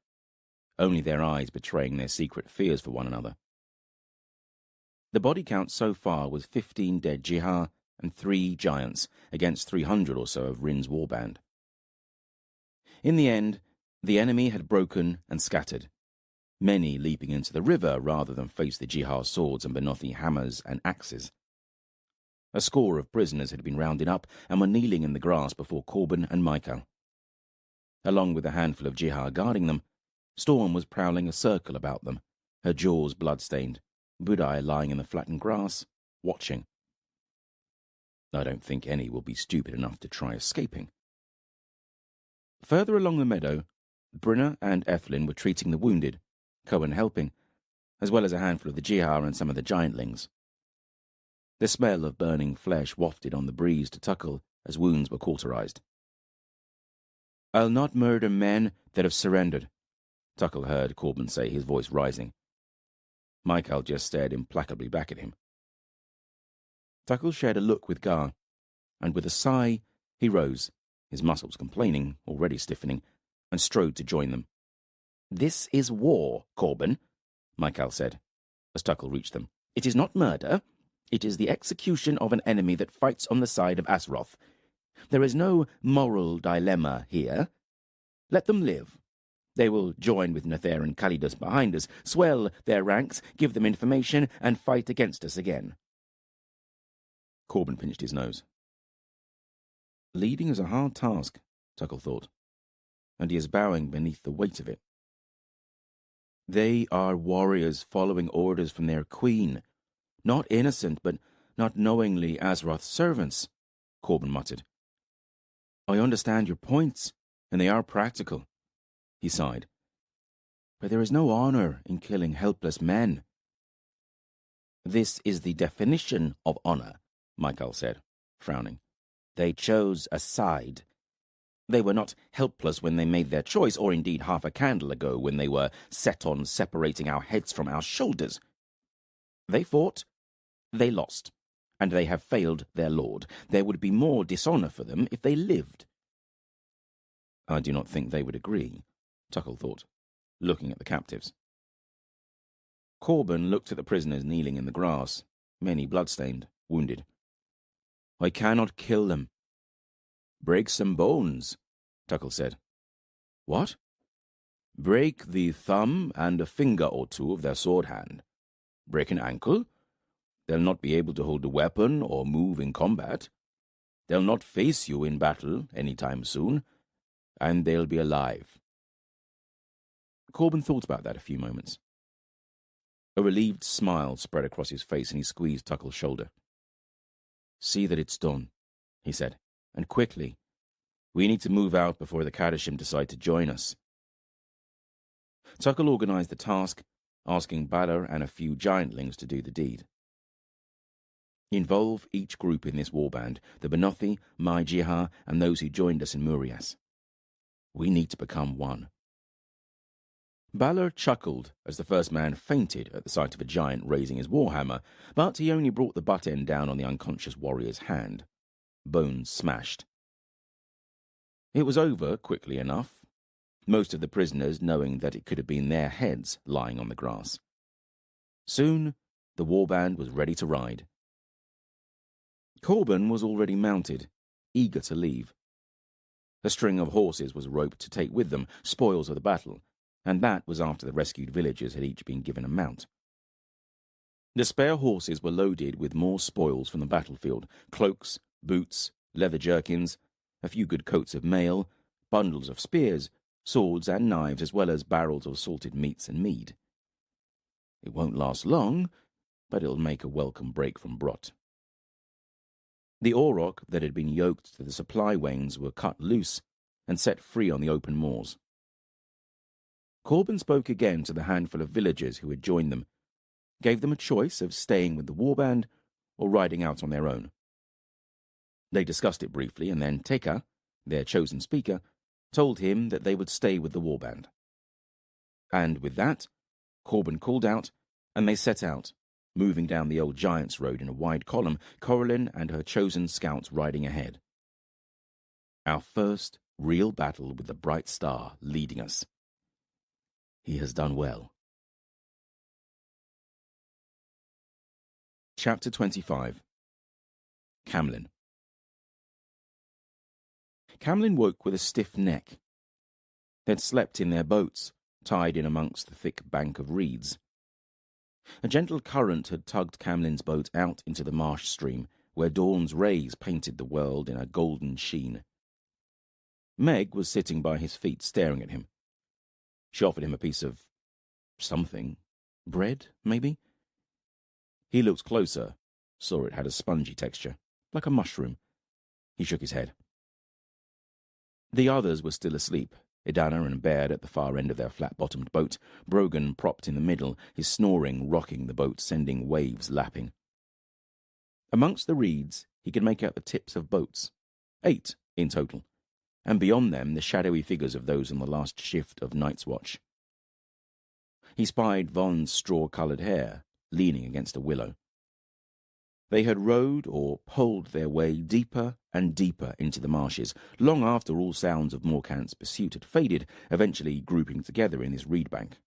only their eyes betraying their secret fears for one another. The body count so far was 15 dead Jihar and 3 giants against 300 or so of Rhin's warband. In the end, the enemy had broken and scattered, many leaping into the river rather than face the Jihar swords and Benothi hammers and axes. A score of prisoners had been rounded up and were kneeling in the grass before Corbin and Michael. Along with a handful of Jihar guarding them, Storm was prowling a circle about them, her jaws blood-stained, Budai lying in the flattened grass, watching. I don't think any will be stupid enough to try escaping. Further along the meadow, Brynna and Ethelyn were treating the wounded, Cohen helping, as well as a handful of the Jihar and some of the giantlings. The smell of burning flesh wafted on the breeze to Tuckle as wounds were cauterized. "I'll not murder men that have surrendered," Tuckle heard Corbin say, his voice rising. Michael just stared implacably back at him. Tuckle shared a look with Gar, and with a sigh, he rose, his muscles complaining, already stiffening, and strode to join them. "This is war, Corbin," Michael said, as Tuckle reached them. "It is not murder. It is the execution of an enemy that fights on the side of Asroth. There is no moral dilemma here. Let them live. They will join with Nathair and Calidus behind us, swell their ranks, give them information, and fight against us again." Corbin pinched his nose. Leading is a hard task, Tuckle thought, and he is bowing beneath the weight of it. They are warriors following orders from their queen, not innocent, but not knowingly Asroth's servants, Corbin muttered. "I understand your points, and they are practical," he sighed. "But there is no honor in killing helpless men." "This is the definition of honor," Michael said, frowning. "They chose a side. They were not helpless when they made their choice, or indeed half a candle ago when they were set on separating our heads from our shoulders. They fought, they lost, and they have failed their lord. There would be more dishonor for them if they lived." "I do not think they would agree," Tuckle thought, looking at the captives. Corbin looked at the prisoners kneeling in the grass, many blood-stained, wounded. "I cannot kill them." "Break some bones," Tuckle said. "What?" "Break the thumb and a finger or two of their sword hand. Break an ankle. They'll not be able to hold a weapon or move in combat. They'll not face you in battle any time soon, and they'll be alive." Corbin thought about that a few moments. A relieved smile spread across his face, and he squeezed Tuckle's shoulder. "See that it's done," he said, "and quickly. We need to move out before the Kadoshim decide to join us." Tuckle organized the task, asking Balor and a few giantlings to do the deed. "Involve each group in this warband, the Benothi, Mai Jihar, and those who joined us in Murias. We need to become one." Balor chuckled as the first man fainted at the sight of a giant raising his warhammer, but he only brought the butt end down on the unconscious warrior's hand. Bones smashed. It was over quickly enough, most of the prisoners knowing that it could have been their heads lying on the grass. Soon, the warband was ready to ride. Corbin was already mounted, eager to leave. A string of horses was roped to take with them, spoils of the battle, and that was after the rescued villagers had each been given a mount. The spare horses were loaded with more spoils from the battlefield: cloaks, boots, leather jerkins, a few good coats of mail, bundles of spears, swords and knives, as well as barrels of salted meats and mead. It won't last long, but it'll make a welcome break from Brot. The auroch that had been yoked to the supply wains were cut loose and set free on the open moors. Corbin spoke again to the handful of villagers who had joined them, gave them a choice of staying with the warband or riding out on their own. They discussed it briefly, and then Teka, their chosen speaker, told him that they would stay with the warband. And with that, Corbin called out, and they set out, moving down the old Giants' Road in a wide column, Coralyn and her chosen scouts riding ahead. Our first real battle with the bright star leading us. He has done well. Chapter 25. Camlin. Camlin woke with a stiff neck. They'd slept in their boats, tied in amongst the thick bank of reeds. A gentle current had tugged Camlin's boat out into the marsh stream, where dawn's rays painted the world in a golden sheen. Meg was sitting by his feet, staring at him. She offered him a piece of something. Bread, maybe? He looked closer, saw it had a spongy texture, like a mushroom. He shook his head. The others were still asleep, Idana and Baird at the far end of their flat-bottomed boat, Brogan propped in the middle, his snoring rocking the boat, sending waves lapping. Amongst the reeds he could make out the tips of boats, 8 in total, and beyond them the shadowy figures of those on the last shift of Night's Watch. He spied Von's straw-coloured hair, leaning against a willow. They had rowed or poled their way deeper and deeper into the marshes, long after all sounds of Morcant's pursuit had faded, eventually grouping together in his reed bank.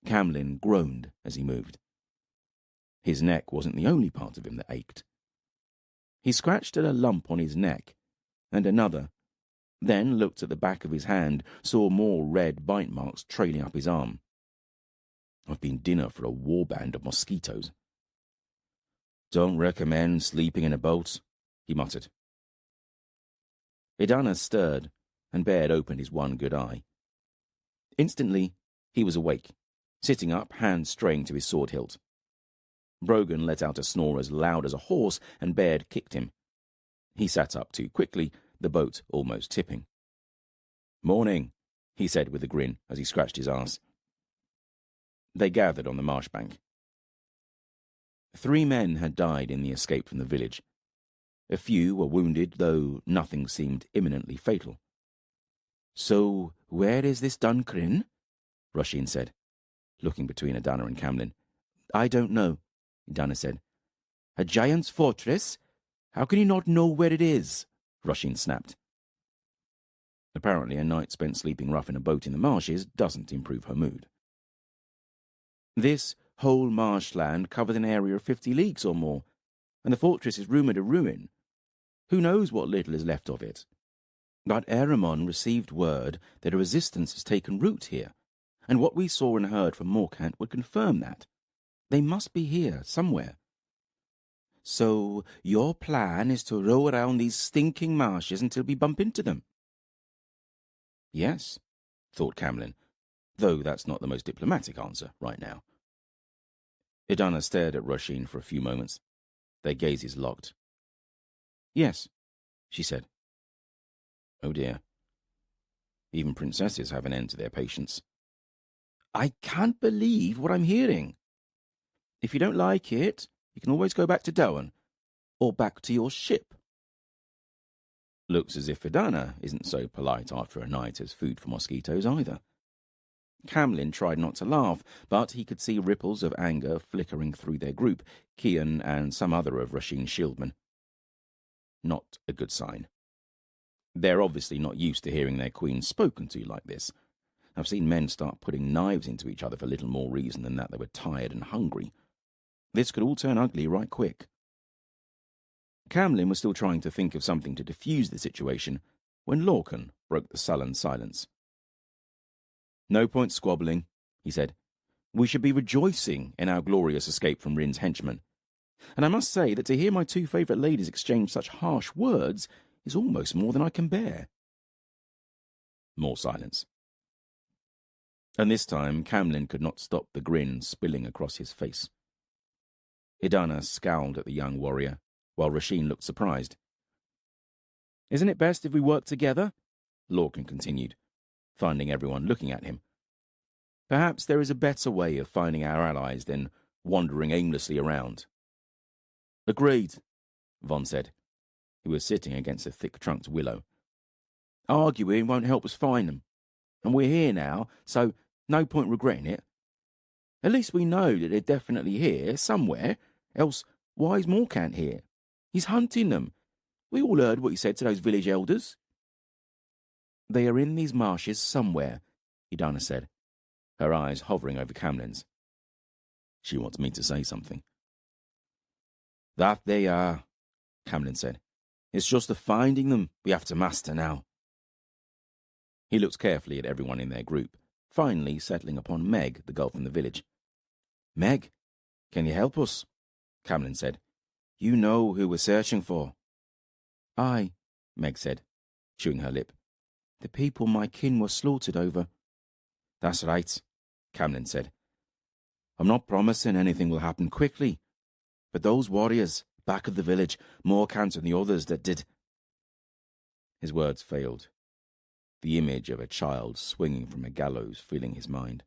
Camlin groaned as he moved. His neck wasn't the only part of him that ached. He scratched at a lump on his neck, and another, then looked at the back of his hand, saw more red bite marks trailing up his arm. "I've been dinner for a warband of mosquitoes." "Don't recommend sleeping in a boat," he muttered. Idana stirred, and Baird opened his one good eye. Instantly, he was awake, sitting up, hands straying to his sword hilt. Brogan let out a snore as loud as a horse, and Baird kicked him. He sat up too quickly, the boat almost tipping. "Morning," he said with a grin as he scratched his arse. They gathered on the marsh bank. 3 men had died in the escape from the village. A few were wounded, though nothing seemed imminently fatal. "So, where is this Dun Kryn?" Roshin said, looking between Idana and Camlin. "I don't know," Idana said. "A giant's fortress? How can you not know where it is?" Roshin snapped. Apparently a night spent sleeping rough in a boat in the marshes doesn't improve her mood. This whole marshland covered an area of 50 leagues or more, and the fortress is rumoured a ruin. Who knows what little is left of it? But Eramon received word that a resistance has taken root here, and what we saw and heard from Morcant would confirm that. They must be here, somewhere. "So, your plan is to row around these stinking marshes until we bump into them?" "Yes," thought Camlin, though that's not the most diplomatic answer right now. Idana stared at Roshin for a few moments. Their gazes locked. "Yes," she said. Oh dear. Even princesses have an end to their patience. "I can't believe what I'm hearing. If you don't like it, you can always go back to Doan, or back to your ship." Looks as if Idana isn't so polite after a night as food for mosquitoes either. Camlin tried not to laugh, but he could see ripples of anger flickering through their group, Kian and some other of Roshin's shieldmen. Not a good sign. They're obviously not used to hearing their queen spoken to like this. I've seen men start putting knives into each other for little more reason than that they were tired and hungry. This could all turn ugly right quick. Camlin was still trying to think of something to diffuse the situation when Lorcan broke the sullen silence. "No point squabbling," he said. "We should be rejoicing in our glorious escape from Rhin's henchmen. And I must say that to hear my 2 favourite ladies exchange such harsh words is almost more than I can bear." More silence. And this time Camlin could not stop the grin spilling across his face. Idana scowled at the young warrior, while Roshin looked surprised. "Isn't it best if we work together?" Lorcan continued, finding everyone looking at him. "Perhaps there is a better way of finding our allies than wandering aimlessly around." "Agreed," Von said. He was sitting against a thick-trunked willow. "Arguing won't help us find them. And we're here now, so no point regretting it. At least we know that they're definitely here, somewhere, else why is Morcant here? He's hunting them. We all heard what he said to those village elders." "They are in these marshes somewhere," Idana said, her eyes hovering over Camlin's. She wants me to say something. "That they are," Camlin said. "It's just the finding them we have to master now." He looked carefully at everyone in their group, finally settling upon Meg, the girl from the village. "Meg, can you help us?" Camlin said. "You know who we're searching for." "Aye," Meg said, chewing her lip. "The people my kin were slaughtered over." "That's right," Camlin said. "I'm not promising anything will happen quickly, but those warriors back of the village, Morcant and the others that did—" His words failed, the image of a child swinging from a gallows filling his mind.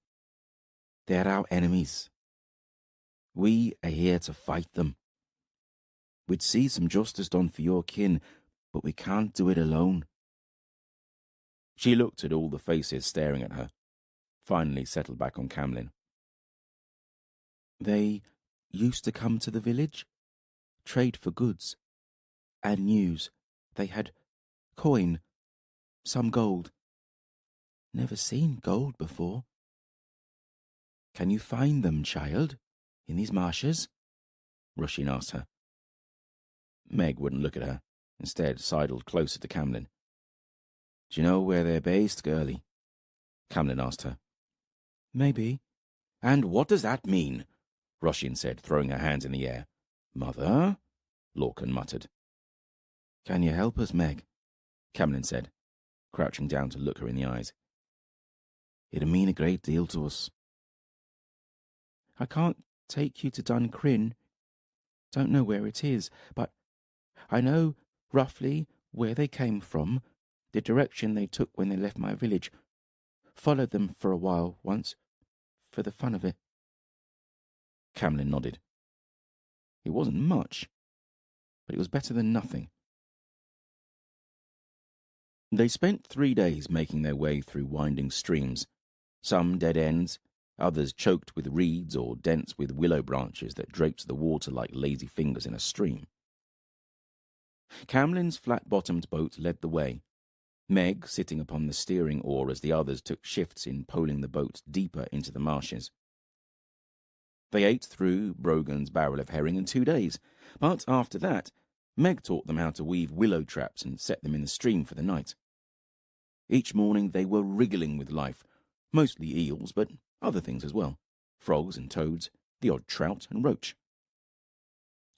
"They're our enemies. We are here to fight them. We'd see some justice done for your kin, but we can't do it alone." She looked at all the faces staring at her, finally settled back on Camlin. They used to come to the village, trade for goods and news. They had coin, some gold. Never seen gold before. Can you find them, child, in these marshes? Rushin asked her. Meg wouldn't look at her, instead sidled closer to Camlin. Do you know where they're based, girlie? Camlin asked her. Maybe. And what does that mean? Rushin said, throwing her hands in the air. Mother? Lorcan muttered. Can you help us, Meg? Camlin said, crouching down to look her in the eyes. It'd mean a great deal to us. I can't take you to Dun Crin. Don't know where it is, but I know roughly where they came from, the direction they took when they left my village. Followed them for a while once, for the fun of it. Camlin nodded. It wasn't much, but it was better than nothing. They spent 3 days making their way through winding streams, some dead ends, others choked with reeds or dense with willow branches that draped the water like lazy fingers in a stream. Camlin's flat-bottomed boat led the way, Meg sitting upon the steering oar as the others took shifts in poling the boat deeper into the marshes. They ate through Brogan's barrel of herring in 2 days, but after that, Meg taught them how to weave willow traps and set them in the stream for the night. Each morning they were wriggling with life, mostly eels, but other things as well, frogs and toads, the odd trout and roach.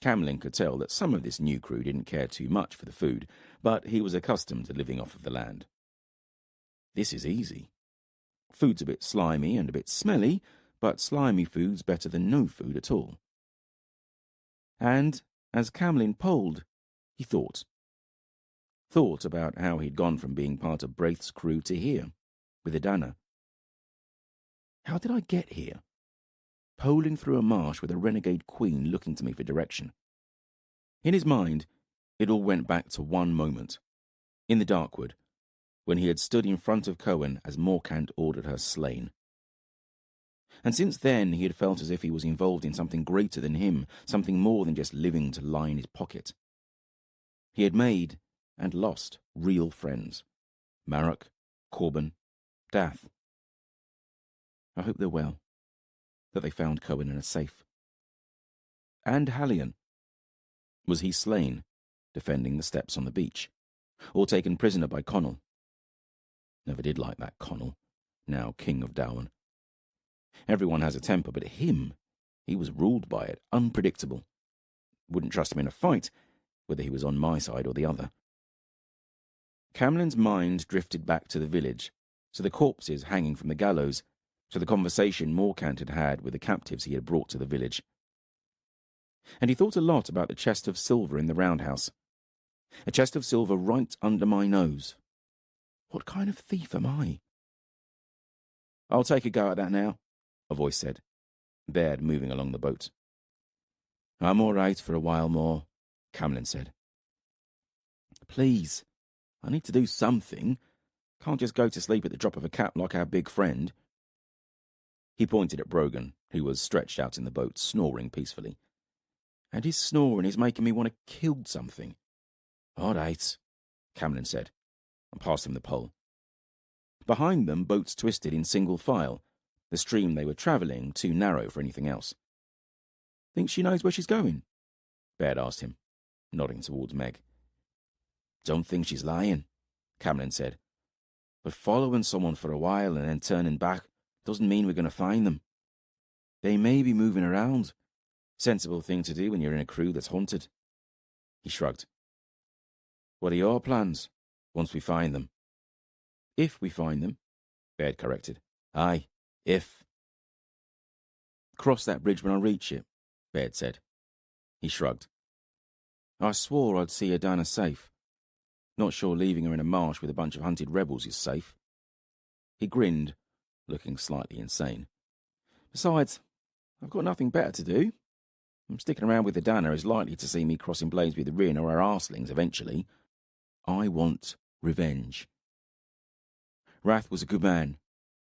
Camlin could tell that some of this new crew didn't care too much for the food, but he was accustomed to living off of the land. This is easy. Food's a bit slimy and a bit smelly, but slimy food's better than no food at all. And, as Camlin poled, he thought. Thought about how he'd gone from being part of Braith's crew to here, with Adana. How did I get here? Poling through a marsh with a renegade queen looking to me for direction. In his mind, it all went back to one moment, in the Darkwood, when he had stood in front of Cohen as Morkant ordered her slain. And since then he had felt as if he was involved in something greater than him, something more than just living to line his pocket. He had made and lost real friends. Marok, Corbin, Dath. I hope they're well, that they found Cohen and are safe. And Hallion. Was he slain, defending the steps on the beach, or taken prisoner by Connell? Never did like that Connell, now King of Dowan. Everyone has a temper, but him, he was ruled by it, unpredictable. Wouldn't trust him in a fight, whether he was on my side or the other. Camlin's mind drifted back to the village, to the corpses hanging from the gallows, to the conversation Morkant had had with the captives he had brought to the village. And he thought a lot about the chest of silver in the roundhouse. A chest of silver right under my nose. What kind of thief am I? I'll take a go at that now, a voice said, Baird moving along the boat. I'm all right for a while more, Camlin said. Please, I need to do something. Can't just go to sleep at the drop of a cap like our big friend. He pointed at Brogan, who was stretched out in the boat, snoring peacefully. And his snoring is making me want to kill something. All right, Camlin said, and passed him the pole. Behind them, boats twisted in single file, the stream they were travelling too narrow for anything else. Think she knows where she's going? Baird asked him, nodding towards Meg. Don't think she's lying, Camlin said. But following someone for a while and then turning back doesn't mean we're going to find them. They may be moving around. Sensible thing to do when you're in a crew that's haunted. He shrugged. What are your plans, once we find them? If we find them, Baird corrected. Aye, if. Cross that bridge when I reach it, Baird said. He shrugged. I swore I'd see Adana safe. Not sure leaving her in a marsh with a bunch of hunted rebels is safe. He grinned, looking slightly insane. Besides, I've got nothing better to do. Sticking around with Adana is likely to see me crossing blades with Rhin or her arselings eventually. I want revenge. Wrath was a good man,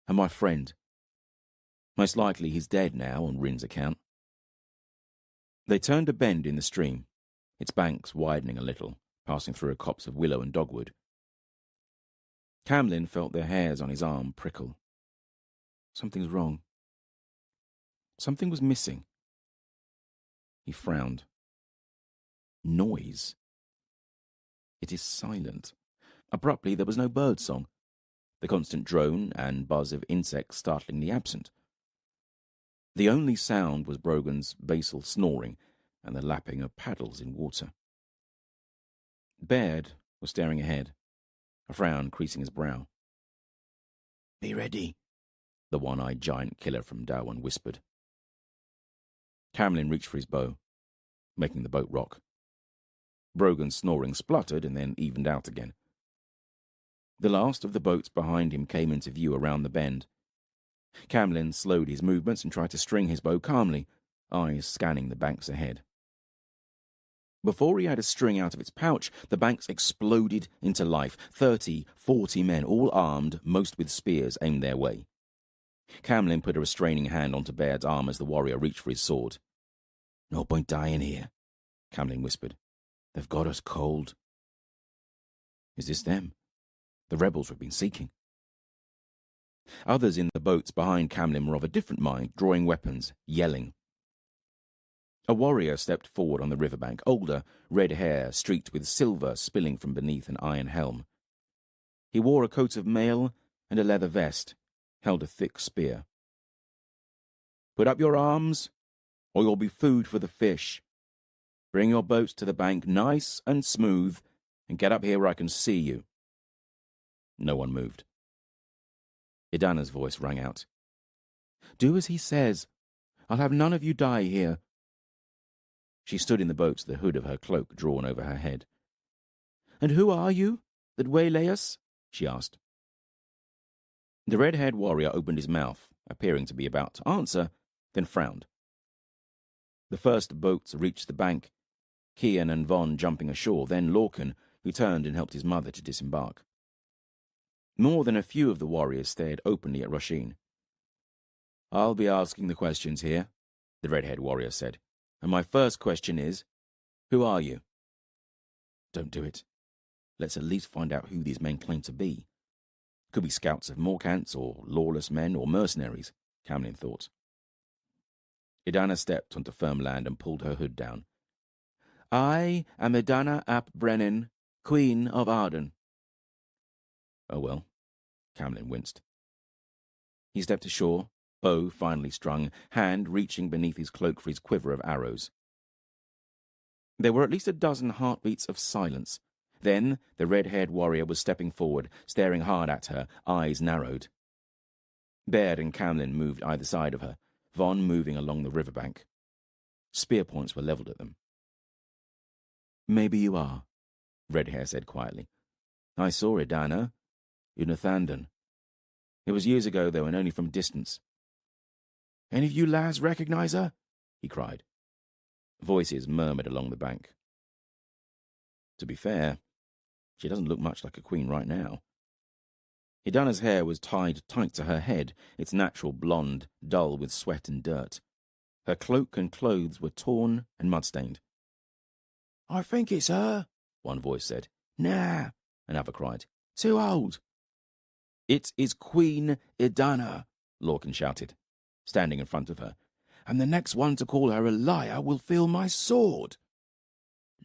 and my friend, Most likely he's dead now on Rhin's account. They turned a bend in the stream, its banks widening a little, passing through a copse of willow and dogwood. Camlin felt the hairs on his arm prickle. Something's wrong. Something was missing. He frowned. Noise. It is silent. Abruptly, there was no bird song. The constant drone and buzz of insects startlingly absent. The only sound was Brogan's basal snoring and the lapping of paddles in water. Baird was staring ahead, a frown creasing his brow. "Be ready," the one-eyed giant killer from Darwin whispered. Camlin reached for his bow, making the boat rock. Brogan's snoring spluttered and then evened out again. The last of the boats behind him came into view around the bend. Camlin slowed his movements and tried to string his bow calmly, eyes scanning the banks ahead. Before he had a string out of its pouch, the banks exploded into life. 30, 40 men, all armed, most with spears, aimed their way. Camlin put a restraining hand onto Baird's arm as the warrior reached for his sword. "No point dying here," Camlin whispered. "They've got us cold." Is this them? The rebels we've been seeking? Others in the boats behind Camlin were of a different mind, drawing weapons, yelling. A warrior stepped forward on the riverbank, older, red hair streaked with silver spilling from beneath an iron helm. He wore a coat of mail and a leather vest, held a thick spear. "Put up your arms, or you'll be food for the fish. Bring your boats to the bank nice and smooth, and get up here where I can see you." No one moved. Idana's voice rang out. "Do as he says. I'll have none of you die here." She stood in the boats, the hood of her cloak drawn over her head. "And who are you that waylay us?" she asked. The red-haired warrior opened his mouth, appearing to be about to answer, then frowned. The first boats reached the bank, Kian and Von jumping ashore, then Lorcan, who turned and helped his mother to disembark. More than a few of the warriors stared openly at Roshin. "I'll be asking the questions here," the red-haired warrior said. "And my first question is, who are you?" "Don't do it. Let's at least find out who these men claim to be. Could be scouts of Morkants, or lawless men, or mercenaries," Camlin thought. Idana stepped onto firm land and pulled her hood down. "I am Idana ap Brennan, Queen of Arden." "Oh well," Camlin winced. He stepped ashore, bow finely strung, hand reaching beneath his cloak for his quiver of arrows. There were at least a dozen heartbeats of silence. Then the red-haired warrior was stepping forward, staring hard at her, eyes narrowed. Baird and Camlin moved either side of her, Von moving along the riverbank. Spear points were levelled at them. "Maybe you are," Redhair said quietly. "I saw Idana. You're Nathandan. It was years ago, though, and only from distance." "Any of you lads recognize her?" he cried. Voices murmured along the bank. To be fair, she doesn't look much like a queen right now. Idana's hair was tied tight to her head, its natural blonde, dull with sweat and dirt. Her cloak and clothes were torn and mud-stained. "I think it's her," one voice said. "Nah," another cried. "Too old." "It is Queen Idana," Lorcan shouted, standing in front of her. "And the next one to call her a liar will feel my sword."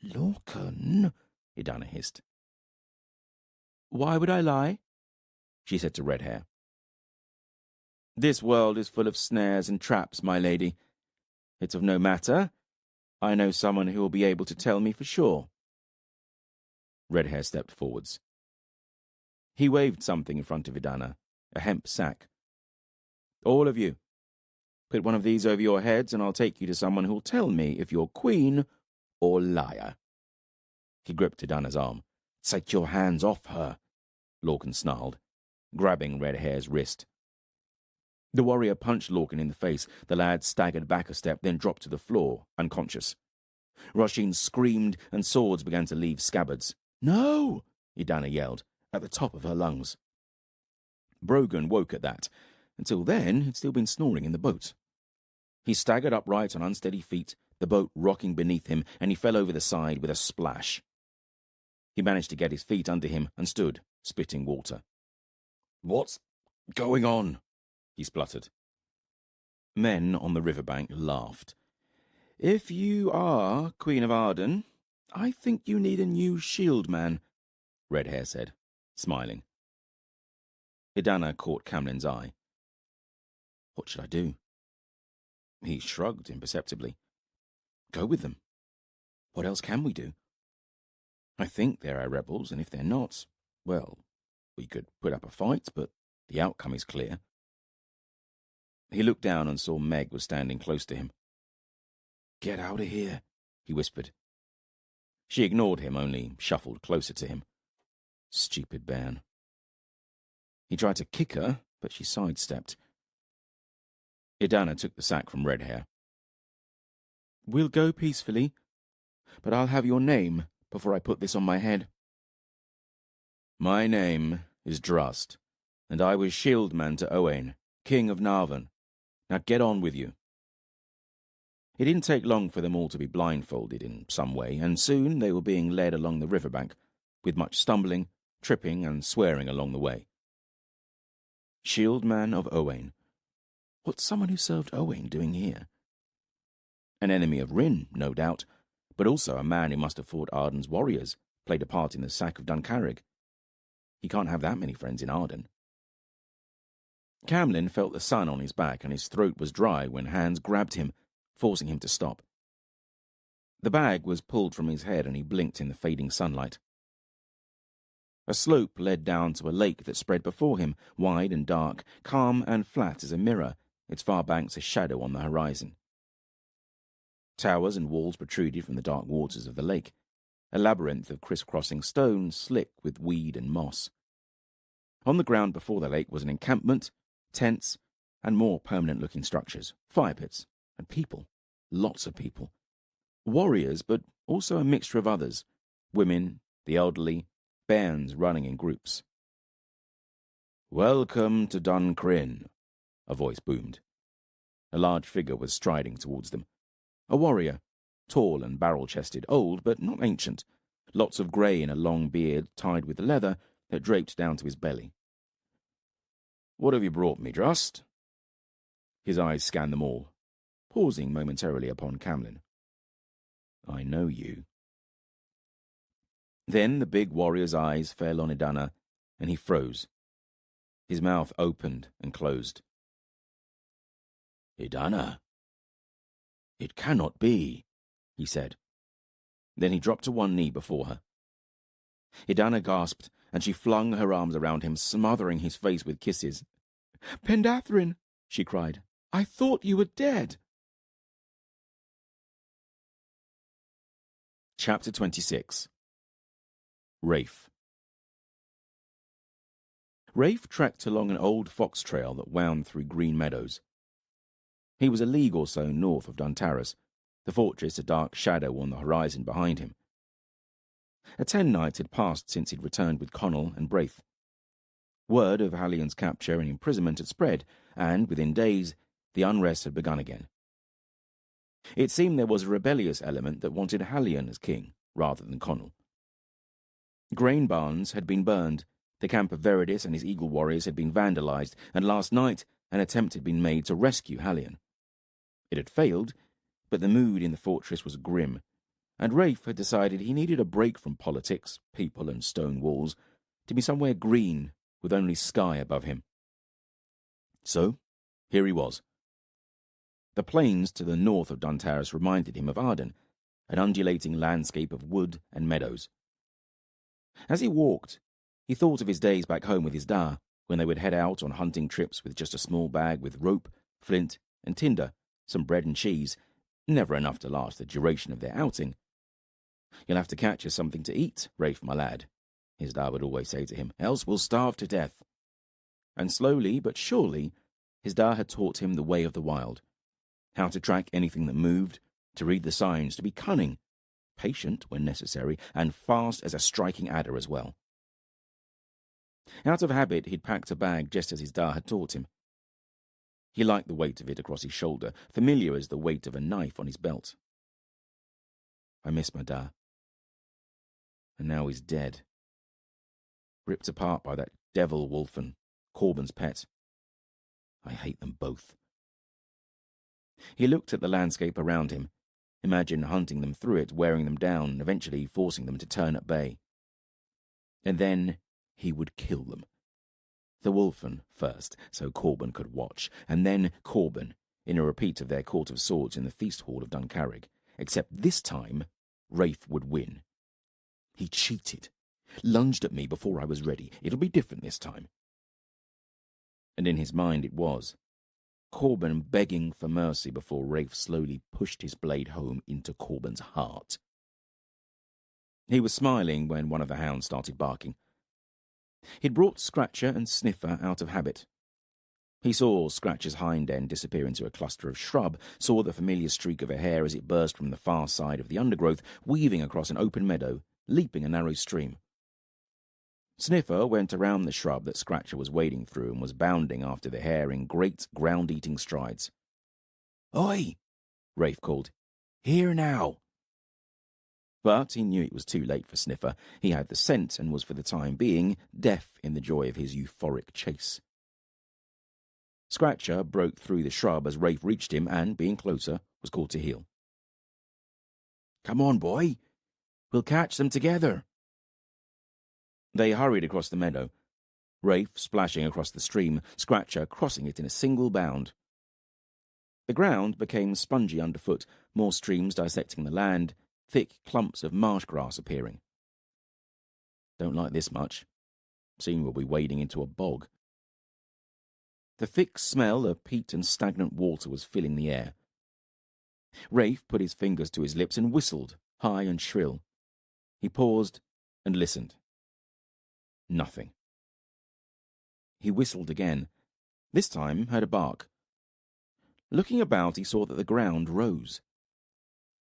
"Lorcan," Idana hissed. "Why would I lie?" she said to Redhair. "This world is full of snares and traps, my lady. It's of no matter. I know someone who will be able to tell me for sure." Redhair stepped forwards. He waved something in front of Idana, a hemp sack. "All of you, put one of these over your heads and I'll take you to someone who'll tell me if you're queen or liar." He gripped Idana's arm. "Take your hands off her," Lorcan snarled, grabbing Redhair's wrist. The warrior punched Lorcan in the face. The lad staggered back a step, then dropped to the floor, unconscious. Roshin screamed, and swords began to leave scabbards. "No!" Idana yelled, at the top of her lungs. Brogan woke at that, Until then, he'd still been snoring in the boat. He staggered upright on unsteady feet, the boat rocking beneath him, and he fell over the side with a splash. He managed to get his feet under him and stood, spitting water. "What's going on?" he spluttered. Men on the riverbank laughed. "If you are Queen of Arden, I think you need a new shield man," Redhair said, smiling. Idana caught Camlin's eye. "What should I do?" He shrugged imperceptibly. "Go with them. What else can we do? I think they're our rebels, and if they're not, well, we could put up a fight, but the outcome is clear." He looked down and saw Meg was standing close to him. "Get out of here," he whispered. She ignored him, only shuffled closer to him. Stupid bairn. He tried to kick her, but she sidestepped. Idana took the sack from Redhair. "We'll go peacefully, but I'll have your name before I put this on my head." "My name is Drust, and I was shieldman to Owain, King of Narvan. Now get on with you." It didn't take long for them all to be blindfolded in some way, and soon they were being led along the riverbank, with much stumbling, tripping, and swearing along the way. Shieldman of Owain. What's someone who served Owain doing here? An enemy of Rhin, no doubt, but also a man who must have fought Arden's warriors, played a part in the sack of Duncarrig. He can't have that many friends in Arden. Camlin felt the sun on his back, and his throat was dry when hands grabbed him, forcing him to stop. The bag was pulled from his head, and he blinked in the fading sunlight. A slope led down to a lake that spread before him, wide and dark, calm and flat as a mirror, its far banks a shadow on the horizon. Towers and walls protruded from the dark waters of the lake, a labyrinth of criss-crossing stones slick with weed and moss. On the ground before the lake was an encampment, tents, and more permanent-looking structures, fire pits, and people, lots of people. Warriors, but also a mixture of others, women, the elderly, bands running in groups. "Welcome to Dun Crin," a voice boomed. A large figure was striding towards them. A warrior, tall and barrel-chested, old but not ancient, lots of grey in a long beard tied with leather that draped down to his belly. "What have you brought me, Drust?" His eyes scanned them all, pausing momentarily upon Camlin. "I know you." Then the big warrior's eyes fell on Idana, and he froze. His mouth opened and closed. "Idana? It cannot be," he said. Then he dropped to one knee before her. Idana gasped, and she flung her arms around him, smothering his face with kisses. "Pendathrin," she cried, "I thought you were dead." Chapter 26. Rafe. Rafe trekked along an old fox trail that wound through green meadows. He was a league or so north of Duntaris, the fortress a dark shadow on the horizon behind him. 10 nights had passed since he'd returned with Connell and Braith. Word of Hallion's capture and imprisonment had spread, and within days the unrest had begun again. It seemed there was a rebellious element that wanted Hallion as king, rather than Connell. Grain barns had been burned, the camp of Veridis and his eagle warriors had been vandalized, and last night an attempt had been made to rescue Hallion. It had failed, but the mood in the fortress was grim, and Rafe had decided he needed a break from politics, people, and stone walls, to be somewhere green with only sky above him. So, here he was. The plains to the north of Duntaris reminded him of Arden, an undulating landscape of wood and meadows. As he walked, he thought of his days back home with his da, when they would head out on hunting trips with just a small bag with rope, flint, and tinder, some bread and cheese, never enough to last the duration of their outing. "You'll have to catch us something to eat, Rafe, my lad," his da would always say to him, "else we'll starve to death." And slowly but surely, his da had taught him the way of the wild, how to track anything that moved, to read the signs, to be cunning, patient when necessary, and fast as a striking adder as well. Out of habit, he'd packed a bag just as his da had taught him. He liked the weight of it across his shoulder, familiar as the weight of a knife on his belt. I miss my dad. And now he's dead. Ripped apart by that devil wolf and Corbin's pet. I hate them both. He looked at the landscape around him, imagined hunting them through it, wearing them down, and eventually forcing them to turn at bay. And then he would kill them. The Wolfen first, so Corbin could watch, and then Corbin, in a repeat of their Court of Swords in the Feast Hall of Duncarrig, except this time Rafe would win. He cheated, lunged at me before I was ready. It'll be different this time. And in his mind it was. Corbin begging for mercy before Rafe slowly pushed his blade home into Corbin's heart. He was smiling when one of the hounds started barking. He'd brought Scratcher and Sniffer out of habit. He saw Scratcher's hind end disappear into a cluster of shrub, saw the familiar streak of a hare as it burst from the far side of the undergrowth, weaving across an open meadow, leaping a narrow stream. Sniffer went around the shrub that Scratcher was wading through and was bounding after the hare in great ground-eating strides. "Oi!" Rafe called. "Here now!" But he knew it was too late for Sniffer. He had the scent and was for the time being deaf in the joy of his euphoric chase. Scratcher broke through the shrub as Rafe reached him and, being closer, was called to heel. "Come on, boy. We'll catch them together." They hurried across the meadow, Rafe splashing across the stream, Scratcher crossing it in a single bound. The ground became spongy underfoot, more streams dissecting the land, thick clumps of marsh grass appearing. Don't like this much. Soon we'll be wading into a bog. The thick smell of peat and stagnant water was filling the air. Rafe put his fingers to his lips and whistled, high and shrill. He paused and listened. Nothing. He whistled again. This time heard a bark. Looking about, he saw that the ground rose.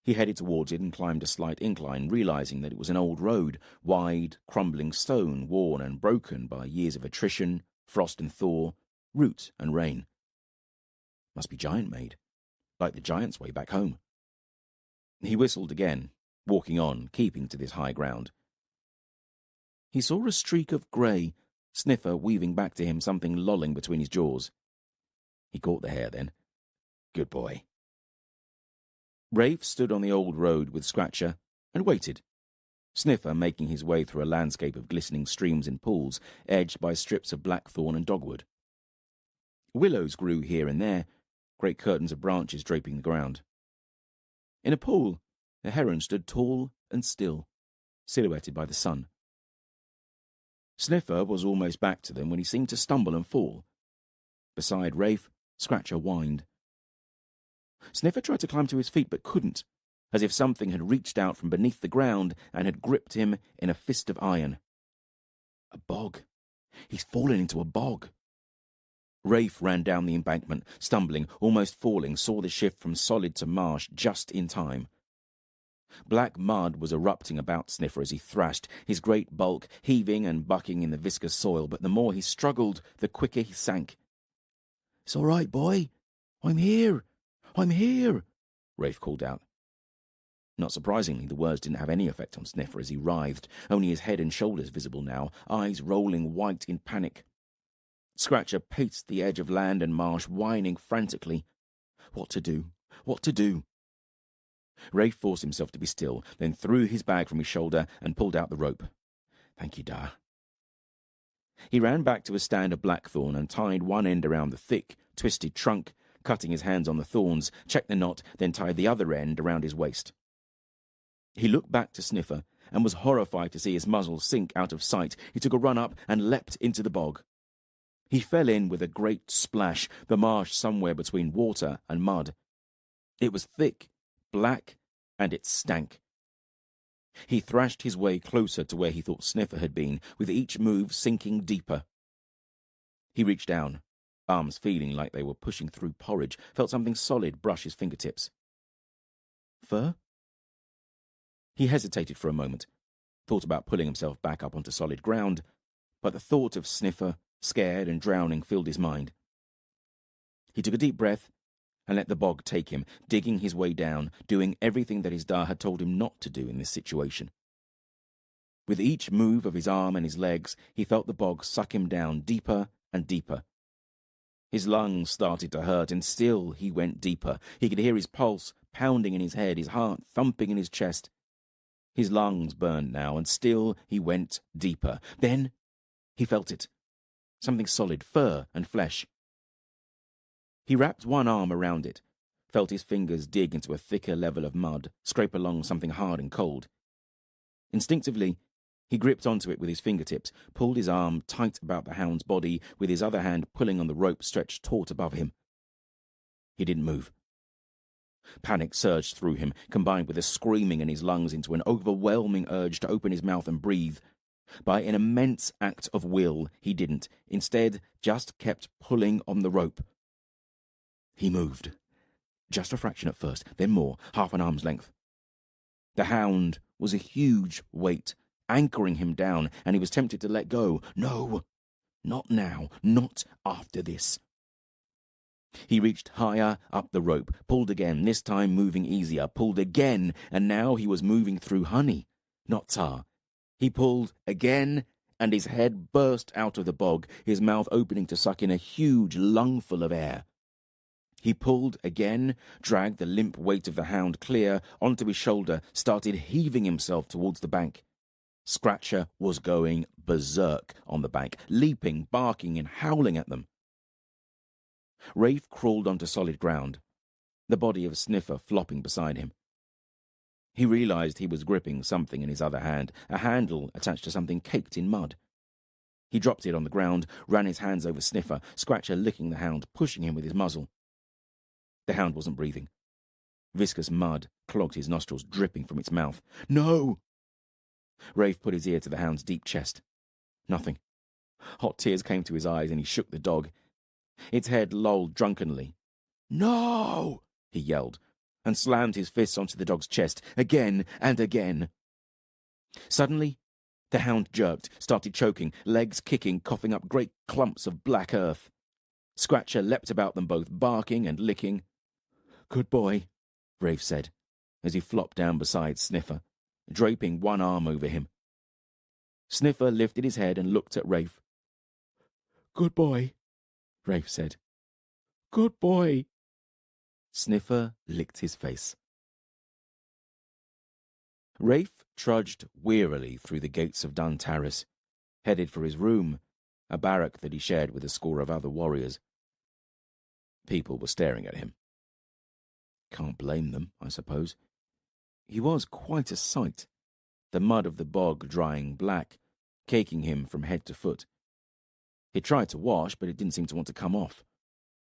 He headed towards it and climbed a slight incline, realizing that it was an old road, wide, crumbling stone, worn and broken by years of attrition, frost and thaw, root and rain. Must be giant-made, like the giants' way back home. He whistled again, walking on, keeping to this high ground. He saw a streak of grey, Sniffer weaving back to him, something lolling between his jaws. He caught the hare then. Good boy. Rafe stood on the old road with Scratcher and waited, Sniffer making his way through a landscape of glistening streams and pools, edged by strips of blackthorn and dogwood. Willows grew here and there, great curtains of branches draping the ground. In a pool, a heron stood tall and still, silhouetted by the sun. Sniffer was almost back to them when he seemed to stumble and fall. Beside Rafe, Scratcher whined. Sniffer tried to climb to his feet but couldn't, as if something had reached out from beneath the ground and had gripped him in a fist of iron. A bog. He's fallen into a bog. Rafe ran down the embankment, stumbling, almost falling, saw the shift from solid to marsh just in time. Black mud was erupting about Sniffer as he thrashed, his great bulk heaving and bucking in the viscous soil, but the more he struggled, the quicker he sank. "It's all right, boy. I'm here. I'm here," Rafe called out. Not surprisingly, the words didn't have any effect on Sniffer as he writhed, only his head and shoulders visible now, eyes rolling white in panic. Scratcher paced the edge of land and marsh, whining frantically. What to do? What to do? Rafe forced himself to be still, then threw his bag from his shoulder and pulled out the rope. "Thank you, Da." He ran back to a stand of blackthorn and tied one end around the thick, twisted trunk, cutting his hands on the thorns, checked the knot, then tied the other end around his waist. He looked back to Sniffer and was horrified to see his muzzle sink out of sight. He took a run up and leapt into the bog. He fell in with a great splash, the marsh somewhere between water and mud. It was thick, black, and it stank. He thrashed his way closer to where he thought Sniffer had been, with each move sinking deeper. He reached down, arms feeling like they were pushing through porridge, felt something solid brush his fingertips. Fur? He hesitated for a moment, thought about pulling himself back up onto solid ground, but the thought of Sniffer, scared and drowning, filled his mind. He took a deep breath and let the bog take him, digging his way down, doing everything that his Da had told him not to do in this situation. With each move of his arm and his legs, he felt the bog suck him down deeper and deeper. His lungs started to hurt, and still he went deeper. He could hear his pulse pounding in his head, his heart thumping in his chest. His lungs burned now, and still he went deeper. Then he felt it. Something solid, fur and flesh. He wrapped one arm around it, felt his fingers dig into a thicker level of mud, scrape along something hard and cold. Instinctively, he gripped onto it with his fingertips, pulled his arm tight about the hound's body, with his other hand pulling on the rope stretched taut above him. He didn't move. Panic surged through him, combined with a screaming in his lungs into an overwhelming urge to open his mouth and breathe. By an immense act of will, he didn't. Instead, just kept pulling on the rope. He moved. Just a fraction at first, then more, half an arm's length. The hound was a huge weight, anchoring him down, and he was tempted to let go. No, not now, not after this. He reached higher up the rope, pulled again, this time moving easier, pulled again, and now he was moving through honey, not tar. He pulled again, and his head burst out of the bog, his mouth opening to suck in a huge lungful of air. He pulled again, dragged the limp weight of the hound clear onto his shoulder, started heaving himself towards the bank. Scratcher was going berserk on the bank, leaping, barking, and howling at them. Rafe crawled onto solid ground, the body of Sniffer flopping beside him. He realized he was gripping something in his other hand, a handle attached to something caked in mud. He dropped it on the ground, ran his hands over Sniffer, Scratcher licking the hound, pushing him with his muzzle. The hound wasn't breathing. Viscous mud clogged his nostrils, dripping from its mouth. No! Rafe put his ear to the hound's deep chest. Nothing. Hot tears came to his eyes, and he shook the dog. Its head lolled drunkenly. No! He yelled, and slammed his fists onto the dog's chest, again and again. Suddenly, the hound jerked, started choking, legs kicking, coughing up great clumps of black earth. Scratcher leapt about them both, barking and licking. Good boy, Rafe said, as he flopped down beside Sniffer, draping one arm over him. Sniffer lifted his head and looked at Rafe. Good boy, Rafe said. Good boy. Sniffer licked his face. Rafe trudged wearily through the gates of Dun Taris, headed for his room, a barrack that he shared with a score of other warriors. People were staring at him. Can't blame them, I suppose. He was quite a sight, the mud of the bog drying black, caking him from head to foot. He tried to wash, but it didn't seem to want to come off.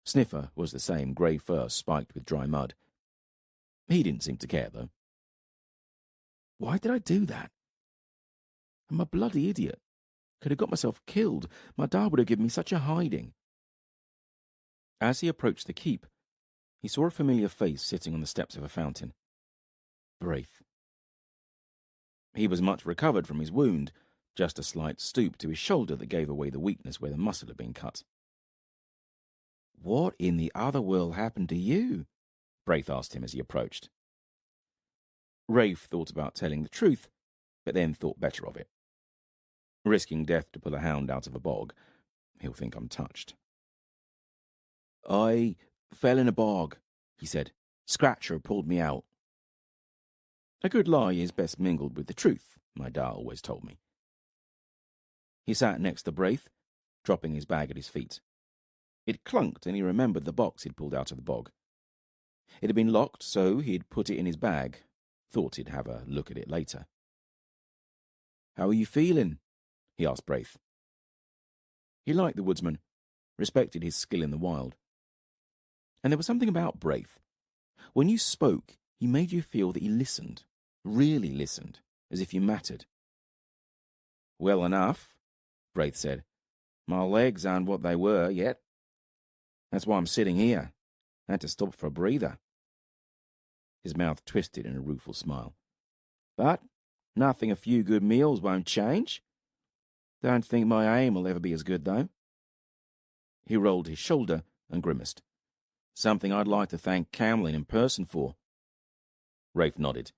Sniffer was the same, grey fur spiked with dry mud. He didn't seem to care, though. Why did I do that? I'm a bloody idiot. Could have got myself killed. My dad would have given me such a hiding. As he approached the keep, he saw a familiar face sitting on the steps of a fountain. Braith. He was much recovered from his wound, just a slight stoop to his shoulder that gave away the weakness where the muscle had been cut. What in the other world happened to you? Braith asked him as he approached. Rafe thought about telling the truth, but then thought better of it. Risking death to pull a hound out of a bog, he'll think I'm touched. I fell in a bog, he said. Scratcher pulled me out. A good lie is best mingled with the truth, my da always told me. He sat next to Braith, dropping his bag at his feet. It clunked, and he remembered the box he'd pulled out of the bog. It had been locked, so he'd put it in his bag, thought he'd have a look at it later. How are you feeling? He asked Braith. He liked the woodsman, respected his skill in the wild. And there was something about Braith. When you spoke, he made you feel that he listened, really listened, as if you mattered. Well enough, Braith said. My legs aren't what they were yet. That's why I'm sitting here. I had to stop for a breather. His mouth twisted in a rueful smile. But nothing a few good meals won't change. Don't think my aim will ever be as good, though. He rolled his shoulder and grimaced. Something I'd like to thank Camlin in person for. Rafe nodded.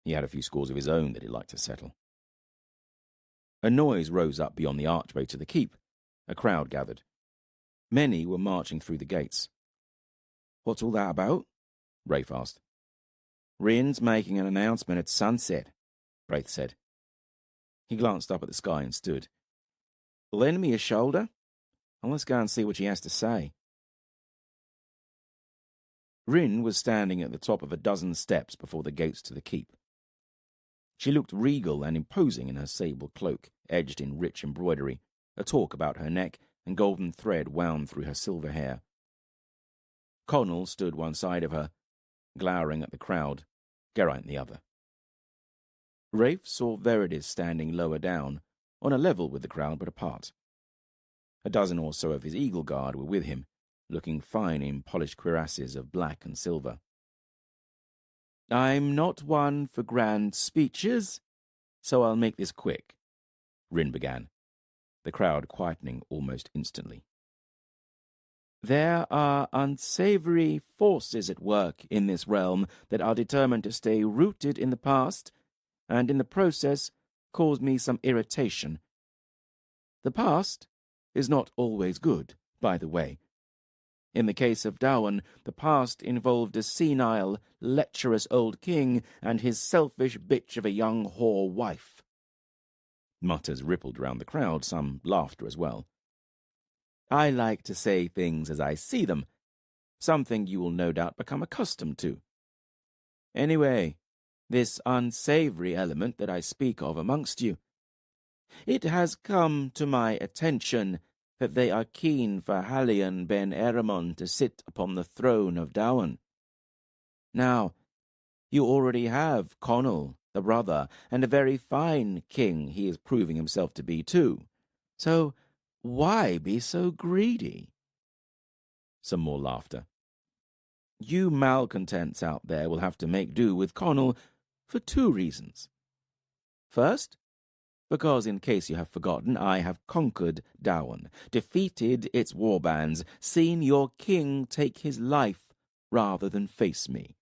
He had a few scores of his own that he'd like to settle. A noise rose up beyond the archway to the keep. A crowd gathered. Many were marching through the gates. What's all that about? Rafe asked. Rhin's making an announcement at sunset, Braith said. He glanced up at the sky and stood. Lend me a shoulder, and let's go and see what he has to say. Rhin was standing at the top of a dozen steps before the gates to the keep. She looked regal and imposing in her sable cloak, edged in rich embroidery, a torque about her neck, and golden thread wound through her silver hair. Connell stood one side of her, glowering at the crowd, Geraint the other. Rafe saw Veridis standing lower down, on a level with the crowd but apart. A dozen or so of his eagle guard were with him, looking fine in polished cuirasses of black and silver. I'm not one for grand speeches, so I'll make this quick, Rhin began, the crowd quietening almost instantly. There are unsavory forces at work in this realm that are determined to stay rooted in the past, and in the process cause me some irritation. The past is not always good, by the way. In the case of Dowan, the past involved a senile, lecherous old king and his selfish bitch of a young whore wife. Mutters rippled round the crowd, some laughter as well. I like to say things as I see them, something you will no doubt become accustomed to. Anyway, this unsavory element that I speak of amongst you, it has come to my attention that they are keen for Halion ben Eramon to sit upon the throne of Dowan. Now, you already have Connell, the brother, and a very fine king he is proving himself to be too. So why be so greedy? Some more laughter. You malcontents out there will have to make do with Connell for two reasons. First, because in case you have forgotten, I have conquered Dowan, defeated its warbands, seen your king take his life rather than face me.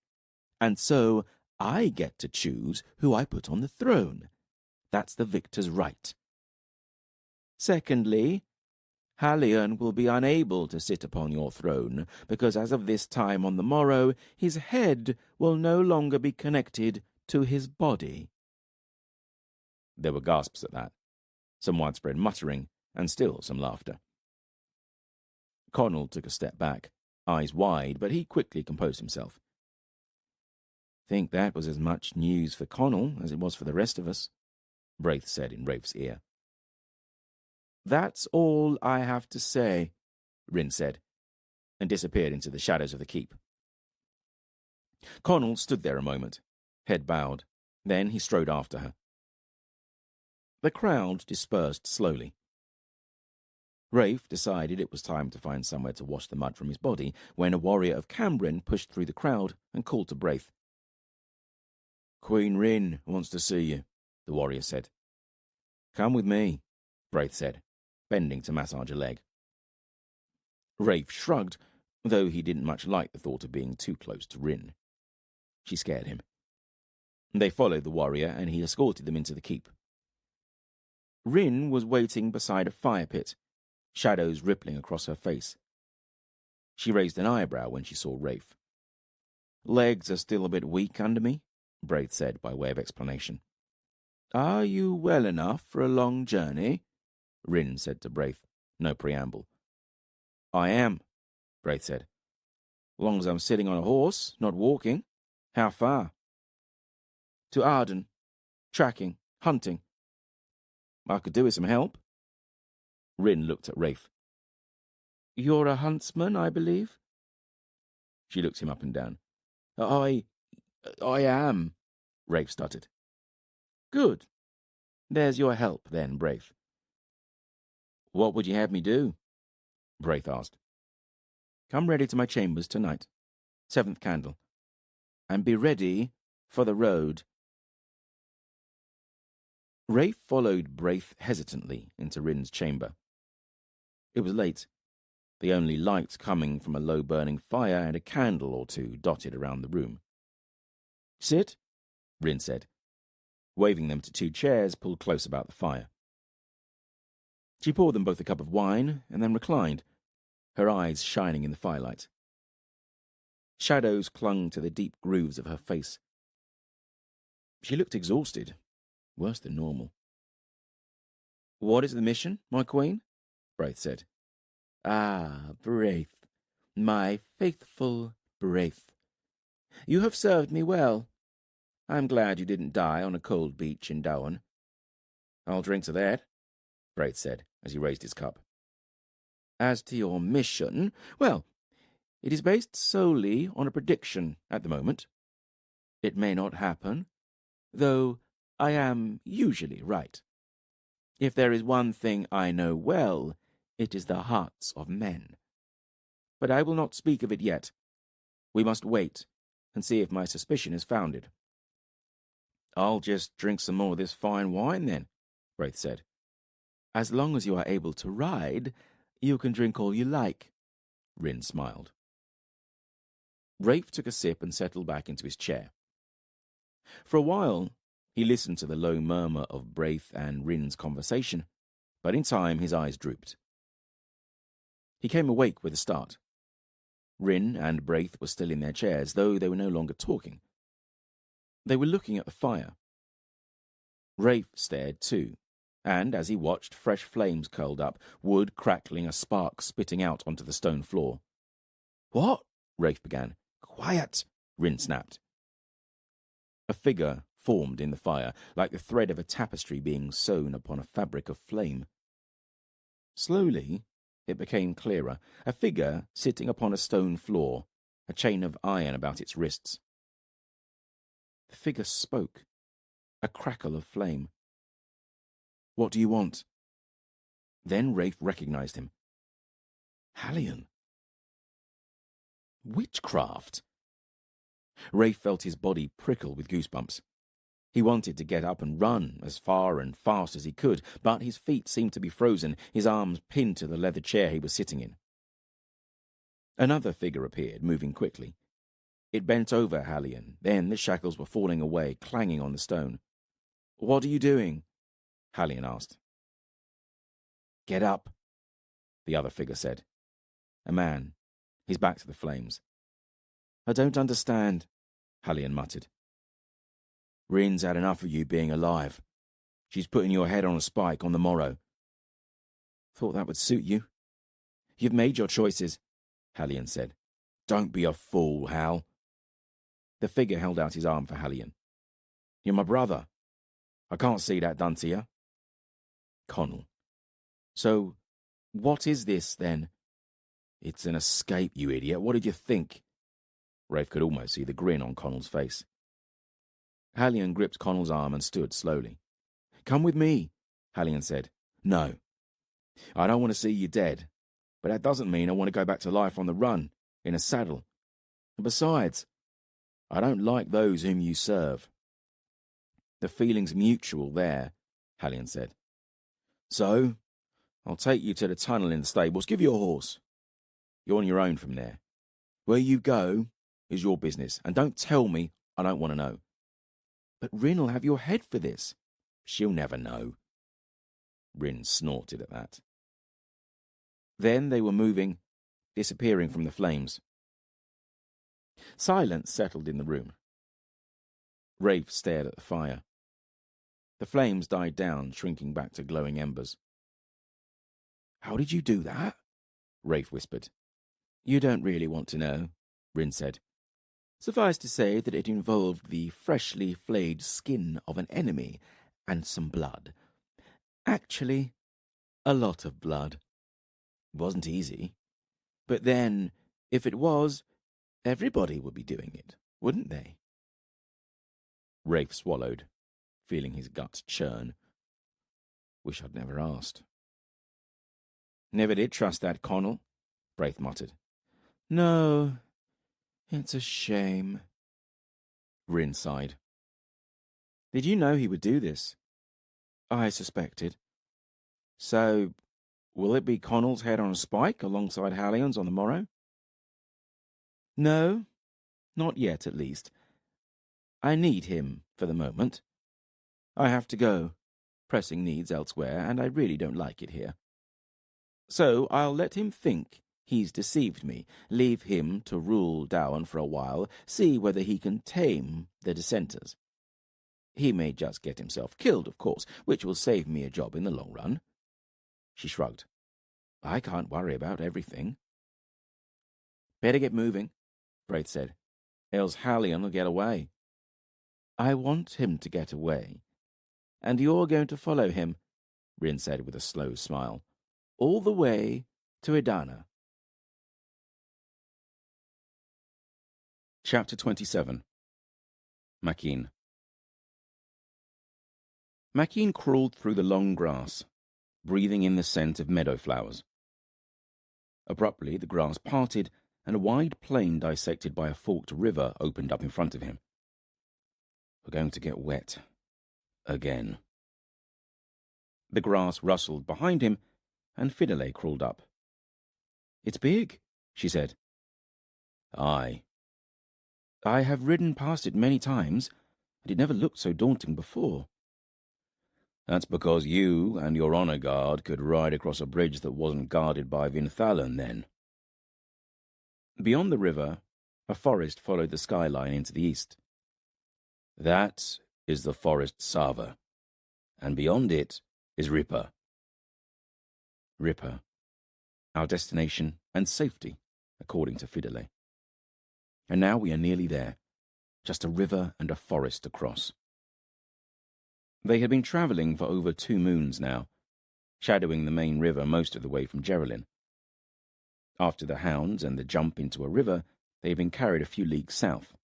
And so I get to choose who I put on the throne. That's the victor's right. Secondly, Halion will be unable to sit upon your throne, because as of this time on the morrow, his head will no longer be connected to his body. There were gasps at that, some widespread muttering, and still some laughter. Connell took a step back, eyes wide, but he quickly composed himself. Think that was as much news for Connell as it was for the rest of us, Braith said in Rafe's ear. That's all I have to say, Rhin said, and disappeared into the shadows of the keep. Connell stood there a moment, head bowed. Then he strode after her. The crowd dispersed slowly. Rafe decided it was time to find somewhere to wash the mud from his body when a warrior of Cambrin pushed through the crowd and called to Braith. Queen Rhin wants to see you, the warrior said. Come with me, Braith said, bending to massage a leg. Rafe shrugged, though he didn't much like the thought of being too close to Rhin. She scared him. They followed the warrior, and he escorted them into the keep. Rhin was waiting beside a fire pit, shadows rippling across her face. She raised an eyebrow when she saw Rafe. Legs are still a bit weak under me, Braith said by way of explanation. Are you well enough for a long journey? Rhin said to Braith, no preamble. I am, Braith said. Long as I'm sitting on a horse, not walking. How far? To Arden. Tracking, hunting. I could do with some help. Rhin looked at Rafe. You're a huntsman, I believe? She looked him up and down. I am, Rafe stuttered. Good. There's your help, then, Braith. What would you have me do? Braith asked. Come ready to my chambers tonight, 7th candle, and be ready for the road. Rafe followed Braith hesitantly into Rhin's chamber. It was late. the only light coming from a low-burning fire and a candle or two dotted around the room. "Sit," Rhin said, waving them to 2 chairs pulled close about the fire. She poured them both a cup of wine and then reclined, her eyes shining in the firelight. Shadows clung to the deep grooves of her face. She looked exhausted, worse than normal. "What is the mission, my queen?" Braith said. "Ah, Braith, my faithful Braith. You have served me well. I'm glad you didn't die on a cold beach in Dowan." "I'll drink to that," Braith said, as he raised his cup. "As to your mission, well, it is based solely on a prediction at the moment. It may not happen, though I am usually right. If there is one thing I know well, it is the hearts of men. But I will not speak of it yet. We must wait and see if my suspicion is founded." "I'll just drink some more of this fine wine, then," Braith said. "As long as you are able to ride, you can drink all you like," Rhin smiled. Rafe took a sip and settled back into his chair. For a while, he listened to the low murmur of Braith and Rhin's conversation, but in time his eyes drooped. He came awake with a start. Rhin and Braith were still in their chairs, though they were no longer talking. They were looking at the fire. Rafe stared too, and as he watched, fresh flames curled up, wood crackling, a spark spitting out onto the stone floor. "What?" Rafe began. "Quiet!" Rhin snapped. A figure formed in the fire, like the thread of a tapestry being sewn upon a fabric of flame. Slowly, it became clearer, a figure sitting upon a stone floor, a chain of iron about its wrists. The figure spoke, a crackle of flame. "What do you want?" Then Rafe recognized him. Hallion. Witchcraft! Rafe felt his body prickle with goosebumps. He wanted to get up and run as far and fast as he could, but his feet seemed to be frozen, his arms pinned to the leather chair he was sitting in. Another figure appeared, moving quickly. It bent over Hallion, then the shackles were falling away, clanging on the stone. "What are you doing?" Hallion asked. "Get up," the other figure said. A man, his back to the flames. "I don't understand," Hallion muttered. "Rhin's had enough of you being alive. She's putting your head on a spike on the morrow." "Thought that would suit you." "You've made your choices," Hallion said. "Don't be a fool, Hal." The figure held out his arm for Hallion. "You're my brother. I can't see that done to you." Connell. "So, what is this, then?" "It's an escape, you idiot. What did you think?" Rafe could almost see the grin on Connell's face. Hallion gripped Connell's arm and stood slowly. "Come with me," Hallion said. "No. I don't want to see you dead, but that doesn't mean I want to go back to life on the run, in a saddle. And besides, I don't like those whom you serve." "The feeling's mutual there," Hallion said. "So, I'll take you to the tunnel in the stables. Give you a horse. You're on your own from there. Where you go is your business, and don't tell me I don't want to know." "But Rhin'll have your head for this." "She'll never know." Rhin snorted at that. Then they were moving, disappearing from the flames. Silence settled in the room. Rafe stared at the fire. The flames died down, shrinking back to glowing embers. "How did you do that?" Rafe whispered. "You don't really want to know," Rhin said. "Suffice to say that it involved the freshly flayed skin of an enemy and some blood. Actually, a lot of blood. It wasn't easy. But then, if it was, everybody would be doing it, wouldn't they?" Rafe swallowed, feeling his guts churn. "Wish I'd never asked." "Never did trust that Connell," Braith muttered. "No, it's a shame." Rhin sighed. "Did you know he would do this?" "I suspected." "So, Will it be Connell's head on a spike alongside Hallion's on the morrow? No, not yet at least. I need him for the moment. I have to go. Pressing needs elsewhere, and I really don't like it here. So I'll let him think he's deceived me, leave him to rule Dowan for a while, see whether he can tame the dissenters. He may just get himself killed, of course, which will save me a job in the long run. She shrugged. I can't worry about everything. Better get moving, Braith said, else Hallion will get away. I want him to get away. And you're going to follow him, Rhin said with a slow smile, all the way to Idana. Chapter 27. Makeen. Makeen crawled through the long grass, breathing in the scent of meadow flowers. Abruptly, the grass parted, and a wide plain dissected by a forked river opened up in front of him. We're going to get wet. Again. The grass rustled behind him, and Fidele crawled up. It's big, she said. Aye. I have ridden past it many times, and it never looked so daunting before. That's because you and your honour guard could ride across a bridge that wasn't guarded by Vinthalan then. Beyond the river, a forest followed the skyline into the east. That is the forest Sava, and beyond it is Ripper. Ripper, our destination and safety, according to Fidele. And now we are nearly there, just a river and a forest to cross. They had been travelling for over 2 moons now, shadowing the main river most of the way from Geraldine. After the hounds and the jump into a river, they had been carried a few leagues south.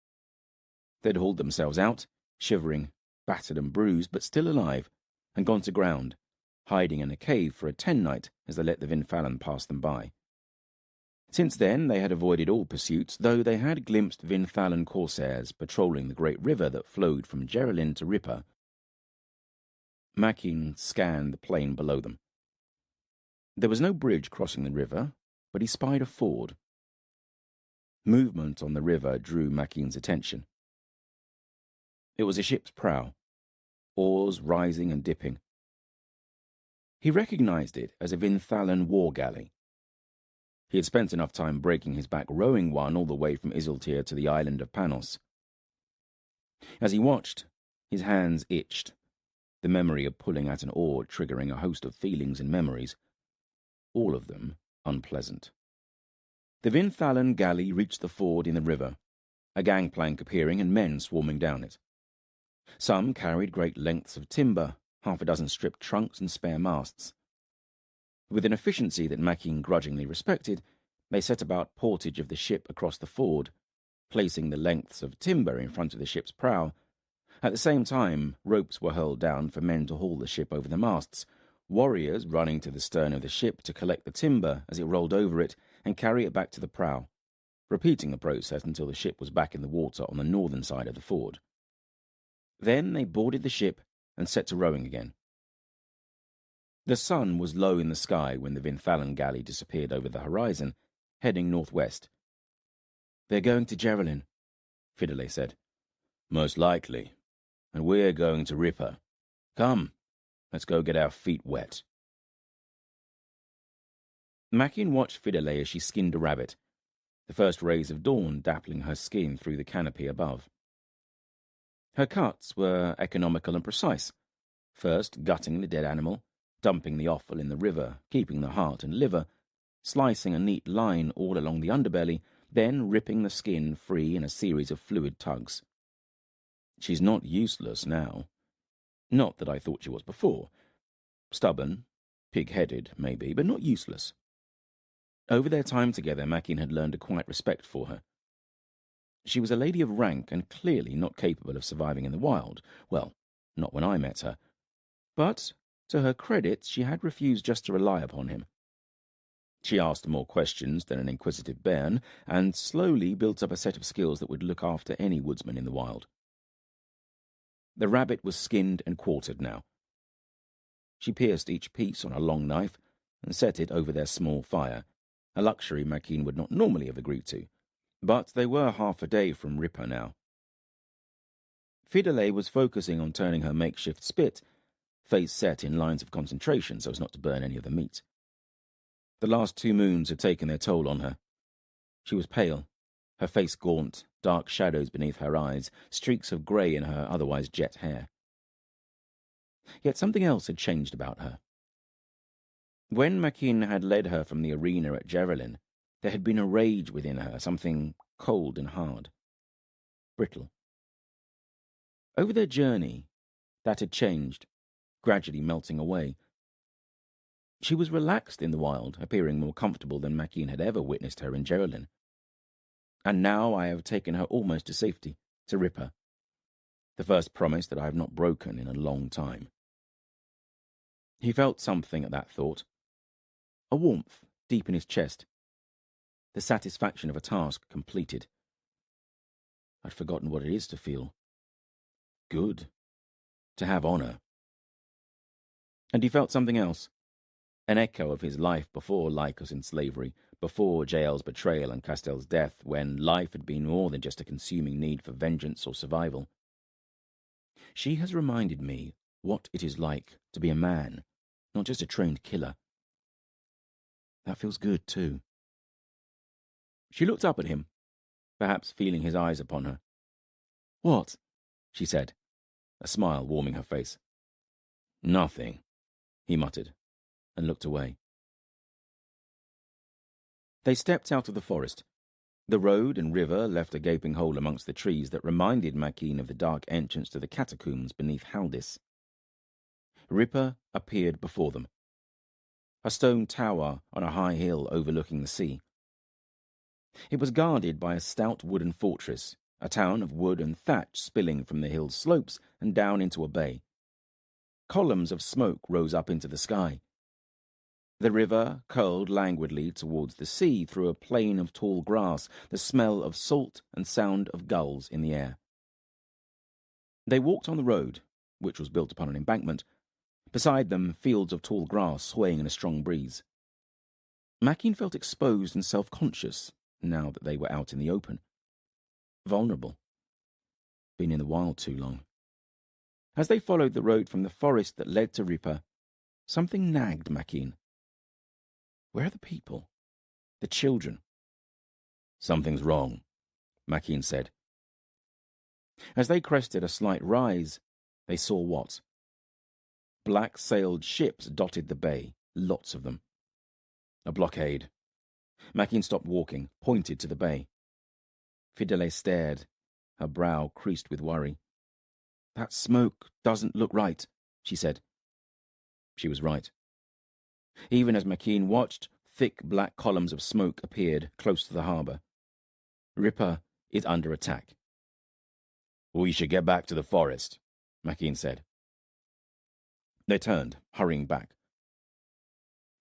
They'd hauled themselves out, shivering, battered and bruised, but still alive, and gone to ground, hiding in a cave for a 10 night as they let the Vinthalan pass them by. Since then, they had avoided all pursuits, though they had glimpsed Vinthalan corsairs patrolling the great river that flowed from Geraldine to Ripper. Makeen scanned the plain below them. There was no bridge crossing the river, but he spied a ford. Movement on the river drew Makeen's attention. It was a ship's prow, oars rising and dipping. He recognized it as a Vinthalan war galley. He had spent enough time breaking his back rowing one all the way from Isiltir to the island of Panos. As he watched, his hands itched, the memory of pulling at an oar triggering a host of feelings and memories, all of them unpleasant. The Vinthalan galley reached the ford in the river, a gangplank appearing and men swarming down it. Some carried great lengths of timber, 6 stripped trunks and spare masts. With an efficiency that Makeen grudgingly respected, they set about portage of the ship across the ford, placing the lengths of timber in front of the ship's prow. At the same time, ropes were hurled down for men to haul the ship over the masts, warriors running to the stern of the ship to collect the timber as it rolled over it and carry it back to the prow, repeating the process until the ship was back in the water on the northern side of the ford. Then they boarded the ship and set to rowing again. The sun was low in the sky when the Vinthalan galley disappeared over the horizon, heading northwest. They're going to Geraldine, Fidele said. Most likely. And we're going to Ripper. Come, let's go get our feet wet. Makeen watched Fidele as she skinned a rabbit, the first rays of dawn dappling her skin through the canopy above. Her cuts were economical and precise, first gutting the dead animal, dumping the offal in the river, keeping the heart and liver, slicing a neat line all along the underbelly, then ripping the skin free in a series of fluid tugs. She's not useless now. Not that I thought she was before. Stubborn, pig-headed, maybe, but not useless. Over their time together, Makeen had learned a quiet respect for her. She was a lady of rank and clearly not capable of surviving in the wild. Well, not when I met her. But to her credit, she had refused just to rely upon him. She asked more questions than an inquisitive bairn, and slowly built up a set of skills that would look after any woodsman in the wild. The rabbit was skinned and quartered now. She pierced each piece on a long knife, and set it over their small fire, a luxury Makeen would not normally have agreed to. But they were half a day from Ripper now. Fidele was focusing on turning her makeshift spit, face set in lines of concentration so as not to burn any of the meat. The last 2 moons had taken their toll on her. She was pale, her face gaunt, dark shadows beneath her eyes, streaks of grey in her otherwise jet hair. Yet something else had changed about her. When Makeen had led her from the arena at Geraldine, there had been a rage within her, something cold and hard, brittle. Over their journey, that had changed, gradually melting away. She was relaxed in the wild, appearing more comfortable than Makeen had ever witnessed her in Geraldine. And now I have taken her almost to safety, to Ripper, the first promise that I have not broken in a long time. He felt something at that thought, a warmth deep in his chest, the satisfaction of a task completed. I'd forgotten what it is to feel good, to have honour. And he felt something else, an echo of his life before Lycos in slavery, before Jael's betrayal and Castel's death, when life had been more than just a consuming need for vengeance or survival. She has reminded me what it is like to be a man, not just a trained killer. That feels good, too. She looked up at him, perhaps feeling his eyes upon her. "What?" she said, a smile warming her face. "Nothing," he muttered, and looked away. They stepped out of the forest. The road and river left a gaping hole amongst the trees that reminded Makeen of the dark entrance to the catacombs beneath Haldis. Ripper appeared before them, a stone tower on a high hill overlooking the sea. It was guarded by a stout wooden fortress, a town of wood and thatch spilling from the hill's slopes and down into a bay. Columns of smoke rose up into the sky. The river curled languidly towards the sea through a plain of tall grass, the smell of salt and sound of gulls in the air. They walked on the road, which was built upon an embankment. Beside them, fields of tall grass swaying in a strong breeze. Makeen felt exposed and self-conscious now that they were out in the open. Vulnerable. Been in the wild too long. As they followed the road from the forest that led to Ripper, something nagged Makeen. Where are the people? The children? "Something's wrong," Makeen said. As they crested a slight rise, they saw what? Black-sailed ships dotted the bay, lots of them. A blockade. Makeen stopped walking, pointed to the bay. Fidele stared, her brow creased with worry. "That smoke doesn't look right," she said. She was right. Even as Makeen watched, thick black columns of smoke appeared close to the harbour. "Ripper is under attack." "We should get back to the forest," Makeen said. They turned, hurrying back.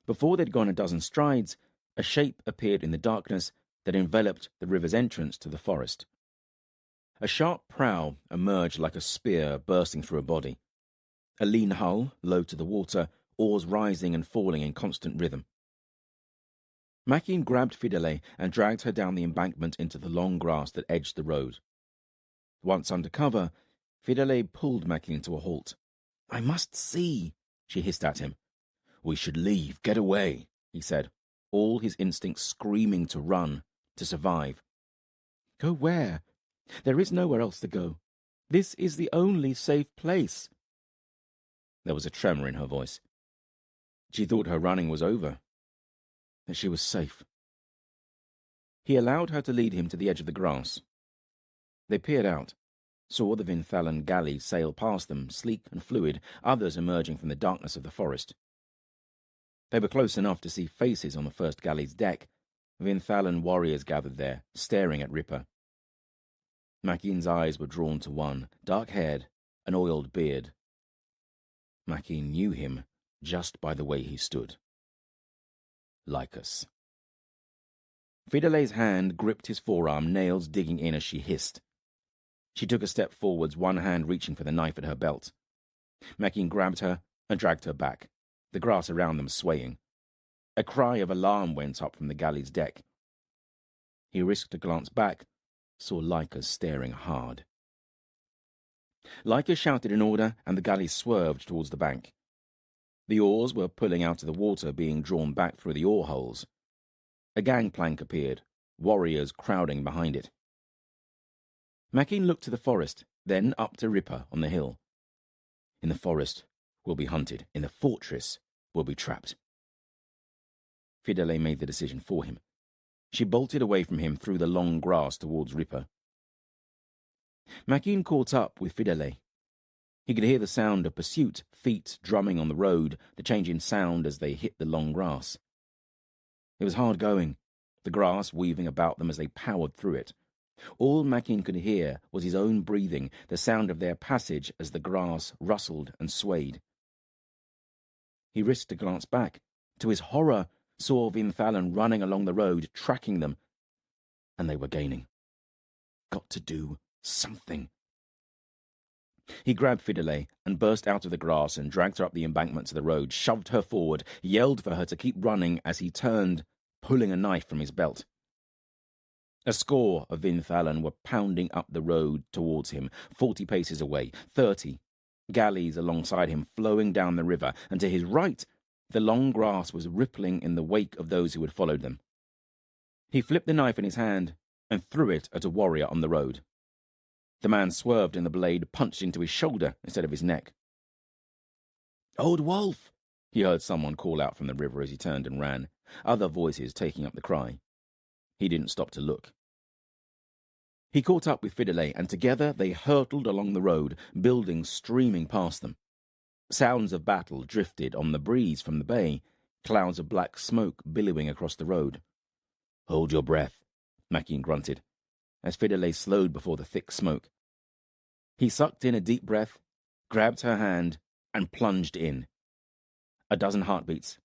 Before they'd gone a dozen strides, a shape appeared in the darkness that enveloped the river's entrance to the forest. A sharp prow emerged like a spear bursting through a body. A lean hull, low to the water, oars rising and falling in constant rhythm. Makeen grabbed Fidele and dragged her down the embankment into the long grass that edged the road. Once under cover, Fidele pulled Makeen to a halt. "I must see," she hissed at him. "We should leave, get away," he said, all his instincts screaming to run, to survive. "Go where? There is nowhere else to go. This is the only safe place." There was a tremor in her voice. She thought her running was over, that she was safe. He allowed her to lead him to the edge of the grass. They peered out, saw the Vinthalan galley sail past them, sleek and fluid, others emerging from the darkness of the forest. They were close enough to see faces on the first galley's deck. Vinthalan warriors gathered there, staring at Ripper. Makeen's eyes were drawn to one, dark-haired, an oiled beard. Makeen knew him just by the way he stood. Lycos. Fidele's hand gripped his forearm, nails digging in as she hissed. She took a step forwards, one hand reaching for the knife at her belt. Makeen grabbed her and dragged her back, the grass around them swaying. A cry of alarm went up from the galley's deck. He risked a glance back, saw Lycus staring hard. Lycus shouted an order, and the galley swerved towards the bank. The oars were pulling out of the water, being drawn back through the oar holes. A gangplank appeared, warriors crowding behind it. Mackin looked to the forest, then up to Ripper on the hill. In the forest, we'll be hunted. In the fortress, we'll be trapped. Fidele made the decision for him. She bolted away from him through the long grass towards Ripper. Mackin caught up with Fidele. He could hear the sound of pursuit, feet drumming on the road, the change in sound as they hit the long grass. It was hard going, the grass weaving about them as they powered through it. All Mackin could hear was his own breathing, the sound of their passage as the grass rustled and swayed. He risked a glance back. To his horror, saw Vinthalan running along the road, tracking them, and they were gaining. Got to do something. He grabbed Fidele and burst out of the grass and dragged her up the embankment to the road, shoved her forward, yelled for her to keep running as he turned, pulling a knife from his belt. A score of Vinthalan were pounding up the road towards him, 40 paces away, 30, galleys alongside him flowing down the river, and to his right, the long grass was rippling in the wake of those who had followed them. He flipped the knife in his hand and threw it at a warrior on the road. The man swerved and the blade punched into his shoulder instead of his neck. "Old wolf!" he heard someone call out from the river as he turned and ran, other voices taking up the cry. He didn't stop to look. He caught up with Fidele, and together they hurtled along the road, buildings streaming past them. Sounds of battle drifted on the breeze from the bay, clouds of black smoke billowing across the road. "Hold your breath," Mackin grunted, as Fidele slowed before the thick smoke. He sucked in a deep breath, grabbed her hand, and plunged in. A dozen heartbeats,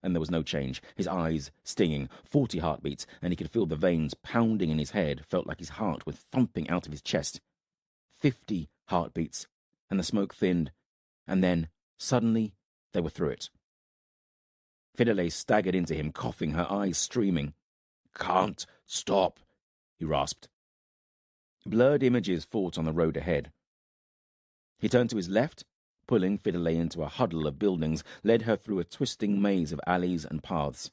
and there was no change. His eyes stinging, 40 heartbeats, and he could feel the veins pounding in his head, felt like his heart was thumping out of his chest. 50 heartbeats, and the smoke thinned, and then, suddenly, they were through it. Fidele staggered into him, coughing, her eyes streaming. "Can't stop," he rasped. Blurred images fought on the road ahead. He turned to his left, pulling Fidele into a huddle of buildings, led her through a twisting maze of alleys and paths.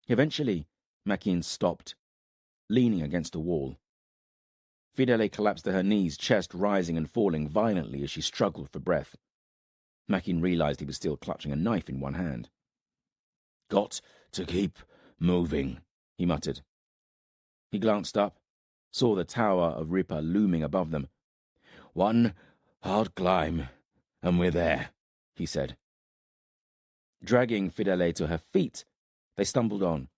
Eventually, Mackin stopped, leaning against a wall. Fidele collapsed to her knees, chest rising and falling violently as she struggled for breath. Mackin realized he was still clutching a knife in one hand. "Got to keep moving," he muttered. He glanced up, saw the tower of Ripper looming above them. "One hard climb, and we're there," he said. Dragging Fidele to her feet, they stumbled on,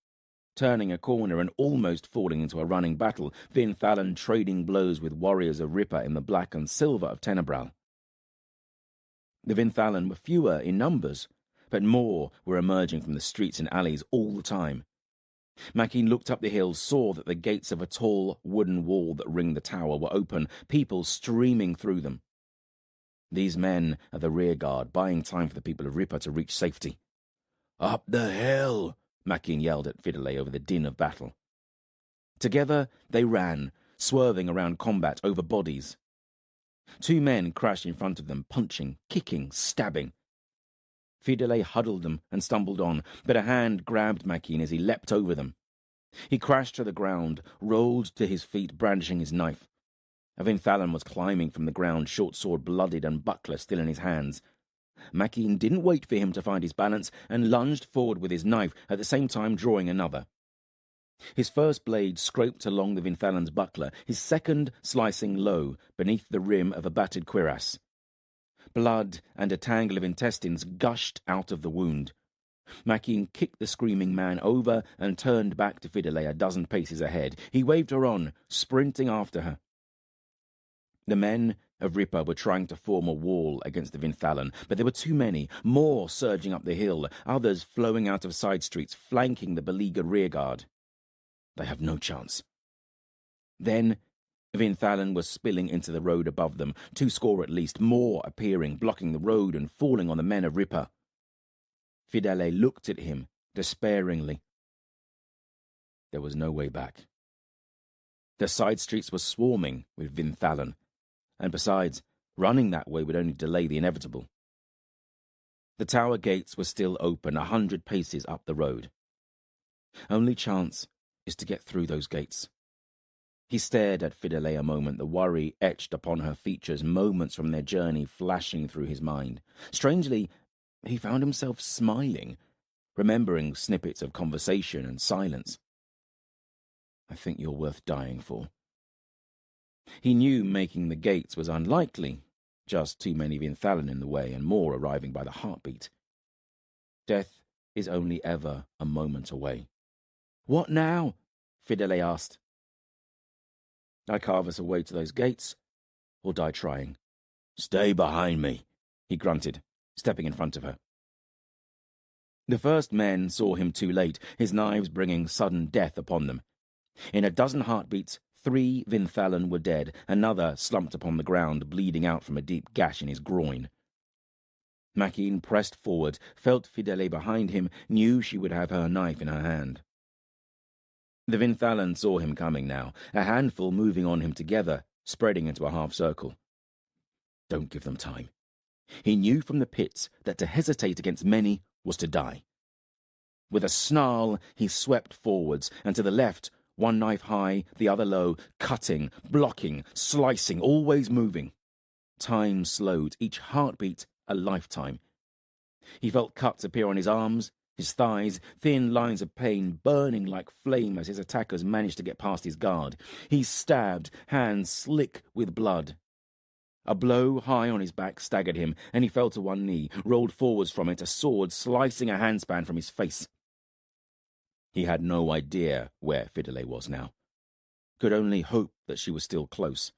turning a corner and almost falling into a running battle, Vinthalan trading blows with warriors of Ripper in the black and silver of Tenebral. The Vinthalan were fewer in numbers, but more were emerging from the streets and alleys all the time. Mackin looked up the hill, saw that the gates of a tall wooden wall that ringed the tower were open, people streaming through them. These men are the rear guard, buying time for the people of Ripper to reach safety. "Up the hill!" Mackin yelled at Fidele over the din of battle. Together they ran, swerving around combat over bodies. 2 men crashed in front of them, punching, kicking, stabbing. Fidele huddled them and stumbled on, but a hand grabbed Mackin as he leapt over them. He crashed to the ground, rolled to his feet, brandishing his knife. Vinthalan was climbing from the ground, short sword blooded and buckler still in his hands. Mackin didn't wait for him to find his balance and lunged forward with his knife, at the same time drawing another. His first blade scraped along the Vinthalan's buckler, his second slicing low beneath the rim of a battered cuirass. Blood and a tangle of intestines gushed out of the wound. Mackin kicked the screaming man over and turned back to Fidele a dozen paces ahead. He waved her on, sprinting after her. The men of Ripper were trying to form a wall against the Vinthalan, but there were too many, more surging up the hill, others flowing out of side streets, flanking the beleaguered rearguard. They have no chance. Then Vinthalan was spilling into the road above them, 2 score at least, more appearing, blocking the road and falling on the men of Ripper. Fidele looked at him, despairingly. There was no way back. The side streets were swarming with Vinthalan, and besides, running that way would only delay the inevitable. The tower gates were still open 100 paces up the road. Only chance is to get through those gates. He stared at Fidele a moment, the worry etched upon her features, moments from their journey flashing through his mind. Strangely, he found himself smiling, remembering snippets of conversation and silence. I think you're worth dying for. He knew making the gates was unlikely, just too many Vinthalan in the way and more arriving by the heartbeat. Death is only ever a moment away. What now? Fidele asked. I carve us a way to those gates, or die trying. Stay behind me, he grunted, stepping in front of her. The first men saw him too late, his knives bringing sudden death upon them. In a dozen heartbeats, 3 Vinthalan were dead, another slumped upon the ground, bleeding out from a deep gash in his groin. Makeen pressed forward, felt Fidele behind him, knew she would have her knife in her hand. The Vinthalan saw him coming now, a handful moving on him together, spreading into a half-circle. Don't give them time. He knew from the pits that to hesitate against many was to die. With a snarl, he swept forwards, and to the left, one knife high, the other low, cutting, blocking, slicing, always moving. Time slowed, each heartbeat a lifetime. He felt cuts appear on his arms, his thighs, thin lines of pain burning like flame as his attackers managed to get past his guard. He stabbed, hands slick with blood. A blow high on his back staggered him, and he fell to one knee, rolled forwards from it, a sword slicing a handspan from his face. He had no idea where Fidele was now. Could only hope that she was still close.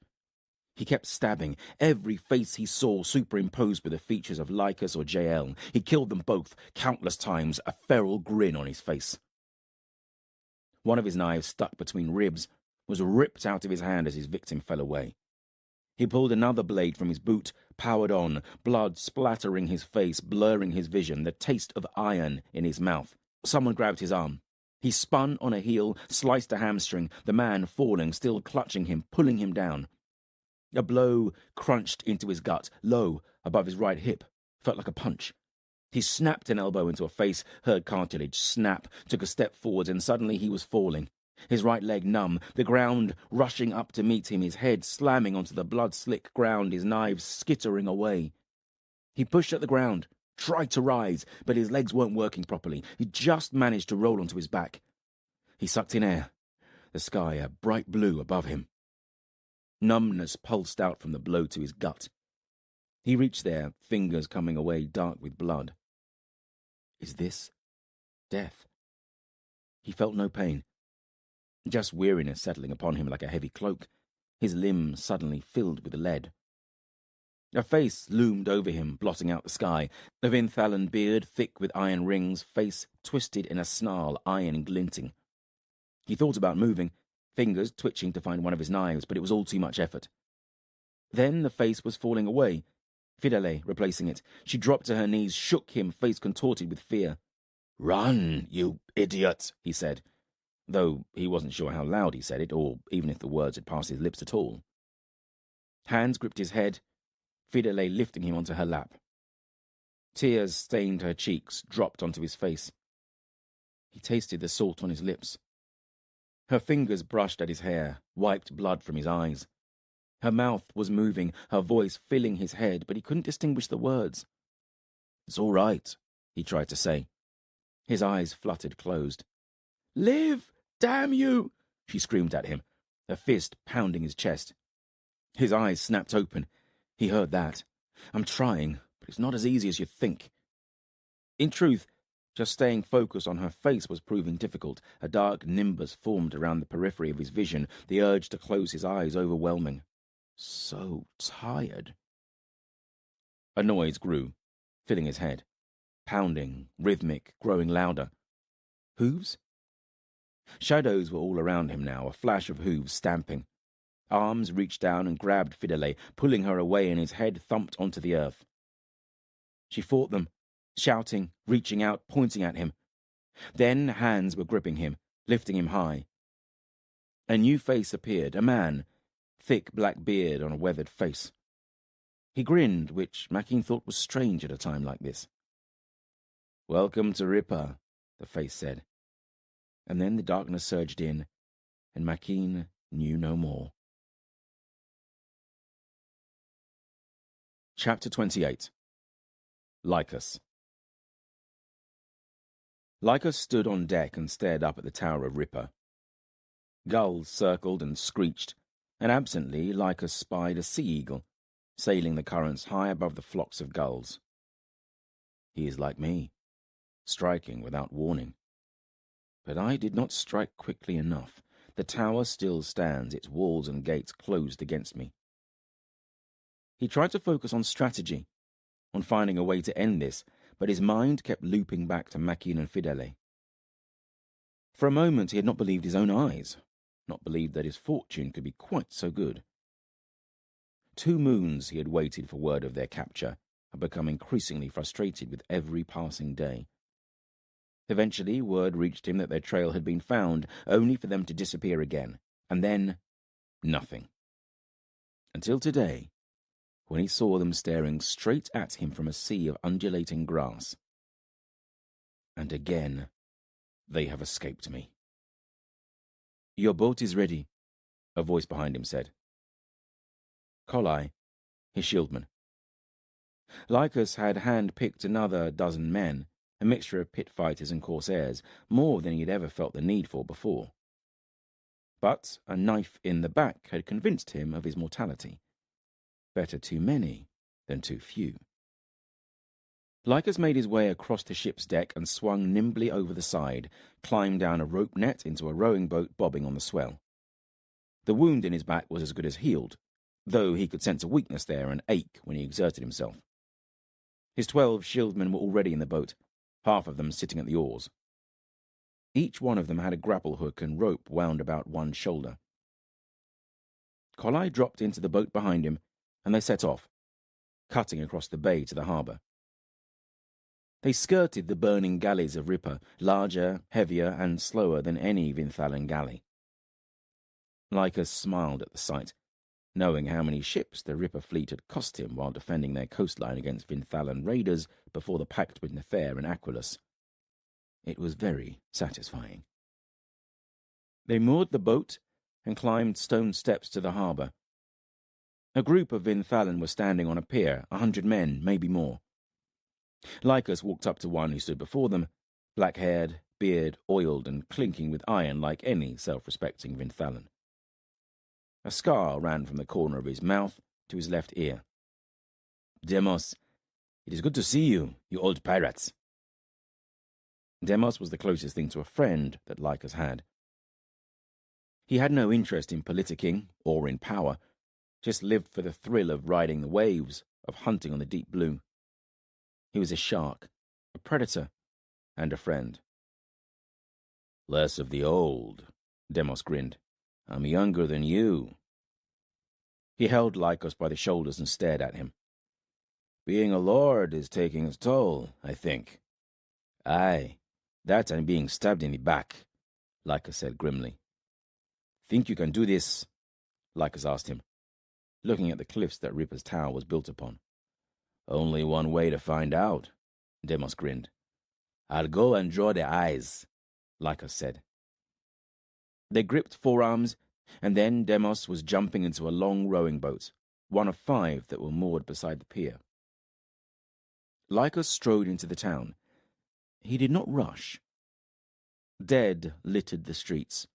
He kept stabbing, every face he saw superimposed with the features of Lycus or Jael. He killed them both, countless times, a feral grin on his face. One of his knives, stuck between ribs, was ripped out of his hand as his victim fell away. He pulled another blade from his boot, powered on, blood splattering his face, blurring his vision, the taste of iron in his mouth. Someone grabbed his arm. He spun on a heel, sliced a hamstring, the man falling, still clutching him, pulling him down. A blow crunched into his gut, low, above his right hip, felt like a punch. He snapped an elbow into a face, heard cartilage snap, took a step forwards, and suddenly he was falling. His right leg numb, the ground rushing up to meet him, his head slamming onto the blood-slick ground, his knives skittering away. He pushed at the ground, tried to rise, but his legs weren't working properly. He just managed to roll onto his back. He sucked in air, the sky a bright blue above him. Numbness pulsed out from the blow to his gut. He reached there, fingers coming away dark with blood. Is this death? He felt no pain, just weariness settling upon him like a heavy cloak, his limbs suddenly filled with lead. A face loomed over him, blotting out the sky, a Vinthalan beard thick with iron rings, face twisted in a snarl, iron glinting. He thought about moving, fingers twitching to find one of his knives, but it was all too much effort. Then the face was falling away, Fidele replacing it. She dropped to her knees, shook him, face contorted with fear. "Run, you idiot," he said, though he wasn't sure how loud he said it, or even if the words had passed his lips at all. Hands gripped his head, Fidele lifting him onto her lap. Tears stained her cheeks, dropped onto his face. He tasted the salt on his lips. Her fingers brushed at his hair, wiped blood from his eyes. Her mouth was moving, her voice filling his head, but he couldn't distinguish the words. "It's all right," he tried to say. His eyes fluttered closed. "Live, damn you!" she screamed at him, a fist pounding his chest. His eyes snapped open. He heard that. "I'm trying, but it's not as easy as you think." In truth, just staying focused on her face was proving difficult. A dark nimbus formed around the periphery of his vision, the urge to close his eyes overwhelming. So tired. A noise grew, filling his head. Pounding, rhythmic, growing louder. Hooves? Shadows were all around him now, a flash of hooves stamping. Arms reached down and grabbed Fidele, pulling her away, and his head thumped onto the earth. She fought them, shouting, reaching out, pointing at him. Then hands were gripping him, lifting him high. A new face appeared, a man, thick black beard on a weathered face. He grinned, which Makeen thought was strange at a time like this. "Welcome to Ripper," the face said. And then the darkness surged in, and Makeen knew no more. Chapter 28. Lycus. Lycus stood on deck and stared up at the tower of Ripper. Gulls circled and screeched, and absently Lycus spied a sea-eagle, sailing the currents high above the flocks of gulls. He is like me, striking without warning. But I did not strike quickly enough. The tower still stands, its walls and gates closed against me. He tried to focus on strategy, on finding a way to end this, but his mind kept looping back to Makeen and Fidele. For a moment he had not believed his own eyes, not believed that his fortune could be quite so good. 2 moons he had waited for word of their capture, had become increasingly frustrated with every passing day. Eventually word reached him that their trail had been found, only for them to disappear again, and then nothing. Until today, when he saw them staring straight at him from a sea of undulating grass. And again, they have escaped me. "Your boat is ready," a voice behind him said. Kolai, his shieldman. Lycus had hand-picked another dozen men, a mixture of pit fighters and corsairs, more than he had ever felt the need for before. But a knife in the back had convinced him of his mortality. Better too many than too few. Lycus made his way across the ship's deck and swung nimbly over the side, climbed down a rope net into a rowing boat bobbing on the swell. The wound in his back was as good as healed, though he could sense a weakness there and ache when he exerted himself. His 12 shieldmen were already in the boat, half of them sitting at the oars. Each one of them had a grapple hook and rope wound about one shoulder. Kolai dropped into the boat behind him, and they set off, cutting across the bay to the harbour. They skirted the burning galleys of Ripper, larger, heavier, and slower than any Vinthalan galley. Lycus smiled at the sight, knowing how many ships the Ripper fleet had cost him while defending their coastline against Vinthalan raiders before the pact with Nathair and Aquilus. It was very satisfying. They moored the boat and climbed stone steps to the harbour. A group of Vinthalan were standing on a pier, 100 men, maybe more. Lycus walked up to one who stood before them, black-haired, beard oiled and clinking with iron like any self-respecting Vinthalan. A scar ran from the corner of his mouth to his left ear. "Demos, it is good to see you, you old pirates." Demos was the closest thing to a friend that Lycus had. He had no interest in politicking or in power, just lived for the thrill of riding the waves, of hunting on the deep blue. He was a shark, a predator, and a friend. "Less of the old," Demos grinned. "I'm younger than you." He held Lycus by the shoulders and stared at him. "Being a lord is taking its toll, I think." "Aye, that and being stabbed in the back," Lycus said grimly. "Think you can do this?" Lycus asked him, looking at the cliffs that Ripper's tower was built upon. "Only one way to find out," Demos grinned. "I'll go and draw their eyes," Lycus said. They gripped forearms, and then Demos was jumping into a long rowing boat, one of 5 that were moored beside the pier. Lycus strode into the town. He did not rush. Dead littered the streets,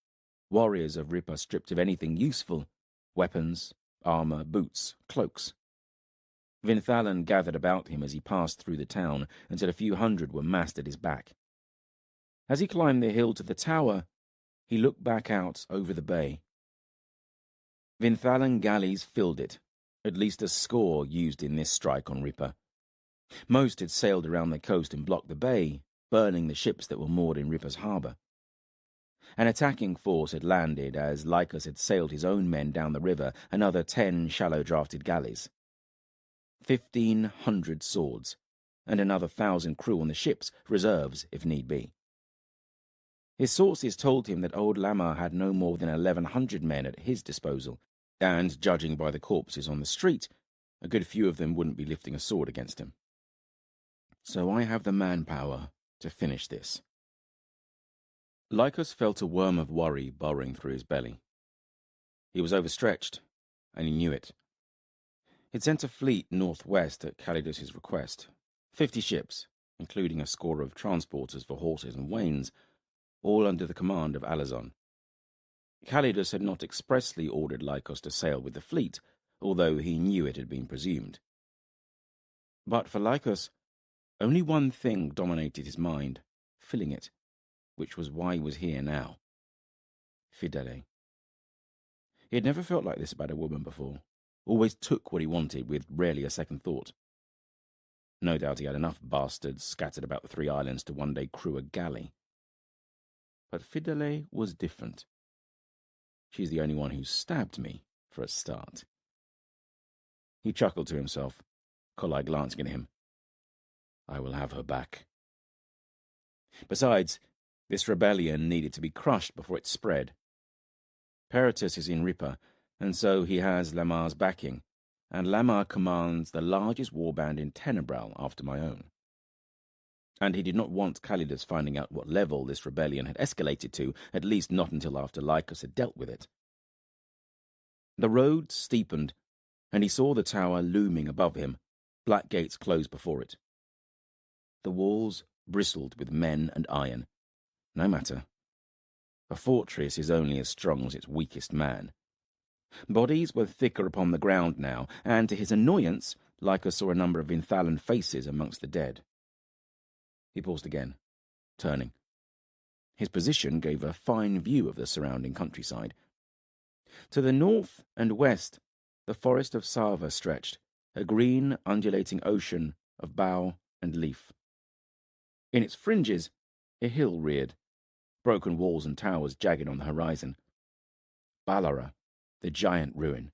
warriors of Ripper stripped of anything useful, weapons, armour, boots, cloaks. Vinthalan gathered about him as he passed through the town until a few hundred were massed at his back. As he climbed the hill to the tower, he looked back out over the bay. Vinthalan galleys filled it, at least a score used in this strike on Ripper. Most had sailed around the coast and blocked the bay, burning the ships that were moored in Ripper's harbour. An attacking force had landed as Lycus had sailed his own men down the river, another 10 shallow-drafted galleys. 1,500 swords, and another 1,000 crew on the ships, reserves if need be. His sources told him that old Lamar had no more than 1,100 men at his disposal, and, judging by the corpses on the street, a good few of them wouldn't be lifting a sword against him. So I have the manpower to finish this. Lycus felt a worm of worry burrowing through his belly. He was overstretched, and he knew it. He'd sent a fleet northwest at Calidus' request, 50 ships, including a score of transporters for horses and wains, all under the command of Alazon. Calidus had not expressly ordered Lycus to sail with the fleet, although he knew it had been presumed. But for Lycus, only one thing dominated his mind, filling it, which was why he was here now. Fidele. He had never felt like this about a woman before, always took what he wanted with rarely a second thought. No doubt he had enough bastards scattered about the 3 islands to one day crew a galley. But Fidele was different. She's the only one who stabbed me, for a start. He chuckled to himself, Kolai glancing at him. I will have her back. Besides, this rebellion needed to be crushed before it spread. Peritus is in Ripper, and so he has Lamar's backing, and Lamar commands the largest warband in Tenebral after my own. And he did not want Calidus finding out what level this rebellion had escalated to, at least not until after Lycus had dealt with it. The road steepened, and he saw the tower looming above him, black gates closed before it. The walls bristled with men and iron. No matter. A fortress is only as strong as its weakest man. Bodies were thicker upon the ground now, and to his annoyance, Lycus saw a number of Vinthalan faces amongst the dead. He paused again, turning. His position gave a fine view of the surrounding countryside. To the north and west, the forest of Sava stretched, a green, undulating ocean of bough and leaf. In its fringes, a hill reared, broken walls and towers jagged on the horizon. Balara, the giant ruin.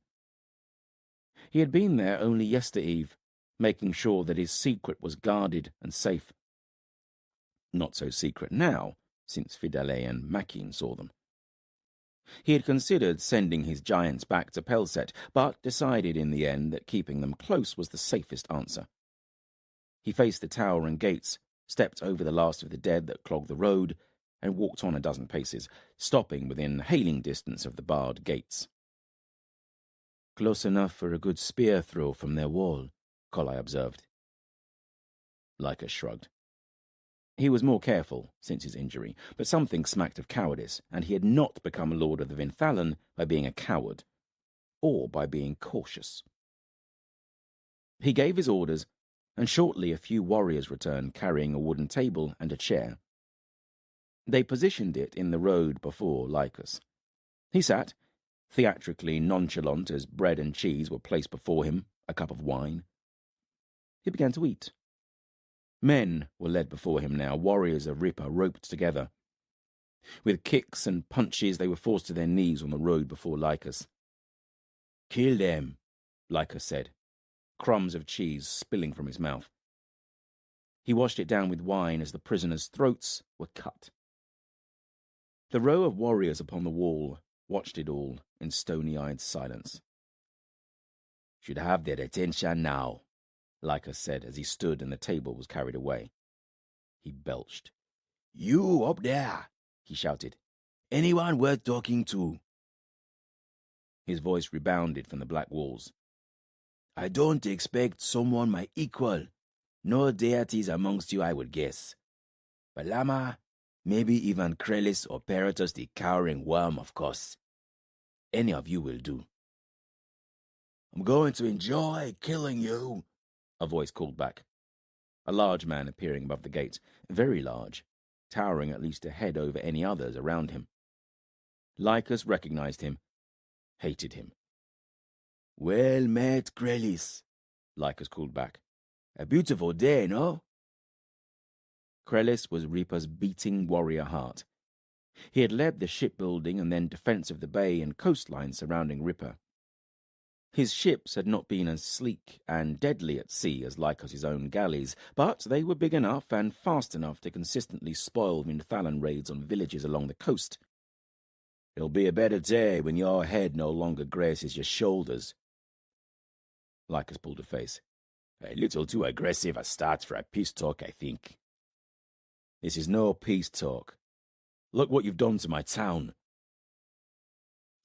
He had been there only yestereve, making sure that his secret was guarded and safe. Not so secret now, since Fidele and Makin saw them. He had considered sending his giants back to Pelset, but decided in the end that keeping them close was the safest answer. He faced the tower and gates, stepped over the last of the dead that clogged the road, and walked on a dozen paces, stopping within hailing distance of the barred gates. Close enough for a good spear throw from their wall, Kolai observed. Lycus shrugged. He was more careful since his injury, but something smacked of cowardice, and he had not become Lord of the Vinthalan by being a coward, or by being cautious. He gave his orders, and shortly a few warriors returned carrying a wooden table and a chair. They positioned it in the road before Lycus. He sat, theatrically nonchalant as bread and cheese were placed before him, a cup of wine. He began to eat. Men were led before him now, warriors of Ripper roped together. With kicks and punches they were forced to their knees on the road before Lycus. "Kill them," Lycus said, crumbs of cheese spilling from his mouth. He washed it down with wine as the prisoners' throats were cut. The row of warriors upon the wall watched it all in stony-eyed silence. "Should have their attention now," Lycus said as he stood and the table was carried away. He belched. "You up there," he shouted. "Anyone worth talking to?" His voice rebounded from the black walls. "I don't expect someone my equal. No deities amongst you, I would guess. But Lama, maybe even Krelis or Peritus the cowering worm, of course. Any of you will do." "I'm going to enjoy killing you," a voice called back. A large man appearing above the gate, very large, towering at least a head over any others around him. Lycus recognized him, hated him. "Well met, Krelis," Lycus called back. "A beautiful day, no?" Krelis was Reaper's beating warrior heart. He had led the shipbuilding and then defense of the bay and coastline surrounding Ripper. His ships had not been as sleek and deadly at sea as Lycos' own galleys, but they were big enough and fast enough to consistently spoil Minthalen raids on villages along the coast. It'll be a better day when your head no longer graces your shoulders. Lycos pulled a face. A little too aggressive a start for a peace talk, I think. This is no peace talk. Look what you've done to my town.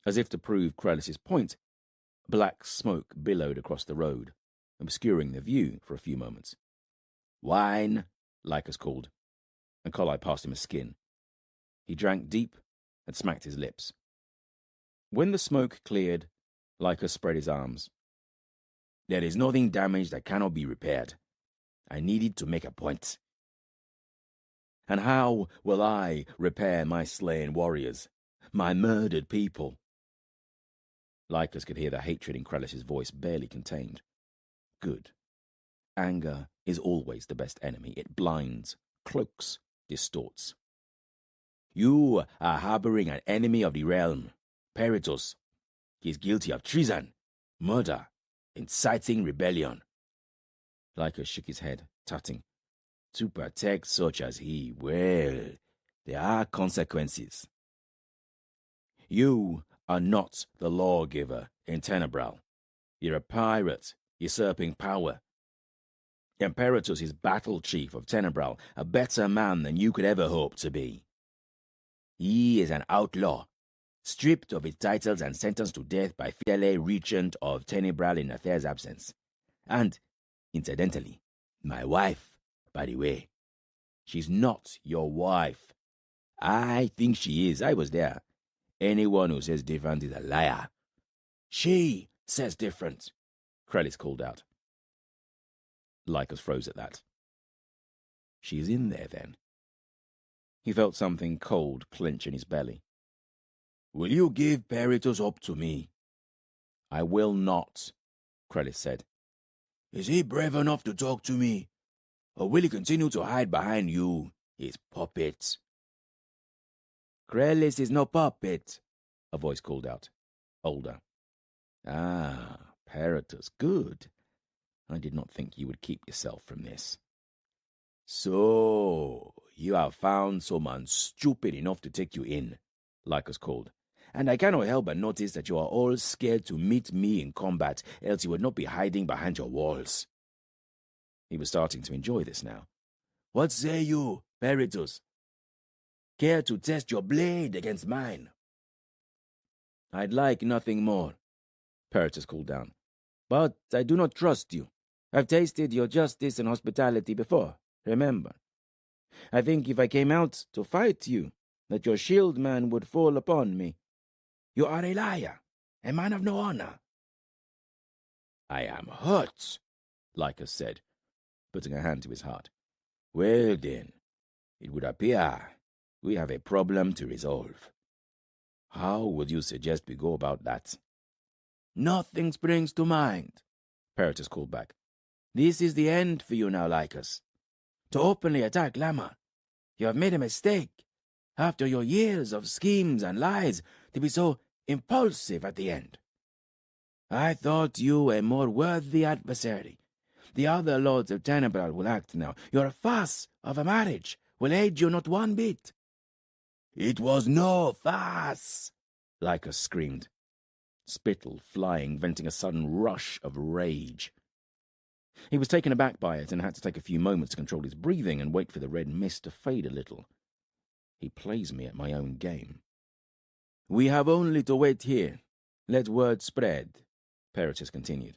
As if to prove Calidus' point, black smoke billowed across the road, obscuring the view for a few moments. Wine, Lycos called, and Colli passed him a skin. He drank deep and smacked his lips. When the smoke cleared, Lycos spread his arms. There is nothing damaged that cannot be repaired. I needed to make a point. And how will I repair my slain warriors, my murdered people? Lycos could hear the hatred in Calidus' voice barely contained. Good. Anger is always the best enemy. It blinds, cloaks, distorts. You are harboring an enemy of the realm, Peritus. He is guilty of treason, murder, inciting rebellion. Lycos shook his head, tutting. To protect such as he, well, there are consequences. You are not the lawgiver in Tenebral. You're a pirate, usurping power. Imperatus is battle chief of Tenebral, a better man than you could ever hope to be. He is an outlaw, stripped of his titles and sentenced to death by Fidele, regent of Tenebral in Nathair's absence. And, incidentally, my wife, by the way. She's not your wife. I think she is. I was there. Anyone who says different is a liar. She says different, Calidus called out. Lycos froze at that. She's in there, then. He felt something cold clench in his belly. Will you give Peritus up to me? I will not, Calidus said. Is he brave enough to talk to me? Or will he continue to hide behind you, his puppet? Calidus is no puppet, a voice called out, older. Ah, Peritus, good. I did not think you would keep yourself from this. So, you have found someone stupid enough to take you in, Lycos called. And I cannot help but notice that you are all scared to meet me in combat, else you would not be hiding behind your walls. He was starting to enjoy this now. What say you, Peritus? Care to test your blade against mine? I'd like nothing more, Peritus called down. But I do not trust you. I've tasted your justice and hospitality before, remember. I think if I came out to fight you, that your shield man would fall upon me. You are a liar, a man of no honor. I am hurt, Lycos said, putting a hand to his heart. Well then, it would appear we have a problem to resolve. How would you suggest we go about that? Nothing springs to mind, Peritus called back. This is the end for you now, Lycos. To openly attack Lama. You have made a mistake. After your years of schemes and lies, to be so impulsive at the end. I thought you a more worthy adversary. The other lords of Tenebral will act now. Your farce of a marriage will aid you not one bit. It was no farce, Lycos screamed, spittle flying, venting a sudden rush of rage. He was taken aback by it and had to take a few moments to control his breathing and wait for the red mist to fade a little. He plays me at my own game. We have only to wait here. Let word spread, Peritus continued.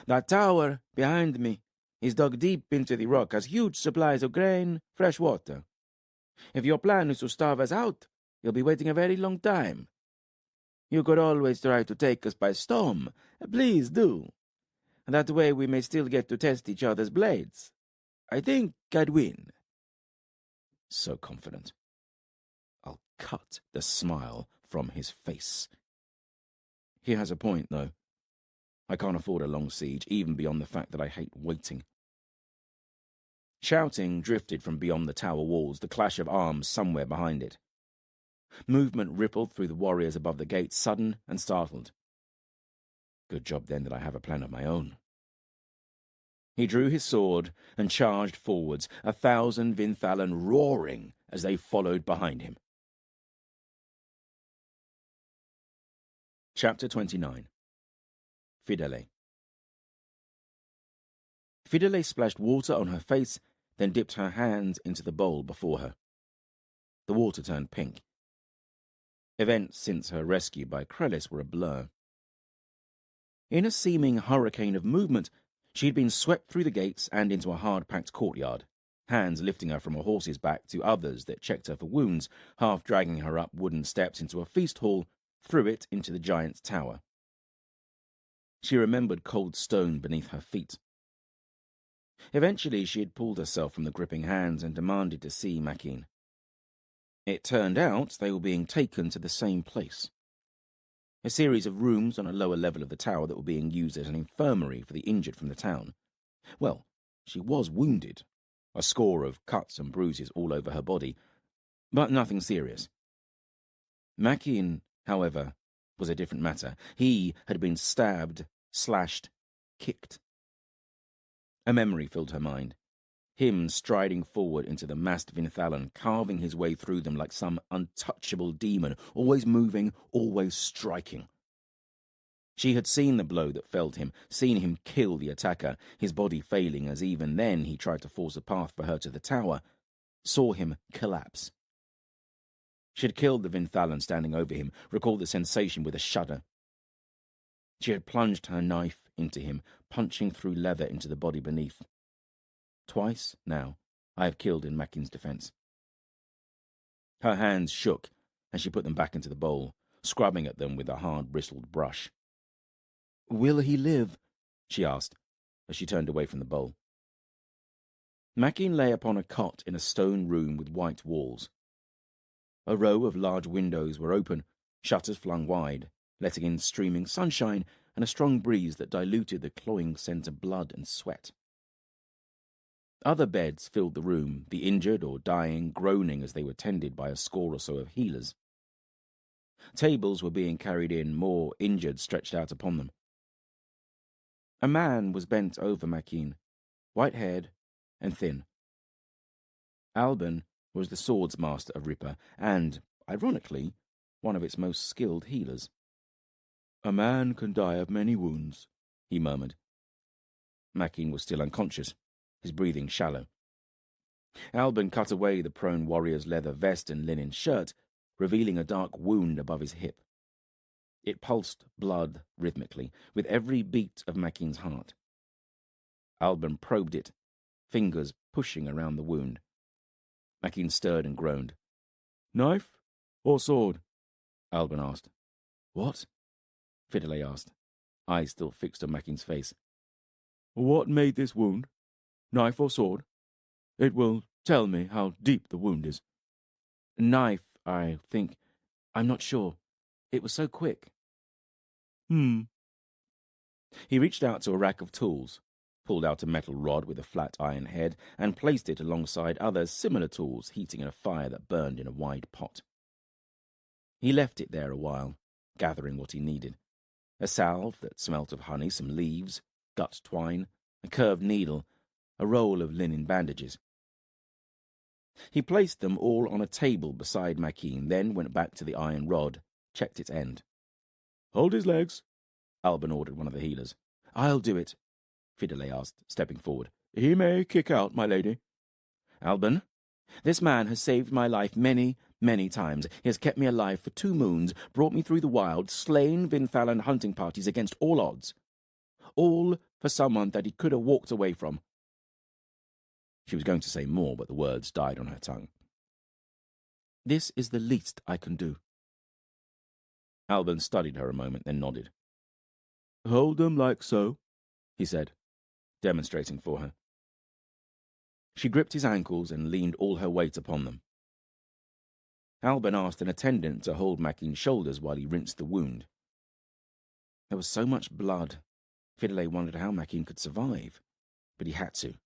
That tower behind me is dug deep into the rock, has huge supplies of grain, fresh water. If your plan is to starve us out, you'll be waiting a very long time. You could always try to take us by storm. Please do. That way we may still get to test each other's blades. I think I'd win. So confident. I'll cut the smile from his face. He has a point, though. I can't afford a long siege, even beyond the fact that I hate waiting. Shouting drifted from beyond the tower walls, the clash of arms somewhere behind it. Movement rippled through the warriors above the gate, sudden and startled. Good job, then, that I have a plan of my own. He drew his sword and charged forwards, 1,000 Vinthalan roaring as they followed behind him. Chapter 29. Fidele. Fidele splashed water on her face, then dipped her hands into the bowl before her. The water turned pink. Events since her rescue by Krellis were a blur. In a seeming hurricane of movement, she had been swept through the gates and into a hard-packed courtyard, hands lifting her from a horse's back to others that checked her for wounds, half dragging her up wooden steps into a feast hall, through it into the giant's tower. She remembered cold stone beneath her feet. Eventually she had pulled herself from the gripping hands and demanded to see Makin. It turned out they were being taken to the same place. A series of rooms on a lower level of the tower that were being used as an infirmary for the injured from the town. Well, she was wounded, a score of cuts and bruises all over her body, but nothing serious. Makin, however, was a different matter. He had been stabbed, slashed, kicked. A memory filled her mind. Him striding forward into the massed Vinthalan, carving his way through them like some untouchable demon, always moving, always striking. She had seen the blow that felled him, seen him kill the attacker, his body failing as even then he tried to force a path for her to the tower, saw him collapse. She had killed the Vinthalan standing over him, recalled the sensation with a shudder. She had plunged her knife into him, punching through leather into the body beneath. Twice, now, I have killed in Makin's defense. Her hands shook as she put them back into the bowl, scrubbing at them with a hard-bristled brush. "Will he live?" she asked, as she turned away from the bowl. Makin lay upon a cot in a stone room with white walls. A row of large windows were open, shutters flung wide, letting in streaming sunshine and a strong breeze that diluted the cloying scent of blood and sweat. Other beds filled the room, the injured or dying groaning as they were tended by a score or so of healers. Tables were being carried in, more injured stretched out upon them. A man was bent over Makin, white-haired and thin. Alban was the swords master of Ripper and, ironically, one of its most skilled healers. "A man can die of many wounds," he murmured. Makin was still unconscious, his breathing shallow. Alban cut away the prone warrior's leather vest and linen shirt, revealing a dark wound above his hip. It pulsed blood rhythmically, with every beat of Makin's heart. Alban probed it, fingers pushing around the wound. Makin stirred and groaned. "Knife or sword?" Alban asked. "What?" Fidele asked, eyes still fixed on Makin's face. "What made this wound? Knife or sword? It will tell me how deep the wound is." "Knife, I think. I'm not sure. It was so quick." He reached out to a rack of tools, pulled out a metal rod with a flat iron head, and placed it alongside other similar tools heating in a fire that burned in a wide pot. He left it there a while, gathering what he needed. A salve that smelt of honey, some leaves, gut twine, a curved needle, a roll of linen bandages. He placed them all on a table beside Makin, then went back to the iron rod, checked its end. "Hold his legs," Alban ordered one of the healers. "I'll do it," Fidele asked, stepping forward. "He may kick out, my lady." "Alban, this man has saved my life many, many times. He has kept me alive for 2 moons, brought me through the wild, slain Vinthalan hunting parties against all odds. All for someone that he could have walked away from." She was going to say more, but the words died on her tongue. "This is the least I can do." Alban studied her a moment, then nodded. "Hold them like so," he said, demonstrating for her. She gripped his ankles and leaned all her weight upon them. Alban asked an attendant to hold Makin's shoulders while he rinsed the wound. There was so much blood, Fidele wondered how Makin could survive, but he had to.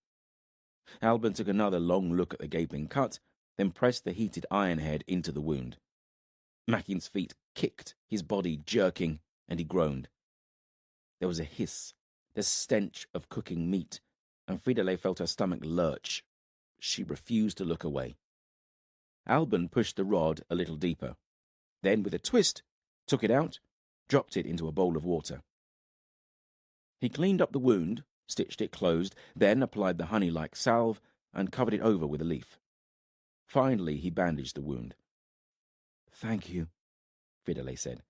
Alban took another long look at the gaping cut, then pressed the heated iron head into the wound. Makin's feet kicked, his body jerking, and he groaned. There was a hiss, the stench of cooking meat, and Fridolin felt her stomach lurch. She refused to look away. Alban pushed the rod a little deeper. Then, with a twist, took it out, dropped it into a bowl of water. He cleaned up the wound, stitched it closed, then applied the honey-like salve and covered it over with a leaf. Finally, he bandaged the wound. "Thank you," Fridolin said,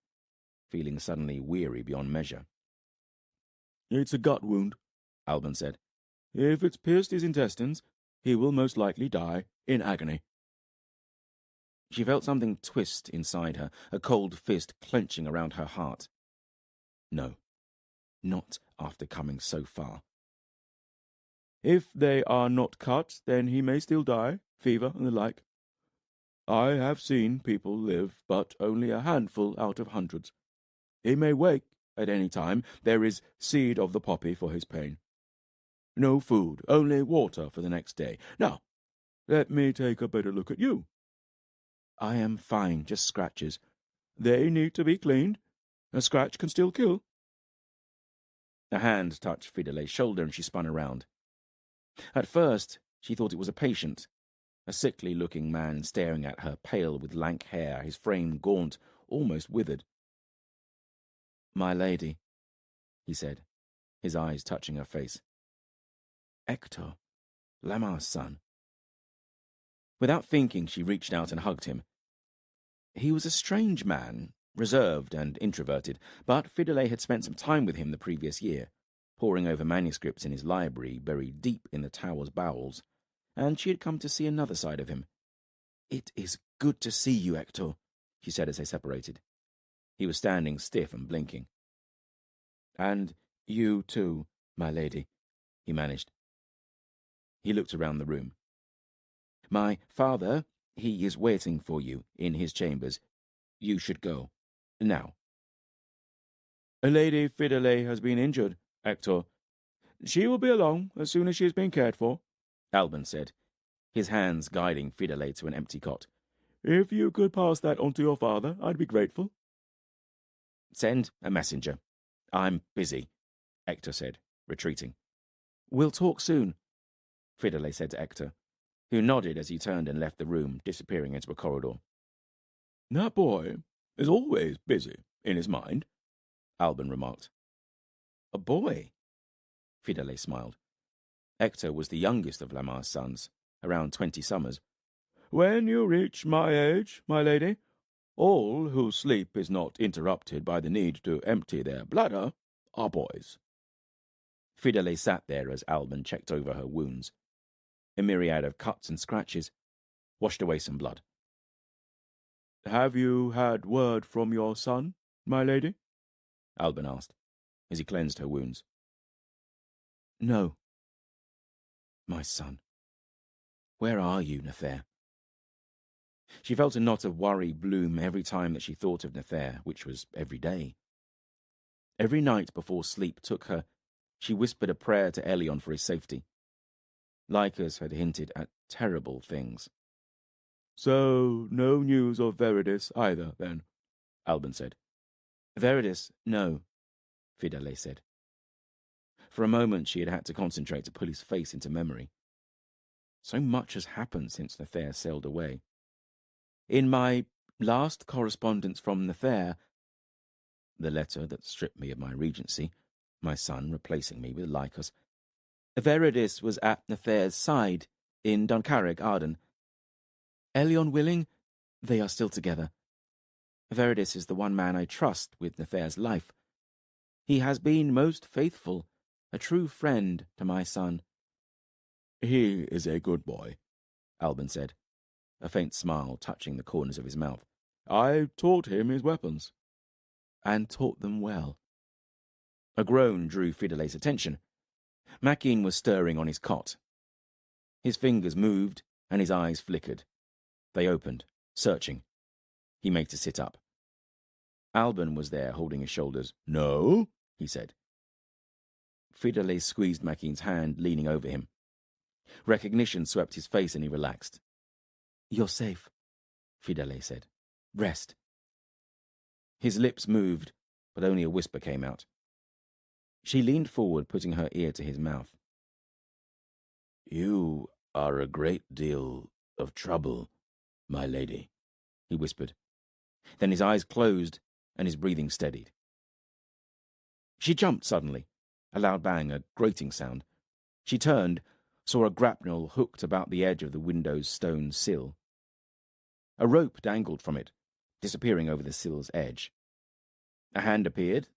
feeling suddenly weary beyond measure. "It's a gut wound," Alban said. "If it's pierced his intestines, he will most likely die in agony." She felt something twist inside her, a cold fist clenching around her heart. No, not after coming so far. "If they are not cut, then he may still die, fever and the like. I have seen people live, but only a handful out of hundreds. He may wake at any time. There is seed of the poppy for his pain. No food, only water for the next day. Now, let me take a better look at you." "I am fine, just scratches." "They need to be cleaned. A scratch can still kill." A hand touched Fridolin's shoulder and she spun around. At first, she thought it was a patient, a sickly-looking man staring at her, pale with lank hair, his frame gaunt, almost withered. "My lady," he said, his eyes touching her face. "Hector, Lamar's son." Without thinking, she reached out and hugged him. He was a strange man, reserved and introverted, but Fridolin had spent some time with him the previous year, poring over manuscripts in his library buried deep in the tower's bowels, and she had come to see another side of him. "It is good to see you, Hector," she said as they separated. He was standing stiff and blinking. "And you too, my lady," he managed. He looked around the room. "My father, he is waiting for you in his chambers. You should go. Now." "Lady Fridolin has been injured, Hector. She will be along as soon as she has been cared for," Alban said, his hands guiding Fridolin to an empty cot. "If you could pass that on to your father, I'd be grateful." "Send a messenger. I'm busy," Hector said, retreating. "We'll talk soon," Fridolin said to Hector, who nodded as he turned and left the room, disappearing into a corridor. "That boy is always busy in his mind," Alban remarked. "A boy?" Fridolin smiled. Hector was the youngest of Lamar's sons, around 20 summers. "When you reach my age, my lady, all whose sleep is not interrupted by the need to empty their bladder are boys." Fridolin sat there as Alban checked over her wounds. A myriad of cuts and scratches washed away some blood. "Have you had word from your son, my lady?" Alban asked, as he cleansed her wounds. "No. My son. Where are you, Nathair?" She felt a knot of worry bloom every time that she thought of Nathair, which was every day. Every night before sleep took her, she whispered a prayer to Elion for his safety. Lycus had hinted at terrible things. "So, no news of Veridis either, then?" Alban said. "Veridis, no," Fridolin said. For a moment she had had to concentrate to pull his face into memory. So much has happened since Nathair sailed away. "In my last correspondence from Nathair," the letter that stripped me of my regency, my son replacing me with Lycus, "Veridis was at Nathair's side in Duncarrig, Arden. Elion willing, they are still together. Veridis is the one man I trust with Nathair's life. He has been most faithful, a true friend to my son." "He is a good boy," Alban said, a faint smile touching the corners of his mouth. "I taught him his weapons." "And taught them well." A groan drew Fridolin's attention. Mackin was stirring on his cot. His fingers moved and his eyes flickered. They opened, searching. He made to sit up. Alban was there, holding his shoulders. "No?" he said. Fridolin squeezed Mackin's hand, leaning over him. Recognition swept his face and he relaxed. "You're safe," Fridolin said. "Rest." His lips moved, but only a whisper came out. She leaned forward, putting her ear to his mouth. "You are a great deal of trouble, my lady," he whispered. Then his eyes closed and his breathing steadied. She jumped suddenly, a loud bang, a grating sound. She turned, saw a grapnel hooked about the edge of the window's stone sill. A rope dangled from it, disappearing over the sill's edge. A hand appeared,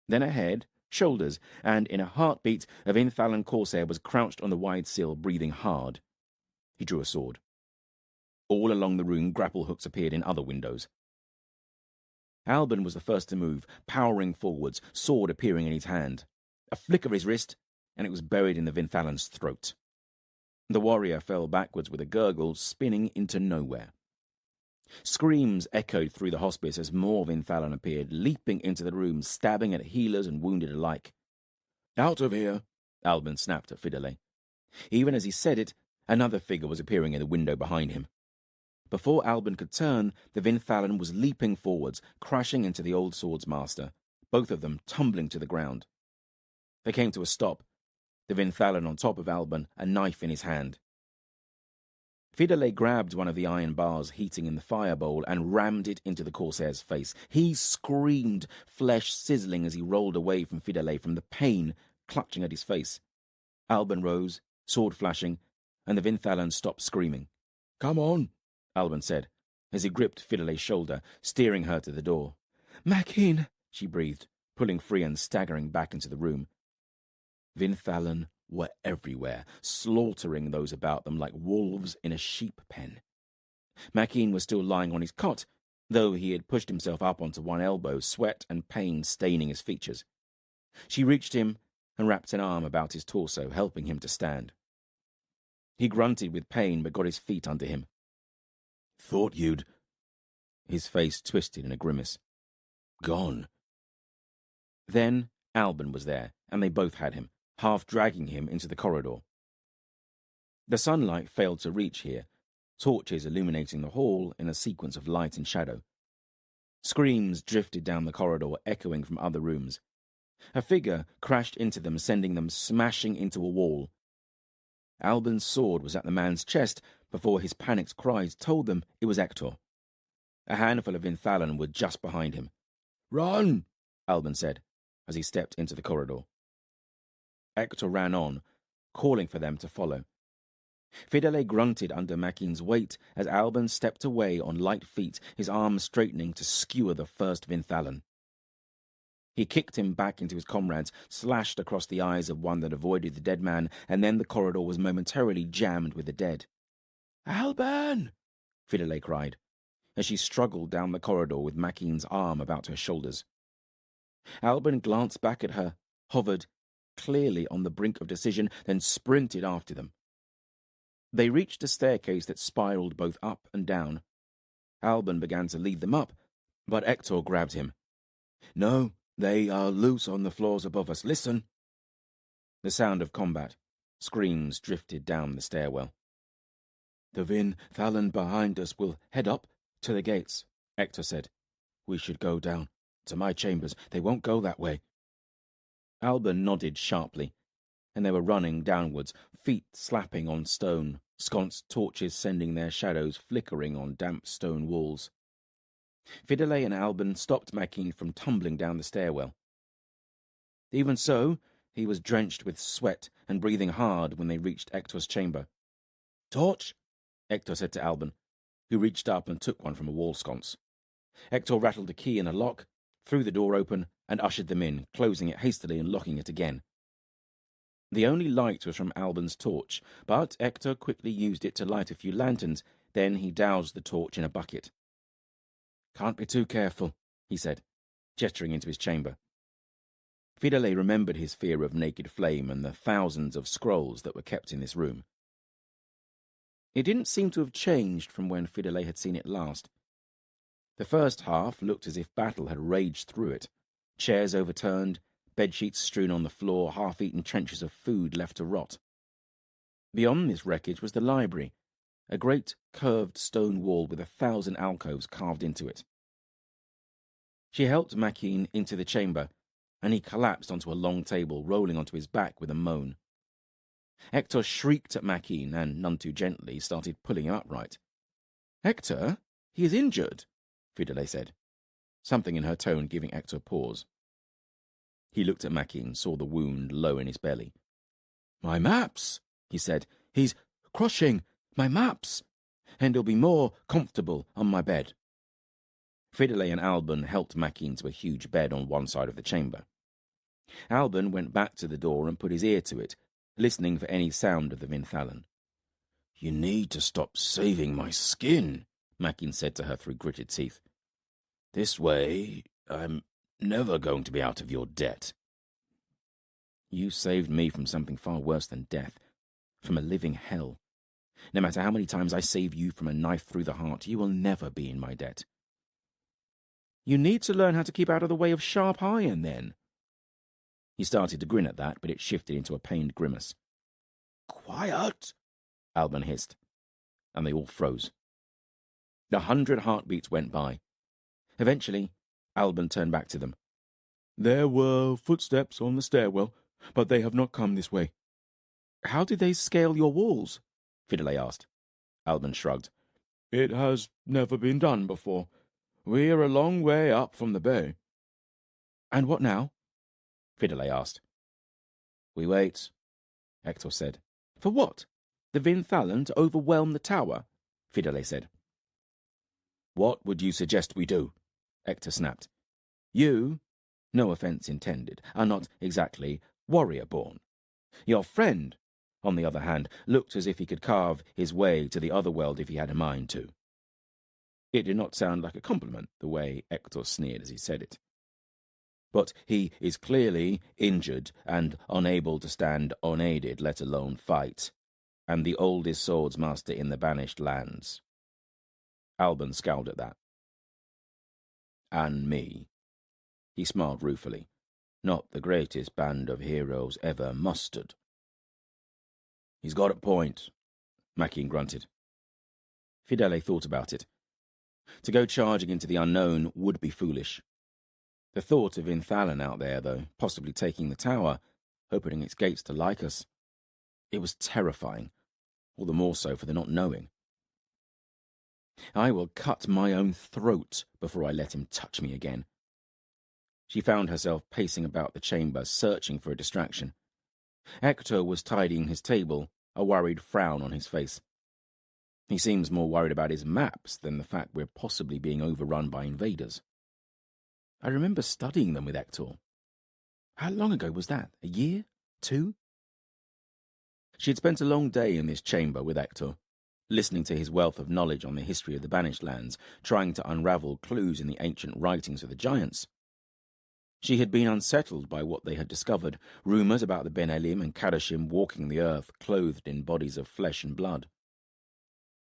then a head, shoulders, and in a heartbeat, a Vinthalan corsair was crouched on the wide sill, breathing hard. He drew a sword. All along the room, grapple hooks appeared in other windows. Alban was the first to move, powering forwards, sword appearing in his hand. A flick of his wrist, and it was buried in the Vinthalan's throat. The warrior fell backwards with a gurgle, spinning into nowhere. Screams echoed through the hospice as more Vinthalan appeared, leaping into the room, stabbing at healers and wounded alike. "Out of here!" Alban snapped at Fidele. Even as he said it, another figure was appearing in the window behind him. Before Alban could turn, the Vinthalan was leaping forwards, crashing into the old sword's master, both of them tumbling to the ground. They came to a stop, the Vinthalan on top of Alban, a knife in his hand. Fidele grabbed one of the iron bars heating in the fire bowl and rammed it into the corsair's face. He screamed, flesh sizzling as he rolled away from Fidele from the pain clutching at his face. Alban rose, sword flashing, and the Vinthalan stopped screaming. "Come on," Alban said, as he gripped Fidele's shoulder, steering her to the door. "Makin," she breathed, pulling free and staggering back into the room. Vinthalan were everywhere, slaughtering those about them like wolves in a sheep pen. Makin was still lying on his cot, though he had pushed himself up onto one elbow, sweat and pain staining his features. She reached him and wrapped an arm about his torso, helping him to stand. He grunted with pain but got his feet under him. "Thought you'd—" His face twisted in a grimace. "Gone." Then Alban was there, and they both had him, half dragging him into the corridor. The sunlight failed to reach here, torches illuminating the hall in a sequence of light and shadow. Screams drifted down the corridor, echoing from other rooms. A figure crashed into them, sending them smashing into a wall. Alban's sword was at the man's chest before his panicked cries told them it was Ector. A handful of Vinthalan were just behind him. "Run!" Alban said, as he stepped into the corridor. Ector ran on, calling for them to follow. Fidele grunted under Makin's weight as Alban stepped away on light feet, his arms straightening to skewer the first Vinthalan. He kicked him back into his comrades, slashed across the eyes of one that avoided the dead man, and then the corridor was momentarily jammed with the dead. "Alban!" Fidele cried, as she struggled down the corridor with Makin's arm about her shoulders. Alban glanced back at her, hovered, clearly on the brink of decision, then sprinted after them. They reached a staircase that spiraled both up and down. Alban began to lead them up, but Ector grabbed him. "No, they are loose on the floors above us. Listen!" The sound of combat. Screams drifted down the stairwell. "The Vinthalan behind us will head up to the gates," Ector said. "We should go down to my chambers. They won't go that way." Alban nodded sharply, and they were running downwards, feet slapping on stone, sconced torches sending their shadows flickering on damp stone walls. Fidele and Alban stopped Makin from tumbling down the stairwell. Even so, he was drenched with sweat and breathing hard when they reached Ector's chamber. "Torch?" Ector said to Alban, who reached up and took one from a wall sconce. Ector rattled a key in a lock, threw the door open, and ushered them in, closing it hastily and locking it again. The only light was from Alban's torch, but Ector quickly used it to light a few lanterns. Then he doused the torch in a bucket. "Can't be too careful," he said, gesturing into his chamber. Fidele remembered his fear of naked flame and the thousands of scrolls that were kept in this room. It didn't seem to have changed from when Fidele had seen it last. The first half looked as if battle had raged through it. Chairs overturned, bedsheets strewn on the floor, half-eaten trenches of food left to rot. Beyond this wreckage was the library, a great curved stone wall with 1,000 alcoves carved into it. She helped Makin into the chamber, and he collapsed onto a long table, rolling onto his back with a moan. Hector shrieked at Makin and, none too gently, started pulling him upright. "Hector, he is injured," Fidele said, something in her tone giving Hector pause. He looked at Makin, saw the wound low in his belly. "My maps," he said. "He's crushing my maps, and he'll be more comfortable on my bed." Fidele and Alban helped Makin to a huge bed on one side of the chamber. Alban went back to the door and put his ear to it, listening for any sound of the Vinthalan. "You need to stop saving my skin," Makin said to her through gritted teeth. "This way, I'm never going to be out of your debt." "You saved me from something far worse than death, from a living hell. No matter how many times I save you from a knife through the heart, you will never be in my debt." "You need to learn how to keep out of the way of sharp iron, then." He started to grin at that, but it shifted into a pained grimace. "Quiet!" Alban hissed, and they all froze. 100 heartbeats went by. Eventually, Alban turned back to them. "There were footsteps on the stairwell, but they have not come this way." "How did they scale your walls?" Fidele asked. Alban shrugged. "It has never been done before. We are a long way up from the bay." "And what now?" Fidele asked. "We wait," Hector said. "For what? The Vinthalan to overwhelm the tower?" Fidele said. "What would you suggest we do?" Hector snapped. "You, no offence intended, are not exactly warrior-born. Your friend, on the other hand, looked as if he could carve his way to the other world if he had a mind to." It did not sound like a compliment, the way Hector sneered as he said it. "But he is clearly injured and unable to stand unaided, let alone fight, and the oldest swords master in the Banished Lands." Alban scowled at that. "And me." He smiled ruefully. "Not the greatest band of heroes ever mustered." "He's got a point," Makin grunted. Fidele thought about it. To go charging into the unknown would be foolish. The thought of Vinthalan out there, though, possibly taking the tower, opening its gates to Lycus, it was terrifying, all the more so for the not knowing. "I will cut my own throat before I let him touch me again." She found herself pacing about the chamber, searching for a distraction. Hector was tidying his table, a worried frown on his face. He seems more worried about his maps than the fact we're possibly being overrun by invaders. I remember studying them with Hector. How long ago was that? A year? 2? She had spent a long day in this chamber with Hector, listening to his wealth of knowledge on the history of the Banished Lands, trying to unravel clues in the ancient writings of the giants. She had been unsettled by what they had discovered, rumours about the Ben Elim and Kadoshim walking the earth clothed in bodies of flesh and blood.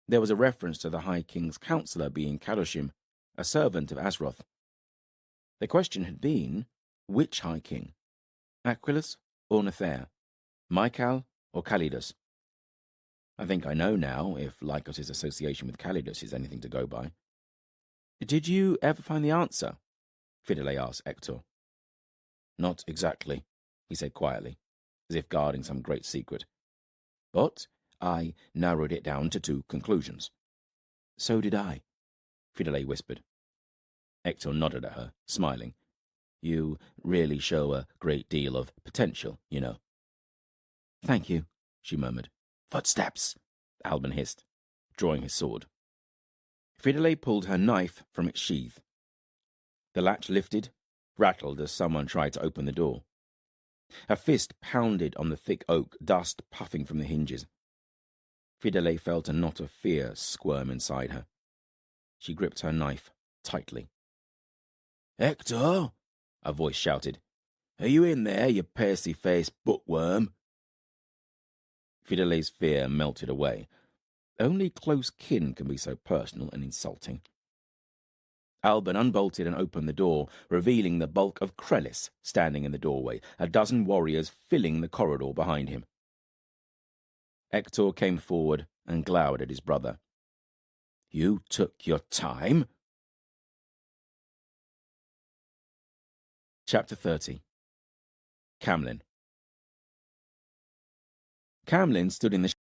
There was a reference to the High King's counselor being Kadoshim, a servant of Asroth. The question had been, which High King? Aquilus or Nathair? Michael or Calidus? I think I know now, if Lycus's association with Calidus is anything to go by. "Did you ever find the answer?" Fidele asked Hector. "Not exactly," he said quietly, as if guarding some great secret. "But I narrowed it down to 2 conclusions." "So did I," Fidele whispered. Hector nodded at her, smiling. "You really show a great deal of potential, you know." "Thank you," she murmured. "Footsteps," Alban hissed, drawing his sword. Fidele pulled her knife from its sheath. The latch lifted, rattled as someone tried to open the door. A fist pounded on the thick oak, dust puffing from the hinges. Fidele felt a knot of fear squirm inside her. She gripped her knife tightly. "Hector!" a voice shouted. "Are you in there, you pasty-faced bookworm?" Fidele's fear melted away. Only close kin can be so personal and insulting. Alban unbolted and opened the door, revealing the bulk of Krellis standing in the doorway, a dozen warriors filling the corridor behind him. Hector came forward and glowered at his brother. "You took your time?" Chapter 30. Camlin. Camlin stood in the